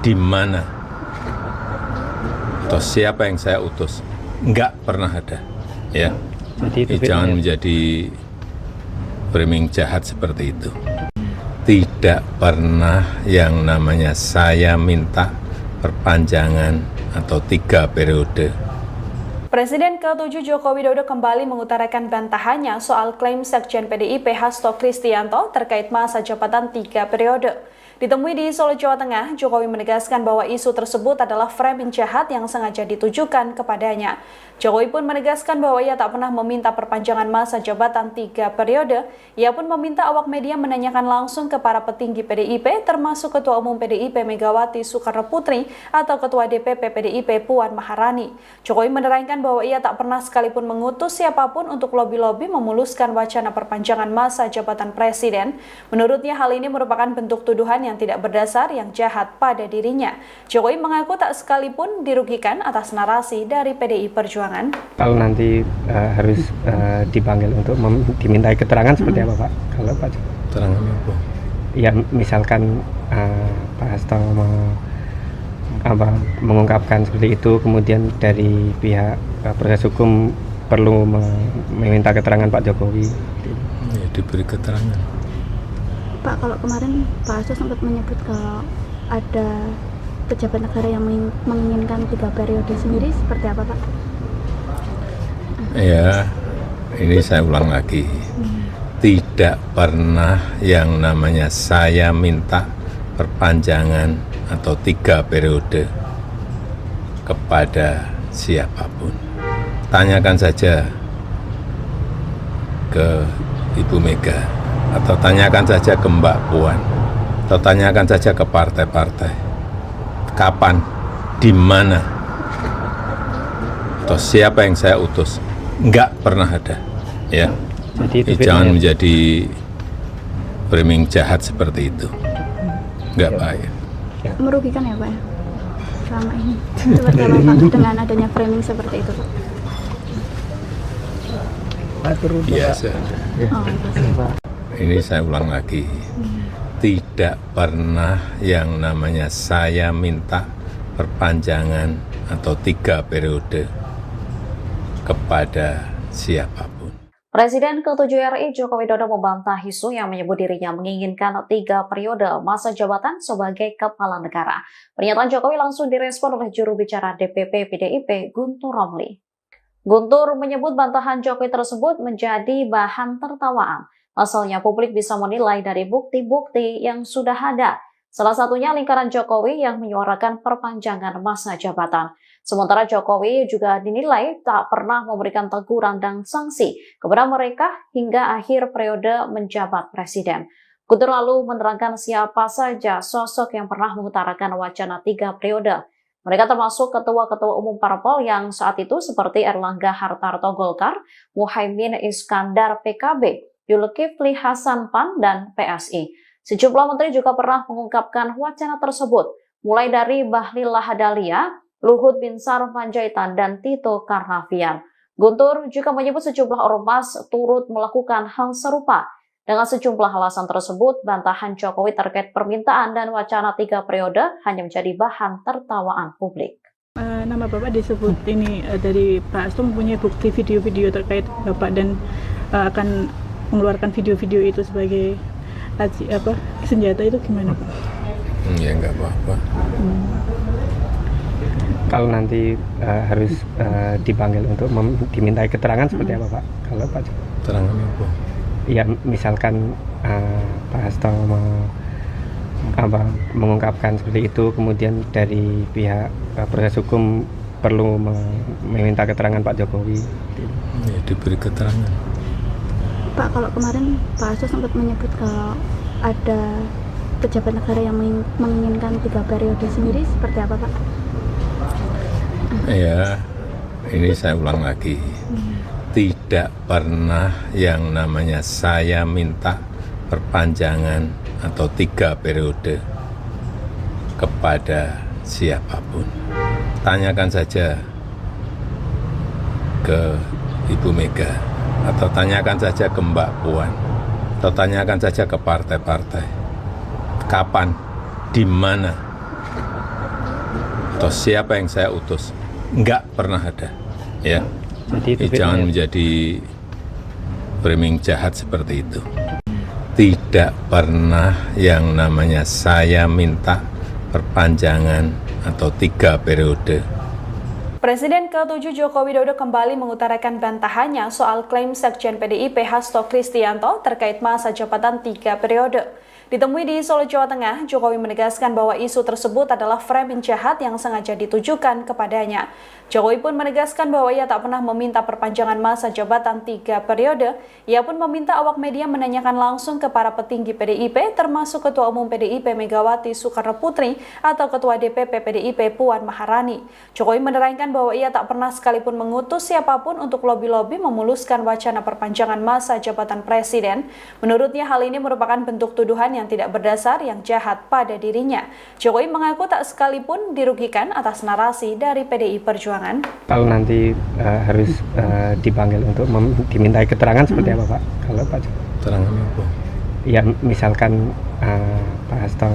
[SPEAKER 1] di mana, atau siapa yang saya utus? Enggak pernah ada, ya.
[SPEAKER 3] Jadi itu
[SPEAKER 1] Jangan
[SPEAKER 3] bedanya.
[SPEAKER 1] menjadi framing jahat seperti itu, tidak pernah yang namanya saya minta perpanjangan atau 3 periode.
[SPEAKER 2] Presiden ke-7 Joko Widodo kembali mengutarakan bantahannya soal klaim Sekjen PDIP Hasto Kristianto terkait masa jabatan 3 periode. Ditemui di Solo, Jawa Tengah, Jokowi menegaskan bahwa isu tersebut adalah framing jahat yang sengaja ditujukan kepadanya. Jokowi pun menegaskan bahwa ia tak pernah meminta perpanjangan masa jabatan 3 periode. Ia pun meminta awak media menanyakan langsung ke para petinggi PDIP, termasuk Ketua Umum PDIP Megawati Soekarno Putri atau Ketua DPP PDIP Puan Maharani. Jokowi menerangkan bahwa ia tak pernah sekalipun mengutus siapapun untuk lobi-lobi memuluskan wacana perpanjangan masa jabatan presiden. Menurutnya hal ini merupakan bentuk tuduhan yang tidak berdasar yang jahat pada dirinya. Jokowi mengaku tak sekalipun dirugikan atas narasi dari PDI Perjuangan.
[SPEAKER 3] Kalau nanti harus dipanggil untuk dimintai keterangan seperti apa Pak? Kalau Pak
[SPEAKER 1] Keterangan apa?
[SPEAKER 3] ya misalkan Pak Hasto mengungkapkan seperti itu, kemudian dari pihak proses hukum perlu meminta keterangan Pak Jokowi.
[SPEAKER 1] Ya, diberi keterangan.
[SPEAKER 4] Pak, kalau kemarin Pak Hasto sempat menyebut kalau ada pejabat negara yang menginginkan 3 periode sendiri, seperti apa Pak?
[SPEAKER 1] Ya, ini saya ulang lagi. Tidak pernah yang namanya saya minta perpanjangan atau 3 periode kepada siapapun. Tanyakan saja ke Ibu Mega, atau tanyakan saja ke Mbak Puan, atau tanyakan saja ke partai-partai. Kapan, di mana, atau siapa yang saya utus? Enggak pernah ada, ya.
[SPEAKER 3] Jadi
[SPEAKER 1] Jangan menjadi framing jahat seperti itu. Enggak baik.
[SPEAKER 4] Merugikan ya Pak ya? Selama ini. Seperti apa Pak dengan adanya framing seperti itu Pak?
[SPEAKER 1] Biasa.
[SPEAKER 4] Oh, Pak.
[SPEAKER 1] Ini saya ulang lagi. Tidak pernah yang namanya saya minta perpanjangan atau 3 periode kepada siapapun.
[SPEAKER 5] Presiden ke-7 RI Joko Widodo membantah isu yang menyebut dirinya menginginkan 3 periode masa jabatan sebagai kepala negara. Pernyataan Jokowi langsung direspon oleh juru bicara DPP PDIP Guntur Romli. Guntur menyebut bantahan Jokowi tersebut menjadi bahan tertawaan. Pasalnya publik bisa menilai dari bukti-bukti yang sudah ada. Salah satunya lingkaran Jokowi yang menyuarakan perpanjangan masa jabatan. Sementara Jokowi juga dinilai tak pernah memberikan teguran dan sanksi kepada mereka hingga akhir periode menjabat presiden. Guntur lalu menerangkan siapa saja sosok yang pernah mengutarakan wacana 3 periode. Mereka termasuk ketua-ketua umum parpol yang saat itu seperti Erlangga Hartarto Golkar, Muhaimin Iskandar PKB, Zulkifli Hasan PAN, dan PSI. Sejumlah menteri juga pernah mengungkapkan wacana tersebut, mulai dari Bahlil Lahadalia, Luhut Binsar Panjaitan, dan Tito Karnavian. Guntur juga menyebut sejumlah ormas turut melakukan hal serupa. Dengan sejumlah alasan tersebut, bantahan Jokowi terkait permintaan dan wacana 3 periode hanya menjadi bahan tertawaan publik.
[SPEAKER 6] Nama Bapak disebut ini dari Pak Hasto mempunyai bukti video-video terkait Bapak dan akan mengeluarkan video-video itu sebagai senjata, itu gimana Pak?
[SPEAKER 1] Ya enggak apa-apa.
[SPEAKER 3] Kalau nanti harus dipanggil untuk dimintai keterangan seperti apa Pak? Kalau Pak
[SPEAKER 1] Keterangan apa?
[SPEAKER 3] ya misalkan Pak Hasto mengungkapkan seperti itu, kemudian dari pihak proses hukum perlu meminta keterangan Pak Jokowi.
[SPEAKER 1] Ya, diberi keterangan.
[SPEAKER 4] Pak, kalau kemarin Pak Hasto sempat menyebut kalau ada pejabat negara yang menginginkan 3 periode sendiri, seperti apa Pak?
[SPEAKER 1] Ya, ini saya ulang lagi. Tidak pernah yang namanya saya minta perpanjangan atau 3 periode kepada siapapun. Tanyakan saja ke Ibu Mega, atau tanyakan saja ke Mbak Puan, atau tanyakan saja ke partai-partai. Kapan, di mana, atau siapa yang saya utus? Enggak pernah ada, ya.
[SPEAKER 3] Jadi
[SPEAKER 1] Jangan menjadi framing jahat seperti itu. tidak pernah yang namanya saya minta perpanjangan atau 3 periode.
[SPEAKER 2] Presiden ke-7 Joko Widodo kembali mengutarakan bantahannya soal klaim Sekjen PDIP Hasto Kristianto terkait masa jabatan 3 periode. Ditemui di Solo, Jawa Tengah, Jokowi menegaskan bahwa isu tersebut adalah framing jahat yang sengaja ditujukan kepadanya. Jokowi pun menegaskan bahwa ia tak pernah meminta perpanjangan masa jabatan 3 periode. Ia pun meminta awak media menanyakan langsung ke para petinggi PDIP, termasuk Ketua Umum PDIP Megawati Soekarno Putri atau Ketua DPP PDIP Puan Maharani. Jokowi menerangkan bahwa ia tak pernah sekalipun mengutus siapapun untuk lobi-lobi memuluskan wacana perpanjangan masa jabatan presiden. Menurutnya hal ini merupakan bentuk tuduhan yang tidak berdasar yang jahat pada dirinya. Jokowi mengaku tak sekalipun dirugikan atas narasi dari PDI Perjuangan.
[SPEAKER 3] Kalau nanti harus dipanggil untuk dimintai keterangan seperti apa Pak? Kalau Pak Jokowi?
[SPEAKER 1] Keterangan apa?
[SPEAKER 3] Ya misalkan Pak Hasto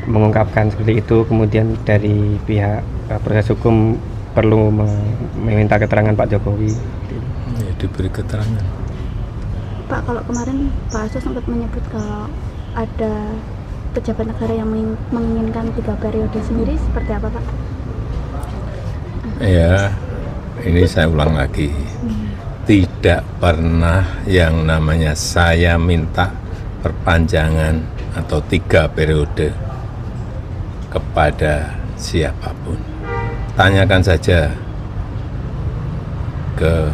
[SPEAKER 3] mengungkapkan seperti itu, kemudian dari pihak proses hukum perlu meminta keterangan Pak Jokowi.
[SPEAKER 1] Ya, diberi keterangan.
[SPEAKER 4] Pak, kalau kemarin Pak Hasto sempat menyebut kalau ada pejabat negara yang menginginkan 3 periode sendiri, seperti apa Pak?
[SPEAKER 1] Ya, ini saya ulang lagi. Tidak pernah yang namanya saya minta perpanjangan atau 3 periode kepada siapapun. Tanyakan saja ke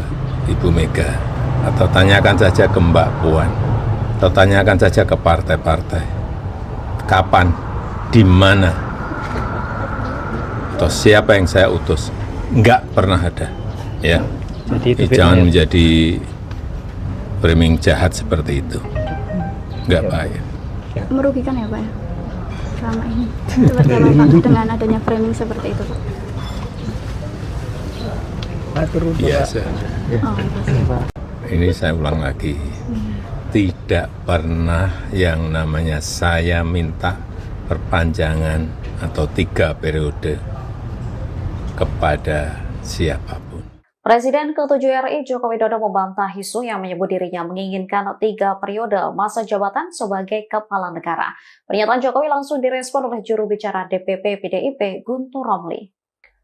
[SPEAKER 1] Ibu Mega, atau tanyakan saja ke Mbak Puan, atau tanyakan saja ke partai-partai. Kapan, di mana, atau siapa yang saya utus? Enggak pernah ada, ya.
[SPEAKER 3] Jadi
[SPEAKER 1] Jangan menjadi framing jahat seperti itu. Enggak baik.
[SPEAKER 4] Merugikan ya Pak ya? Selama ini. Seperti apa Pak dengan adanya framing seperti itu Pak?
[SPEAKER 1] Biasa.
[SPEAKER 4] Oh, pasti.
[SPEAKER 1] Ini saya ulang lagi. Tidak pernah yang namanya saya minta perpanjangan atau 3 periode kepada siapapun.
[SPEAKER 5] Presiden ke-7 RI Joko Widodo membantah isu yang menyebut dirinya menginginkan 3 periode masa jabatan sebagai kepala negara. Pernyataan Jokowi langsung direspon oleh juru bicara DPP PDIP Guntur Romli.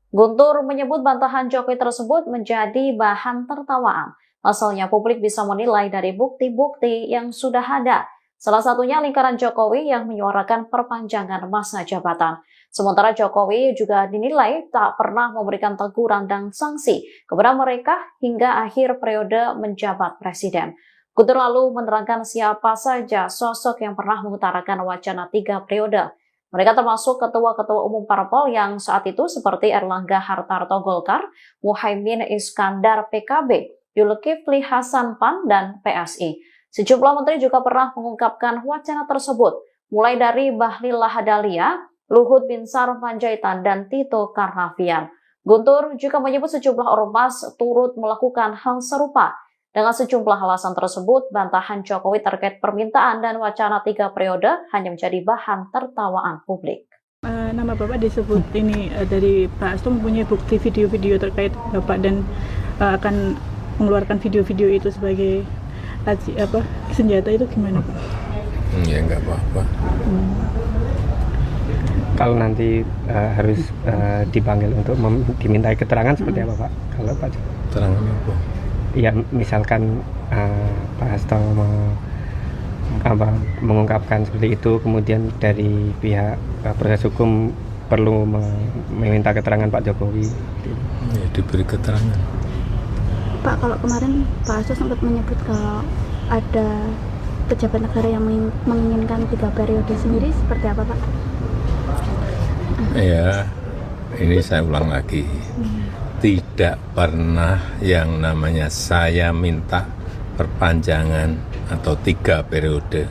[SPEAKER 5] Guntur menyebut bantahan Jokowi tersebut menjadi bahan tertawaan. Pasalnya publik bisa menilai dari bukti-bukti yang sudah ada. Salah satunya lingkaran Jokowi yang menyuarakan perpanjangan masa jabatan. Sementara Jokowi juga dinilai tak pernah memberikan teguran dan sanksi kepada mereka hingga akhir periode menjabat presiden. Guntur lalu menerangkan siapa saja sosok yang pernah mengutarakan wacana 3 periode. Mereka termasuk ketua-ketua umum parpol yang saat itu seperti Erlangga Hartarto Golkar, Muhaimin Iskandar PKB, Zulkifli Hasan PAN, dan PSI. Sejumlah menteri juga pernah mengungkapkan wacana tersebut, mulai dari Bahlil Lahadalia, Luhut Binsar Panjaitan, dan Tito Karnavian. Guntur juga menyebut sejumlah ormas turut melakukan hal serupa. Dengan sejumlah alasan tersebut, bantahan Jokowi terkait permintaan dan wacana 3 periode hanya menjadi bahan tertawaan publik.
[SPEAKER 6] Nama Bapak disebut ini dari Pak Hasto mempunyai bukti video-video terkait Bapak dan akan mengeluarkan video-video itu sebagai senjata, itu gimana Pak?
[SPEAKER 1] Ya enggak apa-apa.
[SPEAKER 3] Kalau nanti harus dipanggil untuk dimintai keterangan seperti apa Pak? Kalau Pak Jokowi?
[SPEAKER 1] Keterangan apa?
[SPEAKER 3] Ya misalkan Pak Hasto mengungkapkan seperti itu, kemudian dari pihak proses hukum perlu meminta keterangan Pak Jokowi.
[SPEAKER 1] Ya, diberi keterangan.
[SPEAKER 4] Pak, kalau kemarin Pak Hasto sempat menyebut kalau ada pejabat negara yang menginginkan 3 periode sendiri, seperti apa Pak?
[SPEAKER 1] Ya, ini saya ulang lagi. Tidak pernah yang namanya saya minta perpanjangan atau 3 periode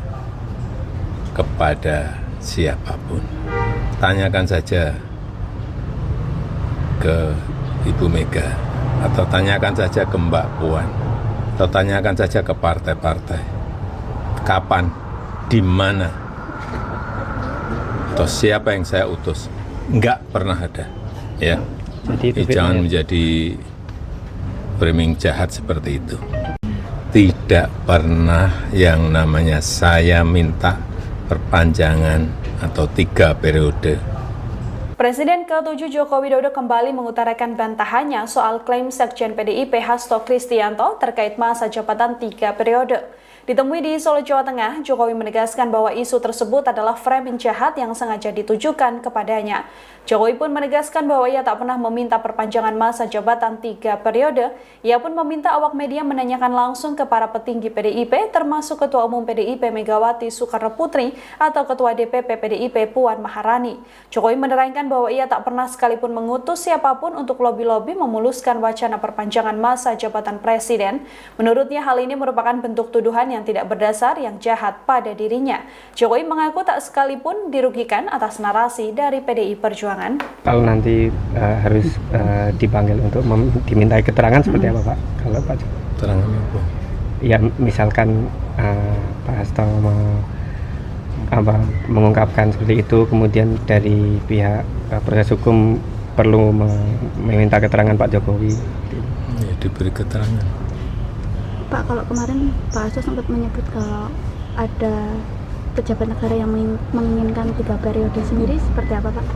[SPEAKER 1] kepada siapapun. Tanyakan saja ke Ibu Mega, atau tanyakan saja ke Mbak Puan, atau tanyakan saja ke partai-partai. Kapan, di mana, atau siapa yang saya utus? Enggak pernah ada, ya.
[SPEAKER 3] Jadi
[SPEAKER 1] Jangan menjadi framing jahat seperti itu. tidak pernah yang namanya saya minta perpanjangan atau 3 periode.
[SPEAKER 2] Presiden ke-7 Joko Widodo kembali mengutarakan bantahannya soal klaim Sekjen PDIP Hasto Kristianto terkait masa jabatan 3 periode. Ditemui di Solo, Jawa Tengah, Jokowi menegaskan bahwa isu tersebut adalah framing jahat yang sengaja ditujukan kepadanya. Jokowi pun menegaskan bahwa ia tak pernah meminta perpanjangan masa jabatan 3 periode. Ia pun meminta awak media menanyakan langsung ke para petinggi PDIP, termasuk Ketua Umum PDIP Megawati Soekarno Putri atau Ketua DPP PDIP Puan Maharani. Jokowi menerangkan bahwa ia tak pernah sekalipun mengutus siapapun untuk lobi-lobi memuluskan wacana perpanjangan masa jabatan presiden. Menurutnya hal ini merupakan bentuk tuduhan yang tidak berdasar yang jahat pada dirinya. Jokowi mengaku tak sekalipun dirugikan atas narasi dari PDI Perjuangan.
[SPEAKER 3] Kalau nanti harus dipanggil untuk dimintai keterangan seperti apa Pak? Kalau Pak
[SPEAKER 1] Keterangan apa?
[SPEAKER 3] Ya misalkan Pak Hasto mengungkapkan seperti itu, kemudian dari pihak proses hukum perlu meminta keterangan Pak Jokowi.
[SPEAKER 1] Ya, diberi keterangan.
[SPEAKER 4] Pak, kalau kemarin Pak Hasto sempat menyebut kalau ada pejabat negara yang menginginkan 3 periode sendiri, seperti apa Pak?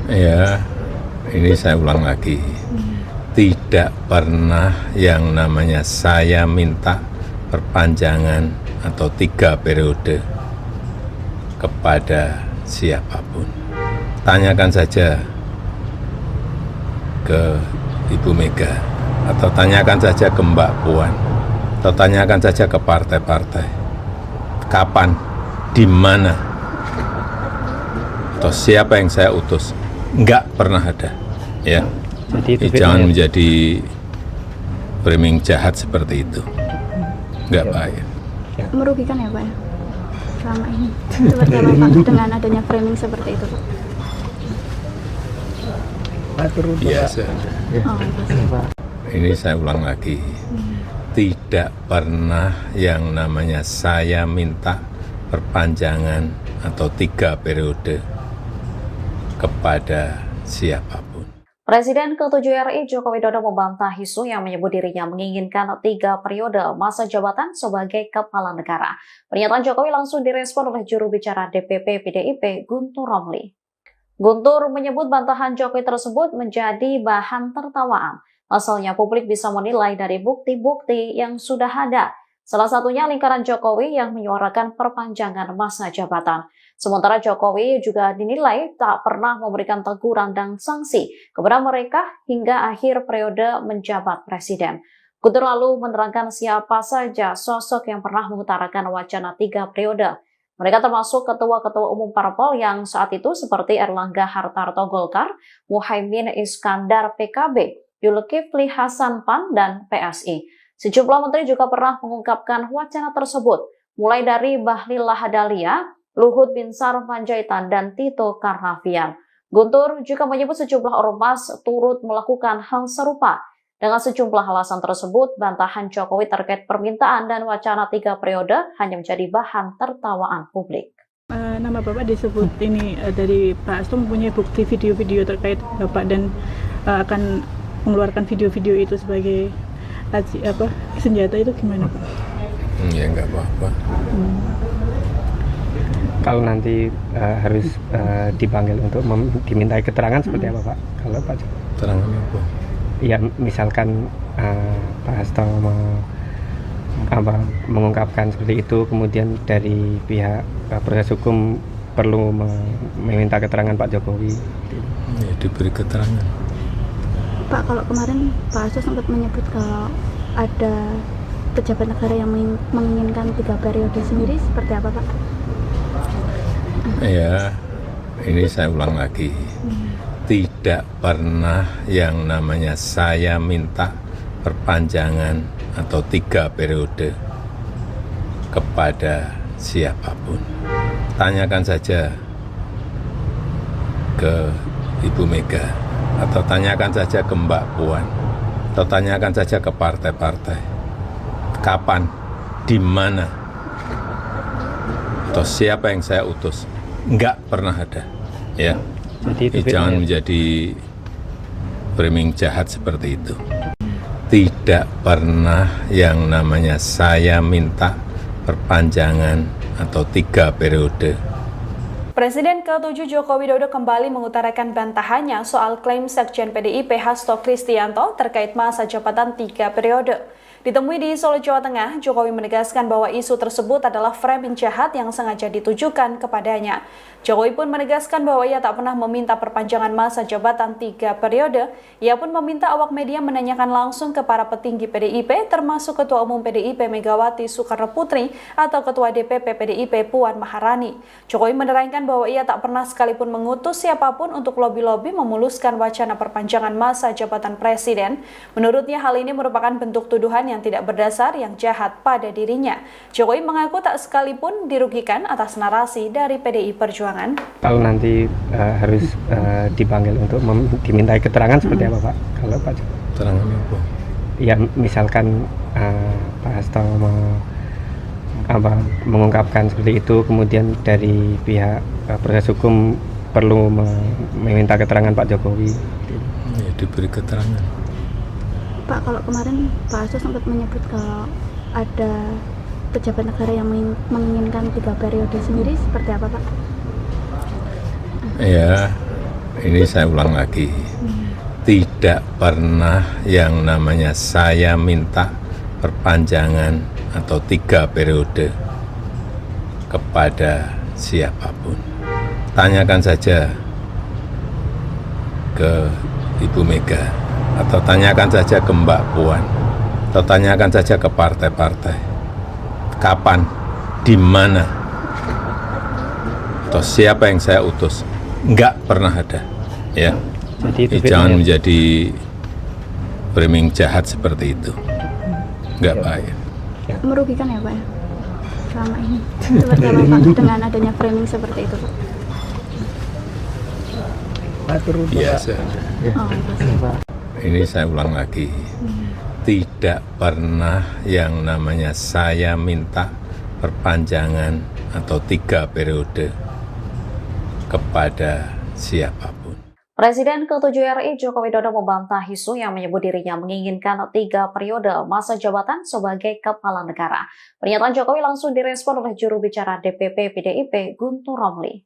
[SPEAKER 1] Ya, ini saya ulang lagi. Tidak pernah yang namanya saya minta perpanjangan atau 3 periode kepada siapapun. Tanyakan saja ke Ibu Mega, atau tanyakan saja ke Mbak Puan, atau tanyakan saja ke partai-partai. Kapan, di mana, atau siapa yang saya utus? Enggak pernah ada, ya.
[SPEAKER 3] Jadi
[SPEAKER 1] Jangan menjadi framing jahat seperti itu. Enggak baik.
[SPEAKER 4] Merugikan ya Pak ya? Selama ini. Seperti apa Pak dengan adanya framing seperti itu Pak?
[SPEAKER 1] Biasa.
[SPEAKER 4] Oh, Pak.
[SPEAKER 1] Ini saya ulang lagi. Tidak pernah yang namanya saya minta perpanjangan atau 3 periode kepada siapapun.
[SPEAKER 5] Presiden ke-7 RI Joko Widodo membantah isu yang menyebut dirinya menginginkan 3 periode masa jabatan sebagai kepala negara. Pernyataan Jokowi langsung direspon oleh juru bicara DPP PDIP Guntur Romli. Guntur menyebut bantahan Jokowi tersebut menjadi bahan tertawaan. Asalnya publik bisa menilai dari bukti-bukti yang sudah ada. Salah satunya lingkaran Jokowi yang menyuarakan perpanjangan masa jabatan. Sementara Jokowi juga dinilai tak pernah memberikan teguran dan sanksi kepada mereka hingga akhir periode menjabat presiden. Guntur lalu menerangkan siapa saja sosok yang pernah mengutarakan wacana 3 periode. Mereka termasuk ketua-ketua umum parpol yang saat itu seperti Erlangga Hartarto Golkar, Muhaimin Iskandar PKB, Zulkifli Hasan PAN, dan PSI. Sejumlah menteri juga pernah mengungkapkan wacana tersebut, mulai dari Bahlil Lahadalia, Luhut Binsar Panjaitan, dan Tito Karnavian. Guntur juga menyebut sejumlah ormas turut melakukan hal serupa. Dengan sejumlah alasan tersebut, bantahan Jokowi terkait permintaan dan wacana 3 periode hanya menjadi bahan tertawaan publik.
[SPEAKER 6] Nama Bapak disebut ini dari Pak Hasto mempunyai bukti video-video terkait Bapak dan akan mengeluarkan video-video itu sebagai senjata, itu gimana Pak?
[SPEAKER 1] Ya enggak apa-apa.
[SPEAKER 3] Kalau nanti harus dipanggil untuk dimintai keterangan seperti apa Pak? Kalau Pak
[SPEAKER 1] Keterangan apa?
[SPEAKER 3] Ya misalkan Pak Hasto mengungkapkan seperti itu, kemudian dari pihak proses hukum perlu meminta keterangan Pak Jokowi.
[SPEAKER 1] Ya, diberi keterangan.
[SPEAKER 4] Pak, kalau kemarin Pak Hasto sempat menyebut kalau ada pejabat negara yang menginginkan 3 periode sendiri, seperti apa Pak?
[SPEAKER 1] Ya, ini saya ulang lagi. Tidak pernah yang namanya saya minta perpanjangan atau 3 periode kepada siapapun. Tanyakan saja ke Ibu Mega, atau tanyakan saja ke Mbak Puan, atau tanyakan saja ke partai-partai. Kapan, di mana, atau siapa yang saya utus? Enggak pernah ada, ya.
[SPEAKER 3] Jadi
[SPEAKER 1] Jangan menjadi framing jahat seperti itu. tidak pernah yang namanya saya minta perpanjangan atau 3 periode.
[SPEAKER 2] Presiden ke-7 Joko Widodo kembali mengutarakan bantahannya soal klaim Sekjen PDIP Hasto Kristianto terkait masa jabatan 3 periode. Ditemui di Solo, Jawa Tengah, Jokowi menegaskan bahwa isu tersebut adalah framing jahat yang sengaja ditujukan kepadanya. Jokowi pun menegaskan bahwa ia tak pernah meminta perpanjangan masa jabatan 3 periode. Ia pun meminta awak media menanyakan langsung ke para petinggi PDIP, termasuk Ketua Umum PDIP Megawati Soekarno Putri atau Ketua DPP PDIP Puan Maharani. Jokowi menerangkan bahwa ia tak pernah sekalipun mengutus siapapun untuk lobi-lobi memuluskan wacana perpanjangan masa jabatan presiden. Menurutnya hal ini merupakan bentuk tuduhan yang tidak berdasar yang jahat pada dirinya. Jokowi mengaku tak sekalipun dirugikan atas narasi dari PDI Perjuangan.
[SPEAKER 3] Kalau nanti harus dipanggil untuk dimintai keterangan seperti apa Pak? Kalau Pak Jokowi?
[SPEAKER 1] Keterangan apa?
[SPEAKER 3] Ya misalkan Pak Hasto mengungkapkan seperti itu, kemudian dari pihak proses hukum perlu meminta keterangan Pak Jokowi.
[SPEAKER 1] Ya, diberi keterangan.
[SPEAKER 4] Pak, kalau kemarin Pak Hasto sempat menyebut kalau ada pejabat negara yang menginginkan 3 periode sendiri, seperti apa Pak?
[SPEAKER 1] Ya, ini saya ulang lagi. Tidak pernah yang namanya saya minta perpanjangan atau 3 periode kepada siapapun. Tanyakan saja ke Ibu Mega, atau tanyakan saja ke Mbak Puan, atau tanyakan saja ke partai-partai. Kapan, di mana, atau siapa yang saya utus? Enggak pernah ada, ya.
[SPEAKER 3] Jadi
[SPEAKER 1] Jangan menjadi framing jahat seperti itu. Enggak baik.
[SPEAKER 4] Merugikan ya Pak ya? Selama ini. Seperti apa Pak dengan adanya framing seperti itu Pak?
[SPEAKER 1] Biasa.
[SPEAKER 4] Oh, Pak.
[SPEAKER 1] Ini saya ulang lagi. Tidak pernah yang namanya saya minta perpanjangan atau 3 periode kepada siapapun.
[SPEAKER 5] Presiden ke-7 RI Joko Widodo membantah isu yang menyebut dirinya menginginkan 3 periode masa jabatan sebagai kepala negara. Pernyataan Jokowi langsung direspon oleh juru bicara DPP PDIP Guntur Romli.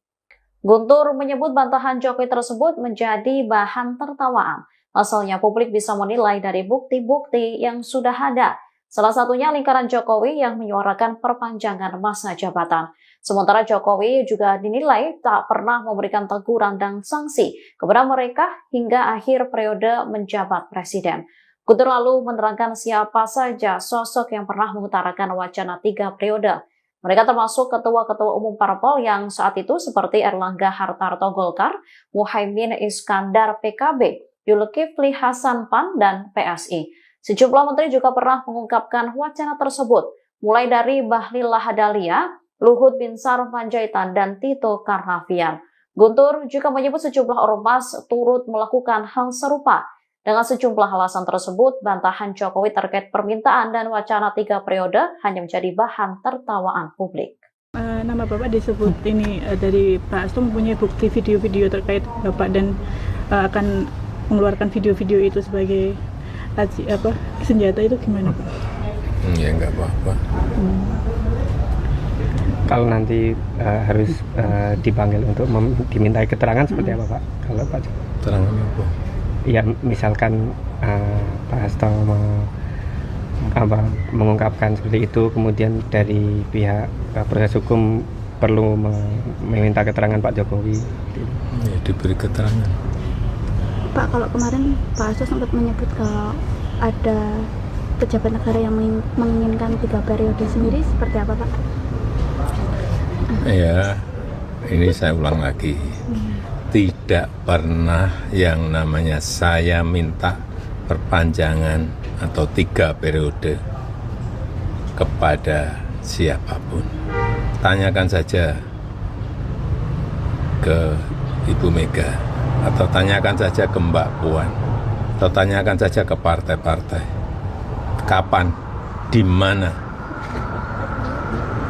[SPEAKER 5] Guntur menyebut bantahan Jokowi tersebut menjadi bahan tertawaan. Asalnya publik bisa menilai dari bukti-bukti yang sudah ada. Salah satunya lingkaran Jokowi yang menyuarakan perpanjangan masa jabatan. Sementara Jokowi juga dinilai tak pernah memberikan teguran dan sanksi kepada mereka hingga akhir periode menjabat presiden. Guntur lalu menerangkan siapa saja sosok yang pernah mengutarakan wacana 3 periode. Mereka termasuk ketua-ketua umum parpol yang saat itu seperti Erlangga Hartarto Golkar, Muhaimin Iskandar PKB, Zulkifli Hasan PAN, dan PSI. Sejumlah menteri juga pernah mengungkapkan wacana tersebut, mulai dari Bahlil Lahadalia, Luhut Binsar Panjaitan, dan Tito Karnavian. Guntur juga menyebut sejumlah ormas turut melakukan hal serupa. Dengan sejumlah alasan tersebut, bantahan Jokowi terkait permintaan dan wacana 3 periode hanya menjadi bahan tertawaan publik.
[SPEAKER 6] Nama Bapak disebut ini dari Pak Hasto mempunyai bukti video-video terkait Bapak dan akan mengeluarkan video-video itu sebagai senjata, itu gimana Pak?
[SPEAKER 1] Ya enggak apa-apa.
[SPEAKER 3] Kalau nanti harus dipanggil untuk dimintai keterangan seperti apa Pak? Kalau Pak Jokowi?
[SPEAKER 1] Keterangan apa?
[SPEAKER 3] Ya misalkan Pak Hasto mengungkapkan seperti itu, kemudian dari pihak proses hukum perlu meminta keterangan Pak Jokowi.
[SPEAKER 1] Ya, diberi keterangan.
[SPEAKER 4] Pak, kalau kemarin Pak Hasto sempat menyebut kalau ada pejabat negara yang menginginkan 3 periode sendiri, seperti apa Pak?
[SPEAKER 1] Ya, ini saya ulang lagi. Tidak pernah yang namanya saya minta perpanjangan atau 3 periode kepada siapapun. Tanyakan saja ke Ibu Mega, atau tanyakan saja ke Mbak Puan, atau tanyakan saja ke partai-partai. Kapan, di mana,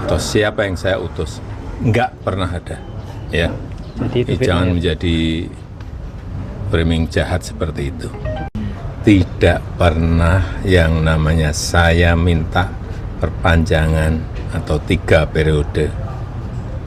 [SPEAKER 1] atau siapa yang saya utus? Enggak pernah ada, ya.
[SPEAKER 3] Jadi
[SPEAKER 1] Jangan menjadi framing jahat seperti itu. tidak pernah yang namanya saya minta perpanjangan atau 3 periode.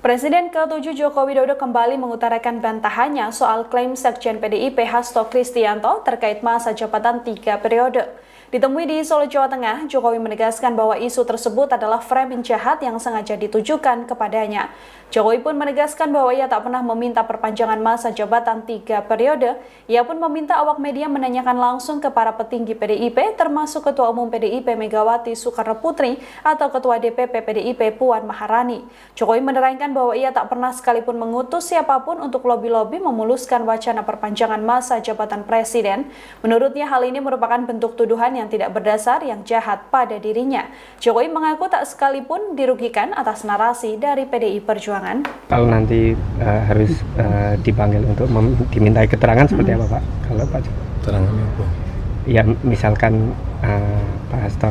[SPEAKER 2] Presiden ke-7 Joko Widodo kembali mengutarakan bantahannya soal klaim Sekjen PDIP Hasto Kristianto terkait masa jabatan 3 periode. Ditemui di Solo, Jawa Tengah, Jokowi menegaskan bahwa isu tersebut adalah framing jahat yang sengaja ditujukan kepadanya. Jokowi pun menegaskan bahwa ia tak pernah meminta perpanjangan masa jabatan 3 periode. Ia pun meminta awak media menanyakan langsung ke para petinggi PDIP, termasuk Ketua Umum PDIP Megawati Soekarno Putri atau Ketua DPP PDIP Puan Maharani. Jokowi menerangkan bahwa ia tak pernah sekalipun mengutus siapapun untuk lobi-lobi memuluskan wacana perpanjangan masa jabatan presiden. Menurutnya hal ini merupakan bentuk tuduhan yang tidak berdasar yang jahat pada dirinya. Jokowi mengaku tak sekalipun dirugikan atas narasi dari PDI Perjuangan.
[SPEAKER 3] Kalau nanti harus dipanggil untuk dimintai keterangan seperti apa Pak? Kalau Pak Jokowi?
[SPEAKER 1] Keterangan apa?
[SPEAKER 3] Ya misalkan Pak Hasto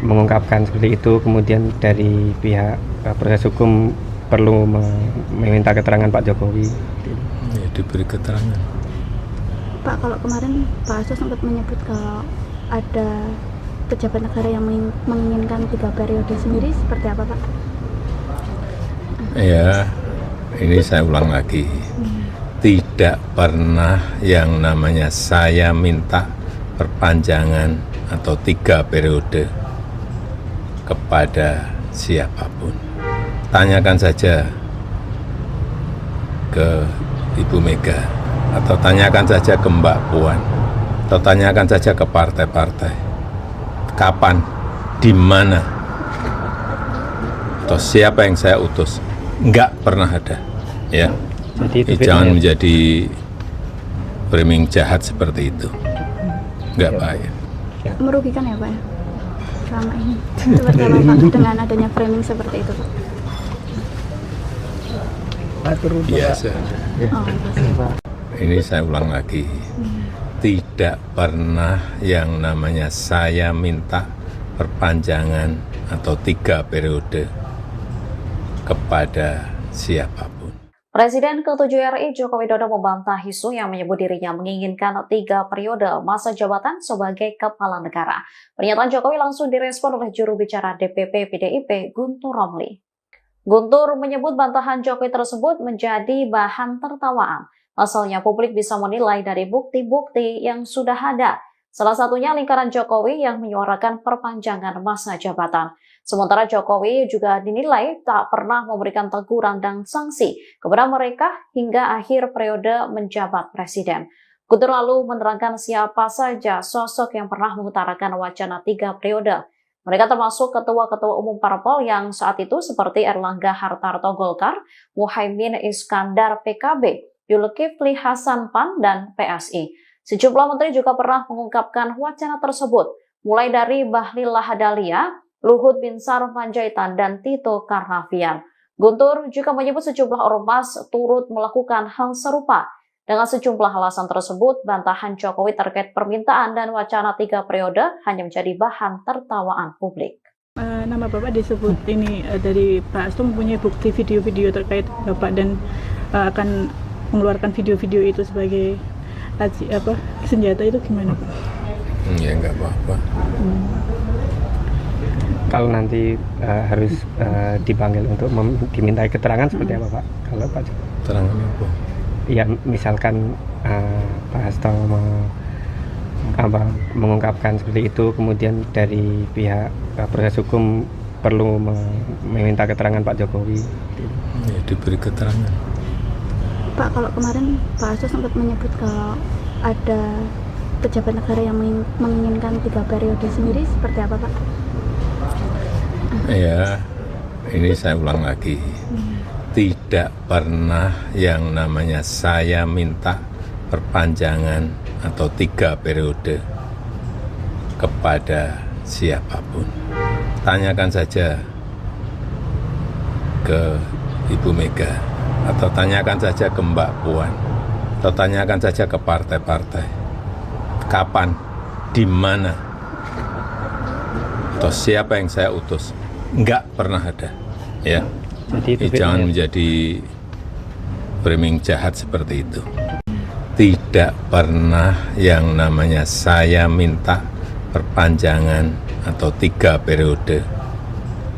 [SPEAKER 3] mengungkapkan seperti itu, kemudian dari pihak proses hukum perlu meminta keterangan Pak Jokowi.
[SPEAKER 1] Ya, diberi keterangan.
[SPEAKER 4] Pak, kalau kemarin Pak Hasto sempat menyebut kalau ada pejabat negara yang menginginkan 3 periode sendiri, seperti apa Pak?
[SPEAKER 1] Ya, ini saya ulang lagi. Tidak pernah yang namanya saya minta perpanjangan atau 3 periode kepada siapapun. Tanyakan saja ke Ibu Mega, atau tanyakan saja ke Mbak Puan, atau tanyakan saja ke partai-partai. Kapan, di mana, atau siapa yang saya utus? Enggak pernah ada, ya.
[SPEAKER 3] Jadi
[SPEAKER 1] Jangan menjadi framing jahat seperti itu. Enggak baik.
[SPEAKER 4] Merugikan ya Pak ya? Selama ini. Seperti apa Pak dengan adanya framing seperti itu Pak?
[SPEAKER 1] Biasa.
[SPEAKER 4] Oh, Pak.
[SPEAKER 1] Ini saya ulang lagi. Tidak pernah yang namanya saya minta perpanjangan atau 3 periode kepada siapapun.
[SPEAKER 5] Presiden ke-7 RI Joko Widodo membantah isu yang menyebut dirinya menginginkan 3 periode masa jabatan sebagai kepala negara. Pernyataan Jokowi langsung direspon oleh juru bicara DPP PDIP Guntur Romli. Guntur menyebut bantahan Jokowi tersebut menjadi bahan tertawaan. Asalnya publik bisa menilai dari bukti-bukti yang sudah ada. Salah satunya lingkaran Jokowi yang menyuarakan perpanjangan masa jabatan. Sementara Jokowi juga dinilai tak pernah memberikan teguran dan sanksi kepada mereka hingga akhir periode menjabat presiden. Guntur lalu menerangkan siapa saja sosok yang pernah mengutarakan wacana 3 periode. Mereka termasuk ketua-ketua umum parpol yang saat itu seperti Erlangga Hartarto Golkar, Muhaimin Iskandar PKB, Zulkifli Hasan PAN, dan PSI. Sejumlah menteri juga pernah mengungkapkan wacana tersebut, mulai dari Bahlil Lahadalia, Luhut Binsar Panjaitan, dan Tito Karnavian. Guntur juga menyebut sejumlah ormas turut melakukan hal serupa. Dengan sejumlah alasan tersebut, bantahan Jokowi terkait permintaan dan wacana 3 periode hanya menjadi bahan tertawaan publik.
[SPEAKER 6] Nama Bapak disebut ini dari Pak Hasto mempunyai bukti video-video terkait Bapak dan akan mengeluarkan video-video itu sebagai senjata, itu gimana Pak?
[SPEAKER 1] Ya enggak apa-apa.
[SPEAKER 3] Kalau nanti harus dipanggil untuk dimintai keterangan seperti apa Pak? Kalau Pak Jokowi?
[SPEAKER 1] Keterangan apa?
[SPEAKER 3] Ya misalkan Pak Hasto mengungkapkan seperti itu, kemudian dari pihak proses hukum perlu meminta keterangan Pak Jokowi.
[SPEAKER 1] Ya, diberi keterangan.
[SPEAKER 4] Pak, kalau kemarin Pak Hasto sempat menyebut kalau ada pejabat negara yang menginginkan 3 periode sendiri, seperti apa Pak?
[SPEAKER 1] Ya, ini saya ulang lagi. Tidak pernah yang namanya saya minta perpanjangan atau 3 periode kepada siapapun. Tanyakan saja ke Ibu Mega, atau tanyakan saja ke Mbak Puan, atau tanyakan saja ke partai-partai. Kapan, di mana, atau siapa yang saya utus? Enggak pernah ada, ya.
[SPEAKER 3] Jadi
[SPEAKER 1] Jangan menjadi framing jahat seperti itu. tidak pernah yang namanya saya minta perpanjangan atau 3 periode.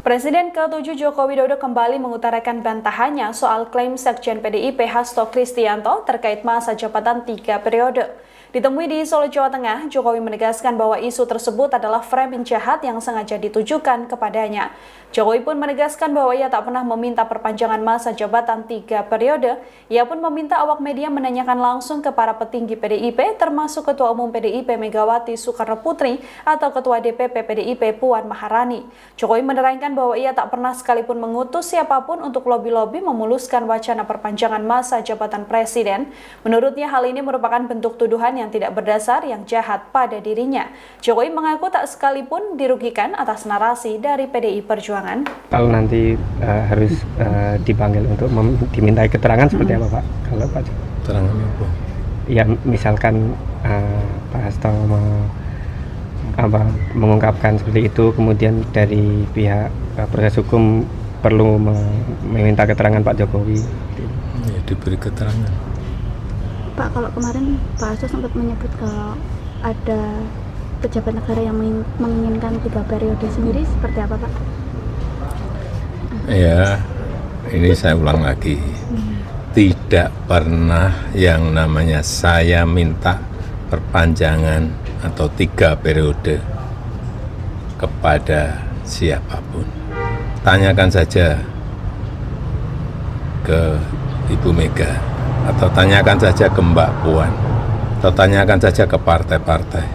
[SPEAKER 2] Presiden ke-7 Joko Widodo kembali mengutarakan bantahannya soal klaim Sekjen PDIP Hasto Kristianto terkait masa jabatan 3 periode. Ditemui di Solo, Jawa Tengah, Jokowi menegaskan bahwa isu tersebut adalah framing jahat yang sengaja ditujukan kepadanya. Jokowi pun menegaskan bahwa ia tak pernah meminta perpanjangan masa jabatan 3 periode. Ia pun meminta awak media menanyakan langsung ke para petinggi PDIP, termasuk Ketua Umum PDIP Megawati Soekarno Putri atau Ketua DPP PDIP Puan Maharani. Jokowi menerangkan bahwa ia tak pernah sekalipun mengutus siapapun untuk lobi-lobi memuluskan wacana perpanjangan masa jabatan presiden. Menurutnya hal ini merupakan bentuk tuduhan yang tidak berdasar yang jahat pada dirinya. Jokowi mengaku tak sekalipun dirugikan atas narasi dari PDI Perjuangan.
[SPEAKER 3] Kalau nanti harus dipanggil untuk dimintai keterangan seperti apa Pak? Kalau Pak
[SPEAKER 1] Keterangan apa?
[SPEAKER 3] Ya misalkan Pak Hasto mengungkapkan seperti itu, kemudian dari pihak proses hukum perlu meminta keterangan Pak Jokowi.
[SPEAKER 1] Ya, diberi keterangan.
[SPEAKER 4] Pak, kalau kemarin Pak Hasto sempat menyebut kalau ada pejabat negara yang menginginkan 3 periode sendiri, seperti apa Pak?
[SPEAKER 1] Ya, ini saya ulang lagi. Tidak pernah yang namanya saya minta perpanjangan atau 3 periode kepada siapapun. Tanyakan saja ke Ibu Mega, atau tanyakan saja ke Mbak Puan, atau tanyakan saja ke partai-partai.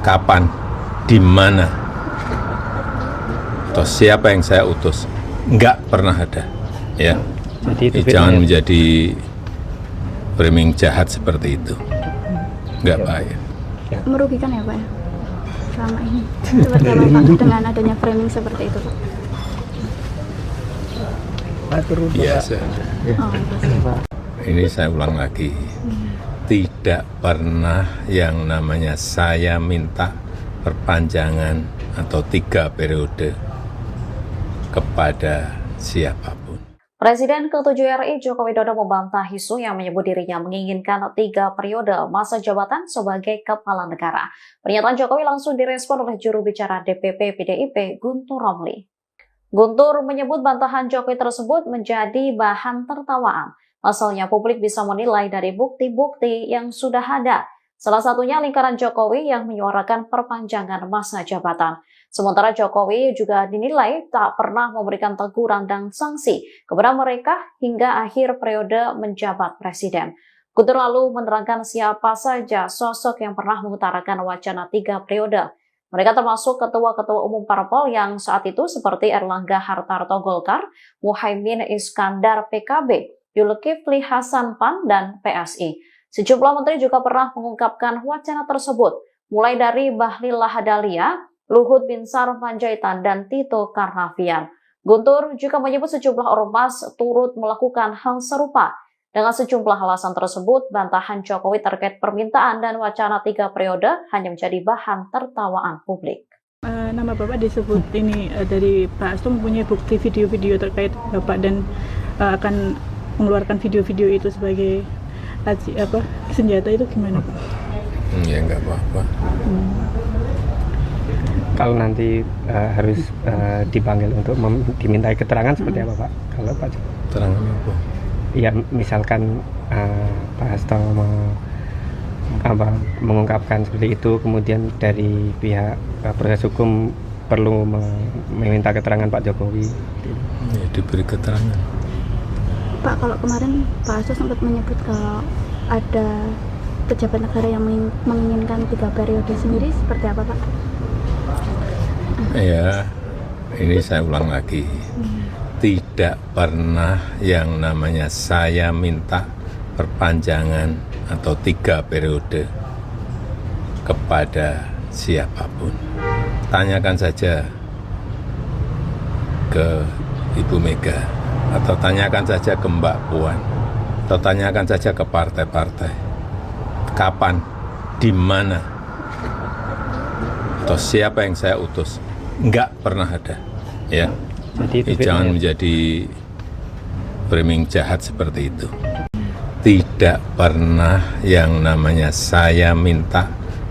[SPEAKER 1] Kapan, di mana, atau siapa yang saya utus? Enggak pernah ada, ya.
[SPEAKER 3] Jadi
[SPEAKER 1] Jangan menjadi framing jahat seperti itu. Enggak baik.
[SPEAKER 4] Merugikan ya Pak ya? Selama ini. Seperti apa Pak dengan adanya framing seperti itu Pak?
[SPEAKER 1] Biasa.
[SPEAKER 4] Oh, Pak.
[SPEAKER 1] Ini saya ulang lagi. Tidak pernah yang namanya saya minta perpanjangan atau 3 periode kepada siapapun.
[SPEAKER 5] Presiden ke-7 RI Joko Widodo membantah isu yang menyebut dirinya menginginkan 3 periode masa jabatan sebagai kepala negara. Pernyataan Jokowi langsung direspon oleh juru bicara DPP PDIP Guntur Romli. Guntur menyebut bantahan Jokowi tersebut menjadi bahan tertawaan. Pasalnya publik bisa menilai dari bukti-bukti yang sudah ada. Salah satunya lingkaran Jokowi yang menyuarakan perpanjangan masa jabatan. Sementara Jokowi juga dinilai tak pernah memberikan teguran dan sanksi kepada mereka hingga akhir periode menjabat presiden. Guntur lalu menerangkan siapa saja sosok yang pernah mengutarakan wacana 3 periode. Mereka termasuk ketua-ketua umum parpol yang saat itu seperti Erlangga Hartarto Golkar, Muhaimin Iskandar PKB, Zulkifli Hasan PAN, dan PSI. Sejumlah menteri juga pernah mengungkapkan wacana tersebut, mulai dari Bahlil Lahadalia, Luhut Binsar Panjaitan, dan Tito Karnavian. Guntur juga menyebut sejumlah ormas turut melakukan hal serupa. Dengan sejumlah alasan tersebut, bantahan Jokowi terkait permintaan dan wacana 3 periode hanya menjadi bahan tertawaan publik.
[SPEAKER 6] Nama Bapak disebut ini dari Pak Hasto mempunyai bukti video-video terkait Bapak dan akan mengeluarkan video-video itu sebagai senjata, itu gimana Pak?
[SPEAKER 1] Ya nggak apa-apa.
[SPEAKER 3] Kalau nanti harus dipanggil untuk dimintai keterangan seperti apa Pak? Kalau Pak
[SPEAKER 1] Keterangan apa?
[SPEAKER 3] Ya misalkan Pak Hasto mengungkapkan seperti itu, kemudian dari pihak proses hukum perlu meminta keterangan Pak Jokowi.
[SPEAKER 1] Ya, diberi keterangan.
[SPEAKER 4] Pak, kalau kemarin Pak Hasto sempat menyebut kalau ada pejabat negara yang menginginkan 3 periode sendiri, seperti apa Pak?
[SPEAKER 1] Ya, ini saya ulang lagi. Tidak pernah yang namanya saya minta perpanjangan atau 3 periode kepada siapapun. Tanyakan saja ke Ibu Mega, atau tanyakan saja ke Mbak Puan, atau tanyakan saja ke partai-partai. Kapan, di mana, atau siapa yang saya utus? Enggak pernah ada, ya.
[SPEAKER 3] Jadi
[SPEAKER 1] Jangan menjadi framing jahat seperti itu. tidak pernah yang namanya saya minta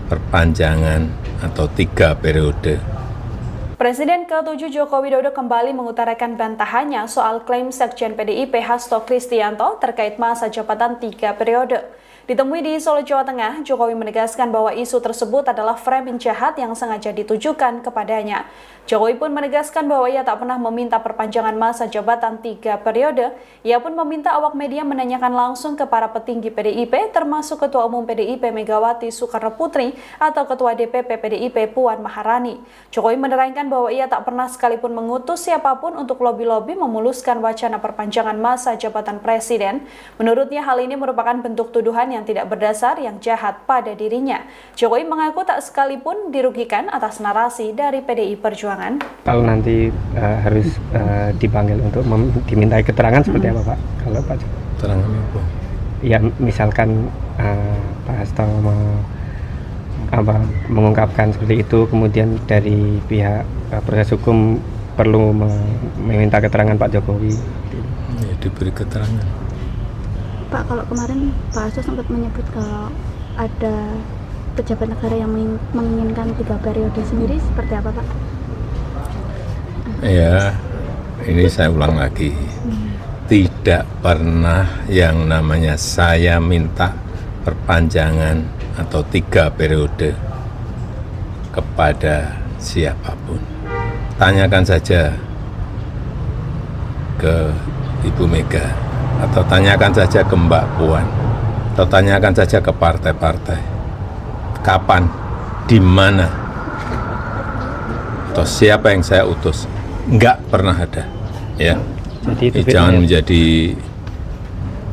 [SPEAKER 1] perpanjangan atau 3 periode.
[SPEAKER 2] Presiden ke-7 Joko Widodo kembali mengutarakan bantahannya soal klaim Sekjen PDIP Hasto Kristianto terkait masa jabatan 3 periode. Ditemui di Solo, Jawa Tengah, Jokowi menegaskan bahwa isu tersebut adalah framing jahat yang sengaja ditujukan kepadanya. Jokowi pun menegaskan bahwa ia tak pernah meminta perpanjangan masa jabatan 3 periode. Ia pun meminta awak media menanyakan langsung ke para petinggi PDIP, termasuk Ketua Umum PDIP Megawati Soekarno Putri atau Ketua DPP PDIP Puan Maharani. Jokowi menerangkan bahwa ia tak pernah sekalipun mengutus siapapun untuk lobi-lobi memuluskan wacana perpanjangan masa jabatan presiden. Menurutnya hal ini merupakan bentuk tuduhan yang tidak berdasar yang jahat pada dirinya. Jokowi mengaku tak sekalipun dirugikan atas narasi dari PDI Perjuangan.
[SPEAKER 3] Kalau nanti harus dipanggil untuk dimintai keterangan seperti apa Pak? Kalau Pak Jokowi?
[SPEAKER 1] Keterangan apa?
[SPEAKER 3] Ya misalkan Pak Hasto mengungkapkan seperti itu, kemudian dari pihak proses hukum perlu meminta keterangan Pak Jokowi.
[SPEAKER 1] Ya, diberi keterangan.
[SPEAKER 4] Pak, kalau kemarin Pak Hasto sempat menyebut kalau ada pejabat negara yang menginginkan 3 periode sendiri, seperti apa Pak?
[SPEAKER 1] Ya, ini saya ulang lagi. Tidak pernah yang namanya saya minta perpanjangan atau 3 periode kepada siapapun. Tanyakan saja ke Ibu Mega, atau tanyakan saja ke Mbak Puan, atau tanyakan saja ke partai-partai. Kapan, di mana, atau siapa yang saya utus? Enggak pernah ada, ya.
[SPEAKER 3] Jadi
[SPEAKER 1] Jangan menjadi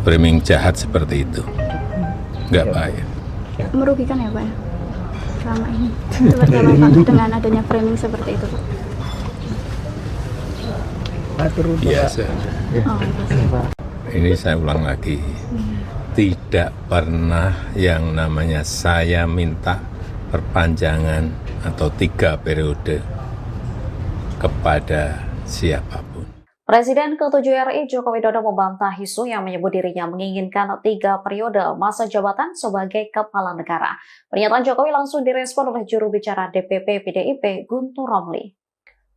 [SPEAKER 1] framing jahat seperti itu. Enggak baik.
[SPEAKER 4] Merugikan ya Pak ya? Selama ini. Seperti apa Pak dengan adanya framing seperti itu Pak?
[SPEAKER 1] Biasa.
[SPEAKER 4] Oh, Pak.
[SPEAKER 1] Ini saya ulang lagi. Tidak pernah yang namanya saya minta perpanjangan atau 3 periode kepada siapapun.
[SPEAKER 5] Presiden ke-7 RI Joko Widodo membantah isu yang menyebut dirinya menginginkan 3 periode masa jabatan sebagai kepala negara. Pernyataan Jokowi langsung direspon oleh juru bicara DPP PDIP Guntur Romli.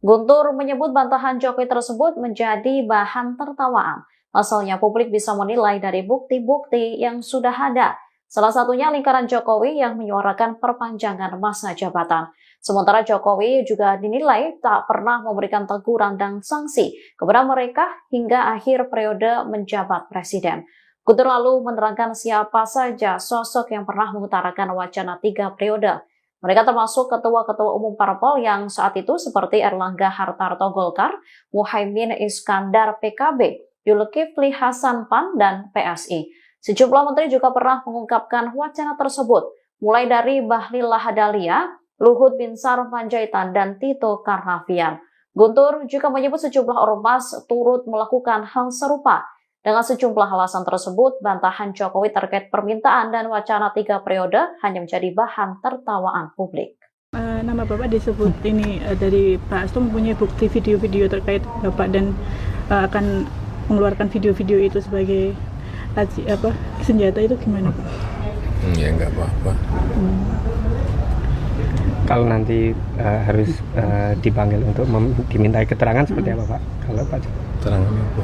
[SPEAKER 5] Guntur menyebut bantahan Jokowi tersebut menjadi bahan tertawaan. Asalnya publik bisa menilai dari bukti-bukti yang sudah ada. Salah satunya lingkaran Jokowi yang menyuarakan perpanjangan masa jabatan. Sementara Jokowi juga dinilai tak pernah memberikan teguran dan sanksi kepada mereka hingga akhir periode menjabat presiden. Guntur lalu menerangkan siapa saja sosok yang pernah mengutarakan wacana 3 periode. Mereka termasuk ketua-ketua umum parpol yang saat itu seperti Erlangga Hartarto Golkar, Muhaimin Iskandar PKB, Zulkifli Hasan PAN, dan PSI. Sejumlah menteri juga pernah mengungkapkan wacana tersebut, mulai dari Bahlil Lahadalia, Luhut Binsar Panjaitan, dan Tito Karnavian. Guntur juga menyebut sejumlah ormas turut melakukan hal serupa. Dengan sejumlah alasan tersebut, bantahan Jokowi terkait permintaan dan wacana 3 periode hanya menjadi bahan tertawaan publik.
[SPEAKER 6] Nama Bapak disebut ini dari Pak Hasto mempunyai bukti video-video terkait Bapak dan akan mengeluarkan video-video itu sebagai senjata, itu gimana Pak?
[SPEAKER 1] Ya nggak apa-apa.
[SPEAKER 3] Kalau nanti harus dipanggil untuk dimintai keterangan seperti apa Pak? Kalau Pak Jokowi?
[SPEAKER 1] Keterangan apa?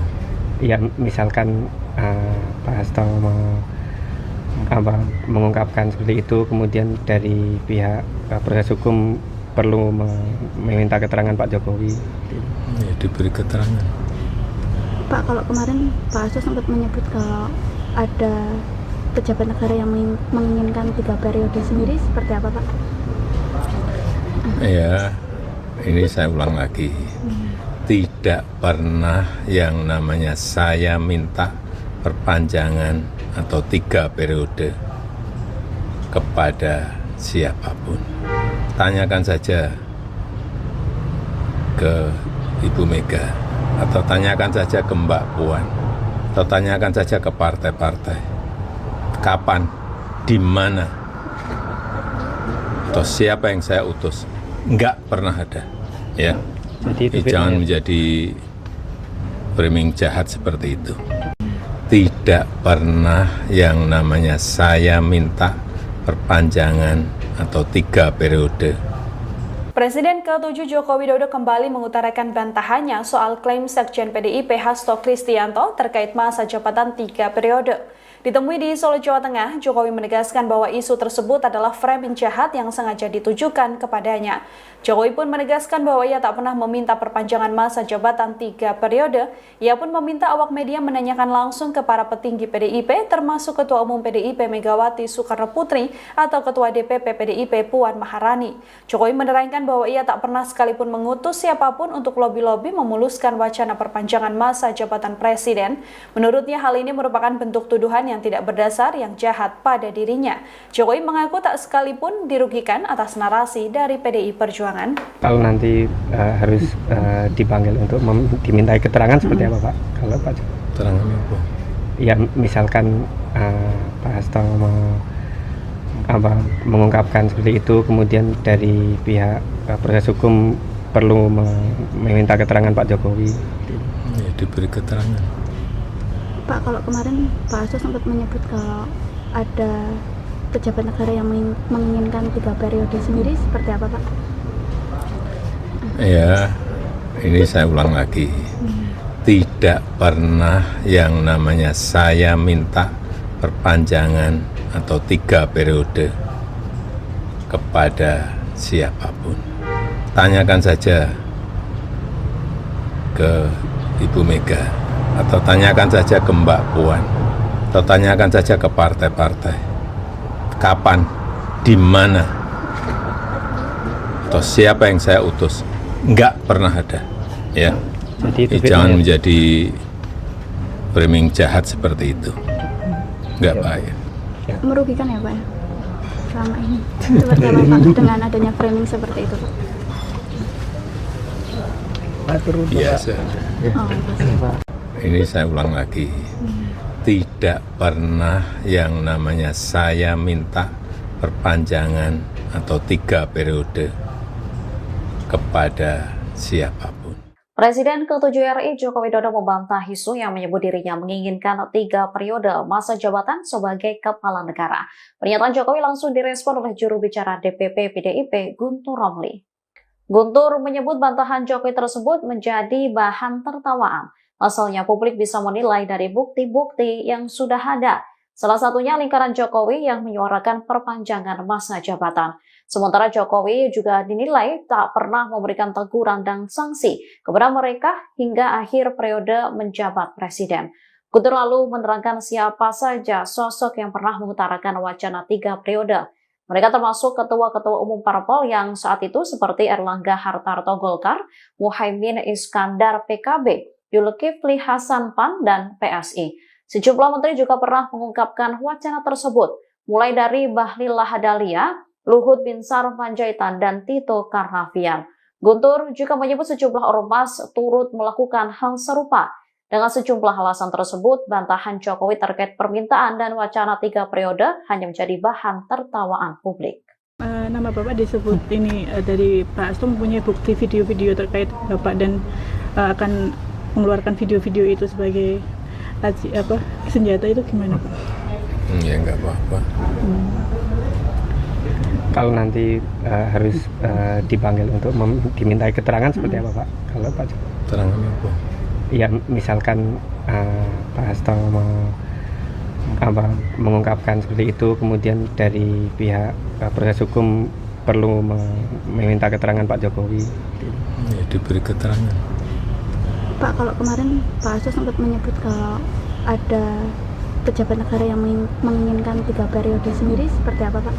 [SPEAKER 3] Ya misalkan Pak Hasto mengungkapkan seperti itu, kemudian dari pihak proses hukum perlu meminta keterangan Pak Jokowi.
[SPEAKER 1] Ya, diberi keterangan.
[SPEAKER 4] Pak, kalau kemarin Pak Hasto sempat menyebut kalau ada pejabat negara yang menginginkan 3 periode sendiri, seperti apa Pak?
[SPEAKER 1] Ya, ini saya ulang lagi. Tidak pernah yang namanya saya minta perpanjangan atau 3 periode kepada siapapun. Tanyakan saja ke Ibu Mega, atau tanyakan saja ke Mbak Puan, atau tanyakan saja ke partai-partai. Kapan, di mana, atau siapa yang saya utus? Enggak pernah ada, ya.
[SPEAKER 3] Jadi
[SPEAKER 1] Jangan menjadi framing jahat seperti itu. tidak pernah yang namanya saya minta perpanjangan atau 3 periode.
[SPEAKER 2] Presiden ke-7 Joko Widodo kembali mengutarakan bantahannya soal klaim Sekjen PDIP Hasto Kristianto terkait masa jabatan 3 periode. Ditemui di Solo, Jawa Tengah, Jokowi menegaskan bahwa isu tersebut adalah framing jahat yang sengaja ditujukan kepadanya. Jokowi pun menegaskan bahwa ia tak pernah meminta perpanjangan masa jabatan 3 periode. Ia pun meminta awak media menanyakan langsung ke para petinggi PDIP, termasuk Ketua Umum PDIP Megawati Soekarno Putri atau Ketua DPP PDIP Puan Maharani. Jokowi menerangkan bahwa ia tak pernah sekalipun mengutus siapapun untuk lobi-lobi memuluskan wacana perpanjangan masa jabatan presiden. Menurutnya hal ini merupakan bentuk tuduhan yang tidak berdasar yang jahat pada dirinya. Jokowi mengaku tak sekalipun dirugikan atas narasi dari PDI Perjuangan.
[SPEAKER 3] Kalau nanti harus dipanggil untuk dimintai keterangan seperti apa Pak? Kalau Pak
[SPEAKER 1] Keterangan apa?
[SPEAKER 3] Ya misalkan Pak Hasto mengungkapkan seperti itu, kemudian dari pihak proses hukum perlu meminta keterangan Pak Jokowi.
[SPEAKER 1] Ya, diberi keterangan.
[SPEAKER 4] Pak, kalau kemarin Pak Hasto sempat menyebut kalau ada pejabat negara yang menginginkan 3 periode sendiri, seperti apa Pak?
[SPEAKER 1] Ya, ini saya ulang lagi. Tidak pernah yang namanya saya minta perpanjangan atau 3 periode kepada siapapun. Tanyakan saja ke Ibu Mega, atau tanyakan saja ke Mbak Puan, atau tanyakan saja ke partai-partai. Kapan, di mana, atau siapa yang saya utus? Enggak pernah ada, ya.
[SPEAKER 3] Jadi
[SPEAKER 1] Jangan menjadi framing jahat seperti itu. Enggak baik.
[SPEAKER 4] Merugikan ya Pak ya? Selama ini. Seperti apa Pak dengan adanya framing seperti itu Pak?
[SPEAKER 1] Biasa.
[SPEAKER 4] Oh, Pak.
[SPEAKER 1] Ini saya ulang lagi. Tidak pernah yang namanya saya minta perpanjangan atau 3 periode kepada siapapun.
[SPEAKER 5] Presiden ke-7 RI Joko Widodo membantah isu yang menyebut dirinya menginginkan 3 periode masa jabatan sebagai kepala negara. Pernyataan Jokowi langsung direspon oleh juru bicara DPP PDIP Guntur Romli. Guntur menyebut bantahan Jokowi tersebut menjadi bahan tertawaan. Asalnya publik bisa menilai dari bukti-bukti yang sudah ada. Salah satunya lingkaran Jokowi yang menyuarakan perpanjangan masa jabatan. Sementara Jokowi juga dinilai tak pernah memberikan teguran dan sanksi kepada mereka hingga akhir periode menjabat presiden. Guntur lalu menerangkan siapa saja sosok yang pernah mengutarakan wacana 3 periode. Mereka termasuk ketua-ketua umum parpol yang saat itu seperti Erlangga Hartarto Golkar, Muhaimin Iskandar PKB, Zulkifli Hasan PAN, dan PSI. Sejumlah menteri juga pernah mengungkapkan wacana tersebut, mulai dari Bahlil Lahadalia, Luhut Binsar Panjaitan, dan Tito Karnavian. Guntur juga menyebut sejumlah ormas turut melakukan hal serupa. Dengan sejumlah alasan tersebut, bantahan Jokowi terkait permintaan dan wacana 3 periode hanya menjadi bahan tertawaan publik.
[SPEAKER 6] Nama Bapak disebut ini dari Pak Hasto mempunyai bukti video-video terkait Bapak dan akan mengeluarkan video-video itu sebagai senjata, itu gimana Pak?
[SPEAKER 1] Ya enggak apa-apa.
[SPEAKER 3] Kalau nanti harus dipanggil untuk dimintai keterangan seperti apa Pak? Kalau Pak
[SPEAKER 1] Keterangan apa?
[SPEAKER 3] Ya misalkan Pak Hasto mengungkapkan seperti itu, kemudian dari pihak proses hukum perlu meminta keterangan Pak Jokowi.
[SPEAKER 1] Ya, diberi keterangan.
[SPEAKER 4] Pak, kalau kemarin Pak Hasto sempat menyebut kalau ada pejabat negara yang menginginkan 3 periode sendiri, seperti apa Pak?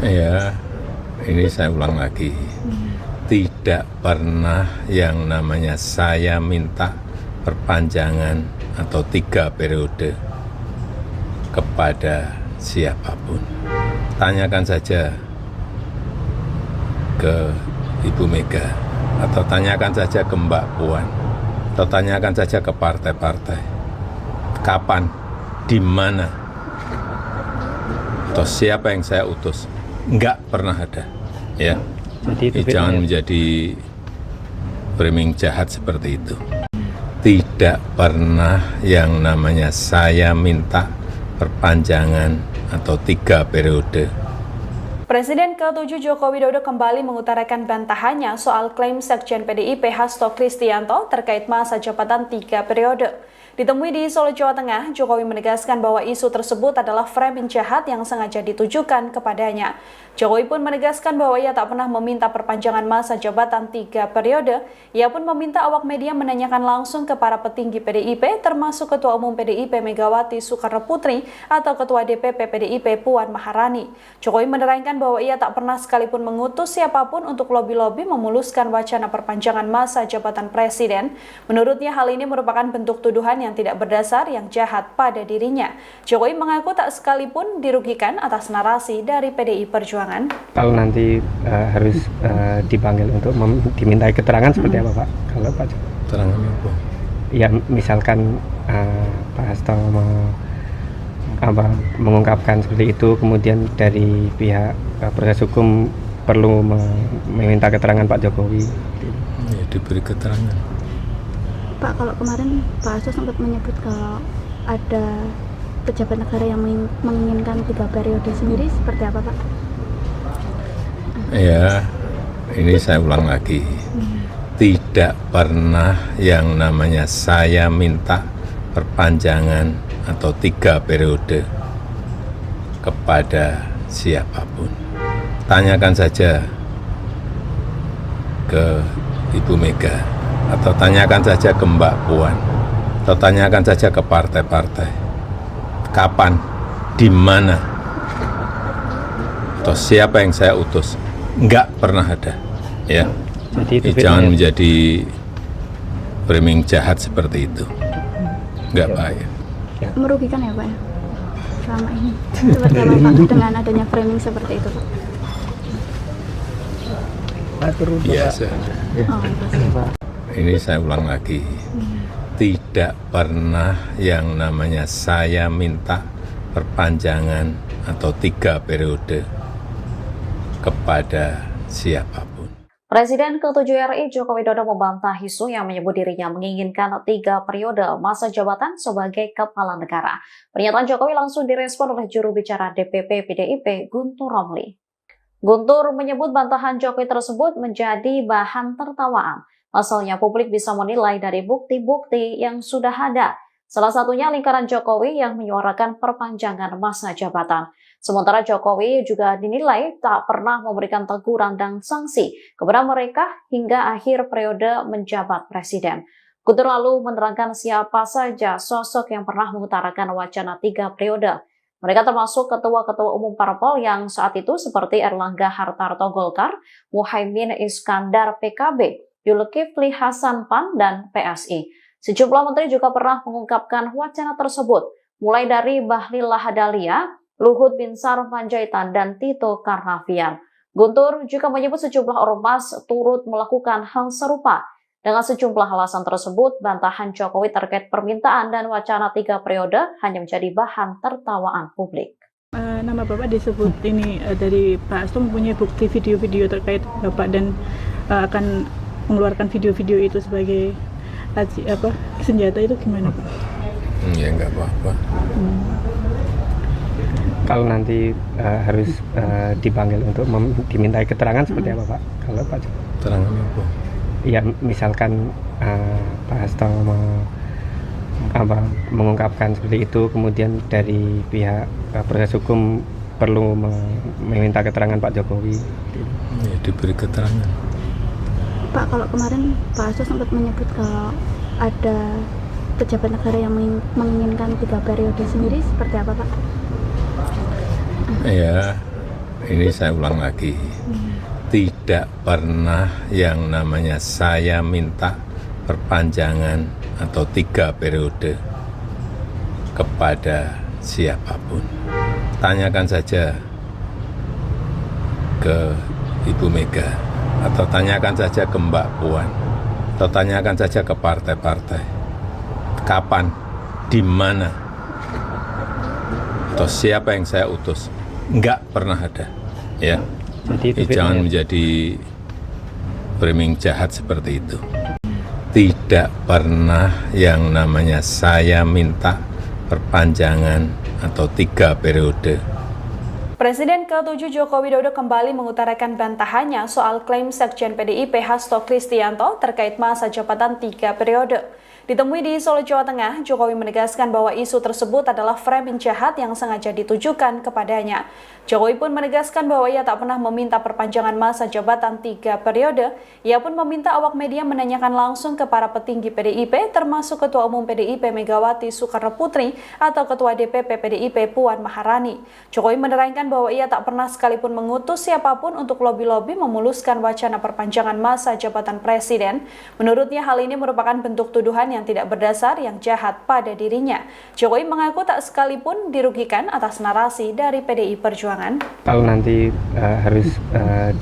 [SPEAKER 1] Ya, ini saya ulang lagi. Tidak pernah yang namanya saya minta perpanjangan atau 3 periode kepada siapapun. Tanyakan saja ke Ibu Mega, atau tanyakan saja ke Mbak Puan, atau tanyakan saja ke partai-partai. Kapan, di mana, atau siapa yang saya utus? Enggak pernah ada, ya.
[SPEAKER 3] Jadi
[SPEAKER 1] Jangan menjadi framing jahat seperti itu. tidak pernah yang namanya saya minta perpanjangan atau 3 periode.
[SPEAKER 2] Presiden ke-7 Joko Widodo kembali mengutarakan bantahannya soal klaim Sekjen PDIP Hasto Kristianto terkait masa jabatan 3 periode. Ditemui di Solo, Jawa Tengah, Jokowi menegaskan bahwa isu tersebut adalah framing jahat yang sengaja ditujukan kepadanya. Jokowi pun menegaskan bahwa ia tak pernah meminta perpanjangan masa jabatan 3 periode. Ia pun meminta awak media menanyakan langsung ke para petinggi PDIP, termasuk Ketua Umum PDIP Megawati Soekarno Putri atau Ketua DPP PDIP Puan Maharani. Jokowi menerangkan bahwa ia tak pernah sekalipun mengutus siapapun untuk lobi-lobi memuluskan wacana perpanjangan masa jabatan presiden. Menurutnya hal ini merupakan bentuk tuduhan yang tidak berdasar yang jahat pada dirinya. Jokowi mengaku tak sekalipun dirugikan atas narasi dari PDI Perjuangan.
[SPEAKER 3] Kalau nanti harus dipanggil untuk dimintai keterangan seperti apa Pak? Kalau Pak Jokowi?
[SPEAKER 1] Keterangan apa?
[SPEAKER 3] Ya misalkan Pak Hasto mengungkapkan seperti itu, kemudian dari pihak proses hukum perlu meminta keterangan Pak Jokowi.
[SPEAKER 1] Ya, diberi keterangan.
[SPEAKER 4] Pak, kalau kemarin Pak Hasto sempat menyebut kalau ada pejabat negara yang menginginkan 3 periode sendiri, seperti apa Pak?
[SPEAKER 1] Ya, ini saya ulang lagi. Tidak pernah yang namanya saya minta perpanjangan atau 3 periode kepada siapapun. Tanyakan saja ke Ibu Mega, atau tanyakan saja ke Mbak Puan, atau tanyakan saja ke partai-partai. Kapan, di mana, atau siapa yang saya utus? Enggak pernah ada. Ya, jangan menjadi framing jahat seperti itu. Enggak baik.
[SPEAKER 4] Merugikan ya Pak ya? Selama ini seperti apa Pak dengan adanya framing seperti itu Pak?
[SPEAKER 1] Biasa.
[SPEAKER 4] Oh,
[SPEAKER 1] Ini saya ulang lagi. Tidak pernah yang namanya saya minta perpanjangan atau 3 periode kepada siapapun.
[SPEAKER 5] Presiden ke-7 RI Joko Widodo membantah isu yang menyebut dirinya menginginkan 3 periode masa jabatan sebagai kepala negara. Pernyataan Jokowi langsung direspon oleh juru bicara DPP PDIP Guntur Romli. Guntur menyebut bantahan Jokowi tersebut menjadi bahan tertawaan. Pasalnya publik bisa menilai dari bukti-bukti yang sudah ada. Salah satunya lingkaran Jokowi yang menyuarakan perpanjangan masa jabatan. Sementara Jokowi juga dinilai tak pernah memberikan teguran dan sanksi kepada mereka hingga akhir periode menjabat presiden. Guntur lalu menerangkan siapa saja sosok yang pernah mengutarakan wacana 3 periode. Mereka termasuk ketua-ketua umum parpol yang saat itu seperti Erlangga Hartarto Golkar, Muhaimin Iskandar PKB, Zulkifli Hasan PAN, dan PSI. Sejumlah menteri juga pernah mengungkapkan wacana tersebut, mulai dari Bahlil Lahadalia, Luhut Binsar Panjaitan, dan Tito Karnavian. Guntur juga menyebut sejumlah ormas turut melakukan hal serupa. Dengan sejumlah alasan tersebut, bantahan Jokowi terkait permintaan dan wacana 3 periode hanya menjadi bahan tertawaan publik.
[SPEAKER 6] Nama Bapak disebut ini dari Pak Hasto mempunyai bukti video-video terkait Bapak dan akan mengeluarkan video-video itu sebagai senjata, itu gimana Pak?
[SPEAKER 1] Ya nggak apa-apa.
[SPEAKER 3] Kalau nanti harus dipanggil untuk dimintai keterangan seperti apa Pak? Kalau Pak Jokowi?
[SPEAKER 1] Keterangan apa?
[SPEAKER 3] Ya misalkan Pak Hasto mengungkapkan seperti itu, kemudian dari pihak proses hukum perlu meminta keterangan Pak Jokowi.
[SPEAKER 1] Ya, diberi keterangan.
[SPEAKER 4] Pak, kalau kemarin Pak Hasto sempat menyebut kalau ada pejabat negara yang menginginkan 3 periode sendiri, seperti apa Pak?
[SPEAKER 1] Ya, ini saya ulang lagi. Tidak pernah yang namanya saya minta perpanjangan atau 3 periode kepada siapapun. Tanyakan saja ke Ibu Mega, atau tanyakan saja ke Mbak Puan, atau tanyakan saja ke partai-partai. Kapan, di mana, atau siapa yang saya utus? Enggak pernah ada. Ya. Jangan menjadi framing jahat seperti itu. tidak pernah yang namanya saya minta perpanjangan atau 3 periode.
[SPEAKER 2] Presiden ke-7 Joko Widodo kembali mengutarakan bantahannya soal klaim Sekjen PDIP Hasto Kristianto terkait masa jabatan 3 periode. Ditemui di Solo, Jawa Tengah, Jokowi menegaskan bahwa isu tersebut adalah framing jahat yang sengaja ditujukan kepadanya. Jokowi pun menegaskan bahwa ia tak pernah meminta perpanjangan masa jabatan 3 periode. Ia pun meminta awak media menanyakan langsung ke para petinggi PDIP, termasuk Ketua Umum PDIP Megawati Soekarno Putri atau Ketua DPP PDIP Puan Maharani. Jokowi menerangkan bahwa ia tak pernah sekalipun mengutus siapapun untuk lobi-lobi memuluskan wacana perpanjangan masa jabatan presiden. Menurutnya hal ini merupakan bentuk tuduhan yang tidak berdasar yang jahat pada dirinya. Jokowi mengaku tak sekalipun dirugikan atas narasi dari PDI Perjuangan.
[SPEAKER 3] Kalau nanti harus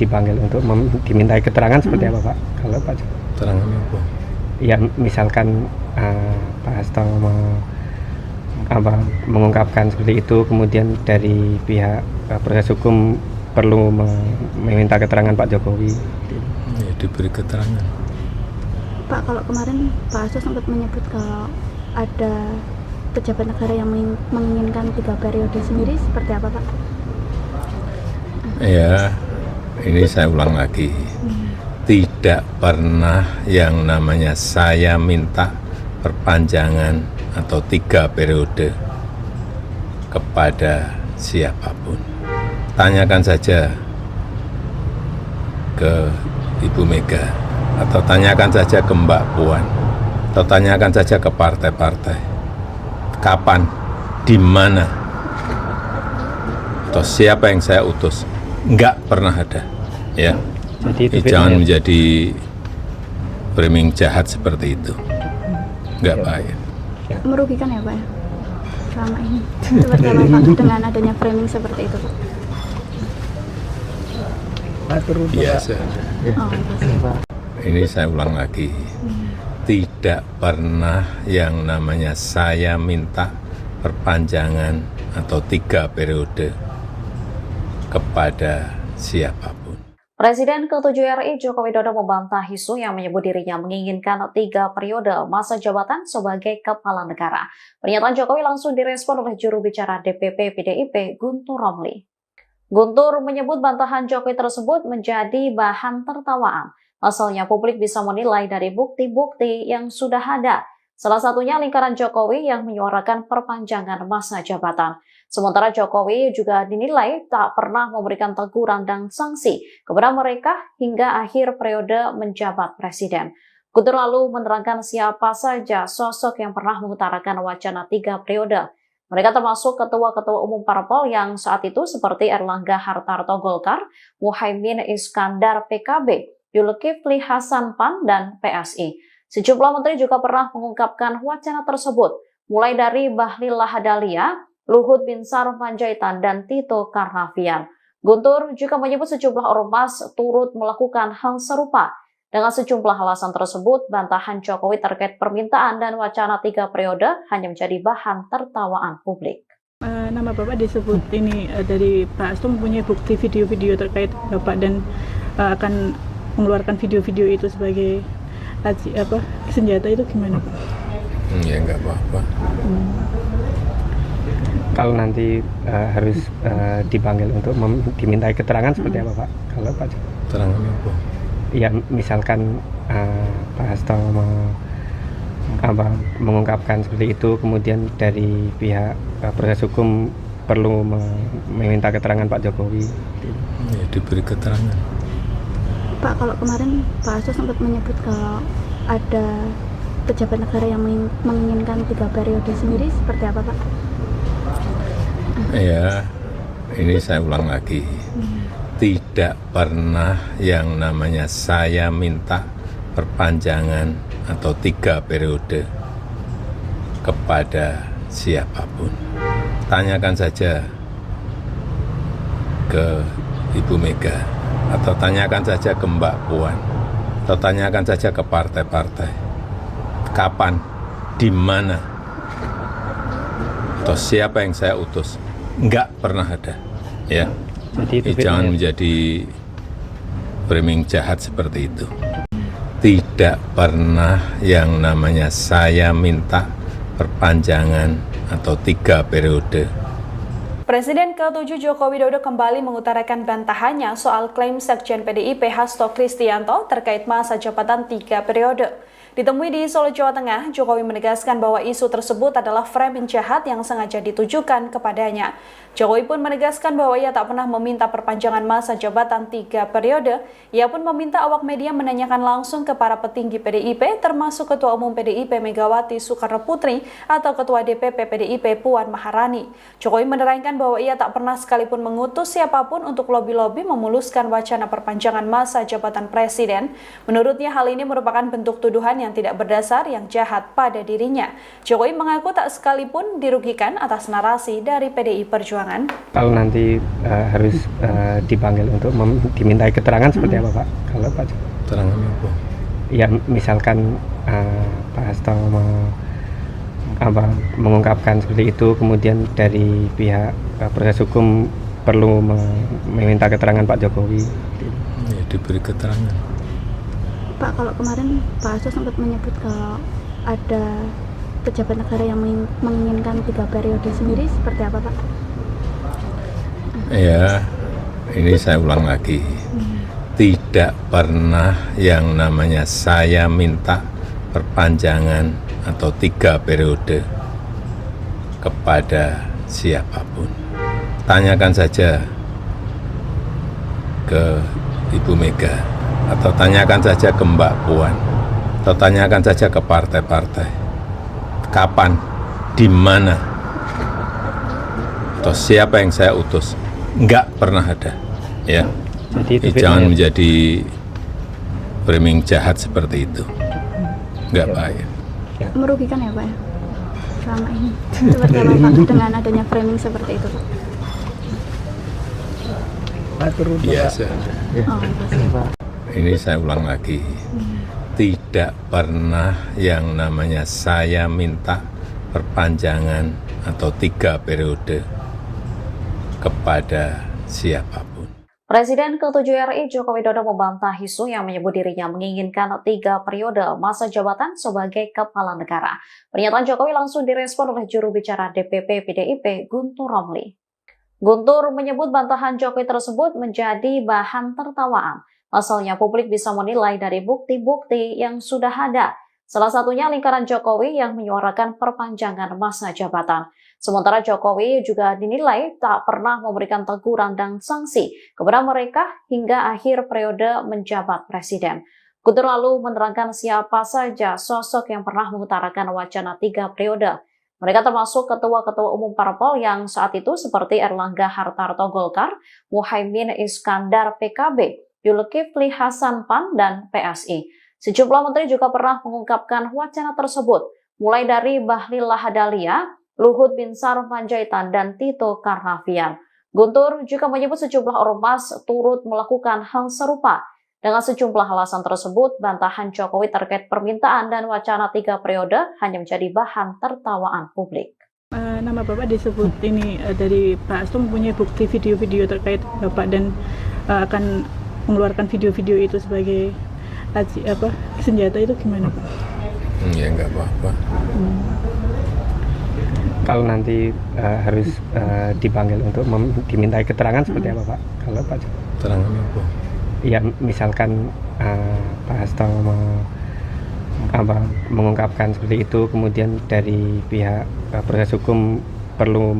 [SPEAKER 3] dipanggil untuk dimintai keterangan seperti apa Pak? Kalau Pak Jokowi?
[SPEAKER 1] Keterangan apa?
[SPEAKER 3] Ya misalkan Pak Hasto mengungkapkan seperti itu, kemudian dari pihak proses hukum perlu meminta keterangan Pak Jokowi.
[SPEAKER 1] Ya, diberi keterangan.
[SPEAKER 4] Pak, kalau kemarin Pak Hasto sempat menyebut kalau ada pejabat negara yang menginginkan 3 periode sendiri, seperti apa Pak?
[SPEAKER 1] Ya, ini saya ulang lagi. Tidak pernah yang namanya saya minta perpanjangan atau 3 periode kepada siapapun. Tanyakan saja ke Ibu Mega, atau tanyakan saja ke Mbak Puan, atau tanyakan saja ke partai-partai. Kapan, di mana, atau siapa yang saya utus? Enggak pernah ada, ya.
[SPEAKER 3] Jadi
[SPEAKER 1] Jangan menjadi framing jahat seperti itu. Enggak baik.
[SPEAKER 4] Merugikan ya Pak ya? Selama ini. Seperti apa Pak dengan adanya framing seperti itu Pak?
[SPEAKER 1] Biasa.
[SPEAKER 4] Oh, Pak.
[SPEAKER 1] Ini saya ulang lagi. Tidak pernah yang namanya saya minta perpanjangan atau 3 periode kepada siapapun.
[SPEAKER 5] Presiden ke-7 RI Joko Widodo membantah isu yang menyebut dirinya menginginkan 3 periode masa jabatan sebagai kepala negara. Pernyataan Jokowi langsung direspon oleh juru bicara DPP PDIP Guntur Romli. Guntur menyebut bantahan Jokowi tersebut menjadi bahan tertawaan. Asalnya publik bisa menilai dari bukti-bukti yang sudah ada. Salah satunya lingkaran Jokowi yang menyuarakan perpanjangan masa jabatan. Sementara Jokowi juga dinilai tak pernah memberikan teguran dan sanksi kepada mereka hingga akhir periode menjabat presiden. Guntur lalu menerangkan siapa saja sosok yang pernah mengutarakan wacana 3 periode. Mereka termasuk ketua-ketua umum parpol yang saat itu seperti Erlangga Hartarto Golkar, Muhaimin Iskandar PKB, Zulkifli Hasan PAN, dan PSI. Sejumlah menteri juga pernah mengungkapkan wacana tersebut, mulai dari Bahlil Lahadalia, Luhut Binsar Panjaitan, dan Tito Karnavian. Guntur juga menyebut sejumlah ormas turut melakukan hal serupa. Dengan sejumlah alasan tersebut, bantahan Jokowi terkait permintaan dan wacana 3 periode hanya menjadi bahan tertawaan publik.
[SPEAKER 6] Nama Bapak disebut ini dari Pak Hasto mempunyai bukti video-video terkait Bapak dan akan mengeluarkan video-video itu sebagai senjata, itu gimana Pak?
[SPEAKER 1] Ya nggak apa-apa.
[SPEAKER 3] Kalau nanti harus dipanggil untuk dimintai keterangan seperti apa Pak? Kalau Pak Jokowi?
[SPEAKER 1] Keterangan apa?
[SPEAKER 3] Ya misalkan Pak Hasto mengungkapkan seperti itu, kemudian dari pihak proses hukum perlu meminta keterangan Pak Jokowi.
[SPEAKER 1] Ya, diberi keterangan.
[SPEAKER 4] Pak, kalau kemarin Pak Hasto sempat menyebut kalau ada pejabat negara yang menginginkan 3 periode sendiri, seperti apa Pak?
[SPEAKER 1] Ya, ini saya ulang lagi. Tidak pernah yang namanya saya minta perpanjangan atau 3 periode kepada siapapun. Tanyakan saja ke Ibu Mega, atau tanyakan saja ke Mbak Puan, atau tanyakan saja ke partai-partai. Kapan, di mana, atau siapa yang saya utus? Enggak pernah ada, ya.
[SPEAKER 3] Jadi
[SPEAKER 1] Jangan menjadi framing jahat seperti itu. tidak pernah yang namanya saya minta perpanjangan atau 3 periode.
[SPEAKER 2] Presiden ke-7 Joko Widodo kembali mengutarakan bantahannya soal klaim Sekjen PDIP Hasto Kristianto terkait masa jabatan 3 periode. Ditemui di Solo, Jawa Tengah, Jokowi menegaskan bahwa isu tersebut adalah framing jahat yang sengaja ditujukan kepadanya. Jokowi pun menegaskan bahwa ia tak pernah meminta perpanjangan masa jabatan 3 periode. Ia pun meminta awak media menanyakan langsung ke para petinggi PDIP, termasuk Ketua Umum PDIP Megawati Soekarno Putri atau Ketua DPP PDIP Puan Maharani. Jokowi menerangkan bahwa ia tak pernah sekalipun mengutus siapapun untuk lobi-lobi memuluskan wacana perpanjangan masa jabatan presiden. Menurutnya hal ini merupakan bentuk tuduhan yang tidak berdasar yang jahat pada dirinya. Jokowi mengaku tak sekalipun dirugikan atas narasi dari PDI Perjuangan.
[SPEAKER 3] Kalau nanti harus dipanggil untuk dimintai keterangan seperti apa Pak? Kalau Pak
[SPEAKER 1] Keterangan apa?
[SPEAKER 3] Ya misalkan Pak Hasto mengungkapkan seperti itu, kemudian dari pihak proses hukum perlu meminta keterangan Pak Jokowi.
[SPEAKER 1] Ya, diberi keterangan.
[SPEAKER 4] Pak, kalau kemarin Pak Hasto sempat menyebut kalau ada pejabat negara yang menginginkan 3 periode sendiri, seperti apa Pak?
[SPEAKER 1] Ya, ini saya ulang lagi. Tidak pernah yang namanya saya minta perpanjangan atau 3 periode kepada siapapun. Tanyakan saja ke Ibu Mega, atau tanyakan saja ke Mbak Puan, atau tanyakan saja ke partai-partai. Kapan, di mana, atau siapa yang saya utus? Enggak pernah ada, ya.
[SPEAKER 3] Jadi
[SPEAKER 1] Jangan menjadi framing jahat seperti itu. Enggak baik.
[SPEAKER 4] Merugikan ya Pak ya? Selama ini. Seperti apa Pak dengan adanya framing seperti itu Pak?
[SPEAKER 1] Biasa.
[SPEAKER 4] Oh, pasti.
[SPEAKER 1] Ini saya ulang lagi. Tidak pernah yang namanya saya minta perpanjangan atau 3 periode kepada siapapun.
[SPEAKER 5] Presiden ke-7 RI Joko Widodo membantah isu yang menyebut dirinya menginginkan 3 periode masa jabatan sebagai kepala negara. Pernyataan Jokowi langsung direspon oleh juru bicara DPP PDIP Guntur Romli. Guntur menyebut bantahan Jokowi tersebut menjadi bahan tertawaan. Pasalnya publik bisa menilai dari bukti-bukti yang sudah ada. Salah satunya lingkaran Jokowi yang menyuarakan perpanjangan masa jabatan. Sementara Jokowi juga dinilai tak pernah memberikan teguran dan sanksi kepada mereka hingga akhir periode menjabat presiden. Guntur lalu menerangkan siapa saja sosok yang pernah mengutarakan wacana 3 periode. Mereka termasuk ketua-ketua umum parpol yang saat itu seperti Erlangga Hartarto Golkar, Muhaimin Iskandar PKB, Zulkifli Hasan PAN, dan PSI. Sejumlah menteri juga pernah mengungkapkan wacana tersebut, mulai dari Bahlil Lahadalia, Luhut Binsar Panjaitan, dan Tito Karnavian. Guntur juga menyebut sejumlah ormas turut melakukan hal serupa. Dengan sejumlah alasan tersebut, bantahan Jokowi terkait permintaan dan wacana 3 periode hanya menjadi bahan tertawaan publik.
[SPEAKER 6] Nama Bapak disebut ini dari Pak Hasto mempunyai bukti video-video terkait Bapak dan akan mengeluarkan video-video itu sebagai senjata, itu gimana Pak?
[SPEAKER 1] Ya nggak apa-apa.
[SPEAKER 3] Kalau nanti harus dipanggil untuk dimintai keterangan seperti apa Pak? Kalau Pak
[SPEAKER 1] Keterangan apa?
[SPEAKER 3] Ya misalkan Pak Hasto mengungkapkan seperti itu, kemudian dari pihak proses hukum perlu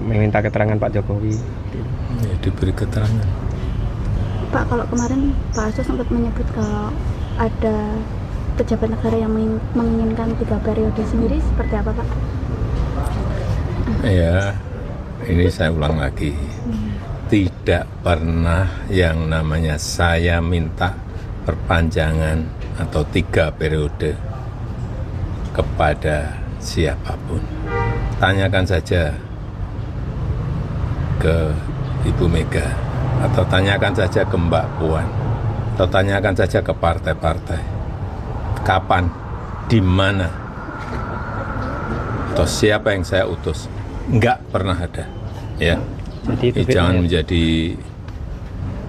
[SPEAKER 3] meminta keterangan Pak Jokowi.
[SPEAKER 1] Ya, diberi keterangan.
[SPEAKER 4] Pak, kalau kemarin Pak Hasto sempat menyebut kalau ada pejabat negara yang menginginkan 3 periode sendiri, seperti apa Pak?
[SPEAKER 1] Ya, ini saya ulang lagi. Tidak pernah yang namanya saya minta perpanjangan atau 3 periode kepada siapapun. Tanyakan saja ke Ibu Mega, atau tanyakan saja ke Mbak Puan, atau tanyakan saja ke partai-partai. Kapan, di mana, atau siapa yang saya utus? Enggak pernah ada, ya.
[SPEAKER 3] Jadi
[SPEAKER 1] Jangan menjadi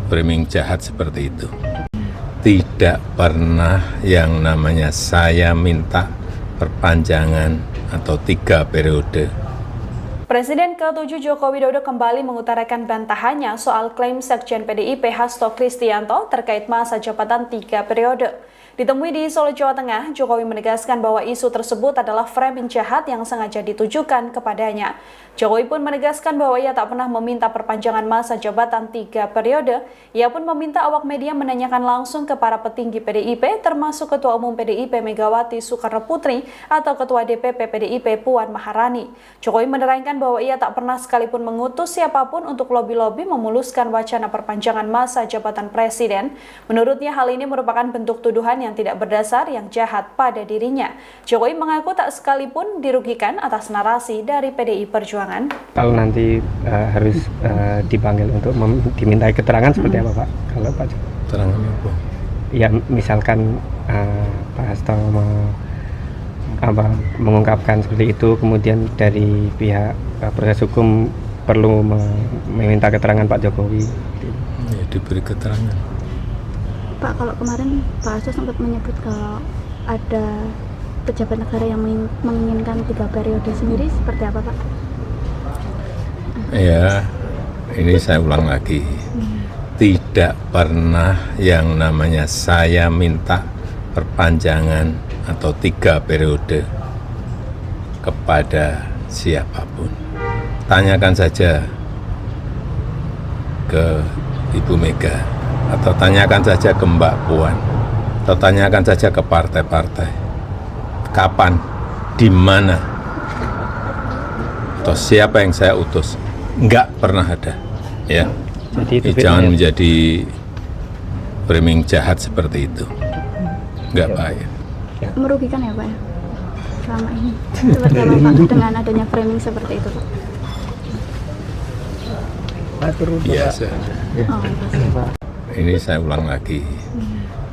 [SPEAKER 1] framing jahat seperti itu. tidak pernah yang namanya saya minta perpanjangan atau 3 periode.
[SPEAKER 2] Presiden ke-7 Joko Widodo kembali mengutarakan bantahannya soal klaim Sekjen PDIP Hasto Kristianto terkait masa jabatan 3 periode. Ditemui di Solo, Jawa Tengah, Jokowi menegaskan bahwa isu tersebut adalah framing jahat yang sengaja ditujukan kepadanya. Jokowi pun menegaskan bahwa ia tak pernah meminta perpanjangan masa jabatan 3 periode. Ia pun meminta awak media menanyakan langsung ke para petinggi PDIP, termasuk Ketua Umum PDIP Megawati Soekarno Putri atau Ketua DPP PDIP Puan Maharani. Jokowi menerangkan bahwa ia tak pernah sekalipun mengutus siapapun untuk lobi-lobi memuluskan wacana perpanjangan masa jabatan presiden. Menurutnya hal ini merupakan bentuk tuduhan yang tidak berdasar yang jahat pada dirinya. Jokowi mengaku tak sekalipun dirugikan atas narasi dari PDI Perjuangan.
[SPEAKER 3] Kalau nanti harus dipanggil untuk dimintai keterangan seperti apa Pak? Kalau Pak Jokowi?
[SPEAKER 1] Keterangan apa?
[SPEAKER 3] Ya misalkan Pak Hasto mengungkapkan seperti itu, kemudian dari pihak proses hukum perlu meminta keterangan Pak Jokowi.
[SPEAKER 1] Ya, diberi keterangan.
[SPEAKER 4] Pak, kalau kemarin Pak Hasto sempat menyebut kalau ada pejabat negara yang menginginkan 3 periode sendiri, seperti apa Pak?
[SPEAKER 1] Ya, ini saya ulang lagi. Tidak pernah yang namanya saya minta perpanjangan atau 3 periode kepada siapapun. Tanyakan saja ke Ibu Mega, atau tanyakan saja ke Mbak Puan, atau tanyakan saja ke partai-partai. Kapan, di mana, atau siapa yang saya utus? Enggak pernah ada, ya.
[SPEAKER 3] Jadi
[SPEAKER 1] Jangan menjadi framing jahat seperti itu. Enggak baik.
[SPEAKER 4] Merugikan ya Pak ya? Selama ini. Seperti apa Pak dengan adanya framing seperti itu Pak?
[SPEAKER 1] Biasa.
[SPEAKER 4] Oh,
[SPEAKER 1] Ini saya ulang lagi.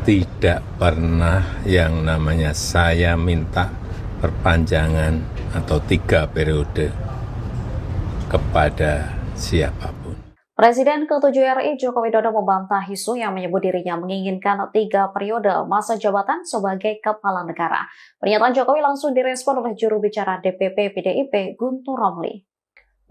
[SPEAKER 1] Tidak pernah yang namanya saya minta perpanjangan atau 3 periode kepada siapapun.
[SPEAKER 5] Presiden ke-7 RI Joko Widodo membantah isu yang menyebut dirinya menginginkan 3 periode masa jabatan sebagai kepala negara. Pernyataan Jokowi langsung direspon oleh juru bicara DPP PDIP Guntur Romli.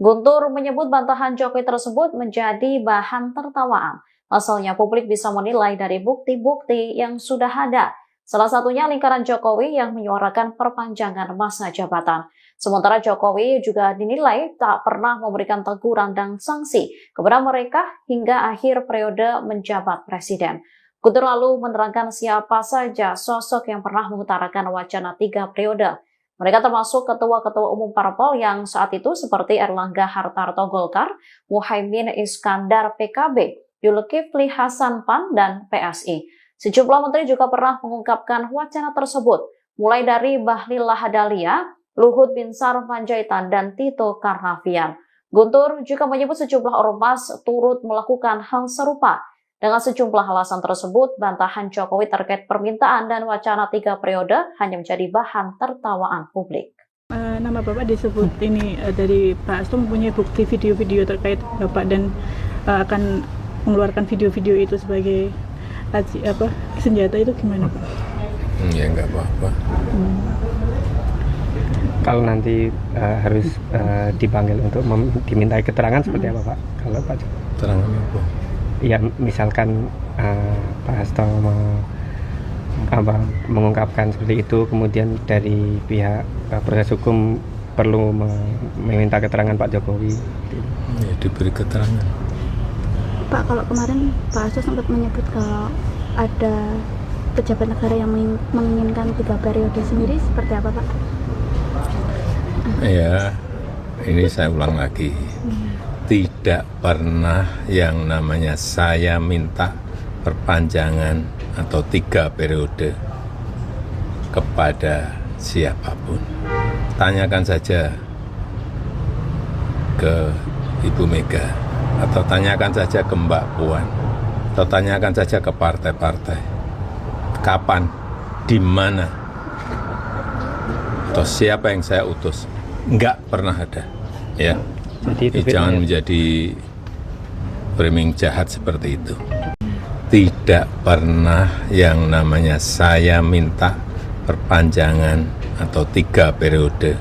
[SPEAKER 5] Guntur menyebut bantahan Jokowi tersebut menjadi bahan tertawaan. Pasalnya publik bisa menilai dari bukti-bukti yang sudah ada. Salah satunya lingkaran Jokowi yang menyuarakan perpanjangan masa jabatan. Sementara Jokowi juga dinilai tak pernah memberikan teguran dan sanksi kepada mereka hingga akhir periode menjabat presiden. Guntur lalu menerangkan siapa saja sosok yang pernah mengutarakan wacana 3 periode. Mereka termasuk ketua-ketua umum parpol yang saat itu seperti Erlangga Hartarto Golkar, Muhaimin Iskandar PKB, Zulkifli Hasan PAN, dan PSI. Sejumlah menteri juga pernah mengungkapkan wacana tersebut, mulai dari Bahlil Lahadalia, Luhut Binsar Panjaitan, dan Tito Karnavian. Guntur juga menyebut sejumlah ormas turut melakukan hal serupa. Dengan sejumlah alasan tersebut, bantahan Jokowi terkait permintaan dan wacana 3 periode hanya menjadi bahan tertawaan publik.
[SPEAKER 6] Nama Bapak disebut ini dari Pak Hasto mempunyai bukti video-video terkait Bapak dan akan mengeluarkan video-video itu sebagai senjata, itu gimana Pak?
[SPEAKER 1] Ya enggak apa-apa.
[SPEAKER 3] Kalau nanti harus dipanggil untuk dimintai keterangan seperti apa Pak? Kalau Pak Jokowi?
[SPEAKER 1] Keterangan apa?
[SPEAKER 3] Ya misalkan Pak Hasto mengungkapkan seperti itu, kemudian dari pihak proses hukum perlu meminta keterangan Pak Jokowi.
[SPEAKER 1] Ya, diberi keterangan.
[SPEAKER 4] Pak, kalau kemarin Pak Hasto sempat menyebut kalau ada pejabat negara yang menginginkan 3 periode sendiri, seperti apa Pak?
[SPEAKER 1] Ya, ini saya ulang lagi. Tidak pernah yang namanya saya minta perpanjangan atau 3 periode kepada siapapun. Tanyakan saja ke Ibu Mega, atau tanyakan saja ke Mbak Puan, atau tanyakan saja ke partai-partai. Kapan, di mana, atau siapa yang saya utus? Enggak pernah ada, ya.
[SPEAKER 3] Jadi
[SPEAKER 1] Jangan menjadi framing jahat seperti itu. tidak pernah yang namanya saya minta perpanjangan atau 3 periode.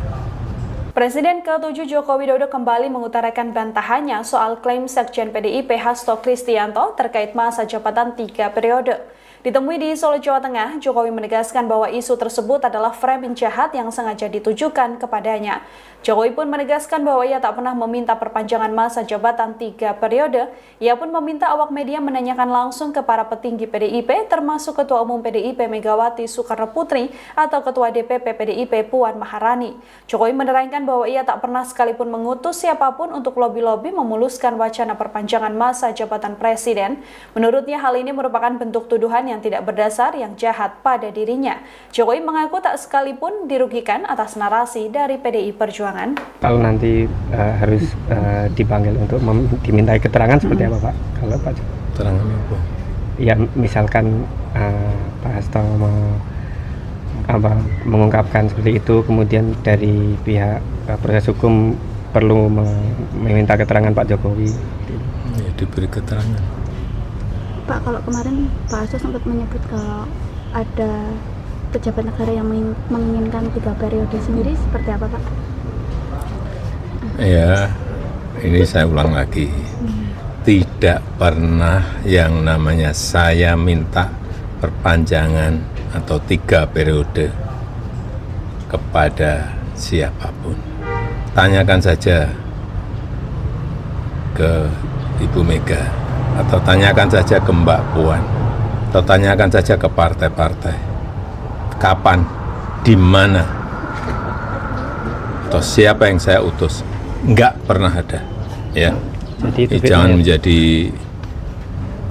[SPEAKER 2] Presiden ke-7 Joko Widodo kembali mengutarakan bantahannya soal klaim Sekjen PDIP Hasto Kristianto terkait masa jabatan 3 periode. Ditemui di Solo, Jawa Tengah, Jokowi menegaskan bahwa isu tersebut adalah framing jahat yang sengaja ditujukan kepadanya. Jokowi pun menegaskan bahwa ia tak pernah meminta perpanjangan masa jabatan 3 periode. Ia pun meminta awak media menanyakan langsung ke para petinggi PDIP, termasuk Ketua Umum PDIP Megawati Soekarno Putri atau Ketua DPP PDIP Puan Maharani. Jokowi menerangkan bahwa ia tak pernah sekalipun mengutus siapapun untuk lobi-lobi memuluskan wacana perpanjangan masa jabatan presiden. Menurutnya hal ini merupakan bentuk tuduhan yang tidak berdasar yang jahat pada dirinya. Jokowi mengaku tak sekalipun dirugikan atas narasi dari PDI Perjuangan.
[SPEAKER 3] Kalau nanti harus dipanggil untuk dimintai keterangan seperti apa Pak? Kalau Pak
[SPEAKER 1] Keterangannya apa?
[SPEAKER 3] Ya misalkan Pak Hasto mengungkapkan seperti itu, kemudian dari pihak proses hukum perlu meminta keterangan Pak Jokowi.
[SPEAKER 1] Ya, diberi keterangan.
[SPEAKER 4] Pak, kalau kemarin Pak Hasto sempat menyebut kalau ada pejabat negara yang menginginkan 3 periode sendiri, seperti apa Pak?
[SPEAKER 1] Ya, ini saya ulang lagi. Tidak pernah yang namanya saya minta perpanjangan atau 3 periode kepada siapapun. Tanyakan saja ke Ibu Mega, atau tanyakan saja ke Mbak Puan, atau tanyakan saja ke partai-partai. Kapan, di mana, atau siapa yang saya utus? Enggak pernah ada, ya.
[SPEAKER 3] Jadi
[SPEAKER 1] Jangan menjadi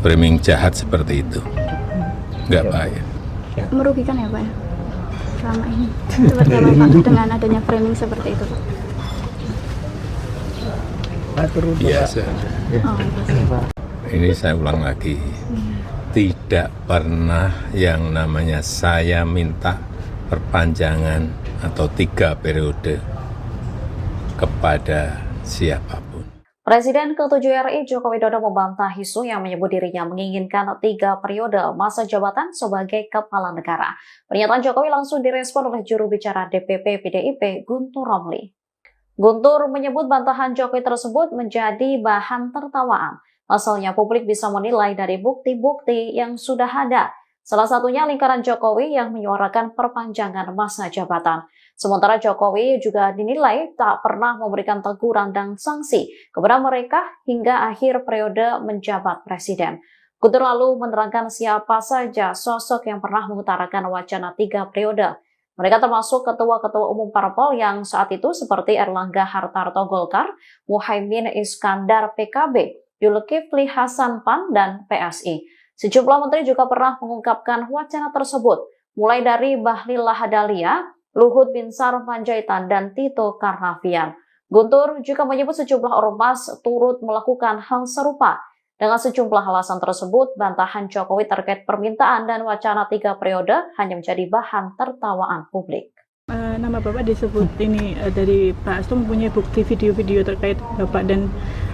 [SPEAKER 1] framing jahat seperti itu. Enggak baik.
[SPEAKER 4] Merugikan ya Pak ya? Selama ini. Seperti apa Pak dengan adanya framing seperti itu Pak?
[SPEAKER 1] Biasa.
[SPEAKER 4] Oh, biasa.
[SPEAKER 1] Ini saya ulang lagi. Tidak pernah yang namanya saya minta perpanjangan atau 3 periode kepada siapapun.
[SPEAKER 5] Presiden ke-7 RI Joko Widodo membantah isu yang menyebut dirinya menginginkan 3 periode masa jabatan sebagai kepala negara. Pernyataan Jokowi langsung direspon oleh juru bicara DPP PDIP Guntur Romli. Guntur menyebut bantahan Jokowi tersebut menjadi bahan tertawaan. Pasalnya publik bisa menilai dari bukti-bukti yang sudah ada. Salah satunya lingkaran Jokowi yang menyuarakan perpanjangan masa jabatan. Sementara Jokowi juga dinilai tak pernah memberikan teguran dan sanksi kepada mereka hingga akhir periode menjabat presiden. Guntur lalu menerangkan siapa saja sosok yang pernah mengutarakan wacana 3 periode. Mereka termasuk ketua-ketua umum parpol yang saat itu seperti Erlangga Hartarto Golkar, Muhaimin Iskandar PKB, Zulkifli Hasan PAN, dan PSI. Sejumlah menteri juga pernah mengungkapkan wacana tersebut, mulai dari Bahlil Lahadalia, Luhut Binsar Panjaitan, dan Tito Karnavian. Guntur juga menyebut sejumlah ormas turut melakukan hal serupa. Dengan sejumlah alasan tersebut, bantahan Jokowi terkait permintaan dan wacana 3 periode hanya menjadi bahan tertawaan publik.
[SPEAKER 6] Nama Bapak disebut ini dari Pak Hasto mempunyai bukti video-video terkait Bapak dan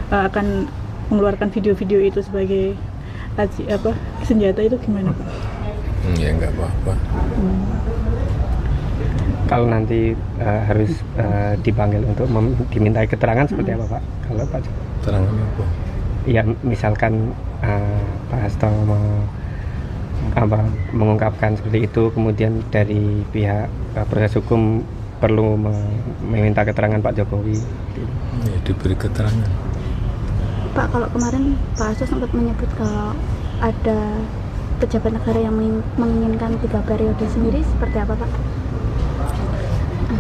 [SPEAKER 6] akan mengeluarkan video-video itu sebagai senjata, itu gimana Pak?
[SPEAKER 1] Ya enggak apa-apa.
[SPEAKER 3] Kalau nanti harus dipanggil untuk dimintai keterangan seperti apa Pak? Kalau Pak
[SPEAKER 1] Keterangannya apa?
[SPEAKER 3] Ya misalkan Pak Hasto mengungkapkan seperti itu, kemudian dari pihak proses hukum perlu meminta keterangan Pak Jokowi.
[SPEAKER 1] Ya, diberi keterangan.
[SPEAKER 4] Pak, kalau kemarin Pak Hasto sempat menyebut kalau ada pejabat negara yang menginginkan 3 periode sendiri, seperti apa Pak?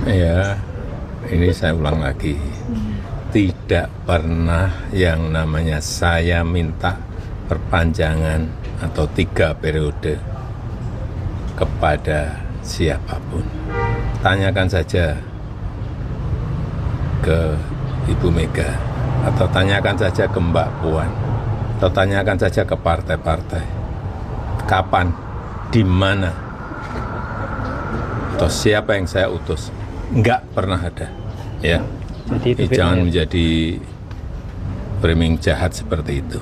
[SPEAKER 1] Ya, ini saya ulang lagi. Tidak pernah yang namanya saya minta perpanjangan atau 3 periode kepada siapapun. Tanyakan saja ke Ibu Mega, atau tanyakan saja ke Mbak Puan, atau tanyakan saja ke partai-partai. Kapan, di mana, atau siapa yang saya utus? Enggak pernah ada, ya.
[SPEAKER 3] Jadi
[SPEAKER 1] Jangan menjadi framing jahat seperti itu.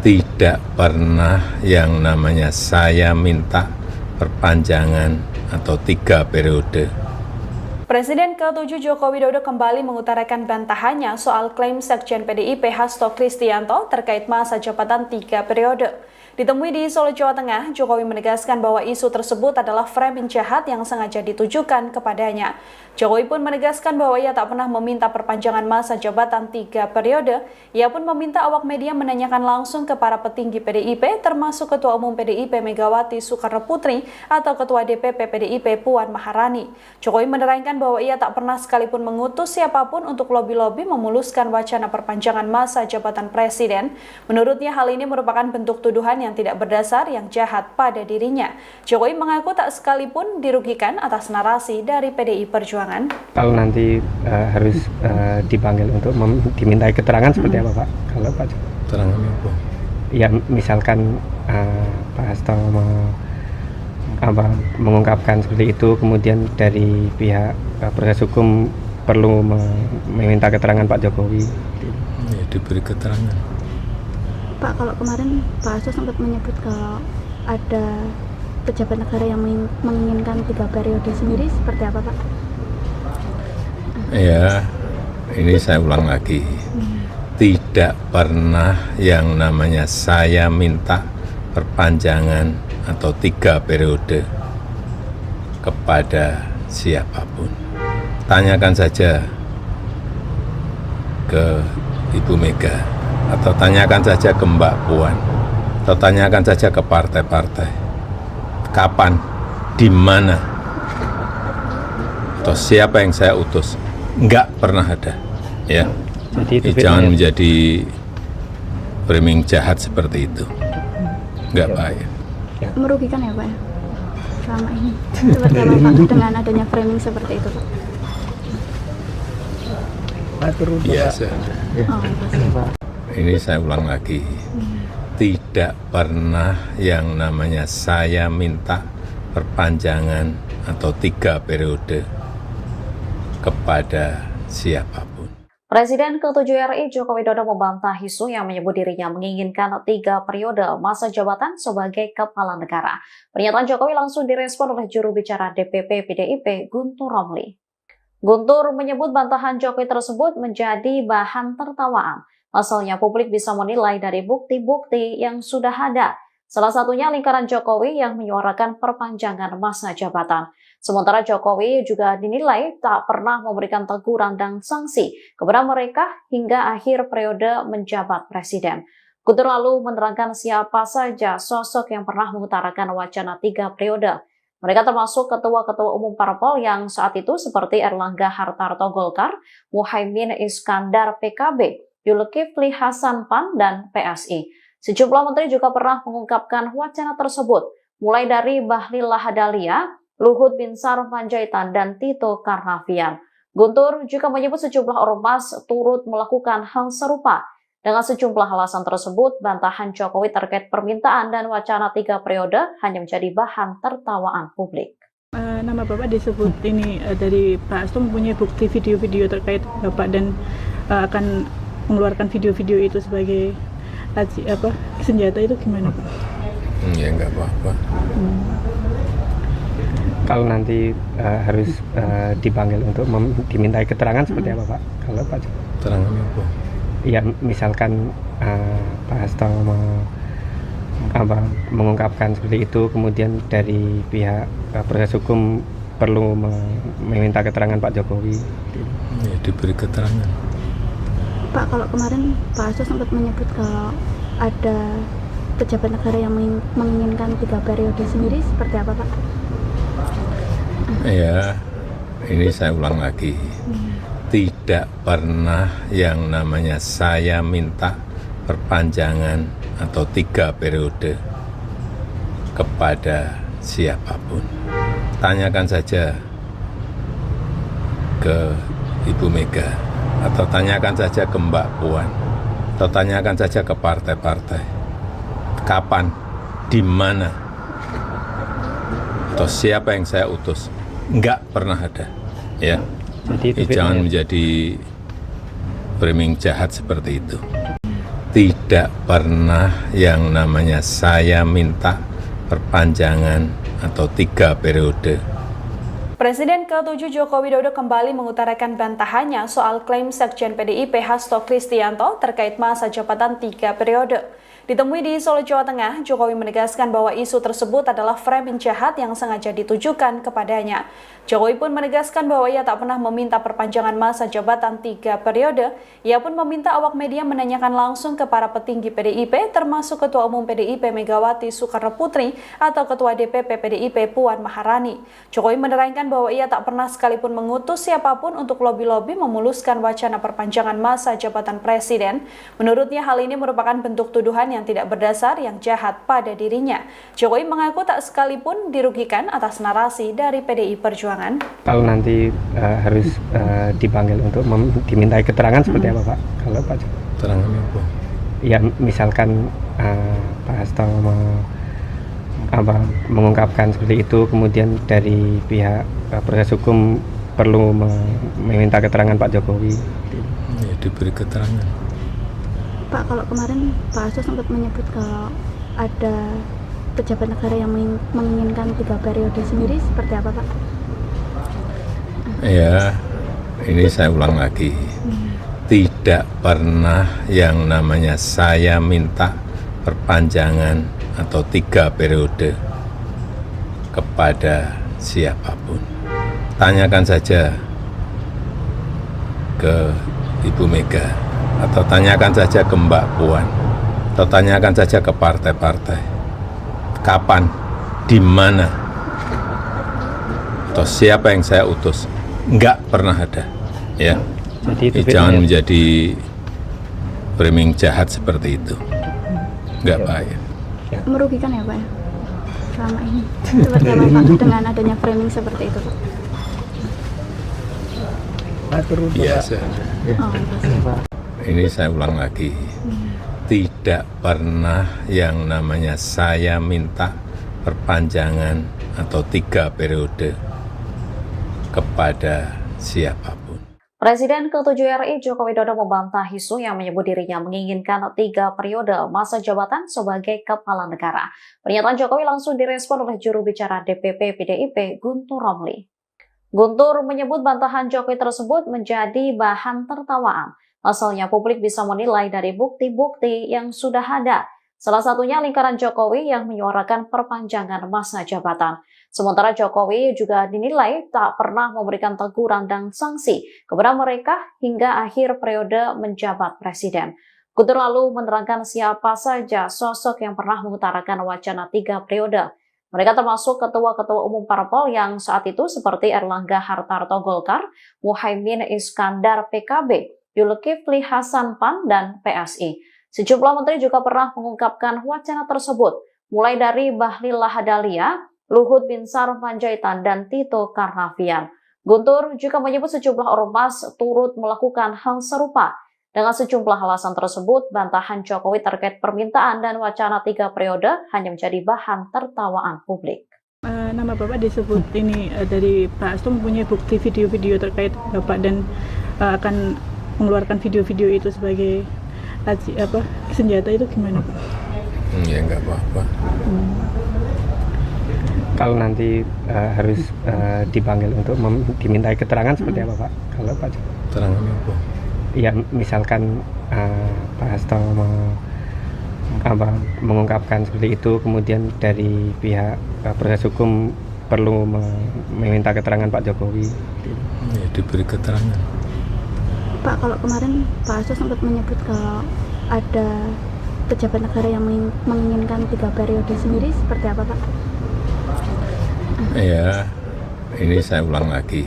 [SPEAKER 1] tidak pernah yang namanya saya minta perpanjangan atau 3 periode.
[SPEAKER 2] Presiden ke-7 Joko Widodo kembali mengutarakan bantahannya soal klaim Sekjen PDIP Hasto Kristianto terkait masa jabatan 3 periode. Ditemui di Solo, Jawa Tengah, Jokowi menegaskan bahwa isu tersebut adalah framing jahat yang sengaja ditujukan kepadanya. Jokowi pun menegaskan bahwa ia tak pernah meminta perpanjangan masa jabatan 3 periode. Ia pun meminta awak media menanyakan langsung ke para petinggi PDIP, termasuk Ketua Umum PDIP Megawati Soekarno Putri atau Ketua DPP PDIP Puan Maharani. Jokowi menerangkan bahwa ia tak pernah sekalipun mengutus siapapun untuk lobi-lobi memuluskan wacana perpanjangan masa jabatan presiden. Menurutnya hal ini merupakan bentuk tuduhan yang tidak berdasar yang jahat pada dirinya. Jokowi mengaku tak sekalipun dirugikan atas narasi dari PDI Perjuangan.
[SPEAKER 3] Kalau nanti harus dipanggil untuk dimintai keterangan seperti apa Pak? Kalau Pak Jokowi?
[SPEAKER 1] Keterangan apa?
[SPEAKER 3] Ya misalkan Pak Hasto mengungkapkan seperti itu, kemudian dari pihak proses hukum perlu meminta keterangan Pak Jokowi.
[SPEAKER 1] Ya, diberi keterangan.
[SPEAKER 4] Pak, kalau kemarin Pak Hasto sempat menyebut kalau ada pejabat negara yang menginginkan 3 periode sendiri, seperti apa Pak?
[SPEAKER 1] Ya, ini saya ulang lagi. Tidak pernah yang namanya saya minta perpanjangan atau 3 periode kepada siapapun. Tanyakan saja ke Ibu Mega, atau tanyakan saja ke Mbak Puan, atau tanyakan saja ke partai-partai. Kapan, di mana, atau siapa yang saya utus? Enggak pernah ada. Ya.
[SPEAKER 3] Jadi
[SPEAKER 1] Jangan menjadi framing jahat seperti itu. Enggak baik.
[SPEAKER 4] Merugikan ya Pak ya? Selama ini. Seperti apa Pak dengan adanya framing seperti itu Pak?
[SPEAKER 1] Biasa.
[SPEAKER 4] Oh, pasti.
[SPEAKER 1] Ini saya ulang lagi. Tidak pernah yang namanya saya minta perpanjangan atau 3 periode kepada siapapun.
[SPEAKER 5] Presiden ke-7 RI Joko Widodo membantah isu yang menyebut dirinya menginginkan 3 periode masa jabatan sebagai kepala negara. Pernyataan Jokowi langsung direspon oleh juru bicara DPP PDIP Guntur Romli. Guntur menyebut bantahan Jokowi tersebut menjadi bahan tertawaan. Pasalnya publik bisa menilai dari bukti-bukti yang sudah ada. Salah satunya lingkaran Jokowi yang menyuarakan perpanjangan masa jabatan. Sementara Jokowi juga dinilai tak pernah memberikan teguran dan sanksi kepada mereka hingga akhir periode menjabat presiden. Guntur lalu menerangkan siapa saja sosok yang pernah mengutarakan wacana 3 periode. Mereka termasuk ketua-ketua umum parpol yang saat itu seperti Erlangga Hartarto Golkar, Muhaimin Iskandar PKB, Zulkifli Hasan PAN, dan PSI. Sejumlah menteri juga pernah mengungkapkan wacana tersebut, mulai dari Bahlil Lahadalia, Luhut Binsar Panjaitan, dan Tito Karnavian. Guntur juga menyebut sejumlah ormas turut melakukan hal serupa. Dengan sejumlah alasan tersebut, bantahan Jokowi terkait permintaan dan wacana 3 periode hanya menjadi bahan tertawaan publik.
[SPEAKER 6] Nama Bapak disebut ini dari Pak Hasto mempunyai bukti video-video terkait Bapak dan akan mengeluarkan video-video itu sebagai senjata, itu gimana Pak?
[SPEAKER 1] Ya enggak apa-apa.
[SPEAKER 3] Kalau nanti harus dipanggil untuk dimintai keterangan seperti apa Pak? Kalau Pak Jokowi?
[SPEAKER 1] Keterangan apa?
[SPEAKER 3] Ya misalkan Pak Hasto mengungkapkan seperti itu, kemudian dari pihak proses hukum perlu meminta keterangan Pak Jokowi.
[SPEAKER 1] Ya, diberi keterangan.
[SPEAKER 4] Pak, kalau kemarin Pak Hasto sempat menyebut kalau ada pejabat negara yang menginginkan 3 periode sendiri, seperti apa Pak?
[SPEAKER 1] Ya, ini saya ulang lagi. Tidak pernah yang namanya saya minta perpanjangan atau 3 periode kepada siapapun. Tanyakan saja ke Ibu Mega, atau tanyakan saja ke Mbak Puan, atau tanyakan saja ke partai-partai. Kapan, di mana, atau siapa yang saya utus? Enggak pernah ada. Ya.
[SPEAKER 3] Jadi
[SPEAKER 1] Jangan menjadi framing jahat seperti itu. tidak pernah yang namanya saya minta perpanjangan atau 3 periode.
[SPEAKER 2] Presiden ke-7 Joko Widodo kembali mengutarakan bantahannya soal klaim Sekjen PDIP Hasto Kristianto terkait masa jabatan 3 periode. Ditemui di Solo, Jawa Tengah, Jokowi menegaskan bahwa isu tersebut adalah framing jahat yang sengaja ditujukan kepadanya. Jokowi pun menegaskan bahwa ia tak pernah meminta perpanjangan masa jabatan 3 periode. Ia pun meminta awak media menanyakan langsung ke para petinggi PDIP, termasuk Ketua Umum PDIP Megawati Soekarno Putri atau Ketua DPP PDIP Puan Maharani. Jokowi menerangkan bahwa ia tak pernah sekalipun mengutus siapapun untuk lobi-lobi memuluskan wacana perpanjangan masa jabatan presiden. Menurutnya hal ini merupakan bentuk tuduhan yang tidak berdasar yang jahat pada dirinya. Jokowi mengaku tak sekalipun dirugikan atas narasi dari PDI Perjuangan.
[SPEAKER 3] Kalau nanti harus dipanggil untuk dimintai keterangan seperti apa Pak? Kalau Pak
[SPEAKER 1] Keterangan apa?
[SPEAKER 3] Ya misalkan Pak Hasto mengungkapkan seperti itu, kemudian dari pihak proses hukum perlu meminta keterangan Pak Jokowi.
[SPEAKER 1] Ya, diberi keterangan.
[SPEAKER 4] Pak, kalau kemarin Pak Hasto sempat menyebut kalau ada pejabat negara yang menginginkan 3 periode sendiri, seperti apa Pak?
[SPEAKER 1] Ya, ini saya ulang lagi. Tidak pernah yang namanya saya minta perpanjangan atau 3 periode kepada siapapun. Tanyakan saja ke Ibu Mega, atau tanyakan saja ke Mbak Puan, atau tanyakan saja ke partai-partai. Kapan, di mana, atau siapa yang saya utus? Enggak pernah ada, ya.
[SPEAKER 3] Jadi
[SPEAKER 1] Jangan menjadi framing jahat seperti itu. Enggak baik.
[SPEAKER 4] Merugikan ya Pak ya? Selama ini. Seperti apa Pak dengan adanya framing seperti itu Pak?
[SPEAKER 1] Biasa.
[SPEAKER 4] Oh, biasa.
[SPEAKER 1] Ini saya ulang lagi. Tidak pernah yang namanya saya minta perpanjangan atau 3 periode kepada siapapun.
[SPEAKER 5] Presiden ke-7 RI Joko Widodo membantah isu yang menyebut dirinya menginginkan 3 periode masa jabatan sebagai kepala negara. Pernyataan Jokowi langsung direspon oleh juru bicara DPP PDIP Guntur Romli. Guntur menyebut bantahan Jokowi tersebut menjadi bahan tertawaan. Pasalnya publik bisa menilai dari bukti-bukti yang sudah ada. Salah satunya lingkaran Jokowi yang menyuarakan perpanjangan masa jabatan. Sementara Jokowi juga dinilai tak pernah memberikan teguran dan sanksi kepada mereka hingga akhir periode menjabat presiden. Guntur lalu menerangkan siapa saja sosok yang pernah mengutarakan wacana 3 periode. Mereka termasuk ketua-ketua umum parpol yang saat itu seperti Erlangga Hartarto Golkar, Muhaimin Iskandar PKB, Zulkifli Hasan PAN, dan PSI. Sejumlah menteri juga pernah mengungkapkan wacana tersebut, mulai dari Bahlil Lahadalia, Luhut Binsar Panjaitan, dan Tito Karnavian. Guntur juga menyebut sejumlah ormas turut melakukan hal serupa. Dengan sejumlah alasan tersebut, bantahan Jokowi terkait permintaan dan wacana 3 periode hanya menjadi bahan tertawaan publik.
[SPEAKER 6] Nama Bapak disebut ini dari Pak Hasto mempunyai bukti video-video terkait Bapak dan akan mengeluarkan video-video itu sebagai senjata, itu gimana Pak?
[SPEAKER 1] Ya nggak apa-apa.
[SPEAKER 3] Kalau nanti harus dipanggil untuk dimintai keterangan seperti apa Pak? Kalau Pak
[SPEAKER 1] Keterangan apa?
[SPEAKER 3] Ya misalkan Pak Hasto mengungkapkan seperti itu, kemudian dari pihak proses hukum perlu meminta keterangan Pak Jokowi.
[SPEAKER 1] Ya, diberi keterangan.
[SPEAKER 4] Pak, kalau kemarin Pak Hasto sempat menyebut kalau ada pejabat negara yang menginginkan 3 periode sendiri, seperti apa Pak?
[SPEAKER 1] Ya, ini saya ulang lagi.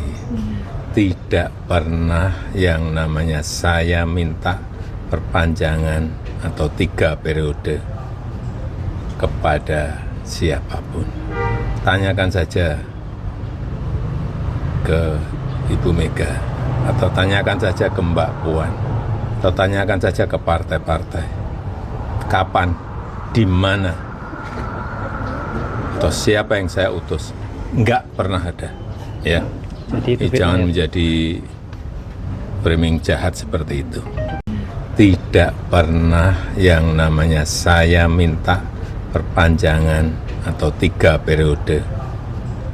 [SPEAKER 1] Tidak pernah yang namanya saya minta perpanjangan atau 3 periode kepada siapapun. Tanyakan saja ke Ibu Mega, atau tanyakan saja ke Mbak Puan, atau tanyakan saja ke partai-partai. Kapan, di mana, atau siapa yang saya utus? Enggak pernah ada, ya.
[SPEAKER 3] Jadi
[SPEAKER 1] Jangan menjadi framing jahat seperti itu. tidak pernah yang namanya saya minta perpanjangan atau 3 periode.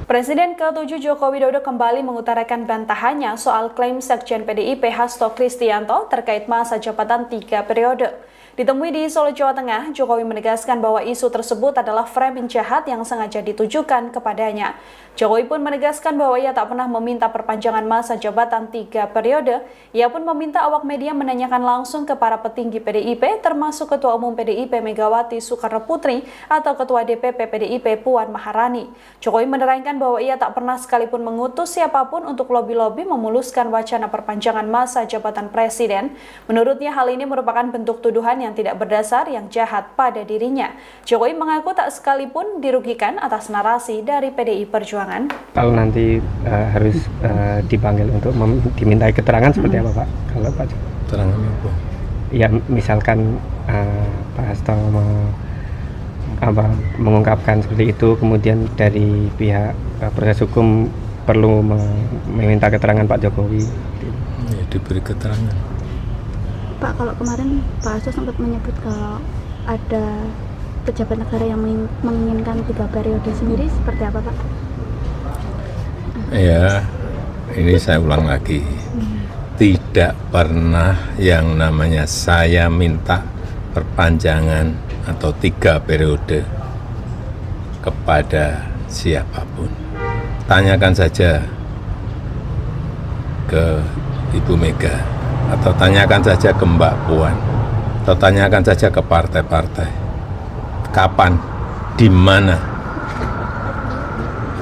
[SPEAKER 2] Presiden ke-7 Joko Widodo kembali mengutarakan bantahannya soal klaim Sekjen PDIP Hasto Kristianto terkait masa jabatan 3 periode. Ditemui di Solo, Jawa Tengah, Jokowi menegaskan bahwa isu tersebut adalah framing jahat yang sengaja ditujukan kepadanya. Jokowi pun menegaskan bahwa ia tak pernah meminta perpanjangan masa jabatan 3 periode. Ia pun meminta awak media menanyakan langsung ke para petinggi PDIP, termasuk Ketua Umum PDIP Megawati Soekarno Putri atau Ketua DPP PDIP Puan Maharani. Jokowi menerangkan bahwa ia tak pernah sekalipun mengutus siapapun untuk lobi-lobi memuluskan wacana perpanjangan masa jabatan presiden. Menurutnya hal ini merupakan bentuk tuduhan yang tidak berdasar yang jahat pada dirinya. Jokowi mengaku tak sekalipun dirugikan atas narasi dari PDI Perjuangan.
[SPEAKER 3] Kalau nanti harus dipanggil untuk dimintai keterangan seperti apa Pak? Kalau Pak
[SPEAKER 1] Keterangan apa?
[SPEAKER 3] Ya misalkan Pak Hasto mengungkapkan seperti itu, kemudian dari pihak proses hukum perlu meminta keterangan Pak Jokowi.
[SPEAKER 1] Ya, diberi keterangan.
[SPEAKER 4] Pak, kalau kemarin Pak Hasto sempat menyebut kalau ada pejabat negara yang menginginkan 3 periode sendiri, seperti apa Pak?
[SPEAKER 1] Ya, ini saya ulang lagi. Tidak pernah yang namanya saya minta perpanjangan atau 3 periode kepada siapapun. Tanyakan saja ke Ibu Mega, atau tanyakan saja ke Mbak Puan, atau tanyakan saja ke partai-partai. Kapan, di mana,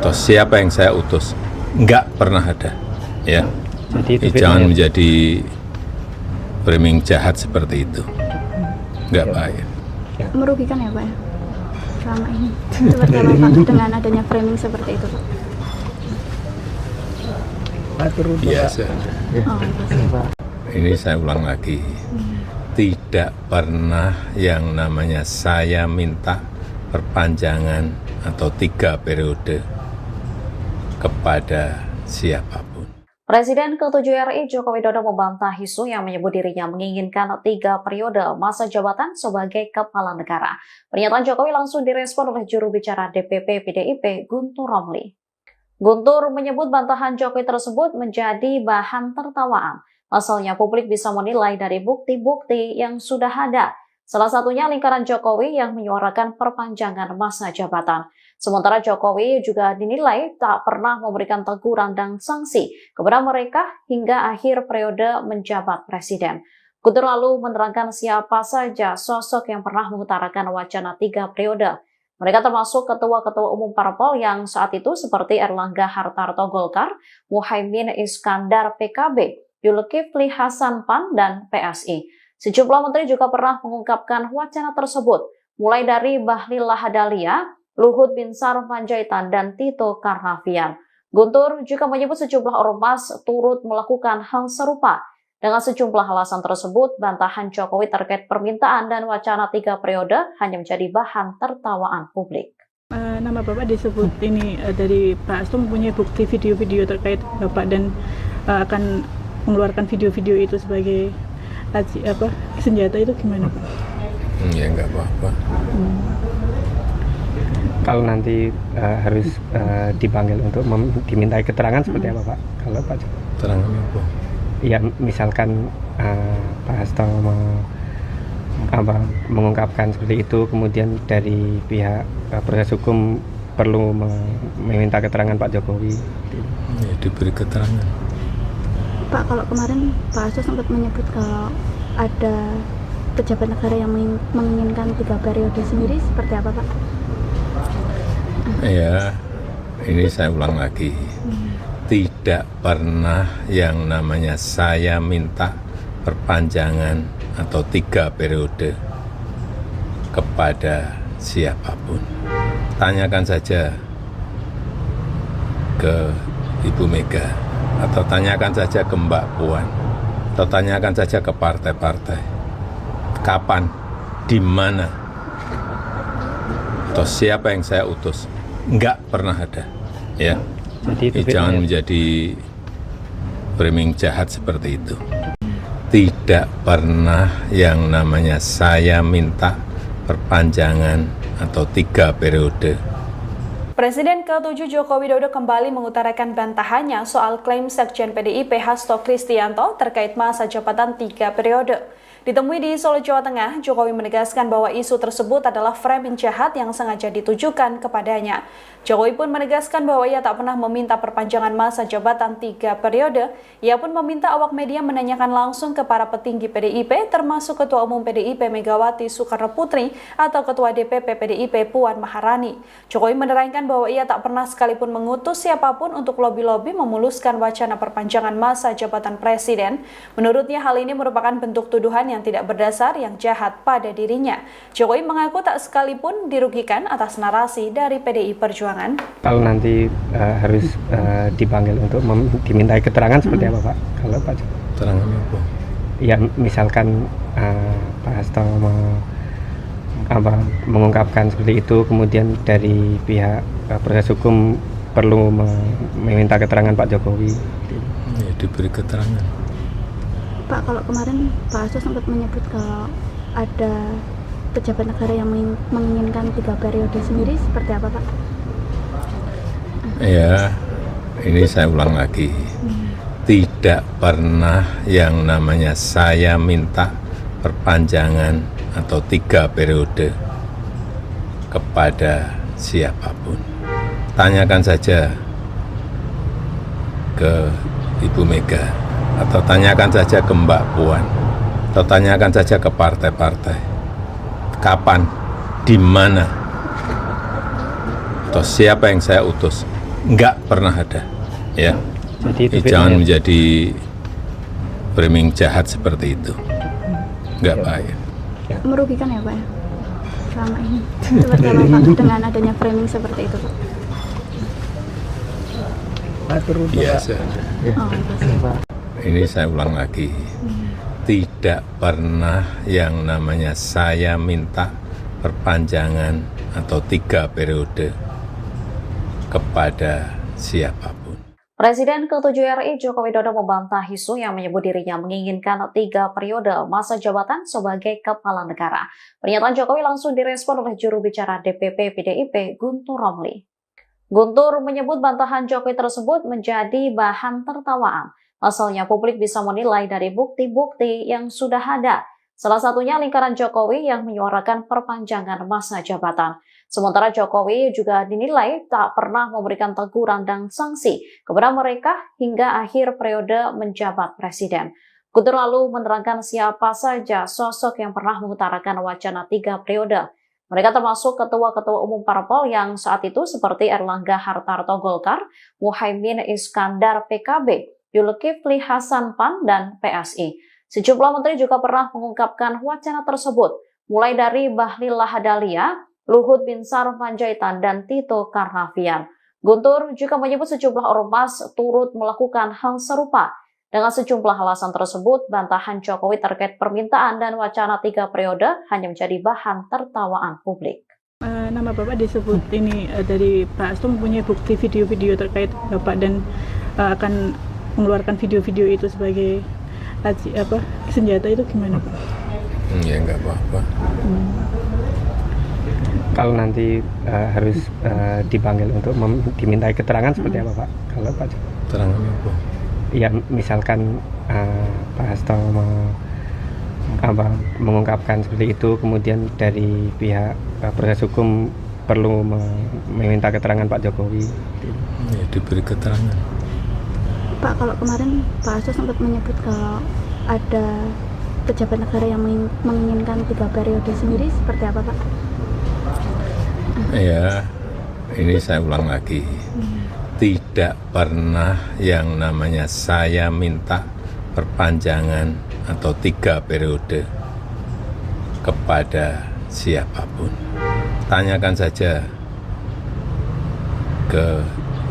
[SPEAKER 1] atau siapa yang saya utus? Enggak pernah ada, ya.
[SPEAKER 3] Jadi
[SPEAKER 1] Jangan menjadi framing jahat seperti itu. Enggak baik.
[SPEAKER 4] Merugikan ya Pak ya? Selama ini. Seperti apa Pak dengan adanya framing seperti itu Pak?
[SPEAKER 1] Biasa.
[SPEAKER 4] Oh, pasti.
[SPEAKER 1] Ini saya ulang lagi. Tidak pernah yang namanya saya minta perpanjangan atau 3 periode kepada siapapun.
[SPEAKER 5] Presiden ke-7 RI Joko Widodo membantah isu yang menyebut dirinya menginginkan 3 periode masa jabatan sebagai kepala negara. Pernyataan Jokowi langsung direspon oleh juru bicara DPP PDIP Guntur Romli. Guntur menyebut bantahan Jokowi tersebut menjadi bahan tertawaan. Pasalnya publik bisa menilai dari bukti-bukti yang sudah ada. Salah satunya lingkaran Jokowi yang menyuarakan perpanjangan masa jabatan. Sementara Jokowi juga dinilai tak pernah memberikan teguran dan sanksi kepada mereka hingga akhir periode menjabat presiden. Guntur lalu menerangkan siapa saja sosok yang pernah mengutarakan wacana 3 periode. Mereka termasuk ketua-ketua umum parpol yang saat itu seperti Erlangga Hartarto Golkar, Muhaimin Iskandar PKB, Zulkifli Hasan PAN, dan PSI. Sejumlah menteri juga pernah mengungkapkan wacana tersebut, mulai dari Bahlil Lahadalia, Luhut Binsar Panjaitan, dan Tito Karnavian. Guntur juga menyebut sejumlah ormas turut melakukan hal serupa. Dengan sejumlah alasan tersebut, bantahan Jokowi terkait permintaan dan wacana 3 periode hanya menjadi bahan tertawaan publik.
[SPEAKER 6] Nama Bapak disebut ini dari Pak Hasto mempunyai bukti video-video terkait Bapak dan akan mengeluarkan video-video itu sebagai senjata, itu gimana Pak?
[SPEAKER 1] Ya enggak apa-apa.
[SPEAKER 3] Kalau nanti harus dipanggil untuk dimintai keterangan seperti apa Pak? Kalau Pak
[SPEAKER 1] Keterangan apa?
[SPEAKER 3] Ya misalkan Pak Hasto mengungkapkan seperti itu, kemudian dari pihak proses hukum perlu meminta keterangan Pak Jokowi.
[SPEAKER 1] Ya, diberi keterangan.
[SPEAKER 4] Pak, kalau kemarin Pak Hasto sempat menyebut kalau ada pejabat negara yang menginginkan 3 periode sendiri, seperti apa Pak?
[SPEAKER 1] Ya, ini saya ulang lagi. Tidak pernah yang namanya saya minta perpanjangan atau 3 periode kepada siapapun. Tanyakan saja ke Ibu Mega, atau tanyakan saja ke Mbak Puan, atau tanyakan saja ke partai-partai. Kapan, di mana, atau siapa yang saya utus? Enggak pernah ada, ya.
[SPEAKER 3] Jadi
[SPEAKER 1] Jangan menjadi framing jahat seperti itu. tidak pernah yang namanya saya minta perpanjangan atau 3 periode.
[SPEAKER 2] Presiden ke-7 Joko Widodo kembali mengutarakan bantahannya soal klaim Sekjen PDIP Hasto Kristianto terkait masa jabatan 3 periode. Ditemui di Solo, Jawa Tengah, Jokowi menegaskan bahwa isu tersebut adalah framing jahat yang sengaja ditujukan kepadanya. Jokowi pun menegaskan bahwa ia tak pernah meminta perpanjangan masa jabatan 3 periode. Ia pun meminta awak media menanyakan langsung ke para petinggi PDIP, termasuk Ketua Umum PDIP Megawati Soekarno Putri atau Ketua DPP PDIP Puan Maharani. Jokowi menerangkan bahwa ia tak pernah sekalipun mengutus siapapun untuk lobi-lobi memuluskan wacana perpanjangan masa jabatan presiden. Menurutnya hal ini merupakan bentuk tuduhan yang tidak berdasar yang jahat pada dirinya. Jokowi mengaku tak sekalipun dirugikan atas narasi dari PDI Perjuangan.
[SPEAKER 3] Kalau nanti harus dipanggil untuk dimintai keterangan seperti apa Pak? Kalau Pak Jokowi?
[SPEAKER 1] Keterangan apa?
[SPEAKER 3] Ya misalkan Pak Hasto mengungkapkan seperti itu, kemudian dari pihak proses hukum perlu meminta keterangan Pak Jokowi.
[SPEAKER 1] Ya, diberi keterangan.
[SPEAKER 4] Pak, kalau kemarin Pak Hasto sempat menyebut kalau ada pejabat negara yang menginginkan 3 periode sendiri, seperti apa Pak?
[SPEAKER 1] Ya, ini saya ulang lagi. Tidak pernah yang namanya saya minta perpanjangan atau 3 periode kepada siapapun. Tanyakan saja ke Ibu Mega, atau tanyakan saja ke Mbak Puan, atau tanyakan saja ke partai-partai. Kapan, di mana, atau siapa yang saya utus? Enggak pernah ada, ya.
[SPEAKER 3] Jadi
[SPEAKER 1] Jangan menjadi framing jahat seperti itu. Enggak baik.
[SPEAKER 4] Merugikan ya Pak ya? Selama ini. Seperti apa Pak dengan adanya framing seperti itu Pak?
[SPEAKER 1] Biasa.
[SPEAKER 4] Oh, pasti.
[SPEAKER 1] Ini saya ulang lagi. Tidak pernah yang namanya saya minta perpanjangan atau 3 periode kepada siapapun.
[SPEAKER 5] Presiden ke-7 RI Joko Widodo membantah isu yang menyebut dirinya menginginkan 3 periode masa jabatan sebagai kepala negara. Pernyataan Jokowi langsung direspon oleh juru bicara DPP PDIP Guntur Romli. Guntur menyebut bantahan Jokowi tersebut menjadi bahan tertawaan. Pasalnya publik bisa menilai dari bukti-bukti yang sudah ada. Salah satunya lingkaran Jokowi yang menyuarakan perpanjangan masa jabatan. Sementara Jokowi juga dinilai tak pernah memberikan teguran dan sanksi kepada mereka hingga akhir periode menjabat presiden. Guntur lalu menerangkan siapa saja sosok yang pernah mengutarakan wacana 3 periode. Mereka termasuk ketua-ketua umum parpol yang saat itu seperti Erlangga Hartarto Golkar, Muhaimin Iskandar PKB, Zulkifli Hasan PAN, dan PSI. Sejumlah menteri juga pernah mengungkapkan wacana tersebut, mulai dari Bahlil Lahadalia, Luhut Binsar Panjaitan, dan Tito Karnavian. Guntur juga menyebut sejumlah ormas turut melakukan hal serupa. Dengan sejumlah alasan tersebut, bantahan Jokowi terkait permintaan dan wacana 3 periode hanya menjadi bahan tertawaan publik.
[SPEAKER 6] Nama Bapak disebut ini dari Pak Hasto mempunyai bukti video-video terkait Bapak dan akan mengeluarkan video-video itu sebagai senjata, itu gimana Pak?
[SPEAKER 1] Ya enggak apa-apa.
[SPEAKER 3] Kalau nanti harus dipanggil untuk dimintai keterangan seperti apa Pak? Kalau Pak Jokowi?
[SPEAKER 1] Keterangan apa?
[SPEAKER 3] Ya misalkan Pak Hasto mengungkapkan seperti itu, kemudian dari pihak proses hukum perlu meminta keterangan Pak Jokowi.
[SPEAKER 1] Ya, diberi keterangan.
[SPEAKER 4] Pak, kalau kemarin Pak Hasto sempat menyebut kalau ada pejabat negara yang menginginkan 3 periode sendiri, seperti apa Pak?
[SPEAKER 1] Ya, ini saya ulang lagi. Tidak pernah yang namanya saya minta perpanjangan atau 3 periode kepada siapapun. Tanyakan saja ke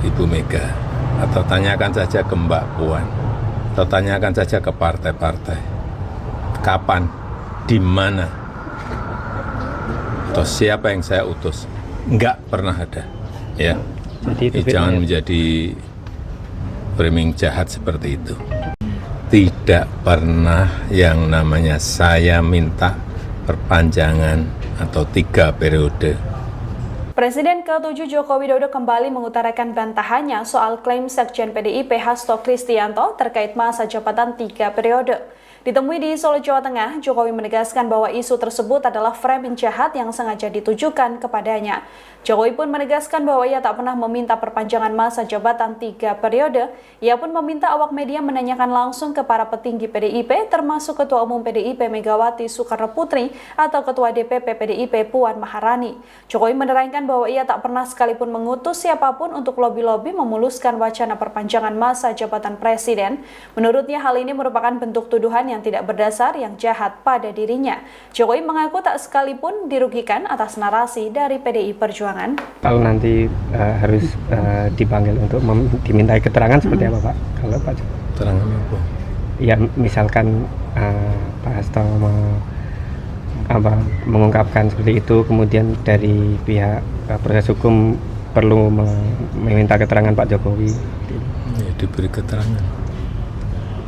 [SPEAKER 1] Ibu Mega, atau tanyakan saja ke Mbak Puan, atau tanyakan saja ke partai-partai. Kapan, di mana, atau siapa yang saya utus? Enggak pernah ada, ya.
[SPEAKER 3] Jadi
[SPEAKER 1] Jangan menjadi framing jahat seperti itu. tidak pernah yang namanya saya minta perpanjangan atau 3 periode.
[SPEAKER 2] Presiden ke-7 Joko Widodo kembali mengutarakan bantahannya soal klaim Sekjen PDIP Hasto Kristianto terkait masa jabatan 3 periode. Ditemui di Solo, Jawa Tengah, Jokowi menegaskan bahwa isu tersebut adalah framing jahat yang sengaja ditujukan kepadanya. Jokowi pun menegaskan bahwa ia tak pernah meminta perpanjangan masa jabatan 3 periode. Ia pun meminta awak media menanyakan langsung ke para petinggi PDIP, termasuk Ketua Umum PDIP Megawati Soekarno Putri atau Ketua DPP PDIP Puan Maharani. Jokowi menerangkan bahwa ia tak pernah sekalipun mengutus siapapun untuk lobi-lobi memuluskan wacana perpanjangan masa jabatan presiden. Menurutnya hal ini merupakan bentuk tuduhan yang tidak berdasar yang jahat pada dirinya. Jokowi mengaku tak sekalipun dirugikan atas narasi dari PDI Perjuangan.
[SPEAKER 3] Kalau nanti harus dipanggil untuk dimintai keterangan seperti apa Pak? Kalau Pak
[SPEAKER 1] Keterangan apa?
[SPEAKER 3] Ya misalkan Pak Hasto mengungkapkan seperti itu, kemudian dari pihak proses hukum perlu meminta keterangan Pak Jokowi.
[SPEAKER 1] Ya, diberi keterangan.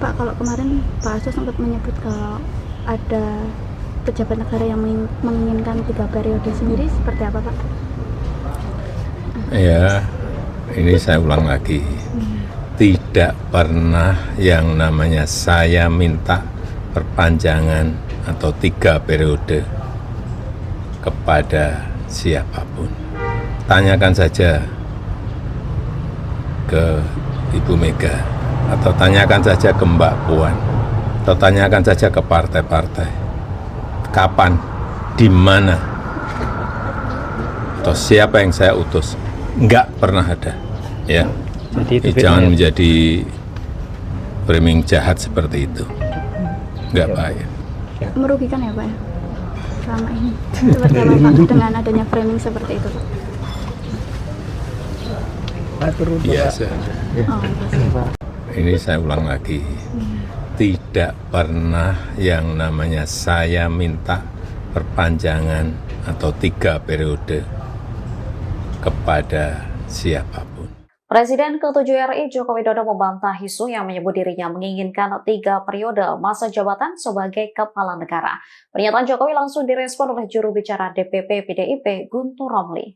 [SPEAKER 4] Pak, kalau kemarin Pak Hasto sempat menyebut kalau ada pejabat negara yang menginginkan 3 periode sendiri, seperti apa Pak?
[SPEAKER 1] Ya, ini saya ulang lagi. Tidak pernah yang namanya saya minta perpanjangan atau 3 periode kepada siapapun. Tanyakan saja ke Ibu Mega, atau tanyakan saja ke Mbak Puan, atau tanyakan saja ke partai-partai. Kapan, di mana, atau siapa yang saya utus? Enggak pernah ada, ya.
[SPEAKER 3] Jadi
[SPEAKER 1] Jangan menjadi framing jahat seperti itu. Enggak baik.
[SPEAKER 4] Merugikan ya Pak ya? Selama ini. Seperti apa Pak dengan adanya framing seperti itu Pak?
[SPEAKER 1] Biasa.
[SPEAKER 4] Oh, pasti.
[SPEAKER 1] Ini saya ulang lagi. Tidak pernah yang namanya saya minta perpanjangan atau 3 periode kepada siapapun.
[SPEAKER 5] Presiden ke-7 RI Joko Widodo membantah isu yang menyebut dirinya menginginkan 3 periode masa jabatan sebagai kepala negara. Pernyataan Jokowi langsung direspon oleh juru bicara DPP PDIP Guntur Romli.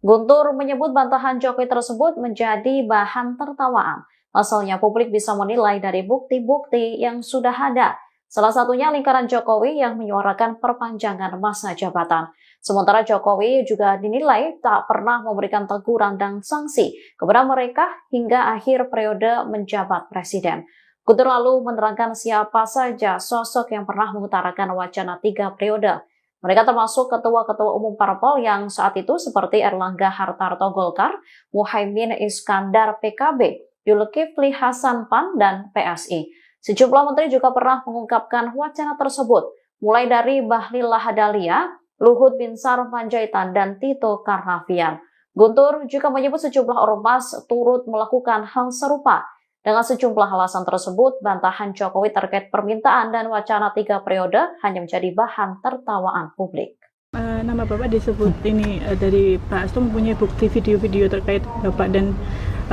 [SPEAKER 5] Guntur menyebut bantahan Jokowi tersebut menjadi bahan tertawaan. Pasalnya publik bisa menilai dari bukti-bukti yang sudah ada. Salah satunya lingkaran Jokowi yang menyuarakan perpanjangan masa jabatan. Sementara Jokowi juga dinilai tak pernah memberikan teguran dan sanksi kepada mereka hingga akhir periode menjabat presiden. Guntur lalu menerangkan siapa saja sosok yang pernah mengutarakan wacana 3 periode. Mereka termasuk ketua-ketua umum parpol yang saat itu seperti Erlangga Hartarto Golkar, Muhaimin Iskandar PKB, Zulkifli Hasan PAN, dan PSI. Sejumlah menteri juga pernah mengungkapkan wacana tersebut, mulai dari Bahlil Lahadalia, Luhut Binsar Panjaitan, dan Tito Karnavian. Guntur juga menyebut sejumlah ormas turut melakukan hal serupa. Dengan sejumlah alasan tersebut, bantahan Jokowi terkait permintaan dan wacana 3 periode hanya menjadi bahan tertawaan publik.
[SPEAKER 6] Nama Bapak disebut ini dari Pak Hasto mempunyai bukti video-video terkait Bapak dan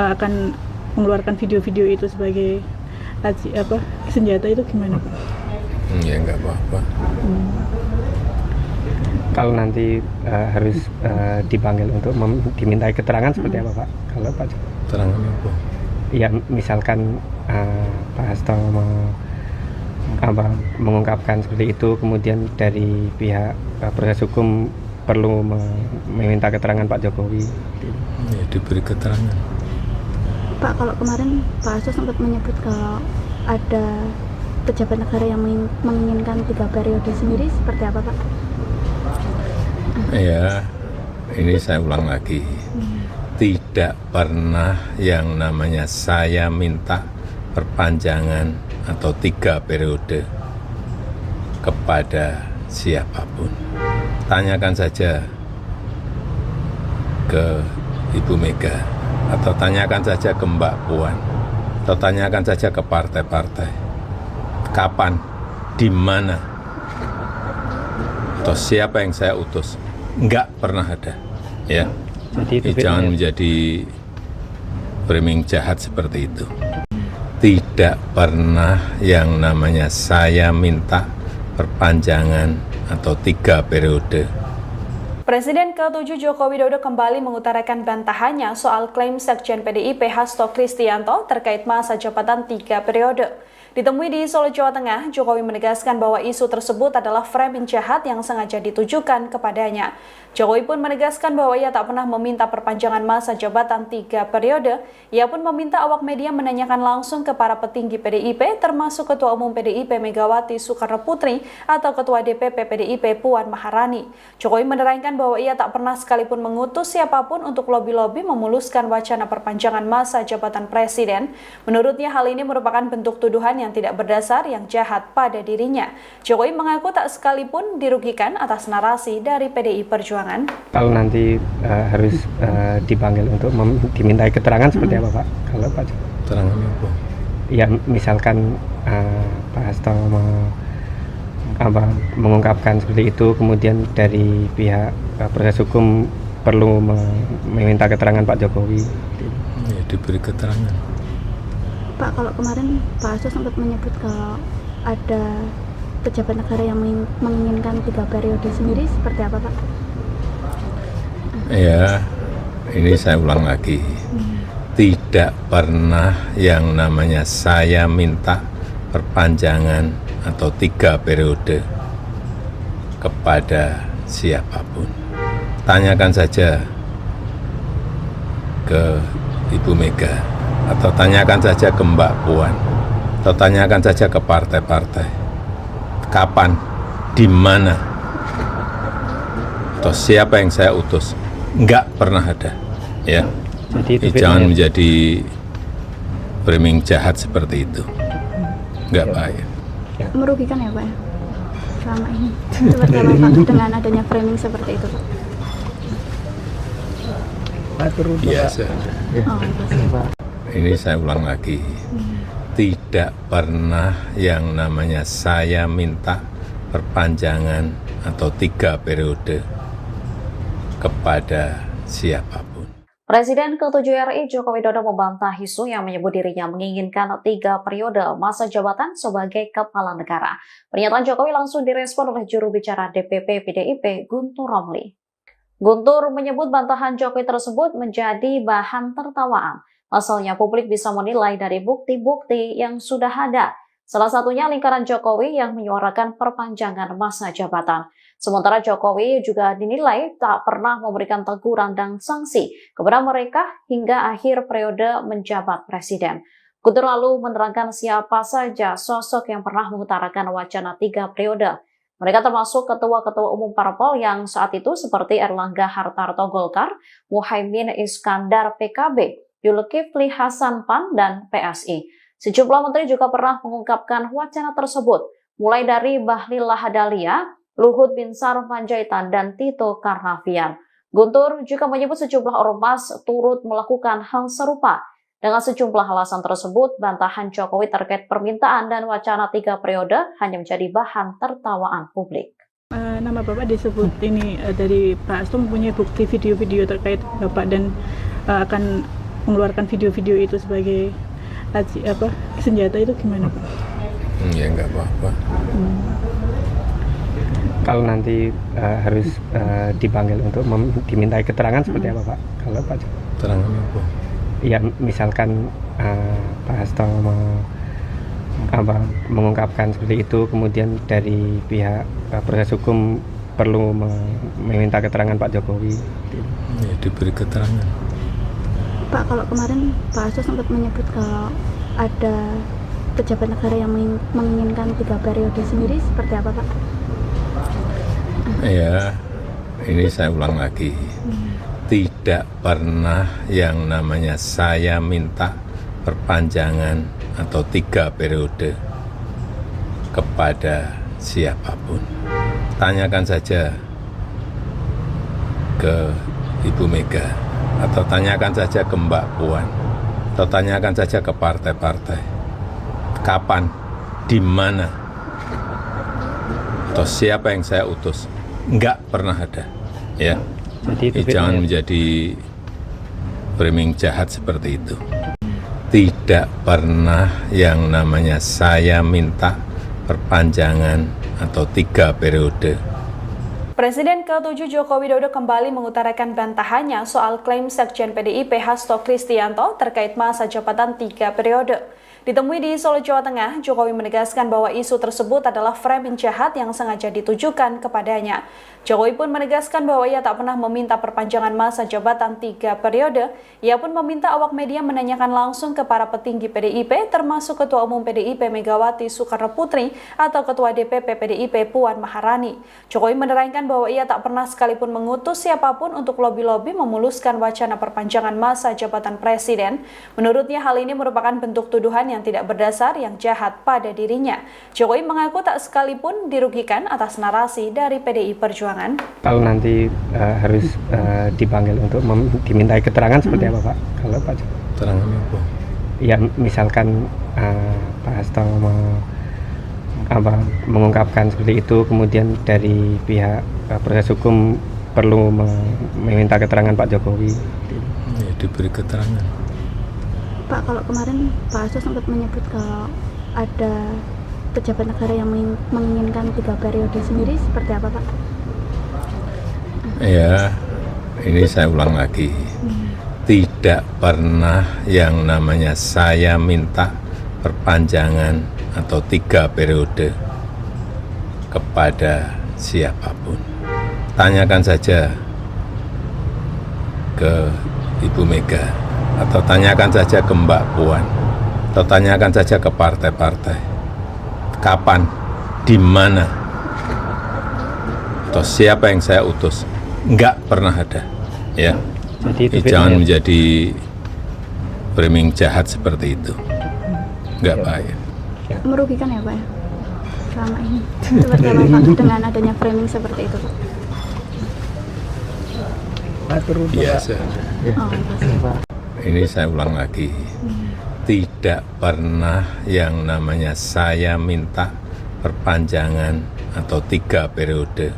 [SPEAKER 6] akan mengeluarkan video-video itu sebagai senjata, itu gimana Pak?
[SPEAKER 1] Ya enggak apa-apa.
[SPEAKER 3] Kalau nanti harus dipanggil untuk dimintai keterangan seperti apa Pak? Kalau Pak
[SPEAKER 1] Keterangan apa?
[SPEAKER 3] Ya misalkan Pak Hasto mengungkapkan seperti itu, kemudian dari pihak proses hukum perlu meminta keterangan Pak Jokowi.
[SPEAKER 1] Ya, diberi keterangan.
[SPEAKER 4] Pak, kalau kemarin Pak Hasto sempat menyebut kalau ada pejabat negara yang menginginkan 3 periode sendiri, seperti apa Pak?
[SPEAKER 1] Ya, ini saya ulang lagi. Tidak pernah yang namanya saya minta perpanjangan atau 3 periode kepada siapapun. Tanyakan saja ke Ibu Mega, atau tanyakan saja ke Mbak Puan, atau tanyakan saja ke partai-partai. Kapan, di mana, atau siapa yang saya utus? Enggak pernah ada, ya.
[SPEAKER 3] Jadi
[SPEAKER 1] Jangan menjadi framing jahat seperti itu. tidak pernah yang namanya saya minta perpanjangan atau 3 periode.
[SPEAKER 2] Presiden ke-7 Joko Widodo kembali mengutarakan bantahannya soal klaim Sekjen PDIP Hasto Kristianto terkait masa jabatan 3 periode. Ditemui di Solo, Jawa Tengah, Jokowi menegaskan bahwa isu tersebut adalah framing jahat yang sengaja ditujukan kepadanya. Jokowi pun menegaskan bahwa ia tak pernah meminta perpanjangan masa jabatan 3 periode. Ia pun meminta awak media menanyakan langsung ke para petinggi PDIP, termasuk Ketua Umum PDIP Megawati Soekarno Putri atau Ketua DPP PDIP Puan Maharani. Jokowi menerangkan bahwa ia tak pernah sekalipun mengutus siapapun untuk lobi-lobi memuluskan wacana perpanjangan masa jabatan presiden. Menurutnya hal ini merupakan bentuk tuduhan yang tidak berdasar yang jahat pada dirinya. Jokowi mengaku tak sekalipun dirugikan atas narasi dari PDI Perjuangan.
[SPEAKER 3] Kalau nanti harus dipanggil untuk dimintai keterangan seperti apa Pak? Kalau Pak
[SPEAKER 1] Keterangan apa?
[SPEAKER 3] ya misalkan Pak Hasto mengungkapkan seperti itu, kemudian dari pihak proses hukum perlu meminta keterangan Pak Jokowi.
[SPEAKER 1] Ya, diberi keterangan.
[SPEAKER 4] Pak, kalau kemarin Pak Hasto sempat menyebut kalau ada pejabat negara yang menginginkan 3 periode sendiri, seperti apa Pak?
[SPEAKER 1] Ya, ini saya ulang lagi. Tidak pernah yang namanya saya minta perpanjangan atau 3 periode kepada siapapun. Tanyakan saja ke Ibu Mega, atau tanyakan saja ke Mbak Puan, atau tanyakan saja ke partai-partai. Kapan, di mana, atau siapa yang saya utus? Enggak pernah ada, ya.
[SPEAKER 3] Jadi
[SPEAKER 1] Jangan menjadi framing jahat seperti itu. Enggak baik.
[SPEAKER 4] Merugikan ya Pak ya? Selama ini. Seperti apa Pak dengan adanya framing seperti itu Pak?
[SPEAKER 1] Biasa.
[SPEAKER 4] Oh, pasti.
[SPEAKER 1] Ini saya ulang lagi. Tidak pernah yang namanya saya minta perpanjangan atau 3 periode kepada siapapun.
[SPEAKER 5] Presiden ke-7 RI Joko Widodo membantah isu yang menyebut dirinya menginginkan 3 periode masa jabatan sebagai kepala negara. Pernyataan Jokowi langsung direspon oleh juru bicara DPP PDIP Guntur Romli. Guntur menyebut bantahan Jokowi tersebut menjadi bahan tertawaan. Pasalnya publik bisa menilai dari bukti-bukti yang sudah ada. Salah satunya lingkaran Jokowi yang menyuarakan perpanjangan masa jabatan. Sementara Jokowi juga dinilai tak pernah memberikan teguran dan sanksi kepada mereka hingga akhir periode menjabat presiden. Guntur lalu menerangkan siapa saja sosok yang pernah mengutarakan wacana 3 periode. Mereka termasuk ketua-ketua umum parpol yang saat itu seperti Erlangga Hartarto Golkar, Muhaimin Iskandar PKB, Zulkifli Hasan PAN, dan PSI. Sejumlah menteri juga pernah mengungkapkan wacana tersebut, mulai dari Bahlil Lahadalia, Luhut Binsar Panjaitan, dan Tito Karnavian. Guntur juga menyebut sejumlah ormas turut melakukan hal serupa. Dengan sejumlah alasan tersebut, bantahan Jokowi terkait permintaan dan wacana 3 periode hanya menjadi bahan tertawaan publik.
[SPEAKER 6] Nama Bapak disebut ini dari Pak Hasto mempunyai bukti video-video terkait Bapak dan akan mengeluarkan video-video itu sebagai senjata, itu gimana Pak?
[SPEAKER 1] Ya enggak apa-apa.
[SPEAKER 3] Kalau nanti harus dipanggil untuk dimintai keterangan seperti apa Pak? Kalau Pak
[SPEAKER 1] Keterangan apa?
[SPEAKER 3] ya misalkan Pak Hasto mengungkapkan seperti itu, kemudian dari pihak proses hukum perlu meminta keterangan Pak Jokowi.
[SPEAKER 1] Ya, diberi keterangan.
[SPEAKER 4] Pak, kalau kemarin Pak Hasto sempat menyebut kalau ada pejabat negara yang menginginkan 3 periode sendiri, seperti apa Pak?
[SPEAKER 1] Ya, ini saya ulang lagi. Tidak pernah yang namanya saya minta perpanjangan atau 3 periode kepada siapapun. Tanyakan saja ke Ibu Mega, atau tanyakan saja ke Mbak Puan, atau tanyakan saja ke partai-partai. Kapan, di mana, atau siapa yang saya utus? Enggak pernah ada, ya.
[SPEAKER 3] Jadi
[SPEAKER 1] Jangan menjadi framing jahat seperti itu. tidak pernah yang namanya saya minta perpanjangan atau 3 periode.
[SPEAKER 2] Presiden ke-7 Joko Widodo kembali mengutarakan bantahannya soal klaim Sekjen PDIP Hasto Kristianto terkait masa jabatan 3 periode. Ditemui di Solo, Jawa Tengah, Jokowi menegaskan bahwa isu tersebut adalah framing jahat yang sengaja ditujukan kepadanya. Jokowi pun menegaskan bahwa ia tak pernah meminta perpanjangan masa jabatan 3 periode. Ia pun meminta awak media menanyakan langsung ke para petinggi PDIP, termasuk Ketua Umum PDIP Megawati Soekarno Putri atau Ketua DPP PDIP Puan Maharani. Jokowi menerangkan bahwa ia tak pernah sekalipun mengutus siapapun untuk lobi-lobi memuluskan wacana perpanjangan masa jabatan presiden. Menurutnya hal ini merupakan bentuk tuduhan yang tidak berdasar yang jahat pada dirinya. Jokowi mengaku tak sekalipun dirugikan atas narasi dari PDI Perjuangan.
[SPEAKER 3] Kalau nanti harus dipanggil untuk dimintai keterangan seperti apa Pak? Kalau Pak Jokowi?
[SPEAKER 1] Keterangan apa?
[SPEAKER 3] Ya misalkan Pak Hasto mengungkapkan seperti itu, kemudian dari pihak proses hukum perlu meminta keterangan Pak Jokowi.
[SPEAKER 1] Ya, diberi keterangan.
[SPEAKER 4] Pak, kalau kemarin Pak Hasto sempat menyebut kalau ada pejabat negara yang menginginkan 3 periode sendiri, seperti apa Pak?
[SPEAKER 1] Ya, ini saya ulang lagi. Tidak pernah yang namanya saya minta perpanjangan atau 3 periode kepada siapapun. Tanyakan saja ke Ibu Mega, atau tanyakan saja ke Mbak Puan, atau tanyakan saja ke partai-partai. Kapan, di mana, atau siapa yang saya utus? Enggak pernah ada. Ya.
[SPEAKER 3] Jadi itu
[SPEAKER 1] Jangan
[SPEAKER 3] bedanya.
[SPEAKER 1] menjadi framing jahat seperti itu. Enggak baik.
[SPEAKER 4] Merugikan ya Pak ya? Selama ini. Seperti apa Pak dengan adanya framing seperti itu Pak?
[SPEAKER 1] Biasa.
[SPEAKER 4] Oh, pasti.
[SPEAKER 1] Ini saya ulang lagi. Tidak pernah yang namanya saya minta perpanjangan atau 3 periode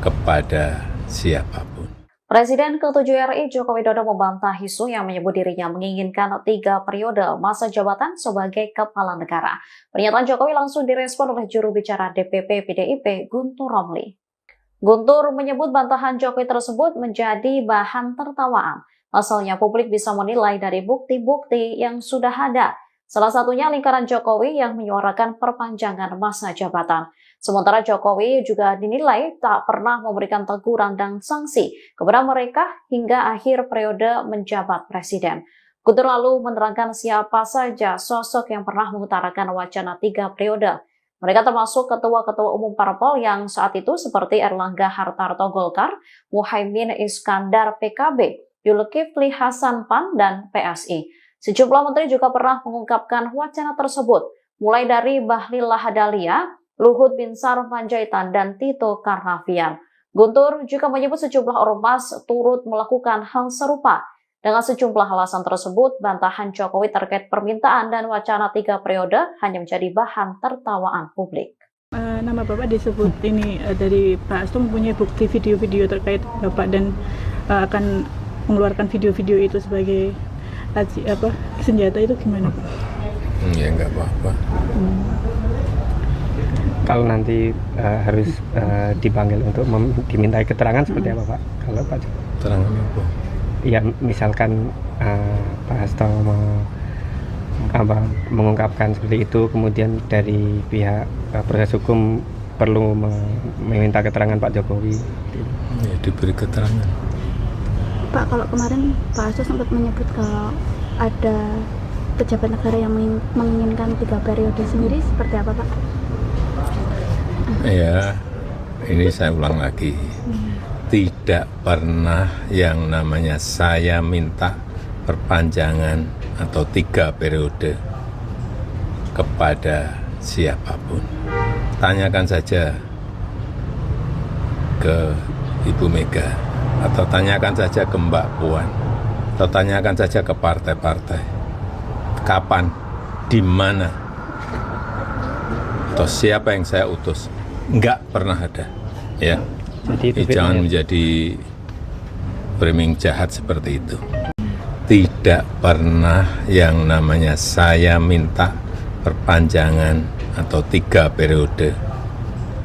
[SPEAKER 1] kepada siapapun.
[SPEAKER 5] Presiden ke-7 RI Joko Widodo membantah isu yang menyebut dirinya menginginkan 3 periode masa jabatan sebagai kepala negara. Pernyataan Jokowi langsung direspon oleh juru bicara DPP PDIP Guntur Romli. Guntur menyebut bantahan Jokowi tersebut menjadi bahan tertawaan. Pasalnya publik bisa menilai dari bukti-bukti yang sudah ada. Salah satunya lingkaran Jokowi yang menyuarakan perpanjangan masa jabatan. Sementara Jokowi juga dinilai tak pernah memberikan teguran dan sanksi kepada mereka hingga akhir periode menjabat presiden. Guntur lalu menerangkan siapa saja sosok yang pernah mengutarakan wacana 3 periode. Mereka termasuk ketua-ketua umum parpol yang saat itu seperti Erlangga Hartarto Golkar, Muhaimin Iskandar PKB, Zulkifli Hasan PAN, dan PSI. Sejumlah menteri juga pernah mengungkapkan wacana tersebut, mulai dari Bahlil Lahadalia, Luhut Binsar Panjaitan, dan Tito Karnavian. Guntur juga menyebut sejumlah ormas turut melakukan hal serupa. Dengan sejumlah alasan tersebut, bantahan Jokowi terkait permintaan dan wacana 3 periode hanya menjadi bahan tertawaan publik.
[SPEAKER 6] Nama Bapak disebut ini dari Pak Hasto mempunyai bukti video-video terkait Bapak dan akan mengeluarkan video-video itu sebagai senjata, itu gimana Pak?
[SPEAKER 1] Ya enggak apa-apa.
[SPEAKER 3] Kalau nanti harus dipanggil untuk dimintai keterangan seperti apa Pak? Kalau Pak Jokowi?
[SPEAKER 1] Keterangan apa?
[SPEAKER 3] Ya misalkan Pak Hasto mengungkapkan seperti itu, kemudian dari pihak proses hukum perlu meminta keterangan Pak Jokowi.
[SPEAKER 1] Ya, diberi keterangan.
[SPEAKER 4] Pak, kalau kemarin Pak Hasto sempat menyebut kalau ada pejabat negara yang menginginkan 3 periode sendiri, seperti apa Pak?
[SPEAKER 1] Ya, ini saya ulang lagi. Tidak pernah yang namanya saya minta perpanjangan atau 3 periode kepada siapapun. Tanyakan saja ke Ibu Mega, atau tanyakan saja ke Mbak Puan, atau tanyakan saja ke partai-partai. Kapan, di mana, atau siapa yang saya utus? Enggak pernah ada. Ya.
[SPEAKER 3] Jadi itu
[SPEAKER 1] Jangan
[SPEAKER 3] bedanya.
[SPEAKER 1] menjadi framing jahat seperti itu. tidak pernah yang namanya saya minta perpanjangan atau 3 periode.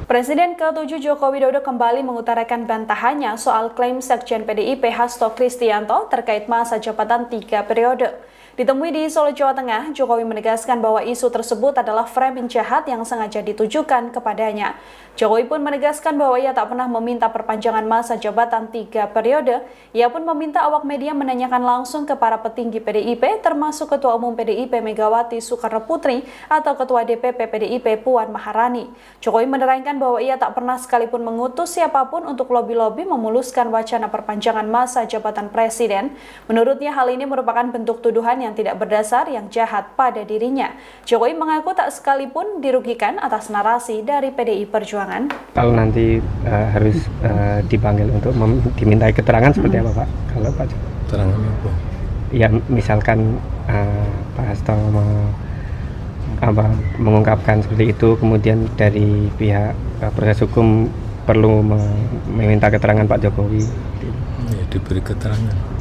[SPEAKER 2] Presiden ke-7 Joko Widodo kembali mengutarakan bantahannya soal klaim Sekjen PDIP Hasto Kristianto terkait masa jabatan 3 periode. Ditemui di Solo, Jawa Tengah, Jokowi menegaskan bahwa isu tersebut adalah framing jahat yang sengaja ditujukan kepadanya. Jokowi pun menegaskan bahwa ia tak pernah meminta perpanjangan masa jabatan 3 periode. Ia pun meminta awak media menanyakan langsung ke para petinggi PDIP, termasuk Ketua Umum PDIP Megawati Soekarno Putri atau Ketua DPP PDIP Puan Maharani. Jokowi menerangkan bahwa ia tak pernah sekalipun mengutus siapapun untuk lobi-lobi memuluskan wacana perpanjangan masa jabatan presiden. Menurutnya hal ini merupakan bentuk tuduhan yang tidak berdasar yang jahat pada dirinya. Jokowi mengaku tak sekalipun dirugikan atas narasi dari PDI Perjuangan.
[SPEAKER 3] Kalau nanti harus dipanggil untuk dimintai keterangan seperti apa Pak? Kalau Pak Jokowi?
[SPEAKER 1] Keterangan apa?
[SPEAKER 3] Ya misalkan Pak Hasto mengungkapkan seperti itu, kemudian dari pihak proses hukum perlu meminta keterangan Pak Jokowi.
[SPEAKER 1] Ya, diberi keterangan.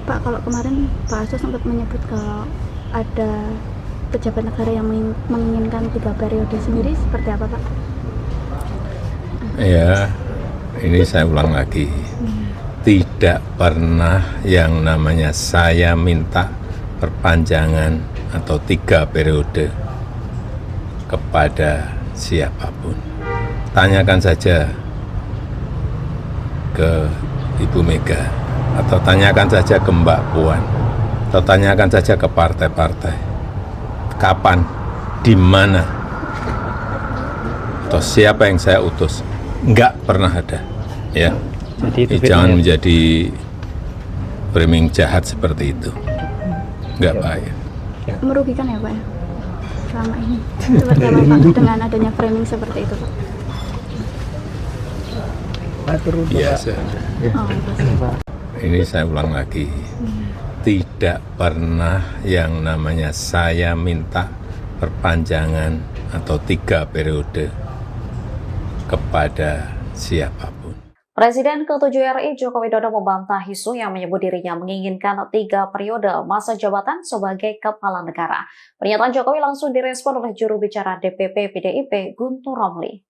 [SPEAKER 4] Pak, kalau kemarin Pak Hasto sempat menyebut kalau ada pejabat negara yang menginginkan 3 periode sendiri, seperti apa Pak?
[SPEAKER 1] Ya, ini saya ulang lagi. Tidak pernah yang namanya saya minta perpanjangan atau 3 periode kepada siapapun. Tanyakan saja ke Ibu Mega, atau tanyakan saja ke Mbak Puan, atau tanyakan saja ke partai-partai. Kapan, di mana, atau siapa yang saya utus? Enggak pernah ada. Ya, jangan menjadi framing jahat seperti itu. Enggak baik.
[SPEAKER 4] Merugikan ya Pak ya? Selama ini. Seperti apa Pak dengan adanya framing seperti itu Pak?
[SPEAKER 1] Biasa.
[SPEAKER 4] Oh,
[SPEAKER 1] Ini saya ulang lagi. Tidak pernah yang namanya saya minta perpanjangan atau 3 periode kepada siapapun.
[SPEAKER 5] Presiden ke-7 RI Joko Widodo membantah isu yang menyebut dirinya menginginkan 3 periode masa jabatan sebagai kepala negara. Pernyataan Jokowi langsung direspon oleh juru bicara DPP PDIP Guntur Romli.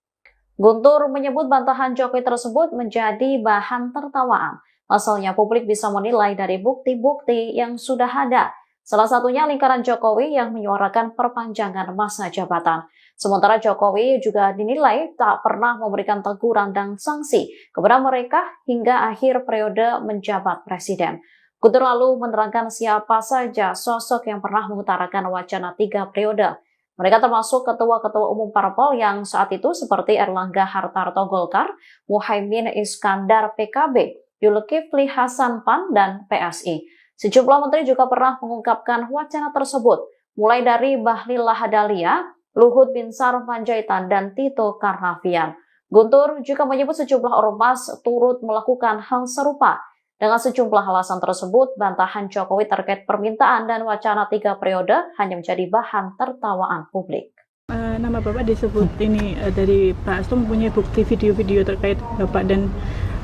[SPEAKER 5] Guntur menyebut bantahan Jokowi tersebut menjadi bahan tertawaan. Pasalnya publik bisa menilai dari bukti-bukti yang sudah ada. Salah satunya lingkaran Jokowi yang menyuarakan perpanjangan masa jabatan. Sementara Jokowi juga dinilai tak pernah memberikan teguran dan sanksi kepada mereka hingga akhir periode menjabat presiden. Guntur lalu menerangkan siapa saja sosok yang pernah mengutarakan wacana 3 periode. Mereka termasuk ketua-ketua umum parpol yang saat itu seperti Erlangga Hartarto Golkar, Muhaimin Iskandar PKB, Zulkifli Hasan PAN, dan PSI. Sejumlah menteri juga pernah mengungkapkan wacana tersebut, mulai dari Bahlil Lahadalia, Luhut Binsar Panjaitan, dan Tito Karnavian. Guntur juga menyebut sejumlah ormas turut melakukan hal serupa. Dengan sejumlah alasan tersebut, bantahan Jokowi terkait permintaan dan wacana 3 periode hanya menjadi bahan tertawaan publik.
[SPEAKER 6] Nama Bapak disebut ini dari Pak Hasto mempunyai bukti video-video terkait Bapak dan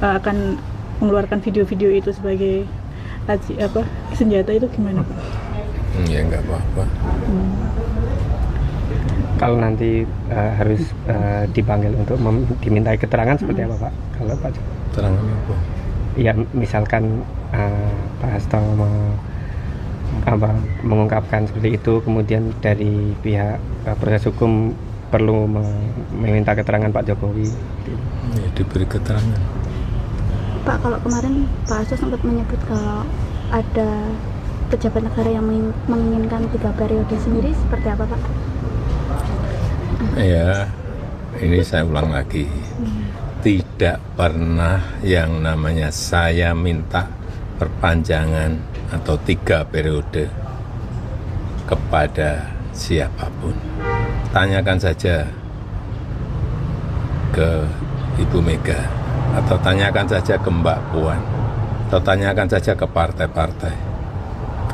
[SPEAKER 6] akan mengeluarkan video-video itu sebagai senjata, itu gimana Pak?
[SPEAKER 1] Ya nggak apa-apa.
[SPEAKER 3] Kalau nanti harus dipanggil untuk dimintai keterangan seperti apa Pak? Kalau Pak Jokowi?
[SPEAKER 1] Keterangan apa?
[SPEAKER 3] Ya misalkan Pak Hasto mengungkapkan seperti itu, kemudian dari pihak proses hukum perlu meminta keterangan Pak Jokowi.
[SPEAKER 1] Ya, diberi keterangan.
[SPEAKER 4] Pak, kalau kemarin Pak Hasto sempat menyebut kalau ada pejabat negara yang menginginkan 3 periode sendiri, seperti apa Pak?
[SPEAKER 1] Ya, ini saya ulang lagi. Tidak pernah yang namanya saya minta perpanjangan atau 3 periode kepada siapapun. Tanyakan saja ke Ibu Mega, atau tanyakan saja ke Mbak Puan, atau tanyakan saja ke partai-partai.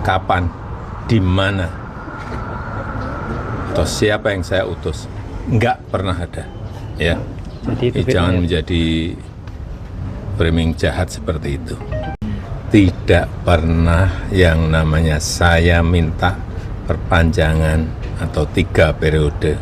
[SPEAKER 1] Kapan, di mana, atau siapa yang saya utus? Enggak pernah ada. Ya. Jangan menjadi framing jahat seperti itu. tidak pernah yang namanya saya minta perpanjangan atau 3 periode.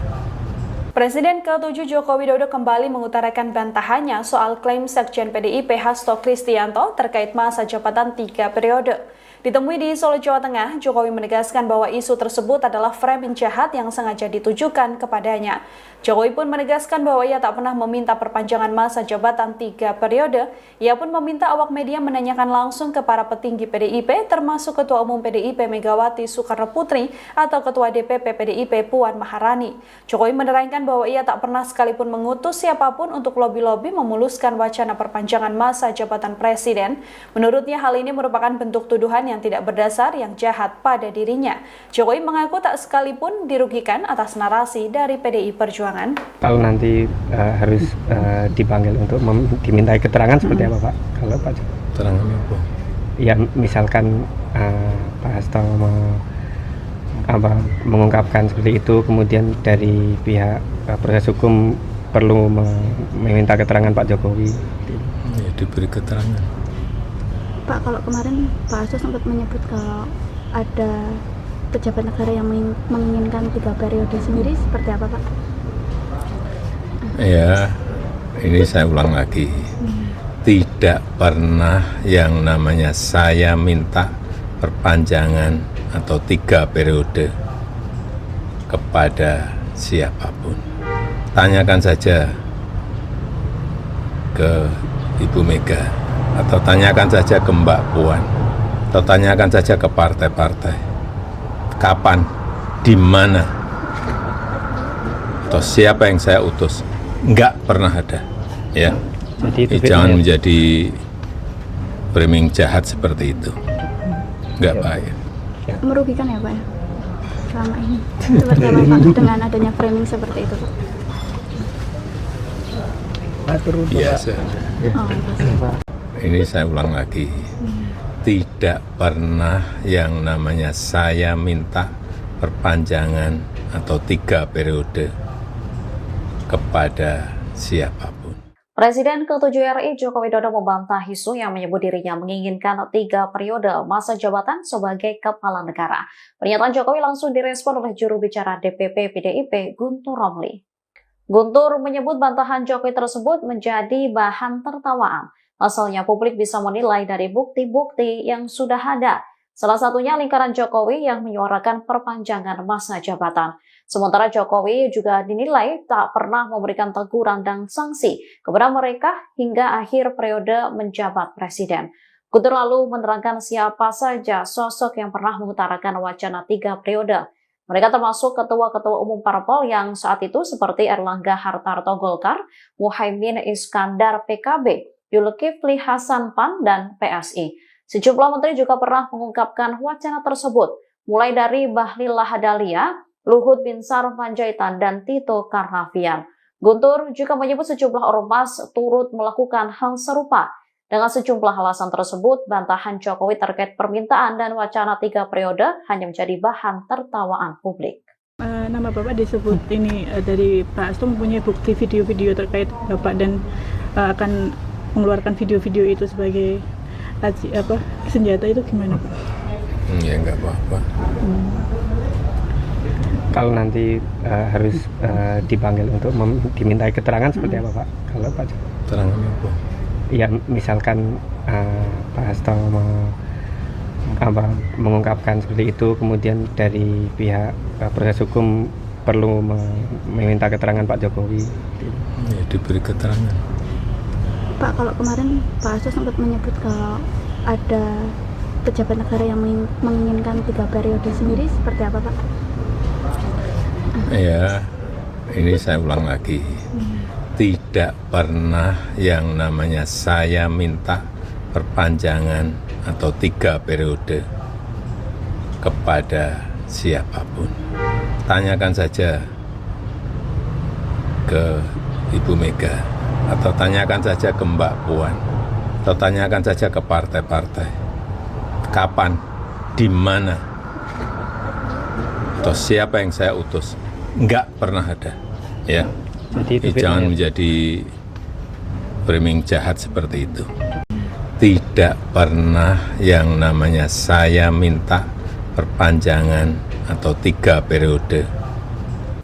[SPEAKER 2] Presiden ke-7 Joko Widodo kembali mengutarakan bantahannya soal klaim Sekjen PDIP Hasto Kristianto terkait masa jabatan 3 periode. Ditemui di Solo, Jawa Tengah, Jokowi menegaskan bahwa isu tersebut adalah framing jahat yang sengaja ditujukan kepadanya. Jokowi pun menegaskan bahwa ia tak pernah meminta perpanjangan masa jabatan 3 periode. Ia pun meminta awak media menanyakan langsung ke para petinggi PDIP, termasuk Ketua Umum PDIP Megawati Soekarno Putri atau Ketua DPP PDIP Puan Maharani. Jokowi menerangkan bahwa ia tak pernah sekalipun mengutus siapapun untuk lobi-lobi memuluskan wacana perpanjangan masa jabatan presiden. Menurutnya hal ini merupakan bentuk tuduhan yang tidak berdasar yang jahat pada dirinya. Jokowi mengaku tak sekalipun dirugikan atas narasi dari PDI Perjuangan.
[SPEAKER 3] Kalau nanti harus dipanggil untuk dimintai keterangan seperti apa Pak? Kalau Pak Jokowi?
[SPEAKER 1] Keterangan apa?
[SPEAKER 3] Ya misalkan Pak Hasto mengungkapkan seperti itu, kemudian dari pihak proses hukum perlu meminta keterangan Pak Jokowi.
[SPEAKER 1] Ya, diberi keterangan.
[SPEAKER 4] Pak, kalau kemarin Pak Hasto sempat menyebut kalau ada pejabat negara yang menginginkan 3 periode sendiri, seperti apa Pak?
[SPEAKER 1] Ya, ini saya ulang lagi. Tidak pernah yang namanya saya minta perpanjangan atau 3 periode kepada siapapun. Tanyakan saja ke Ibu Mega, atau tanyakan saja ke Mbak Puan, atau tanyakan saja ke partai-partai. Kapan, di mana, atau siapa yang saya utus? Enggak pernah ada, ya.
[SPEAKER 3] Jadi
[SPEAKER 1] Jangan menjadi framing jahat seperti itu. Enggak baik.
[SPEAKER 4] Merugikan ya Pak ya? Selama ini. Seperti apa Pak dengan adanya framing seperti itu Pak?
[SPEAKER 1] Biasa.
[SPEAKER 4] Oh,
[SPEAKER 1] Ini saya ulang lagi. Tidak pernah yang namanya saya minta perpanjangan atau 3 periode kepada siapapun.
[SPEAKER 5] Presiden ke-7 RI Joko Widodo membantah isu yang menyebut dirinya menginginkan 3 periode masa jabatan sebagai kepala negara. Pernyataan Jokowi langsung direspon oleh juru bicara DPP PDIP Guntur Romli. Guntur menyebut bantahan Jokowi tersebut menjadi bahan tertawaan. Pasalnya publik bisa menilai dari bukti-bukti yang sudah ada. Salah satunya lingkaran Jokowi yang menyuarakan perpanjangan masa jabatan. Sementara Jokowi juga dinilai tak pernah memberikan teguran dan sanksi kepada mereka hingga akhir periode menjabat presiden. Guntur lalu menerangkan siapa saja sosok yang pernah mengutarakan wacana 3 periode. Mereka termasuk ketua-ketua umum parpol yang saat itu seperti Erlangga Hartarto Golkar, Muhaimin Iskandar PKB, Zulkifli Hasan PAN, dan PSI. Sejumlah menteri juga pernah mengungkapkan wacana tersebut, mulai dari Bahlil Lahadalia, Luhut Binsar Panjaitan, dan Tito Karnavian. Guntur juga menyebut sejumlah ormas turut melakukan hal serupa. Dengan sejumlah alasan tersebut, bantahan Jokowi terkait permintaan dan wacana 3 periode hanya menjadi bahan tertawaan publik.
[SPEAKER 6] Nama Bapak disebut ini dari Pak Hasto mempunyai bukti video-video terkait Bapak dan akan mengeluarkan video-video itu sebagai senjata, itu gimana Pak?
[SPEAKER 1] Ya enggak apa-apa.
[SPEAKER 3] Kalau nanti harus dipanggil untuk dimintai keterangan seperti apa Pak? Kalau Pak Jokowi?
[SPEAKER 1] Keterangan apa?
[SPEAKER 3] Ya misalkan Pak Hasto mengungkapkan seperti itu, kemudian dari pihak proses hukum perlu meminta keterangan Pak Jokowi.
[SPEAKER 1] Ya, diberi keterangan.
[SPEAKER 4] Pak, kalau kemarin Pak Hasto sempat menyebut kalau ada pejabat negara yang menginginkan 3 periode sendiri, seperti apa Pak?
[SPEAKER 1] Ya, ini saya ulang lagi. Tidak pernah yang namanya saya minta perpanjangan atau 3 periode kepada siapapun. Tanyakan saja ke Ibu Mega, atau tanyakan saja ke Mbak Puan, atau tanyakan saja ke partai-partai. Kapan, di mana, atau siapa yang saya utus? Enggak pernah ada, ya.
[SPEAKER 3] Jadi
[SPEAKER 1] Jangan menjadi framing jahat seperti itu. tidak pernah yang namanya saya minta perpanjangan atau 3 periode.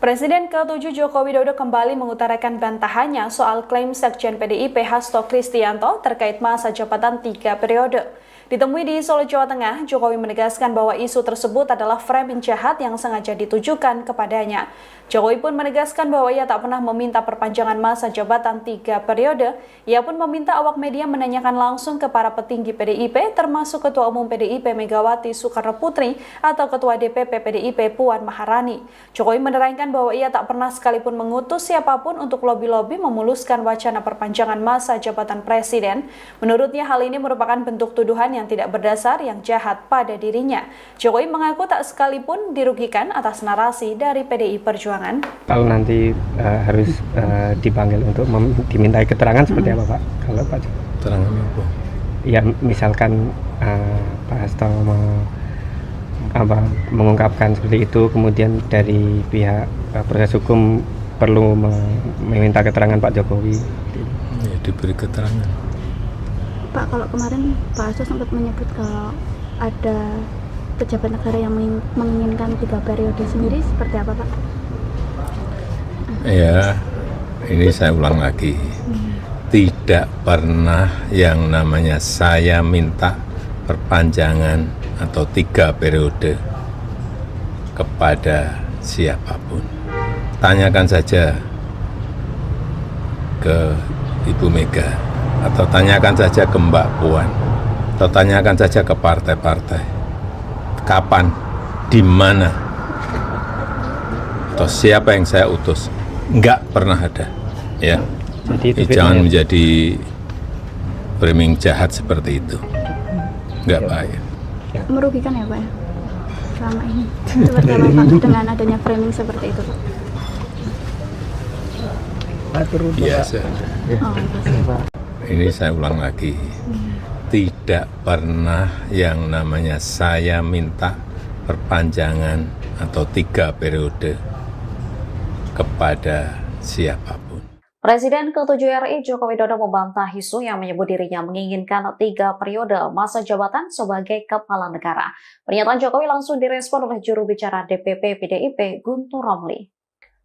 [SPEAKER 2] Presiden ke-7 Joko Widodo kembali mengutarakan bantahannya soal klaim Sekjen PDIP Hasto Kristianto terkait masa jabatan 3 periode. Ditemui di Solo, Jawa Tengah, Jokowi menegaskan bahwa isu tersebut adalah framing jahat yang sengaja ditujukan kepadanya. Jokowi pun menegaskan bahwa ia tak pernah meminta perpanjangan masa jabatan 3 periode. Ia pun meminta awak media menanyakan langsung ke para petinggi PDIP, termasuk Ketua Umum PDIP Megawati Soekarno Putri atau Ketua DPP PDIP Puan Maharani. Jokowi menerangkan bahwa ia tak pernah sekalipun mengutus siapapun untuk lobi-lobi memuluskan wacana perpanjangan masa jabatan presiden. Menurutnya hal ini merupakan bentuk tuduhan yang tidak berdasar yang jahat pada dirinya. Jokowi mengaku tak sekalipun dirugikan atas narasi dari PDI Perjuangan.
[SPEAKER 3] Kalau nanti harus dipanggil untuk dimintai keterangan seperti apa Pak? Kalau Pak
[SPEAKER 1] Keterangan apa?
[SPEAKER 3] Ya misalkan Pak Hasto mengungkapkan seperti itu, kemudian dari pihak proses hukum perlu meminta keterangan Pak Jokowi.
[SPEAKER 1] Ya, diberi keterangan.
[SPEAKER 4] Pak, kalau kemarin Pak Hasto sempat menyebut kalau ada pejabat negara yang menginginkan 3 periode sendiri, seperti apa Pak?
[SPEAKER 1] Ya, ini saya ulang lagi. Tidak pernah yang namanya saya minta perpanjangan atau 3 periode kepada siapapun. Tanyakan saja ke Ibu Mega, atau tanyakan saja ke Mbak Puan, atau tanyakan saja ke partai-partai. Kapan, di mana, atau siapa yang saya utus? Enggak pernah ada, ya.
[SPEAKER 3] Jadi
[SPEAKER 1] Jangan menjadi framing jahat seperti itu. Enggak baik.
[SPEAKER 4] Merugikan ya Pak ya? Selama ini. Seperti apa Pak dengan adanya framing seperti itu Pak?
[SPEAKER 1] Biasa.
[SPEAKER 4] Oh, pasti.
[SPEAKER 1] Ini saya ulang lagi. Tidak pernah yang namanya saya minta perpanjangan atau 3 periode kepada siapapun.
[SPEAKER 5] Presiden ke-7 RI Joko Widodo membantah isu yang menyebut dirinya menginginkan 3 periode masa jabatan sebagai kepala negara. Pernyataan Jokowi langsung direspon oleh juru bicara DPP PDIP Guntur Romli.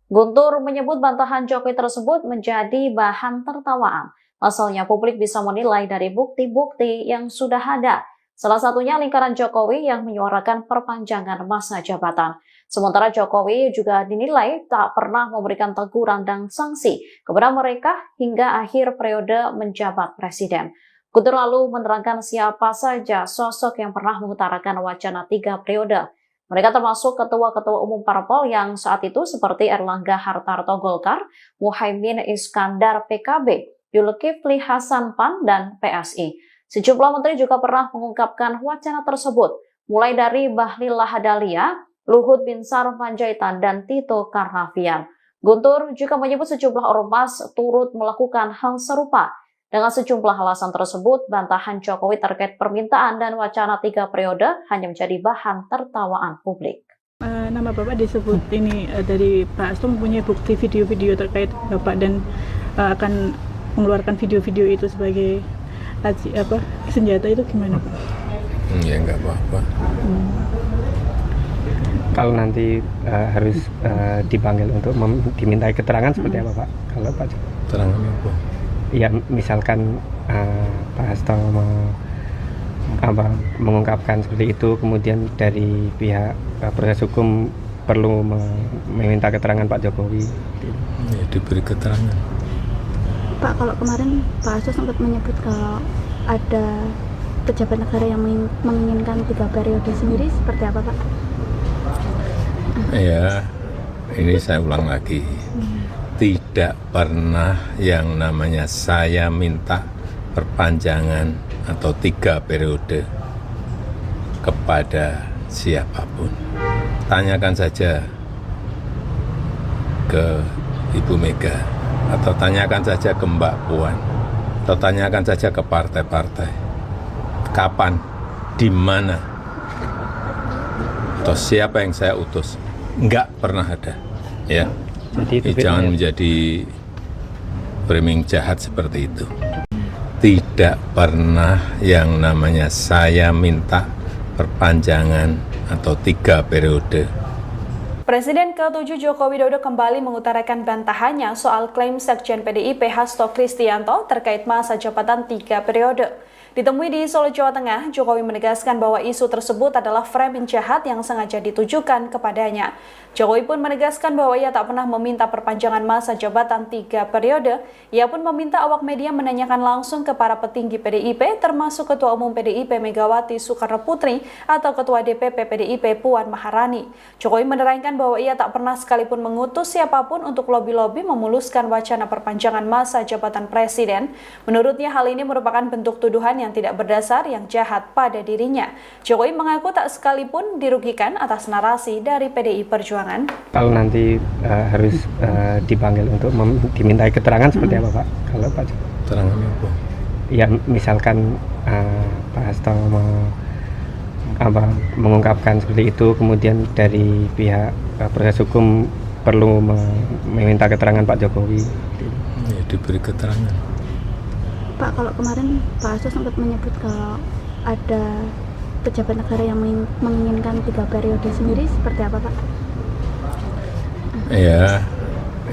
[SPEAKER 5] Guntur menyebut bantahan Jokowi tersebut menjadi bahan tertawaan. Pasalnya publik bisa menilai dari bukti-bukti yang sudah ada. Salah satunya lingkaran Jokowi yang menyuarakan perpanjangan masa jabatan. Sementara Jokowi juga dinilai tak pernah memberikan teguran dan sanksi kepada mereka hingga akhir periode menjabat presiden. Guntur lalu menerangkan siapa saja sosok yang pernah mengutarakan wacana 3 periode. Mereka termasuk ketua-ketua umum parpol yang saat itu seperti Erlangga Hartarto Golkar, Muhaimin Iskandar PKB, Zulkifli Hasan PAN, dan PSI. Sejumlah menteri juga pernah mengungkapkan wacana tersebut, mulai dari Bahlil Lahadalia, Luhut Binsar Panjaitan, dan Tito Karnavian. Guntur juga menyebut sejumlah ormas turut melakukan hal serupa. Dengan sejumlah alasan tersebut, bantahan Jokowi terkait permintaan dan wacana 3 periode hanya menjadi bahan tertawaan publik.
[SPEAKER 6] Nama Bapak disebut ini dari Pak Hasto mempunyai bukti video-video terkait Bapak dan akan mengeluarkan video-video itu sebagai senjata, itu gimana Pak?
[SPEAKER 1] Ya enggak apa-apa.
[SPEAKER 3] Kalau nanti harus dipanggil untuk dimintai keterangan seperti apa Pak? Kalau Pak
[SPEAKER 1] Keterangan apa?
[SPEAKER 3] Ya misalkan Pak Hasto mengungkapkan seperti itu, kemudian dari pihak proses hukum perlu meminta keterangan Pak Jokowi.
[SPEAKER 1] Ya, diberi keterangan.
[SPEAKER 4] Pak, kalau kemarin Pak Hasto sempat menyebut kalau ada pejabat negara yang menginginkan 3 periode sendiri, seperti apa Pak?
[SPEAKER 1] Ya, ini saya ulang lagi. Tidak pernah yang namanya saya minta perpanjangan atau 3 periode kepada siapapun. Tanyakan saja ke Ibu Mega, atau tanyakan saja ke Mbak Puan, atau tanyakan saja ke partai-partai. Kapan, di mana, atau siapa yang saya utus? Enggak pernah ada, ya.
[SPEAKER 3] Jadi
[SPEAKER 1] Jangan menjadi framing jahat seperti itu. tidak pernah yang namanya saya minta perpanjangan atau 3 periode.
[SPEAKER 2] Presiden ke-7 Joko Widodo kembali mengutarakan bantahannya soal klaim Sekjen PDIP Hasto Kristianto terkait masa jabatan 3 periode. Ditemui di Solo, Jawa Tengah, Jokowi menegaskan bahwa isu tersebut adalah framing jahat yang sengaja ditujukan kepadanya. Jokowi pun menegaskan bahwa ia tak pernah meminta perpanjangan masa jabatan 3 periode. Ia pun meminta awak media menanyakan langsung ke para petinggi PDIP, termasuk Ketua Umum PDIP Megawati Soekarno Putri atau Ketua DPP PDIP Puan Maharani. Jokowi menerangkan bahwa ia tak pernah sekalipun mengutus siapapun untuk lobi-lobi memuluskan wacana perpanjangan masa jabatan presiden. Menurutnya hal ini merupakan bentuk tuduhan yang tidak berdasar yang jahat pada dirinya. Jokowi mengaku tak sekalipun dirugikan atas narasi dari PDI Perjuangan.
[SPEAKER 3] Kalau nanti harus dipanggil untuk dimintai keterangan seperti apa Pak? Kalau Pak Jokowi?
[SPEAKER 1] Keterangan apa?
[SPEAKER 3] Ya misalkan Pak Hasto mengungkapkan seperti itu, kemudian dari pihak proses hukum perlu meminta keterangan Pak Jokowi.
[SPEAKER 1] Ya, diberi keterangan.
[SPEAKER 4] Pak, kalau kemarin Pak Hasto sempat menyebut kalau ada pejabat negara yang menginginkan 3 periode sendiri, seperti apa Pak?
[SPEAKER 1] Ya,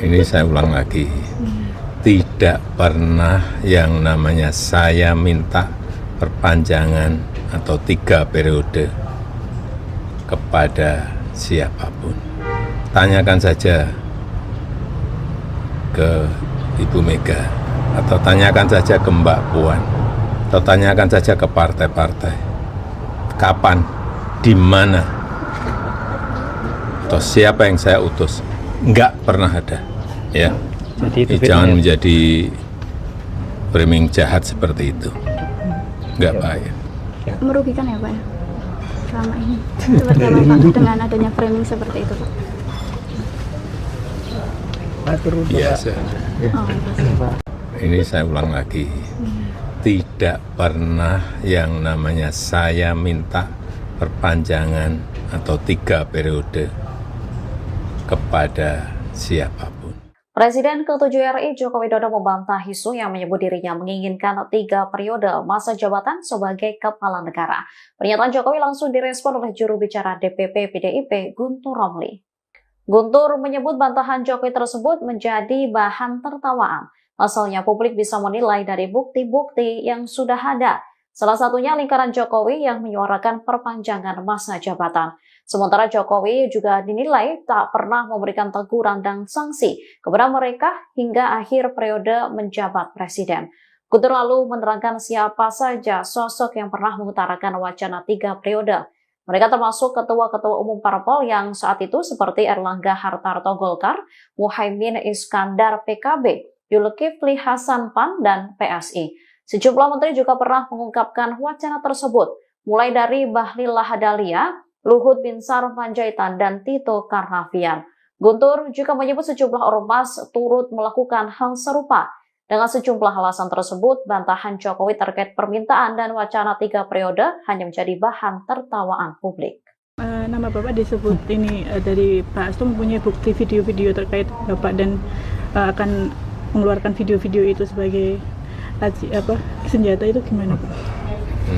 [SPEAKER 1] ini saya ulang lagi. Tidak pernah yang namanya saya minta perpanjangan atau 3 periode kepada siapapun. Tanyakan saja ke Ibu Mega, atau tanyakan saja ke Mbak Puan, atau tanyakan saja ke partai-partai. Kapan, di mana, atau siapa yang saya utus? Enggak pernah ada, ya.
[SPEAKER 3] Jadi
[SPEAKER 1] Jangan menjadi framing jahat seperti itu. Enggak baik.
[SPEAKER 4] Merugikan ya Pak ya? Selama ini. Seperti apa Pak dengan adanya framing seperti itu Pak?
[SPEAKER 1] Biasa.
[SPEAKER 4] Oh,
[SPEAKER 1] Ini saya ulang lagi. Tidak pernah yang namanya saya minta perpanjangan atau 3 periode kepada siapapun.
[SPEAKER 5] Presiden ke-7 RI Joko Widodo membantah isu yang menyebut dirinya menginginkan 3 periode masa jabatan sebagai kepala negara. Pernyataan Jokowi langsung direspon oleh juru bicara DPP PDIP Guntur Romli. Guntur menyebut bantahan Jokowi tersebut menjadi bahan tertawaan. Pasalnya publik bisa menilai dari bukti-bukti yang sudah ada. Salah satunya lingkaran Jokowi yang menyuarakan perpanjangan masa jabatan. Sementara Jokowi juga dinilai tak pernah memberikan teguran dan sanksi kepada mereka hingga akhir periode menjabat presiden. Guntur lalu menerangkan siapa saja sosok yang pernah mengutarakan wacana 3 periode. Mereka termasuk ketua-ketua umum parpol yang saat itu seperti Erlangga Hartarto Golkar, Muhaimin Iskandar PKB, Zulkifli Hasan PAN, dan PSI. Sejumlah menteri juga pernah mengungkapkan wacana tersebut, mulai dari Bahlil Lahadalia, Luhut Binsar Panjaitan, dan Tito Karnavian. Guntur juga menyebut sejumlah ormas turut melakukan hal serupa. Dengan sejumlah alasan tersebut, bantahan Jokowi terkait permintaan dan wacana 3 periode hanya menjadi bahan tertawaan publik.
[SPEAKER 6] Nama Bapak disebut ini dari Pak Hasto mempunyai bukti video-video terkait Bapak dan akan mengeluarkan video-video itu sebagai senjata, itu gimana Pak?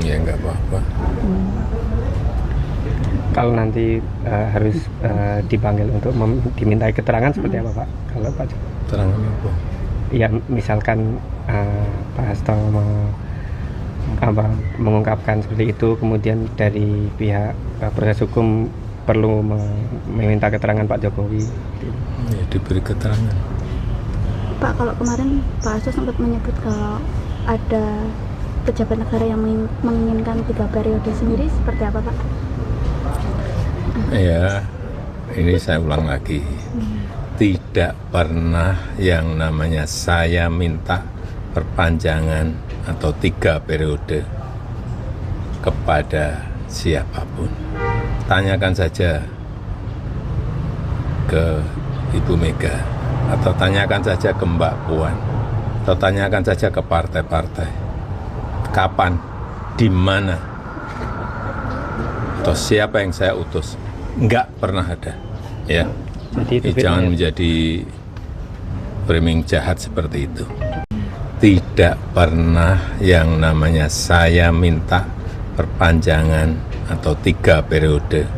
[SPEAKER 1] Ya enggak apa-apa.
[SPEAKER 3] Kalau nanti harus dipanggil untuk dimintai keterangan seperti apa Pak? Kalau Pak Jokowi?
[SPEAKER 1] Keterangan apa?
[SPEAKER 3] Ya misalkan Pak Hasto mengungkapkan seperti itu, kemudian dari pihak proses hukum perlu meminta keterangan Pak Jokowi.
[SPEAKER 1] Ya, diberi keterangan.
[SPEAKER 4] Pak, kalau kemarin Pak Hasto sempat menyebut kalau ada pejabat negara yang menginginkan 3 periode sendiri, seperti apa Pak?
[SPEAKER 1] Ya, ini saya ulang lagi. Tidak pernah yang namanya saya minta perpanjangan atau 3 periode kepada siapapun. Tanyakan saja ke Ibu Mega, atau tanyakan saja ke Mbak Puan, atau tanyakan saja ke partai-partai. Kapan, di mana, atau siapa yang saya utus? Enggak pernah ada, ya.
[SPEAKER 3] Jadi
[SPEAKER 1] Jangan menjadi framing jahat seperti itu. tidak pernah yang namanya saya minta perpanjangan atau 3 periode.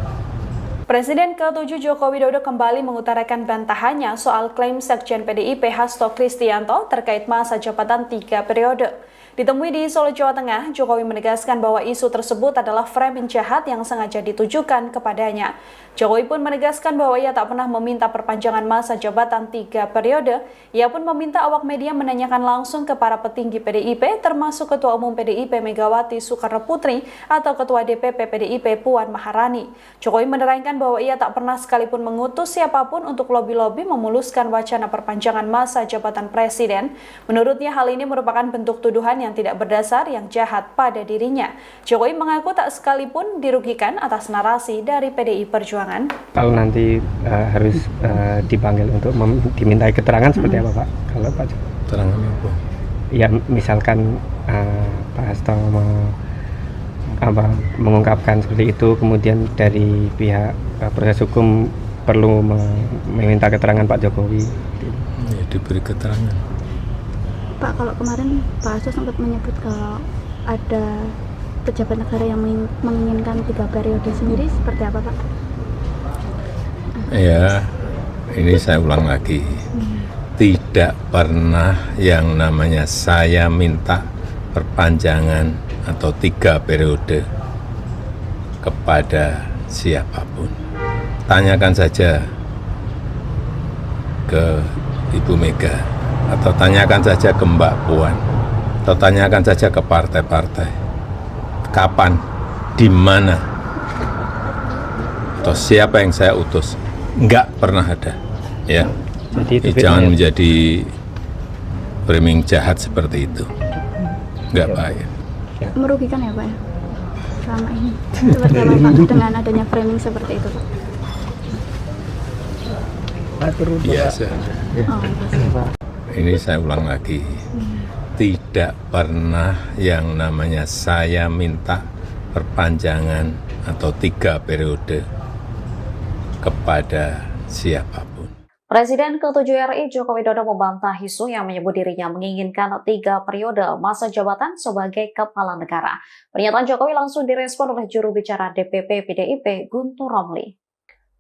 [SPEAKER 2] Presiden ke-7 Joko Widodo kembali mengutarakan bantahannya soal klaim Sekjen PDIP Hasto Kristianto terkait masa jabatan 3 periode. Ditemui di Solo, Jawa Tengah, Jokowi menegaskan bahwa isu tersebut adalah framing jahat yang sengaja ditujukan kepadanya. Jokowi pun menegaskan bahwa ia tak pernah meminta perpanjangan masa jabatan 3 periode. Ia pun meminta awak media menanyakan langsung ke para petinggi PDIP, termasuk Ketua Umum PDIP Megawati Soekarno Putri atau Ketua DPP PDIP Puan Maharani. Jokowi menerangkan bahwa ia tak pernah sekalipun mengutus siapapun untuk lobi-lobi memuluskan wacana perpanjangan masa jabatan presiden. Menurutnya hal ini merupakan bentuk tuduhan yang tidak berdasar yang jahat pada dirinya. Jokowi mengaku tak sekalipun dirugikan atas narasi dari PDI Perjuangan.
[SPEAKER 3] Kalau nanti harus dipanggil untuk dimintai keterangan seperti apa Pak? Kalau Pak Jokowi?
[SPEAKER 1] Keterangan apa?
[SPEAKER 3] Ya misalkan Pak Hasto mengungkapkan seperti itu, kemudian dari pihak proses hukum perlu meminta keterangan Pak Jokowi.
[SPEAKER 1] Ya, diberi keterangan.
[SPEAKER 4] Pak, kalau kemarin Pak Hasto sempat menyebut kalau ada pejabat negara yang menginginkan 3 periode sendiri, seperti apa Pak?
[SPEAKER 1] Ya, ini saya ulang lagi. Tidak pernah yang namanya saya minta perpanjangan atau 3 periode kepada siapapun. Tanyakan saja ke Ibu Mega, atau tanyakan saja ke Mbak Puan, atau tanyakan saja ke partai-partai. Kapan, di mana, atau siapa yang saya utus? Enggak pernah ada, ya.
[SPEAKER 3] Jadi
[SPEAKER 1] Jangan menjadi framing jahat seperti itu. Enggak baik.
[SPEAKER 4] Merugikan ya Pak ya? Selama ini. Seperti apa Pak dengan adanya framing seperti itu Pak?
[SPEAKER 1] Biasa.
[SPEAKER 4] Oh,
[SPEAKER 1] Ini saya ulang lagi. Tidak pernah yang namanya saya minta perpanjangan atau 3 periode kepada siapapun.
[SPEAKER 5] Presiden ke-7 RI Joko Widodo membantah isu yang menyebut dirinya menginginkan 3 periode masa jabatan sebagai kepala negara. Pernyataan Jokowi langsung direspon oleh juru bicara DPP PDIP Guntur Romli.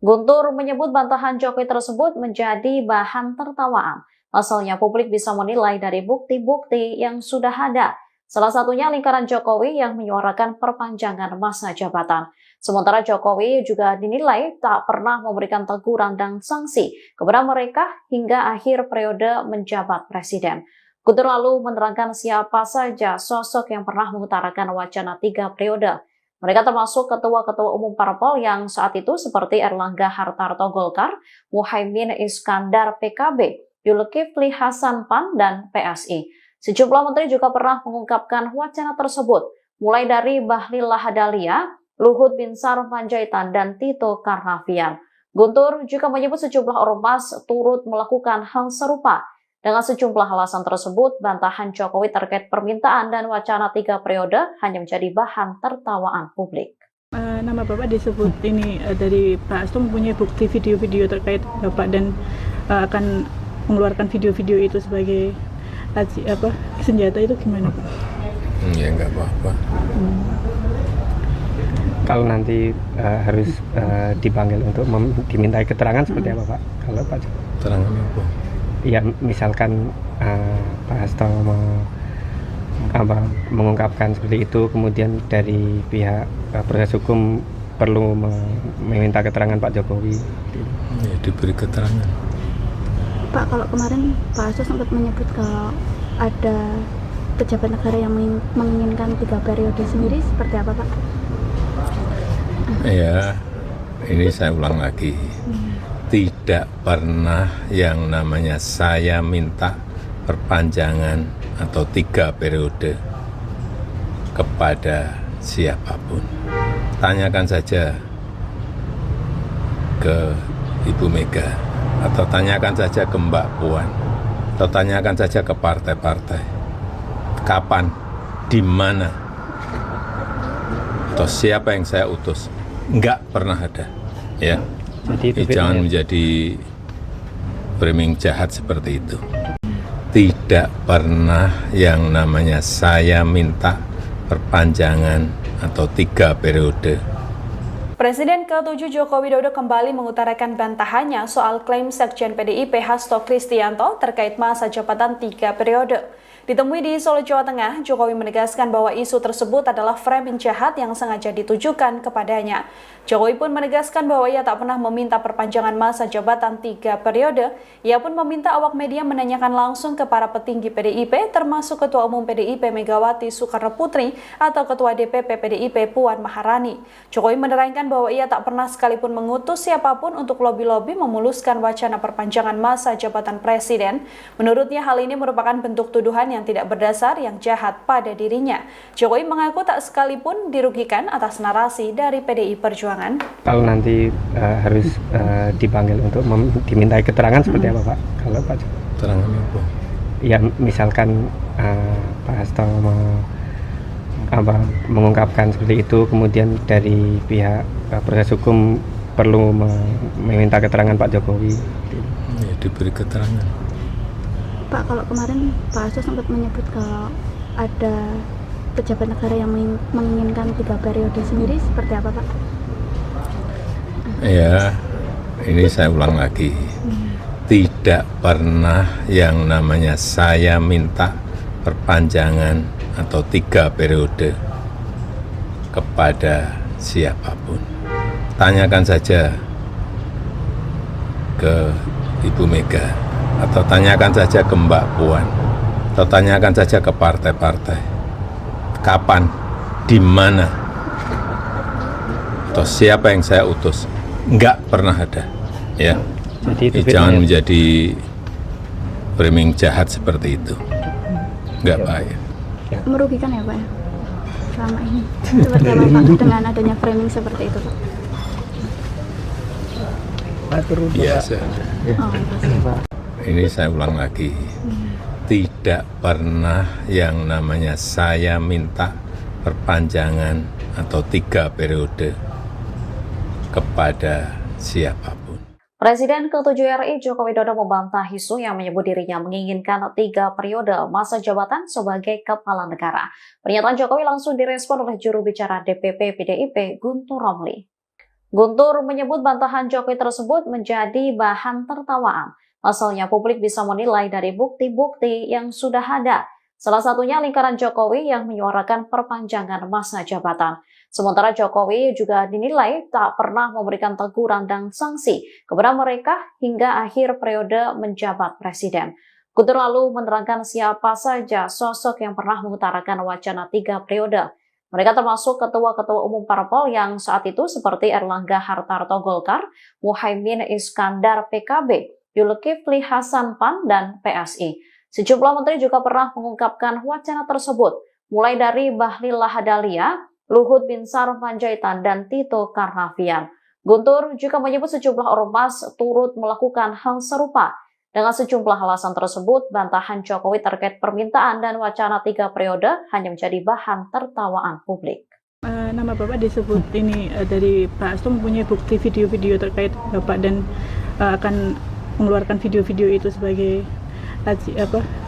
[SPEAKER 5] Guntur menyebut bantahan Jokowi tersebut menjadi bahan tertawaan. Asalnya publik bisa menilai dari bukti-bukti yang sudah ada. Salah satunya lingkaran Jokowi yang menyuarakan perpanjangan masa jabatan. Sementara Jokowi juga dinilai tak pernah memberikan teguran dan sanksi kepada mereka hingga akhir periode menjabat presiden. Guntur lalu menerangkan siapa saja sosok yang pernah mengutarakan wacana 3 periode. Mereka termasuk ketua-ketua umum parpol yang saat itu seperti Erlangga Hartarto Golkar, Muhaimin Iskandar PKB, Zulkifli Hasan PAN, dan PSI. Sejumlah menteri juga pernah mengungkapkan wacana tersebut, mulai dari Bahlil Lahadalia, Luhut Binsar Panjaitan, dan Tito Karnavian. Guntur juga menyebut sejumlah ormas turut melakukan hal serupa. Dengan sejumlah alasan tersebut, bantahan Jokowi terkait permintaan dan wacana 3 periode hanya menjadi bahan tertawaan publik.
[SPEAKER 6] Nama Bapak disebut ini dari Pak Hasto mempunyai bukti video-video terkait Bapak dan akan mengeluarkan video-video itu sebagai senjata, itu gimana Pak?
[SPEAKER 1] Ya enggak apa-apa.
[SPEAKER 3] Kalau nanti harus dipanggil untuk dimintai keterangan seperti apa Pak? Kalau Pak Jokowi?
[SPEAKER 1] Keterangan apa?
[SPEAKER 3] Ya misalkan Pak Hasto mengungkapkan seperti itu, kemudian dari pihak proses hukum perlu meminta keterangan Pak Jokowi.
[SPEAKER 1] Ya, diberi keterangan.
[SPEAKER 4] Pak, kalau kemarin Pak Hasto sempat menyebut kalau ada pejabat negara yang menginginkan 3 periode sendiri, seperti apa Pak?
[SPEAKER 1] Ya, ini saya ulang lagi. Tidak pernah yang namanya saya minta perpanjangan atau 3 periode kepada siapapun. Tanyakan saja ke Ibu Mega, atau tanyakan saja ke Mbak Puan, atau tanyakan saja ke partai-partai. Kapan, di mana, atau siapa yang saya utus? Enggak pernah ada, ya.
[SPEAKER 3] Jadi
[SPEAKER 1] Jangan menjadi framing jahat seperti itu. tidak pernah yang namanya saya minta perpanjangan atau 3 periode.
[SPEAKER 2] Presiden ke-7 Joko Widodo kembali mengutarakan bantahannya soal klaim Sekjen PDIP Hasto Kristianto terkait masa jabatan 3 periode. Ditemui di Solo, Jawa Tengah, Jokowi menegaskan bahwa isu tersebut adalah framing jahat yang sengaja ditujukan kepadanya. Jokowi pun menegaskan bahwa ia tak pernah meminta perpanjangan masa jabatan 3 periode. Ia pun meminta awak media menanyakan langsung ke para petinggi PDIP, termasuk Ketua Umum PDIP Megawati Soekarno Putri atau Ketua DPP PDIP Puan Maharani. Jokowi menerangkan bahwa ia tak pernah sekalipun mengutus siapapun untuk lobi-lobi memuluskan wacana perpanjangan masa jabatan presiden. Menurutnya hal ini merupakan bentuk tuduhan yang tidak berdasar yang jahat pada dirinya. Jokowi mengaku tak sekalipun dirugikan atas narasi dari PDI Perjuangan.
[SPEAKER 3] Kalau nanti harus dipanggil untuk dimintai keterangan seperti apa Pak? Kalau Pak Jokowi?
[SPEAKER 1] Keterangan apa?
[SPEAKER 3] Ya misalkan Pak Hasto mengungkapkan seperti itu, kemudian dari pihak proses hukum perlu meminta keterangan Pak Jokowi.
[SPEAKER 1] Ya, diberi keterangan.
[SPEAKER 4] Pak, kalau kemarin Pak Hasto sempat menyebut kalau ada pejabat negara yang menginginkan 3 periode sendiri, seperti apa Pak?
[SPEAKER 1] Ya, ini saya ulang lagi. Tidak pernah yang namanya saya minta perpanjangan atau 3 periode kepada siapapun. Tanyakan saja ke Ibu Mega, atau tanyakan saja ke Mbak Puan, atau tanyakan saja ke partai-partai. Kapan, di mana, atau siapa yang saya utus? Enggak pernah ada. Ya, jangan menjadi framing jahat seperti itu. Enggak baik.
[SPEAKER 4] Merugikan ya Pak ya? Selama ini. Seperti apa Pak dengan adanya framing seperti itu Pak?
[SPEAKER 1] Biasa.
[SPEAKER 4] Oh, pasti.
[SPEAKER 1] Ini saya ulang lagi. Tidak pernah yang namanya saya minta perpanjangan atau 3 periode kepada siapapun.
[SPEAKER 5] Presiden ke-7 RI Joko Widodo membantah isu yang menyebut dirinya menginginkan 3 periode masa jabatan sebagai kepala negara. Pernyataan Jokowi langsung direspon oleh juru bicara DPP PDIP Guntur Romli. Guntur menyebut bantahan Jokowi tersebut menjadi bahan tertawaan. Pasalnya publik bisa menilai dari bukti-bukti yang sudah ada. Salah satunya lingkaran Jokowi yang menyuarakan perpanjangan masa jabatan. Sementara Jokowi juga dinilai tak pernah memberikan teguran dan sanksi kepada mereka hingga akhir periode menjabat presiden. Guntur lalu menerangkan siapa saja sosok yang pernah mengutarakan wacana 3 periode. Mereka termasuk ketua-ketua umum parpol yang saat itu seperti Erlangga Hartarto Golkar, Muhaimin Iskandar PKB, Zulkifli Hasan PAN, dan PSI. Sejumlah menteri juga pernah mengungkapkan wacana tersebut, mulai dari Bahlil Lahadalia, Luhut Binsar Panjaitan, dan Tito Karnavian. Guntur juga menyebut sejumlah ormas turut melakukan hal serupa. Dengan sejumlah alasan tersebut, bantahan Jokowi terkait permintaan dan wacana 3 periode hanya menjadi bahan tertawaan publik.
[SPEAKER 6] Nama Bapak disebut ini dari Pak Hasto mempunyai bukti video-video terkait Bapak dan akan mengeluarkan video-video itu sebagai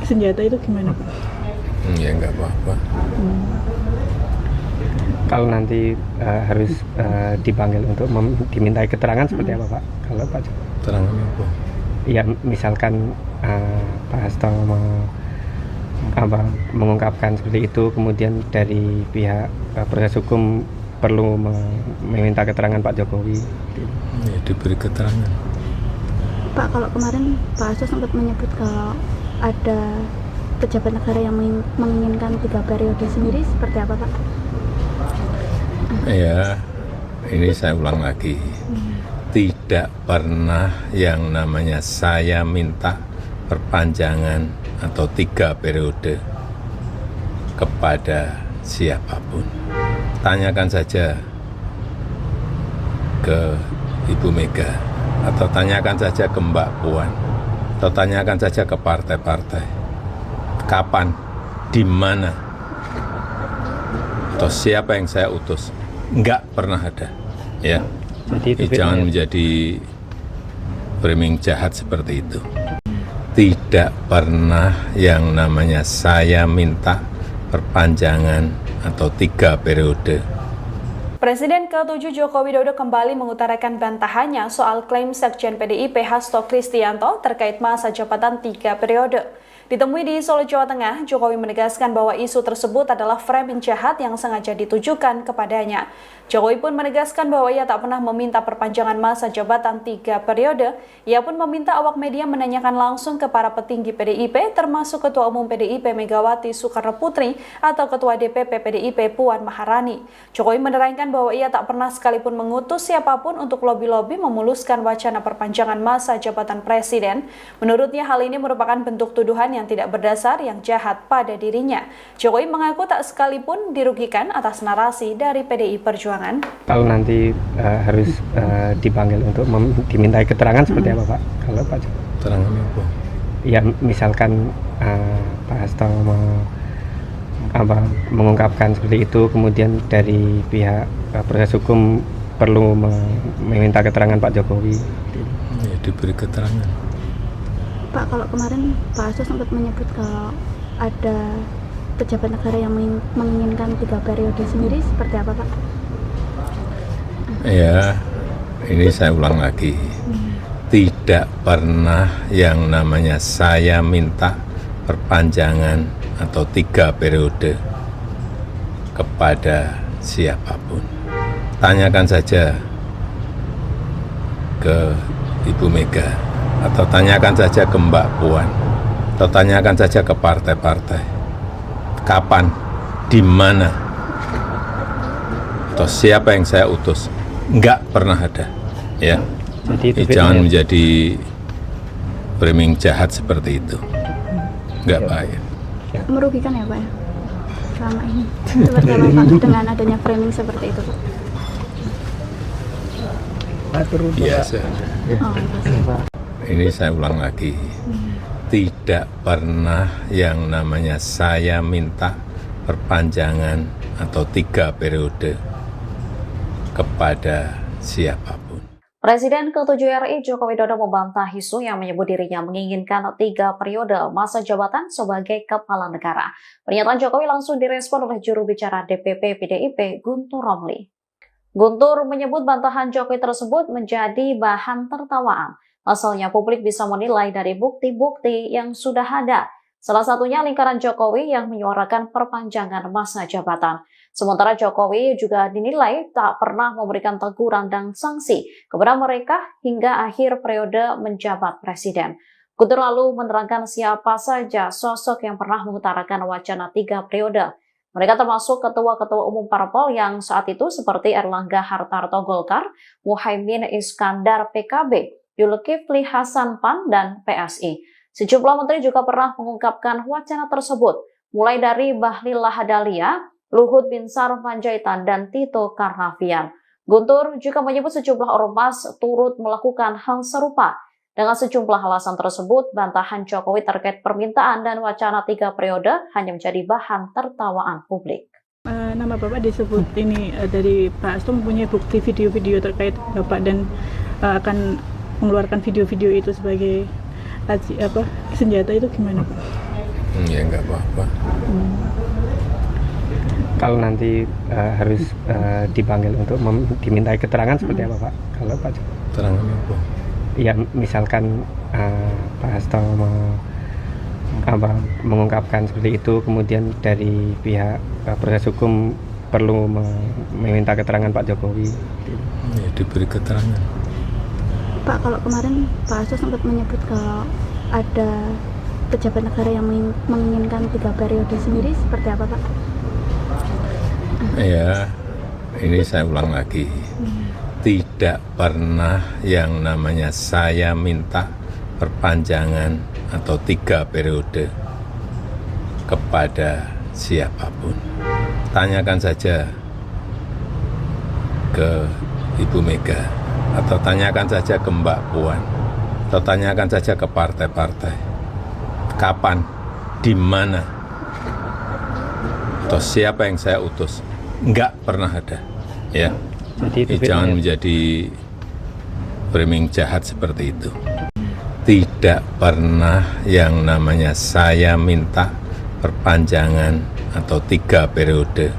[SPEAKER 6] senjata, itu gimana Pak?
[SPEAKER 1] Ya enggak apa-apa.
[SPEAKER 3] Kalau nanti harus dipanggil untuk dimintai keterangan seperti apa Pak? Kalau Pak Jokowi?
[SPEAKER 1] Keterangan apa?
[SPEAKER 3] Ya misalkan Pak Hasto mengungkapkan seperti itu, kemudian dari pihak proses hukum perlu meminta keterangan Pak Jokowi.
[SPEAKER 1] Ya, diberi keterangan.
[SPEAKER 4] Pak, kalau kemarin Pak Hasto sempat menyebut kalau ada pejabat negara yang menginginkan 3 periode sendiri, seperti apa Pak?
[SPEAKER 1] Ya, ini saya ulang lagi. Tidak pernah yang namanya saya minta perpanjangan atau 3 periode kepada siapapun. Tanyakan saja ke Ibu Mega, atau tanyakan saja ke Mbak Puan, atau tanyakan saja ke partai-partai. Kapan, di mana, atau siapa yang saya utus? Enggak pernah ada. Ya.
[SPEAKER 3] Jadi
[SPEAKER 1] Jangan menjadi framing jahat seperti itu. tidak pernah yang namanya saya minta perpanjangan atau 3 periode.
[SPEAKER 2] Presiden ke-7 Joko Widodo kembali mengutarakan bantahannya soal klaim Sekjen PDIP Hasto Kristianto terkait masa jabatan 3 periode. Ditemui di Solo, Jawa Tengah, Jokowi menegaskan bahwa isu tersebut adalah framing jahat yang sengaja ditujukan kepadanya. Jokowi pun menegaskan bahwa ia tak pernah meminta perpanjangan masa jabatan 3 periode. Ia pun meminta awak media menanyakan langsung ke para petinggi PDIP, termasuk Ketua Umum PDIP Megawati Soekarno Putri atau Ketua DPP PDIP Puan Maharani. Jokowi menerangkan bahwa ia tak pernah sekalipun mengutus siapapun untuk lobi-lobi memuluskan wacana perpanjangan masa jabatan presiden. Menurutnya hal ini merupakan bentuk tuduhan yang tidak berdasar yang jahat pada dirinya. Jokowi mengaku tak sekalipun dirugikan atas narasi dari PDI Perjuangan.
[SPEAKER 3] Kalau nanti harus dipanggil untuk dimintai keterangan seperti apa Pak? Kalau Pak Jokowi?
[SPEAKER 1] Keterangan apa?
[SPEAKER 3] Ya misalkan Pak Hasto mengungkapkan seperti itu, kemudian dari pihak proses hukum perlu meminta keterangan Pak Jokowi.
[SPEAKER 1] Ya, diberi keterangan.
[SPEAKER 4] Pak, kalau kemarin Pak Hasto sempat menyebut kalau ada pejabat negara yang menginginkan 3 periode sendiri, seperti apa Pak?
[SPEAKER 1] Ya, ini saya ulang lagi. Tidak pernah yang namanya saya minta perpanjangan atau 3 periode kepada siapapun. Tanyakan saja ke Ibu Mega, atau tanyakan saja ke Mbak Puan, atau tanyakan saja ke partai-partai. Kapan, di mana, atau siapa yang saya utus? Enggak pernah ada, ya.
[SPEAKER 3] Jadi
[SPEAKER 1] Jangan menjadi framing jahat seperti itu. Enggak baik.
[SPEAKER 4] Merugikan ya Pak ya? Selama ini. Seperti apa Pak dengan adanya framing seperti itu Pak?
[SPEAKER 1] Biasa.
[SPEAKER 4] Oh, pasti.
[SPEAKER 1] Ini saya ulang lagi. Tidak pernah yang namanya saya minta perpanjangan atau 3 periode kepada siapapun.
[SPEAKER 5] Presiden ke-7 RI Joko Widodo membantah isu yang menyebut dirinya menginginkan 3 periode masa jabatan sebagai kepala negara. Pernyataan Jokowi langsung direspon oleh juru bicara DPP PDIP Guntur Romli. Guntur menyebut bantahan Jokowi tersebut menjadi bahan tertawaan. Pasalnya publik bisa menilai dari bukti-bukti yang sudah ada. Salah satunya lingkaran Jokowi yang menyuarakan perpanjangan masa jabatan. Sementara Jokowi juga dinilai tak pernah memberikan teguran dan sanksi kepada mereka hingga akhir periode menjabat presiden. Guntur lalu menerangkan siapa saja sosok yang pernah mengutarakan wacana 3 periode. Mereka termasuk ketua-ketua umum parpol yang saat itu seperti Erlangga Hartarto Golkar, Muhaimin Iskandar PKB, Zulkifli Hasan PAN, dan PSI. Sejumlah menteri juga pernah mengungkapkan wacana tersebut, mulai dari Bahlil Lahadalia, Luhut Binsar Panjaitan, dan Tito Karnavian. Guntur juga menyebut sejumlah ormas turut melakukan hal serupa. Dengan sejumlah alasan tersebut, bantahan Jokowi terkait permintaan dan wacana 3 periode hanya menjadi bahan tertawaan publik.
[SPEAKER 6] Nama Bapak disebut ini dari Pak Hasto mempunyai bukti video-video terkait Bapak dan akan mengeluarkan video-video itu sebagai senjata, itu gimana Pak?
[SPEAKER 1] Ya enggak apa-apa.
[SPEAKER 3] Kalau nanti harus dipanggil untuk dimintai keterangan seperti apa Pak? Kalau Pak Jokowi?
[SPEAKER 1] Keterangan apa?
[SPEAKER 3] Ya misalkan Pak Hasto mengungkapkan seperti itu, kemudian dari pihak proses hukum perlu meminta keterangan Pak Jokowi.
[SPEAKER 1] Ya, diberi keterangan.
[SPEAKER 4] Pak, kalau kemarin Pak Hasto sempat menyebut kalau ada pejabat negara yang menginginkan 3 periode sendiri, seperti apa Pak?
[SPEAKER 1] Ya, ini saya ulang lagi. Tidak pernah yang namanya saya minta perpanjangan atau 3 periode kepada siapapun. Tanyakan saja ke Ibu Mega, atau tanyakan saja ke Mbak Puan, atau tanyakan saja ke partai-partai. Kapan, di mana, atau siapa yang saya utus? Enggak pernah ada, ya.
[SPEAKER 3] Jadi
[SPEAKER 1] Jangan menjadi framing jahat seperti itu. tidak pernah yang namanya saya minta perpanjangan atau 3 periode.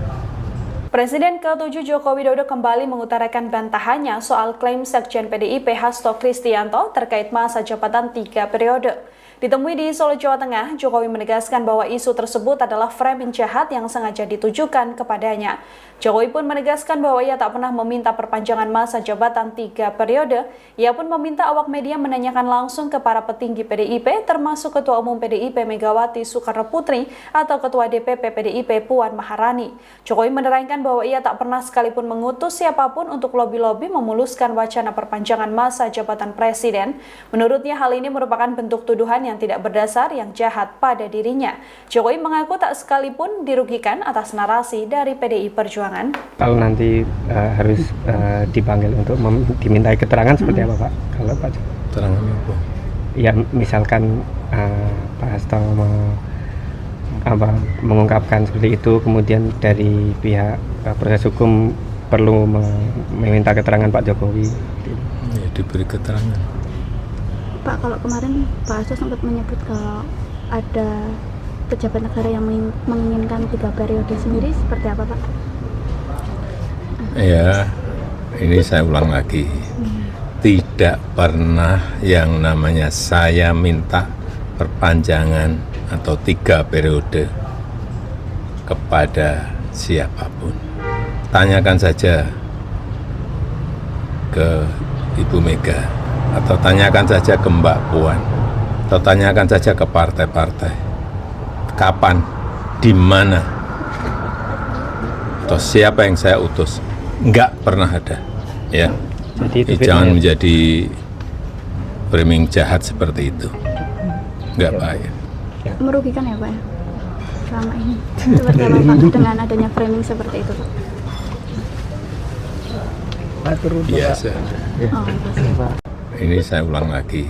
[SPEAKER 2] Presiden ke-7 Joko Widodo kembali mengutarakan bantahannya soal klaim Sekjen PDIP Hasto Kristianto terkait masa jabatan 3 periode. Ditemui di Solo, Jawa Tengah, Jokowi menegaskan bahwa isu tersebut adalah framing jahat yang sengaja ditujukan kepadanya. Jokowi pun menegaskan bahwa ia tak pernah meminta perpanjangan masa jabatan 3 periode. Ia pun meminta awak media menanyakan langsung ke para petinggi PDIP, termasuk Ketua Umum PDIP Megawati Soekarno Putri atau Ketua DPP PDIP Puan Maharani. Jokowi menerangkan bahwa ia tak pernah sekalipun mengutus siapapun untuk lobi-lobi memuluskan wacana perpanjangan masa jabatan presiden. Menurutnya hal ini merupakan bentuk tuduhan yang tidak berdasar yang jahat pada dirinya. Jokowi mengaku tak sekalipun dirugikan atas narasi dari PDI Perjuangan.
[SPEAKER 3] Kalau nanti harus dipanggil untuk dimintai keterangan seperti apa Pak? Kalau Pak
[SPEAKER 1] Keterangan apa?
[SPEAKER 3] Ya misalkan Pak Hasto mengungkapkan seperti itu, kemudian dari pihak proses hukum perlu meminta keterangan Pak Jokowi.
[SPEAKER 1] Ya, diberi keterangan.
[SPEAKER 4] Pak, kalau kemarin Pak Hasto sempat menyebut kalau ada pejabat negara yang menginginkan 3 periode sendiri, seperti apa Pak?
[SPEAKER 1] Ya, ini saya ulang lagi. Tidak pernah yang namanya saya minta perpanjangan atau 3 periode kepada siapapun. Tanyakan saja ke Ibu Mega, atau tanyakan saja ke Mbak Puan, atau tanyakan saja ke partai-partai. Kapan, di mana, atau siapa yang saya utus? Enggak pernah ada, ya.
[SPEAKER 3] Jadi
[SPEAKER 1] Jangan menjadi framing jahat seperti itu. Enggak baik.
[SPEAKER 4] Merugikan ya Pak ya? Selama ini. Seperti apa Pak dengan adanya framing seperti itu Pak?
[SPEAKER 1] Biasa.
[SPEAKER 4] Oh, Pak.
[SPEAKER 1] Ini saya ulang lagi.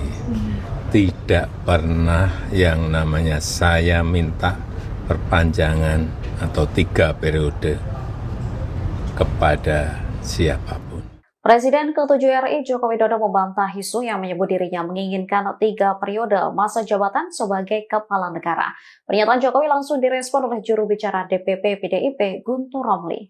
[SPEAKER 1] Tidak pernah yang namanya saya minta perpanjangan atau 3 periode kepada siapapun.
[SPEAKER 5] Presiden ke-7 RI Joko Widodo membantah isu yang menyebut dirinya menginginkan 3 periode masa jabatan sebagai kepala negara. Pernyataan Jokowi langsung direspon oleh juru bicara DPP PDIP Guntur Romli.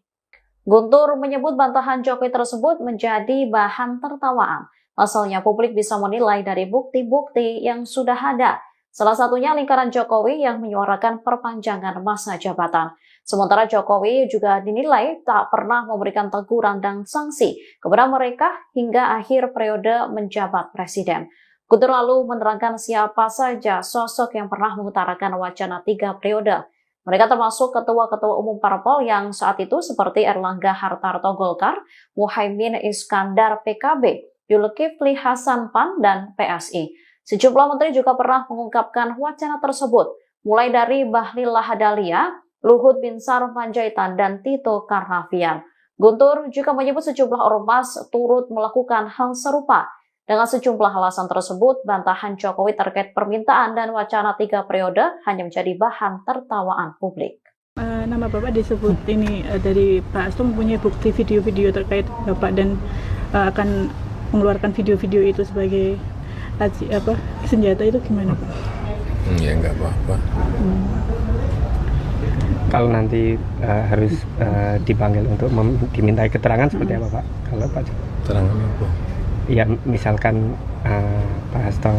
[SPEAKER 5] Guntur menyebut bantahan Jokowi tersebut menjadi bahan tertawaan. Pasalnya publik bisa menilai dari bukti-bukti yang sudah ada. Salah satunya lingkaran Jokowi yang menyuarakan perpanjangan masa jabatan. Sementara Jokowi juga dinilai tak pernah memberikan teguran dan sanksi kepada mereka hingga akhir periode menjabat presiden. Guntur lalu menerangkan siapa saja sosok yang pernah mengutarakan wacana 3 periode. Mereka termasuk ketua-ketua umum parpol yang saat itu seperti Erlangga Hartarto Golkar, Muhaimin Iskandar PKB, Zulkifli Hasan PAN, dan PSI. Sejumlah menteri juga pernah mengungkapkan wacana tersebut, mulai dari Bahlil Lahadalia, Luhut Binsar Panjaitan, dan Tito Karnavian. Guntur juga menyebut sejumlah ormas turut melakukan hal serupa. Dengan sejumlah alasan tersebut, bantahan Jokowi terkait permintaan dan wacana 3 periode hanya menjadi bahan tertawaan publik.
[SPEAKER 6] Nama Bapak disebut ini dari Pak Hasto mempunyai bukti video-video terkait Bapak dan akan mengeluarkan video-video itu sebagai senjata, itu gimana Pak?
[SPEAKER 1] Ya enggak apa-apa.
[SPEAKER 3] Kalau nanti harus dipanggil untuk dimintai keterangan seperti apa Pak? Kalau Pak
[SPEAKER 1] Keterangan apa?
[SPEAKER 3] Ya misalkan Pak Hasto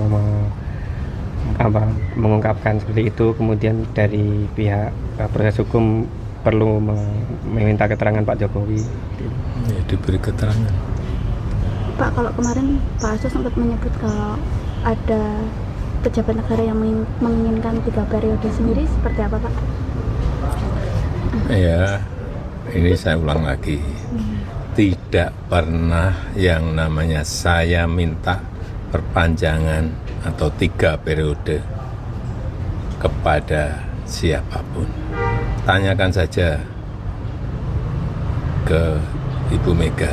[SPEAKER 3] mengungkapkan seperti itu, kemudian dari pihak proses hukum perlu meminta keterangan Pak Jokowi.
[SPEAKER 1] Ya, diberi keterangan.
[SPEAKER 4] Pak, kalau kemarin Pak Hasto sempat menyebut kalau ada pejabat negara yang menginginkan 3 periode sendiri, seperti apa Pak?
[SPEAKER 1] Ya, ini saya ulang lagi. Tidak pernah yang namanya saya minta perpanjangan atau 3 periode kepada siapapun. Tanyakan saja ke Ibu Mega,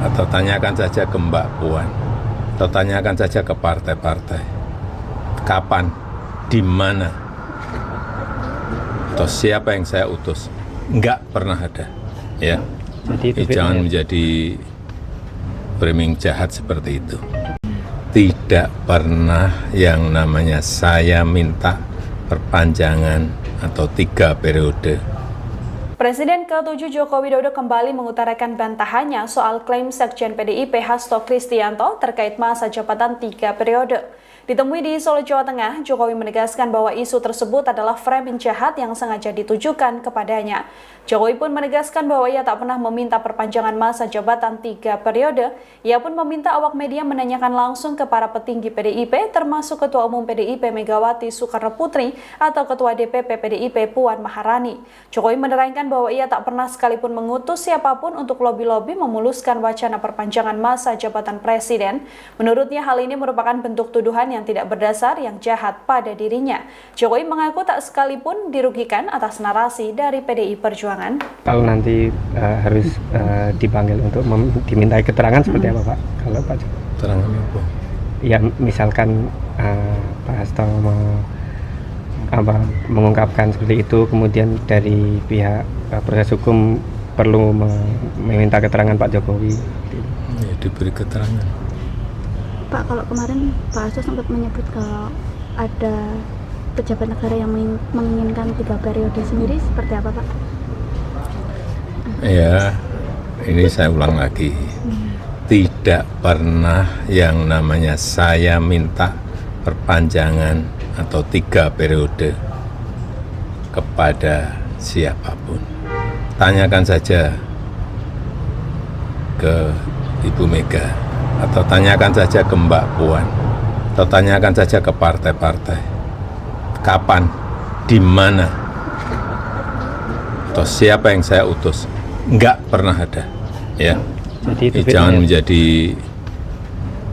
[SPEAKER 1] atau tanyakan saja ke Mbak Puan, atau tanyakan saja ke partai-partai. Kapan, di mana, atau siapa yang saya utus? Enggak pernah ada, ya.
[SPEAKER 3] Jadi
[SPEAKER 1] Jangan menjadi framing jahat seperti itu. tidak pernah yang namanya saya minta perpanjangan atau 3 periode.
[SPEAKER 2] Presiden ke-7 Joko Widodo kembali mengutarakan bantahannya soal klaim Sekjen PDIP Hasto Kristianto terkait masa jabatan 3 periode. Ditemui di Solo, Jawa Tengah, Jokowi menegaskan bahwa isu tersebut adalah framing jahat yang sengaja ditujukan kepadanya. Jokowi pun menegaskan bahwa ia tak pernah meminta perpanjangan masa jabatan 3 periode. Ia pun meminta awak media menanyakan langsung ke para petinggi PDIP, termasuk Ketua Umum PDIP Megawati Soekarno Putri atau Ketua DPP PDIP Puan Maharani. Jokowi menerangkan bahwa ia tak pernah sekalipun mengutus siapapun untuk lobi-lobi memuluskan wacana perpanjangan masa jabatan presiden. Menurutnya hal ini merupakan bentuk tuduhan yang tidak berdasar yang jahat pada dirinya. Jokowi mengaku tak sekalipun dirugikan atas narasi dari PDI Perjuangan.
[SPEAKER 3] Kalau nanti harus dipanggil untuk dimintai keterangan seperti apa Pak? Kalau Pak Jokowi?
[SPEAKER 1] Keterangan apa?
[SPEAKER 3] Ya misalkan Pak Hasto mengungkapkan seperti itu, kemudian dari pihak proses hukum perlu meminta keterangan Pak Jokowi.
[SPEAKER 1] Ya, diberi keterangan.
[SPEAKER 4] Pak, kalau kemarin Pak Hasto sempat menyebut kalau ada pejabat negara yang menginginkan 3 periode sendiri, seperti apa Pak?
[SPEAKER 1] Ya, ini saya ulang lagi. Tidak pernah yang namanya saya minta perpanjangan atau 3 periode kepada siapapun. Tanyakan saja ke Ibu Mega, atau tanyakan saja ke Mbak Puan, atau tanyakan saja ke partai-partai. Kapan, di mana, atau siapa yang saya utus? Enggak pernah ada, ya.
[SPEAKER 3] Jadi
[SPEAKER 1] Jangan menjadi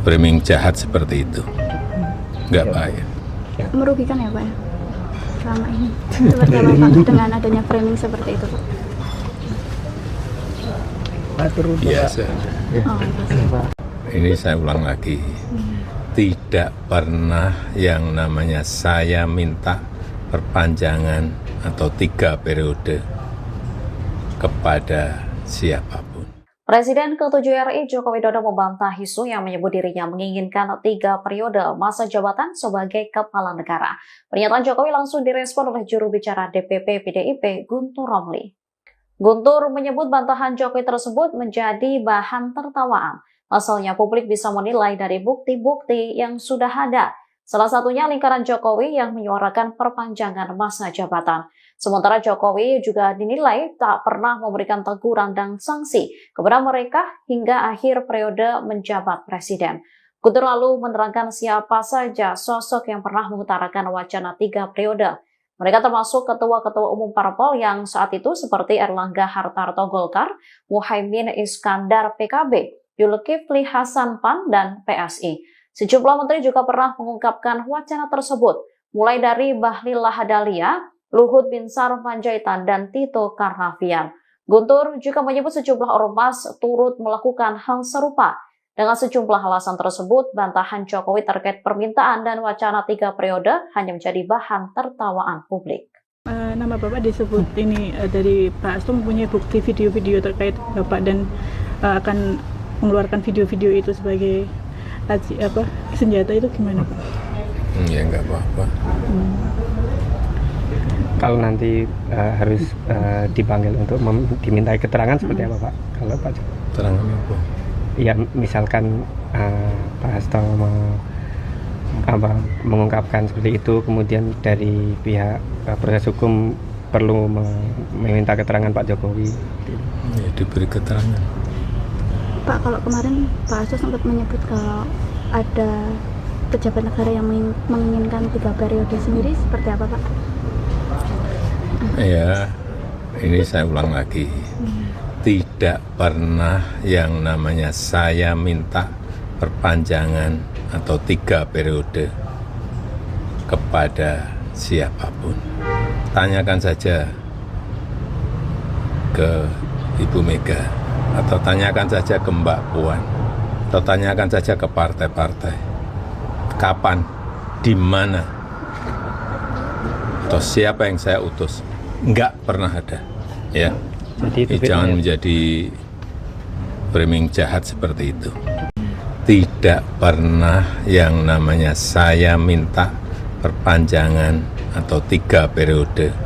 [SPEAKER 1] framing jahat seperti itu. Enggak baik.
[SPEAKER 4] Merugikan ya Pak ya? Selama ini. Seperti apa Pak dengan adanya framing seperti itu Pak?
[SPEAKER 1] Biasa.
[SPEAKER 4] Oh, pasti.
[SPEAKER 1] Ini saya ulang lagi. Tidak pernah yang namanya saya minta perpanjangan atau 3 periode kepada siapapun.
[SPEAKER 5] Presiden ke-7 RI Joko Widodo membantah isu yang menyebut dirinya menginginkan 3 periode masa jabatan sebagai kepala negara. Pernyataan Jokowi langsung direspon oleh juru bicara DPP PDIP Guntur Romli. Guntur menyebut bantahan Jokowi tersebut menjadi bahan tertawaan. Pasalnya publik bisa menilai dari bukti-bukti yang sudah ada. Salah satunya lingkaran Jokowi yang menyuarakan perpanjangan masa jabatan. Sementara Jokowi juga dinilai tak pernah memberikan teguran dan sanksi kepada mereka hingga akhir periode menjabat presiden. Guntur lalu menerangkan siapa saja sosok yang pernah mengutarakan wacana 3 periode. Mereka termasuk ketua-ketua umum parpol yang saat itu seperti Erlangga Hartarto Golkar, Muhaimin Iskandar PKB, Zulkifli Hasan PAN, dan PSI. Sejumlah menteri juga pernah mengungkapkan wacana tersebut, mulai dari Bahlil Lahadalia, Luhut Binsar Panjaitan, dan Tito Karnavian. Guntur juga menyebut sejumlah ormas turut melakukan hal serupa. Dengan sejumlah alasan tersebut, bantahan Jokowi terkait permintaan dan wacana 3 periode hanya menjadi bahan tertawaan publik.
[SPEAKER 6] Nama Bapak disebut ini dari Pak Hasto mempunyai bukti video-video terkait Bapak dan akan mengeluarkan video-video itu sebagai senjata, itu gimana Pak?
[SPEAKER 1] Ya nggak apa-apa.
[SPEAKER 3] Kalau nanti harus dipanggil untuk dimintai keterangan seperti apa Pak? Kalau Pak Jokowi?
[SPEAKER 1] Keterangan apa?
[SPEAKER 3] Ya misalkan Pak Hasto mengungkapkan seperti itu, kemudian dari pihak proses hukum perlu meminta keterangan Pak Jokowi.
[SPEAKER 1] Ya, diberi keterangan.
[SPEAKER 4] Pak, kalau kemarin Pak Hasto sempat menyebut kalau ada pejabat negara yang menginginkan 3 periode sendiri, seperti apa Pak?
[SPEAKER 1] Ya, ini saya ulang lagi. Tidak pernah yang namanya saya minta perpanjangan atau 3 periode kepada siapapun. Tanyakan saja ke Ibu Mega, atau tanyakan saja ke Mbak Puan, atau tanyakan saja ke partai-partai. Kapan, di mana, atau siapa yang saya utus? Enggak pernah ada, ya.
[SPEAKER 3] Jadi
[SPEAKER 1] Jangan menjadi framing jahat seperti itu. tidak pernah yang namanya saya minta perpanjangan atau 3 periode.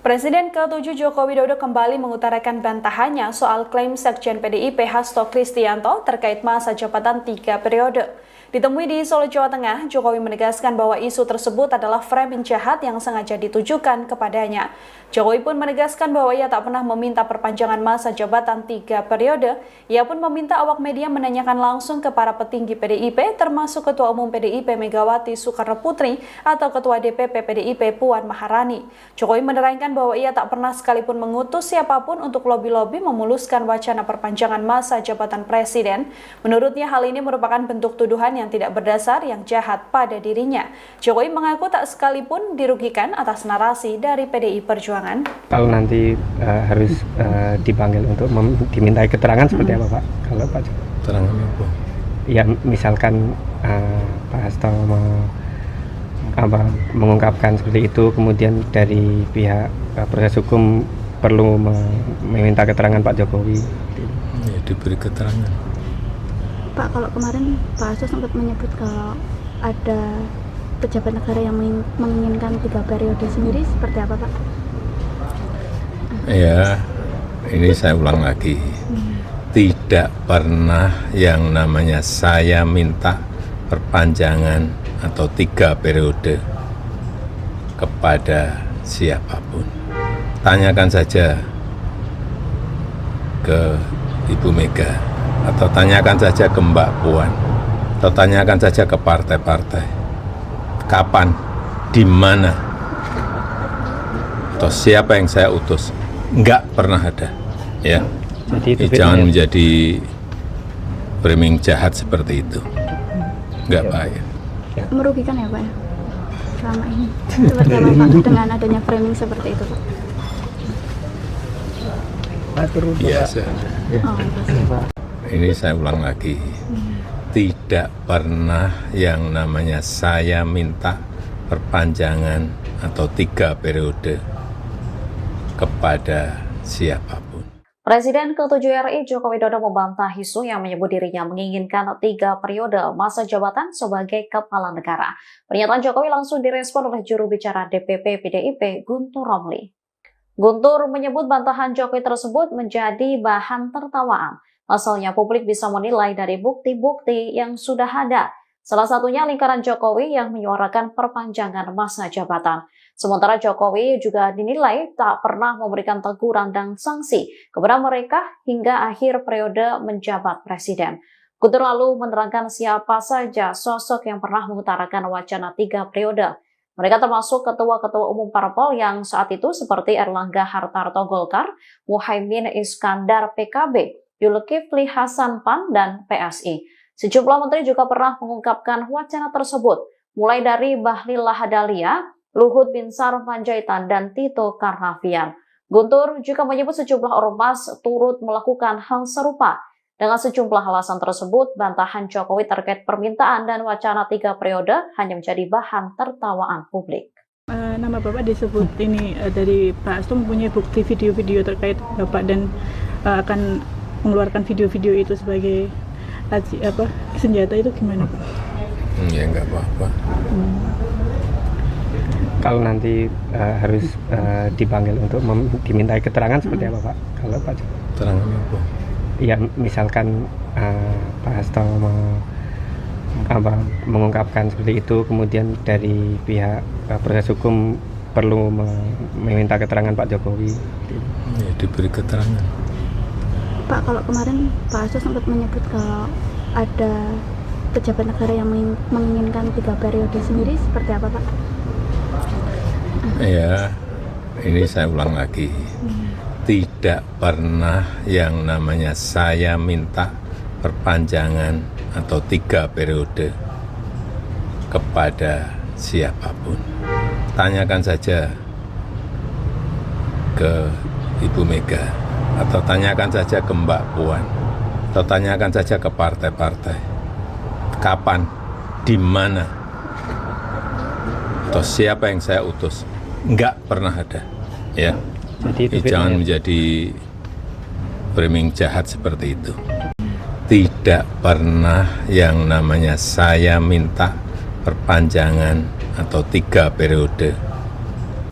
[SPEAKER 2] Presiden ke-7 Joko Widodo kembali mengutarakan bantahannya soal klaim Sekjen PDIP Hasto Kristianto terkait masa jabatan 3 periode. Ditemui di Solo, Jawa Tengah, Jokowi menegaskan bahwa isu tersebut adalah framing jahat yang sengaja ditujukan kepadanya. Jokowi pun menegaskan bahwa ia tak pernah meminta perpanjangan masa jabatan 3 periode. Ia pun meminta awak media menanyakan langsung ke para petinggi PDIP, termasuk Ketua Umum PDIP Megawati Soekarno Putri atau Ketua DPP PDIP Puan Maharani. Jokowi menerangkan bahwa ia tak pernah sekalipun mengutus siapapun untuk lobi-lobi memuluskan wacana perpanjangan masa jabatan presiden. Menurutnya hal ini merupakan bentuk tuduhan yang tidak berdasar yang jahat pada dirinya. Jokowi mengaku tak sekalipun dirugikan atas narasi dari PDI Perjuangan.
[SPEAKER 3] Kalau nanti harus dipanggil untuk dimintai keterangan seperti apa Pak? Kalau Pak Jokowi?
[SPEAKER 1] Keterangan apa?
[SPEAKER 3] Ya misalkan Pak Hasto mengungkapkan seperti itu, kemudian dari pihak proses hukum perlu meminta keterangan Pak Jokowi.
[SPEAKER 1] Ya, diberi keterangan.
[SPEAKER 4] Pak, kalau kemarin Pak Hasto sempat menyebut kalau ada pejabat negara yang menginginkan 3 periode sendiri, seperti apa Pak?
[SPEAKER 1] Ya, ini saya ulang lagi. Tidak pernah yang namanya saya minta perpanjangan atau 3 periode kepada siapapun. Tanyakan saja ke Ibu Mega, atau tanyakan saja ke Mbak Puan, atau tanyakan saja ke partai-partai. Kapan, di mana, atau siapa yang saya utus? Enggak pernah ada, ya.
[SPEAKER 3] Jadi
[SPEAKER 1] Jangan menjadi framing jahat seperti itu. Enggak baik.
[SPEAKER 4] Merugikan ya Pak ya? Selama ini. Seperti apa Pak dengan adanya framing seperti itu Pak?
[SPEAKER 1] Biasa.
[SPEAKER 4] Oh,
[SPEAKER 1] Ini saya ulang lagi. Tidak pernah yang namanya saya minta perpanjangan atau 3 periode kepada siapapun.
[SPEAKER 5] Presiden ke-7 RI Joko Widodo membantah isu yang menyebut dirinya menginginkan 3 periode masa jabatan sebagai kepala negara. Pernyataan Jokowi langsung direspon oleh juru bicara DPP PDIP Guntur Romli. Guntur menyebut bantahan Jokowi tersebut menjadi bahan tertawaan. Asalnya publik bisa menilai dari bukti-bukti yang sudah ada. Salah satunya lingkaran Jokowi yang menyuarakan perpanjangan masa jabatan. Sementara Jokowi juga dinilai tak pernah memberikan teguran dan sanksi kepada mereka hingga akhir periode menjabat presiden. Guntur lalu menerangkan siapa saja sosok yang pernah mengutarakan wacana 3 periode. Mereka termasuk ketua-ketua umum parpol yang saat itu seperti Erlangga Hartarto Golkar, Muhaimin Iskandar PKB, Zulkifli Hasan PAN, dan PSI. Sejumlah menteri juga pernah mengungkapkan wacana tersebut, mulai dari Bahlil Lahadalia, Luhut Binsar Panjaitan, dan Tito Karnavian. Guntur juga menyebut sejumlah ormas turut melakukan hal serupa. Dengan sejumlah alasan tersebut, bantahan Jokowi terkait permintaan dan wacana 3 periode hanya menjadi bahan tertawaan publik.
[SPEAKER 6] Nama Bapak disebut ini dari Pak Hasto mempunyai bukti video-video terkait Bapak dan akan mengeluarkan video-video itu sebagai senjata, itu gimana Pak?
[SPEAKER 1] Ya enggak apa-apa.
[SPEAKER 3] Kalau nanti harus dipanggil untuk dimintai keterangan seperti apa Pak? Kalau Pak Jokowi?
[SPEAKER 1] Keterangan apa?
[SPEAKER 3] Ya misalkan Pak Hasto mengungkapkan seperti itu, kemudian dari pihak proses hukum perlu meminta keterangan Pak Jokowi.
[SPEAKER 1] Ya, diberi keterangan.
[SPEAKER 4] Pak, kalau kemarin Pak Hasto sempat menyebut kalau ada pejabat negara yang menginginkan 3 periode sendiri, seperti apa Pak?
[SPEAKER 1] Ya, ini saya ulang lagi. Tidak pernah yang namanya saya minta perpanjangan atau 3 periode kepada siapapun. Tanyakan saja ke Ibu Mega, atau tanyakan saja ke Mbak Puan, atau tanyakan saja ke partai-partai. Kapan, di mana, atau siapa yang saya utus? Enggak pernah ada, ya.
[SPEAKER 3] Jadi
[SPEAKER 1] Jangan menjadi framing jahat seperti itu. tidak pernah yang namanya saya minta perpanjangan atau 3 periode.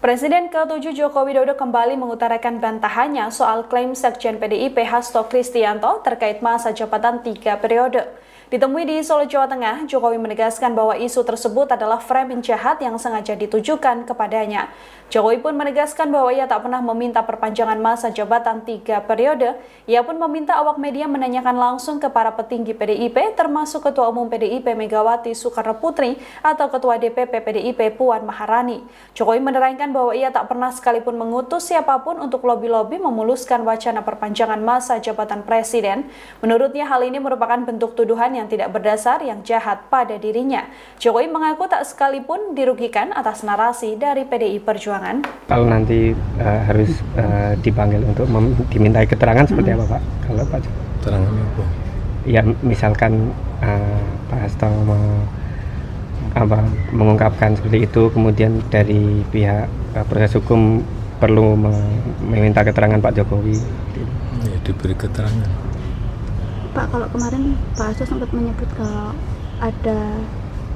[SPEAKER 2] Presiden ke-7 Joko Widodo kembali mengutarakan bantahannya soal klaim Sekjen PDIP Hasto Kristianto terkait masa jabatan 3 periode. Ditemui di Solo, Jawa Tengah, Jokowi menegaskan bahwa isu tersebut adalah framing jahat yang sengaja ditujukan kepadanya. Jokowi pun menegaskan bahwa ia tak pernah meminta perpanjangan masa jabatan 3 periode. Ia pun meminta awak media menanyakan langsung ke para petinggi PDIP, termasuk Ketua Umum PDIP Megawati Soekarno Putri atau Ketua DPP PDIP Puan Maharani. Jokowi menerangkan bahwa ia tak pernah sekalipun mengutus siapapun untuk lobi-lobi memuluskan wacana perpanjangan masa jabatan presiden. Menurutnya hal ini merupakan bentuk tuduhan yang tidak berdasar yang jahat pada dirinya. Jokowi mengaku tak sekalipun dirugikan atas narasi dari PDI Perjuangan.
[SPEAKER 3] Kalau nanti harus dipanggil untuk dimintai keterangan seperti apa Pak? Kalau Pak Jokowi?
[SPEAKER 1] Keterangan apa?
[SPEAKER 3] Ya misalkan Pak Hasto mengungkapkan seperti itu, kemudian dari pihak proses hukum perlu meminta keterangan Pak Jokowi.
[SPEAKER 1] Ya, diberi keterangan.
[SPEAKER 4] Pak, kalau kemarin Pak Hasto sempat menyebut kalau ada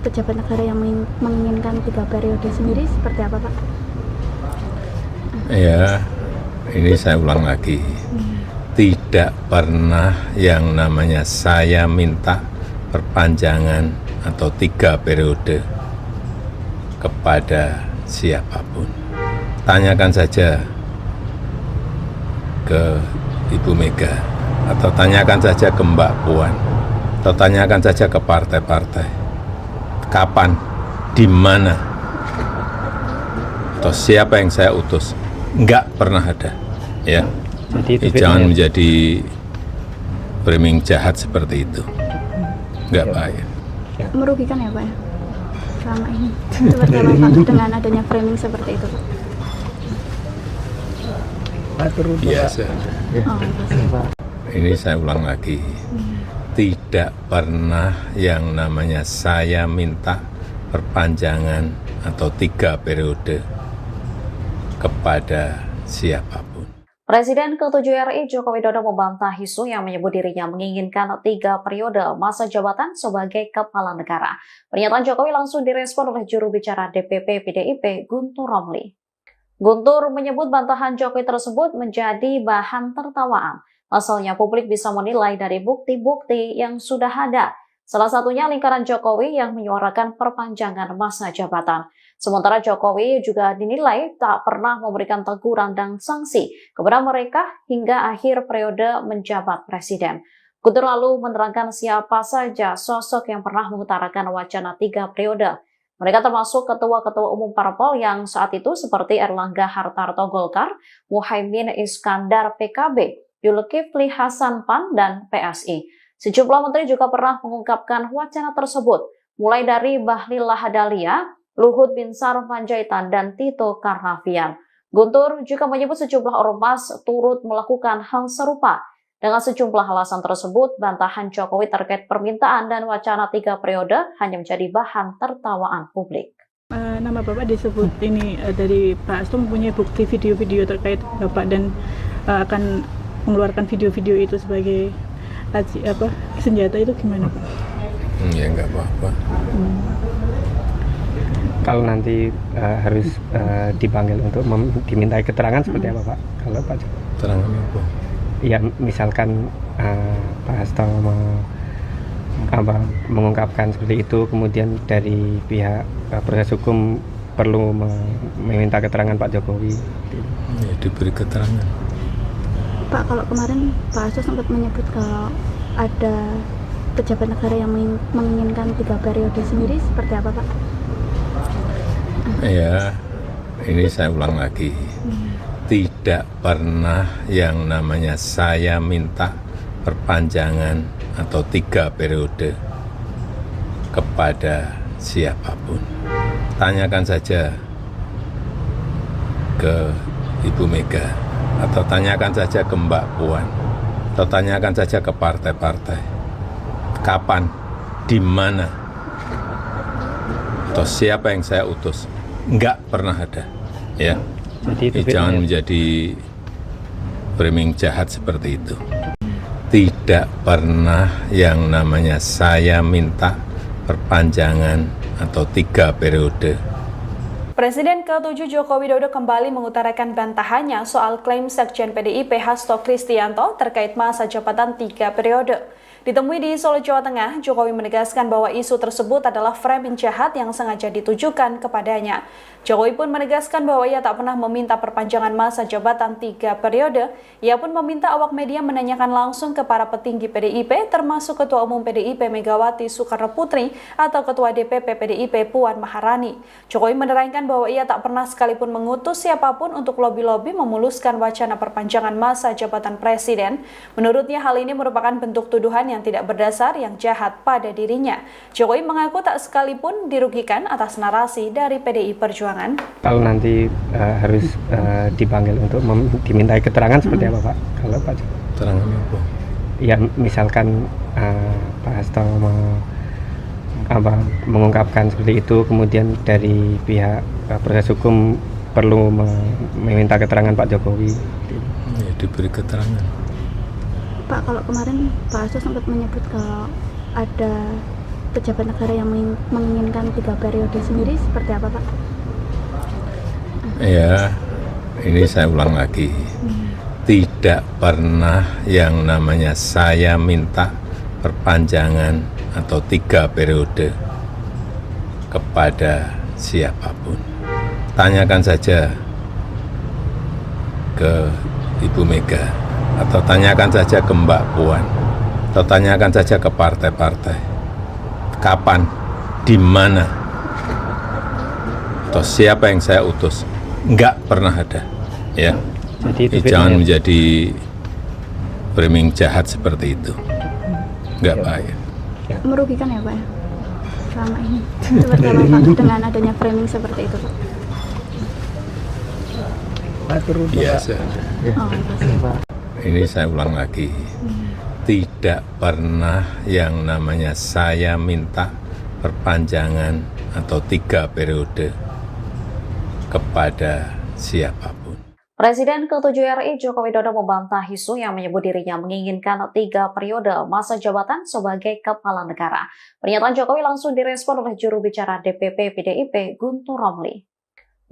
[SPEAKER 4] pejabat negara yang menginginkan 3 periode sendiri, seperti apa Pak?
[SPEAKER 1] Ya, ini saya ulang lagi. Tidak pernah yang namanya saya minta perpanjangan atau 3 periode kepada siapapun. Tanyakan saja ke Ibu Mega, atau tanyakan saja ke Mbak Puan, atau tanyakan saja ke partai-partai. Kapan, di mana, atau siapa yang saya utus? Enggak pernah ada, ya.
[SPEAKER 3] Jadi
[SPEAKER 1] Jangan menjadi framing jahat seperti itu. Enggak baik.
[SPEAKER 4] Merugikan ya Pak ya? Selama ini. Seperti apa Pak dengan adanya framing seperti itu Pak?
[SPEAKER 1] Biasa.
[SPEAKER 4] Oh,
[SPEAKER 1] Ini saya ulang lagi. Tidak pernah yang namanya saya minta perpanjangan atau 3 periode kepada siapapun.
[SPEAKER 5] Presiden ke-7 RI Joko Widodo membantah isu yang menyebut dirinya menginginkan 3 periode masa jabatan sebagai kepala negara. Pernyataan Jokowi langsung direspon oleh juru bicara DPP PDIP Guntur Romli. Guntur menyebut bantahan Jokowi tersebut menjadi bahan tertawaan. Pasalnya publik bisa menilai dari bukti-bukti yang sudah ada. Salah satunya lingkaran Jokowi yang menyuarakan perpanjangan masa jabatan. Sementara Jokowi juga dinilai tak pernah memberikan teguran dan sanksi kepada mereka hingga akhir periode menjabat presiden. Guntur lalu menerangkan siapa saja sosok yang pernah mengutarakan wacana 3 periode. Mereka termasuk ketua-ketua umum parpol yang saat itu seperti Erlangga Hartarto Golkar, Muhaimin Iskandar PKB, Zulkifli Hasan PAN, dan PSI. Sejumlah menteri juga pernah mengungkapkan wacana tersebut, mulai dari Bahlil Lahadalia, Luhut Binsar Panjaitan, dan Tito Karnavian. Guntur juga menyebut sejumlah ormas turut melakukan hal serupa. Dengan sejumlah alasan tersebut, bantahan Jokowi terkait permintaan dan wacana 3 periode hanya menjadi bahan tertawaan publik.
[SPEAKER 6] Nama Bapak disebut ini dari Pak Hasto mempunyai bukti video-video terkait Bapak dan akan mengeluarkan video-video itu sebagai senjata, itu gimana Pak?
[SPEAKER 1] Ya enggak apa-apa.
[SPEAKER 3] Kalau nanti harus dipanggil untuk dimintai keterangan seperti apa Pak? Kalau Pak Jokowi?
[SPEAKER 1] Keterangan apa?
[SPEAKER 3] Ya misalkan Pak Hasto mengungkapkan seperti itu, kemudian dari pihak proses hukum perlu meminta keterangan Pak Jokowi.
[SPEAKER 1] Ya, diberi keterangan.
[SPEAKER 4] Pak, kalau kemarin Pak Hasto sempat menyebut kalau ada pejabat negara yang menginginkan 3 periode sendiri, seperti apa Pak?
[SPEAKER 1] Ya, ini saya ulang lagi. Tidak pernah yang namanya saya minta perpanjangan atau 3 periode kepada siapapun. Tanyakan saja ke Ibu Mega, atau tanyakan saja ke Mbak Puan, atau tanyakan saja ke partai-partai. Kapan, di mana, atau siapa yang saya utus? Enggak pernah ada, ya.
[SPEAKER 3] Jadi
[SPEAKER 1] Jangan menjadi framing jahat seperti itu. tidak pernah yang namanya saya minta perpanjangan atau 3 periode.
[SPEAKER 2] Presiden ke-7 Joko Widodo kembali mengutarakan bantahannya soal klaim Sekjen PDIP Hasto Kristianto terkait masa jabatan 3 periode. Ditemui di Solo, Jawa Tengah, Jokowi menegaskan bahwa isu tersebut adalah framing jahat yang sengaja ditujukan kepadanya. Jokowi pun menegaskan bahwa ia tak pernah meminta perpanjangan masa jabatan 3 periode. Ia pun meminta awak media menanyakan langsung ke para petinggi PDIP, termasuk Ketua Umum PDIP Megawati Soekarno Putri atau Ketua DPP PDIP Puan Maharani. Jokowi menerangkan bahwa ia tak pernah sekalipun mengutus siapapun untuk lobi-lobi memuluskan wacana perpanjangan masa jabatan presiden. Menurutnya hal ini merupakan bentuk tuduhan yang tidak berdasar yang jahat pada dirinya. Jokowi mengaku tak sekalipun dirugikan atas narasi dari PDI Perjuangan.
[SPEAKER 3] Kalau nanti harus dipanggil untuk dimintai keterangan seperti apa Pak? Kalau Pak Jokowi?
[SPEAKER 1] Keterangan apa?
[SPEAKER 3] Ya misalkan Pak Hasto mengungkapkan seperti itu, kemudian dari pihak proses hukum perlu meminta keterangan Pak Jokowi.
[SPEAKER 1] Ya, diberi keterangan.
[SPEAKER 4] Pak, kalau kemarin Pak Hasto sempat menyebut kalau ada pejabat negara yang menginginkan 3 periode sendiri, seperti apa Pak?
[SPEAKER 1] Ya, ini saya ulang lagi. Tidak pernah yang namanya saya minta perpanjangan atau 3 periode kepada siapapun. Tanyakan saja ke Ibu Mega, atau tanyakan saja ke Mbak Puan, atau tanyakan saja ke partai-partai. Kapan, di mana, atau siapa yang saya utus? Enggak pernah ada. Ya.
[SPEAKER 3] Jadi
[SPEAKER 1] Jangan menjadi framing jahat seperti itu. Enggak baik.
[SPEAKER 4] Merugikan ya Pak ya? Selama ini. Seperti apa Pak dengan adanya framing seperti itu Pak?
[SPEAKER 1] Biasa.
[SPEAKER 4] Oh,
[SPEAKER 1] Ini saya ulang lagi. Tidak pernah yang namanya saya minta perpanjangan atau 3 periode kepada siapapun.
[SPEAKER 5] Presiden ke-7 RI Joko Widodo membantah isu yang menyebut dirinya menginginkan 3 periode masa jabatan sebagai kepala negara. Pernyataan Jokowi langsung direspon oleh juru bicara DPP PDIP Guntur Romli.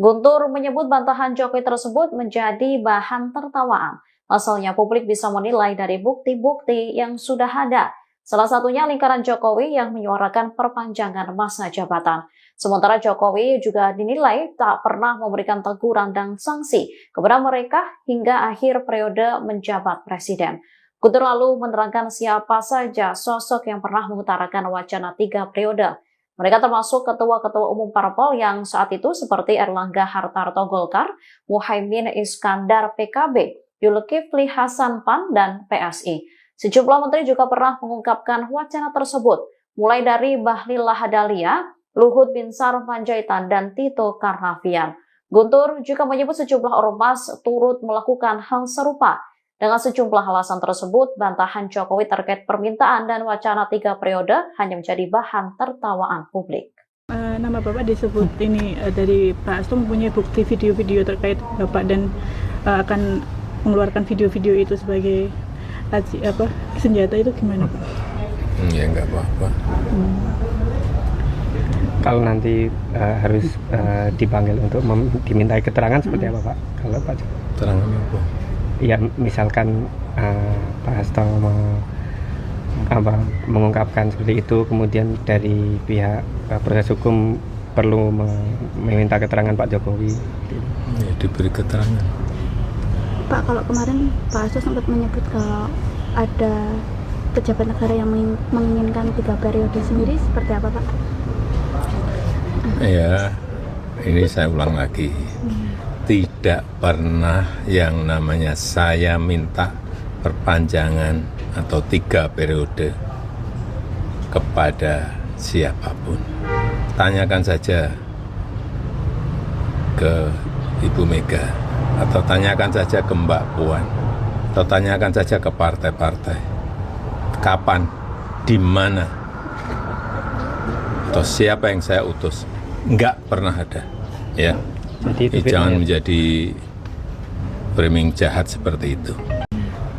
[SPEAKER 5] Guntur menyebut bantahan Jokowi tersebut menjadi bahan tertawaan. Asalnya publik bisa menilai dari bukti-bukti yang sudah ada. Salah satunya lingkaran Jokowi yang menyuarakan perpanjangan masa jabatan. Sementara Jokowi juga dinilai tak pernah memberikan teguran dan sanksi kepada mereka hingga akhir periode menjabat presiden. Guntur lalu menerangkan siapa saja sosok yang pernah mengutarakan wacana 3 periode. Mereka termasuk ketua-ketua umum parpol yang saat itu seperti Erlangga Hartarto Golkar, Muhaimin Iskandar PKB, Zulkifli Hasan PAN, dan PSI. Sejumlah menteri juga pernah mengungkapkan wacana tersebut, mulai dari Bahlil Lahadalia, Luhut Binsar Panjaitan, dan Tito Karnavian. Guntur juga menyebut sejumlah ormas turut melakukan hal serupa. Dengan sejumlah alasan tersebut, bantahan Jokowi terkait permintaan dan wacana 3 periode hanya menjadi bahan tertawaan publik.
[SPEAKER 6] Nama Bapak disebut ini dari Pak Hasto mempunyai bukti video-video terkait Bapak dan akan mengeluarkan video-video itu sebagai senjata, itu gimana Pak?
[SPEAKER 1] Ya enggak apa-apa.
[SPEAKER 3] Kalau nanti harus dipanggil untuk dimintai keterangan seperti apa Pak? Kalau Pak Jokowi?
[SPEAKER 1] Keterangan apa?
[SPEAKER 3] Ya misalkan Pak Hasto mengungkapkan seperti itu, kemudian dari pihak proses hukum perlu meminta keterangan Pak Jokowi.
[SPEAKER 1] Ya, diberi keterangan.
[SPEAKER 4] Pak, kalau kemarin Pak Hasto sempat menyebut kalau ada pejabat negara yang menginginkan 3 periode sendiri, seperti apa Pak?
[SPEAKER 1] Ya, ini saya ulang lagi. Tidak pernah yang namanya saya minta perpanjangan atau 3 periode kepada siapapun. Tanyakan saja ke Ibu Mega, atau tanyakan saja ke Mbak Puan, atau tanyakan saja ke partai-partai. Kapan, di mana, atau siapa yang saya utus? Enggak pernah ada. Ya.
[SPEAKER 3] Jadi
[SPEAKER 1] Jangan menjadi framing jahat seperti itu.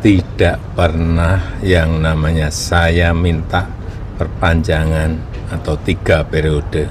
[SPEAKER 1] tidak pernah yang namanya saya minta perpanjangan atau 3 periode.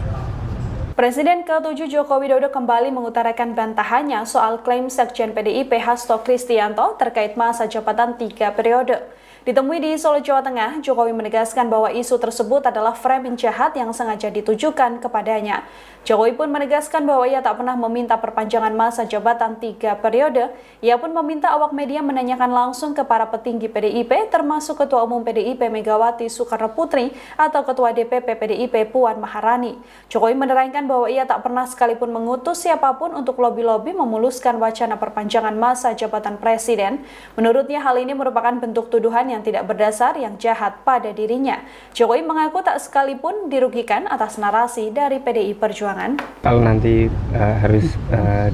[SPEAKER 2] Presiden ke-7 Joko Widodo kembali mengutarakan bantahannya soal klaim Sekjen PDIP Hasto Kristianto terkait masa jabatan 3 periode. Ditemui di Solo, Jawa Tengah, Jokowi menegaskan bahwa isu tersebut adalah framing jahat yang sengaja ditujukan kepadanya. Jokowi pun menegaskan bahwa ia tak pernah meminta perpanjangan masa jabatan 3 periode. Ia pun meminta awak media menanyakan langsung ke para petinggi PDIP, termasuk Ketua Umum PDIP Megawati Soekarno Putri atau Ketua DPP PDIP Puan Maharani. Jokowi menerangkan bahwa ia tak pernah sekalipun mengutus siapapun untuk lobi-lobi memuluskan wacana perpanjangan masa jabatan presiden. Menurutnya hal ini merupakan bentuk tuduhan yang tidak berdasar yang jahat pada dirinya. Jokowi mengaku tak sekalipun dirugikan atas narasi dari PDI Perjuangan.
[SPEAKER 3] Kalau nanti harus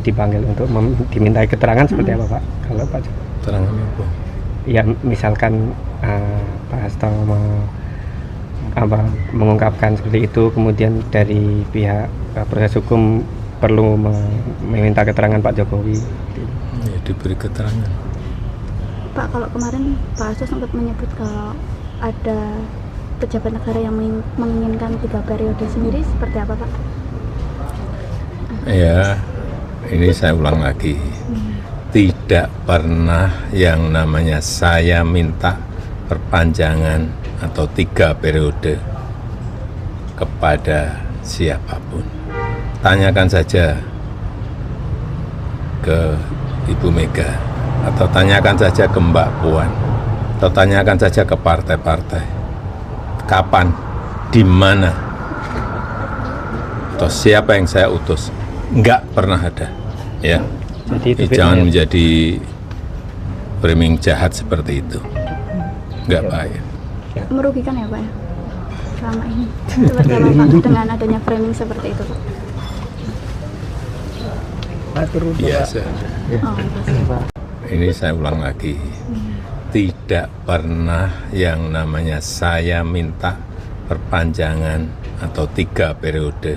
[SPEAKER 3] dipanggil untuk dimintai keterangan seperti apa Pak? Kalau Pak Jokowi?
[SPEAKER 1] Keterangan apa?
[SPEAKER 3] Ya misalkan Pak Hasto mengungkapkan seperti itu, kemudian dari pihak proses hukum perlu meminta keterangan Pak Jokowi.
[SPEAKER 1] Ya, diberi keterangan.
[SPEAKER 4] Pak, kalau kemarin Pak Hasto sempat menyebut kalau ada pejabat negara yang menginginkan 3 periode sendiri, seperti apa Pak?
[SPEAKER 1] Ya, ini saya ulang lagi. Tidak pernah yang namanya saya minta perpanjangan atau 3 periode kepada siapapun. Tanyakan saja ke Ibu Mega, atau tanyakan saja ke Mbak Puan, atau tanyakan saja ke partai-partai. Kapan, di mana, atau siapa yang saya utus? Enggak pernah ada, ya.
[SPEAKER 3] Jadi
[SPEAKER 1] Jangan menjadi framing jahat seperti itu. Enggak baik.
[SPEAKER 4] Merugikan ya Pak ya? Selama ini. Seperti apa Pak dengan adanya framing seperti itu Pak?
[SPEAKER 1] Biasa.
[SPEAKER 4] Oh, pasti.
[SPEAKER 1] Ini saya ulang lagi. Tidak pernah yang namanya saya minta perpanjangan atau 3 periode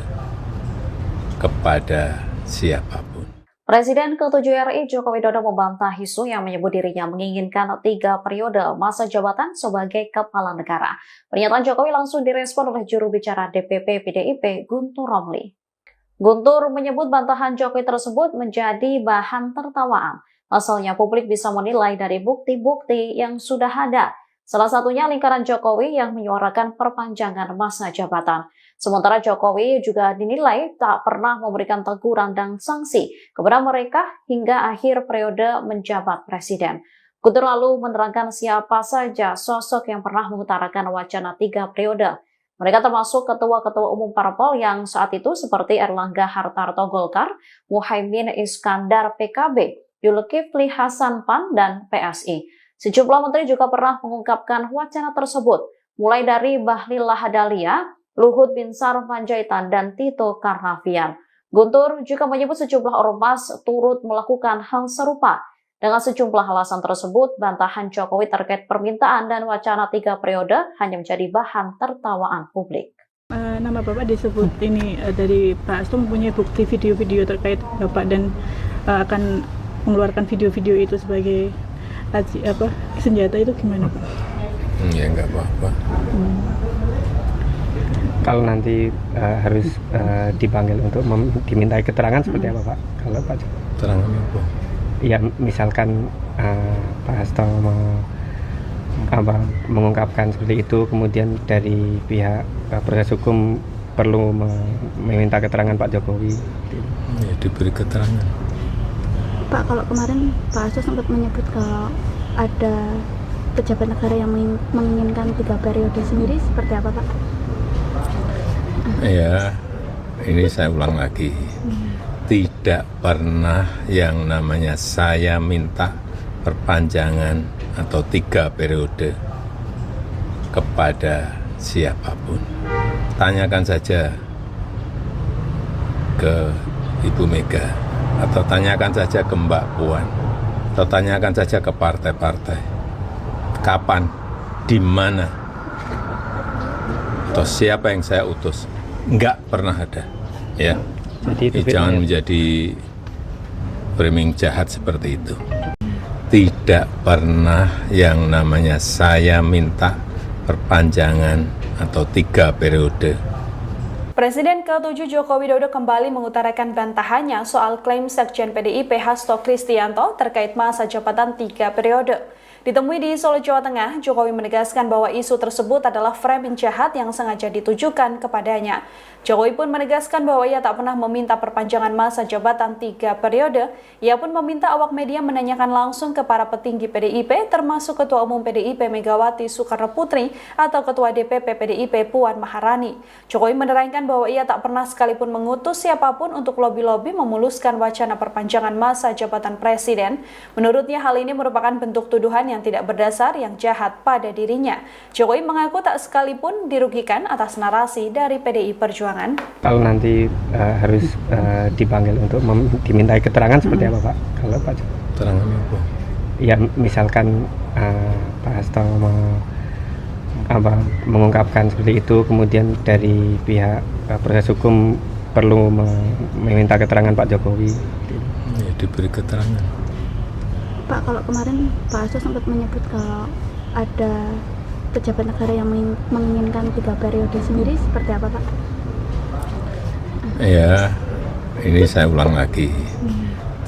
[SPEAKER 1] kepada siapapun.
[SPEAKER 5] Presiden ke-7 RI Joko Widodo membantah isu yang menyebut dirinya menginginkan 3 periode masa jabatan sebagai kepala negara. Pernyataan Jokowi langsung direspon oleh juru bicara DPP PDIP Guntur Romli. Guntur menyebut bantahan Jokowi tersebut menjadi bahan tertawaan. Pasalnya publik bisa menilai dari bukti-bukti yang sudah ada. Salah satunya lingkaran Jokowi yang menyuarakan perpanjangan masa jabatan. Sementara Jokowi juga dinilai tak pernah memberikan teguran dan sanksi kepada mereka hingga akhir periode menjabat presiden. Guntur lalu menerangkan siapa saja sosok yang pernah mengutarakan wacana 3 periode. Mereka termasuk ketua-ketua umum parpol yang saat itu seperti Erlangga Hartarto Golkar, Muhaimin Iskandar PKB, Zulkifli Hasan PAN, dan PSI. Sejumlah menteri juga pernah mengungkapkan wacana tersebut, mulai dari Bahlil Lahadalia, Luhut Binsar Panjaitan, dan Tito Karnavian. Guntur juga menyebut sejumlah ormas turut melakukan hal serupa. Dengan sejumlah alasan tersebut, bantahan Jokowi terkait permintaan dan wacana 3 periode hanya menjadi bahan tertawaan publik.
[SPEAKER 6] Nama Bapak disebut ini dari Pak Hasto mempunyai bukti video-video terkait Bapak dan akan mengeluarkan video-video itu sebagai senjata, itu gimana Pak?
[SPEAKER 1] Ya enggak apa-apa.
[SPEAKER 3] Kalau nanti harus dipanggil untuk dimintai keterangan seperti apa Pak? Kalau Pak Jokowi?
[SPEAKER 1] Keterangan apa?
[SPEAKER 3] Ya misalkan Pak Hasto mengungkapkan seperti itu, kemudian dari pihak proses hukum perlu meminta keterangan Pak Jokowi.
[SPEAKER 1] Ya, diberi keterangan.
[SPEAKER 4] Pak, kalau kemarin Pak Hasto sempat menyebut kalau ada pejabat negara yang menginginkan 3 periode sendiri, seperti apa Pak?
[SPEAKER 1] Ya, ini saya ulang lagi. Tidak pernah yang namanya saya minta perpanjangan atau 3 periode kepada siapapun. Tanyakan saja ke Ibu Mega, atau tanyakan saja ke Mbak Puan, atau tanyakan saja ke partai-partai. Kapan, di mana, atau siapa yang saya utus? Enggak pernah ada, ya.
[SPEAKER 3] Jadi
[SPEAKER 1] Jangan menjadi framing jahat seperti itu. tidak pernah yang namanya saya minta perpanjangan atau 3 periode.
[SPEAKER 2] Presiden ke-7 Joko Widodo kembali mengutarakan bantahannya soal klaim Sekjen PDIP Hasto Kristianto terkait masa jabatan 3 periode. Ditemui di Solo, Jawa Tengah, Jokowi menegaskan bahwa isu tersebut adalah framing jahat yang sengaja ditujukan kepadanya. Jokowi pun menegaskan bahwa ia tak pernah meminta perpanjangan masa jabatan 3 periode. Ia pun meminta awak media menanyakan langsung ke para petinggi PDIP, termasuk Ketua Umum PDIP Megawati Soekarno Putri atau Ketua DPP PDIP Puan Maharani. Jokowi menerangkan bahwa ia tak pernah sekalipun mengutus siapapun untuk lobi-lobi memuluskan wacana perpanjangan masa jabatan presiden. Menurutnya hal ini merupakan bentuk tuduhan yang tidak berdasar yang jahat pada dirinya. Jokowi mengaku tak sekalipun dirugikan atas narasi dari PDI Perjuangan.
[SPEAKER 3] Kalau nanti harus dipanggil untuk dimintai keterangan seperti apa Pak? Kalau Pak
[SPEAKER 1] Keterangan apa?
[SPEAKER 3] Ya misalkan Pak Hasto mengungkapkan seperti itu, kemudian dari pihak proses hukum perlu meminta keterangan Pak Jokowi.
[SPEAKER 1] Ya, diberi keterangan.
[SPEAKER 4] Pak, kalau kemarin Pak Hasto sempat menyebut kalau ada pejabat negara yang menginginkan 3 periode sendiri, seperti apa Pak?
[SPEAKER 1] Ya, ini saya ulang lagi.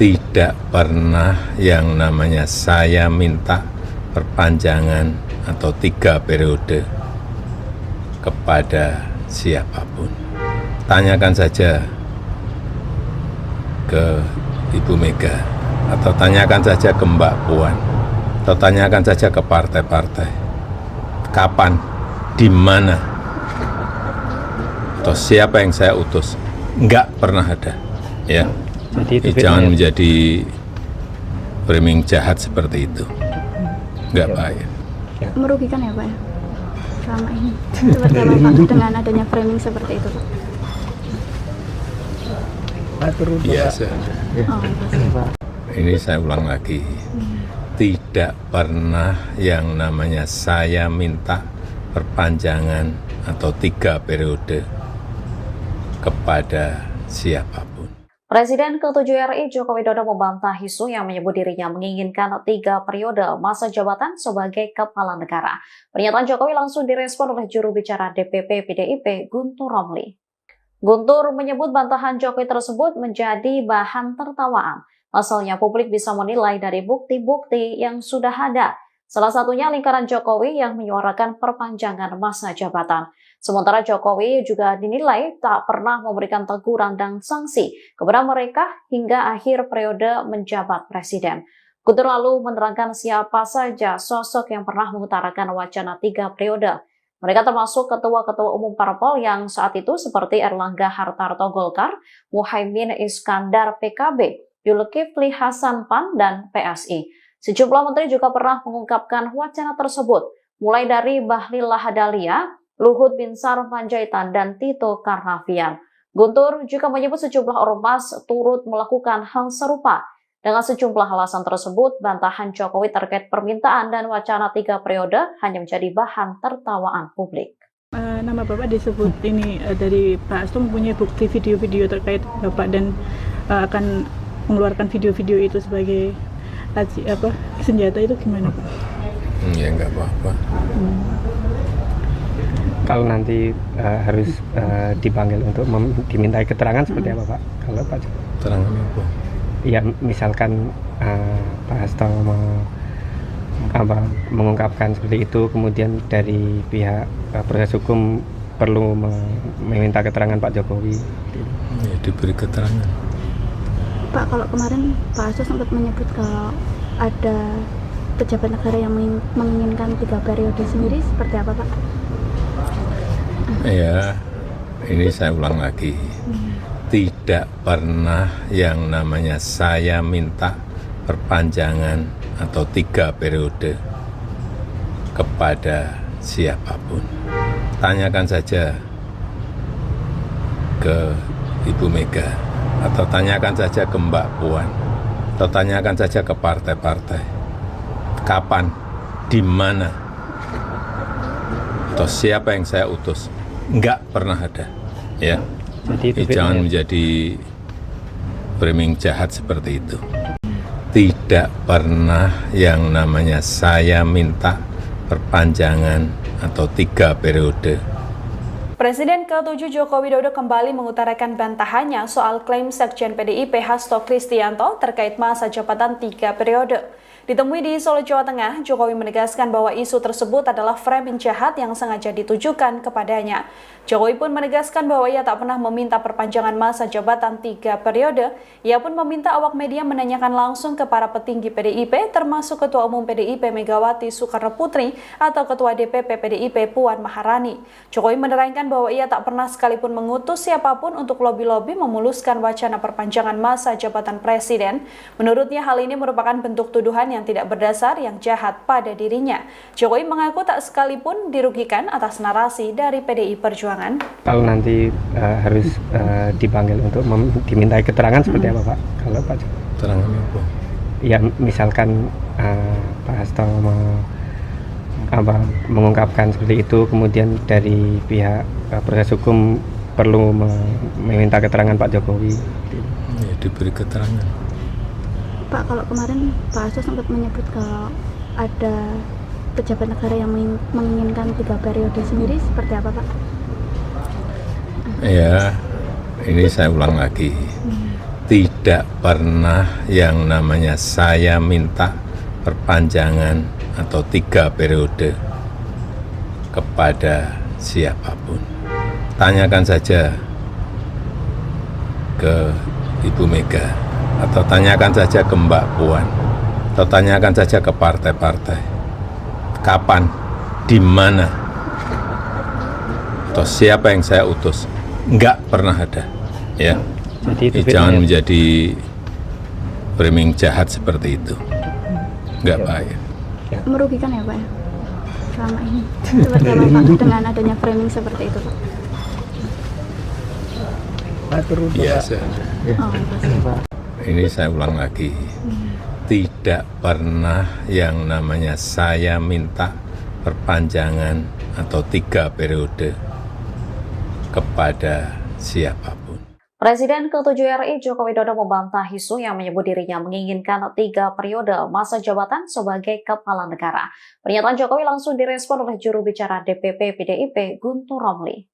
[SPEAKER 1] Tidak pernah yang namanya saya minta perpanjangan atau 3 periode kepada siapapun. Tanyakan saja ke Ibu Mega, atau tanyakan saja ke Mbak Puan, atau tanyakan saja ke partai-partai. Kapan, di mana, atau siapa yang saya utus? Enggak pernah ada, ya.
[SPEAKER 3] Jadi
[SPEAKER 1] Jangan menjadi framing jahat seperti itu. Enggak baik.
[SPEAKER 4] Merugikan ya Pak ya? Selama ini. Seperti apa Pak dengan adanya framing seperti itu Pak?
[SPEAKER 1] Biasa.
[SPEAKER 4] Oh, Pak.
[SPEAKER 1] Ini saya ulang lagi. Tidak pernah yang namanya saya minta perpanjangan atau 3 periode kepada siapapun.
[SPEAKER 5] Presiden ke-7 RI Joko Widodo membantah isu yang menyebut dirinya menginginkan 3 periode masa jabatan sebagai kepala negara. Pernyataan Jokowi langsung direspon oleh juru bicara DPP PDIP Guntur Romli. Guntur menyebut bantahan Jokowi tersebut menjadi bahan tertawaan. Pasalnya publik bisa menilai dari bukti-bukti yang sudah ada. Salah satunya lingkaran Jokowi yang menyuarakan perpanjangan masa jabatan. Sementara Jokowi juga dinilai tak pernah memberikan teguran dan sanksi kepada mereka hingga akhir periode menjabat presiden. Guntur lalu menerangkan siapa saja sosok yang pernah mengutarakan wacana 3 periode. Mereka termasuk ketua-ketua umum parpol yang saat itu seperti Erlangga Hartarto Golkar, Muhaimin Iskandar PKB, Zulkifli Hasan PAN, dan PSI. Sejumlah menteri juga pernah mengungkapkan wacana tersebut, mulai dari Bahlil Lahadalia, Luhut Binsar Panjaitan, dan Tito Karnavian. Guntur juga menyebut sejumlah ormas turut melakukan hal serupa. Dengan sejumlah alasan tersebut, bantahan Jokowi terkait permintaan dan wacana 3 periode hanya menjadi bahan tertawaan publik.
[SPEAKER 6] Nama Bapak disebut ini dari Pak Hasto mempunyai bukti video-video terkait Bapak dan akan mengeluarkan video-video itu sebagai senjata, itu gimana Pak?
[SPEAKER 1] Ya nggak apa-apa.
[SPEAKER 3] Kalau nanti harus dipanggil untuk dimintai keterangan seperti apa Pak? Kalau Pak
[SPEAKER 1] Keterangan apa?
[SPEAKER 3] Ya misalkan Pak Hasto mengungkapkan seperti itu, kemudian dari pihak proses hukum perlu meminta keterangan Pak Jokowi.
[SPEAKER 1] Ya, diberi keterangan.
[SPEAKER 4] Pak, kalau kemarin Pak Hasto sempat menyebut kalau ada pejabat negara yang menginginkan 3 periode sendiri, seperti apa Pak?
[SPEAKER 1] Ya, ini saya ulang lagi. Tidak pernah yang namanya saya minta perpanjangan atau 3 periode kepada siapapun. Tanyakan saja ke Ibu Mega, atau tanyakan saja ke Mbak Puan, atau tanyakan saja ke partai-partai. Kapan, di mana, atau siapa yang saya utus? Enggak pernah ada, ya.
[SPEAKER 3] Jadi
[SPEAKER 1] Jangan menjadi framing jahat seperti itu. tidak pernah yang namanya saya minta perpanjangan atau 3 periode.
[SPEAKER 2] Presiden ke-7 Joko Widodo kembali mengutarakan bantahannya soal klaim Sekjen PDIP Hasto Kristianto terkait masa jabatan 3 periode. Ditemui di Solo, Jawa Tengah, Jokowi menegaskan bahwa isu tersebut adalah framing jahat yang sengaja ditujukan kepadanya. Jokowi pun menegaskan bahwa ia tak pernah meminta perpanjangan masa jabatan 3 periode. Ia pun meminta awak media menanyakan langsung ke para petinggi PDIP, termasuk Ketua Umum PDIP Megawati Soekarno Putri atau Ketua DPP PDIP Puan Maharani. Jokowi menerangkan bahwa ia tak pernah sekalipun mengutus siapapun untuk lobi-lobi memuluskan wacana perpanjangan masa jabatan presiden. Menurutnya hal ini merupakan bentuk tuduhan yang tidak berdasar yang jahat pada dirinya. Jokowi mengaku tak sekalipun dirugikan atas narasi dari PDI Perjuangan.
[SPEAKER 3] Kalau nanti harus dipanggil untuk dimintai keterangan seperti apa Pak? Kalau Pak
[SPEAKER 1] Keterangan apa?
[SPEAKER 3] Ya misalkan Pak Hasto mengungkapkan seperti itu, kemudian dari pihak proses hukum perlu meminta keterangan Pak Jokowi.
[SPEAKER 1] Ya, diberi keterangan.
[SPEAKER 4] Pak, kalau kemarin Pak Hasto sempat menyebut kalau ada pejabat negara yang menginginkan 3 periode sendiri, seperti apa Pak?
[SPEAKER 1] Ya, ini saya ulang lagi. Tidak pernah yang namanya saya minta perpanjangan atau 3 periode kepada siapapun. Tanyakan saja ke Ibu Mega, atau tanyakan saja ke Mbak Puan, atau tanyakan saja ke partai-partai. Kapan, di mana, atau siapa yang saya utus? Enggak pernah ada, ya.
[SPEAKER 3] Jadi
[SPEAKER 1] Jangan menjadi framing jahat seperti itu. Enggak baik.
[SPEAKER 4] Merugikan ya Pak ya? Selama ini. Seperti apa Pak dengan adanya framing seperti itu Pak?
[SPEAKER 1] Biasa.
[SPEAKER 4] Oh, pasti.
[SPEAKER 1] Ini saya ulang lagi. Tidak pernah yang namanya saya minta perpanjangan atau 3 periode kepada siapapun.
[SPEAKER 5] Presiden ke-7 RI Joko Widodo membantah isu yang menyebut dirinya menginginkan 3 periode masa jabatan sebagai kepala negara. Pernyataan Jokowi langsung direspon oleh juru bicara DPP PDIP Guntur Romli.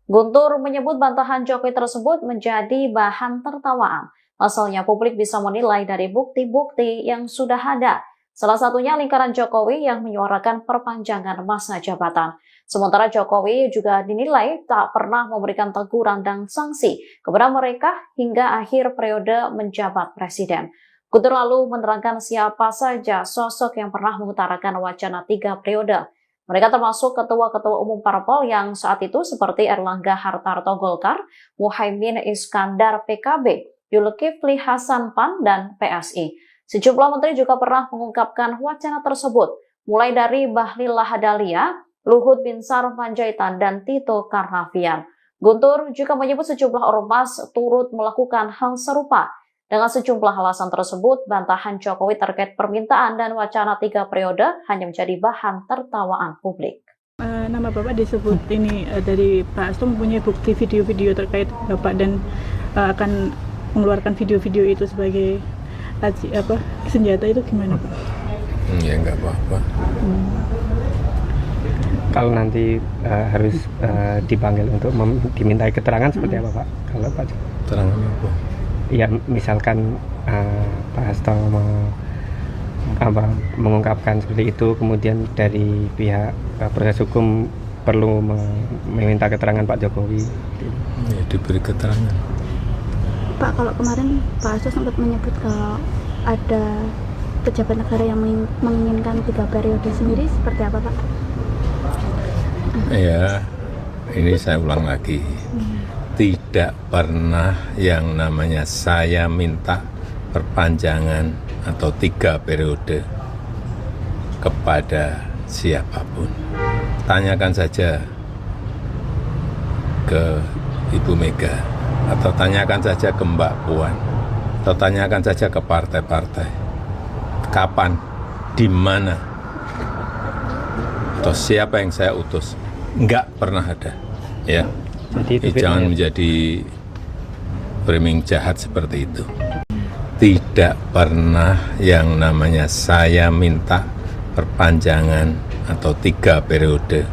[SPEAKER 5] Guntur menyebut bantahan Jokowi tersebut menjadi bahan tertawaan. Pasalnya publik bisa menilai dari bukti-bukti yang sudah ada. Salah satunya lingkaran Jokowi yang menyuarakan perpanjangan masa jabatan. Sementara Jokowi juga dinilai tak pernah memberikan teguran dan sanksi kepada mereka hingga akhir periode menjabat presiden. Guntur lalu menerangkan siapa saja sosok yang pernah mengutarakan wacana 3 periode. Mereka termasuk ketua-ketua umum parpol yang saat itu seperti Erlangga Hartarto Golkar, Muhaimin Iskandar PKB, Zulkifli Hasan PAN, dan PSI. Sejumlah menteri juga pernah mengungkapkan wacana tersebut, mulai dari Bahlil Lahadalia, Luhut Binsar Panjaitan, dan Tito Karnavian. Guntur juga menyebut sejumlah ormas turut melakukan hal serupa. Dengan sejumlah alasan tersebut, bantahan Jokowi terkait permintaan dan wacana 3 periode hanya menjadi bahan tertawaan publik.
[SPEAKER 6] Nama Bapak disebut ini dari Pak Hasto mempunyai bukti video-video terkait Bapak dan akan mengeluarkan video-video itu sebagai senjata, itu gimana Pak?
[SPEAKER 1] Ya enggak apa-apa.
[SPEAKER 3] Kalau nanti harus dipanggil untuk dimintai keterangan seperti apa Pak? Kalau Pak
[SPEAKER 1] Keterangan apa?
[SPEAKER 3] Ya misalkan Pak Hasto mengungkapkan seperti itu, kemudian dari pihak proses hukum perlu meminta keterangan Pak Jokowi.
[SPEAKER 1] Ya, diberi keterangan.
[SPEAKER 4] Pak, kalau kemarin Pak Hasto sempat menyebut kalau ada pejabat negara yang menginginkan 3 periode sendiri, seperti apa Pak?
[SPEAKER 1] Ya, ini saya ulang lagi. Tidak pernah yang namanya saya minta perpanjangan atau 3 periode kepada siapapun. Tanyakan saja ke Ibu Mega, atau tanyakan saja ke Mbak Puan, atau tanyakan saja ke partai-partai. Kapan, di mana, atau siapa yang saya utus? Enggak pernah ada, ya.
[SPEAKER 3] Jadi
[SPEAKER 1] Jangan menjadi framing jahat seperti itu. tidak pernah yang namanya saya minta perpanjangan atau 3 periode.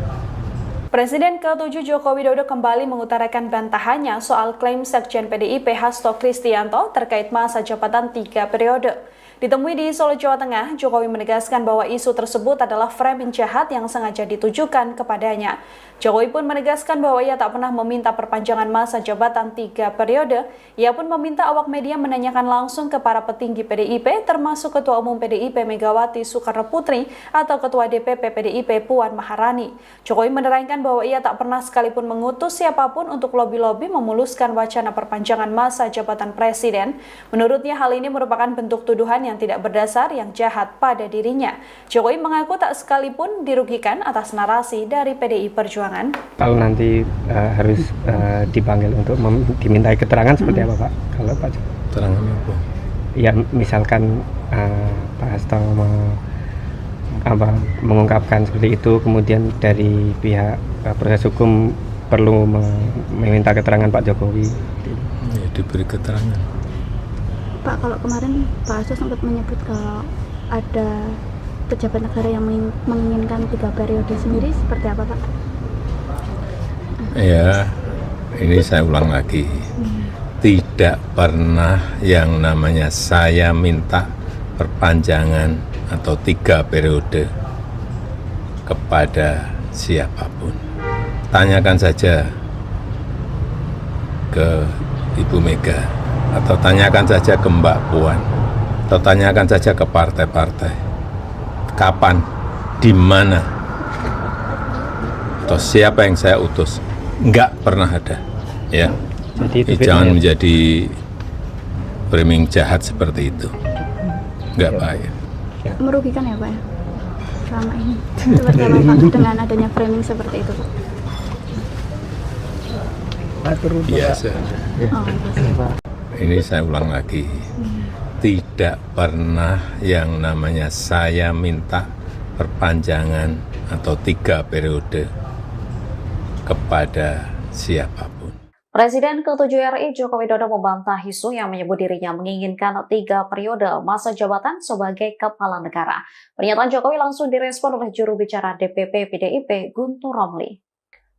[SPEAKER 2] Presiden ke-7 Joko Widodo kembali mengutarakan bantahannya soal klaim Sekjen PDIP Hasto Kristianto terkait masa jabatan 3 periode. Ditemui di Solo, Jawa Tengah, Jokowi menegaskan bahwa isu tersebut adalah framing jahat yang sengaja ditujukan kepadanya. Jokowi pun menegaskan bahwa ia tak pernah meminta perpanjangan masa jabatan 3 periode. Ia pun meminta awak media menanyakan langsung ke para petinggi PDIP, termasuk Ketua Umum PDIP Megawati Soekarno Putri atau Ketua DPP PDIP Puan Maharani. Jokowi menerangkan bahwa ia tak pernah sekalipun mengutus siapapun untuk lobi-lobi memuluskan wacana perpanjangan masa jabatan presiden. Menurutnya hal ini merupakan bentuk tuduhan yang tidak berdasar yang jahat pada dirinya. Jokowi mengaku tak sekalipun dirugikan atas narasi dari PDI Perjuangan.
[SPEAKER 3] Kalau nanti harus dipanggil untuk dimintai keterangan seperti apa Pak? Kalau Pak Jokowi?
[SPEAKER 1] Keterangan apa?
[SPEAKER 3] Ya misalkan Pak Hasto mengungkapkan seperti itu, kemudian dari pihak proses hukum perlu meminta keterangan Pak Jokowi.
[SPEAKER 1] Ya, diberi keterangan.
[SPEAKER 4] Pak, kalau kemarin Pak Hasto sempat menyebut kalau ada pejabat negara yang menginginkan 3 periode sendiri, seperti apa Pak?
[SPEAKER 1] Ya, ini saya ulang lagi. Tidak pernah yang namanya saya minta perpanjangan atau 3 periode kepada siapapun. Tanyakan saja ke Ibu Mega, atau tanyakan saja ke Mbak Puan, atau tanyakan saja ke partai-partai. Kapan, di mana, atau siapa yang saya utus? Enggak pernah ada, ya.
[SPEAKER 3] Jadi
[SPEAKER 1] Jangan menjadi framing jahat seperti itu. Enggak baik.
[SPEAKER 4] Merugikan ya Pak ya? Selama ini. Seperti apa Pak dengan adanya framing seperti itu Pak?
[SPEAKER 1] Biasa.
[SPEAKER 4] Oh, Pak.
[SPEAKER 1] Ini saya ulang lagi. Tidak pernah yang namanya saya minta perpanjangan atau 3 periode kepada siapapun.
[SPEAKER 5] Presiden ke-7 RI Joko Widodo membantah isu yang menyebut dirinya menginginkan 3 periode masa jabatan sebagai kepala negara. Pernyataan Jokowi langsung direspon oleh juru bicara DPP PDIP Guntur Romli.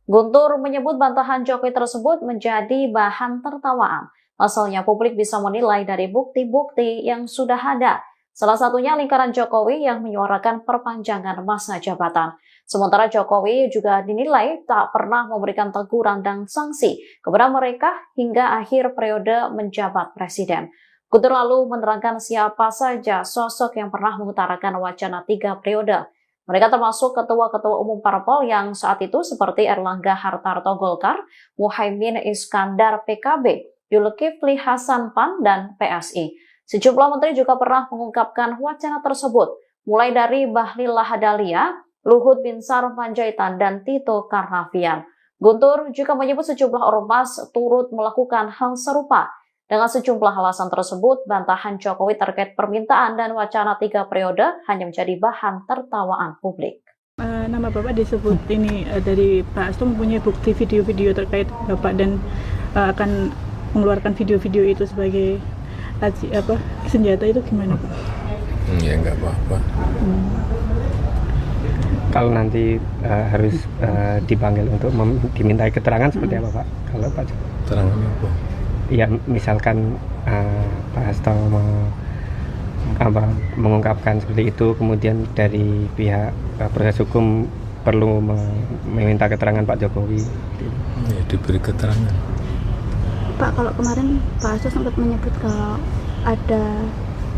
[SPEAKER 5] Guntur menyebut bantahan Jokowi tersebut menjadi bahan tertawaan. Pasalnya publik bisa menilai dari bukti-bukti yang sudah ada. Salah satunya lingkaran Jokowi yang menyuarakan perpanjangan masa jabatan. Sementara Jokowi juga dinilai tak pernah memberikan teguran dan sanksi kepada mereka hingga akhir periode menjabat presiden. Guntur lalu menerangkan siapa saja sosok yang pernah mengutarakan wacana 3 periode. Mereka termasuk ketua-ketua umum parpol yang saat itu seperti Erlangga Hartarto Golkar, Muhaimin Iskandar PKB, Zulkifli Hasan PAN, dan PSI. Sejumlah menteri juga pernah mengungkapkan wacana tersebut, mulai dari Bahlil Lahadalia, Luhut Binsar Panjaitan, dan Tito Karnavian. Guntur juga menyebut sejumlah ormas turut melakukan hal serupa. Dengan sejumlah alasan tersebut, bantahan Jokowi terkait permintaan dan wacana 3 periode hanya menjadi bahan tertawaan publik.
[SPEAKER 6] Nama Bapak disebut ini dari Pak Hasto mempunyai bukti video-video terkait Bapak dan akan mengeluarkan video-video itu sebagai senjata, itu gimana Pak?
[SPEAKER 1] Ya nggak apa-apa.
[SPEAKER 3] Kalau nanti harus dipanggil untuk dimintai keterangan seperti apa Pak? Kalau Pak Jokowi?
[SPEAKER 1] Keterangan apa?
[SPEAKER 3] Ya misalkan Pak Hasto mengungkapkan seperti itu, kemudian dari pihak proses hukum perlu meminta keterangan Pak Jokowi.
[SPEAKER 1] Ya, diberi keterangan.
[SPEAKER 4] Pak, kalau kemarin Pak Hasto sempat menyebut kalau ada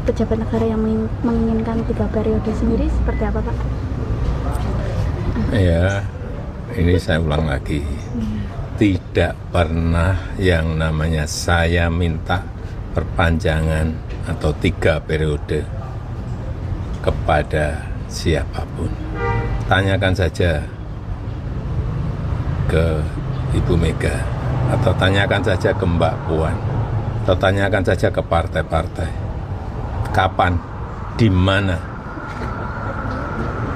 [SPEAKER 4] pejabat negara yang menginginkan 3 periode sendiri, seperti apa Pak?
[SPEAKER 1] Ya, ini saya ulang lagi. Tidak pernah yang namanya saya minta perpanjangan atau 3 periode kepada siapapun. Tanyakan saja ke Ibu Mega, atau tanyakan saja ke Mbak Puan, atau tanyakan saja ke partai-partai. Kapan, di mana,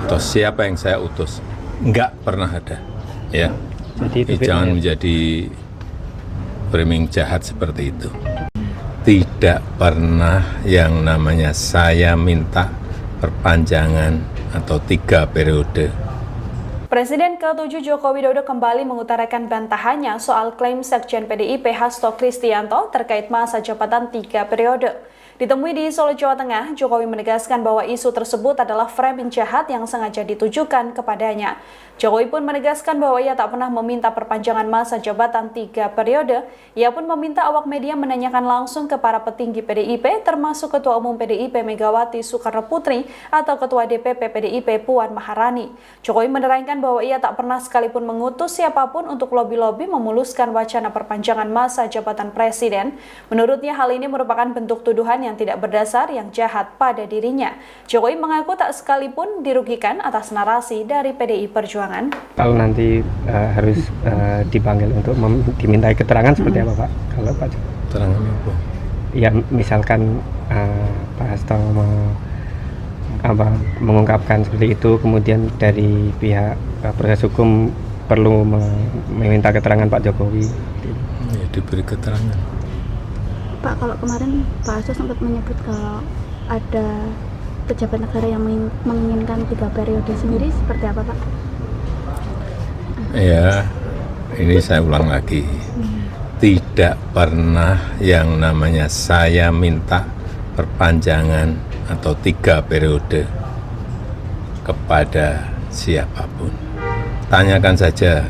[SPEAKER 1] atau siapa yang saya utus? Enggak pernah ada, ya.
[SPEAKER 3] Jadi
[SPEAKER 1] Jangan menjadi framing jahat seperti itu. tidak pernah yang namanya saya minta perpanjangan atau 3 periode.
[SPEAKER 2] Presiden ke-7 Joko Widodo kembali mengutarakan bantahannya soal klaim Sekjen PDIP Hasto Kristianto terkait masa jabatan 3 periode. Ditemui di Solo, Jawa Tengah, Jokowi menegaskan bahwa isu tersebut adalah framing jahat yang sengaja ditujukan kepadanya. Jokowi pun menegaskan bahwa ia tak pernah meminta perpanjangan masa jabatan 3 periode. Ia pun meminta awak media menanyakan langsung ke para petinggi PDIP, termasuk Ketua Umum PDIP Megawati Soekarno Putri atau Ketua DPP PDIP Puan Maharani. Jokowi menerangkan bahwa ia tak pernah sekalipun mengutus siapapun untuk lobi-lobi memuluskan wacana perpanjangan masa jabatan presiden. Menurutnya hal ini merupakan bentuk tuduhan yang tidak berdasar yang jahat pada dirinya. Jokowi mengaku tak sekalipun dirugikan atas narasi dari PDI Perjuangan.
[SPEAKER 3] Kalau nanti harus dipanggil untuk dimintai keterangan seperti apa Pak? Kalau Pak
[SPEAKER 1] Keterangan apa?
[SPEAKER 3] ya misalkan Pak Hasto mengungkapkan seperti itu, kemudian dari pihak proses hukum perlu meminta keterangan Pak Jokowi.
[SPEAKER 1] Ya, diberi keterangan.
[SPEAKER 4] Pak, kalau kemarin Pak Hasto sempat menyebut kalau ada pejabat negara yang menginginkan 3 periode sendiri, seperti apa Pak?
[SPEAKER 1] Ya, ini saya ulang lagi. Tidak pernah yang namanya saya minta perpanjangan atau 3 periode kepada siapapun. Tanyakan saja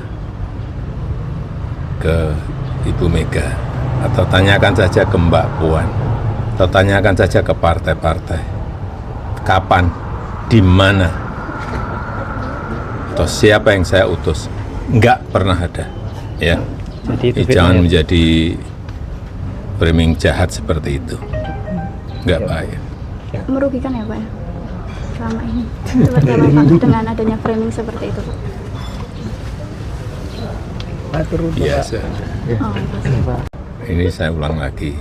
[SPEAKER 1] ke Ibu Mega, atau tanyakan saja ke Mbak Puan, atau tanyakan saja ke partai-partai. Kapan, di mana, atau siapa yang saya utus? Enggak pernah ada, ya.
[SPEAKER 3] Jadi
[SPEAKER 1] Jangan menjadi framing jahat seperti itu. Enggak baik.
[SPEAKER 4] Merugikan ya Pak ya? Selama ini. Seperti apa Pak dengan adanya framing seperti itu Pak?
[SPEAKER 1] Biasa.
[SPEAKER 4] Oh, pasti.
[SPEAKER 1] Ini saya ulang lagi.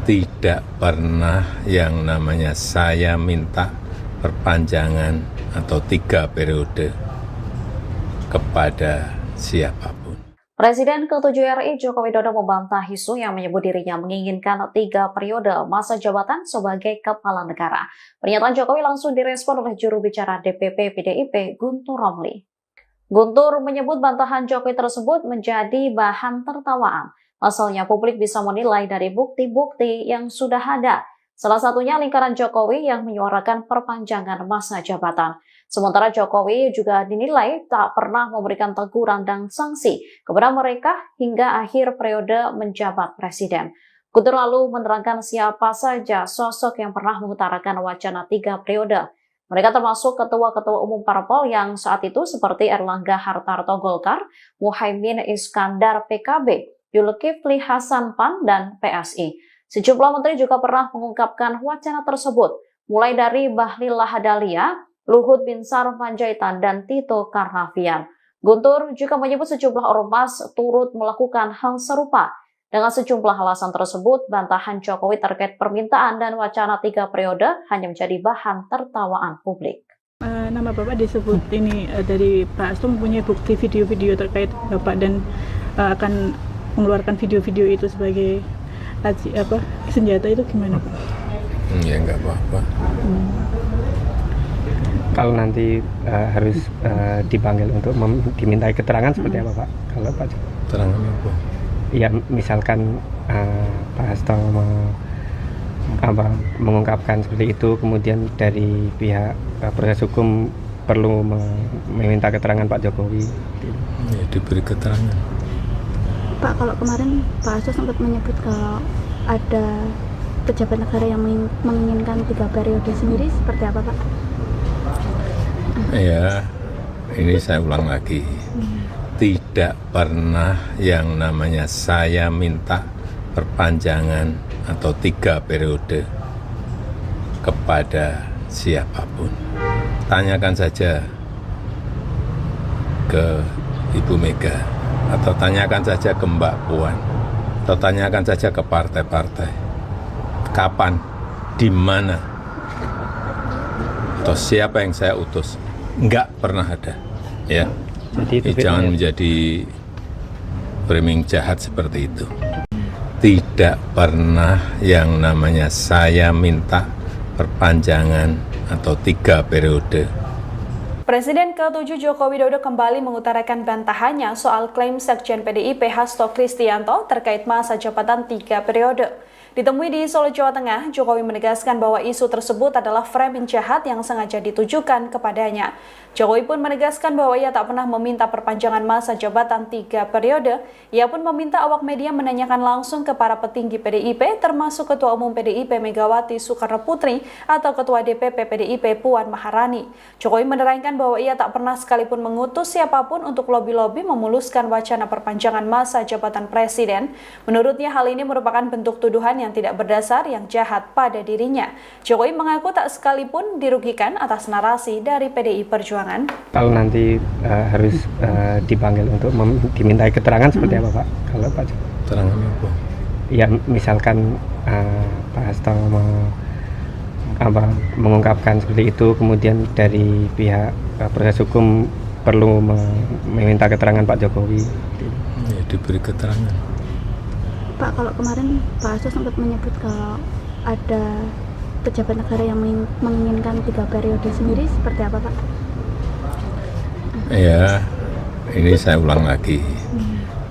[SPEAKER 1] Tidak pernah yang namanya saya minta perpanjangan atau 3 periode kepada siapapun.
[SPEAKER 5] Presiden ke-7 RI Joko Widodo membantah isu yang menyebut dirinya menginginkan 3 periode masa jabatan sebagai kepala negara. Pernyataan Jokowi langsung direspon oleh juru bicara DPP PDIP Guntur Romli. Guntur menyebut bantahan Jokowi tersebut menjadi bahan tertawaan. Pasalnya publik bisa menilai dari bukti-bukti yang sudah ada. Salah satunya lingkaran Jokowi yang menyuarakan perpanjangan masa jabatan. Sementara Jokowi juga dinilai tak pernah memberikan teguran dan sanksi kepada mereka hingga akhir periode menjabat presiden. Guntur lalu menerangkan siapa saja sosok yang pernah mengutarakan wacana 3 periode. Mereka termasuk ketua-ketua umum parpol yang saat itu seperti Erlangga Hartarto Golkar, Muhaimin Iskandar PKB, Zulkifli Hasan PAN, dan PSI. Sejumlah menteri juga pernah mengungkapkan wacana tersebut, mulai dari Bahlil Lahadalia, Luhut Binsar Panjaitan, dan Tito Karnavian. Guntur juga menyebut sejumlah ormas turut melakukan hal serupa. Dengan sejumlah alasan tersebut, bantahan Jokowi terkait permintaan dan wacana 3 periode hanya menjadi bahan tertawaan publik.
[SPEAKER 6] Nama Bapak disebut ini dari Pak Hasto mempunyai bukti video-video terkait Bapak dan akan mengeluarkan video-video itu sebagai senjata, itu gimana Pak?
[SPEAKER 1] Ya enggak apa-apa.
[SPEAKER 3] Kalau nanti harus dipanggil untuk dimintai keterangan seperti apa Pak? Kalau Pak
[SPEAKER 1] Keterangan apa?
[SPEAKER 3] ya misalkan Pak Hasto mengungkapkan seperti itu, kemudian dari pihak proses hukum perlu meminta keterangan Pak Jokowi.
[SPEAKER 1] Ya, diberi keterangan.
[SPEAKER 4] Pak, kalau kemarin Pak Hasto sempat menyebut kalau ada pejabat negara yang menginginkan 3 periode sendiri, seperti apa Pak?
[SPEAKER 1] Ya, ini saya ulang lagi. Tidak pernah yang namanya saya minta perpanjangan atau 3 periode kepada siapapun. Tanyakan saja ke Ibu Mega, atau tanyakan saja ke Mbak Puan, atau tanyakan saja ke partai-partai. Kapan, di mana, atau siapa yang saya utus? Enggak pernah ada, ya.
[SPEAKER 3] Jadi
[SPEAKER 1] Jangan menjadi framing jahat seperti itu. tidak pernah yang namanya saya minta perpanjangan atau 3 periode.
[SPEAKER 2] Presiden ke-7 Joko Widodo kembali mengutarakan bantahannya soal klaim Sekjen PDIP Hasto Kristianto terkait masa jabatan 3 periode. Ditemui di Solo, Jawa Tengah, Jokowi menegaskan bahwa isu tersebut adalah framing jahat yang sengaja ditujukan kepadanya. Jokowi pun menegaskan bahwa ia tak pernah meminta perpanjangan masa jabatan 3 periode. Ia pun meminta awak media menanyakan langsung ke para petinggi PDIP, termasuk Ketua Umum PDIP Megawati Soekarno Putri atau Ketua DPP PDIP Puan Maharani. Jokowi menerangkan bahwa ia tak pernah sekalipun mengutus siapapun untuk lobi-lobi memuluskan wacana perpanjangan masa jabatan presiden. Menurutnya hal ini merupakan bentuk tuduhan yang tidak berdasar yang jahat pada dirinya. Jokowi mengaku tak sekalipun dirugikan atas narasi dari PDI Perjuangan.
[SPEAKER 3] Kalau nanti harus dipanggil untuk dimintai keterangan seperti apa Pak? Kalau Pak Jokowi?
[SPEAKER 1] Keterangan apa?
[SPEAKER 3] Ya misalkan Pak Hasto mengungkapkan seperti itu, kemudian dari pihak proses hukum perlu meminta keterangan Pak Jokowi.
[SPEAKER 1] Ya, diberi keterangan.
[SPEAKER 4] Pak, kalau kemarin Pak Hasto sempat menyebut kalau ada pejabat negara yang menginginkan 3 periode sendiri, seperti apa Pak?
[SPEAKER 1] Ya, ini saya ulang lagi.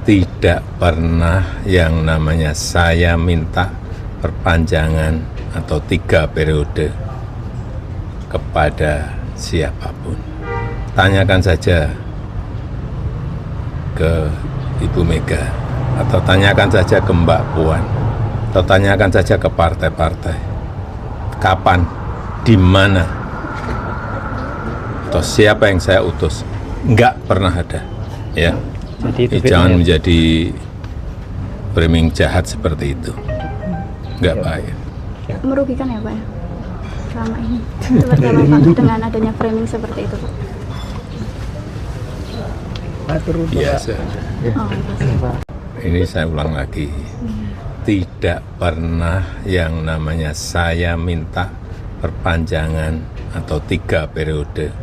[SPEAKER 1] Tidak pernah yang namanya saya minta perpanjangan atau 3 periode kepada siapapun. Tanyakan saja ke Ibu Mega, atau tanyakan saja ke Mbak Puan, atau tanyakan saja ke partai-partai. Kapan, di mana, atau siapa yang saya utus? Enggak pernah ada. Ya.
[SPEAKER 3] Jadi
[SPEAKER 1] Jangan menjadi framing jahat seperti itu. Enggak baik.
[SPEAKER 4] Merugikan ya Pak ya? Selama ini. Seperti apa Pak dengan adanya framing seperti itu Pak?
[SPEAKER 1] Biasa.
[SPEAKER 4] Oh, pasti.
[SPEAKER 1] Ini saya ulang lagi. Tidak pernah yang namanya saya minta perpanjangan atau 3 periode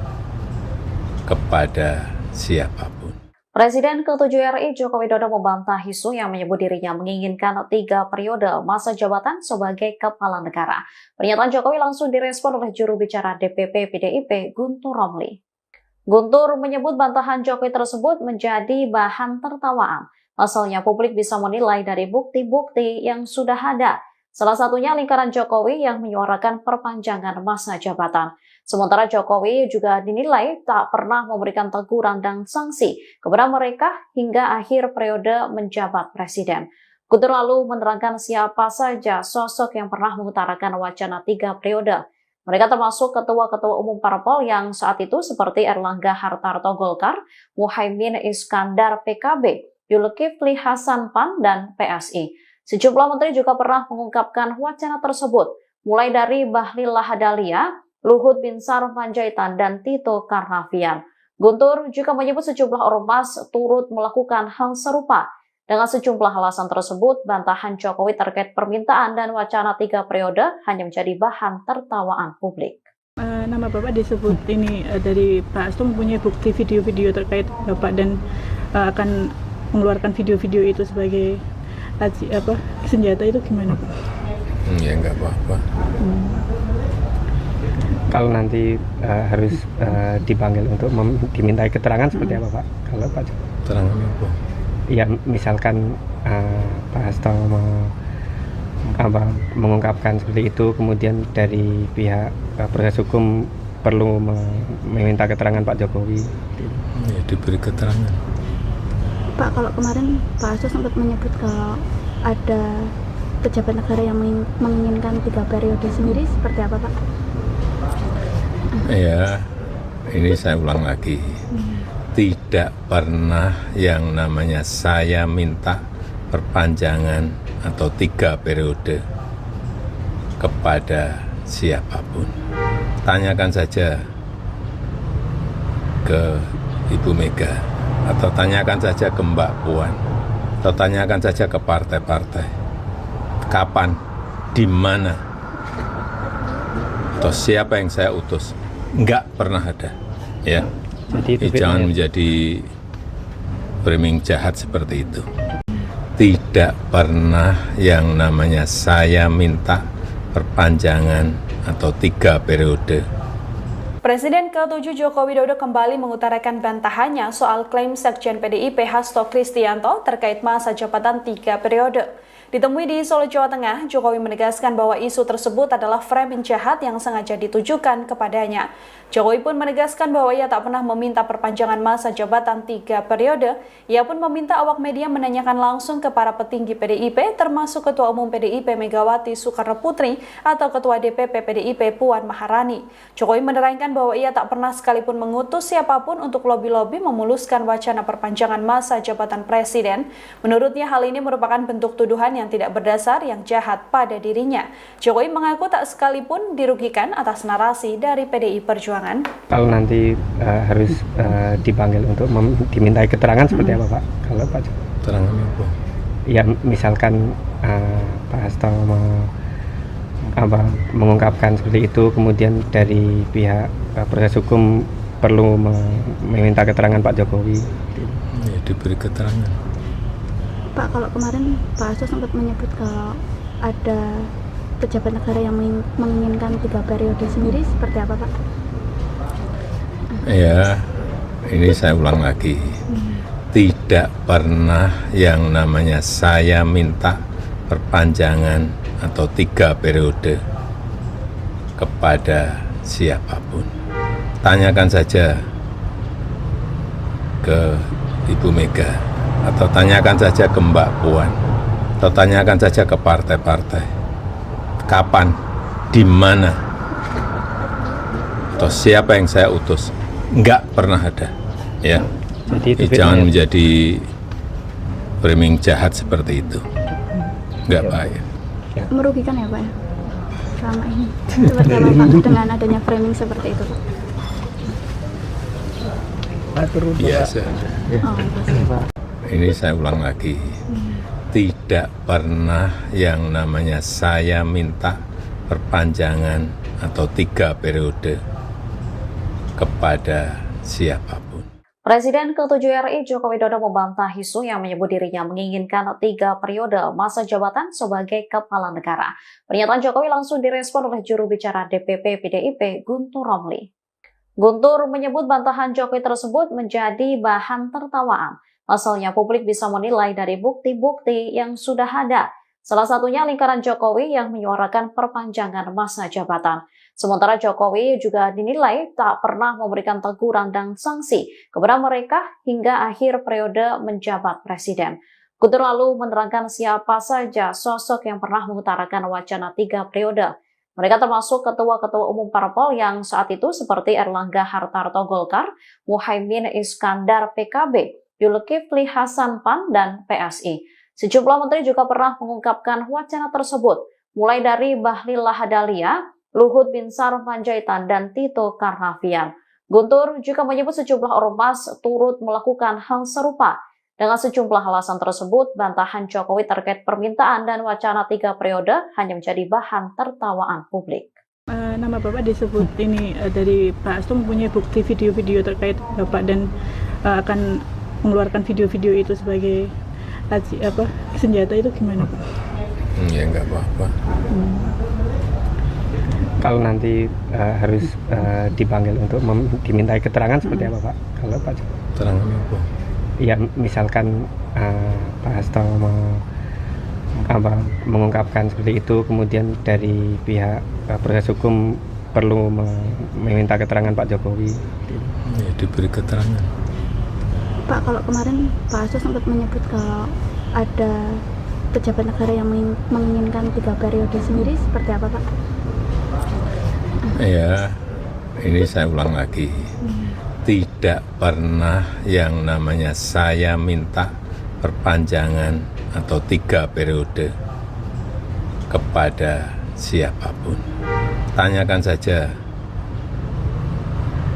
[SPEAKER 1] kepada siapapun.
[SPEAKER 5] Presiden ke-7 RI Joko Widodo membantah isu yang menyebut dirinya menginginkan 3 periode masa jabatan sebagai kepala negara. Pernyataan Jokowi langsung direspon oleh juru bicara DPP PDIP Guntur Romli. Guntur menyebut bantahan Jokowi tersebut menjadi bahan tertawaan. Pasalnya publik bisa menilai dari bukti-bukti yang sudah ada. Salah satunya lingkaran Jokowi yang menyuarakan perpanjangan masa jabatan. Sementara Jokowi juga dinilai tak pernah memberikan teguran dan sanksi kepada mereka hingga akhir periode menjabat presiden. Guntur lalu menerangkan siapa saja sosok yang pernah mengutarakan wacana 3 periode. Mereka termasuk ketua-ketua umum parpol yang saat itu seperti Erlangga Hartarto Golkar, Muhaimin Iskandar PKB, Zulkifli Hasan PAN, dan PSI. Sejumlah menteri juga pernah mengungkapkan wacana tersebut, mulai dari Bahlil Lahadalia, Luhut Binsar Panjaitan, dan Tito Karnavian. Guntur juga menyebut sejumlah ormas turut melakukan hal serupa. Dengan sejumlah alasan tersebut, bantahan Jokowi terkait permintaan dan wacana 3 periode hanya menjadi bahan tertawaan publik.
[SPEAKER 6] Nama Bapak disebut ini dari Pak Hasto mempunyai bukti video-video terkait Bapak dan akan mengeluarkan video-video itu sebagai senjata, itu gimana Pak?
[SPEAKER 1] Ya enggak apa-apa.
[SPEAKER 3] Kalau nanti harus dipanggil untuk dimintai keterangan seperti apa Pak? Kalau Pak Jokowi?
[SPEAKER 1] Keterangan apa?
[SPEAKER 3] Ya misalkan Pak Hasto mengungkapkan seperti itu, kemudian dari pihak proses hukum perlu meminta keterangan Pak Jokowi.
[SPEAKER 1] Ya, diberi keterangan.
[SPEAKER 4] Pak, kalau kemarin Pak Hasto sempat menyebut kalau ada pejabat negara yang menginginkan 3 periode sendiri, seperti apa Pak?
[SPEAKER 1] Ya, ini saya ulang lagi. Tidak pernah yang namanya saya minta perpanjangan atau 3 periode kepada siapapun. Tanyakan saja ke Ibu Mega, atau tanyakan saja ke Mbak Puan, atau tanyakan saja ke partai-partai. Kapan, di mana, atau siapa yang saya utus? Enggak pernah ada. Ya. Jangan menjadi framing jahat seperti itu. tidak pernah yang namanya saya minta perpanjangan atau 3 periode.
[SPEAKER 2] Presiden ke-7 Joko Widodo kembali mengutarakan bantahannya soal klaim Sekjen PDIP Hasto Kristianto terkait masa jabatan 3 periode. Ditemui di Solo, Jawa Tengah, Jokowi menegaskan bahwa isu tersebut adalah framing jahat yang sengaja ditujukan kepadanya. Jokowi pun menegaskan bahwa ia tak pernah meminta perpanjangan masa jabatan 3 periode. Ia pun meminta awak media menanyakan langsung ke para petinggi PDIP, termasuk Ketua Umum PDIP Megawati Soekarno Putri atau Ketua DPP PDIP Puan Maharani. Jokowi menerangkan bahwa ia tak pernah sekalipun mengutus siapapun untuk lobi-lobi memuluskan wacana perpanjangan masa jabatan presiden. Menurutnya hal ini merupakan bentuk tuduhan yang tidak berdasar yang jahat pada dirinya. Jokowi mengaku tak sekalipun dirugikan atas narasi dari PDI Perjuangan.
[SPEAKER 3] Kalau nanti harus dipanggil untuk dimintai keterangan seperti apa Pak? Kalau Pak
[SPEAKER 1] Keterangan apa?
[SPEAKER 3] Ya misalkan Pak Hasto mengungkapkan seperti itu, kemudian dari pihak proses hukum perlu meminta keterangan Pak Jokowi.
[SPEAKER 1] Ya, diberi keterangan.
[SPEAKER 4] Pak, kalau kemarin Pak Hasto sempat menyebut kalau ada pejabat negara yang menginginkan 3 periode sendiri, seperti apa Pak?
[SPEAKER 1] Ya, ini saya ulang lagi. Tidak pernah yang namanya saya minta perpanjangan atau 3 periode kepada siapapun. Tanyakan saja ke Ibu Mega, atau tanyakan saja ke Mbak Puan, atau tanyakan saja ke partai-partai. Kapan, di mana, atau siapa yang saya utus? Enggak pernah ada, ya.
[SPEAKER 3] Jadi
[SPEAKER 1] Jangan menjadi framing jahat seperti itu. Enggak baik.
[SPEAKER 4] Merugikan ya Pak ya? Selama ini. Seperti apa Pak dengan adanya framing seperti itu Pak?
[SPEAKER 1] Biasa.
[SPEAKER 4] Oh, pasti.
[SPEAKER 1] Ini saya ulang lagi. Tidak pernah yang namanya saya minta perpanjangan atau 3 periode kepada siapapun.
[SPEAKER 5] Presiden ke-7 RI Joko Widodo membantah isu yang menyebut dirinya menginginkan 3 periode masa jabatan sebagai kepala negara. Pernyataan Jokowi langsung direspon oleh juru bicara DPP PDIP Guntur Romli. Guntur menyebut bantahan Jokowi tersebut menjadi bahan tertawaan. Pasalnya publik bisa menilai dari bukti-bukti yang sudah ada. Salah satunya lingkaran Jokowi yang menyuarakan perpanjangan masa jabatan. Sementara Jokowi juga dinilai tak pernah memberikan teguran dan sanksi kepada mereka hingga akhir periode menjabat presiden. Guntur lalu menerangkan siapa saja sosok yang pernah mengutarakan wacana 3 periode. Mereka termasuk ketua-ketua umum parpol yang saat itu seperti Erlangga Hartarto Golkar, Muhaimin Iskandar PKB, Zulkifli Hasan PAN, dan PSI. Sejumlah menteri juga pernah mengungkapkan wacana tersebut, mulai dari Bahlil Lahadalia, Luhut Binsar Panjaitan, dan Tito Karnavian. Guntur juga menyebut sejumlah ormas turut melakukan hal serupa. Dengan sejumlah alasan tersebut, bantahan Jokowi terkait permintaan dan wacana 3 periode hanya menjadi bahan tertawaan publik.
[SPEAKER 6] Nama Bapak disebut ini dari Pak Hasto mempunyai bukti video-video terkait Bapak dan akan mengeluarkan video-video itu sebagai senjata, itu gimana Pak?
[SPEAKER 1] Ya enggak apa-apa.
[SPEAKER 3] Kalau nanti harus dipanggil untuk dimintai keterangan seperti apa Pak? Kalau Pak
[SPEAKER 1] Keterangan apa?
[SPEAKER 3] Ya misalkan Pak Hasto mengungkapkan seperti itu, kemudian dari pihak proses hukum perlu meminta keterangan Pak Jokowi.
[SPEAKER 1] Ya, diberi keterangan.
[SPEAKER 4] Pak, kalau kemarin Pak Hasto sempat menyebut kalau ada pejabat negara yang menginginkan 3 periode sendiri, seperti apa Pak?
[SPEAKER 1] Ya, ini saya ulang lagi. Tidak pernah yang namanya saya minta perpanjangan atau 3 periode kepada siapapun. Tanyakan saja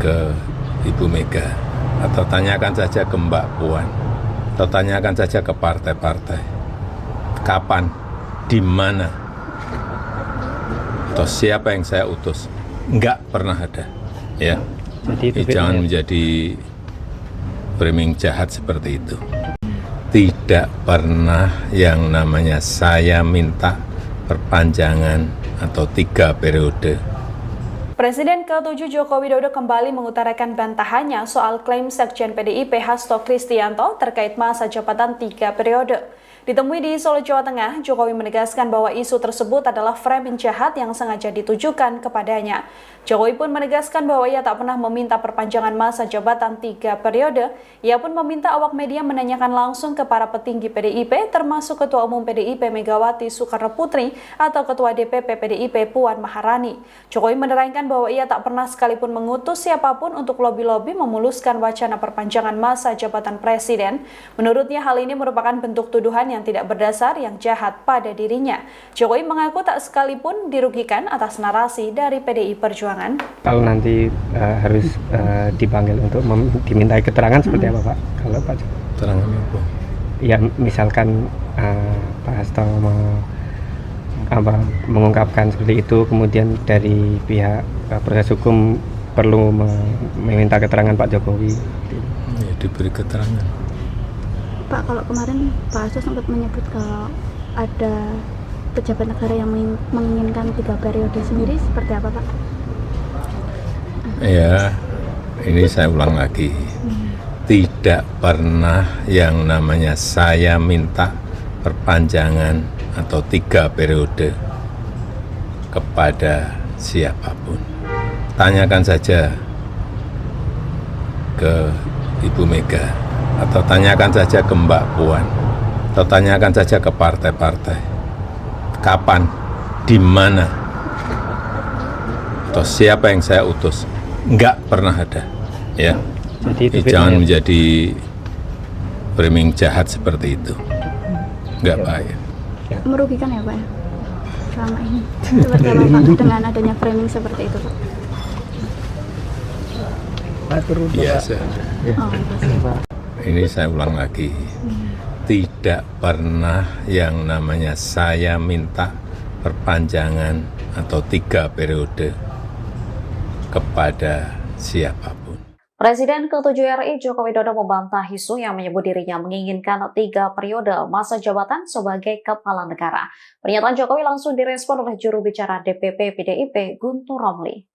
[SPEAKER 1] ke Ibu Mega, atau tanyakan saja ke Mbak Puan, atau tanyakan saja ke partai-partai. Kapan, di mana, atau siapa yang saya utus? Enggak pernah ada, ya. Jangan menjadi framing jahat seperti itu. tidak pernah yang namanya saya minta perpanjangan atau 3 periode.
[SPEAKER 2] Presiden ke-7 Joko Widodo kembali mengutarakan bantahannya soal klaim Sekjen PDIP Hasto Kristianto terkait masa jabatan 3 periode. Ditemui di Solo, Jawa Tengah, Jokowi menegaskan bahwa isu tersebut adalah framing jahat yang sengaja ditujukan kepadanya. Jokowi pun menegaskan bahwa ia tak pernah meminta perpanjangan masa jabatan 3 periode. Ia pun meminta awak media menanyakan langsung ke para petinggi PDIP, termasuk Ketua Umum PDIP Megawati Soekarno Putri atau Ketua DPP PDIP Puan Maharani. Jokowi menerangkan bahwa ia tak pernah sekalipun mengutus siapapun untuk lobi-lobi memuluskan wacana perpanjangan masa jabatan presiden. Menurutnya hal ini merupakan bentuk tuduhan yang tidak berdasar yang jahat pada dirinya. Jokowi mengaku tak sekalipun dirugikan atas narasi dari PDI Perjuangan.
[SPEAKER 3] Kalau nanti harus dipanggil untuk dimintai keterangan seperti apa Pak? Kalau Pak
[SPEAKER 1] Keterangan apa?
[SPEAKER 3] Ya misalkan Pak Hasto mengungkapkan seperti itu, kemudian dari pihak proses hukum perlu meminta keterangan Pak Jokowi.
[SPEAKER 1] Ya, diberi keterangan.
[SPEAKER 4] Pak, kalau kemarin Pak Hasto sempat menyebut kalau ada pejabat negara yang menginginkan 3 periode sendiri, seperti apa Pak?
[SPEAKER 1] Ya, ini saya ulang lagi. Tidak pernah yang namanya saya minta perpanjangan atau 3 periode kepada siapapun. Tanyakan saja ke Ibu Mega, atau tanyakan saja ke Mbak Puan, atau tanyakan saja ke partai-partai. Kapan, di mana, atau siapa yang saya utus? Enggak pernah ada, ya.
[SPEAKER 3] Jadi
[SPEAKER 1] Jangan menjadi framing jahat seperti itu. Enggak baik.
[SPEAKER 4] Merugikan ya Pak ya? Selama ini. Seperti apa Pak dengan adanya framing seperti itu Pak?
[SPEAKER 1] Biasa.
[SPEAKER 4] Oh, pasti.
[SPEAKER 1] Ini saya ulang lagi. Tidak pernah yang namanya saya minta perpanjangan atau 3 periode kepada siapapun.
[SPEAKER 5] Presiden ke-7 RI Joko Widodo membantah isu yang menyebut dirinya menginginkan 3 periode masa jabatan sebagai kepala negara. Pernyataan Jokowi langsung direspon oleh juru bicara DPP PDIP Guntur Romli.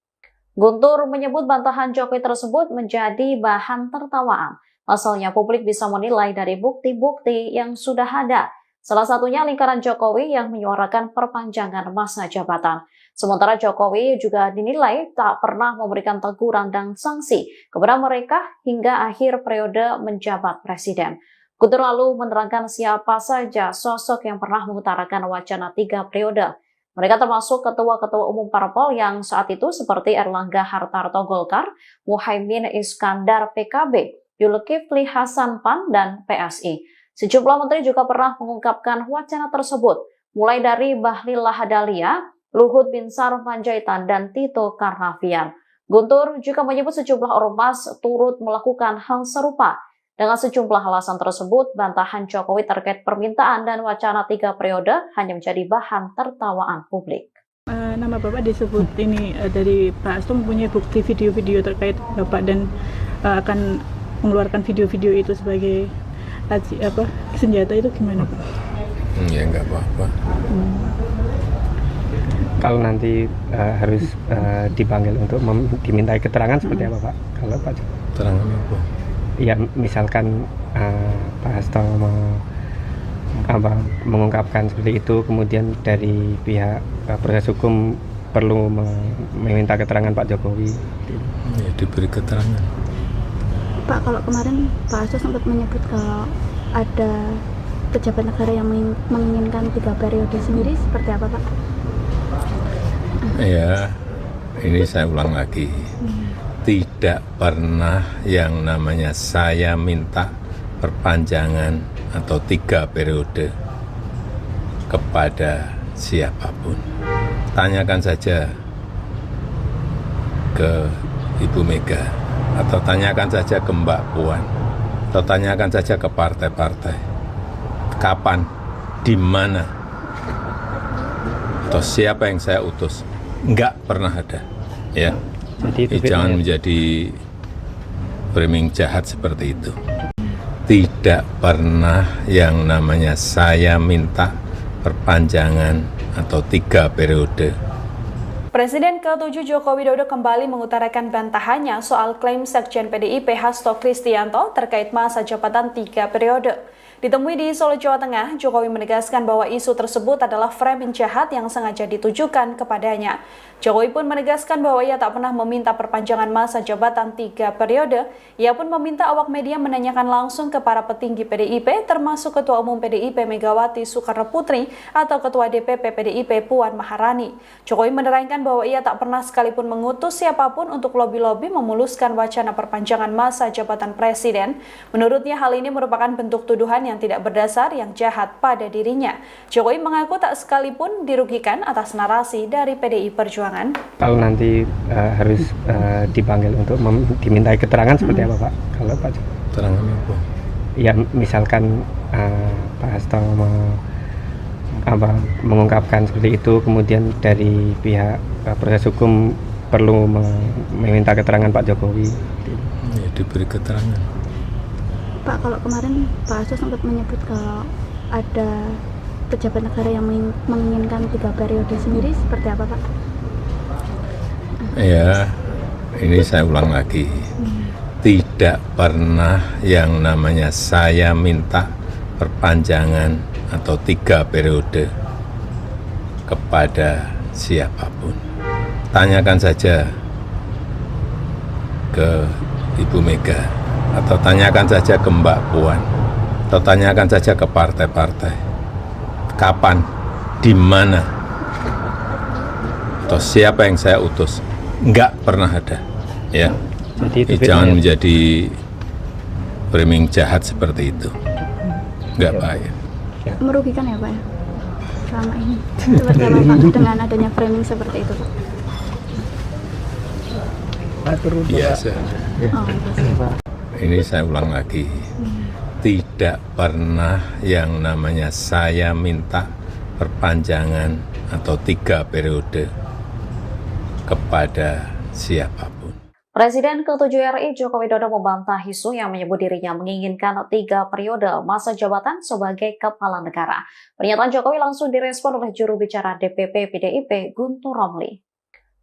[SPEAKER 5] Guntur menyebut bantahan Jokowi tersebut menjadi bahan tertawaan. Pasalnya publik bisa menilai dari bukti-bukti yang sudah ada. Salah satunya lingkaran Jokowi yang menyuarakan perpanjangan masa jabatan. Sementara Jokowi juga dinilai tak pernah memberikan teguran dan sanksi kepada mereka hingga akhir periode menjabat presiden. Guntur lalu menerangkan siapa saja sosok yang pernah mengutarakan wacana 3 periode. Mereka termasuk ketua-ketua umum parpol yang saat itu seperti Erlangga Hartarto Golkar, Muhaimin Iskandar PKB, Zulkifli Hasan PAN, dan PSI. Sejumlah menteri juga pernah mengungkapkan wacana tersebut, mulai dari Bahlil Lahadalia, Luhut Binsar Panjaitan, dan Tito Karnavian. Guntur juga menyebut sejumlah ormas turut melakukan hal serupa. Dengan sejumlah alasan tersebut, bantahan Jokowi terkait permintaan dan wacana 3 periode hanya menjadi bahan tertawaan publik.
[SPEAKER 6] Nama Bapak disebut ini dari Pak Hasto mempunyai bukti video-video terkait Bapak dan akan mengeluarkan video-video itu sebagai senjata, itu gimana Pak?
[SPEAKER 1] Ya enggak apa-apa.
[SPEAKER 3] Kalau nanti harus dipanggil untuk dimintai keterangan seperti apa Pak? Kalau Pak
[SPEAKER 1] Keterangan apa?
[SPEAKER 3] Ya misalkan Pak Hasto mengungkapkan seperti itu, kemudian dari pihak proses hukum perlu meminta keterangan Pak Jokowi.
[SPEAKER 1] Ya, diberi keterangan.
[SPEAKER 4] Pak, kalau kemarin Pak Hasto sempat menyebut kalau ada pejabat negara yang menginginkan 3 periode sendiri, seperti apa Pak?
[SPEAKER 1] Ya, ini saya ulang lagi. Tidak pernah yang namanya saya minta perpanjangan atau 3 periode kepada siapapun. Tanyakan saja ke Ibu Mega, atau tanyakan saja ke Mbak Puan, atau tanyakan saja ke partai-partai. Kapan, di mana, atau siapa yang saya utus? Enggak pernah ada, ya.
[SPEAKER 3] Jadi
[SPEAKER 1] Jangan menjadi framing jahat seperti itu. tidak pernah yang namanya saya minta perpanjangan atau 3 periode.
[SPEAKER 2] Presiden ke-7 Joko Widodo kembali mengutarakan bantahannya soal klaim Sekjen PDIP Hasto Kristianto terkait masa jabatan 3 periode. Ditemui di Solo, Jawa Tengah, Jokowi menegaskan bahwa isu tersebut adalah framing jahat yang sengaja ditujukan kepadanya. Jokowi pun menegaskan bahwa ia tak pernah meminta perpanjangan masa jabatan 3 periode. Ia pun meminta awak media menanyakan langsung ke para petinggi PDIP, termasuk Ketua Umum PDIP Megawati Soekarno Putri atau Ketua DPP PDIP Puan Maharani. Jokowi menerangkan bahwa ia tak pernah sekalipun mengutus siapapun untuk lobi-lobi memuluskan wacana perpanjangan masa jabatan presiden. Menurutnya hal ini merupakan bentuk tuduhan yang tidak berdasar yang jahat pada dirinya. Jokowi mengaku tak sekalipun dirugikan atas narasi dari PDI Perjuangan.
[SPEAKER 3] Kalau nanti harus dipanggil untuk dimintai keterangan seperti apa Pak? Kalau Pak
[SPEAKER 1] Keterangan apa?
[SPEAKER 3] Ya misalkan Pak Hasto mengungkapkan seperti itu, kemudian dari pihak proses hukum perlu meminta keterangan Pak Jokowi.
[SPEAKER 1] Ya, diberi keterangan.
[SPEAKER 4] Pak, kalau kemarin Pak Hasto sempat menyebut kalau ada pejabat negara yang menginginkan 3 periode sendiri, seperti apa Pak?
[SPEAKER 1] Ya, ini saya ulang lagi. Tidak pernah yang namanya saya minta perpanjangan atau 3 periode kepada siapapun. Tanyakan saja ke Ibu Mega, atau tanyakan saja ke Mbak Puan, atau tanyakan saja ke partai-partai. Kapan, di mana, atau siapa yang saya utus? Enggak pernah ada, ya.
[SPEAKER 3] Jadi
[SPEAKER 1] Jangan menjadi framing jahat seperti itu. Enggak baik.
[SPEAKER 4] Merugikan ya Pak ya? Selama ini. Seperti apa Pak dengan adanya framing seperti itu Pak?
[SPEAKER 1] Biasa.
[SPEAKER 4] Oh, Pak.
[SPEAKER 1] Ini saya ulang lagi. Tidak pernah yang namanya saya minta perpanjangan atau 3 periode kepada siapapun.
[SPEAKER 5] Presiden ke-7 RI Joko Widodo membantah isu yang menyebut dirinya menginginkan 3 periode masa jabatan sebagai kepala negara. Pernyataan Jokowi langsung direspon oleh juru bicara DPP PDIP Guntur Romli.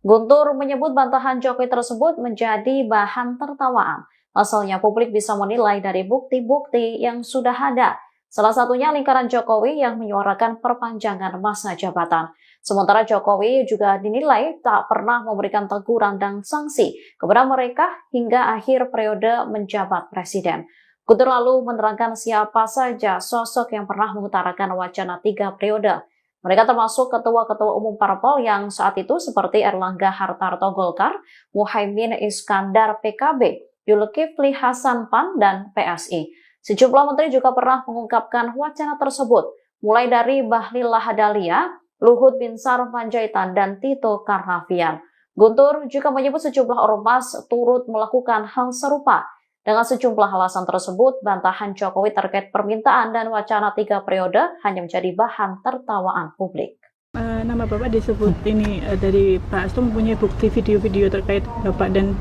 [SPEAKER 5] Guntur menyebut bantahan Jokowi tersebut menjadi bahan tertawaan. Pasalnya publik bisa menilai dari bukti-bukti yang sudah ada. Salah satunya lingkaran Jokowi yang menyuarakan perpanjangan masa jabatan. Sementara Jokowi juga dinilai tak pernah memberikan teguran dan sanksi kepada mereka hingga akhir periode menjabat presiden. Guntur lalu menerangkan siapa saja sosok yang pernah mengutarakan wacana 3 periode. Mereka termasuk ketua-ketua umum parpol yang saat itu seperti Erlangga Hartarto Golkar, Muhaimin Iskandar PKB, Zulkifli Hasan PAN, dan PSI. Sejumlah menteri juga pernah mengungkapkan wacana tersebut, mulai dari Bahlil Lahadalia, Luhut Binsar Panjaitan, dan Tito Karnavian. Guntur juga menyebut sejumlah ormas turut melakukan hal serupa. Dengan sejumlah alasan tersebut, bantahan Jokowi terkait permintaan dan wacana 3 periode hanya menjadi bahan tertawaan publik.
[SPEAKER 6] Nama Bapak disebut ini dari Pak Hasto mempunyai bukti video-video terkait Bapak dan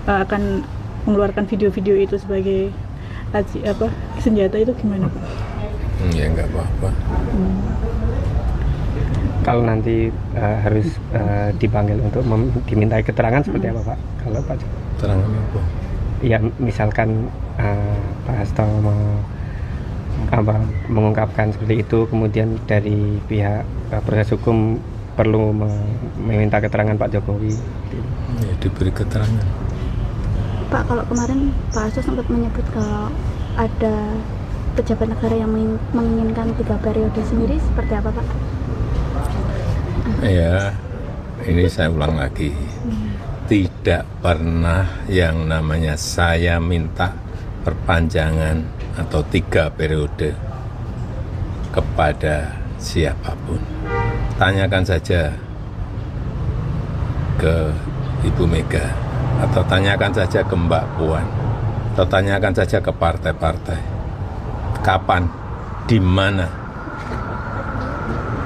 [SPEAKER 6] akan mengeluarkan video-video itu sebagai senjata, itu gimana Pak?
[SPEAKER 1] Ya enggak apa-apa.
[SPEAKER 3] Kalau nanti harus dipanggil untuk dimintai keterangan seperti apa Pak? Kalau Pak
[SPEAKER 1] Keterangan apa?
[SPEAKER 3] Ya misalkan Pak Hasto mengungkapkan seperti itu, kemudian dari pihak proses hukum perlu meminta keterangan Pak Jokowi.
[SPEAKER 1] Ya, diberi keterangan.
[SPEAKER 4] Pak, kalau kemarin Pak Hasto sempat menyebut kalau ada pejabat negara yang menginginkan 3 periode sendiri, seperti apa Pak?
[SPEAKER 1] Ya, ini saya ulang lagi. Tidak pernah yang namanya saya minta perpanjangan atau 3 periode kepada siapapun. Tanyakan saja ke Ibu Mega, atau tanyakan saja ke Mbak Puan, atau tanyakan saja ke partai-partai. Kapan, di mana,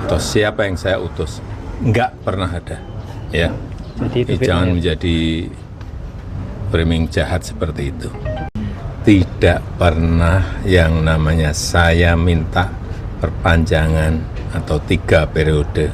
[SPEAKER 1] atau siapa yang saya utus? Enggak pernah ada, ya.
[SPEAKER 3] Jadi
[SPEAKER 1] Jangan menjadi framing jahat seperti itu. tidak pernah yang namanya saya minta perpanjangan atau 3 periode.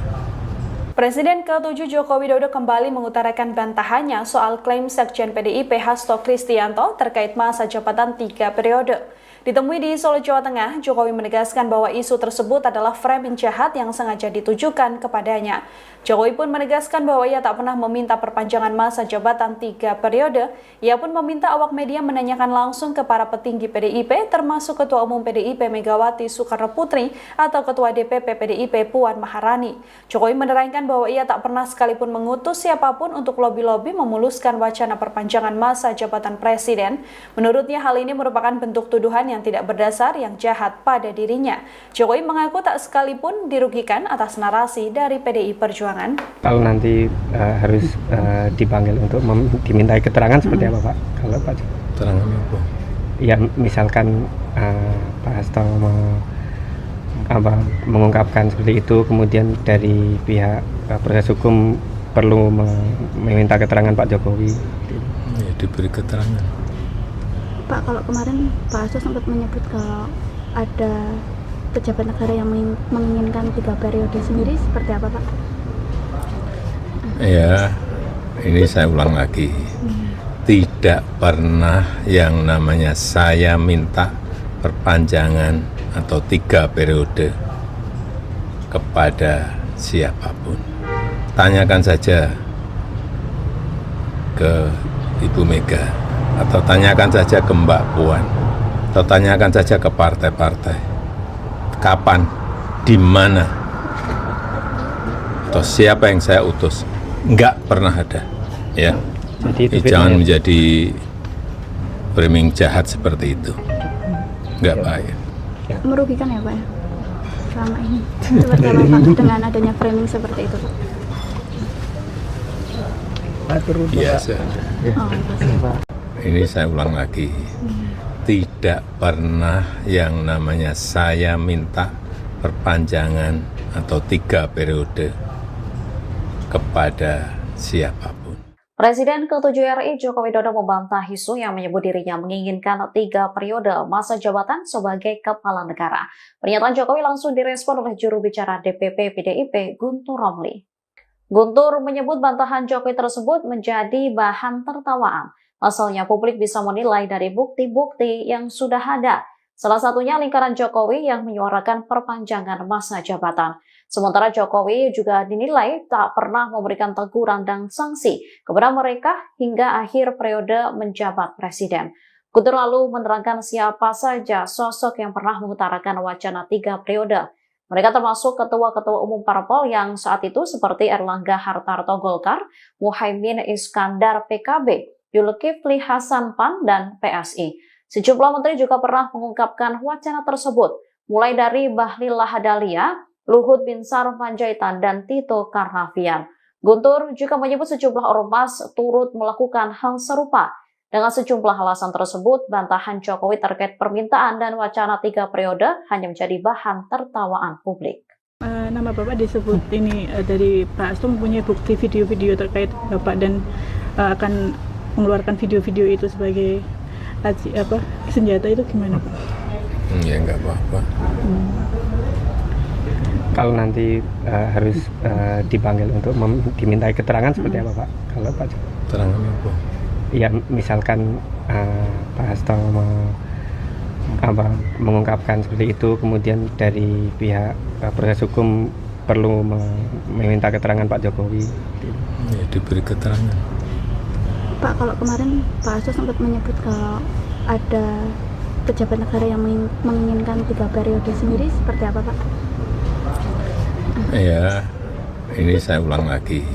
[SPEAKER 2] Presiden ke-7 Joko Widodo kembali mengutarakan bantahannya soal klaim Sekjen PDIP Hasto Kristianto terkait masa jabatan 3 periode. Ditemui di Solo, Jawa Tengah, Jokowi menegaskan bahwa isu tersebut adalah framing jahat yang sengaja ditujukan kepadanya. Jokowi pun menegaskan bahwa ia tak pernah meminta perpanjangan masa jabatan 3 periode. Ia pun meminta awak media menanyakan langsung ke para petinggi PDIP, termasuk Ketua Umum PDIP Megawati Soekarno Putri atau Ketua DPP PDIP Puan Maharani. Jokowi menerangkan bahwa ia tak pernah sekalipun mengutus siapapun untuk lobi-lobi memuluskan wacana perpanjangan masa jabatan presiden. Menurutnya hal ini merupakan bentuk tuduhan yang tidak berdasar yang jahat pada dirinya. Jokowi mengaku tak sekalipun dirugikan atas narasi dari PDI Perjuangan.
[SPEAKER 3] Kalau nanti harus dipanggil untuk dimintai keterangan seperti apa Pak? Kalau Pak
[SPEAKER 1] Keterangan apa?
[SPEAKER 3] Ya misalkan Pak Hasto mengungkapkan seperti itu, kemudian dari pihak proses hukum perlu meminta keterangan Pak Jokowi.
[SPEAKER 1] Ya, diberi keterangan.
[SPEAKER 4] Pak, kalau kemarin Pak Hasto sempat menyebut kalau ada pejabat negara yang menginginkan 3 periode sendiri, seperti apa Pak?
[SPEAKER 1] Ya, ini saya ulang lagi. Tidak pernah yang namanya saya minta perpanjangan atau 3 periode kepada siapapun. Tanyakan saja ke Ibu Mega, atau tanyakan saja ke Mbak Puan, atau tanyakan saja ke partai-partai. Kapan, di mana, atau siapa yang saya utus? Enggak pernah ada, ya.
[SPEAKER 3] Jadi
[SPEAKER 1] Jangan menjadi framing jahat seperti itu. Enggak baik.
[SPEAKER 4] Merugikan ya Pak ya? Selama ini. Seperti apa Pak dengan adanya framing seperti itu Pak?
[SPEAKER 1] Biasa.
[SPEAKER 4] Oh, pasti.
[SPEAKER 1] Ini saya ulang lagi. Tidak pernah yang namanya saya minta perpanjangan atau 3 periode kepada siapapun.
[SPEAKER 5] Presiden ke-7 RI Joko Widodo membantah isu yang menyebut dirinya menginginkan 3 periode masa jabatan sebagai kepala negara. Pernyataan Jokowi langsung direspon oleh juru bicara DPP PDIP Guntur Romli. Guntur menyebut bantahan Jokowi tersebut menjadi bahan tertawaan. Pasalnya publik bisa menilai dari bukti-bukti yang sudah ada. Salah satunya lingkaran Jokowi yang menyuarakan perpanjangan masa jabatan. Sementara Jokowi juga dinilai tak pernah memberikan teguran dan sanksi kepada mereka hingga akhir periode menjabat presiden. Guntur lalu menerangkan siapa saja sosok yang pernah mengutarakan wacana 3 periode. Mereka termasuk ketua-ketua umum parpol yang saat itu seperti Erlangga Hartarto Golkar, Muhaimin Iskandar PKB, Zulkifli Hasan PAN, dan PSI. Sejumlah menteri juga pernah mengungkapkan wacana tersebut, mulai dari Bahlil Lahadalia, Luhut Binsar Panjaitan, dan Tito Karnavian. Guntur juga menyebut sejumlah ormas turut melakukan hal serupa. Dengan sejumlah alasan tersebut, bantahan Jokowi terkait permintaan dan wacana 3 periode hanya menjadi bahan tertawaan publik.
[SPEAKER 6] Nama Bapak disebut ini dari Pak Hasto mempunyai bukti video-video terkait Bapak dan akan mengeluarkan video-video itu sebagai senjata, itu gimana Pak?
[SPEAKER 1] Ya enggak apa-apa.
[SPEAKER 3] Kalau nanti harus dipanggil untuk dimintai keterangan seperti apa Pak? Kalau Pak
[SPEAKER 1] Keterangan apa?
[SPEAKER 3] Ya misalkan Pak Hasto mengungkapkan seperti itu, kemudian dari pihak proses hukum perlu meminta keterangan Pak Jokowi.
[SPEAKER 1] Ya, diberi keterangan.
[SPEAKER 4] Pak, kalau kemarin Pak Hasto sempat menyebut kalau ada pejabat negara yang menginginkan 3 periode sendiri, seperti apa Pak?
[SPEAKER 1] Ya, ini saya ulang lagi.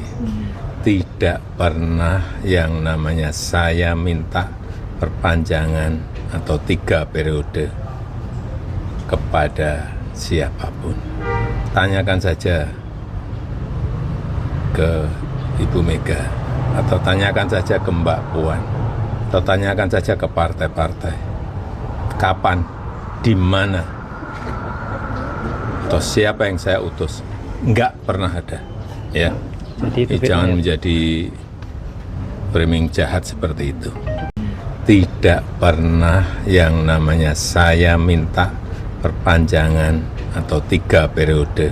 [SPEAKER 1] Tidak pernah yang namanya saya minta perpanjangan atau 3 periode kepada siapapun. Tanyakan saja ke Ibu Mega, atau tanyakan saja ke Mbak Puan, atau tanyakan saja ke partai-partai. Kapan, di mana, atau siapa yang saya utus? Enggak pernah ada, ya.
[SPEAKER 3] Jadi
[SPEAKER 1] Jangan menjadi framing jahat seperti itu. tidak pernah yang namanya saya minta perpanjangan atau 3 periode.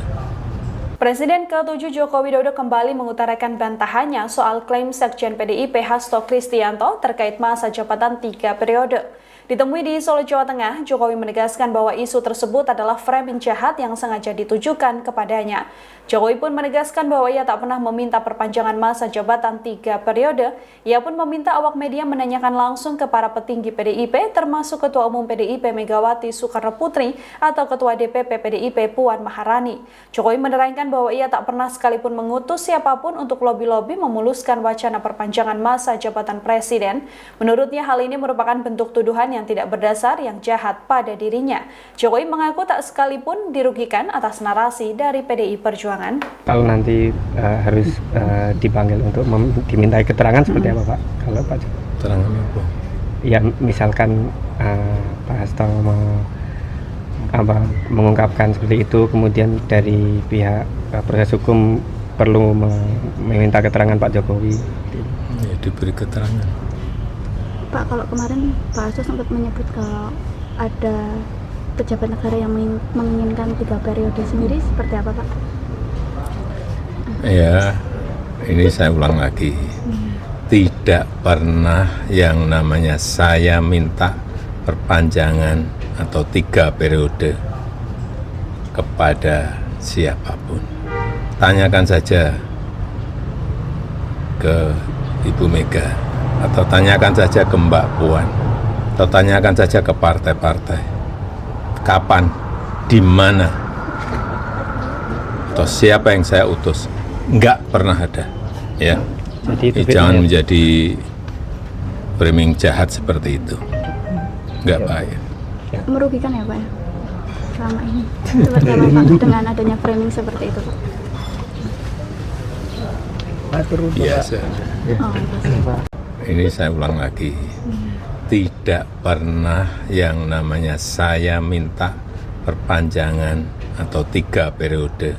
[SPEAKER 2] Presiden ke-7 Joko Widodo kembali mengutarakan bantahannya soal klaim Sekjen PDIP Hasto Kristianto terkait masa jabatan 3 periode. Ditemui di Solo, Jawa Tengah, Jokowi menegaskan bahwa isu tersebut adalah framing jahat yang sengaja ditujukan kepadanya. Jokowi pun menegaskan bahwa ia tak pernah meminta perpanjangan masa jabatan 3 periode. Ia pun meminta awak media menanyakan langsung ke para petinggi PDIP, termasuk Ketua Umum PDIP Megawati Soekarno Putri atau Ketua DPP PDIP Puan Maharani. Jokowi menerangkan bahwa ia tak pernah sekalipun mengutus siapapun untuk lobi-lobi memuluskan wacana perpanjangan masa jabatan presiden. Menurutnya hal ini merupakan bentuk tuduhan yang tidak berdasar yang jahat pada dirinya. Jokowi mengaku tak sekalipun dirugikan atas narasi dari PDI Perjuangan.
[SPEAKER 3] Kalau nanti harus dipanggil untuk dimintai keterangan seperti apa Pak? Kalau Pak Jokowi?
[SPEAKER 1] Keterangan apa?
[SPEAKER 3] Ya misalkan Pak Hasto mengungkapkan seperti itu, kemudian dari pihak proses hukum perlu meminta keterangan Pak Jokowi.
[SPEAKER 1] Ya, diberi keterangan.
[SPEAKER 4] Pak, kalau kemarin Pak Hasto sempat menyebut kalau ada pejabat negara yang menginginkan 3 periode sendiri, seperti apa Pak?
[SPEAKER 1] Ya, ini saya ulang lagi. Tidak pernah yang namanya saya minta perpanjangan atau 3 periode kepada siapapun. Tanyakan saja ke Ibu Mega, atau tanyakan saja ke Mbak Puan, atau tanyakan saja ke partai-partai. Kapan, di mana, atau siapa yang saya utus? Enggak pernah ada, ya.
[SPEAKER 3] Jadi
[SPEAKER 1] Jangan menjadi framing jahat seperti itu. Enggak baik.
[SPEAKER 4] Merugikan ya Pak ya? Selama ini. Seperti apa Pak dengan adanya framing seperti itu Pak?
[SPEAKER 1] Biasa.
[SPEAKER 4] Oh, Pak.
[SPEAKER 1] Ini saya ulang lagi. Tidak pernah yang namanya saya minta perpanjangan atau 3 periode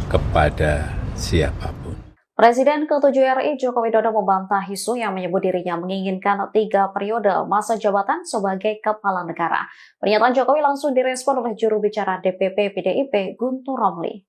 [SPEAKER 1] kepada siapapun.
[SPEAKER 5] Presiden ke-7 RI Joko Widodo membantah isu yang menyebut dirinya menginginkan 3 periode masa jabatan sebagai kepala negara. Pernyataan Jokowi langsung direspon oleh juru bicara DPP PDIP Guntur Romli.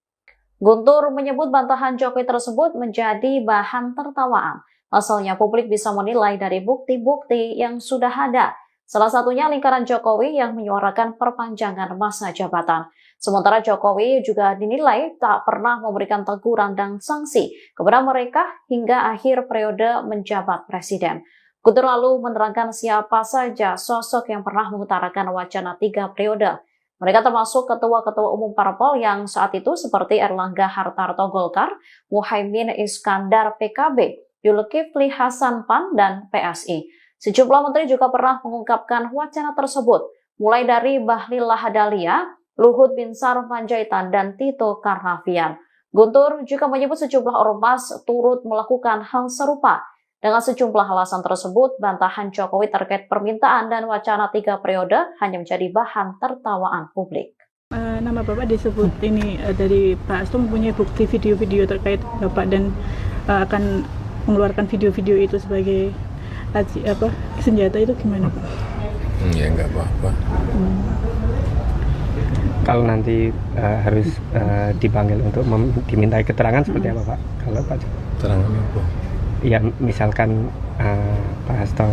[SPEAKER 5] Guntur menyebut bantahan Jokowi tersebut menjadi bahan tertawaan. Asalnya publik bisa menilai dari bukti-bukti yang sudah ada. Salah satunya lingkaran Jokowi yang menyuarakan perpanjangan masa jabatan. Sementara Jokowi juga dinilai tak pernah memberikan teguran dan sanksi kepada mereka hingga akhir periode menjabat presiden. Guntur lalu menerangkan siapa saja sosok yang pernah mengutarakan wacana 3 periode. Mereka termasuk ketua-ketua umum parpol yang saat itu seperti Erlangga Hartarto Golkar, Muhaimin Iskandar PKB, Zulkifli Hasan PAN, dan PSI. Sejumlah menteri juga pernah mengungkapkan wacana tersebut, mulai dari Bahlil Lahadalia, Luhut Binsar Panjaitan, dan Tito Karnavian. Guntur juga menyebut sejumlah ormas turut melakukan hal serupa. Dengan sejumlah alasan tersebut, bantahan Jokowi terkait permintaan dan wacana 3 periode hanya menjadi bahan tertawaan publik.
[SPEAKER 6] Nama Bapak disebut ini dari Pak Hasto mempunyai bukti video-video terkait Bapak dan akan mengeluarkan video-video itu sebagai senjata, itu gimana Pak?
[SPEAKER 1] Ya enggak apa-apa.
[SPEAKER 3] Kalau nanti harus dipanggil untuk dimintai keterangan seperti apa Pak? Kalau Pak Jokowi?
[SPEAKER 1] Keterangan apa?
[SPEAKER 3] Ya misalkan Pak Hasto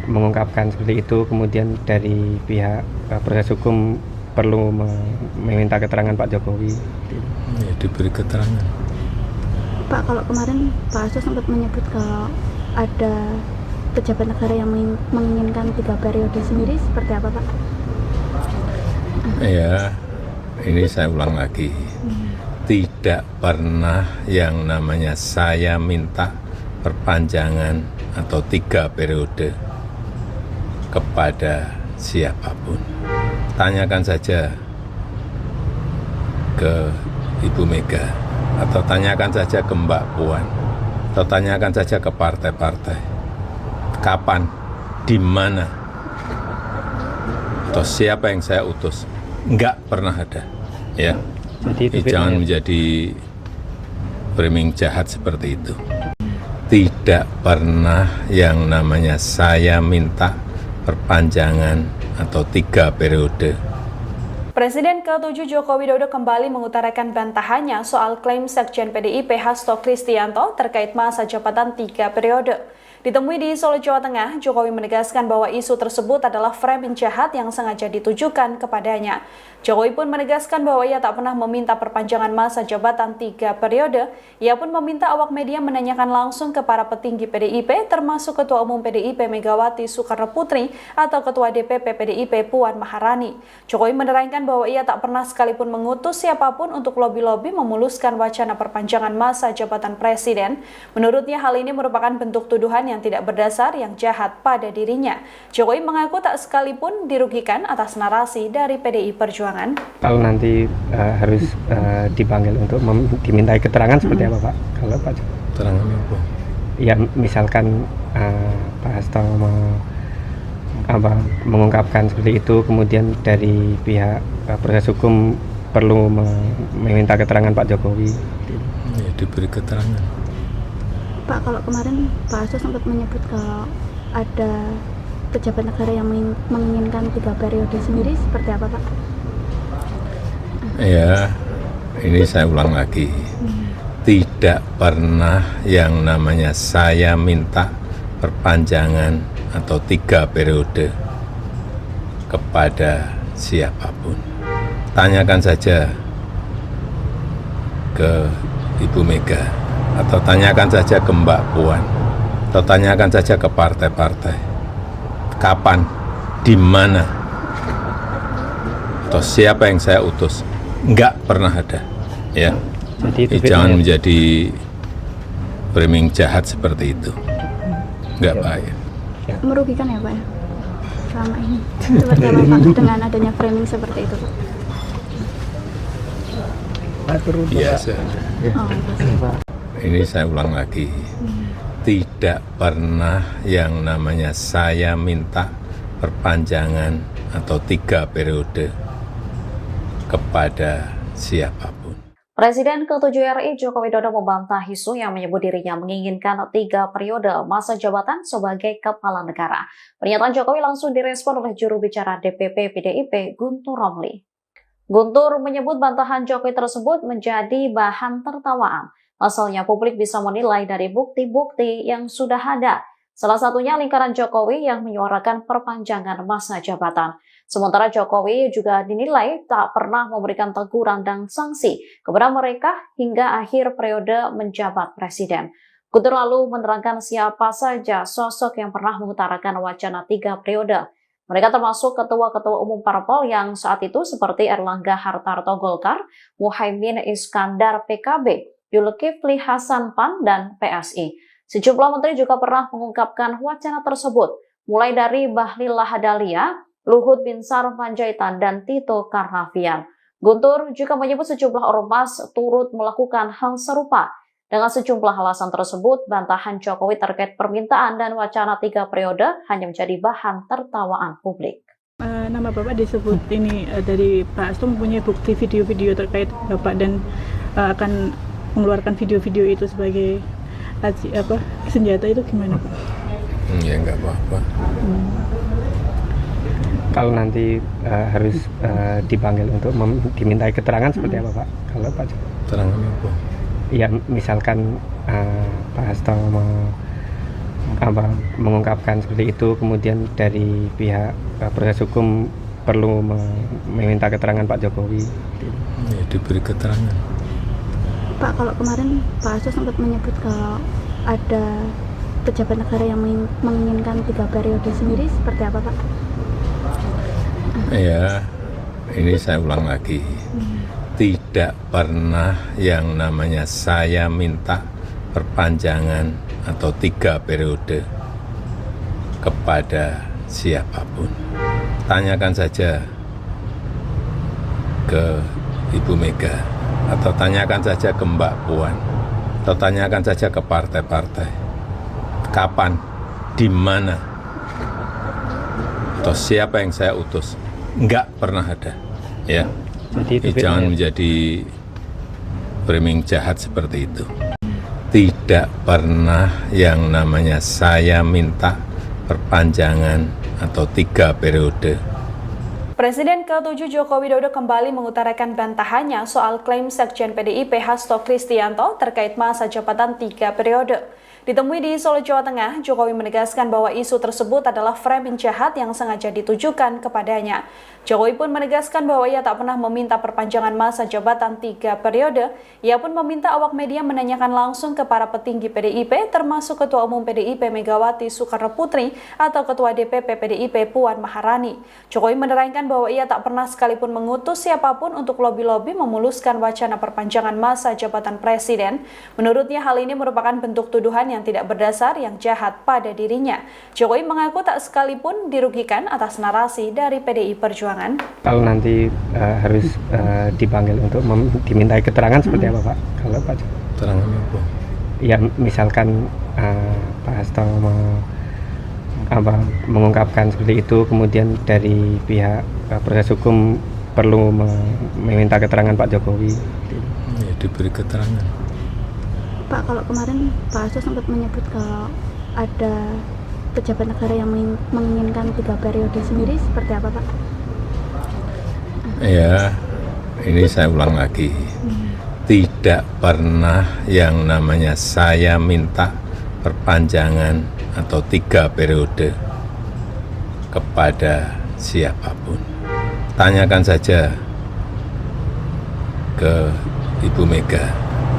[SPEAKER 3] mengungkapkan seperti itu, kemudian dari pihak proses hukum perlu meminta keterangan Pak Jokowi.
[SPEAKER 1] Ya, diberi keterangan.
[SPEAKER 4] Pak, kalau kemarin Pak Hasto sempat menyebut kalau ada pejabat negara yang menginginkan 3 periode sendiri, seperti apa Pak?
[SPEAKER 1] Ya, ini saya ulang lagi. Tidak pernah yang namanya saya minta perpanjangan atau 3 periode kepada siapapun. Tanyakan saja ke Ibu Mega, atau tanyakan saja ke Mbak Puan, atau tanyakan saja ke partai-partai. Kapan, di mana, atau siapa yang saya utus? Enggak pernah ada, ya.
[SPEAKER 3] Jadi
[SPEAKER 1] Jangan menjadi framing jahat seperti itu. tidak pernah yang namanya saya minta perpanjangan atau 3 periode.
[SPEAKER 2] Presiden ke-7 Joko Widodo kembali mengutarakan bantahannya soal klaim Sekjen PDIP Hasto Kristianto terkait masa jabatan 3 periode. Ditemui di Solo, Jawa Tengah, Jokowi menegaskan bahwa isu tersebut adalah framing jahat yang sengaja ditujukan kepadanya. Jokowi pun menegaskan bahwa ia tak pernah meminta perpanjangan masa jabatan 3 periode. Ia pun meminta awak media menanyakan langsung ke para petinggi PDIP, termasuk Ketua Umum PDIP Megawati Soekarno Putri atau Ketua DPP PDIP Puan Maharani. Jokowi menerangkan bahwa ia tak pernah sekalipun mengutus siapapun untuk lobi-lobi memuluskan wacana perpanjangan masa jabatan presiden. Menurutnya hal ini merupakan bentuk tuduhan yang tidak berdasar yang jahat pada dirinya. Jokowi mengaku tak sekalipun dirugikan atas narasi dari PDI Perjuangan.
[SPEAKER 3] Kalau nanti harus dipanggil untuk dimintai keterangan seperti apa Pak? Kalau Pak Jokowi?
[SPEAKER 1] Keterangan apa?
[SPEAKER 3] Ya misalkan Pak Hasto mengungkapkan seperti itu, kemudian dari pihak proses hukum perlu meminta keterangan Pak Jokowi.
[SPEAKER 1] Ya, diberi keterangan.
[SPEAKER 4] Pak, kalau kemarin Pak Hasto sempat menyebut kalau ada pejabat negara yang menginginkan 3 periode sendiri, seperti apa Pak?
[SPEAKER 1] Ya, ini saya ulang lagi. Tidak pernah yang namanya saya minta perpanjangan atau 3 periode kepada siapapun. Tanyakan saja ke Ibu Mega, atau tanyakan saja ke Mbak Puan, atau tanyakan saja ke partai-partai. Kapan, di mana, atau siapa yang saya utus? Enggak pernah ada, ya.
[SPEAKER 3] Jadi
[SPEAKER 1] Jangan menjadi framing jahat seperti itu. Enggak baik.
[SPEAKER 4] Merugikan ya Pak ya? Selama ini. Seperti apa Pak dengan adanya framing seperti itu Pak?
[SPEAKER 1] Biasa.
[SPEAKER 4] Oh, Pak.
[SPEAKER 1] Ini saya ulang lagi. Tidak pernah yang namanya saya minta perpanjangan atau 3 periode kepada siapapun.
[SPEAKER 5] Presiden ke-7 RI Joko Widodo membantah isu yang menyebut dirinya menginginkan 3 periode masa jabatan sebagai kepala negara. Pernyataan Jokowi langsung direspon oleh juru bicara DPP PDIP Guntur Romli. Guntur menyebut bantahan Jokowi tersebut menjadi bahan tertawaan. Pasalnya publik bisa menilai dari bukti-bukti yang sudah ada. Salah satunya lingkaran Jokowi yang menyuarakan perpanjangan masa jabatan. Sementara Jokowi juga dinilai tak pernah memberikan teguran dan sanksi kepada mereka hingga akhir periode menjabat presiden. Guntur lalu menerangkan siapa saja sosok yang pernah mengutarakan wacana 3 periode. Mereka termasuk ketua-ketua umum parpol yang saat itu seperti Erlangga Hartarto Golkar, Muhaimin Iskandar PKB, Zulkifli Hasan PAN, dan PSI. Sejumlah menteri juga pernah mengungkapkan wacana tersebut, mulai dari Bahlil Lahadalia, Luhut Binsar Panjaitan, dan Tito Karnavian. Guntur juga menyebut sejumlah ormas turut melakukan hal serupa. Dengan sejumlah alasan tersebut, bantahan Jokowi terkait permintaan dan wacana 3 periode hanya menjadi bahan tertawaan publik.
[SPEAKER 6] Nama Bapak disebut ini dari Pak Hasto mempunyai bukti video-video terkait Bapak dan akan mengeluarkan video-video itu sebagai senjata, itu gimana Pak?
[SPEAKER 1] Ya enggak apa-apa.
[SPEAKER 3] Kalau nanti harus dipanggil untuk dimintai keterangan seperti apa Pak? Kalau Pak Jokowi?
[SPEAKER 1] Keterangan apa?
[SPEAKER 3] Ya misalkan Pak Hasto mengungkapkan seperti itu, kemudian dari pihak proses hukum perlu meminta keterangan Pak Jokowi.
[SPEAKER 1] Ya, diberi keterangan.
[SPEAKER 4] Pak, kalau kemarin Pak Hasto sempat menyebut kalau ada pejabat negara yang menginginkan 3 periode sendiri, seperti apa Pak?
[SPEAKER 1] Ya, ini saya ulang lagi. Tidak pernah yang namanya saya minta perpanjangan atau 3 periode kepada siapapun. Tanyakan saja ke Ibu Mega, atau tanyakan saja ke Mbak Puan, atau tanyakan saja ke partai-partai. Kapan, di mana, atau siapa yang saya utus? Enggak pernah ada, ya. Jangan menjadi framing jahat seperti itu. tidak pernah yang namanya saya minta perpanjangan atau 3 periode.
[SPEAKER 2] Presiden ke-7 Joko Widodo kembali mengutarakan bantahannya soal klaim Sekjen PDIP Hasto Kristianto terkait masa jabatan 3 periode. Ditemui di Solo, Jawa Tengah, Jokowi menegaskan bahwa isu tersebut adalah framing jahat yang sengaja ditujukan kepadanya. Jokowi pun menegaskan bahwa ia tak pernah meminta perpanjangan masa jabatan 3 periode. Ia pun meminta awak media menanyakan langsung ke para petinggi PDIP, termasuk Ketua Umum PDIP Megawati Soekarno Putri atau Ketua DPP PDIP Puan Maharani. Jokowi menerangkan bahwa ia tak pernah sekalipun mengutus siapapun untuk lobi-lobi memuluskan wacana perpanjangan masa jabatan presiden. Menurutnya hal ini merupakan bentuk tuduhan yang tidak berdasar yang jahat pada dirinya. Jokowi mengaku tak sekalipun dirugikan atas narasi dari PDI Perjuangan.
[SPEAKER 3] Kalau nanti harus dipanggil untuk dimintai keterangan seperti apa Pak? Kalau Pak
[SPEAKER 1] Keterangan apa?
[SPEAKER 3] Ya misalkan Pak Hasto mengungkapkan seperti itu, kemudian dari pihak proses hukum perlu meminta keterangan Pak Jokowi.
[SPEAKER 1] Ya, diberi keterangan.
[SPEAKER 4] Pak, kalau kemarin Pak Hasto sempat menyebut kalau ada pejabat negara yang menginginkan 3 periode sendiri, seperti apa Pak?
[SPEAKER 1] Ya, ini saya ulang lagi. Tidak pernah yang namanya saya minta perpanjangan atau 3 periode kepada siapapun. Tanyakan saja ke Ibu Mega,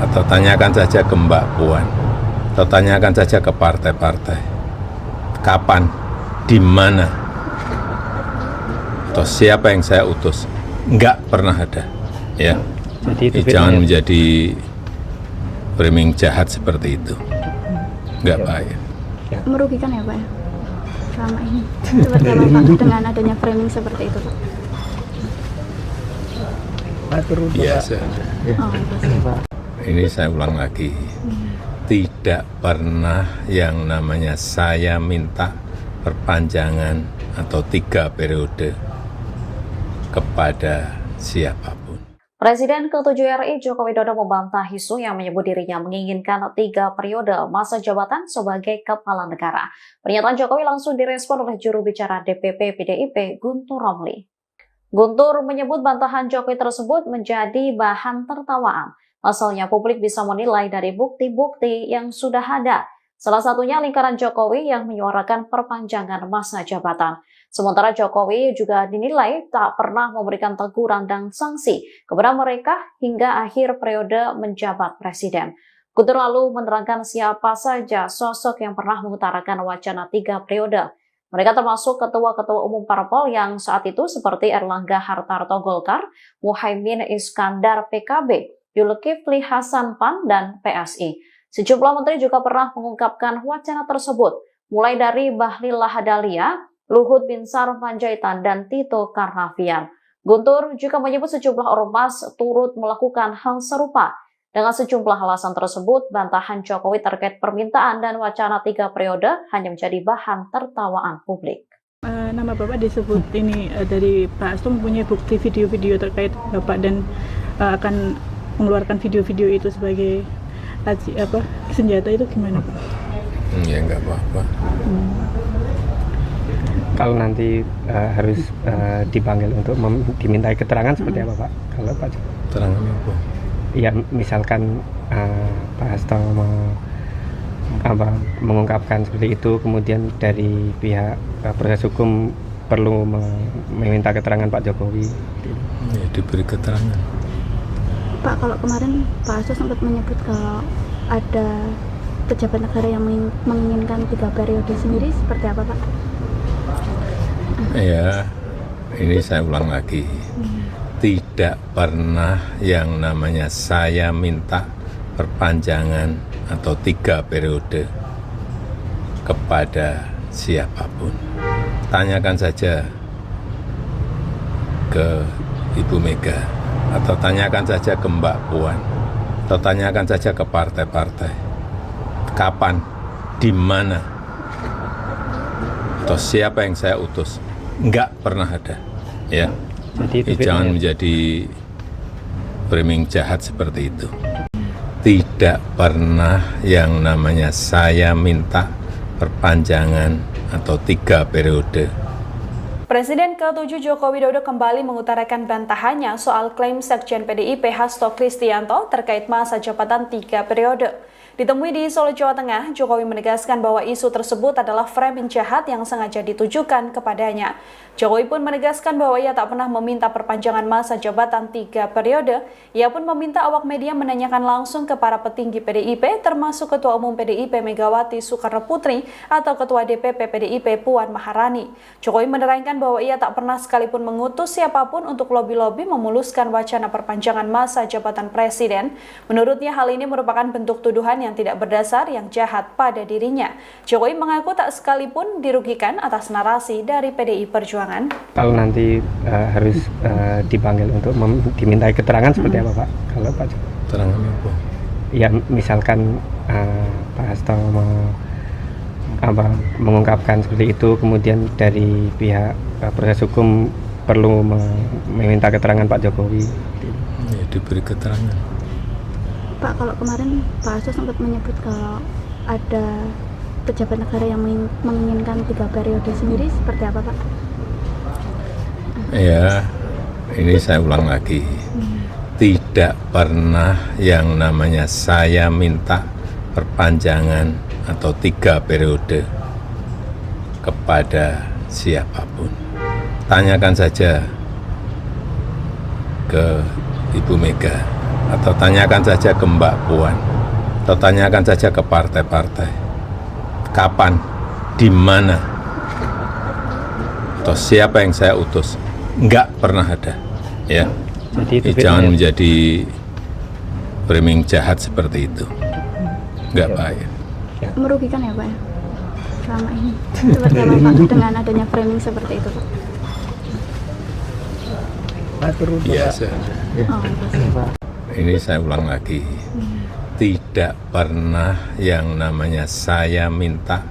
[SPEAKER 1] atau tanyakan saja ke Mbak Puan, atau tanyakan saja ke partai-partai. Kapan, di mana, atau siapa yang saya utus? Enggak pernah ada, ya.
[SPEAKER 3] Jadi
[SPEAKER 1] Jangan menjadi framing jahat seperti itu. Enggak baik.
[SPEAKER 4] Merugikan ya Pak ya? Selama ini. Seperti apa Pak dengan adanya framing seperti itu Pak?
[SPEAKER 1] Biasa.
[SPEAKER 4] Oh, biasa.
[SPEAKER 1] Ini saya ulang lagi. Tidak pernah yang namanya saya minta perpanjangan atau 3 periode kepada siapapun.
[SPEAKER 5] Presiden ke-7 RI Joko Widodo membantah isu yang menyebut dirinya menginginkan 3 periode masa jabatan sebagai kepala negara. Pernyataan Jokowi langsung direspon oleh juru bicara DPP PDIP Guntur Romli. Guntur menyebut bantahan Jokowi tersebut menjadi bahan tertawaan. Asalnya publik bisa menilai dari bukti-bukti yang sudah ada. Salah satunya lingkaran Jokowi yang menyuarakan perpanjangan masa jabatan. Sementara Jokowi juga dinilai tak pernah memberikan teguran dan sanksi kepada mereka hingga akhir periode menjabat presiden. Guntur lalu menerangkan siapa saja sosok yang pernah mengutarakan wacana 3 periode. Mereka termasuk ketua-ketua umum parpol yang saat itu seperti Erlangga Hartarto Golkar, Muhaimin Iskandar PKB, Zulkifli Hasan PAN, dan PSI. Sejumlah menteri juga pernah mengungkapkan wacana tersebut, mulai dari Bahlil Lahadalia, Luhut Binsar Panjaitan, dan Tito Karnavian. Guntur juga menyebut sejumlah ormas turut melakukan hal serupa. Dengan sejumlah alasan tersebut, bantahan Jokowi terkait permintaan dan wacana 3 periode hanya menjadi bahan tertawaan publik.
[SPEAKER 6] Nama Bapak disebut ini dari Pak Hasto mempunyai bukti video-video terkait Bapak dan akan mengeluarkan video-video itu sebagai senjata, itu gimana Pak?
[SPEAKER 1] Ya enggak apa-apa.
[SPEAKER 3] Kalau nanti harus dipanggil untuk dimintai keterangan seperti apa Pak? Kalau Pak
[SPEAKER 1] Keterangan apa?
[SPEAKER 3] Ya misalkan Pak Hasto mengungkapkan seperti itu, kemudian dari pihak proses hukum perlu meminta keterangan Pak Jokowi.
[SPEAKER 1] Ya, diberi keterangan.
[SPEAKER 4] Pak, kalau kemarin Pak Hasto sempat menyebut kalau ada pejabat negara yang menginginkan 3 periode sendiri, seperti apa Pak?
[SPEAKER 1] Ya, ini saya ulang lagi. Tidak pernah yang namanya saya minta perpanjangan atau 3 periode kepada siapapun. Tanyakan saja ke Ibu Mega, atau tanyakan saja ke Mbak Puan, atau tanyakan saja ke partai-partai. Kapan, di mana, atau siapa yang saya utus? Enggak pernah ada, ya.
[SPEAKER 3] Jadi
[SPEAKER 1] Jangan menjadi framing jahat seperti itu. tidak pernah yang namanya saya minta perpanjangan atau 3 periode.
[SPEAKER 2] Presiden ke-7 Joko Widodo kembali mengutarakan bantahannya soal klaim Sekjen PDIP Hasto Kristianto terkait masa jabatan 3 periode. Ditemui di Solo, Jawa Tengah, Jokowi menegaskan bahwa isu tersebut adalah framing jahat yang sengaja ditujukan kepadanya. Jokowi pun menegaskan bahwa ia tak pernah meminta perpanjangan masa jabatan 3 periode. Ia pun meminta awak media menanyakan langsung ke para petinggi PDIP, termasuk Ketua Umum PDIP Megawati Soekarno Putri atau Ketua DPP PDIP Puan Maharani. Jokowi menerangkan bahwa ia tak pernah sekalipun mengutus siapapun untuk lobi-lobi memuluskan wacana perpanjangan masa jabatan presiden. Menurutnya hal ini merupakan bentuk tuduhan yang tidak berdasar yang jahat pada dirinya. Jokowi mengaku tak sekalipun dirugikan atas narasi dari PDI Perjuangan.
[SPEAKER 3] Kalau nanti harus dipanggil untuk dimintai keterangan seperti apa Pak? Kalau Pak Jokowi?
[SPEAKER 1] Keterangan apa?
[SPEAKER 3] Ya misalkan Pak Hasto mengungkapkan seperti itu, kemudian dari pihak proses hukum perlu meminta keterangan Pak Jokowi.
[SPEAKER 1] Ya, diberi keterangan.
[SPEAKER 4] Pak, kalau kemarin Pak Hasto sempat menyebut kalau ada pejabat negara yang menginginkan 3 periode sendiri, seperti apa Pak?
[SPEAKER 1] Ya, ini saya ulang lagi. Tidak pernah yang namanya saya minta perpanjangan atau 3 periode kepada siapapun. Tanyakan saja ke Ibu Mega, atau tanyakan saja ke Mbak Puan, atau tanyakan saja ke partai-partai. Kapan, di mana, atau siapa yang saya utus? Enggak pernah ada, ya.
[SPEAKER 3] Jadi
[SPEAKER 1] Jangan menjadi framing jahat seperti itu. Enggak baik.
[SPEAKER 4] Merugikan ya Pak ya? Selama ini. Seperti apa Pak dengan adanya framing seperti itu Pak?
[SPEAKER 1] Biasa.
[SPEAKER 4] Oh,
[SPEAKER 1] Ini saya ulang lagi. Tidak pernah yang namanya saya minta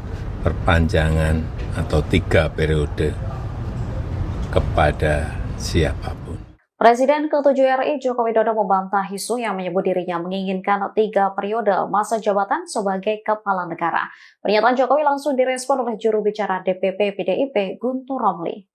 [SPEAKER 1] perpanjangan atau 3 periode kepada siapapun.
[SPEAKER 5] Presiden ke-7 RI Joko Widodo membantah isu yang menyebut dirinya menginginkan 3 periode masa jabatan sebagai kepala negara. Pernyataan Jokowi langsung direspon oleh juru bicara DPP PDIP Guntur Romli.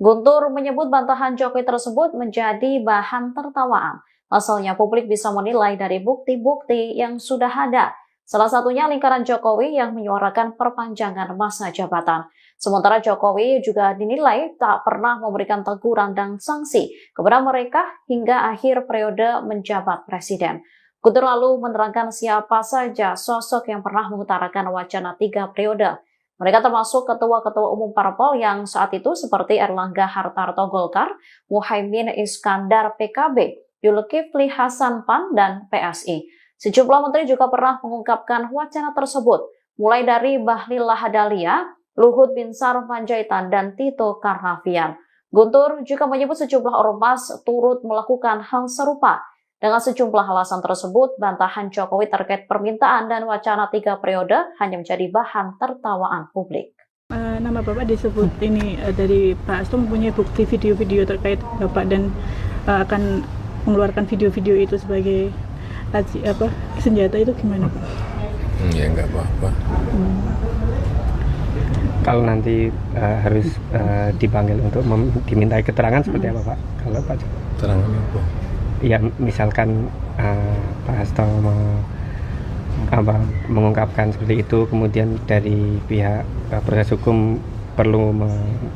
[SPEAKER 5] Guntur menyebut bantahan Jokowi tersebut menjadi bahan tertawaan. Asalnya publik bisa menilai dari bukti-bukti yang sudah ada. Salah satunya lingkaran Jokowi yang menyuarakan perpanjangan masa jabatan. Sementara Jokowi juga dinilai tak pernah memberikan teguran dan sanksi kepada mereka hingga akhir periode menjabat presiden. Guntur lalu menerangkan siapa saja sosok yang pernah mengutarakan wacana 3 periode. Mereka termasuk ketua-ketua umum parpol yang saat itu seperti Erlangga Hartarto Golkar, Muhaimin Iskandar PKB, Zulkifli Hasan PAN, dan PSI. Sejumlah menteri juga pernah mengungkapkan wacana tersebut, mulai dari Bahlil Lahadalia, Luhut Binsar Panjaitan, dan Tito Karnavian. Guntur juga menyebut sejumlah ormas turut melakukan hal serupa. Dengan sejumlah alasan tersebut, bantahan Jokowi terkait permintaan dan wacana 3 periode hanya menjadi bahan tertawaan publik.
[SPEAKER 6] Nama Bapak disebut ini dari Pak Hasto mempunyai bukti video-video terkait Bapak dan akan mengeluarkan video-video itu sebagai senjata, itu gimana Pak?
[SPEAKER 1] Ya enggak apa-apa.
[SPEAKER 3] Kalau nanti harus dipanggil untuk dimintai keterangan seperti apa Pak? Kalau Pak Jokowi?
[SPEAKER 1] Keterangan apa?
[SPEAKER 3] Ya misalkan Pak Hasto mengungkapkan seperti itu, kemudian dari pihak proses hukum perlu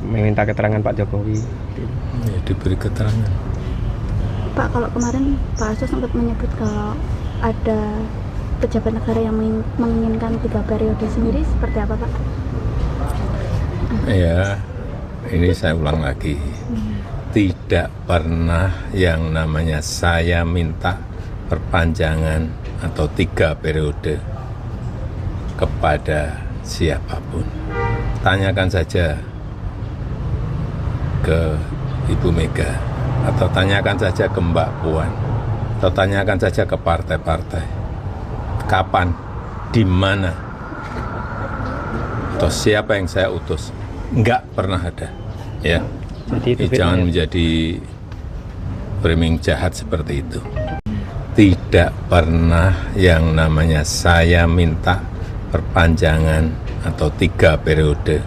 [SPEAKER 3] meminta keterangan Pak Jokowi.
[SPEAKER 1] Ya, diberi keterangan.
[SPEAKER 4] Pak, kalau kemarin Pak Hasto sempat menyebut kalau ada pejabat negara yang menginginkan 3 periode sendiri, seperti apa Pak?
[SPEAKER 1] Ya, ini saya ulang lagi. Tidak pernah yang namanya saya minta perpanjangan atau 3 periode kepada siapapun. Tanyakan saja ke Ibu Mega, atau tanyakan saja ke Mbak Puan, atau tanyakan saja ke partai-partai. Kapan, di mana, atau siapa yang saya utus? Enggak pernah ada, ya.
[SPEAKER 3] Jadi
[SPEAKER 1] Jangan menjadi framing jahat seperti itu. tidak pernah yang namanya saya minta perpanjangan atau 3 periode.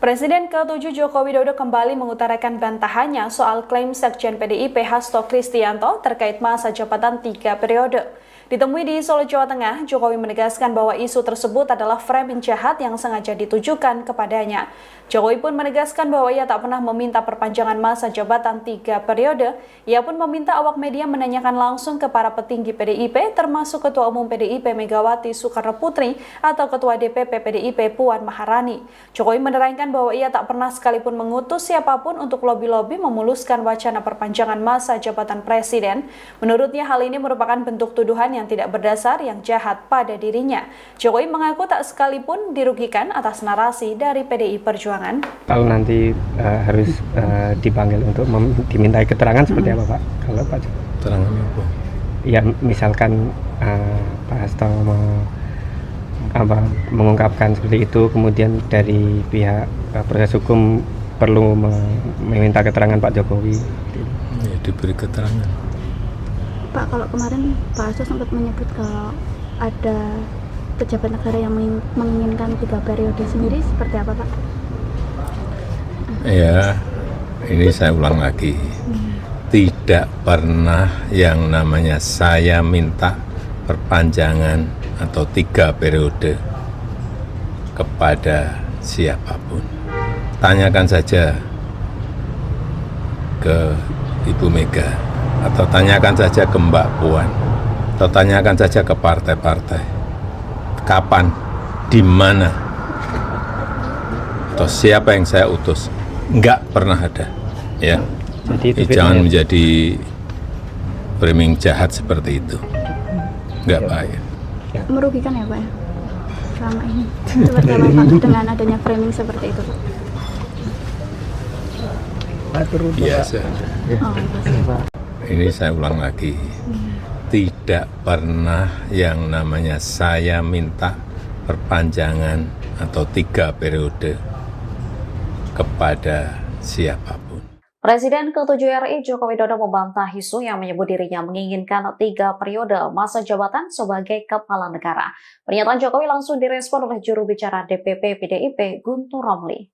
[SPEAKER 2] Presiden ke-7 Joko Widodo kembali mengutarakan bantahannya soal klaim Sekjen PDIP Hasto Kristianto terkait masa jabatan 3 periode. Ditemui di Solo, Jawa Tengah, Jokowi menegaskan bahwa isu tersebut adalah framing jahat yang sengaja ditujukan kepadanya. Jokowi pun menegaskan bahwa ia tak pernah meminta perpanjangan masa jabatan 3 periode. Ia pun meminta awak media menanyakan langsung ke para petinggi PDIP, termasuk Ketua Umum PDIP Megawati Soekarno Putri atau Ketua DPP PDIP Puan Maharani. Jokowi menerangkan bahwa ia tak pernah sekalipun mengutus siapapun untuk lobi-lobi memuluskan wacana perpanjangan masa jabatan presiden. Menurutnya hal ini merupakan bentuk tuduhan yang tidak berdasar yang jahat pada dirinya. Jokowi mengaku tak sekalipun dirugikan atas narasi dari PDI Perjuangan.
[SPEAKER 3] Kalau nanti harus dipanggil untuk dimintai keterangan seperti apa Pak? Kalau Pak Jokowi?
[SPEAKER 1] Keterangan apa?
[SPEAKER 3] Ya misalkan Pak Hasto mengungkapkan seperti itu, kemudian dari pihak proses hukum perlu meminta keterangan Pak Jokowi.
[SPEAKER 1] Ya, diberi keterangan.
[SPEAKER 4] Pak, kalau kemarin Pak Hasto sempat menyebut kalau ada pejabat negara yang menginginkan 3 periode sendiri, seperti apa Pak?
[SPEAKER 1] Ya, ini saya ulang lagi. Tidak pernah yang namanya saya minta perpanjangan atau 3 periode kepada siapapun. Tanyakan saja ke Ibu Mega, atau tanyakan saja ke Mbak Puan, atau tanyakan saja ke partai-partai. Kapan, di mana, atau siapa yang saya utus? Enggak pernah ada, ya.
[SPEAKER 3] Jadi
[SPEAKER 1] Jangan menjadi framing jahat seperti itu. Enggak baik.
[SPEAKER 4] Merugikan ya Pak ya? Selama ini. Seperti apa Pak dengan adanya framing seperti itu Pak?
[SPEAKER 1] Biasa.
[SPEAKER 4] Oh, Pak.
[SPEAKER 1] Ini saya ulang lagi. Tidak pernah yang namanya saya minta perpanjangan atau 3 periode kepada siapapun.
[SPEAKER 5] Presiden ke-7 RI Joko Widodo membantah isu yang menyebut dirinya menginginkan 3 periode masa jabatan sebagai kepala negara. Pernyataan Jokowi langsung direspon oleh juru bicara DPP PDIP Guntur Romli.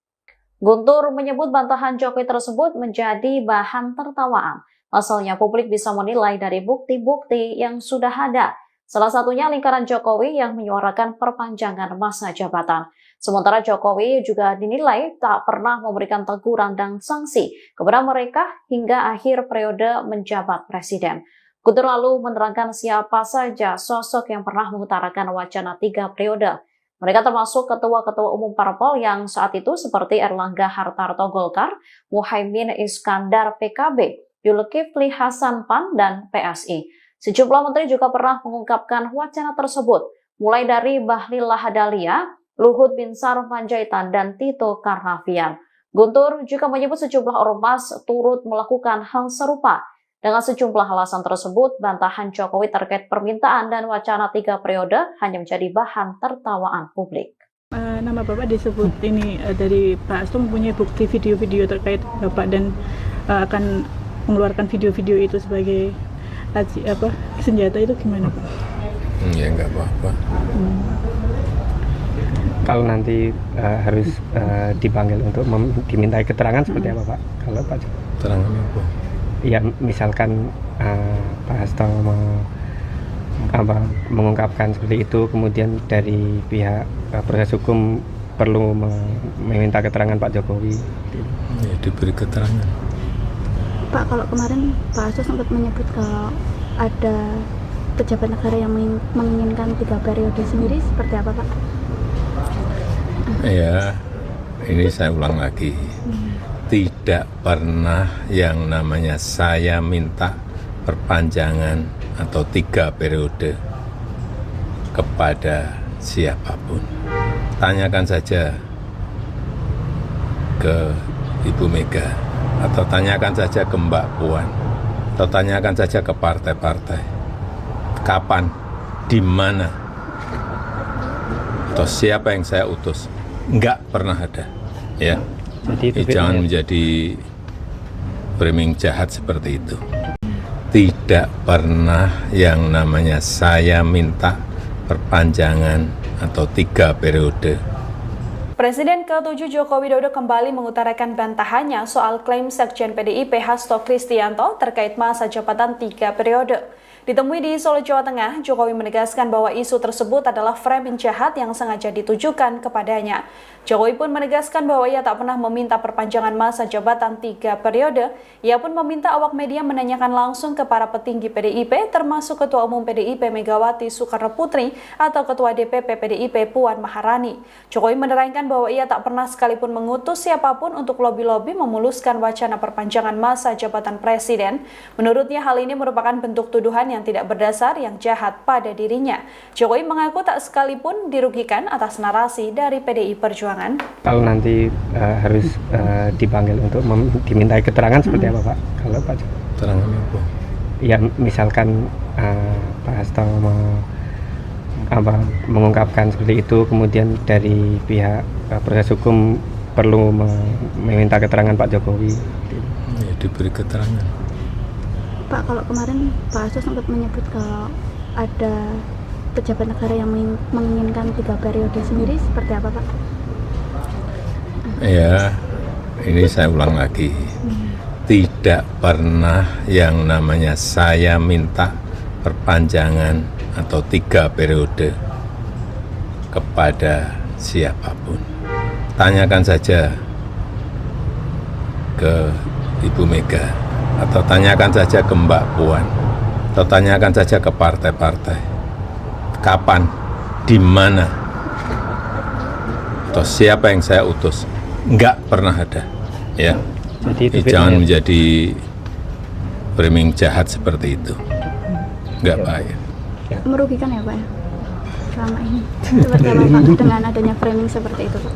[SPEAKER 5] Guntur menyebut bantahan Jokowi tersebut menjadi bahan tertawaan. Pasalnya publik bisa menilai dari bukti-bukti yang sudah ada. Salah satunya lingkaran Jokowi yang menyuarakan perpanjangan masa jabatan. Sementara Jokowi juga dinilai tak pernah memberikan teguran dan sanksi kepada mereka hingga akhir periode menjabat presiden. Guntur lalu menerangkan siapa saja sosok yang pernah mengutarakan wacana 3 periode. Mereka termasuk ketua-ketua umum parpol yang saat itu seperti Erlangga Hartarto Golkar, Muhaimin Iskandar PKB, Zulkifli Hasan PAN, dan PSI. Sejumlah menteri juga pernah mengungkapkan wacana tersebut, mulai dari Bahlil Lahadalia, Luhut Binsar Panjaitan, dan Tito Karnavian. Guntur juga menyebut sejumlah ormas turut melakukan hal serupa. Dengan sejumlah alasan tersebut, bantahan Jokowi terkait permintaan dan wacana 3 periode hanya menjadi bahan tertawaan publik.
[SPEAKER 6] Nama Bapak disebut ini dari Pak Hasto mempunyai bukti video-video terkait Bapak dan akan mengeluarkan video-video itu sebagai senjata, itu gimana Pak?
[SPEAKER 1] Ya enggak apa-apa.
[SPEAKER 3] Kalau nanti harus dipanggil untuk dimintai keterangan seperti apa Pak? Kalau Pak Jokowi?
[SPEAKER 1] Keterangan apa?
[SPEAKER 3] Ya misalkan Pak Hasto mengungkapkan seperti itu, kemudian dari pihak proses hukum perlu meminta keterangan Pak Jokowi.
[SPEAKER 1] Ya, diberi keterangan.
[SPEAKER 4] Pak, kalau kemarin Pak Hasto sempat menyebut kalau ada pejabat negara yang menginginkan 3 periode sendiri, seperti apa Pak?
[SPEAKER 1] Ya, ini saya ulang lagi. Tidak pernah yang namanya saya minta perpanjangan atau 3 periode kepada siapapun. Tanyakan saja ke Ibu Mega, atau tanyakan saja ke Mbak Puan, atau tanyakan saja ke partai-partai. Kapan, di mana, atau siapa yang saya utus? Enggak pernah ada, ya.
[SPEAKER 3] Jadi
[SPEAKER 1] Jangan menjadi framing jahat seperti itu. tidak pernah yang namanya saya minta perpanjangan atau 3 periode.
[SPEAKER 2] Presiden ke-7 Joko Widodo kembali mengutarakan bantahannya soal klaim Sekjen PDIP Hasto Kristianto terkait masa jabatan 3 periode. Ditemui di Solo, Jawa Tengah, Jokowi menegaskan bahwa isu tersebut adalah framing jahat yang sengaja ditujukan kepadanya. Jokowi pun menegaskan bahwa ia tak pernah meminta perpanjangan masa jabatan 3 periode. Ia pun meminta awak media menanyakan langsung ke para petinggi PDIP, termasuk Ketua Umum PDIP Megawati Soekarno Putri atau Ketua DPP PDIP Puan Maharani. Jokowi menerangkan bahwa ia tak pernah sekalipun mengutus siapapun untuk lobi-lobi memuluskan wacana perpanjangan masa jabatan presiden. Menurutnya hal ini merupakan bentuk tuduhan yang tidak berdasar yang jahat pada dirinya. Jokowi mengaku tak sekalipun dirugikan atas narasi dari PDI Perjuangan.
[SPEAKER 3] Kalau nanti harus dipanggil untuk dimintai keterangan seperti apa Pak? Kalau Pak Jokowi?
[SPEAKER 1] Keterangan apa?
[SPEAKER 3] Ya misalkan Pak Hasto mengungkapkan seperti itu, kemudian dari pihak proses hukum perlu meminta keterangan Pak Jokowi.
[SPEAKER 1] Ya, diberi keterangan.
[SPEAKER 4] Pak, kalau kemarin Pak Hasto sempat menyebut kalau ada pejabat negara yang menginginkan 3 periode sendiri, seperti apa Pak?
[SPEAKER 1] Ya, ini saya ulang lagi. Tidak pernah yang namanya saya minta perpanjangan atau 3 periode kepada siapapun. Tanyakan saja ke Ibu Mega, atau tanyakan saja ke Mbak Puan, atau tanyakan saja ke partai-partai. Kapan, di mana, atau siapa yang saya utus? Enggak pernah ada. Ya.
[SPEAKER 3] Jadi
[SPEAKER 1] Jangan menjadi framing jahat seperti itu. Enggak baik.
[SPEAKER 4] Merugikan ya Pak ya? Selama ini. Seperti apa Pak dengan adanya framing seperti itu Pak?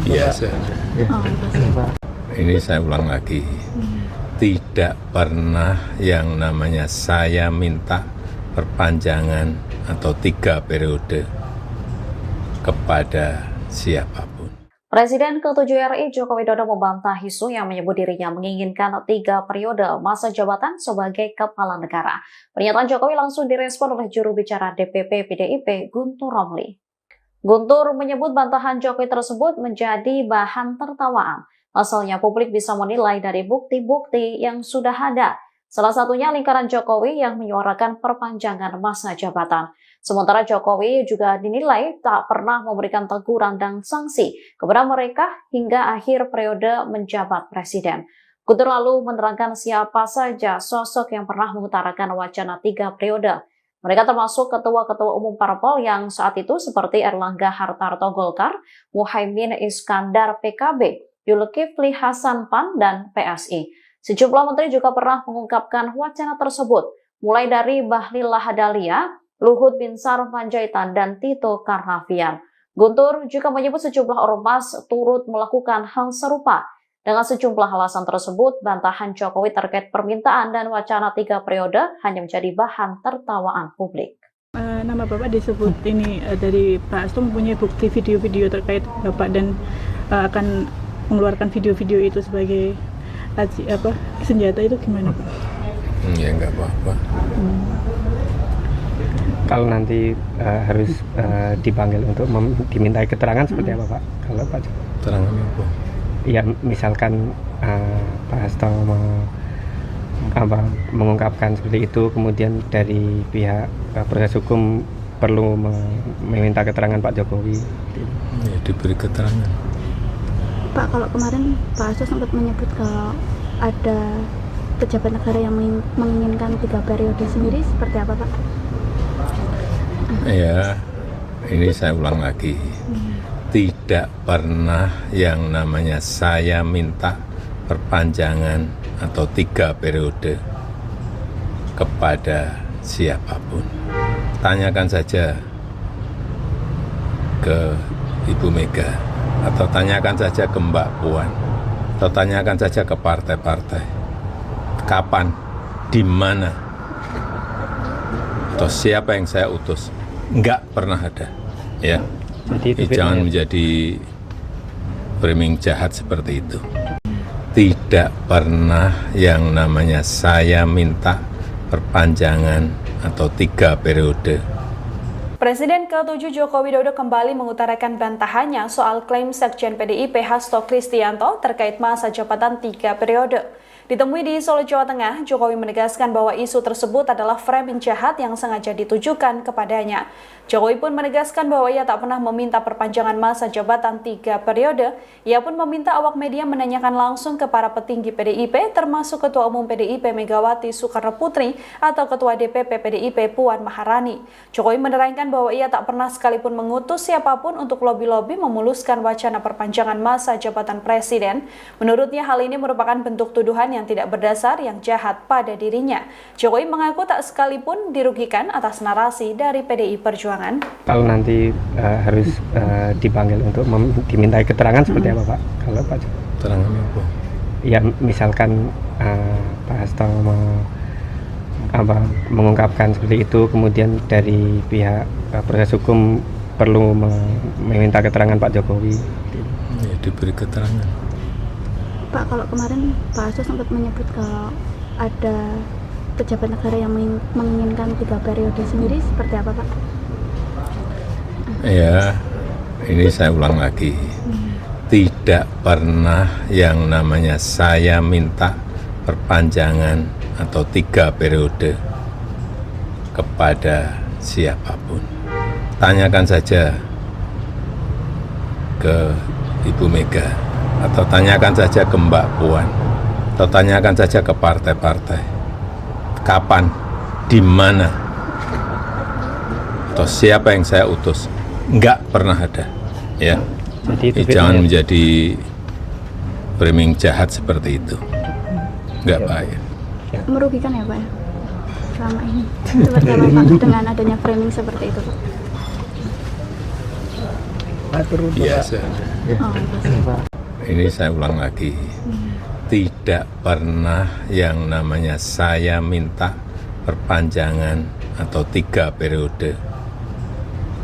[SPEAKER 1] Biasa.
[SPEAKER 4] Oh,
[SPEAKER 1] Ini saya ulang lagi. Tidak pernah yang namanya saya minta perpanjangan atau 3 periode kepada siapapun.
[SPEAKER 5] Presiden ke-7 RI Joko Widodo membantah isu yang menyebut dirinya menginginkan 3 periode masa jabatan sebagai kepala negara. Pernyataan Jokowi langsung direspon oleh juru bicara DPP PDIP Guntur Romli. Guntur menyebut bantahan Jokowi tersebut menjadi bahan tertawaan. Asalnya publik bisa menilai dari bukti-bukti yang sudah ada. Salah satunya lingkaran Jokowi yang menyuarakan perpanjangan masa jabatan. Sementara Jokowi juga dinilai tak pernah memberikan teguran dan sanksi kepada mereka hingga akhir periode menjabat presiden. Guntur lalu menerangkan siapa saja sosok yang pernah mengutarakan wacana 3 periode. Mereka termasuk ketua-ketua umum parpol yang saat itu seperti Erlangga Hartarto Golkar, Muhaimin Iskandar PKB, Zulkifli Hasan PAN, dan PSI. Sejumlah menteri juga pernah mengungkapkan wacana tersebut, mulai dari Bahlil Lahadalia, Luhut Binsar Panjaitan, dan Tito Karnavian. Guntur juga menyebut sejumlah ormas turut melakukan hal serupa. Dengan sejumlah alasan tersebut, bantahan Jokowi terkait permintaan dan wacana 3 periode hanya menjadi bahan tertawaan publik.
[SPEAKER 6] Nama Bapak disebut ini dari Pak Hasto mempunyai bukti video-video terkait Bapak dan akan mengeluarkan video-video itu sebagai senjata, itu gimana Pak?
[SPEAKER 1] Ya nggak apa-apa.
[SPEAKER 3] Kalau nanti harus dipanggil untuk dimintai keterangan seperti apa Pak? Kalau Pak Jokowi?
[SPEAKER 1] Keterangan apa?
[SPEAKER 3] Ya misalkan Pak Hasto mengungkapkan seperti itu, kemudian dari pihak proses hukum perlu meminta keterangan Pak Jokowi.
[SPEAKER 1] Ya, diberi keterangan.
[SPEAKER 4] Pak, kalau kemarin Pak Hasto sempat menyebut kalau ada pejabat negara yang menginginkan 3 periode sendiri, seperti apa Pak?
[SPEAKER 1] Ya, ini saya ulang lagi. Tidak pernah yang namanya saya minta perpanjangan atau 3 periode kepada siapapun. Tanyakan saja ke Ibu Mega, atau tanyakan saja ke Mbak Puan, atau tanyakan saja ke partai-partai. Kapan, di mana, atau siapa yang saya utus? Enggak pernah ada. Ya.
[SPEAKER 3] Jadi
[SPEAKER 1] Jangan menjadi framing jahat seperti itu. tidak pernah yang namanya saya minta perpanjangan atau 3 periode.
[SPEAKER 2] Presiden ke-7 Joko Widodo kembali mengutarakan bantahannya soal klaim Sekjen PDIP Hasto Kristianto terkait masa jabatan 3 periode. Ditemui di Solo, Jawa Tengah, Jokowi menegaskan bahwa isu tersebut adalah framing jahat yang sengaja ditujukan kepadanya. Jokowi pun menegaskan bahwa ia tak pernah meminta perpanjangan masa jabatan 3 periode. Ia pun meminta awak media menanyakan langsung ke para petinggi PDIP, termasuk Ketua Umum PDIP Megawati Soekarno Putri atau Ketua DPP PDIP Puan Maharani. Jokowi menerangkan bahwa ia tak pernah sekalipun mengutus siapapun untuk lobi-lobi memuluskan wacana perpanjangan masa jabatan presiden. Menurutnya hal ini merupakan bentuk tuduhan yang tidak berdasar yang jahat pada dirinya. Jokowi mengaku tak sekalipun dirugikan atas narasi dari PDI Perjuangan.
[SPEAKER 3] Kalau nanti harus dipanggil untuk dimintai keterangan seperti apa Pak? Kalau Pak Jokowi?
[SPEAKER 1] Keterangan apa?
[SPEAKER 3] Ya misalkan Pak Hasto mengungkapkan seperti itu, kemudian dari pihak proses hukum perlu meminta keterangan Pak Jokowi.
[SPEAKER 1] Ya, diberi keterangan.
[SPEAKER 4] Pak, kalau kemarin Pak Hasto sempat menyebut kalau ada pejabat negara yang menginginkan 3 periode sendiri, seperti apa Pak?
[SPEAKER 1] Ya, ini saya ulang lagi. Tidak pernah yang namanya saya minta perpanjangan atau 3 periode kepada siapapun. Tanyakan saja ke Ibu Mega, atau tanyakan saja ke Mbak Puan, atau tanyakan saja ke partai-partai. Kapan, di mana, atau siapa yang saya utus? Enggak pernah ada, ya.
[SPEAKER 3] Jadi
[SPEAKER 1] Jangan menjadi framing jahat seperti itu. Enggak baik.
[SPEAKER 4] Merugikan ya Pak ya? Selama ini. Seperti apa Pak dengan adanya framing seperti itu Pak?
[SPEAKER 1] Biasa.
[SPEAKER 4] Oh,
[SPEAKER 1] Ini saya ulang lagi. Tidak pernah yang namanya saya minta perpanjangan atau 3 periode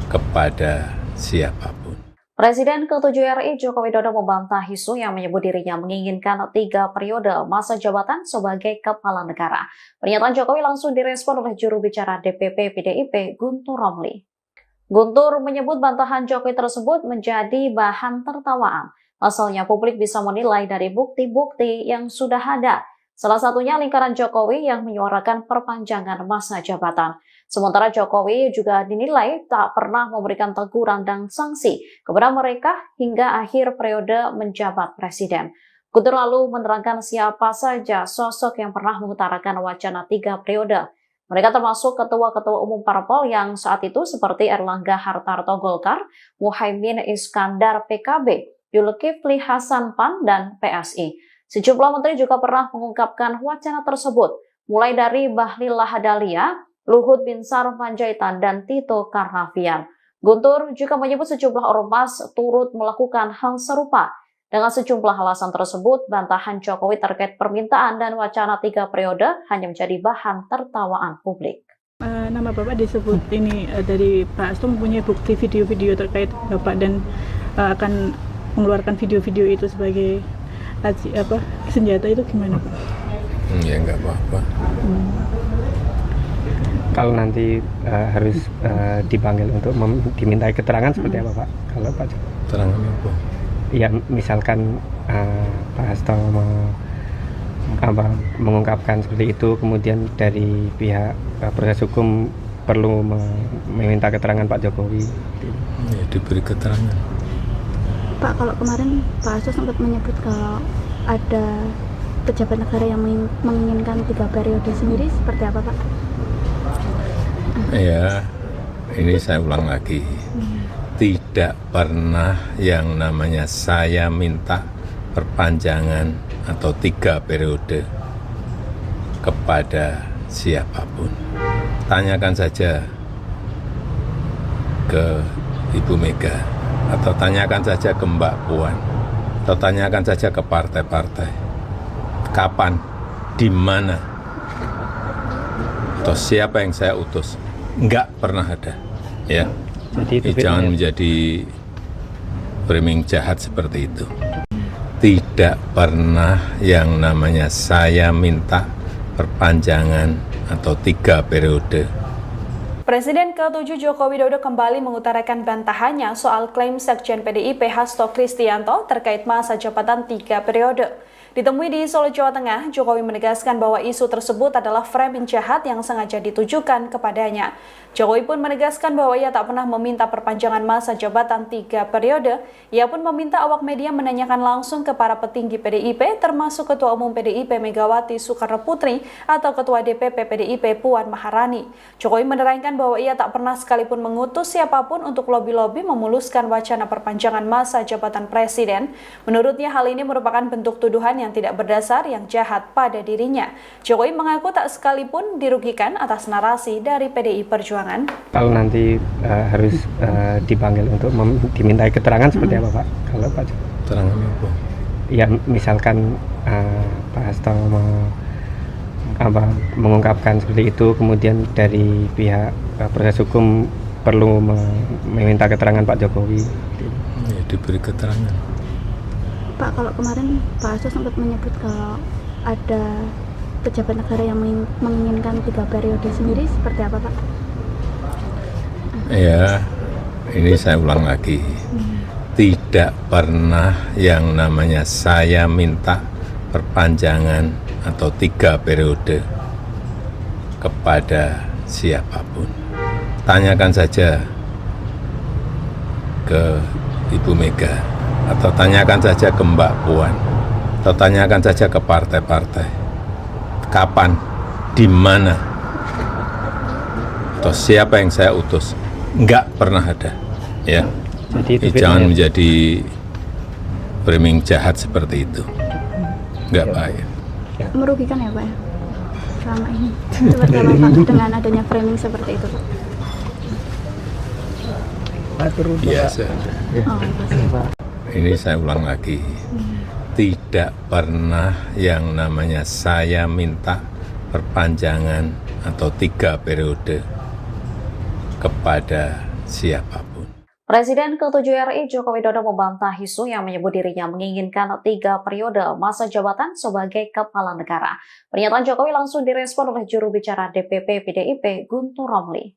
[SPEAKER 1] kepada siapapun.
[SPEAKER 5] Presiden ke-7 RI Joko Widodo membantah isu yang menyebut dirinya menginginkan 3 periode masa jabatan sebagai kepala negara. Pernyataan Jokowi langsung direspon oleh juru bicara DPP PDIP Guntur Romli. Guntur menyebut bantahan Jokowi tersebut menjadi bahan tertawaan. Pasalnya publik bisa menilai dari bukti-bukti yang sudah ada. Salah satunya lingkaran Jokowi yang menyuarakan perpanjangan masa jabatan. Sementara Jokowi juga dinilai tak pernah memberikan teguran dan sanksi kepada mereka hingga akhir periode menjabat presiden. Guntur lalu menerangkan siapa saja sosok yang pernah mengutarakan wacana 3 periode. Mereka termasuk ketua-ketua umum parpol yang saat itu seperti Erlangga Hartarto Golkar, Muhaimin Iskandar PKB, Zulkifli Hasan PAN, dan PSI. Sejumlah menteri juga pernah mengungkapkan wacana tersebut, mulai dari Bahlil Lahadalia, Luhut Binsar Panjaitan, dan Tito Karnavian. Guntur juga menyebut sejumlah ormas turut melakukan hal serupa. Dengan sejumlah alasan tersebut, bantahan Jokowi terkait permintaan dan wacana 3 periode hanya menjadi bahan tertawaan publik.
[SPEAKER 6] Nama Bapak disebut ini dari Pak Hasto mempunyai bukti video-video terkait Bapak dan akan mengeluarkan video-video itu sebagai senjata, itu gimana Pak?
[SPEAKER 1] Ya enggak apa-apa.
[SPEAKER 3] Kalau nanti harus dipanggil untuk dimintai keterangan seperti apa Pak? Kalau Pak Jokowi?
[SPEAKER 1] Keterangan apa?
[SPEAKER 3] Ya misalkan Pak Hasto mengungkapkan seperti itu, kemudian dari pihak proses hukum perlu meminta keterangan Pak Jokowi.
[SPEAKER 1] Ya, diberi keterangan.
[SPEAKER 4] Pak, kalau kemarin Pak Hasto sempat menyebut kalau ada pejabat negara yang menginginkan 3 periode sendiri, seperti apa Pak?
[SPEAKER 1] Ya, ini saya ulang lagi. Tidak pernah yang namanya saya minta perpanjangan atau 3 periode kepada siapapun. Tanyakan saja ke Ibu Mega, atau tanyakan saja ke Mbak Puan, atau tanyakan saja ke partai-partai. Kapan, di mana, atau siapa yang saya utus? Enggak pernah ada, ya.
[SPEAKER 3] Jadi
[SPEAKER 1] Jangan menjadi framing jahat seperti itu. tidak pernah yang namanya saya minta perpanjangan atau 3 periode.
[SPEAKER 2] Presiden ke-7 Joko Widodo kembali mengutarakan bantahannya soal klaim Sekjen PDIP Hasto Kristianto terkait masa jabatan 3 periode. Ditemui di Solo, Jawa Tengah, Jokowi menegaskan bahwa isu tersebut adalah framing jahat yang sengaja ditujukan kepadanya. Jokowi pun menegaskan bahwa ia tak pernah meminta perpanjangan masa jabatan 3 periode. Ia pun meminta awak media menanyakan langsung ke para petinggi PDIP, termasuk Ketua Umum PDIP Megawati Soekarno Putri atau Ketua DPP PDIP Puan Maharani. Jokowi menerangkan bahwa ia tak pernah sekalipun mengutus siapapun untuk lobi-lobi memuluskan wacana perpanjangan masa jabatan presiden. Menurutnya hal ini merupakan bentuk tuduhan yang tidak berdasar yang jahat pada dirinya. Jokowi mengaku tak sekalipun dirugikan atas narasi dari PDI Perjuangan.
[SPEAKER 3] Kalau nanti harus dipanggil untuk dimintai keterangan seperti apa Pak? Kalau Pak Jokowi?
[SPEAKER 1] Keterangan apa?
[SPEAKER 3] Ya misalkan Pak Hasto mengungkapkan seperti itu, kemudian dari pihak proses hukum perlu meminta keterangan Pak Jokowi.
[SPEAKER 1] Ya, diberi keterangan.
[SPEAKER 4] Pak, kalau kemarin Pak Hasto sempat menyebut kalau ada pejabat negara yang menginginkan 3 periode sendiri, seperti apa Pak?
[SPEAKER 1] Ya, ini saya ulang lagi. Tidak pernah yang namanya saya minta perpanjangan atau 3 periode kepada siapapun. Tanyakan saja ke Ibu Mega, atau tanyakan saja ke Mbak Puan, atau tanyakan saja ke partai-partai. Kapan, di mana, atau siapa yang saya utus? Enggak pernah ada. Ya, jangan menjadi framing jahat seperti itu. Enggak baik.
[SPEAKER 4] Merugikan ya Pak ya? Selama ini. Seperti apa Pak dengan adanya framing seperti itu Pak?
[SPEAKER 1] Biasa.
[SPEAKER 4] Oh, pasti.
[SPEAKER 1] Ini saya ulang lagi. Tidak pernah yang namanya saya minta perpanjangan atau 3 periode kepada siapapun.
[SPEAKER 5] Presiden ke-7 RI Joko Widodo membantah isu yang menyebut dirinya menginginkan 3 periode masa jabatan sebagai kepala negara. Pernyataan Jokowi langsung direspon oleh juru bicara DPP PDIP Guntur Romli.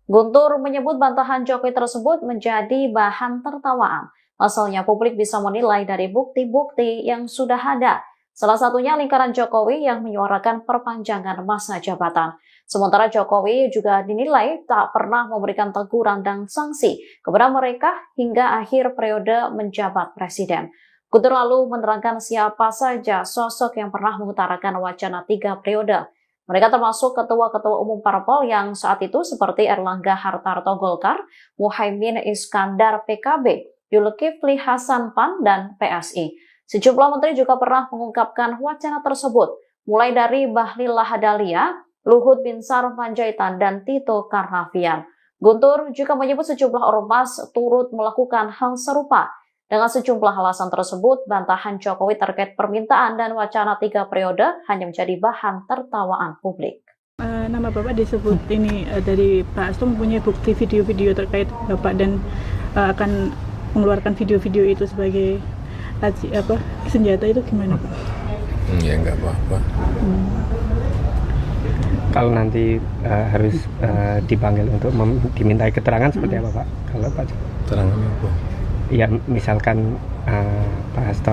[SPEAKER 5] Guntur menyebut bantahan Jokowi tersebut menjadi bahan tertawaan. Pasalnya publik bisa menilai dari bukti-bukti yang sudah ada. Salah satunya lingkaran Jokowi yang menyuarakan perpanjangan masa jabatan. Sementara Jokowi juga dinilai tak pernah memberikan teguran dan sanksi kepada mereka hingga akhir periode menjabat presiden. Guntur lalu menerangkan siapa saja sosok yang pernah mengutarakan wacana 3 periode. Mereka termasuk ketua-ketua umum parpol yang saat itu seperti Erlangga Hartarto Golkar, Muhaimin Iskandar PKB, Zulkifli Hasan PAN, dan PSI. Sejumlah menteri juga pernah mengungkapkan wacana tersebut, mulai dari Bahlil Lahadalia, Luhut Binsar Panjaitan, dan Tito Karnavian. Guntur juga menyebut sejumlah ormas turut melakukan hal serupa. Dengan sejumlah alasan tersebut, bantahan Jokowi terkait permintaan dan wacana 3 periode hanya menjadi bahan tertawaan publik.
[SPEAKER 6] Nama Bapak disebut ini dari Pak Hasto mempunyai bukti video-video terkait Bapak dan akan mengeluarkan video-video itu sebagai senjata, itu gimana Pak?
[SPEAKER 1] Ya nggak apa-apa.
[SPEAKER 3] Kalau nanti harus dipanggil untuk dimintai keterangan seperti apa Pak? Kalau Pak Jokowi?
[SPEAKER 1] Keterangan apa?
[SPEAKER 3] Ya misalkan Pak Hasto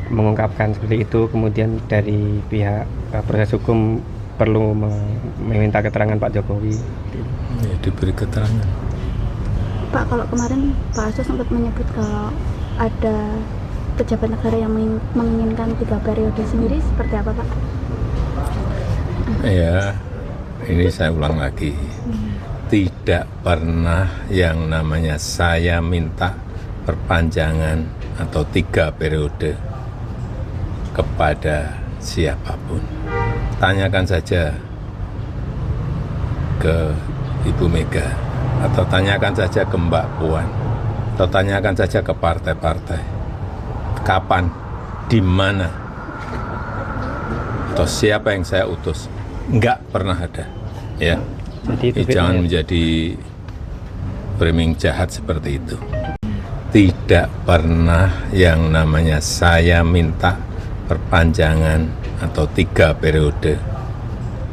[SPEAKER 3] mengungkapkan seperti itu, kemudian dari pihak proses hukum perlu meminta keterangan Pak Jokowi.
[SPEAKER 1] Ya, diberi keterangan.
[SPEAKER 4] Pak, kalau kemarin Pak Hasto sempat menyebut kalau ada pejabat negara yang menginginkan 3 periode sendiri, seperti apa Pak?
[SPEAKER 1] Ya, ini saya ulang lagi. Tidak pernah yang namanya saya minta perpanjangan atau 3 periode kepada siapapun. Tanyakan saja ke Ibu Mega, atau tanyakan saja ke Mbak Puan, atau tanyakan saja ke partai-partai. Kapan, di mana, atau siapa yang saya utus? Enggak pernah ada. Ya. Jadi jangan menjadi framing jahat seperti itu. tidak pernah yang namanya saya minta perpanjangan atau 3 periode.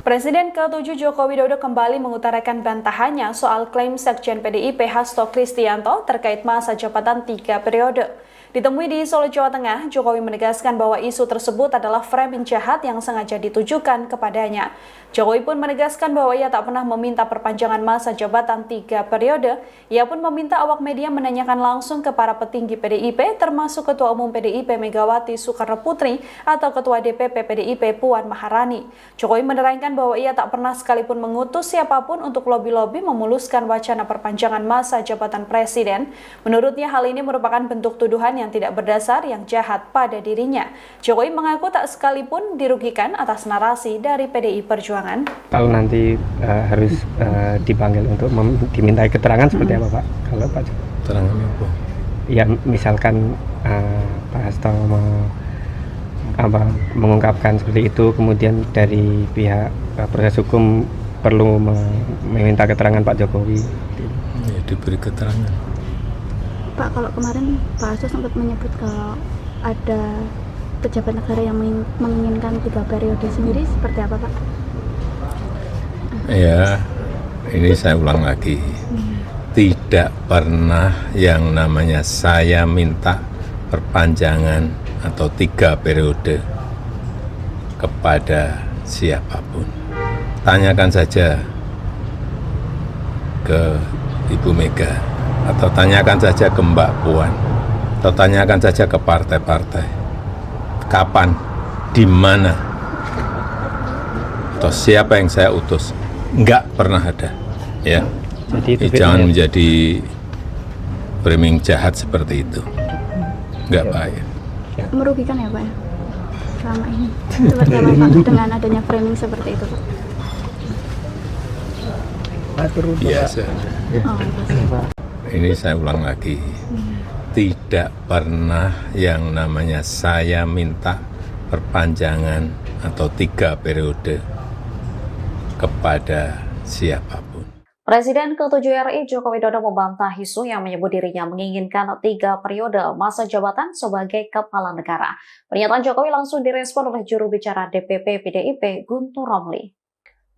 [SPEAKER 2] Presiden ke-7 Joko Widodo kembali mengutarakan bantahannya soal klaim Sekjen PDIP Hasto Kristianto terkait masa jabatan 3 periode. Ditemui di Solo, Jawa Tengah, Jokowi menegaskan bahwa isu tersebut adalah framing jahat yang sengaja ditujukan kepadanya. Jokowi pun menegaskan bahwa ia tak pernah meminta perpanjangan masa jabatan 3 periode. Ia pun meminta awak media menanyakan langsung ke para petinggi PDIP, termasuk Ketua Umum PDIP Megawati Soekarno Putri atau Ketua DPP PDIP Puan Maharani. Jokowi menerangkan bahwa ia tak pernah sekalipun mengutus siapapun untuk lobi-lobi memuluskan wacana perpanjangan masa jabatan presiden. Menurutnya hal ini merupakan bentuk tuduhan yang tidak berdasar yang jahat pada dirinya. Jokowi mengaku tak sekalipun dirugikan atas narasi dari PDI Perjuangan.
[SPEAKER 3] Kalau nanti harus dipanggil untuk dimintai keterangan seperti apa Pak? Kalau Pak Jokowi?
[SPEAKER 1] Keterangannya apa?
[SPEAKER 3] Ya misalkan Pak Hasto mengungkapkan seperti itu, kemudian dari pihak proses hukum perlu meminta keterangan Pak Jokowi.
[SPEAKER 1] Ya, diberi keterangan.
[SPEAKER 4] Pak, kalau kemarin Pak Hasto sempat menyebut kalau ada pejabat negara yang menginginkan 3 periode sendiri, seperti apa Pak?
[SPEAKER 1] Ya, ini saya ulang lagi. Tidak pernah yang namanya saya minta perpanjangan atau 3 periode kepada siapapun. Tanyakan saja ke Ibu Mega, atau tanyakan saja ke Mbak Puan, atau tanyakan saja ke partai-partai. Kapan, di mana, atau siapa yang saya utus? Enggak pernah ada. Ya.
[SPEAKER 3] Jadi
[SPEAKER 1] Jangan menjadi framing jahat seperti itu. Enggak baik.
[SPEAKER 4] Merugikan ya Pak ya? Selama ini. Seperti apa Pak dengan adanya framing seperti itu Pak?
[SPEAKER 1] Biasa.
[SPEAKER 4] Oh, pasti.
[SPEAKER 1] Ini saya ulang lagi. Tidak pernah yang namanya saya minta perpanjangan atau 3 periode kepada siapapun.
[SPEAKER 5] Presiden ke-7 RI Joko Widodo membantah isu yang menyebut dirinya menginginkan 3 periode masa jabatan sebagai kepala negara. Pernyataan Jokowi langsung direspon oleh juru bicara DPP PDIP Guntur Romli.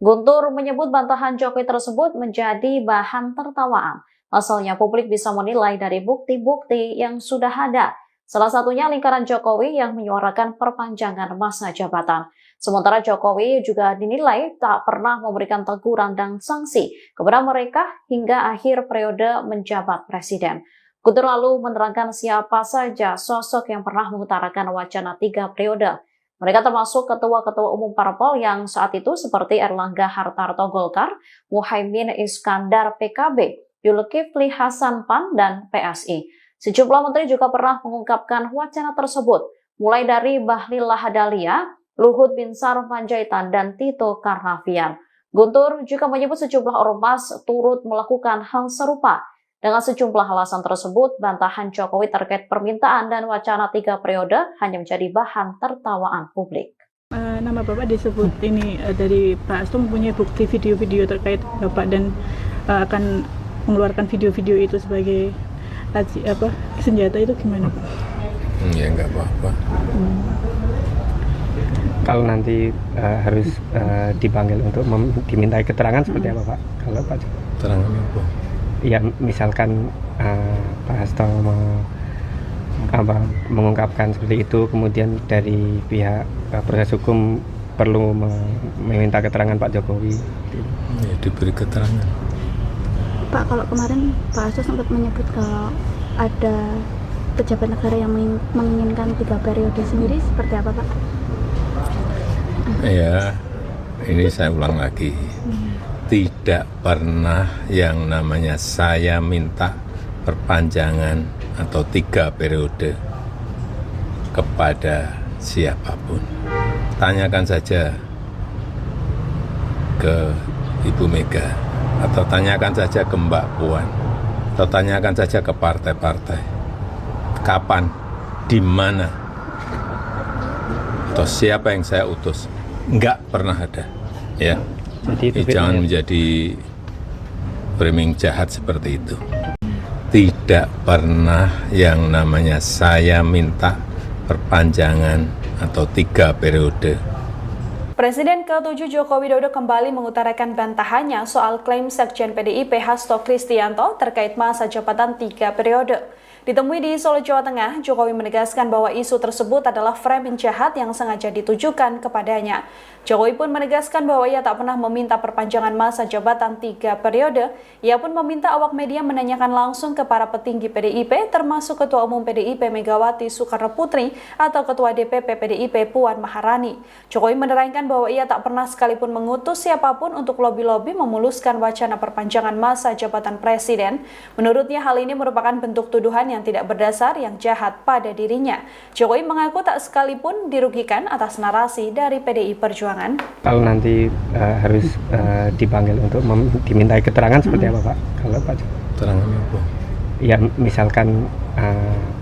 [SPEAKER 5] Guntur menyebut bantahan Jokowi tersebut menjadi bahan tertawaan. Pasalnya publik bisa menilai dari bukti-bukti yang sudah ada. Salah satunya lingkaran Jokowi yang menyuarakan perpanjangan masa jabatan. Sementara Jokowi juga dinilai tak pernah memberikan teguran dan sanksi kepada mereka hingga akhir periode menjabat presiden. Guntur lalu menerangkan siapa saja sosok yang pernah mengutarakan wacana 3 periode. Mereka termasuk ketua-ketua umum parpol yang saat itu seperti Erlangga Hartarto Golkar, Muhaimin Iskandar PKB, Zulkifli Hasan PAN, dan PSI. Sejumlah menteri juga pernah mengungkapkan wacana tersebut, mulai dari Bahlil Lahadalia, Luhut Binsar Panjaitan, dan Tito Karnavian. Guntur juga menyebut sejumlah ormas turut melakukan hal serupa. Dengan sejumlah alasan tersebut, bantahan Jokowi terkait permintaan dan wacana 3 periode hanya menjadi bahan tertawaan publik.
[SPEAKER 6] Nama Bapak disebut ini dari Pak Hasto mempunyai bukti video-video terkait Bapak dan akan mengeluarkan video-video itu sebagai senjata, itu gimana Pak?
[SPEAKER 1] Ya enggak apa-apa.
[SPEAKER 3] Kalau nanti harus dipanggil untuk dimintai keterangan seperti apa Pak? Kalau Pak Jokowi?
[SPEAKER 1] Keterangannya apa?
[SPEAKER 3] Ya misalkan Pak Hasto mengungkapkan seperti itu, kemudian dari pihak proses hukum perlu meminta keterangan Pak Jokowi.
[SPEAKER 1] Ya, diberi keterangan.
[SPEAKER 4] Pak, kalau kemarin Pak Hasto sempat menyebut kalau ada pejabat negara yang menginginkan 3 periode sendiri, seperti apa Pak?
[SPEAKER 1] Ya, ini saya ulang lagi. Tidak pernah yang namanya saya minta perpanjangan atau 3 periode kepada siapapun. Tanyakan saja ke Ibu Mega, atau tanyakan saja ke Mbak Puan, atau tanyakan saja ke partai-partai. Kapan, di mana, atau siapa yang saya utus? Enggak pernah ada. Ya.
[SPEAKER 3] Jadi
[SPEAKER 1] Jangan menjadi framing jahat seperti itu. tidak pernah yang namanya saya minta perpanjangan atau 3 periode.
[SPEAKER 2] Presiden ke-7 Joko Widodo kembali mengutarakan bantahannya soal klaim Sekjen PDIP Hasto Kristianto terkait masa jabatan 3 periode. Ditemui di Solo, Jawa Tengah, Jokowi menegaskan bahwa isu tersebut adalah framing jahat yang sengaja ditujukan kepadanya. Jokowi pun menegaskan bahwa ia tak pernah meminta perpanjangan masa jabatan 3 periode. Ia pun meminta awak media menanyakan langsung ke para petinggi PDIP, termasuk Ketua Umum PDIP Megawati Soekarno Putri atau Ketua DPP PDIP Puan Maharani. Jokowi menerangkan bahwa ia tak pernah sekalipun mengutus siapapun untuk lobi-lobi memuluskan wacana perpanjangan masa jabatan presiden. Menurutnya hal ini merupakan bentuk tuduhan yang tidak berdasar yang jahat pada dirinya. Jokowi mengaku tak sekalipun dirugikan atas narasi dari PDI Perjuangan.
[SPEAKER 3] Kalau nanti harus dipanggil untuk dimintai keterangan seperti apa Pak? Kalau Pak Jokowi?
[SPEAKER 1] Keterangannya apa?
[SPEAKER 3] Ya misalkan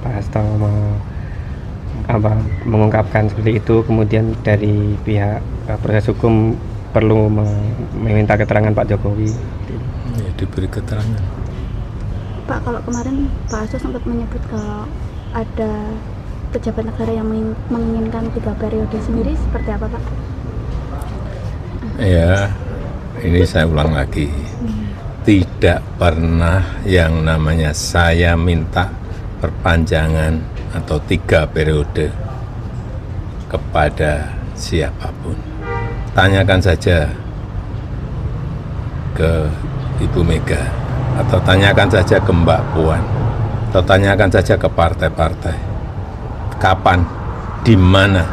[SPEAKER 3] Pak Hasto mengungkapkan seperti itu, kemudian dari pihak proses hukum perlu meminta keterangan Pak Jokowi.
[SPEAKER 1] Ya, diberi keterangan.
[SPEAKER 4] Pak, kalau kemarin Pak Hasto sempat menyebut kalau ada pejabat negara yang menginginkan 3 periode sendiri, seperti apa Pak?
[SPEAKER 1] Ya, ini saya ulang lagi. Tidak pernah yang namanya saya minta perpanjangan atau 3 periode kepada siapapun. Tanyakan saja ke Ibu Mega, atau tanyakan saja ke Mbak Puan, atau tanyakan saja ke partai-partai. Kapan, di mana,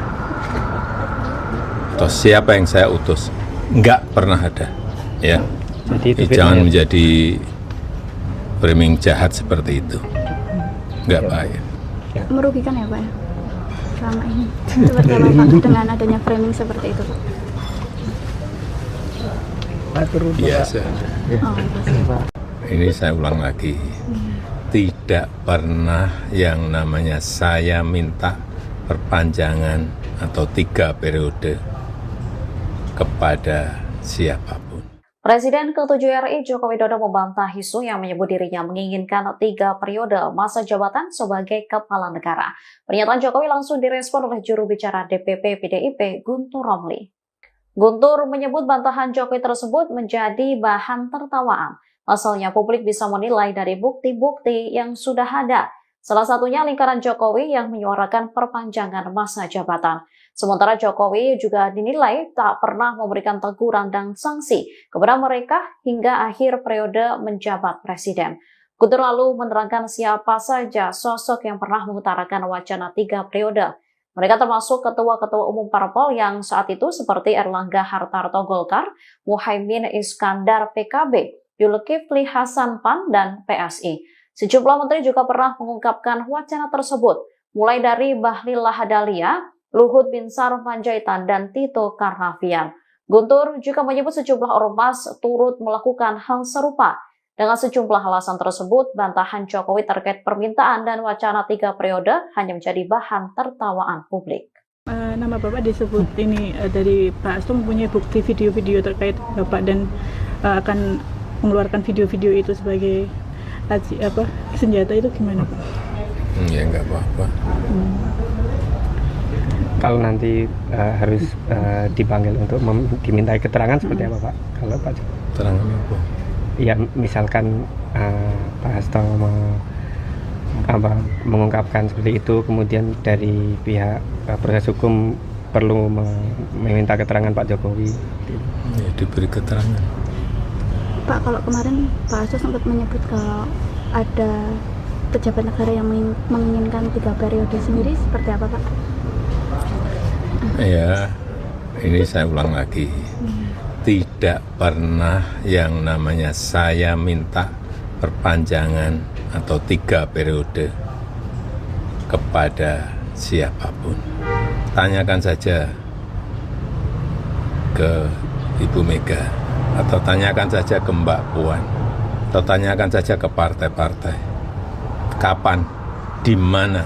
[SPEAKER 1] atau siapa yang saya utus? Enggak pernah ada, ya.
[SPEAKER 3] Jadi
[SPEAKER 1] Jangan menjadi framing jahat seperti itu. Enggak baik.
[SPEAKER 4] Merugikan ya Pak ya? Selama ini. Seperti apa Pak dengan adanya framing seperti itu Pak?
[SPEAKER 1] Biasa.
[SPEAKER 4] Oh, Pak.
[SPEAKER 1] Ini saya ulang lagi. Tidak pernah yang namanya saya minta perpanjangan atau 3 periode kepada siapapun.
[SPEAKER 5] Presiden ke-7 RI Joko Widodo membantah isu yang menyebut dirinya menginginkan 3 periode masa jabatan sebagai kepala negara. Pernyataan Jokowi langsung direspon oleh juru bicara DPP PDIP Guntur Romli. Guntur menyebut bantahan Jokowi tersebut menjadi bahan tertawaan. Pasalnya publik bisa menilai dari bukti-bukti yang sudah ada. Salah satunya lingkaran Jokowi yang menyuarakan perpanjangan masa jabatan. Sementara Jokowi juga dinilai tak pernah memberikan teguran dan sanksi kepada mereka hingga akhir periode menjabat presiden. Guntur lalu menerangkan siapa saja sosok yang pernah mengutarakan wacana 3 periode. Mereka termasuk ketua-ketua umum parpol yang saat itu seperti Erlangga Hartarto Golkar, Muhaimin Iskandar PKB, Zulkifli Hasan PAN, dan PSI. Sejumlah menteri juga pernah mengungkapkan wacana tersebut, mulai dari Bahlil Lahadalia, Luhut Binsar Panjaitan, dan Tito Karnavian. Guntur juga menyebut sejumlah ormas turut melakukan hal serupa. Dengan sejumlah alasan tersebut, bantahan Jokowi terkait permintaan dan wacana 3 periode hanya menjadi bahan tertawaan publik.
[SPEAKER 6] Nama Bapak disebut ini dari Pak Hasto mempunyai bukti video-video terkait Bapak dan akan mengeluarkan video-video itu sebagai senjata, itu gimana Pak?
[SPEAKER 1] Ya enggak apa-apa.
[SPEAKER 3] Kalau nanti harus dipanggil untuk dimintai keterangan seperti apa Pak? Kalau Pak Jokowi?
[SPEAKER 1] Keterangannya apa?
[SPEAKER 3] Ya misalkan Pak Hasto mengungkapkan seperti itu, kemudian dari pihak proses hukum perlu meminta keterangan Pak Jokowi.
[SPEAKER 1] Ya, diberi keterangan.
[SPEAKER 4] Pak, kalau kemarin Pak Hasto sempat menyebut kalau ada pejabat negara yang menginginkan 3 periode sendiri, seperti apa Pak?
[SPEAKER 1] Ya, ini saya ulang lagi. Tidak pernah yang namanya saya minta perpanjangan atau 3 periode kepada siapapun. Tanyakan saja ke Ibu Mega, atau tanyakan saja ke Mbak Puan, atau tanyakan saja ke partai-partai. Kapan, di mana,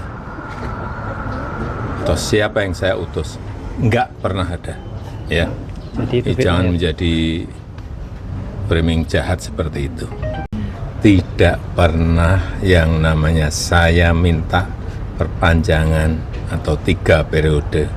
[SPEAKER 1] atau siapa yang saya utus? Enggak pernah ada, ya.
[SPEAKER 3] Jadi
[SPEAKER 1] Jangan menjadi framing jahat seperti itu. tidak pernah yang namanya saya minta perpanjangan atau 3 periode.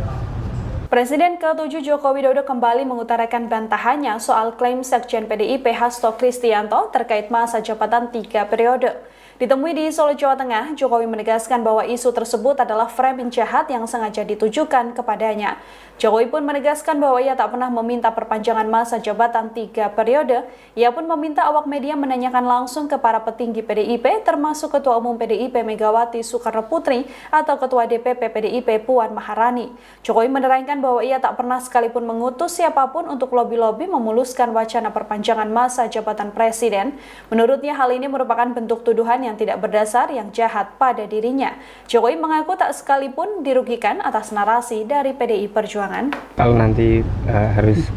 [SPEAKER 2] Presiden ke-7 Joko Widodo kembali mengutarakan bantahannya soal klaim Sekjen PDIP Hasto Kristianto terkait masa jabatan 3 periode. Ditemui di Solo, Jawa Tengah, Jokowi menegaskan bahwa isu tersebut adalah framing jahat yang sengaja ditujukan kepadanya. Jokowi pun menegaskan bahwa ia tak pernah meminta perpanjangan masa jabatan 3 periode. Ia pun meminta awak media menanyakan langsung ke para petinggi PDIP, termasuk Ketua Umum PDIP Megawati Soekarno Putri atau Ketua DPP PDIP Puan Maharani. Jokowi menerangkan bahwa ia tak pernah sekalipun mengutus siapapun untuk lobi-lobi memuluskan wacana perpanjangan masa jabatan presiden. Menurutnya hal ini merupakan bentuk tuduhan yang tidak berdasar yang jahat pada dirinya. Jokowi mengaku tak sekalipun dirugikan atas narasi dari PDI Perjuangan.
[SPEAKER 3] Kalau nanti harus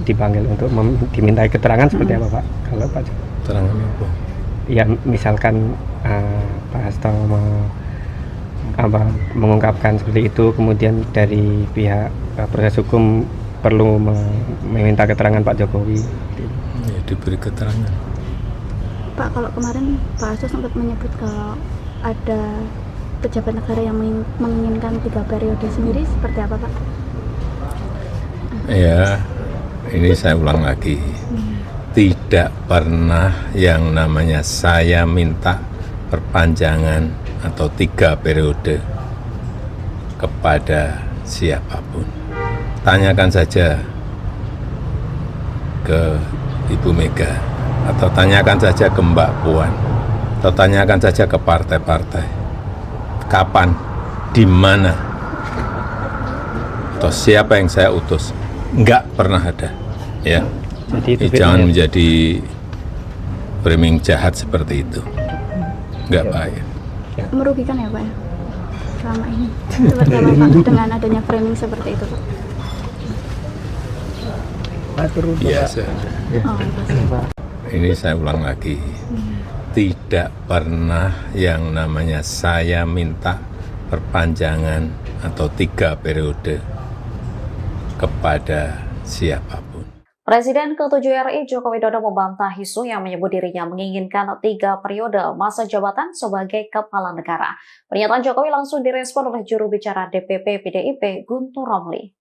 [SPEAKER 3] dipanggil untuk dimintai keterangan seperti apa Pak? Kalau Pak
[SPEAKER 1] Keterangan apa?
[SPEAKER 3] Ya misalkan Pak Hasto mengungkapkan seperti itu, kemudian dari pihak proses hukum perlu meminta keterangan Pak Jokowi.
[SPEAKER 1] Ya, diberi keterangan.
[SPEAKER 4] Pak, kalau kemarin Pak Hasto sempat menyebut kalau ada pejabat negara yang menginginkan 3 periode sendiri, seperti apa Pak?
[SPEAKER 1] Ya, ini saya ulang lagi. Tidak pernah yang namanya saya minta perpanjangan atau 3 periode kepada siapapun. Tanyakan saja ke Ibu Mega, atau tanyakan saja ke Mbak Puan, atau tanyakan saja ke partai-partai. Kapan, di mana, atau siapa yang saya utus? Enggak pernah ada. Ya.
[SPEAKER 3] Jadi
[SPEAKER 1] Jangan menjadi framing jahat seperti itu. Enggak baik.
[SPEAKER 4] Merugikan ya Pak ya? Selama ini. Seperti apa Pak dengan adanya framing seperti itu Pak?
[SPEAKER 1] Biasa.
[SPEAKER 4] Oh, pasti.
[SPEAKER 1] Ini saya ulang lagi. Tidak pernah yang namanya saya minta perpanjangan atau 3 periode kepada siapapun.
[SPEAKER 5] Presiden ke-7 RI Joko Widodo membantah isu yang menyebut dirinya menginginkan 3 periode masa jabatan sebagai kepala negara. Pernyataan Jokowi langsung direspon oleh juru bicara DPP PDIP Guntur Romli.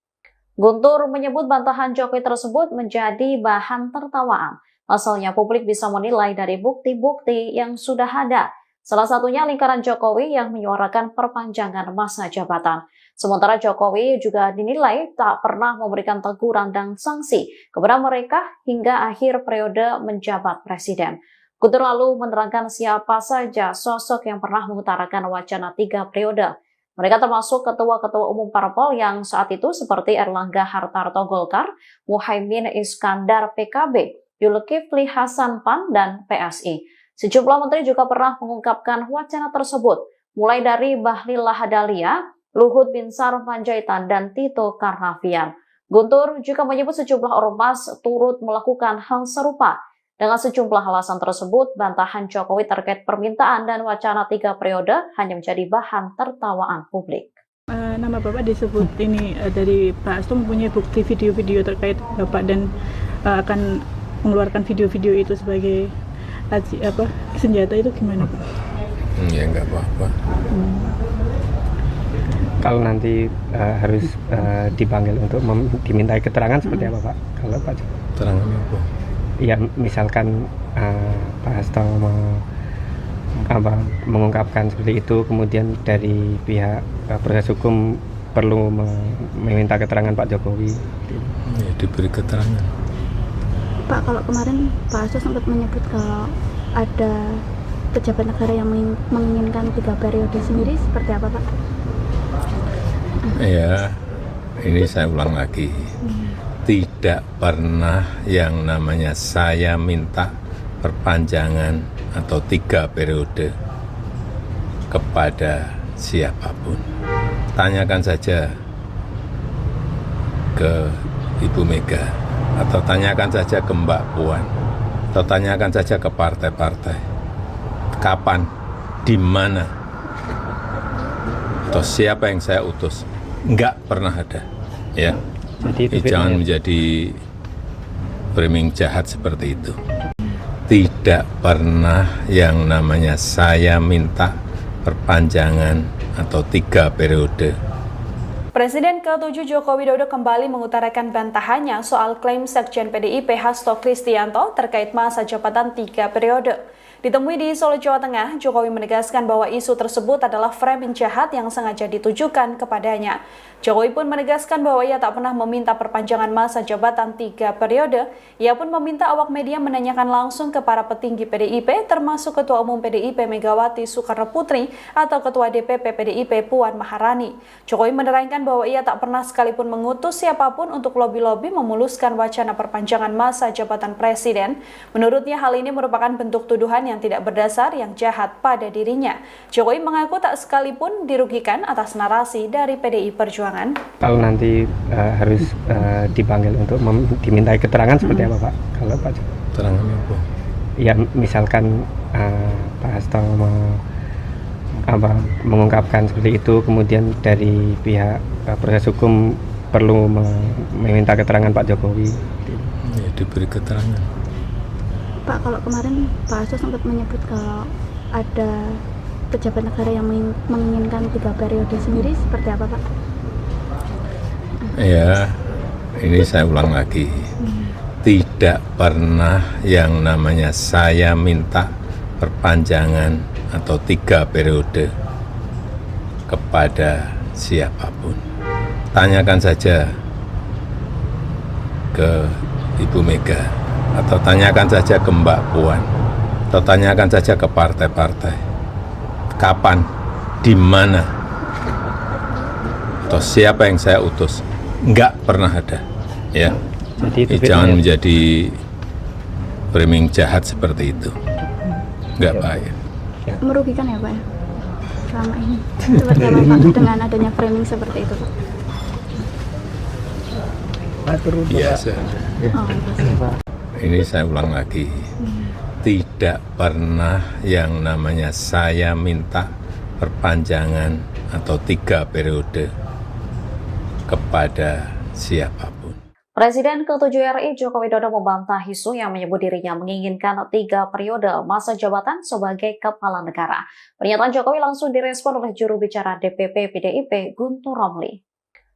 [SPEAKER 5] Guntur menyebut bantahan Jokowi tersebut menjadi bahan tertawaan. Pasalnya publik bisa menilai dari bukti-bukti yang sudah ada. Salah satunya lingkaran Jokowi yang menyuarakan perpanjangan masa jabatan. Sementara Jokowi juga dinilai tak pernah memberikan teguran dan sanksi kepada mereka hingga akhir periode menjabat presiden. Guntur lalu menerangkan siapa saja sosok yang pernah mengutarakan wacana 3 periode. Mereka termasuk ketua-ketua umum parpol yang saat itu seperti Erlangga Hartarto Golkar, Muhaimin Iskandar PKB, Zulkifli Hasan PAN, dan PSI. Sejumlah menteri juga pernah mengungkapkan wacana tersebut, mulai dari Bahlil Lahadalia, Luhut Binsar Panjaitan, dan Tito Karnavian. Guntur juga menyebut sejumlah ormas turut melakukan hal serupa. Dengan sejumlah alasan tersebut, bantahan Jokowi terkait permintaan dan wacana 3 periode hanya menjadi bahan tertawaan publik.
[SPEAKER 6] Nama Bapak disebut ini dari Pak Hasto mempunyai bukti video-video terkait Bapak dan akan mengeluarkan video-video itu sebagai senjata, itu gimana Pak?
[SPEAKER 1] Ya enggak apa-apa.
[SPEAKER 3] Kalau nanti harus dipanggil untuk dimintai keterangan seperti apa Pak? Kalau Pak
[SPEAKER 1] Keterangan apa?
[SPEAKER 3] ya misalkan Pak Hasto mengungkapkan seperti itu, kemudian dari pihak proses hukum perlu meminta keterangan Pak Jokowi.
[SPEAKER 1] Ya, diberi keterangan.
[SPEAKER 4] Pak, kalau kemarin Pak Hasto sempat menyebut kalau ada pejabat negara yang menginginkan 3 periode sendiri, seperti apa Pak?
[SPEAKER 1] Ya, ini saya ulang lagi. Tidak pernah yang namanya saya minta perpanjangan atau 3 periode kepada siapapun. Tanyakan saja ke Ibu Mega, atau tanyakan saja ke Mbak Puan, atau tanyakan saja ke partai-partai. Kapan, di mana, atau siapa yang saya utus? Enggak pernah ada. Ya.
[SPEAKER 3] Jadi
[SPEAKER 1] Jangan menjadi framing jahat seperti itu. tidak pernah yang namanya saya minta perpanjangan atau 3 periode.
[SPEAKER 2] Presiden ke-7 Joko Widodo kembali mengutarakan bantahannya soal klaim Sekjen PDIP Hasto Kristianto terkait masa jabatan 3 periode. Ditemui di Solo, Jawa Tengah, Jokowi menegaskan bahwa isu tersebut adalah framing jahat yang sengaja ditujukan kepadanya. Jokowi pun menegaskan bahwa ia tak pernah meminta perpanjangan masa jabatan 3 periode. Ia pun meminta awak media menanyakan langsung ke para petinggi PDIP, termasuk Ketua Umum PDIP Megawati Soekarno Putri atau Ketua DPP PDIP Puan Maharani. Jokowi menerangkan bahwa ia tak pernah sekalipun mengutus siapapun untuk lobi-lobi memuluskan wacana perpanjangan masa jabatan presiden. Menurutnya hal ini merupakan bentuk tuduhan yang tidak berdasar yang jahat pada dirinya. Jokowi mengaku tak sekalipun dirugikan atas narasi dari PDI Perjuangan.
[SPEAKER 3] Kalau nanti harus dipanggil untuk dimintai keterangan seperti apa Pak? Kalau Pak
[SPEAKER 1] Terangannya apa?
[SPEAKER 3] Ya misalkan Pak Hasto mengungkapkan seperti itu, kemudian dari pihak proses hukum perlu meminta keterangan Pak Jokowi.
[SPEAKER 1] Ya, diberi keterangan.
[SPEAKER 4] Pak, kalau kemarin Pak Hasto sempat menyebut kalau ada pejabat negara yang menginginkan 3 periode sendiri, seperti apa Pak?
[SPEAKER 1] Ya, ini saya ulang lagi. Tidak pernah yang namanya saya minta perpanjangan atau 3 periode kepada siapapun. Tanyakan saja ke Ibu Mega, atau tanyakan saja ke Mbak Puan, atau tanyakan saja ke partai-partai. Kapan, di mana, atau siapa yang saya utus? Enggak pernah ada, ya.
[SPEAKER 3] Jadi
[SPEAKER 1] Jangan menjadi framing jahat seperti itu. Enggak baik.
[SPEAKER 4] Merugikan ya Pak ya? Selama ini. Seperti apa Pak dengan adanya framing seperti itu Pak?
[SPEAKER 1] Biasa.
[SPEAKER 4] Oh, Pak.
[SPEAKER 1] Ini saya ulang lagi. Tidak pernah yang namanya saya minta perpanjangan atau 3 periode kepada siapapun.
[SPEAKER 5] Presiden ke-7 RI Joko Widodo membantah isu yang menyebut dirinya menginginkan 3 periode masa jabatan sebagai kepala negara. Pernyataan Jokowi langsung direspon oleh juru bicara DPP PDIP Guntur Romli.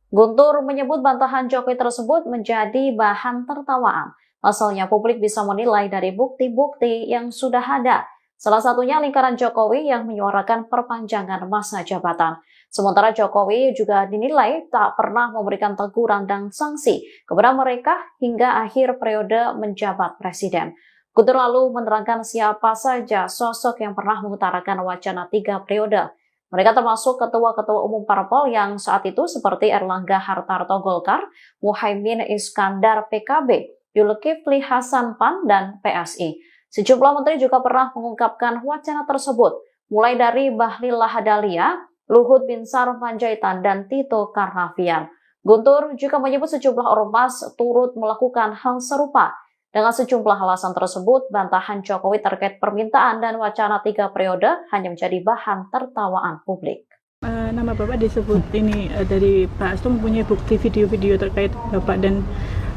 [SPEAKER 5] Guntur menyebut bantahan Jokowi tersebut menjadi bahan tertawaan. Pasalnya publik bisa menilai dari bukti-bukti yang sudah ada. Salah satunya lingkaran Jokowi yang menyuarakan perpanjangan masa jabatan. Sementara Jokowi juga dinilai tak pernah memberikan teguran dan sanksi kepada mereka hingga akhir periode menjabat presiden. Guntur lalu menerangkan siapa saja sosok yang pernah mengutarakan wacana 3 periode. Mereka termasuk ketua-ketua umum parpol yang saat itu seperti Erlangga Hartarto Golkar, Muhaimin Iskandar PKB, Zulkifli Hasan PAN, dan PSI. Sejumlah menteri juga pernah mengungkapkan wacana tersebut, mulai dari Bahlil Lahadalia, Luhut Binsar Panjaitan, dan Tito Karnavian. Guntur juga menyebut sejumlah ormas turut melakukan hal serupa. Dengan sejumlah alasan tersebut, bantahan Jokowi terkait permintaan dan wacana 3 periode hanya menjadi bahan tertawaan publik.
[SPEAKER 6] Nama Bapak disebut ini dari Pak Hasto mempunyai bukti video-video terkait Bapak dan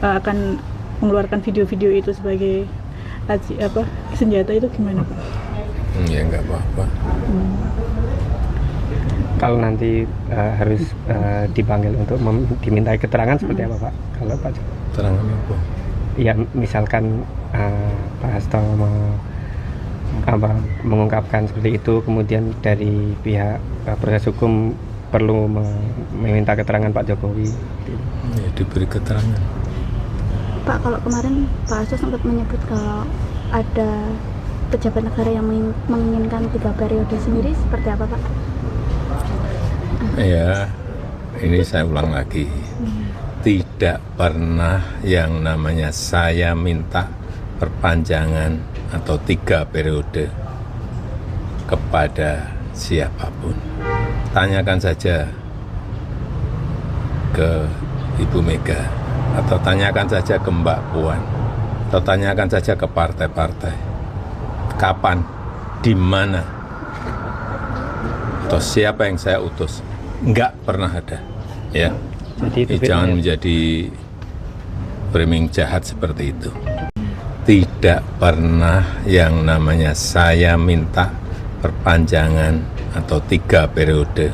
[SPEAKER 6] akan mengeluarkan video-video itu sebagai senjata, itu gimana Pak?
[SPEAKER 1] Ya nggak apa-apa.
[SPEAKER 3] Kalau nanti harus dipanggil untuk dimintai keterangan seperti apa Pak? Kalau Pak
[SPEAKER 1] Terangannya apa?
[SPEAKER 3] Ya misalkan Pak Hasto mengungkapkan seperti itu, kemudian dari pihak proses hukum perlu meminta keterangan Pak Jokowi.
[SPEAKER 1] Ya, diberi keterangan.
[SPEAKER 4] Pak, kalau kemarin Pak Hasto sempat menyebut kalau ada pejabat negara yang menginginkan 3 periode sendiri, seperti apa Pak?
[SPEAKER 1] Ya, ini saya ulang lagi. Tidak pernah yang namanya saya minta perpanjangan atau 3 periode kepada siapapun. Tanyakan saja ke Ibu Mega, atau tanyakan saja ke Mbak Puan, atau tanyakan saja ke partai-partai. Kapan, di mana, atau siapa yang saya utus? Enggak pernah ada, ya.
[SPEAKER 3] Jadi
[SPEAKER 1] Jangan menjadi framing jahat seperti itu. tidak pernah yang namanya saya minta perpanjangan atau 3 periode.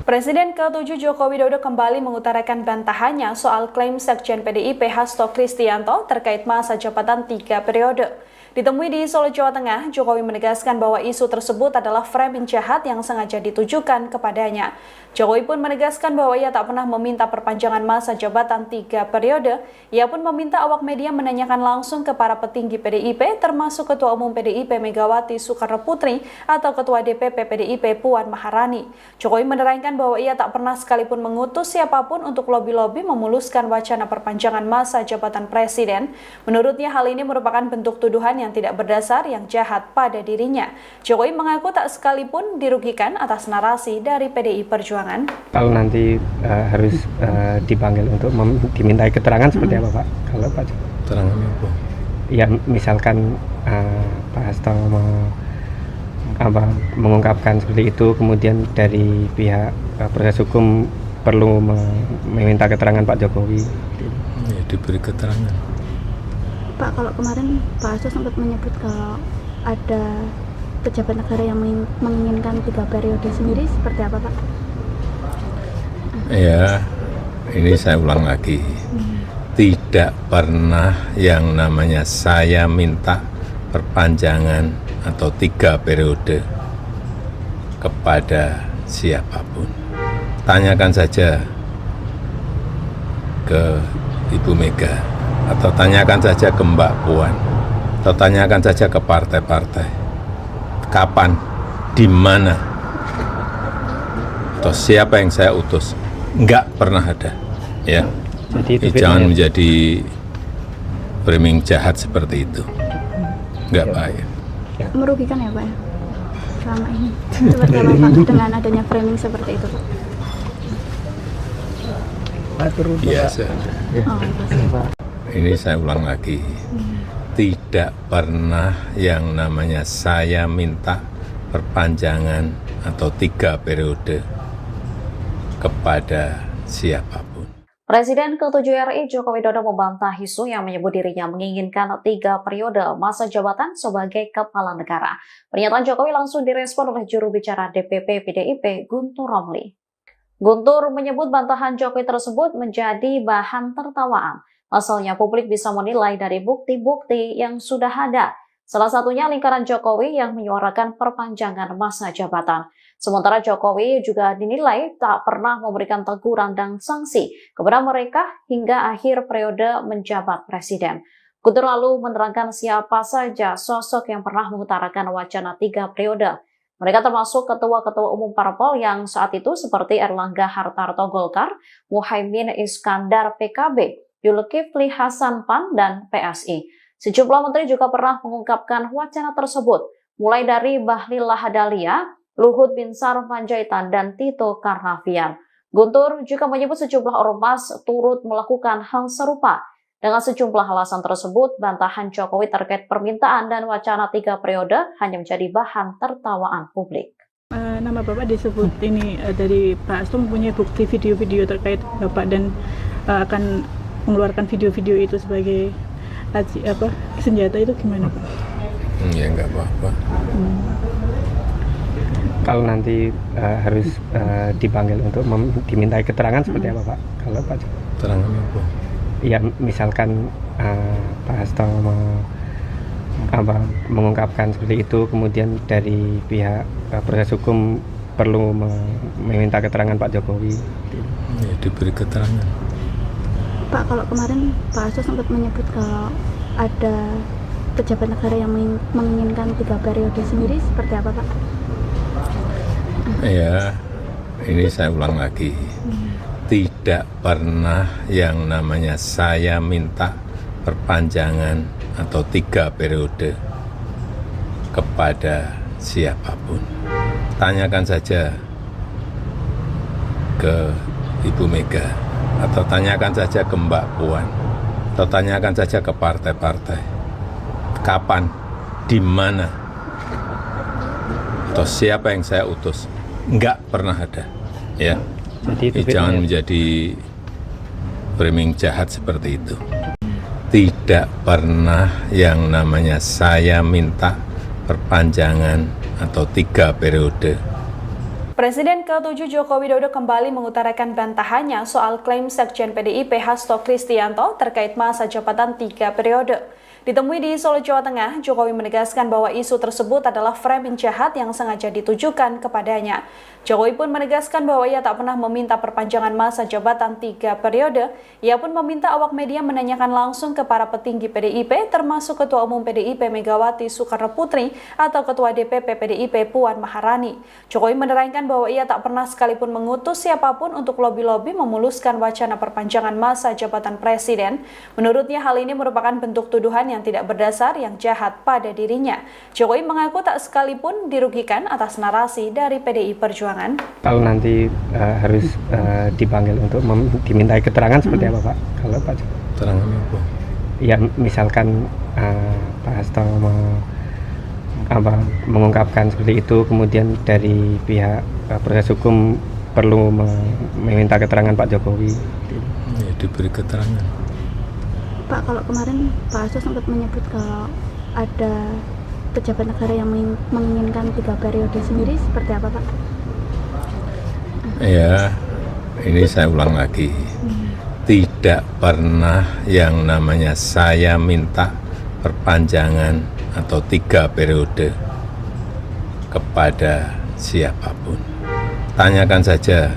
[SPEAKER 2] Presiden ke-7 Joko Widodo kembali mengutarakan bantahannya soal klaim Sekjen PDIP Hasto Kristianto terkait masa jabatan 3 periode. Ditemui di Solo, Jawa Tengah, Jokowi menegaskan bahwa isu tersebut adalah framing jahat yang sengaja ditujukan kepadanya. Jokowi pun menegaskan bahwa ia tak pernah meminta perpanjangan masa jabatan 3 periode. Ia pun meminta awak media menanyakan langsung ke para petinggi PDIP, termasuk Ketua Umum PDIP Megawati Soekarno Putri atau Ketua DPP PDIP Puan Maharani. Jokowi menerangkan bahwa ia tak pernah sekalipun mengutus siapapun untuk lobi-lobi memuluskan wacana perpanjangan masa jabatan presiden. Menurutnya hal ini merupakan bentuk tuduhan yang tidak berdasar yang jahat pada dirinya. Jokowi mengaku tak sekalipun dirugikan atas narasi dari PDI Perjuangan.
[SPEAKER 3] Kalau nanti harus dipanggil untuk dimintai keterangan seperti apa Pak? Kalau Pak
[SPEAKER 1] Keterangan apa?
[SPEAKER 3] Ya misalkan Pak Hasto mengungkapkan seperti itu, kemudian dari pihak proses hukum perlu meminta keterangan Pak Jokowi.
[SPEAKER 1] Ya, diberi keterangan.
[SPEAKER 4] Pak, kalau kemarin Pak Hasto sempat menyebut kalau ada pejabat negara yang menginginkan 3 periode sendiri, seperti apa Pak?
[SPEAKER 1] Ya, ini saya ulang lagi. Tidak pernah yang namanya saya minta perpanjangan atau 3 periode kepada siapapun. Tanyakan saja ke Ibu Mega, atau tanyakan saja ke Mbak Puan, atau tanyakan saja ke partai-partai. Kapan, di mana, atau siapa yang saya utus? Enggak pernah ada, ya.
[SPEAKER 3] Jadi
[SPEAKER 1] Jangan menjadi framing jahat seperti itu. Enggak baik.
[SPEAKER 4] Merugikan ya Pak ya? Selama ini. Seperti apa Pak dengan adanya framing seperti itu Pak?
[SPEAKER 1] Biasa.
[SPEAKER 4] Oh, pasti.
[SPEAKER 1] Ini saya ulang lagi. Tidak pernah yang namanya saya minta perpanjangan atau 3 periode kepada siapapun.
[SPEAKER 5] Presiden ke-7 RI Joko Widodo membantah isu yang menyebut dirinya menginginkan 3 periode masa jabatan sebagai kepala negara. Pernyataan Jokowi langsung direspon oleh juru bicara DPP PDIP Guntur Romli. Guntur menyebut bantahan Jokowi tersebut menjadi bahan tertawaan. Pasalnya publik bisa menilai dari bukti-bukti yang sudah ada. Salah satunya lingkaran Jokowi yang menyuarakan perpanjangan masa jabatan. Sementara Jokowi juga dinilai tak pernah memberikan teguran dan sanksi kepada mereka hingga akhir periode menjabat presiden. Guntur lalu menerangkan siapa saja sosok yang pernah mengutarakan wacana 3 periode. Mereka termasuk ketua-ketua umum parpol yang saat itu seperti Erlangga Hartarto Golkar, Muhaimin Iskandar PKB, Zulkifli Hasan PAN, dan PSI. Sejumlah menteri juga pernah mengungkapkan wacana tersebut, mulai dari Bahlil Lahadalia, Luhut Binsar Panjaitan, dan Tito Karnavian. Guntur juga menyebut sejumlah ormas turut melakukan hal serupa. Dengan sejumlah alasan tersebut, bantahan Jokowi terkait permintaan dan wacana 3 periode hanya menjadi bahan tertawaan publik.
[SPEAKER 6] Nama Bapak disebut ini dari Pak Hasto mempunyai bukti video-video terkait Bapak dan akan mengeluarkan video-video itu sebagai senjata, itu gimana Pak?
[SPEAKER 1] Ya enggak apa-apa.
[SPEAKER 3] Kalau nanti harus dipanggil untuk dimintai keterangan seperti apa Pak? Kalau Pak
[SPEAKER 1] Keterangan apa?
[SPEAKER 3] Ya misalkan Pak Hasto mengungkapkan seperti itu, kemudian dari pihak proses hukum perlu meminta keterangan Pak Jokowi.
[SPEAKER 1] Ya, diberi keterangan.
[SPEAKER 4] Pak, kalau kemarin Pak Hasto sempat menyebut kalau ada pejabat negara yang menginginkan 3 periode sendiri, seperti apa Pak?
[SPEAKER 1] Ya, ini saya ulang lagi. Tidak pernah yang namanya saya minta perpanjangan atau 3 periode kepada siapapun. Tanyakan saja ke Ibu Mega, atau tanyakan saja ke Mbak Puan, atau tanyakan saja ke partai-partai. Kapan, di mana, atau siapa yang saya utus? Enggak pernah ada, ya.
[SPEAKER 3] Jadi
[SPEAKER 1] Jangan menjadi framing jahat seperti itu. tidak pernah yang namanya saya minta perpanjangan atau 3 periode.
[SPEAKER 2] Presiden ke-7 Joko Widodo kembali mengutarakan bantahannya soal klaim Sekjen PDIP Hasto Kristianto terkait masa jabatan 3 periode. Ditemui di Solo, Jawa Tengah, Jokowi menegaskan bahwa isu tersebut adalah framing jahat yang sengaja ditujukan kepadanya. Jokowi pun menegaskan bahwa ia tak pernah meminta perpanjangan masa jabatan 3 periode. Ia pun meminta awak media menanyakan langsung ke para petinggi PDIP, termasuk Ketua Umum PDIP Megawati Soekarno Putri atau Ketua DPP PDIP Puan Maharani. Jokowi menerangkan bahwa ia tak pernah sekalipun mengutus siapapun untuk lobi-lobi memuluskan wacana perpanjangan masa jabatan presiden. Menurutnya hal ini merupakan bentuk tuduhan yang tidak berdasar yang jahat pada dirinya. Jokowi mengaku tak sekalipun dirugikan atas narasi dari PDI Perjuangan.
[SPEAKER 3] Kalau nanti harus dipanggil untuk dimintai keterangan seperti apa Pak? Kalau Pak Jokowi?
[SPEAKER 1] Keterangan apa?
[SPEAKER 3] Ya misalkan Pak Hasto mengungkapkan seperti itu, kemudian dari pihak proses hukum perlu meminta keterangan Pak Jokowi.
[SPEAKER 1] Ya, diberi keterangan.
[SPEAKER 4] Pak, kalau kemarin Pak Hasto sempat menyebut kalau ada pejabat negara yang menginginkan 3 periode sendiri, seperti apa Pak?
[SPEAKER 1] Ya, ini saya ulang lagi. Tidak pernah yang namanya saya minta perpanjangan atau 3 periode kepada siapapun. Tanyakan saja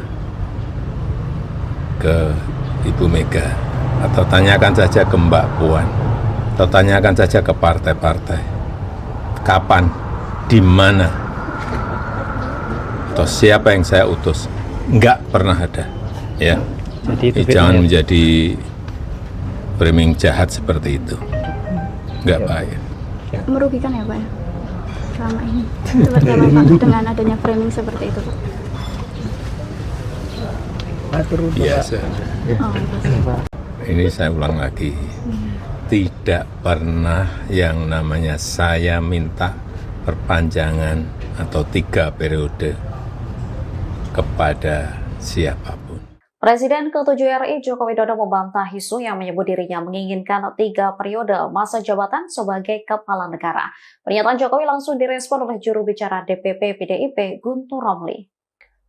[SPEAKER 1] ke Ibu Mega, atau tanyakan saja ke Mbak Puan, atau tanyakan saja ke partai-partai. Kapan, di mana, atau siapa yang saya utus? Enggak pernah ada, ya.
[SPEAKER 3] Jadi
[SPEAKER 1] Jangan menjadi framing jahat seperti itu. Enggak baik.
[SPEAKER 4] Merugikan ya Pak ya? Selama ini. Seperti apa Pak dengan adanya framing seperti itu Pak?
[SPEAKER 1] Biasa.
[SPEAKER 4] Oh, pasti.
[SPEAKER 1] Ini saya ulang lagi. Tidak pernah yang namanya saya minta perpanjangan atau 3 periode kepada siapapun.
[SPEAKER 5] Presiden ke-7 RI Joko Widodo membantah isu yang menyebut dirinya menginginkan 3 periode masa jabatan sebagai kepala negara. Pernyataan Jokowi langsung direspon oleh juru bicara DPP PDIP Guntur Romli.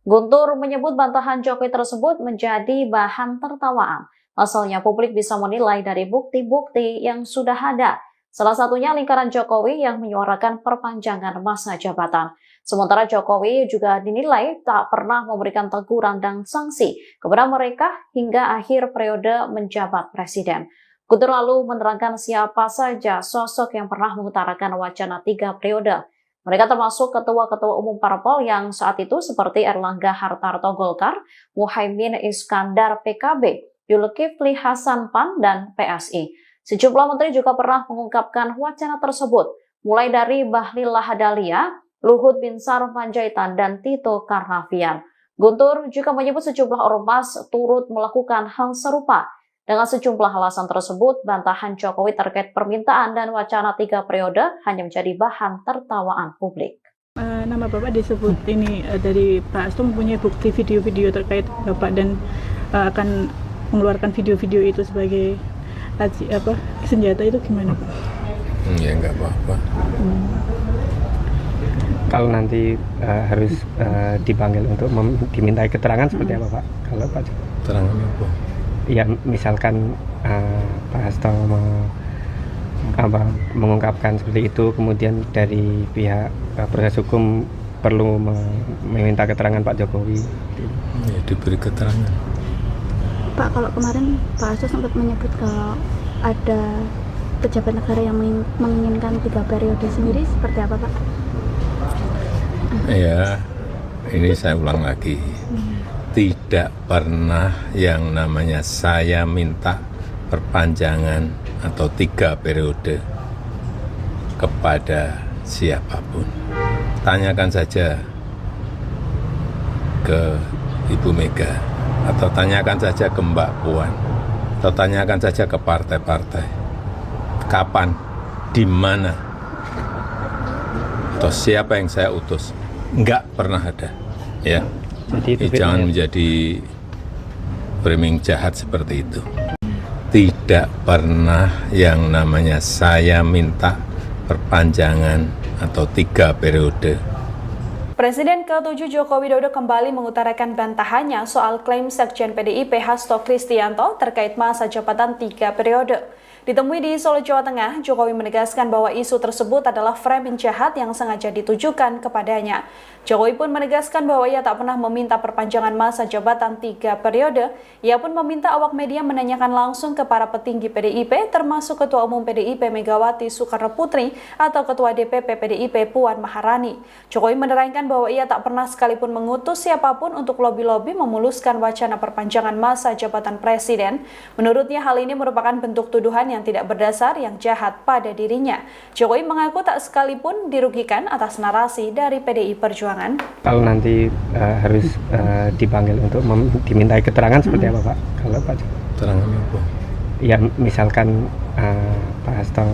[SPEAKER 5] Guntur menyebut bantahan Jokowi tersebut menjadi bahan tertawaan. Asalnya publik bisa menilai dari bukti-bukti yang sudah ada. Salah satunya lingkaran Jokowi yang menyuarakan perpanjangan masa jabatan. Sementara Jokowi juga dinilai tak pernah memberikan teguran dan sanksi kepada mereka hingga akhir periode menjabat presiden. Guntur lalu menerangkan siapa saja sosok yang pernah mengutarakan wacana 3 periode. Mereka termasuk ketua-ketua umum parpol yang saat itu seperti Erlangga Hartarto Golkar, Muhaimin Iskandar PKB, Zulkifli Hasan PAN, dan PSI. Sejumlah menteri juga pernah mengungkapkan wacana tersebut, mulai dari Bahlil Lahadalia, Luhut Binsar Panjaitan, dan Tito Karnavian. Guntur juga menyebut sejumlah ormas turut melakukan hal serupa. Dengan sejumlah alasan tersebut, bantahan Jokowi terkait permintaan dan wacana 3 periode hanya menjadi bahan tertawaan publik.
[SPEAKER 6] Nama Bapak disebut ini dari Pak Hasto mempunyai bukti video-video terkait Bapak dan akan mengeluarkan video-video itu sebagai senjata, itu gimana Pak?
[SPEAKER 1] Ya enggak apa-apa.
[SPEAKER 3] Kalau nanti harus dipanggil untuk dimintai keterangan seperti apa Pak? Kalau Pak Jokowi?
[SPEAKER 1] Keterangan apa?
[SPEAKER 3] Ya misalkan Pak Hasto mengungkapkan seperti itu, kemudian dari pihak proses hukum perlu meminta keterangan Pak Jokowi.
[SPEAKER 1] Ya, diberi keterangan.
[SPEAKER 4] Pak, kalau kemarin Pak Hasto sempat menyebut kalau ada pejabat negara yang menginginkan 3 periode sendiri, seperti apa Pak?
[SPEAKER 1] Ya, ini saya ulang lagi. Tidak pernah yang namanya saya minta perpanjangan atau 3 periode kepada siapapun. Tanyakan saja ke Ibu Mega, atau tanyakan saja ke Mbak Puan, atau tanyakan saja ke partai-partai. Kapan, di mana, atau siapa yang saya utus? Enggak pernah ada, ya. Jangan menjadi framing jahat seperti itu. tidak pernah yang namanya saya minta perpanjangan atau 3 periode.
[SPEAKER 2] Presiden ke-7 Joko Widodo kembali mengutarakan bantahannya soal klaim Sekjen PDIP Hasto Kristianto terkait masa jabatan 3 periode. Ditemui di Solo, Jawa Tengah, Jokowi menegaskan bahwa isu tersebut adalah framing jahat yang sengaja ditujukan kepadanya. Jokowi pun menegaskan bahwa ia tak pernah meminta perpanjangan masa jabatan 3 periode. Ia pun meminta awak media menanyakan langsung ke para petinggi PDIP, termasuk Ketua Umum PDIP Megawati Soekarno Putri atau Ketua DPP PDIP Puan Maharani. Jokowi menerangkan bahwa ia tak pernah sekalipun mengutus siapapun untuk lobi-lobi memuluskan wacana perpanjangan masa jabatan presiden. Menurutnya hal ini merupakan bentuk tuduhan yang tidak berdasar yang jahat pada dirinya. Jokowi mengaku tak sekalipun dirugikan atas narasi dari PDI Perjuangan.
[SPEAKER 3] Kalau nanti harus dipanggil untuk dimintai keterangan seperti apa Pak? Kalau Pak Jokowi?
[SPEAKER 1] Keterangan apa?
[SPEAKER 3] Ya misalkan Pak Hasto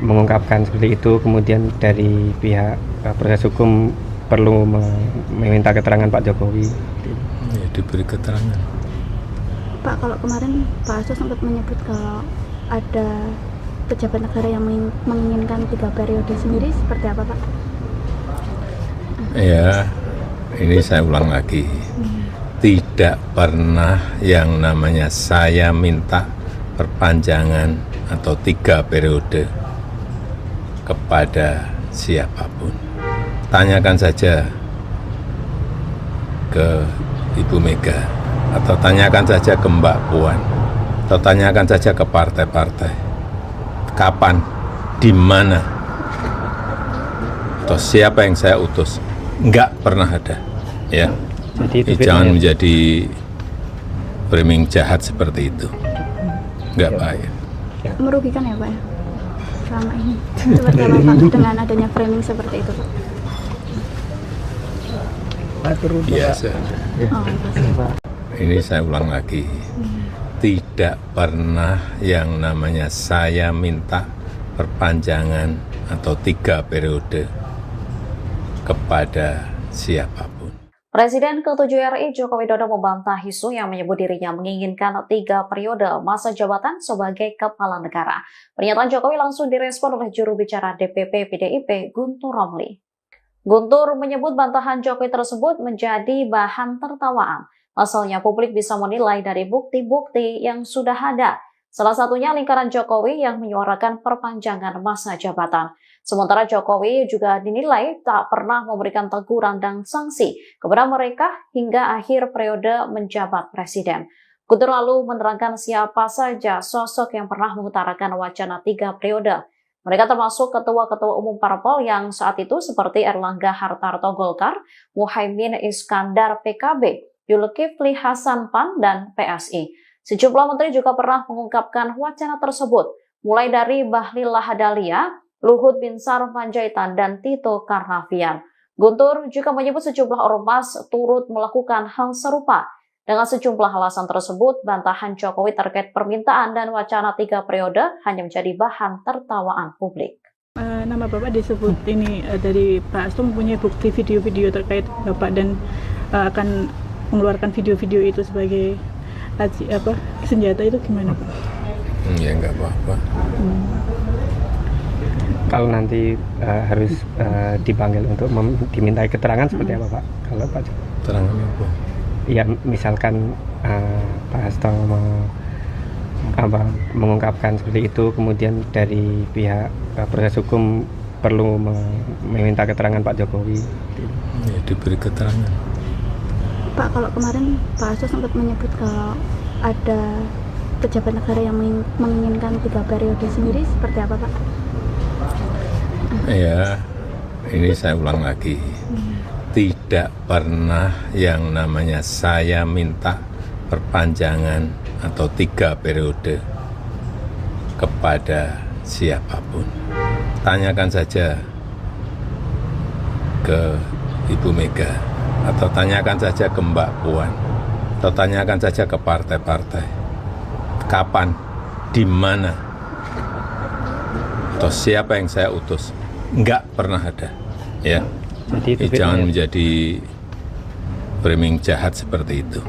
[SPEAKER 3] mengungkapkan seperti itu, kemudian dari pihak proses hukum perlu meminta keterangan Pak Jokowi.
[SPEAKER 1] Ya, diberi keterangan.
[SPEAKER 4] Pak, kalau kemarin Pak Hasto sempat menyebut kalau ada pejabat negara yang menginginkan 3 periode sendiri, seperti apa Pak?
[SPEAKER 1] Ya, ini saya ulang lagi. Tidak pernah yang namanya saya minta perpanjangan atau 3 periode kepada siapapun. Tanyakan saja ke Ibu Mega, atau tanyakan saja ke Mbak Puan, atau tanyakan saja ke partai-partai. Kapan, di mana, atau siapa yang saya utus? Enggak pernah ada, ya.
[SPEAKER 3] Jadi
[SPEAKER 1] Jangan menjadi framing jahat seperti itu. Enggak baik.
[SPEAKER 4] Merugikan ya Pak ya? Selama ini. Seperti apa Pak dengan adanya framing seperti itu Pak?
[SPEAKER 1] Biasa.
[SPEAKER 4] Oh, pasti.
[SPEAKER 1] Ini saya ulang lagi. Tidak pernah yang namanya saya minta perpanjangan atau 3 periode kepada siapapun.
[SPEAKER 5] Presiden ke-7 RI Joko Widodo membantah isu yang menyebut dirinya menginginkan 3 periode masa jabatan sebagai kepala negara. Pernyataan Jokowi langsung direspon oleh juru bicara DPP PDIP Guntur Romli. Guntur menyebut bantahan Jokowi tersebut menjadi bahan tertawaan. Asalnya publik bisa menilai dari bukti-bukti yang sudah ada. Salah satunya lingkaran Jokowi yang menyuarakan perpanjangan masa jabatan. Sementara Jokowi juga dinilai tak pernah memberikan teguran dan sanksi kepada mereka hingga akhir periode menjabat presiden. Guntur lalu menerangkan siapa saja sosok yang pernah mengutarakan wacana 3 periode. Mereka termasuk ketua-ketua umum parpol yang saat itu seperti Erlangga Hartarto Golkar, Muhaimin Iskandar PKB, Zulkifli Hasan PAN, dan PSI. Sejumlah menteri juga pernah mengungkapkan wacana tersebut, mulai dari Bahlil Lahadalia, Luhut Binsar Panjaitan, dan Tito Karnavian. Guntur juga menyebut sejumlah ormas turut melakukan hal serupa. Dengan sejumlah alasan tersebut, bantahan Jokowi terkait permintaan dan wacana 3 periode hanya menjadi bahan tertawaan publik.
[SPEAKER 6] Nama Bapak disebut ini dari Pak Hasto mempunyai bukti video-video terkait Bapak dan akan mengeluarkan video-video itu sebagai senjata, itu gimana Pak?
[SPEAKER 1] Ya enggak apa-apa.
[SPEAKER 3] Kalau nanti harus dipanggil untuk dimintai keterangan seperti apa Pak? Kalau Pak Jokowi?
[SPEAKER 1] Keterangan apa?
[SPEAKER 3] Ya misalkan Pak Hasto mengungkapkan seperti itu, kemudian dari pihak proses hukum perlu meminta keterangan Pak Jokowi.
[SPEAKER 1] Ya, diberi keterangan.
[SPEAKER 4] Pak, kalau kemarin Pak Hasto sempat menyebut kalau ada pejabat negara yang menginginkan 3 periode sendiri, seperti apa Pak?
[SPEAKER 1] Ya, ini saya ulang lagi. Tidak pernah yang namanya saya minta perpanjangan atau 3 periode kepada siapapun. Tanyakan saja ke Ibu Mega, atau tanyakan saja ke Mbak Puan, atau tanyakan saja ke partai-partai. Kapan, di mana, atau siapa yang saya utus? Enggak pernah ada, ya.
[SPEAKER 3] Jadi
[SPEAKER 1] Jangan menjadi framing jahat seperti itu.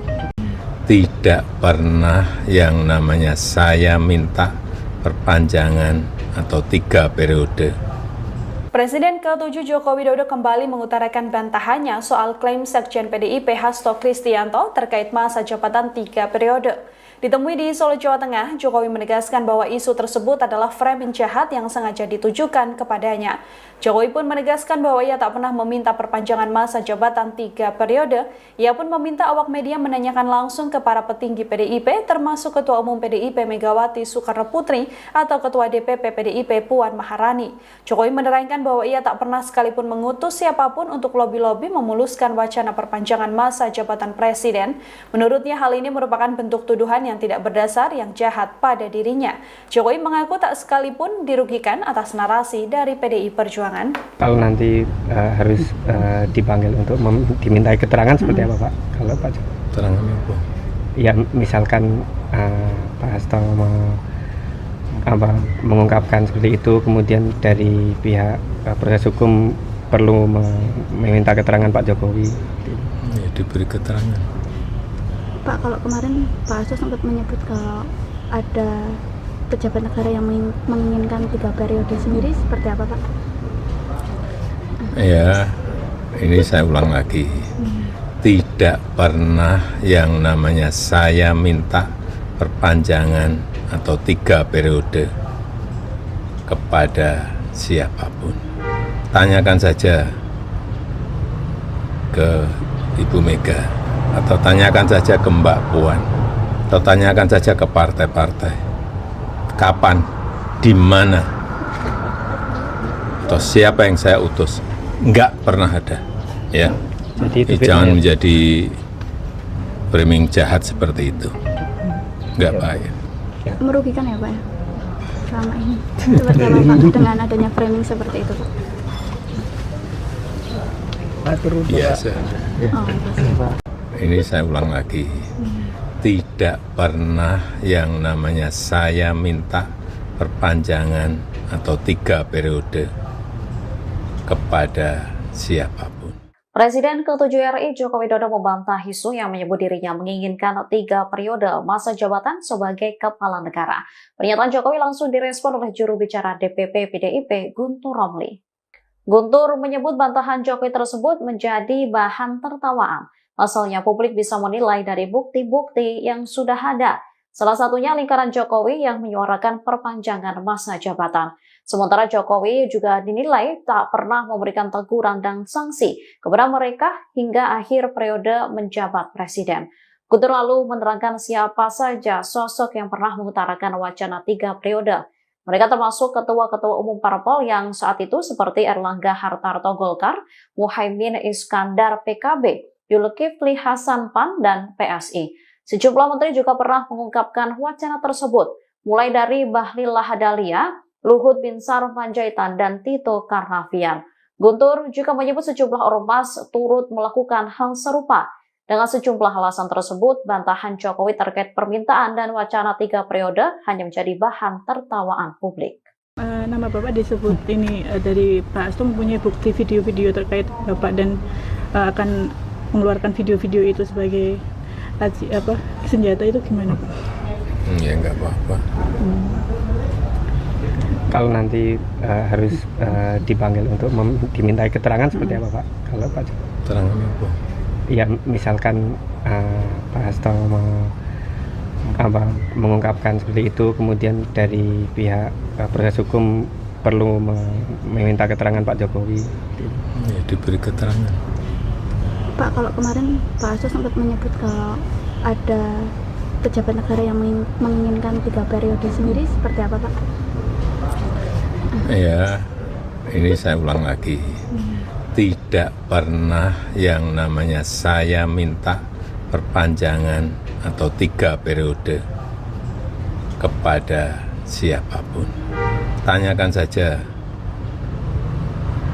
[SPEAKER 1] tidak pernah yang namanya saya minta perpanjangan atau 3 periode.
[SPEAKER 2] Presiden ke-7 Joko Widodo kembali mengutarakan bantahannya soal klaim Sekjen PDIP Hasto Kristianto terkait masa jabatan 3 periode. Ditemui di Solo, Jawa Tengah, Jokowi menegaskan bahwa isu tersebut adalah framing jahat yang sengaja ditujukan kepadanya. Jokowi pun menegaskan bahwa ia tak pernah meminta perpanjangan masa jabatan 3 periode. Ia pun meminta awak media menanyakan langsung ke para petinggi PDIP, termasuk Ketua Umum PDIP Megawati Soekarno Putri atau Ketua DPP PDIP Puan Maharani. Jokowi menerangkan bahwa ia tak pernah sekalipun mengutus siapapun untuk lobi-lobi memuluskan wacana perpanjangan masa jabatan presiden. Menurutnya hal ini merupakan bentuk tuduhan yang tidak berdasar yang jahat pada dirinya. Jokowi mengaku tak sekalipun dirugikan atas narasi dari PDI Perjuangan.
[SPEAKER 3] Kalau nanti harus dipanggil untuk dimintai keterangan seperti apa Pak? Kalau Pak Jokowi?
[SPEAKER 1] Keterangan apa?
[SPEAKER 3] Ya misalkan Pak Hasto mengungkapkan seperti itu, kemudian dari pihak proses hukum perlu meminta keterangan Pak Jokowi.
[SPEAKER 1] Ya, diberi keterangan.
[SPEAKER 4] Pak, kalau kemarin Pak Hasto sempat menyebut kalau ada pejabat negara yang menginginkan 3 periode sendiri, seperti apa Pak?
[SPEAKER 1] Ya, ini saya ulang lagi. Tidak pernah yang namanya saya minta perpanjangan atau 3 periode kepada siapapun. Tanyakan saja ke Ibu Mega, atau tanyakan saja ke Mbak Puan, atau tanyakan saja ke partai-partai. Kapan, di mana, atau siapa yang saya utus? Enggak pernah ada, ya.
[SPEAKER 3] Jadi
[SPEAKER 1] Jangan menjadi framing jahat seperti itu. Enggak baik.
[SPEAKER 4] Merugikan ya Pak ya? Selama ini. Seperti apa Pak dengan adanya framing seperti itu Pak?
[SPEAKER 1] Biasa.
[SPEAKER 4] Oh,
[SPEAKER 1] Ini saya ulang lagi. Tidak pernah yang namanya saya minta perpanjangan atau 3 periode kepada siapapun.
[SPEAKER 5] Presiden ke-7 RI Joko Widodo membantah isu yang menyebut dirinya menginginkan 3 periode masa jabatan sebagai kepala negara. Pernyataan Jokowi langsung direspon oleh juru bicara DPP PDIP Guntur Romli. Guntur menyebut bantahan Jokowi tersebut menjadi bahan tertawaan. Asalnya publik bisa menilai dari bukti-bukti yang sudah ada. Salah satunya lingkaran Jokowi yang menyuarakan perpanjangan masa jabatan. Sementara Jokowi juga dinilai tak pernah memberikan teguran dan sanksi kepada mereka hingga akhir periode menjabat presiden. Guntur lalu menerangkan siapa saja sosok yang pernah mengutarakan wacana 3 periode. Mereka termasuk ketua-ketua umum parpol yang saat itu seperti Erlangga Hartarto Golkar, Muhaimin Iskandar PKB, Zulkifli Hasan PAN, dan PSI. Sejumlah menteri juga pernah mengungkapkan wacana tersebut, mulai dari Bahlil Lahadalia, Luhut Binsar Panjaitan, dan Tito Karnavian. Guntur juga menyebut sejumlah ormas turut melakukan hal serupa. Dengan sejumlah alasan tersebut, bantahan Jokowi terkait permintaan dan wacana 3 periode hanya menjadi bahan tertawaan publik.
[SPEAKER 6] Nama Bapak disebut ini dari Pak Hasto mempunyai bukti video-video terkait Bapak dan akan mengeluarkan video-video itu sebagai senjata, itu gimana Pak?
[SPEAKER 1] Ya enggak apa-apa.
[SPEAKER 3] Kalau nanti harus dipanggil untuk dimintai keterangan seperti apa Pak? Kalau Pak Jokowi?
[SPEAKER 1] Keterangan apa?
[SPEAKER 3] Ya misalkan Pak Hasto mengungkapkan seperti itu, kemudian dari pihak proses hukum perlu meminta keterangan Pak Jokowi.
[SPEAKER 1] Ya, diberi keterangan.
[SPEAKER 4] Pak, kalau kemarin Pak Hasto sempat menyebut kalau ada pejabat negara yang menginginkan 3 periode sendiri, seperti apa Pak?
[SPEAKER 1] Ya, ini saya ulang lagi. Tidak pernah yang namanya saya minta perpanjangan atau 3 periode kepada siapapun. Tanyakan saja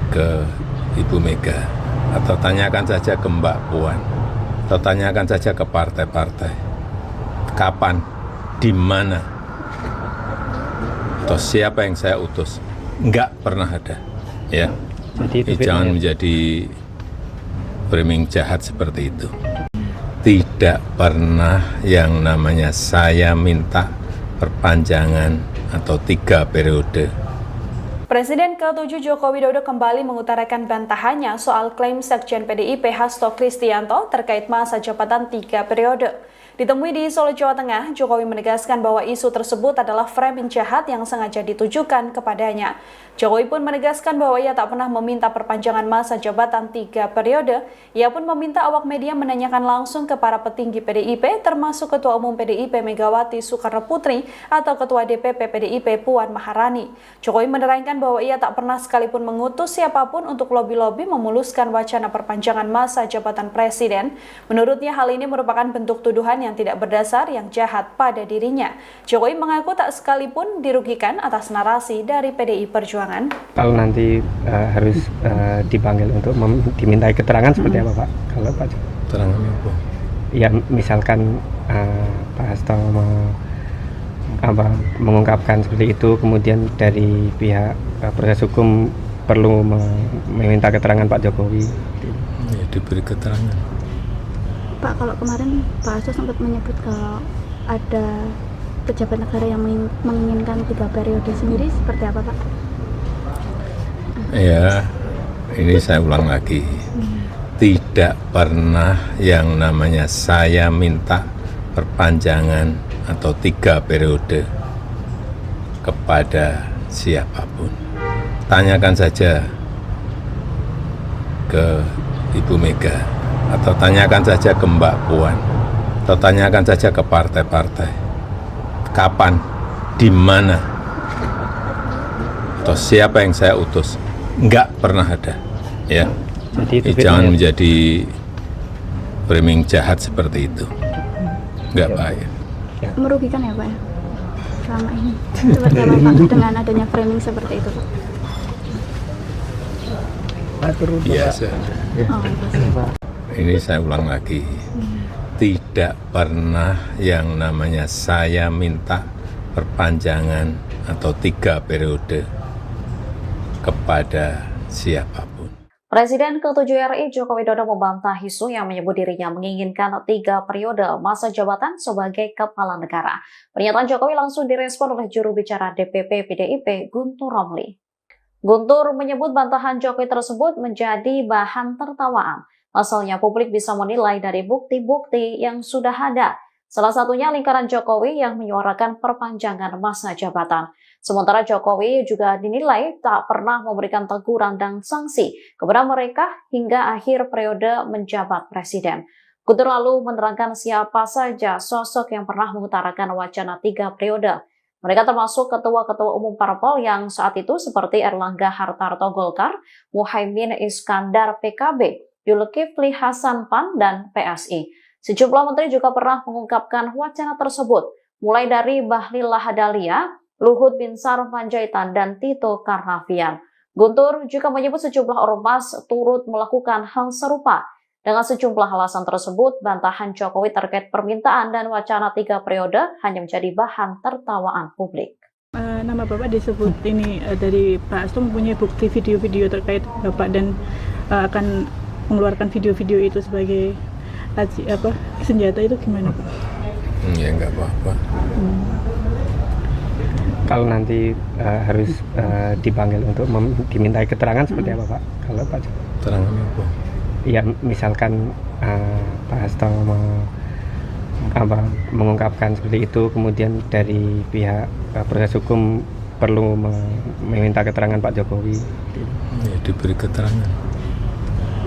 [SPEAKER 1] ke Ibu Mega, atau tanyakan saja ke Mbak Puan, atau tanyakan saja ke partai-partai. Kapan, di mana, atau siapa yang saya utus? Enggak pernah ada, ya.
[SPEAKER 3] Jadi
[SPEAKER 1] Jangan menjadi framing jahat seperti itu. tidak pernah yang namanya saya minta perpanjangan atau 3 periode.
[SPEAKER 2] Presiden ke-7 Joko Widodo kembali mengutarakan bantahannya soal klaim Sekjen PDIP Hasto Kristianto terkait masa jabatan 3 periode. Ditemui di Solo, Jawa Tengah, Jokowi menegaskan bahwa isu tersebut adalah framing jahat yang sengaja ditujukan kepadanya. Jokowi pun menegaskan bahwa ia tak pernah meminta perpanjangan masa jabatan 3 periode. Ia pun meminta awak media menanyakan langsung ke para petinggi PDIP, termasuk Ketua Umum PDIP Megawati Soekarno Putri atau Ketua DPP PDIP Puan Maharani. Jokowi menerangkan bahwa ia tak pernah sekalipun mengutus siapapun untuk lobi-lobi memuluskan wacana perpanjangan masa jabatan presiden. Menurutnya hal ini merupakan bentuk tuduhan yang tidak berdasar yang jahat pada dirinya. Jokowi mengaku tak sekalipun dirugikan atas narasi dari PDI Perjuangan.
[SPEAKER 3] Kalau nanti harus dipanggil untuk dimintai keterangan seperti apa Pak? Kalau Pak Jokowi?
[SPEAKER 1] Keterangan apa?
[SPEAKER 3] Ya misalkan Pak Hasto mengungkapkan seperti itu, kemudian dari pihak proses hukum perlu meminta keterangan Pak Jokowi.
[SPEAKER 1] Ya, diberi keterangan.
[SPEAKER 4] Pak, kalau kemarin Pak Hasto sempat menyebut kalau ada pejabat negara yang menginginkan 3 periode sendiri, seperti apa Pak?
[SPEAKER 1] Ya, ini saya ulang lagi. Tidak pernah yang namanya saya minta perpanjangan atau 3 periode kepada siapapun. Tanyakan saja ke Ibu Mega, atau tanyakan saja ke Mbak Puan, atau tanyakan saja ke partai-partai. Kapan, di mana, atau siapa yang saya utus? Enggak pernah ada, ya.
[SPEAKER 3] Jadi
[SPEAKER 1] Jangan menjadi framing jahat seperti itu. Enggak baik.
[SPEAKER 4] Merugikan ya Pak ya? Selama ini. Seperti apa Pak dengan adanya framing seperti itu Pak?
[SPEAKER 1] Biasa.
[SPEAKER 4] Oh, Pak.
[SPEAKER 1] Ini saya ulang lagi. Tidak pernah yang namanya saya minta perpanjangan atau 3 periode kepada siapapun.
[SPEAKER 5] Presiden ke-7 RI Joko Widodo membantah isu yang menyebut dirinya menginginkan 3 periode masa jabatan sebagai kepala negara. Pernyataan Jokowi langsung direspon oleh juru bicara DPP PDIP Guntur Romli. Guntur menyebut bantahan Jokowi tersebut menjadi bahan tertawaan. Pasalnya publik bisa menilai dari bukti-bukti yang sudah ada. Salah satunya lingkaran Jokowi yang menyuarakan perpanjangan masa jabatan. Sementara Jokowi juga dinilai tak pernah memberikan teguran dan sanksi kepada mereka hingga akhir periode menjabat presiden. Guntur lalu menerangkan siapa saja sosok yang pernah mengutarakan wacana 3 periode. Mereka termasuk ketua-ketua umum parpol yang saat itu seperti Erlangga Hartarto Golkar, Muhaimin Iskandar PKB, Zulkifli Hasan PAN, dan PSI. Sejumlah menteri juga pernah mengungkapkan wacana tersebut, mulai dari Bahlil Lahadalia, Luhut Binsar Panjaitan, dan Tito Karnavian. Guntur juga menyebut sejumlah ormas turut melakukan hal serupa. Dengan sejumlah alasan tersebut, bantahan Jokowi terkait permintaan dan wacana 3 periode hanya menjadi bahan tertawaan publik.
[SPEAKER 6] Nama Bapak disebut ini dari Pak Hasto mempunyai bukti video-video terkait Bapak dan akan mengeluarkan video-video itu sebagai senjata, itu gimana Pak?
[SPEAKER 1] Ya enggak apa-apa.
[SPEAKER 3] Kalau nanti harus dipanggil untuk dimintai keterangan seperti apa Pak? Kalau Pak Jokowi?
[SPEAKER 1] Keterangan apa?
[SPEAKER 3] Ya misalkan Pak Hasto mengungkapkan seperti itu, kemudian dari pihak proses hukum perlu meminta keterangan Pak Jokowi.
[SPEAKER 1] Ya, diberi keterangan.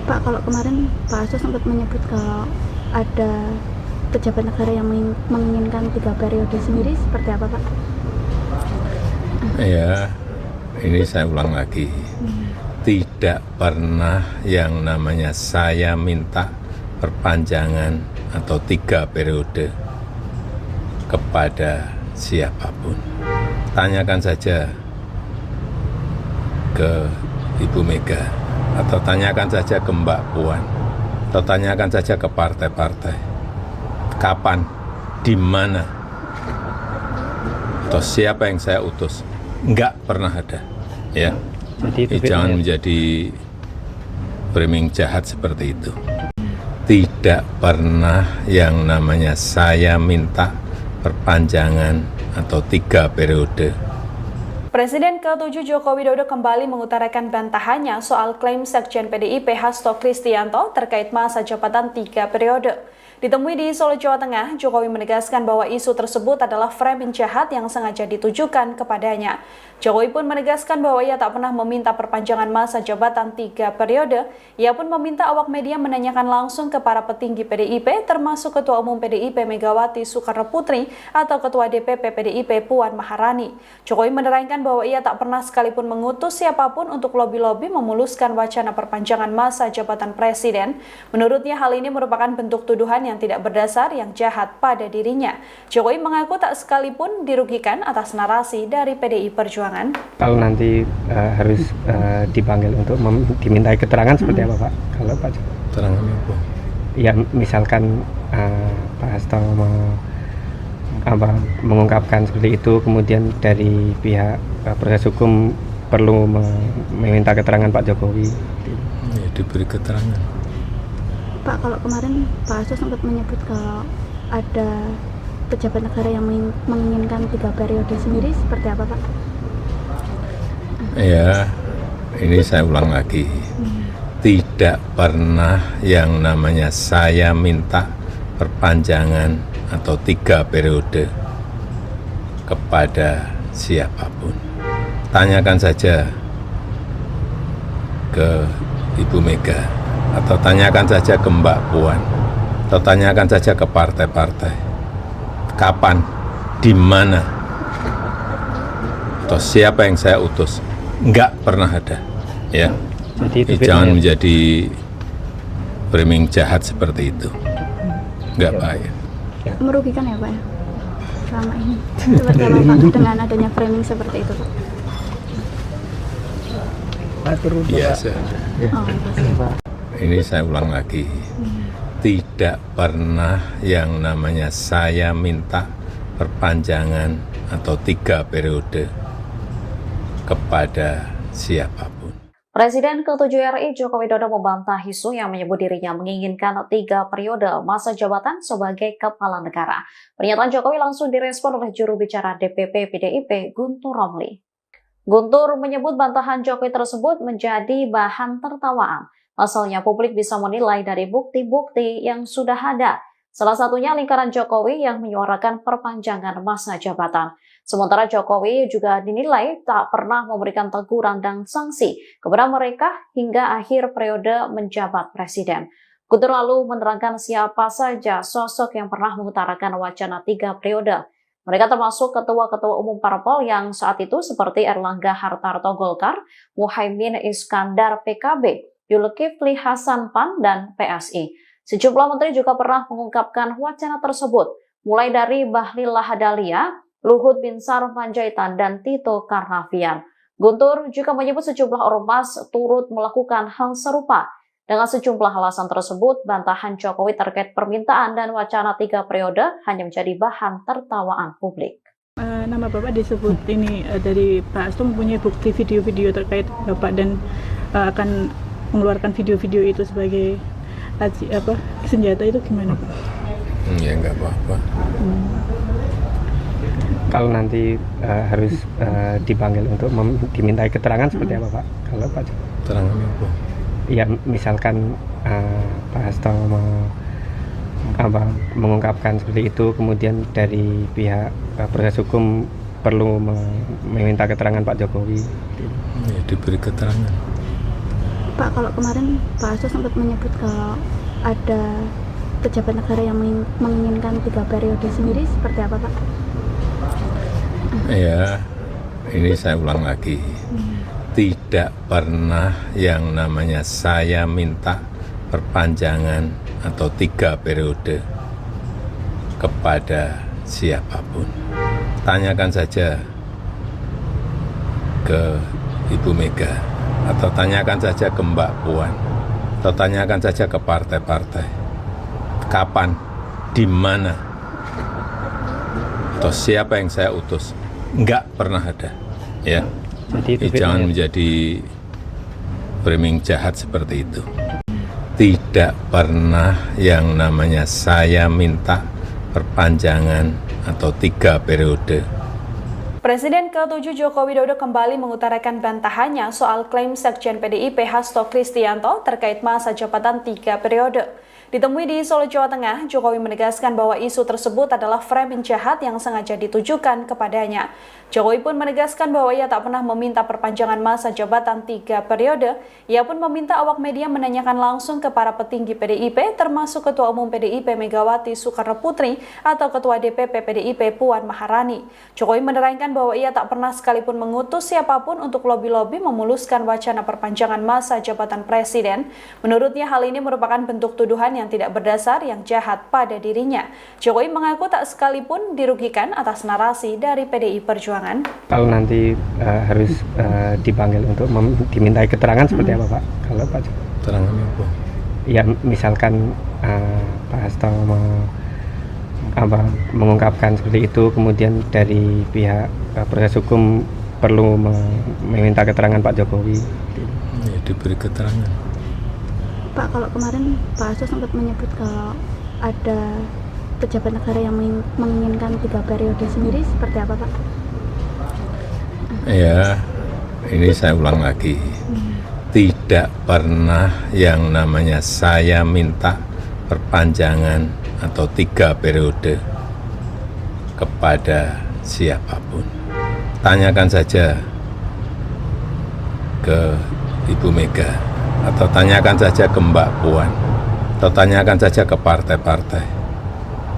[SPEAKER 4] Pak, kalau kemarin Pak Hasto sempat menyebut kalau ada pejabat negara yang menginginkan 3 periode sendiri, seperti apa Pak?
[SPEAKER 1] Ya, ini saya ulang lagi. Tidak pernah yang namanya saya minta perpanjangan atau 3 periode kepada siapapun. Tanyakan saja ke Ibu Mega, atau tanyakan saja ke Mbak Puan, atau tanyakan saja ke partai-partai. Kapan, di mana, atau siapa yang saya utus? Enggak pernah ada, ya.
[SPEAKER 3] Jadi
[SPEAKER 1] Jangan menjadi framing jahat seperti itu. tidak pernah yang namanya saya minta perpanjangan atau 3 periode.
[SPEAKER 2] Presiden ke-7 Joko Widodo kembali mengutarakan bantahannya soal klaim Sekjen PDIP Hasto Kristianto terkait masa jabatan 3 periode. Ditemui di Solo, Jawa Tengah, Jokowi menegaskan bahwa isu tersebut adalah framing jahat yang sengaja ditujukan kepadanya. Jokowi pun menegaskan bahwa ia tak pernah meminta perpanjangan masa jabatan 3 periode. Ia pun meminta awak media menanyakan langsung ke para petinggi PDIP, termasuk Ketua Umum PDIP Megawati Soekarno Putri atau Ketua DPP PDIP Puan Maharani. Jokowi menerangkan bahwa ia tak pernah sekalipun mengutus siapapun untuk lobi-lobi memuluskan wacana perpanjangan masa jabatan presiden. Menurutnya hal ini merupakan bentuk tuduhan yang tidak berdasar yang jahat pada dirinya. Jokowi mengaku tak sekalipun dirugikan atas narasi dari PDI Perjuangan.
[SPEAKER 3] Kalau nanti harus dipanggil untuk dimintai keterangan seperti apa Pak? Kalau Pak Jokowi?
[SPEAKER 1] Keterangan apa?
[SPEAKER 3] Ya misalkan Pak Hasto mengungkapkan seperti itu, kemudian dari pihak proses hukum perlu meminta keterangan Pak Jokowi.
[SPEAKER 1] Ya, diberi keterangan.
[SPEAKER 4] Pak, kalau kemarin Pak Hasto sempat menyebut kalau ada pejabat negara yang menginginkan 3 periode sendiri, seperti apa Pak?
[SPEAKER 1] Ya, ini saya ulang lagi. Tidak pernah yang namanya saya minta perpanjangan atau 3 periode kepada siapapun. Tanyakan saja ke Ibu Mega, atau tanyakan saja ke Mbak Puan, atau tanyakan saja ke partai-partai. Kapan, di mana, atau siapa yang saya utus? Enggak pernah ada. Ya, jangan menjadi framing jahat seperti itu. Enggak baik.
[SPEAKER 4] Merugikan ya Pak ya? Selama ini seperti apa Pak dengan adanya framing seperti itu Pak?
[SPEAKER 1] Biasa.
[SPEAKER 4] Oh,
[SPEAKER 1] Ini saya ulang lagi. Tidak pernah yang namanya saya minta perpanjangan atau 3 periode kepada siapapun.
[SPEAKER 5] Presiden ke-7 RI Joko Widodo membantah isu yang menyebut dirinya menginginkan 3 periode masa jabatan sebagai kepala negara. Pernyataan Jokowi langsung direspon oleh juru bicara DPP PDIP Guntur Romli. Guntur menyebut bantahan Jokowi tersebut menjadi bahan tertawaan. Pasalnya publik bisa menilai dari bukti-bukti yang sudah ada. Salah satunya lingkaran Jokowi yang menyuarakan perpanjangan masa jabatan. Sementara Jokowi juga dinilai tak pernah memberikan teguran dan sanksi kepada mereka hingga akhir periode menjabat presiden. Guntur lalu menerangkan siapa saja sosok yang pernah mengutarakan wacana 3 periode. Mereka termasuk ketua-ketua umum parpol yang saat itu seperti Erlangga Hartarto Golkar, Muhaimin Iskandar PKB, Zulkifli Hasan PAN, dan PSI. Sejumlah menteri juga pernah mengungkapkan wacana tersebut, mulai dari Bahlil Lahadalia, Luhut Binsar Panjaitan, dan Tito Karnavian. Guntur juga menyebut sejumlah ormas turut melakukan hal serupa. Dengan sejumlah alasan tersebut, bantahan Jokowi terkait permintaan dan wacana 3 periode hanya menjadi bahan tertawaan publik.
[SPEAKER 6] Nama Bapak disebut ini dari Pak Hasto mempunyai bukti video-video terkait Bapak dan akan mengeluarkan video-video itu sebagai senjata, itu gimana Pak?
[SPEAKER 1] Ya nggak apa-apa.
[SPEAKER 3] Kalau nanti harus dipanggil untuk dimintai keterangan seperti apa Pak? Kalau Pak Jokowi?
[SPEAKER 1] Keterangan apa?
[SPEAKER 3] Ya misalkan Pak Hasto mengungkapkan seperti itu, kemudian dari pihak proses hukum perlu meminta keterangan Pak Jokowi.
[SPEAKER 1] Ya, diberi keterangan.
[SPEAKER 4] Pak, kalau kemarin Pak Hasto sempat menyebut kalau ada pejabat negara yang menginginkan 3 periode sendiri, seperti apa Pak?
[SPEAKER 1] Ya, ini saya ulang lagi. Tidak pernah yang namanya saya minta perpanjangan atau 3 periode kepada siapapun. Tanyakan saja ke Ibu Mega, atau tanyakan saja ke Mbak Puan, atau tanyakan saja ke partai-partai. Kapan, di mana, atau siapa yang saya utus? Enggak pernah ada. Ya. Jangan menjadi framing jahat seperti itu. tidak pernah yang namanya saya minta perpanjangan atau 3 periode.
[SPEAKER 2] Presiden ke-7 Joko Widodo kembali mengutarakan bantahannya soal klaim Sekjen PDIP Hasto Kristianto terkait masa jabatan 3 periode. Ditemui di Solo, Jawa Tengah, Jokowi menegaskan bahwa isu tersebut adalah framing jahat yang sengaja ditujukan kepadanya. Jokowi pun menegaskan bahwa ia tak pernah meminta perpanjangan masa jabatan 3 periode. Ia pun meminta awak media menanyakan langsung ke para petinggi PDIP, termasuk Ketua Umum PDIP Megawati Soekarno Putri atau Ketua DPP PDIP Puan Maharani. Jokowi menerangkan bahwa ia tak pernah sekalipun mengutus siapapun untuk lobi-lobi memuluskan wacana perpanjangan masa jabatan presiden. Menurutnya hal ini merupakan bentuk tuduhan yang tidak berdasar yang jahat pada dirinya. Jokowi mengaku tak sekalipun dirugikan atas narasi dari PDI Perjuangan.
[SPEAKER 3] Kalau nanti harus dipanggil untuk dimintai keterangan seperti apa Pak? Kalau Pak Jokowi?
[SPEAKER 1] Keterangannya apa?
[SPEAKER 3] Ya misalkan Pak Hasto mengungkapkan seperti itu, kemudian dari pihak proses hukum perlu meminta keterangan Pak Jokowi.
[SPEAKER 1] Ya, diberi keterangan.
[SPEAKER 4] Pak, kalau kemarin Pak Hasto sempat menyebut kalau ada pejabat negara yang menginginkan 3 periode sendiri, seperti apa Pak?
[SPEAKER 1] Ya, ini saya ulang lagi. Tidak pernah yang namanya saya minta perpanjangan atau 3 periode kepada siapapun. Tanyakan saja ke Ibu Mega, atau tanyakan saja ke Mbak Puan, atau tanyakan saja ke partai-partai.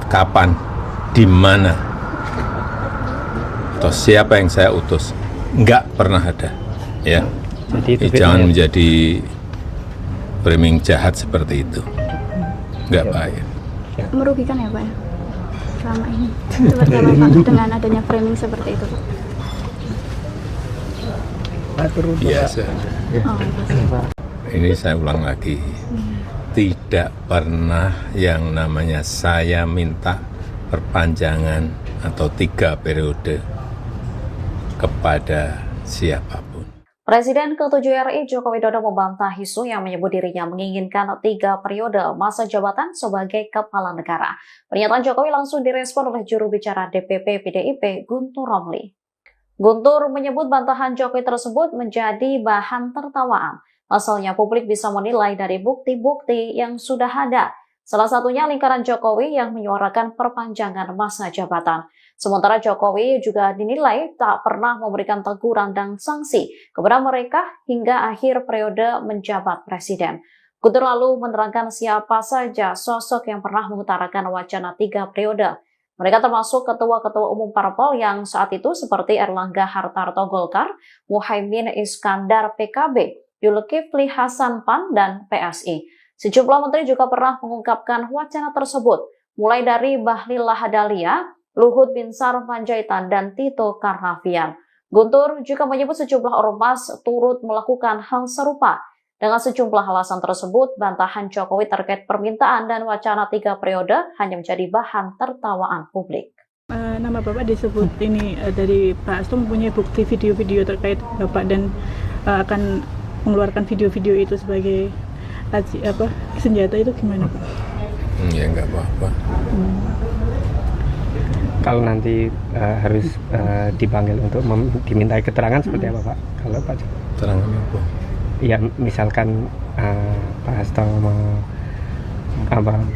[SPEAKER 1] Kapan, di mana, atau siapa yang saya utus? Enggak pernah ada, ya.
[SPEAKER 3] Jadi
[SPEAKER 1] Jangan menjadi framing jahat seperti itu. Enggak baik.
[SPEAKER 4] Merugikan ya Pak ya? Selama ini. Seperti apa Pak dengan adanya framing seperti itu Pak?
[SPEAKER 1] Biasa.
[SPEAKER 4] Oh, pasti.
[SPEAKER 1] Ini saya ulang lagi. Tidak pernah yang namanya saya minta perpanjangan atau 3 periode kepada siapapun.
[SPEAKER 5] Presiden ke-7 RI Joko Widodo membantah isu yang menyebut dirinya menginginkan 3 periode masa jabatan sebagai kepala negara. Pernyataan Jokowi langsung direspon oleh juru bicara DPP PDIP Guntur Romli. Guntur menyebut bantahan Jokowi tersebut menjadi bahan tertawaan. Pasalnya publik bisa menilai dari bukti-bukti yang sudah ada. Salah satunya lingkaran Jokowi yang menyuarakan perpanjangan masa jabatan. Sementara Jokowi juga dinilai tak pernah memberikan teguran dan sanksi kepada mereka hingga akhir periode menjabat presiden. Guntur lalu menerangkan siapa saja sosok yang pernah mengutarakan wacana 3 periode. Mereka termasuk ketua-ketua umum parpol yang saat itu seperti Erlangga Hartarto Golkar, Muhaimin Iskandar PKB, Zulkifli Hasan PAN, dan PSI. Sejumlah menteri juga pernah mengungkapkan wacana tersebut, mulai dari Bahlil Lahadalia, Luhut Binsar Panjaitan, dan Tito Karnavian. Guntur juga menyebut sejumlah ormas turut melakukan hal serupa. Dengan sejumlah alasan tersebut, bantahan Jokowi terkait permintaan dan wacana 3 periode hanya menjadi bahan tertawaan publik.
[SPEAKER 6] Nama Bapak disebut ini dari Pak Hasto mempunyai bukti video-video terkait Bapak dan akan mengeluarkan video-video itu sebagai senjata, itu gimana Pak?
[SPEAKER 1] Ya nggak apa-apa.
[SPEAKER 3] Kalau nanti harus dipanggil untuk dimintai keterangan seperti apa Pak? Kalau Pak Jokowi?
[SPEAKER 1] Keterangannya apa?
[SPEAKER 3] Ya misalkan Pak Hasto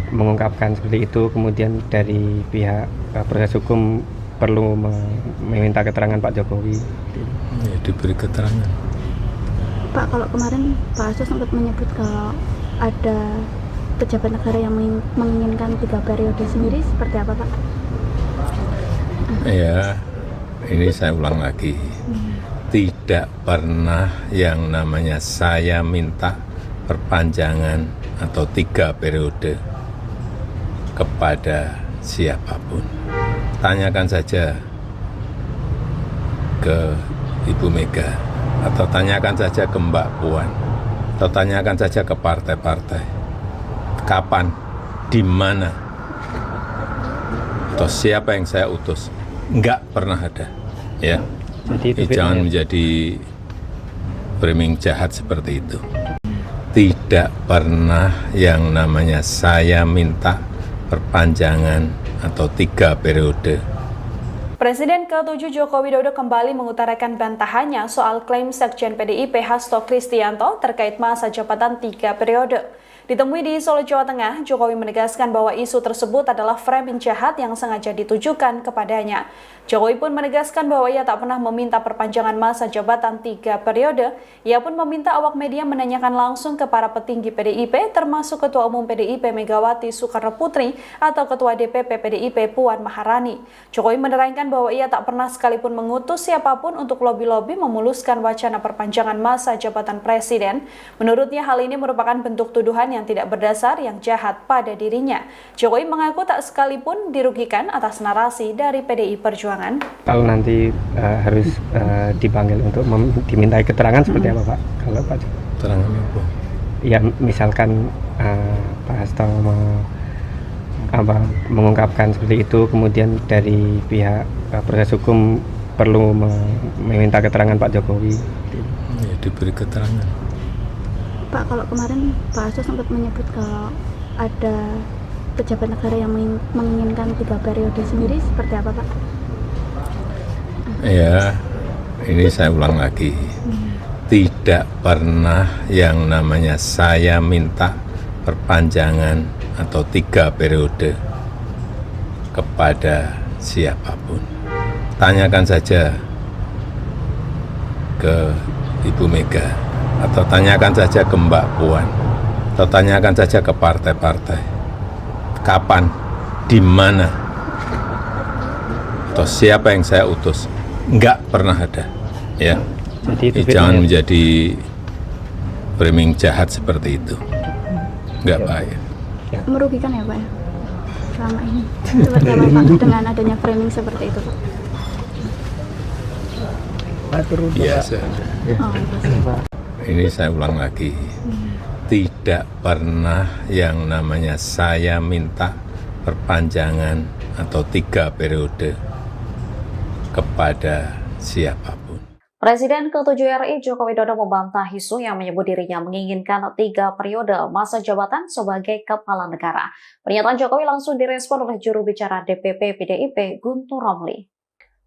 [SPEAKER 3] mengungkapkan seperti itu, kemudian dari pihak proses hukum perlu meminta keterangan Pak Jokowi.
[SPEAKER 1] Ya, diberi keterangan.
[SPEAKER 4] Pak, kalau kemarin Pak Hasto sempat menyebut kalau ada pejabat negara yang menginginkan 3 periode sendiri, seperti apa Pak?
[SPEAKER 1] Ya, ini saya ulang lagi. Tidak pernah yang namanya saya minta perpanjangan atau 3 periode kepada siapapun. Tanyakan saja ke Ibu Mega, atau tanyakan saja ke Mbak Puan, atau tanyakan saja ke partai-partai. Kapan, di mana, atau siapa yang saya utus? Enggak pernah ada, ya.
[SPEAKER 3] Jadi
[SPEAKER 1] Jangan menjadi framing jahat seperti itu. tidak pernah yang namanya saya minta perpanjangan atau 3 periode.
[SPEAKER 2] Presiden ke-7 Joko Widodo kembali mengutarakan bantahannya soal klaim Sekjen PDIP Hasto Kristianto terkait masa jabatan 3 periode. Ditemui di Solo, Jawa Tengah, Jokowi menegaskan bahwa isu tersebut adalah framing jahat yang sengaja ditujukan kepadanya. Jokowi pun menegaskan bahwa ia tak pernah meminta perpanjangan masa jabatan 3 periode. Ia pun meminta awak media menanyakan langsung ke para petinggi PDIP, termasuk Ketua Umum PDIP Megawati Soekarno Putri atau Ketua DPP PDIP Puan Maharani. Jokowi menerangkan bahwa ia tak pernah sekalipun mengutus siapapun untuk lobi-lobi memuluskan wacana perpanjangan masa jabatan presiden. Menurutnya hal ini merupakan bentuk tuduhan yang tidak berdasar yang jahat pada dirinya. Jokowi mengaku tak sekalipun dirugikan atas narasi dari PDI Perjuangan.
[SPEAKER 3] Kalau nanti harus dipanggil untuk dimintai keterangan seperti apa Pak? Kalau Pak Jokowi?
[SPEAKER 1] Keterangan apa?
[SPEAKER 3] Ya misalkan Pak Hasto mengungkapkan seperti itu, kemudian dari pihak proses hukum perlu meminta keterangan Pak Jokowi.
[SPEAKER 1] Ya, diberi keterangan.
[SPEAKER 4] Pak, kalau kemarin Pak Hasto sempat menyebut kalau ada pejabat negara yang menginginkan 3 periode sendiri, seperti apa Pak?
[SPEAKER 1] Ya, ini saya ulang lagi. Tidak pernah yang namanya saya minta perpanjangan atau 3 periode kepada siapapun. Tanyakan saja ke Ibu Mega, atau tanyakan saja ke Mbak Puan, atau tanyakan saja ke partai-partai. Kapan, di mana, atau siapa yang saya utus? Enggak pernah ada, ya.
[SPEAKER 3] Jadi
[SPEAKER 1] Jangan menjadi framing jahat seperti itu. Enggak baik.
[SPEAKER 4] Merugikan ya Pak ya? Selama ini. Seperti apa Pak dengan adanya framing seperti itu Pak?
[SPEAKER 1] Biasa.
[SPEAKER 4] Oh,
[SPEAKER 1] Ini saya ulang lagi. Tidak pernah yang namanya saya minta perpanjangan atau 3 periode kepada siapapun.
[SPEAKER 5] Presiden ke-7 RI Joko Widodo membantah isu yang menyebut dirinya menginginkan 3 periode masa jabatan sebagai kepala negara. Pernyataan Jokowi langsung direspon oleh juru bicara DPP PDIP Guntur Romli.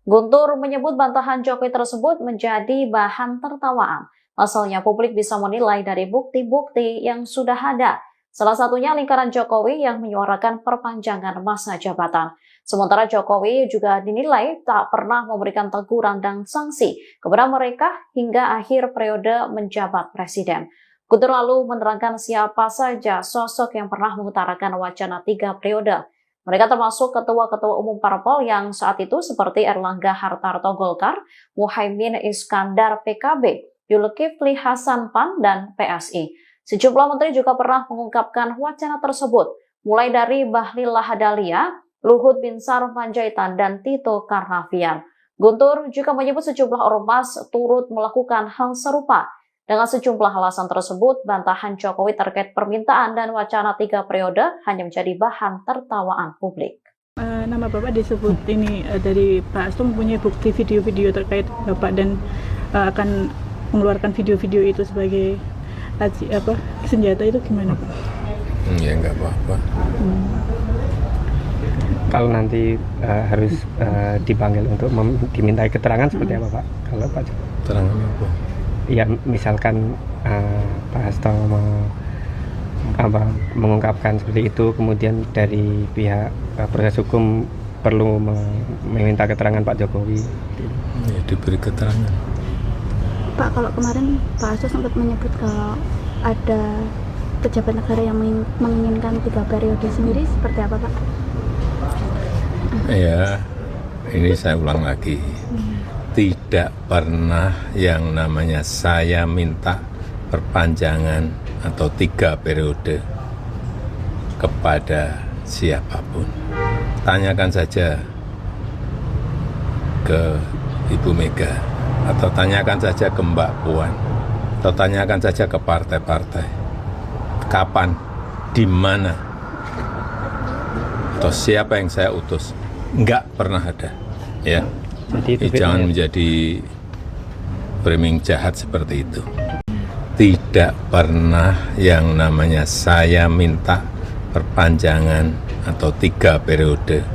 [SPEAKER 5] Guntur menyebut bantahan Jokowi tersebut menjadi bahan tertawaan. Pasalnya publik bisa menilai dari bukti-bukti yang sudah ada. Salah satunya lingkaran Jokowi yang menyuarakan perpanjangan masa jabatan. Sementara Jokowi juga dinilai tak pernah memberikan teguran dan sanksi kepada mereka hingga akhir periode menjabat presiden. Guntur lalu menerangkan siapa saja sosok yang pernah mengutarakan wacana 3 periode. Mereka termasuk ketua-ketua umum parpol yang saat itu seperti Erlangga Hartarto Golkar, Muhaimin Iskandar PKB, Zulkifli Hasan PAN, dan PSI. Sejumlah menteri juga pernah mengungkapkan wacana tersebut, mulai dari Bahlil Lahadalia, Luhut Binsar Panjaitan, dan Tito Karnavian. Guntur juga menyebut sejumlah ormas turut melakukan hal serupa. Dengan sejumlah alasan tersebut, bantahan Jokowi terkait permintaan dan wacana 3 periode hanya menjadi bahan tertawaan publik.
[SPEAKER 6] Nama Bapak disebut ini dari Pak Hasto mempunyai bukti video-video terkait Bapak dan akan mengeluarkan video-video itu sebagai senjata, itu gimana Pak?
[SPEAKER 1] Ya nggak apa-apa.
[SPEAKER 3] Kalau nanti harus dipanggil untuk dimintai keterangan seperti apa Pak? Kalau Pak Jokowi?
[SPEAKER 1] Keterangan apa?
[SPEAKER 3] Ya misalkan Pak Hasto mengungkapkan seperti itu, kemudian dari pihak proses hukum perlu meminta keterangan Pak Jokowi.
[SPEAKER 1] Ya, diberi keterangan.
[SPEAKER 4] Pak, kalau kemarin Pak Hasto sempat menyebut kalau ada pejabat negara yang menginginkan 3 periode sendiri, seperti apa Pak?
[SPEAKER 1] Ya, ini saya ulang lagi. Tidak pernah yang namanya saya minta perpanjangan atau 3 periode kepada siapapun. Tanyakan saja ke Ibu Mega, atau tanyakan saja ke Mbak Puan, atau tanyakan saja ke partai-partai. Kapan, di mana, atau siapa yang saya utus? Enggak pernah ada, ya.
[SPEAKER 3] Jadi
[SPEAKER 1] Jangan menjadi framing jahat seperti itu. tidak pernah yang namanya saya minta perpanjangan atau 3 periode.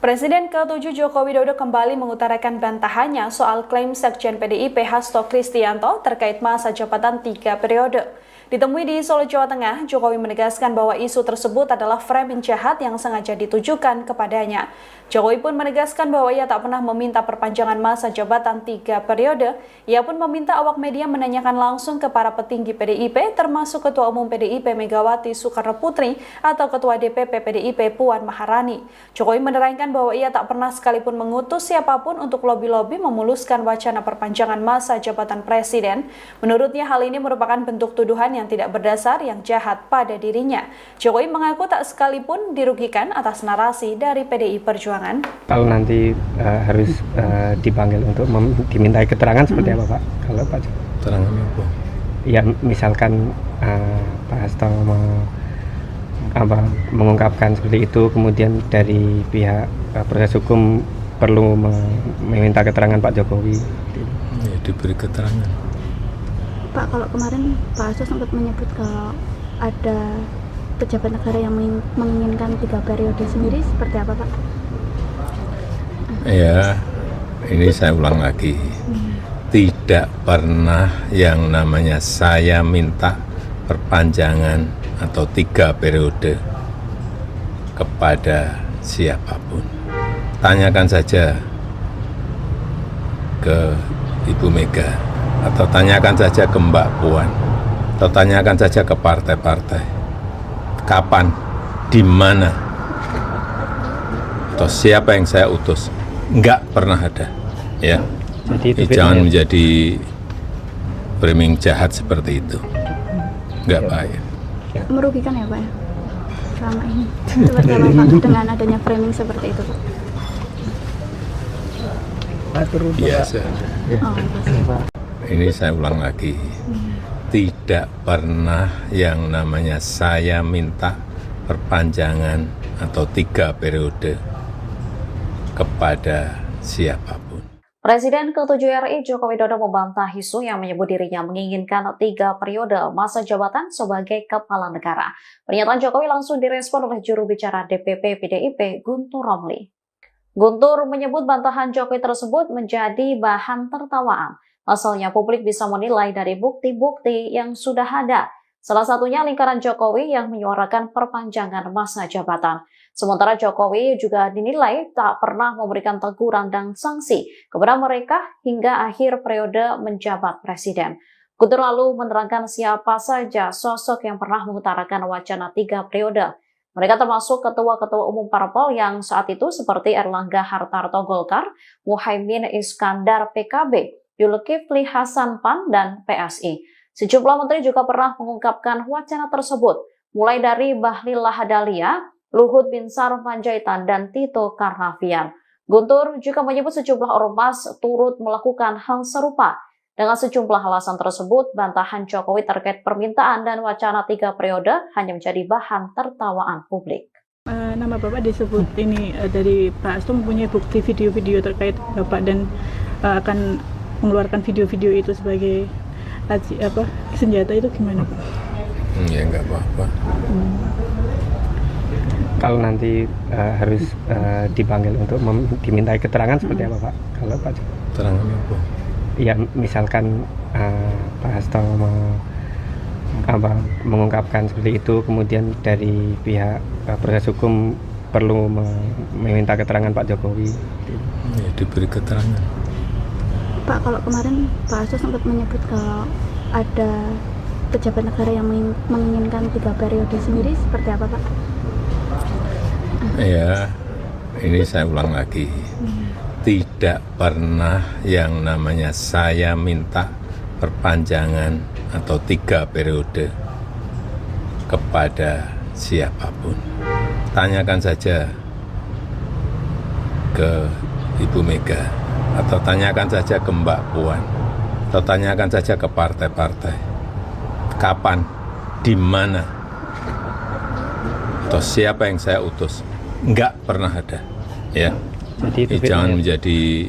[SPEAKER 2] Presiden ke-7 Joko Widodo kembali mengutarakan bantahannya soal klaim Sekjen PDIP Hasto Kristianto terkait masa jabatan 3 periode. Ditemui di Solo, Jawa Tengah, Jokowi menegaskan bahwa isu tersebut adalah framing jahat yang sengaja ditujukan kepadanya. Jokowi pun menegaskan bahwa ia tak pernah meminta perpanjangan masa jabatan 3 periode. Ia pun meminta awak media menanyakan langsung ke para petinggi PDIP, termasuk Ketua Umum PDIP Megawati Soekarno Putri atau Ketua DPP PDIP Puan Maharani. Jokowi menerangkan bahwa ia tak pernah sekalipun mengutus siapapun untuk lobi-lobi memuluskan wacana perpanjangan masa jabatan presiden. Menurutnya hal ini merupakan bentuk tuduhan yang tidak berdasar yang jahat pada dirinya. Jokowi mengaku tak sekalipun dirugikan atas narasi dari PDI Perjuangan.
[SPEAKER 3] Kalau nanti harus dipanggil untuk dimintai keterangan seperti apa Pak? Kalau Pak Jokowi?
[SPEAKER 1] Keterangan apa?
[SPEAKER 3] Ya misalkan Pak Hasto mengungkapkan seperti itu, kemudian dari pihak proses hukum perlu meminta keterangan Pak Jokowi.
[SPEAKER 1] Ya, diberi keterangan.
[SPEAKER 4] Pak, kalau kemarin Pak Hasto sempat menyebut kalau ada pejabat negara yang menginginkan 3 periode sendiri, seperti apa Pak?
[SPEAKER 1] Ya, ini saya ulang lagi. Tidak pernah yang namanya saya minta perpanjangan atau 3 periode kepada siapapun. Tanyakan saja ke Ibu Mega, atau tanyakan saja ke Mbak Puan, atau tanyakan saja ke partai-partai. Kapan, di mana, atau siapa yang saya utus? Enggak pernah ada, ya.
[SPEAKER 3] Jadi
[SPEAKER 1] Jangan menjadi framing jahat seperti itu. Enggak baik.
[SPEAKER 4] Merugikan ya Pak ya? Selama ini. Seperti apa Pak dengan adanya framing seperti itu Pak?
[SPEAKER 1] Biasa.
[SPEAKER 4] Oh, pasti.
[SPEAKER 1] Ini saya ulang lagi. Tidak pernah yang namanya saya minta perpanjangan atau 3 periode kepada siapapun.
[SPEAKER 5] Presiden ke-7 RI Joko Widodo membantah isu yang menyebut dirinya menginginkan 3 periode masa jabatan sebagai kepala negara. Pernyataan Jokowi langsung direspon oleh juru bicara DPP PDIP Guntur Romli. Guntur menyebut bantahan Jokowi tersebut menjadi bahan tertawaan. Pasalnya publik bisa menilai dari bukti-bukti yang sudah ada. Salah satunya lingkaran Jokowi yang menyuarakan perpanjangan masa jabatan. Sementara Jokowi juga dinilai tak pernah memberikan teguran dan sanksi kepada mereka hingga akhir periode menjabat presiden. Guntur lalu menerangkan siapa saja sosok yang pernah mengutarakan wacana 3 periode. Mereka termasuk ketua-ketua umum parpol yang saat itu seperti Erlangga Hartarto Golkar, Muhaimin Iskandar PKB, Zulkifli Hasan PAN, dan PSI. Sejumlah menteri juga pernah mengungkapkan wacana tersebut, mulai dari Bahlil Lahadalia, Luhut Binsar Panjaitan, dan Tito Karnavian. Guntur juga menyebut sejumlah ormas turut melakukan hal serupa. Dengan sejumlah alasan tersebut, bantahan Jokowi terkait permintaan dan wacana 3 periode hanya menjadi bahan tertawaan publik.
[SPEAKER 6] Nama Bapak disebut ini dari Pak Hasto mempunyai bukti video-video terkait Bapak dan akan mengeluarkan video-video itu sebagai senjata, itu gimana Pak?
[SPEAKER 1] Ya enggak apa-apa.
[SPEAKER 3] Kalau nanti harus dipanggil untuk dimintai keterangan seperti apa Pak? Kalau Pak Jokowi?
[SPEAKER 1] Keterangan apa?
[SPEAKER 3] Ya misalkan Pak Hasto mengungkapkan seperti itu, kemudian dari pihak proses hukum perlu meminta keterangan Pak Jokowi.
[SPEAKER 1] Ya, diberi keterangan.
[SPEAKER 4] Pak, kalau kemarin Pak Hasto sempat menyebut kalau ada pejabat negara yang menginginkan 3 periode sendiri, seperti apa Pak?
[SPEAKER 1] Ya, ini saya ulang lagi. Tidak pernah yang namanya saya minta perpanjangan atau 3 periode kepada siapapun. Tanyakan saja ke Ibu Mega, atau tanyakan saja ke Mbak Puan, atau tanyakan saja ke partai-partai. Kapan, di mana, atau siapa yang saya utus? Enggak pernah ada, ya.
[SPEAKER 3] Jadi
[SPEAKER 1] Jangan menjadi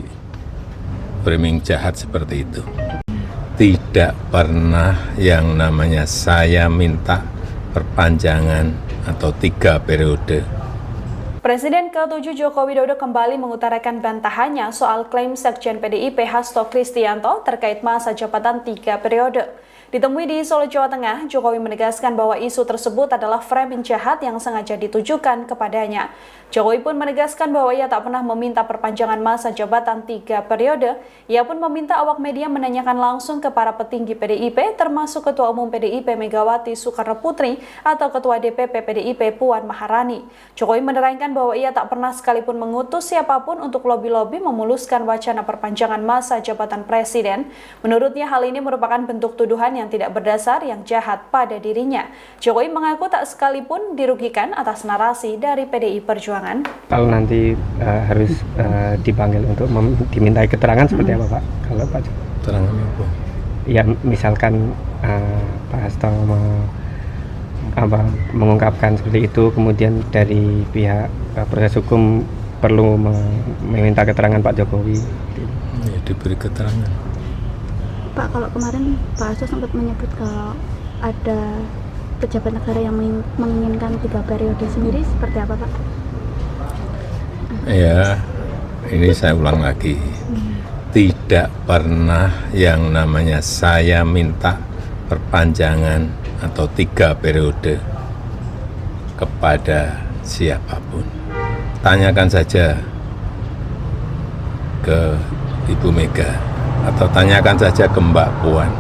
[SPEAKER 1] framing jahat seperti itu. tidak pernah yang namanya saya minta perpanjangan atau 3 periode.
[SPEAKER 2] Presiden ke-7 Joko Widodo kembali mengutarakan bantahannya soal klaim Sekjen PDIP Hasto Kristianto terkait masa jabatan 3 periode. Ditemui di Solo, Jawa Tengah, Jokowi menegaskan bahwa isu tersebut adalah framing jahat yang sengaja ditujukan kepadanya. Jokowi pun menegaskan bahwa ia tak pernah meminta perpanjangan masa jabatan 3 periode. Ia pun meminta awak media menanyakan langsung ke para petinggi PDIP, termasuk Ketua Umum PDIP Megawati Soekarno Putri atau Ketua DPP PDIP Puan Maharani. Jokowi menerangkan bahwa ia tak pernah sekalipun mengutus siapapun untuk lobi-lobi memuluskan wacana perpanjangan masa jabatan presiden. Menurutnya hal ini merupakan bentuk tuduhan yang tidak berdasar yang jahat pada dirinya. Jokowi mengaku tak sekalipun dirugikan atas narasi dari PDI Perjuangan.
[SPEAKER 3] Kalau nanti harus dipanggil untuk dimintai keterangan seperti apa Pak? Kalau Pak
[SPEAKER 1] Keterangannya apa?
[SPEAKER 3] Ya misalkan Pak Hasto mengungkapkan seperti itu, kemudian dari pihak proses hukum perlu meminta keterangan Pak Jokowi.
[SPEAKER 1] Ya, diberi keterangan.
[SPEAKER 4] Pak, kalau kemarin Pak Hasto sempat menyebut kalau ada pejabat negara yang menginginkan 3 periode sendiri, seperti apa Pak?
[SPEAKER 1] Ya, ini saya ulang lagi. Tidak pernah yang namanya saya minta perpanjangan atau 3 periode kepada siapapun. Tanyakan saja ke Ibu Mega, atau tanyakan saja ke Mbak Puan,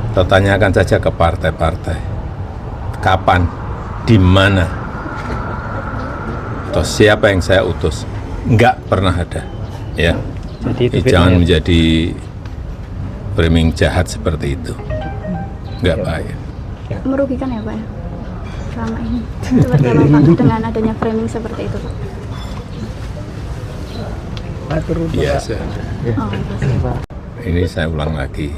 [SPEAKER 1] atau tanyakan saja ke partai-partai. Kapan, di mana, atau siapa yang saya utus? Enggak pernah ada, ya.
[SPEAKER 3] Jadi
[SPEAKER 1] Jangan menjadi framing jahat seperti itu. Enggak baik.
[SPEAKER 4] Merugikan ya Pak ya? Selama ini. Seperti apa Pak dengan adanya framing seperti itu Pak?
[SPEAKER 1] Biasa.
[SPEAKER 4] Oh, Pak.
[SPEAKER 1] Ini saya ulang lagi.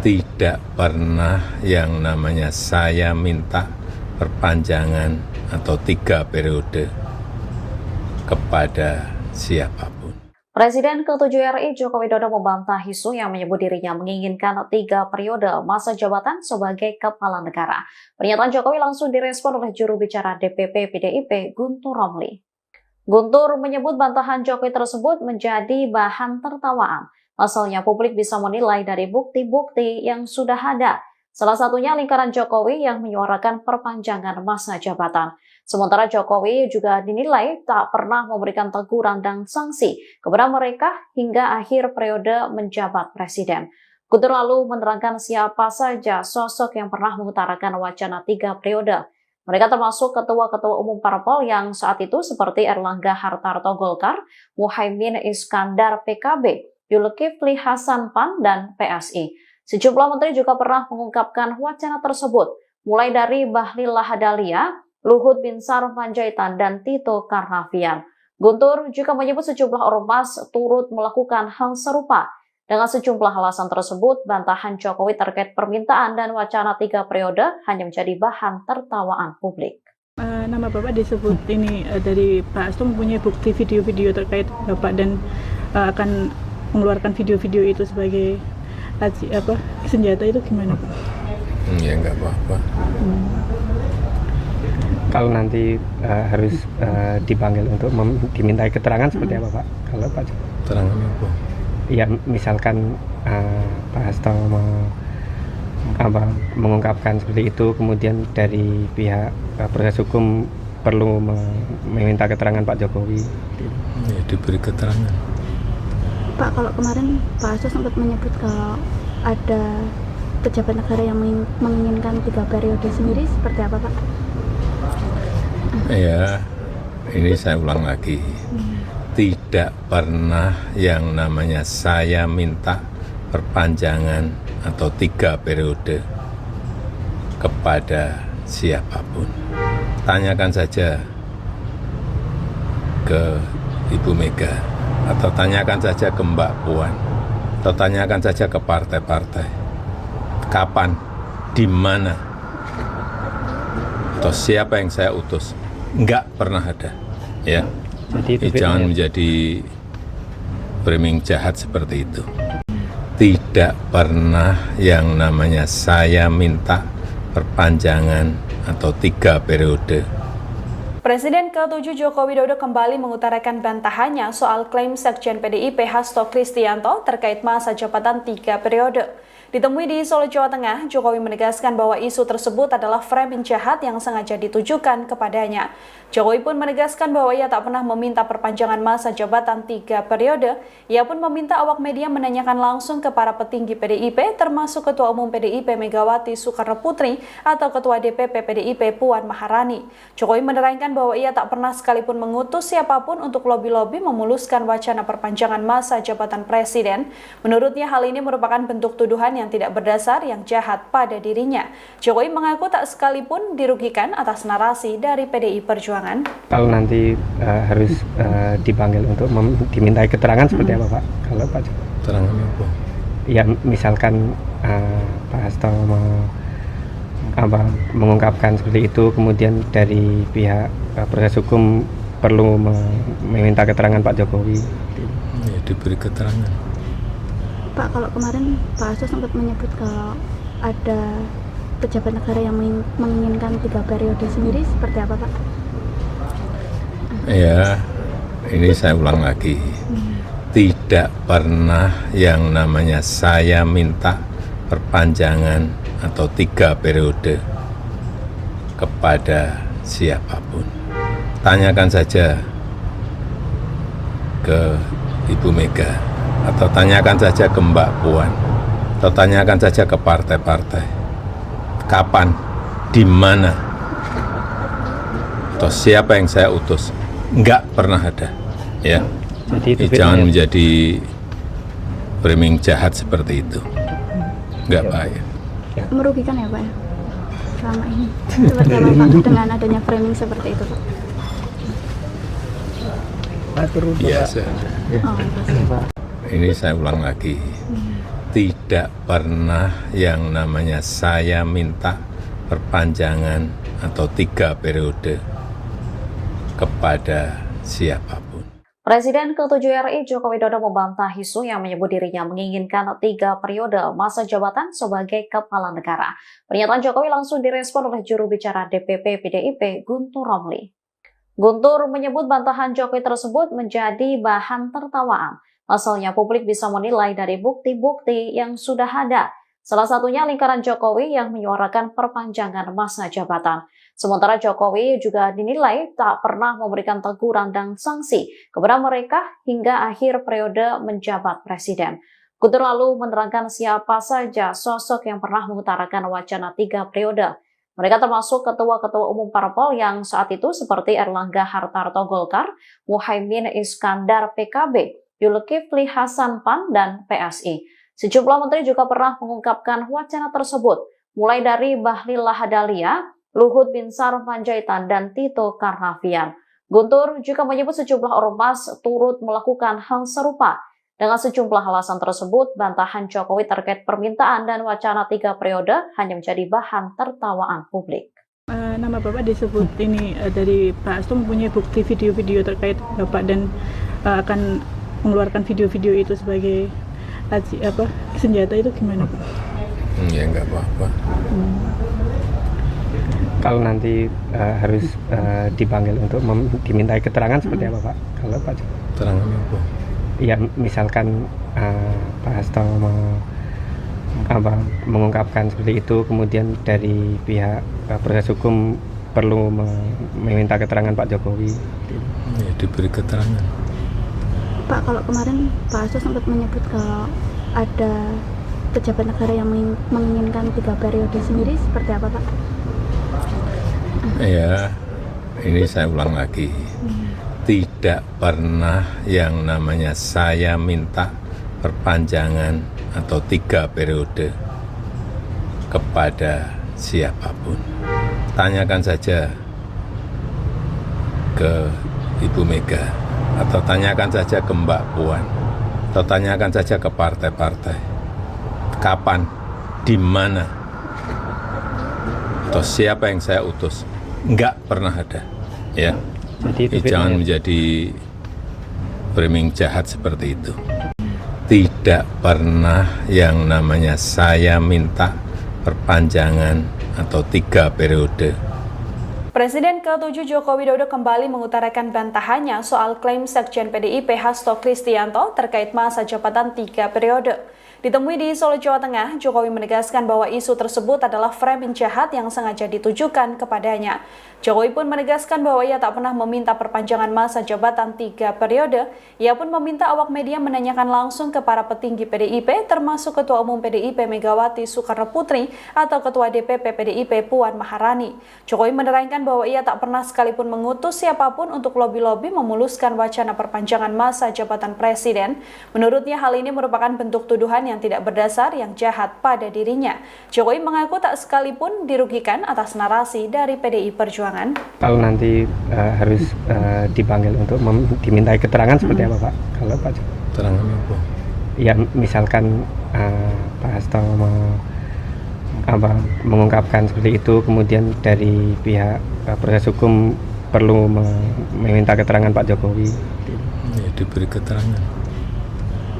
[SPEAKER 1] Tidak pernah yang namanya saya minta perpanjangan atau 3 periode kepada siapapun.
[SPEAKER 5] Presiden ke-7 RI Joko Widodo membantah isu yang menyebut dirinya menginginkan 3 periode masa jabatan sebagai kepala negara. Pernyataan Jokowi langsung direspon oleh juru bicara DPP PDIP Guntur Romli. Guntur menyebut bantahan Jokowi tersebut menjadi bahan tertawaan. Pasalnya publik bisa menilai dari bukti-bukti yang sudah ada. Salah satunya lingkaran Jokowi yang menyuarakan perpanjangan masa jabatan. Sementara Jokowi juga dinilai tak pernah memberikan teguran dan sanksi kepada mereka hingga akhir periode menjabat presiden. Guntur lalu menerangkan siapa saja sosok yang pernah mengutarakan wacana 3 periode. Mereka termasuk ketua-ketua umum parpol yang saat itu seperti Erlangga Hartarto Golkar, Muhaimin Iskandar PKB, Zulkifli Hasan PAN, dan PSI. Sejumlah menteri juga pernah mengungkapkan wacana tersebut, mulai dari Bahlil Lahadalia, Luhut Binsar Panjaitan, dan Tito Karnavian. Guntur juga menyebut sejumlah ormas turut melakukan hal serupa. Dengan sejumlah alasan tersebut, bantahan Jokowi terkait permintaan dan wacana 3 periode hanya menjadi bahan tertawaan publik.
[SPEAKER 6] Nama Bapak disebut ini dari Pak Hasto mempunyai bukti video-video terkait Bapak dan akan mengeluarkan video-video itu sebagai senjata, itu gimana Pak?
[SPEAKER 1] Ya enggak apa-apa.
[SPEAKER 3] Kalau nanti harus dipanggil untuk dimintai keterangan seperti apa Pak? Kalau Pak
[SPEAKER 1] Keterangannya apa?
[SPEAKER 3] Ya misalkan Pak Hasto mengungkapkan seperti itu, kemudian dari pihak proses hukum perlu meminta keterangan Pak Jokowi.
[SPEAKER 1] Ya, diberi keterangan.
[SPEAKER 4] Pak, kalau kemarin Pak Hasto sempat menyebut kalau ada pejabat negara yang menginginkan 3 periode sendiri, seperti apa Pak?
[SPEAKER 1] Ya, ini saya ulang lagi. Tidak pernah yang namanya saya minta perpanjangan atau 3 periode kepada siapapun. Tanyakan saja ke Ibu Mega, atau tanyakan saja ke Mbak Puan, atau tanyakan saja ke partai-partai. Kapan, di mana, atau siapa yang saya utus? Enggak pernah ada, ya.
[SPEAKER 3] Jadi
[SPEAKER 1] Jangan menjadi framing jahat seperti itu. tidak pernah yang namanya saya minta perpanjangan atau 3 periode.
[SPEAKER 2] Presiden ke-7 Joko Widodo kembali mengutarakan bantahannya soal klaim Sekjen PDIP Hasto Kristianto terkait masa jabatan 3 periode. Ditemui di Solo, Jawa Tengah, Jokowi menegaskan bahwa isu tersebut adalah framing jahat yang sengaja ditujukan kepadanya. Jokowi pun menegaskan bahwa ia tak pernah meminta perpanjangan masa jabatan 3 periode. Ia pun meminta awak media menanyakan langsung ke para petinggi PDIP, termasuk Ketua Umum PDIP Megawati Soekarno Putri atau Ketua DPP PDIP Puan Maharani. Jokowi menerangkan bahwa ia tak pernah sekalipun mengutus siapapun untuk lobi-lobi memuluskan wacana perpanjangan masa jabatan presiden. Menurutnya hal ini merupakan bentuk tuduhan yang tidak berdasar yang jahat pada dirinya. Jokowi mengaku tak sekalipun dirugikan atas narasi dari PDI Perjuangan.
[SPEAKER 3] Kalau nanti harus dipanggil untuk dimintai keterangan seperti apa Pak? Kalau Pak Jokowi?
[SPEAKER 1] Keterangan apa?
[SPEAKER 3] Ya misalkan Pak Hasto mengungkapkan seperti itu, kemudian dari pihak proses hukum perlu meminta keterangan Pak Jokowi.
[SPEAKER 1] Ya, diberi keterangan.
[SPEAKER 4] Pak, kalau kemarin Pak Hasto sempat menyebut kalau ada pejabat negara yang menginginkan 3 periode sendiri, seperti apa Pak?
[SPEAKER 1] Ya, ini saya ulang lagi. Tidak pernah yang namanya saya minta perpanjangan atau 3 periode kepada siapapun. Tanyakan saja ke Ibu Mega, atau tanyakan saja ke Mbak Puan, atau tanyakan saja ke partai-partai. Kapan, di mana, atau siapa yang saya utus? Enggak pernah ada. Ya,
[SPEAKER 3] Jadi
[SPEAKER 1] jangan menjadi framing jahat seperti itu. Enggak baik.
[SPEAKER 4] Merugikan ya Pak ya? Selama ini. Seperti apa Pak dengan adanya framing seperti itu Pak?
[SPEAKER 1] Biasa.
[SPEAKER 4] Oh, pasti.
[SPEAKER 1] Ini saya ulang lagi. Tidak pernah yang namanya saya minta perpanjangan atau 3 periode kepada siapapun.
[SPEAKER 5] Presiden ke-7 RI Joko Widodo membantah isu yang menyebut dirinya menginginkan 3 periode masa jabatan sebagai kepala negara. Pernyataan Jokowi langsung direspon oleh juru bicara DPP PDIP Guntur Romli. Guntur menyebut bantahan Jokowi tersebut menjadi bahan tertawaan. Pasalnya publik bisa menilai dari bukti-bukti yang sudah ada. Salah satunya lingkaran Jokowi yang menyuarakan perpanjangan masa jabatan. Sementara Jokowi juga dinilai tak pernah memberikan teguran dan sanksi kepada mereka hingga akhir periode menjabat presiden. Guntur lalu menerangkan siapa saja sosok yang pernah mengutarakan wacana 3 periode. Mereka termasuk ketua-ketua umum parpol yang saat itu seperti Erlangga Hartarto Golkar, Muhaimin Iskandar PKB, Zulkifli Hasan PAN, dan PSI. Sejumlah menteri juga pernah mengungkapkan wacana tersebut, mulai dari Bahlil Lahadalia, Luhut Binsar Panjaitan, dan Tito Karnavian. Guntur juga menyebut sejumlah ormas turut melakukan hal serupa. Dengan sejumlah alasan tersebut, bantahan Jokowi terkait permintaan dan wacana 3 periode hanya menjadi bahan tertawaan publik.
[SPEAKER 6] Nama Bapak disebut ini dari Pak Hasto mempunyai bukti video-video terkait Bapak dan akan mengeluarkan video-video itu sebagai senjata, itu gimana Pak?
[SPEAKER 1] Ya enggak apa-apa.
[SPEAKER 3] Kalau nanti harus dipanggil untuk dimintai keterangan seperti apa Pak? Kalau Pak Jokowi?
[SPEAKER 1] Keterangan apa?
[SPEAKER 3] Ya misalkan Pak Hasto mengungkapkan seperti itu, kemudian dari pihak proses hukum perlu meminta keterangan Pak Jokowi.
[SPEAKER 1] Ya, diberi keterangan.
[SPEAKER 4] Pak, kalau kemarin Pak Hasto sempat menyebut kalau ada pejabat negara yang menginginkan 3 periode sendiri, seperti apa Pak?
[SPEAKER 1] Ya, ini saya ulang lagi. Tidak pernah yang namanya saya minta perpanjangan atau 3 periode kepada siapapun. Tanyakan saja ke Ibu Mega, atau tanyakan saja ke Mbak Puan, atau tanyakan saja ke partai-partai. Kapan, di mana, atau siapa yang saya utus? Enggak pernah ada. Ya.
[SPEAKER 3] Jadi
[SPEAKER 1] Jangan menjadi framing jahat seperti itu. tidak pernah yang namanya saya minta perpanjangan atau 3 periode.
[SPEAKER 2] Presiden ke-7 Joko Widodo kembali mengutarakan bantahannya soal klaim Sekjen PDIP Hasto Kristianto terkait masa jabatan 3 periode. Ditemui di Solo, Jawa Tengah, Jokowi menegaskan bahwa isu tersebut adalah framing jahat yang sengaja ditujukan kepadanya. Jokowi pun menegaskan bahwa ia tak pernah meminta perpanjangan masa jabatan 3 periode. Ia pun meminta awak media menanyakan langsung ke para petinggi PDIP, termasuk Ketua Umum PDIP Megawati Soekarno Putri atau Ketua DPP PDIP Puan Maharani. Jokowi menerangkan bahwa ia tak pernah sekalipun mengutus siapapun untuk lobi-lobi memuluskan wacana perpanjangan masa jabatan presiden. Menurutnya hal ini merupakan bentuk tuduhan yang tidak berdasar yang jahat pada dirinya. Jokowi mengaku tak sekalipun dirugikan atas narasi dari PDI Perjuangan.
[SPEAKER 3] Kalau nanti harus dipanggil untuk dimintai keterangan seperti apa Pak? Kalau Pak
[SPEAKER 1] Keterangan apa?
[SPEAKER 3] Ya misalkan Pak Hasto mengungkapkan seperti itu, kemudian dari pihak proses hukum perlu meminta keterangan Pak Jokowi.
[SPEAKER 1] Ya, diberi keterangan.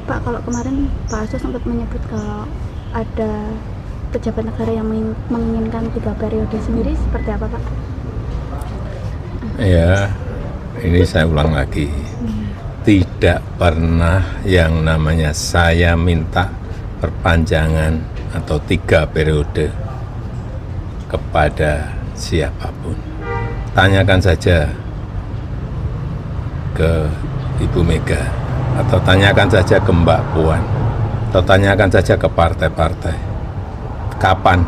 [SPEAKER 4] Pak, kalau kemarin Pak Hasto sempat menyebut kalau ada pejabat negara yang menginginkan 3 periode sendiri, seperti apa Pak?
[SPEAKER 1] Ya, ini saya ulang lagi. Tidak pernah yang namanya saya minta perpanjangan atau 3 periode kepada siapapun. Tanyakan saja ke Ibu Mega, atau tanyakan saja ke Mbak Puan, atau tanyakan saja ke partai-partai. Kapan,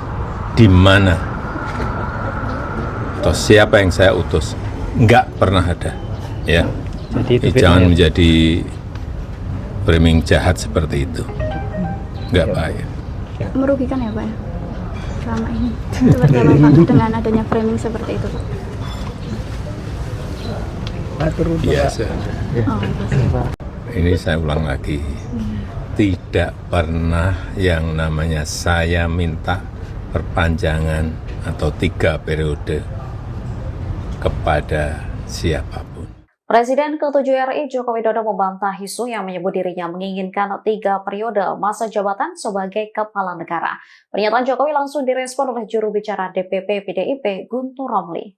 [SPEAKER 1] di mana, atau siapa yang saya utus? Enggak pernah ada, ya.
[SPEAKER 3] Jadi
[SPEAKER 1] Jangan menjadi framing jahat seperti itu. Enggak baik.
[SPEAKER 4] Merugikan ya Pak ya? Selama ini. Seperti apa Pak dengan adanya framing seperti itu Pak?
[SPEAKER 1] Biasa.
[SPEAKER 4] Oh, pasti.
[SPEAKER 1] Ini saya ulang lagi. Tidak pernah yang namanya saya minta perpanjangan atau 3 periode kepada siapapun.
[SPEAKER 5] Presiden ke-7 RI Joko Widodo membantah isu yang menyebut dirinya menginginkan 3 periode masa jabatan sebagai kepala negara. Pernyataan Jokowi langsung direspon oleh juru bicara DPP PDIP Guntur Romli.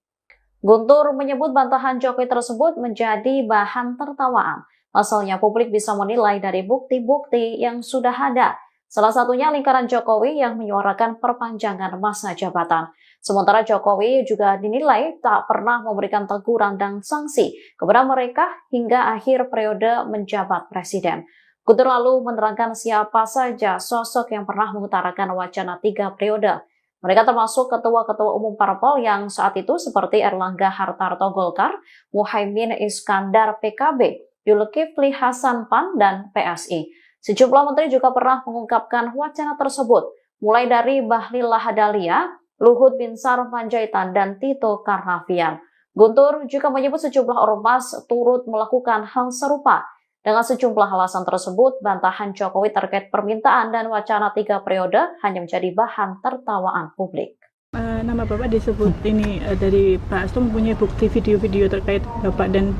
[SPEAKER 5] Guntur menyebut bantahan Jokowi tersebut menjadi bahan tertawaan. Pasalnya publik bisa menilai dari bukti-bukti yang sudah ada. Salah satunya lingkaran Jokowi yang menyuarakan perpanjangan masa jabatan. Sementara Jokowi juga dinilai tak pernah memberikan teguran dan sanksi kepada mereka hingga akhir periode menjabat presiden. Guntur lalu menerangkan siapa saja sosok yang pernah mengutarakan wacana 3 periode. Mereka termasuk ketua-ketua umum parpol yang saat itu seperti Erlangga Hartarto Golkar, Muhaimin Iskandar PKB, Zulkifli Hasan PAN, dan PSI. Sejumlah menteri juga pernah mengungkapkan wacana tersebut, mulai dari Bahlil Lahadalia, Luhut Binsar Panjaitan, dan Tito Karnavian. Guntur juga menyebut sejumlah ormas turut melakukan hal serupa. Dengan sejumlah alasan tersebut, bantahan Jokowi terkait permintaan dan wacana 3 periode hanya menjadi bahan tertawaan publik.
[SPEAKER 6] Nama Bapak disebut ini dari Pak Hasto mempunyai bukti video-video terkait Bapak dan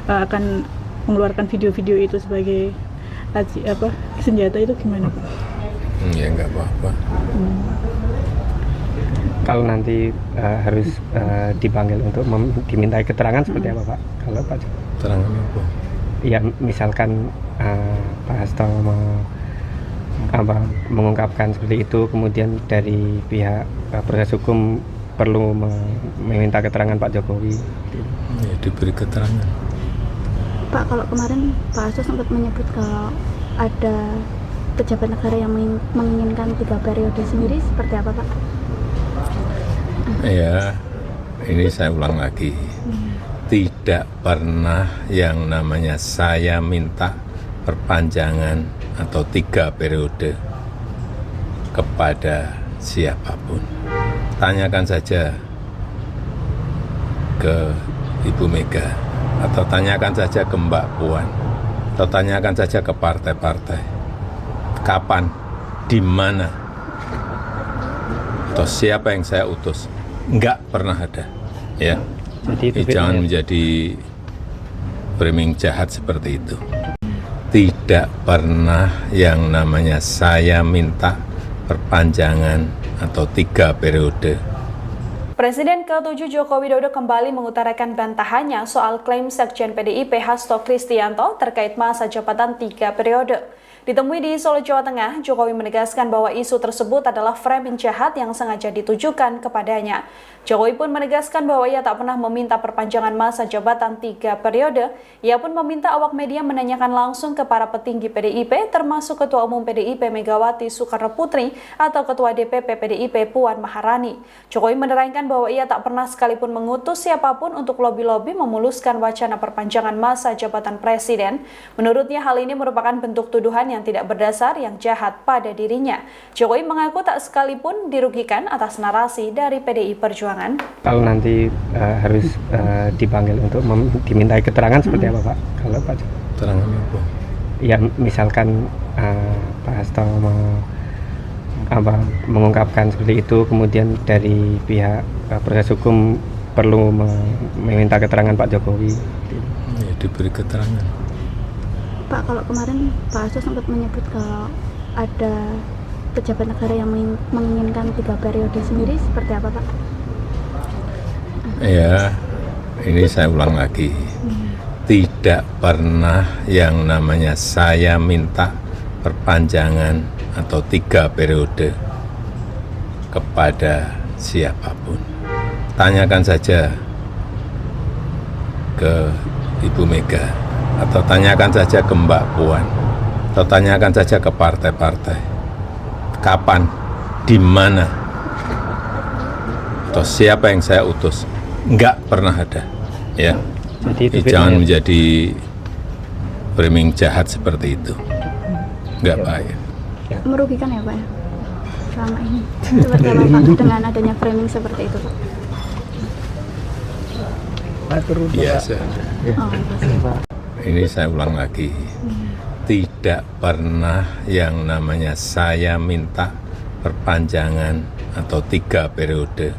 [SPEAKER 6] akan mengeluarkan video-video itu sebagai senjata, itu gimana Pak?
[SPEAKER 1] Ya nggak apa-apa.
[SPEAKER 3] Kalau nanti harus dipanggil untuk dimintai keterangan seperti apa Pak? Kalau Pak
[SPEAKER 1] Keterangan apa?
[SPEAKER 3] ya misalkan Pak Hasto mengungkapkan seperti itu, kemudian dari pihak proses hukum perlu meminta keterangan Pak Jokowi.
[SPEAKER 1] Ya, diberi keterangan.
[SPEAKER 4] Pak, kalau kemarin Pak Hasto sempat menyebut kalau ada pejabat negara yang menginginkan 3 periode sendiri, seperti apa Pak?
[SPEAKER 1] Ya, ini saya ulang lagi. Tidak pernah yang namanya saya minta perpanjangan atau 3 periode kepada siapapun. Tanyakan saja ke Ibu Mega, atau tanyakan saja ke Mbak Puan, atau tanyakan saja ke partai-partai. Kapan, di mana, atau siapa yang saya utus? Enggak pernah ada, ya.
[SPEAKER 3] Jadi
[SPEAKER 1] Jangan menjadi framing jahat seperti itu. tidak pernah yang namanya saya minta perpanjangan atau 3 periode.
[SPEAKER 2] Presiden ke-7 Joko Widodo kembali mengutarakan bantahannya soal klaim Sekjen PDIP Hasto Kristianto terkait masa jabatan 3 periode. Ditemui di Solo, Jawa Tengah, Jokowi menegaskan bahwa isu tersebut adalah framing jahat yang sengaja ditujukan kepadanya. Jokowi pun menegaskan bahwa ia tak pernah meminta perpanjangan masa jabatan 3 periode. Ia pun meminta awak media menanyakan langsung ke para petinggi PDIP, termasuk Ketua Umum PDIP Megawati Soekarno Putri atau Ketua DPP PDIP Puan Maharani. Jokowi menerangkan bahwa ia tak pernah sekalipun mengutus siapapun untuk lobi-lobi memuluskan wacana perpanjangan masa jabatan presiden. Menurutnya hal ini merupakan bentuk tuduhan yang tidak berdasar yang jahat pada dirinya. Jokowi mengaku tak sekalipun dirugikan atas narasi dari PDI Perjuangan.
[SPEAKER 3] Kalau nanti harus dipanggil untuk dimintai keterangan seperti apa Pak? Kalau Pak
[SPEAKER 1] Keterangan apa?
[SPEAKER 3] Ya misalkan Pak Hasto mengungkapkan seperti itu, kemudian dari pihak proses hukum perlu meminta keterangan Pak Jokowi.
[SPEAKER 1] Ya, diberi keterangan.
[SPEAKER 4] Pak, kalau kemarin Pak Hasto sempat menyebut kalau ada pejabat negara yang menginginkan 3 periode sendiri, seperti apa Pak?
[SPEAKER 1] Ya, ini saya ulang lagi. Tidak pernah yang namanya saya minta perpanjangan atau 3 periode kepada siapapun. Tanyakan saja ke Ibu Mega, atau tanyakan saja ke Mbak Puan, atau tanyakan saja ke partai-partai. Kapan, di mana, atau siapa yang saya utus? Enggak pernah ada, ya.
[SPEAKER 3] Jadi
[SPEAKER 1] Jangan menjadi framing jahat seperti itu. Enggak baik.
[SPEAKER 4] Merugikan ya Pak ya? Selama ini. Seperti apa Pak dengan adanya framing seperti itu Pak?
[SPEAKER 1] Biasa.
[SPEAKER 4] Oh, pasti.
[SPEAKER 1] Ini saya ulang lagi. Tidak pernah yang namanya saya minta perpanjangan atau 3 periode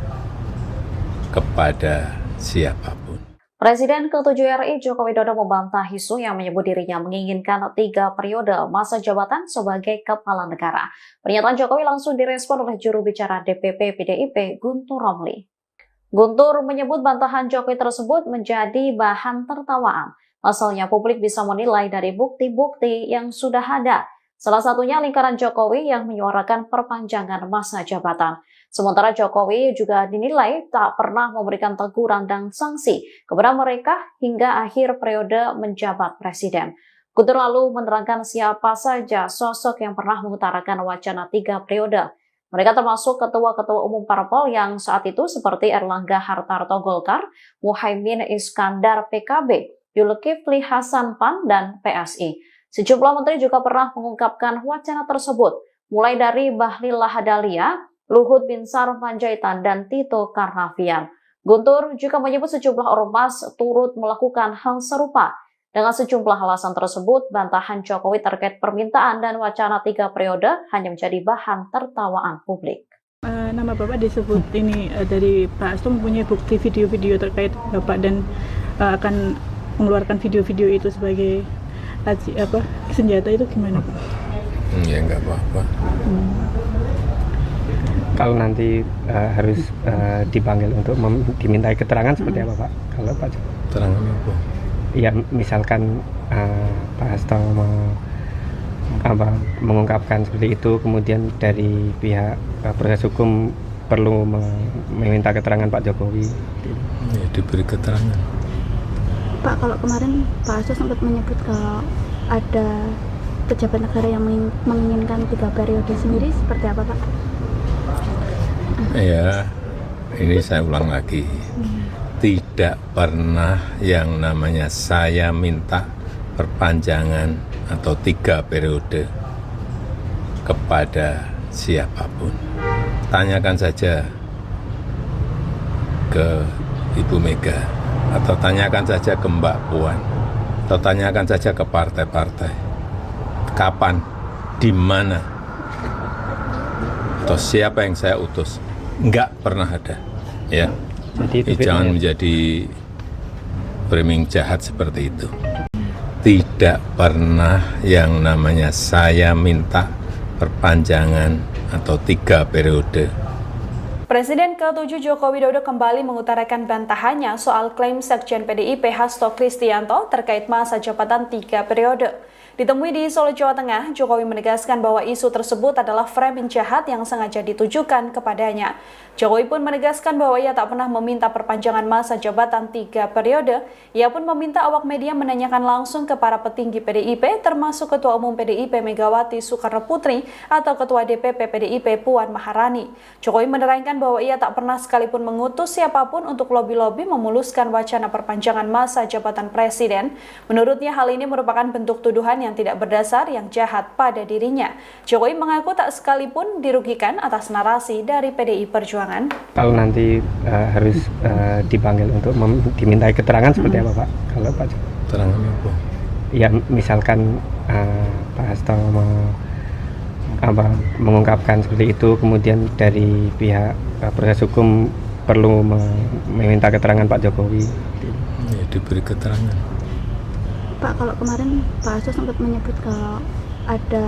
[SPEAKER 1] kepada siapapun.
[SPEAKER 5] Presiden ke-7 RI Joko Widodo membantah isu yang menyebut dirinya menginginkan 3 periode masa jabatan sebagai kepala negara. Pernyataan Jokowi langsung direspon oleh juru bicara DPP PDIP Guntur Romli. Guntur menyebut bantahan Jokowi tersebut menjadi bahan tertawaan. Pasalnya publik bisa menilai dari bukti-bukti yang sudah ada. Salah satunya lingkaran Jokowi yang menyuarakan perpanjangan masa jabatan. Sementara Jokowi juga dinilai tak pernah memberikan teguran dan sanksi kepada mereka hingga akhir periode menjabat presiden. Guntur lalu menerangkan siapa saja sosok yang pernah mengutarakan wacana 3 periode. Mereka termasuk ketua-ketua umum parpol yang saat itu seperti Erlangga Hartarto Golkar, Muhaimin Iskandar PKB, Zulkifli Hasan PAN, dan PSI. Sejumlah menteri juga pernah mengungkapkan wacana tersebut, mulai dari Bahlil Lahadalia, Luhut Binsar Panjaitan, dan Tito Karnavian. Guntur juga menyebut sejumlah ormas turut melakukan hal serupa. Dengan sejumlah alasan tersebut, bantahan Jokowi terkait permintaan dan wacana 3 periode hanya menjadi bahan tertawaan publik.
[SPEAKER 6] Nama Bapak disebut ini dari Pak Hasto mempunyai bukti video-video terkait Bapak dan akan mengeluarkan video-video itu sebagai senjata, itu gimana Pak?
[SPEAKER 1] Ya enggak apa-apa.
[SPEAKER 3] Kalau nanti harus dipanggil untuk dimintai keterangan seperti apa Pak? Kalau Pak
[SPEAKER 1] Keterangan apa?
[SPEAKER 3] Ya misalkan Pak Hasto mengungkapkan seperti itu, kemudian dari pihak proses hukum perlu meminta keterangan Pak Jokowi.
[SPEAKER 1] Ya, diberi keterangan.
[SPEAKER 4] Pak, kalau kemarin Pak Hasto sempat menyebut kalau ada pejabat negara yang menginginkan 3 periode sendiri, seperti apa Pak?
[SPEAKER 1] Ya, ini saya ulang lagi. Tidak pernah yang namanya saya minta perpanjangan atau 3 periode kepada siapapun. Tanyakan saja ke Ibu Mega, atau tanyakan saja ke Mbak Puan, atau tanyakan saja ke partai-partai. Kapan, di mana, atau siapa yang saya utus? Enggak pernah ada, ya.
[SPEAKER 3] Jadi
[SPEAKER 1] Jangan menjadi framing jahat seperti itu. tidak pernah yang namanya saya minta perpanjangan atau 3 periode.
[SPEAKER 2] Presiden ke-7 Joko Widodo kembali mengutarakan bantahannya soal klaim Sekjen PDIP Hasto Kristianto terkait masa jabatan 3 periode. Ditemui di Solo, Jawa Tengah, Jokowi menegaskan bahwa isu tersebut adalah framing jahat yang sengaja ditujukan kepadanya. Jokowi pun menegaskan bahwa ia tak pernah meminta perpanjangan masa jabatan 3 periode. Ia pun meminta awak media menanyakan langsung ke para petinggi PDIP, termasuk Ketua Umum PDIP Megawati Soekarno Putri atau Ketua DPP PDIP Puan Maharani. Jokowi menerangkan bahwa ia tak pernah sekalipun mengutus siapapun untuk lobi-lobi memuluskan wacana perpanjangan masa jabatan presiden. Menurutnya hal ini merupakan bentuk tuduhan yang tidak berdasar yang jahat pada dirinya. Jokowi mengaku tak sekalipun dirugikan atas narasi dari PDI Perjuangan.
[SPEAKER 3] Kalau nanti harus dipanggil untuk dimintai keterangan seperti apa Pak? Kalau Pak
[SPEAKER 1] Keterangan apa?
[SPEAKER 3] ya misalkan Pak Hasto mengungkapkan seperti itu, kemudian dari pihak proses hukum perlu meminta keterangan Pak Jokowi.
[SPEAKER 1] Ya, diberi keterangan.
[SPEAKER 4] Pak, kalau kemarin Pak Hasto sempat menyebut kalau ada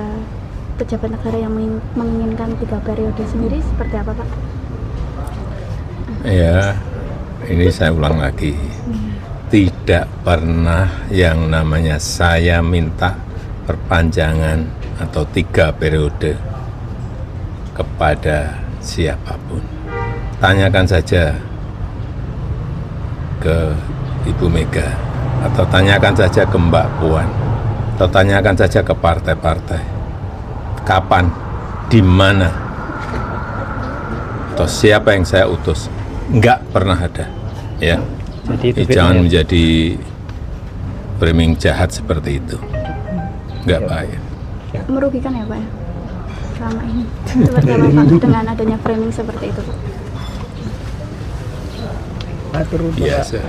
[SPEAKER 4] pejabat negara yang menginginkan 3 periode sendiri, seperti apa Pak?
[SPEAKER 1] Ya, ini saya ulang lagi. Tidak pernah yang namanya saya minta perpanjangan atau 3 periode kepada siapapun. Tanyakan saja ke Ibu Mega, atau tanyakan saja ke Mbak Puan, atau tanyakan saja ke partai-partai. Kapan, di mana, atau siapa yang saya utus? Enggak pernah ada, ya.
[SPEAKER 3] Jadi itu
[SPEAKER 1] Jangan
[SPEAKER 3] bedanya.
[SPEAKER 1] menjadi framing jahat seperti itu, enggak baik.
[SPEAKER 4] Merugikan ya Pak ya? Selama ini. Seperti apa Pak dengan adanya framing seperti itu Pak?
[SPEAKER 1] Biasa.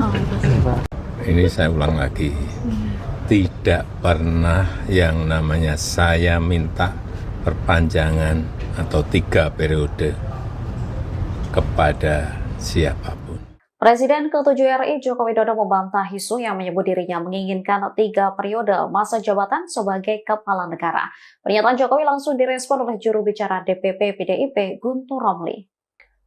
[SPEAKER 4] Oh, pasti.
[SPEAKER 1] Ini saya ulang lagi. Tidak pernah yang namanya saya minta perpanjangan atau 3 periode kepada siapapun.
[SPEAKER 5] Presiden ke-7 RI Joko Widodo membantah isu yang menyebut dirinya menginginkan 3 periode masa jabatan sebagai kepala negara. Pernyataan Jokowi langsung direspon oleh juru bicara DPP PDIP Guntur Romli.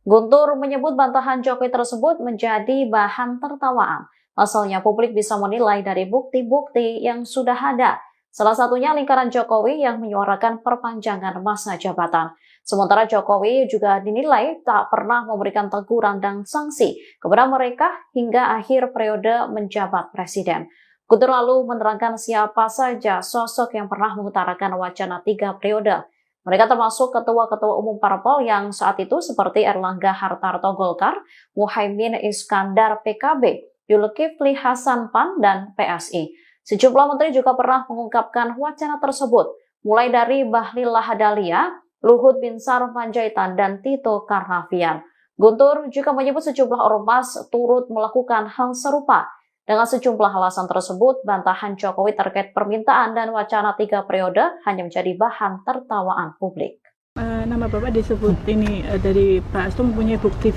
[SPEAKER 5] Guntur menyebut bantahan Jokowi tersebut menjadi bahan tertawaan. Pasalnya publik bisa menilai dari bukti-bukti yang sudah ada. Salah satunya lingkaran Jokowi yang menyuarakan perpanjangan masa jabatan. Sementara Jokowi juga dinilai tak pernah memberikan teguran dan sanksi kepada mereka hingga akhir periode menjabat presiden. Guntur lalu menerangkan siapa saja sosok yang pernah mengutarakan wacana 3 periode. Mereka termasuk ketua-ketua umum parpol yang saat itu seperti Erlangga Hartarto Golkar, Muhaimin Iskandar PKB, Zulkifli Hasan PAN, dan PSI. Sejumlah menteri juga pernah mengungkapkan wacana tersebut, mulai dari Bahlil Lahadalia, Luhut Binsar Panjaitan, dan Tito Karnavian. Guntur juga menyebut sejumlah ormas turut melakukan hal serupa. Dengan sejumlah alasan tersebut, bantahan Jokowi terkait permintaan dan wacana 3 periode hanya menjadi bahan tertawaan publik.
[SPEAKER 6] Nama Bapak disebut ini dari Pak Hasto mempunyai bukti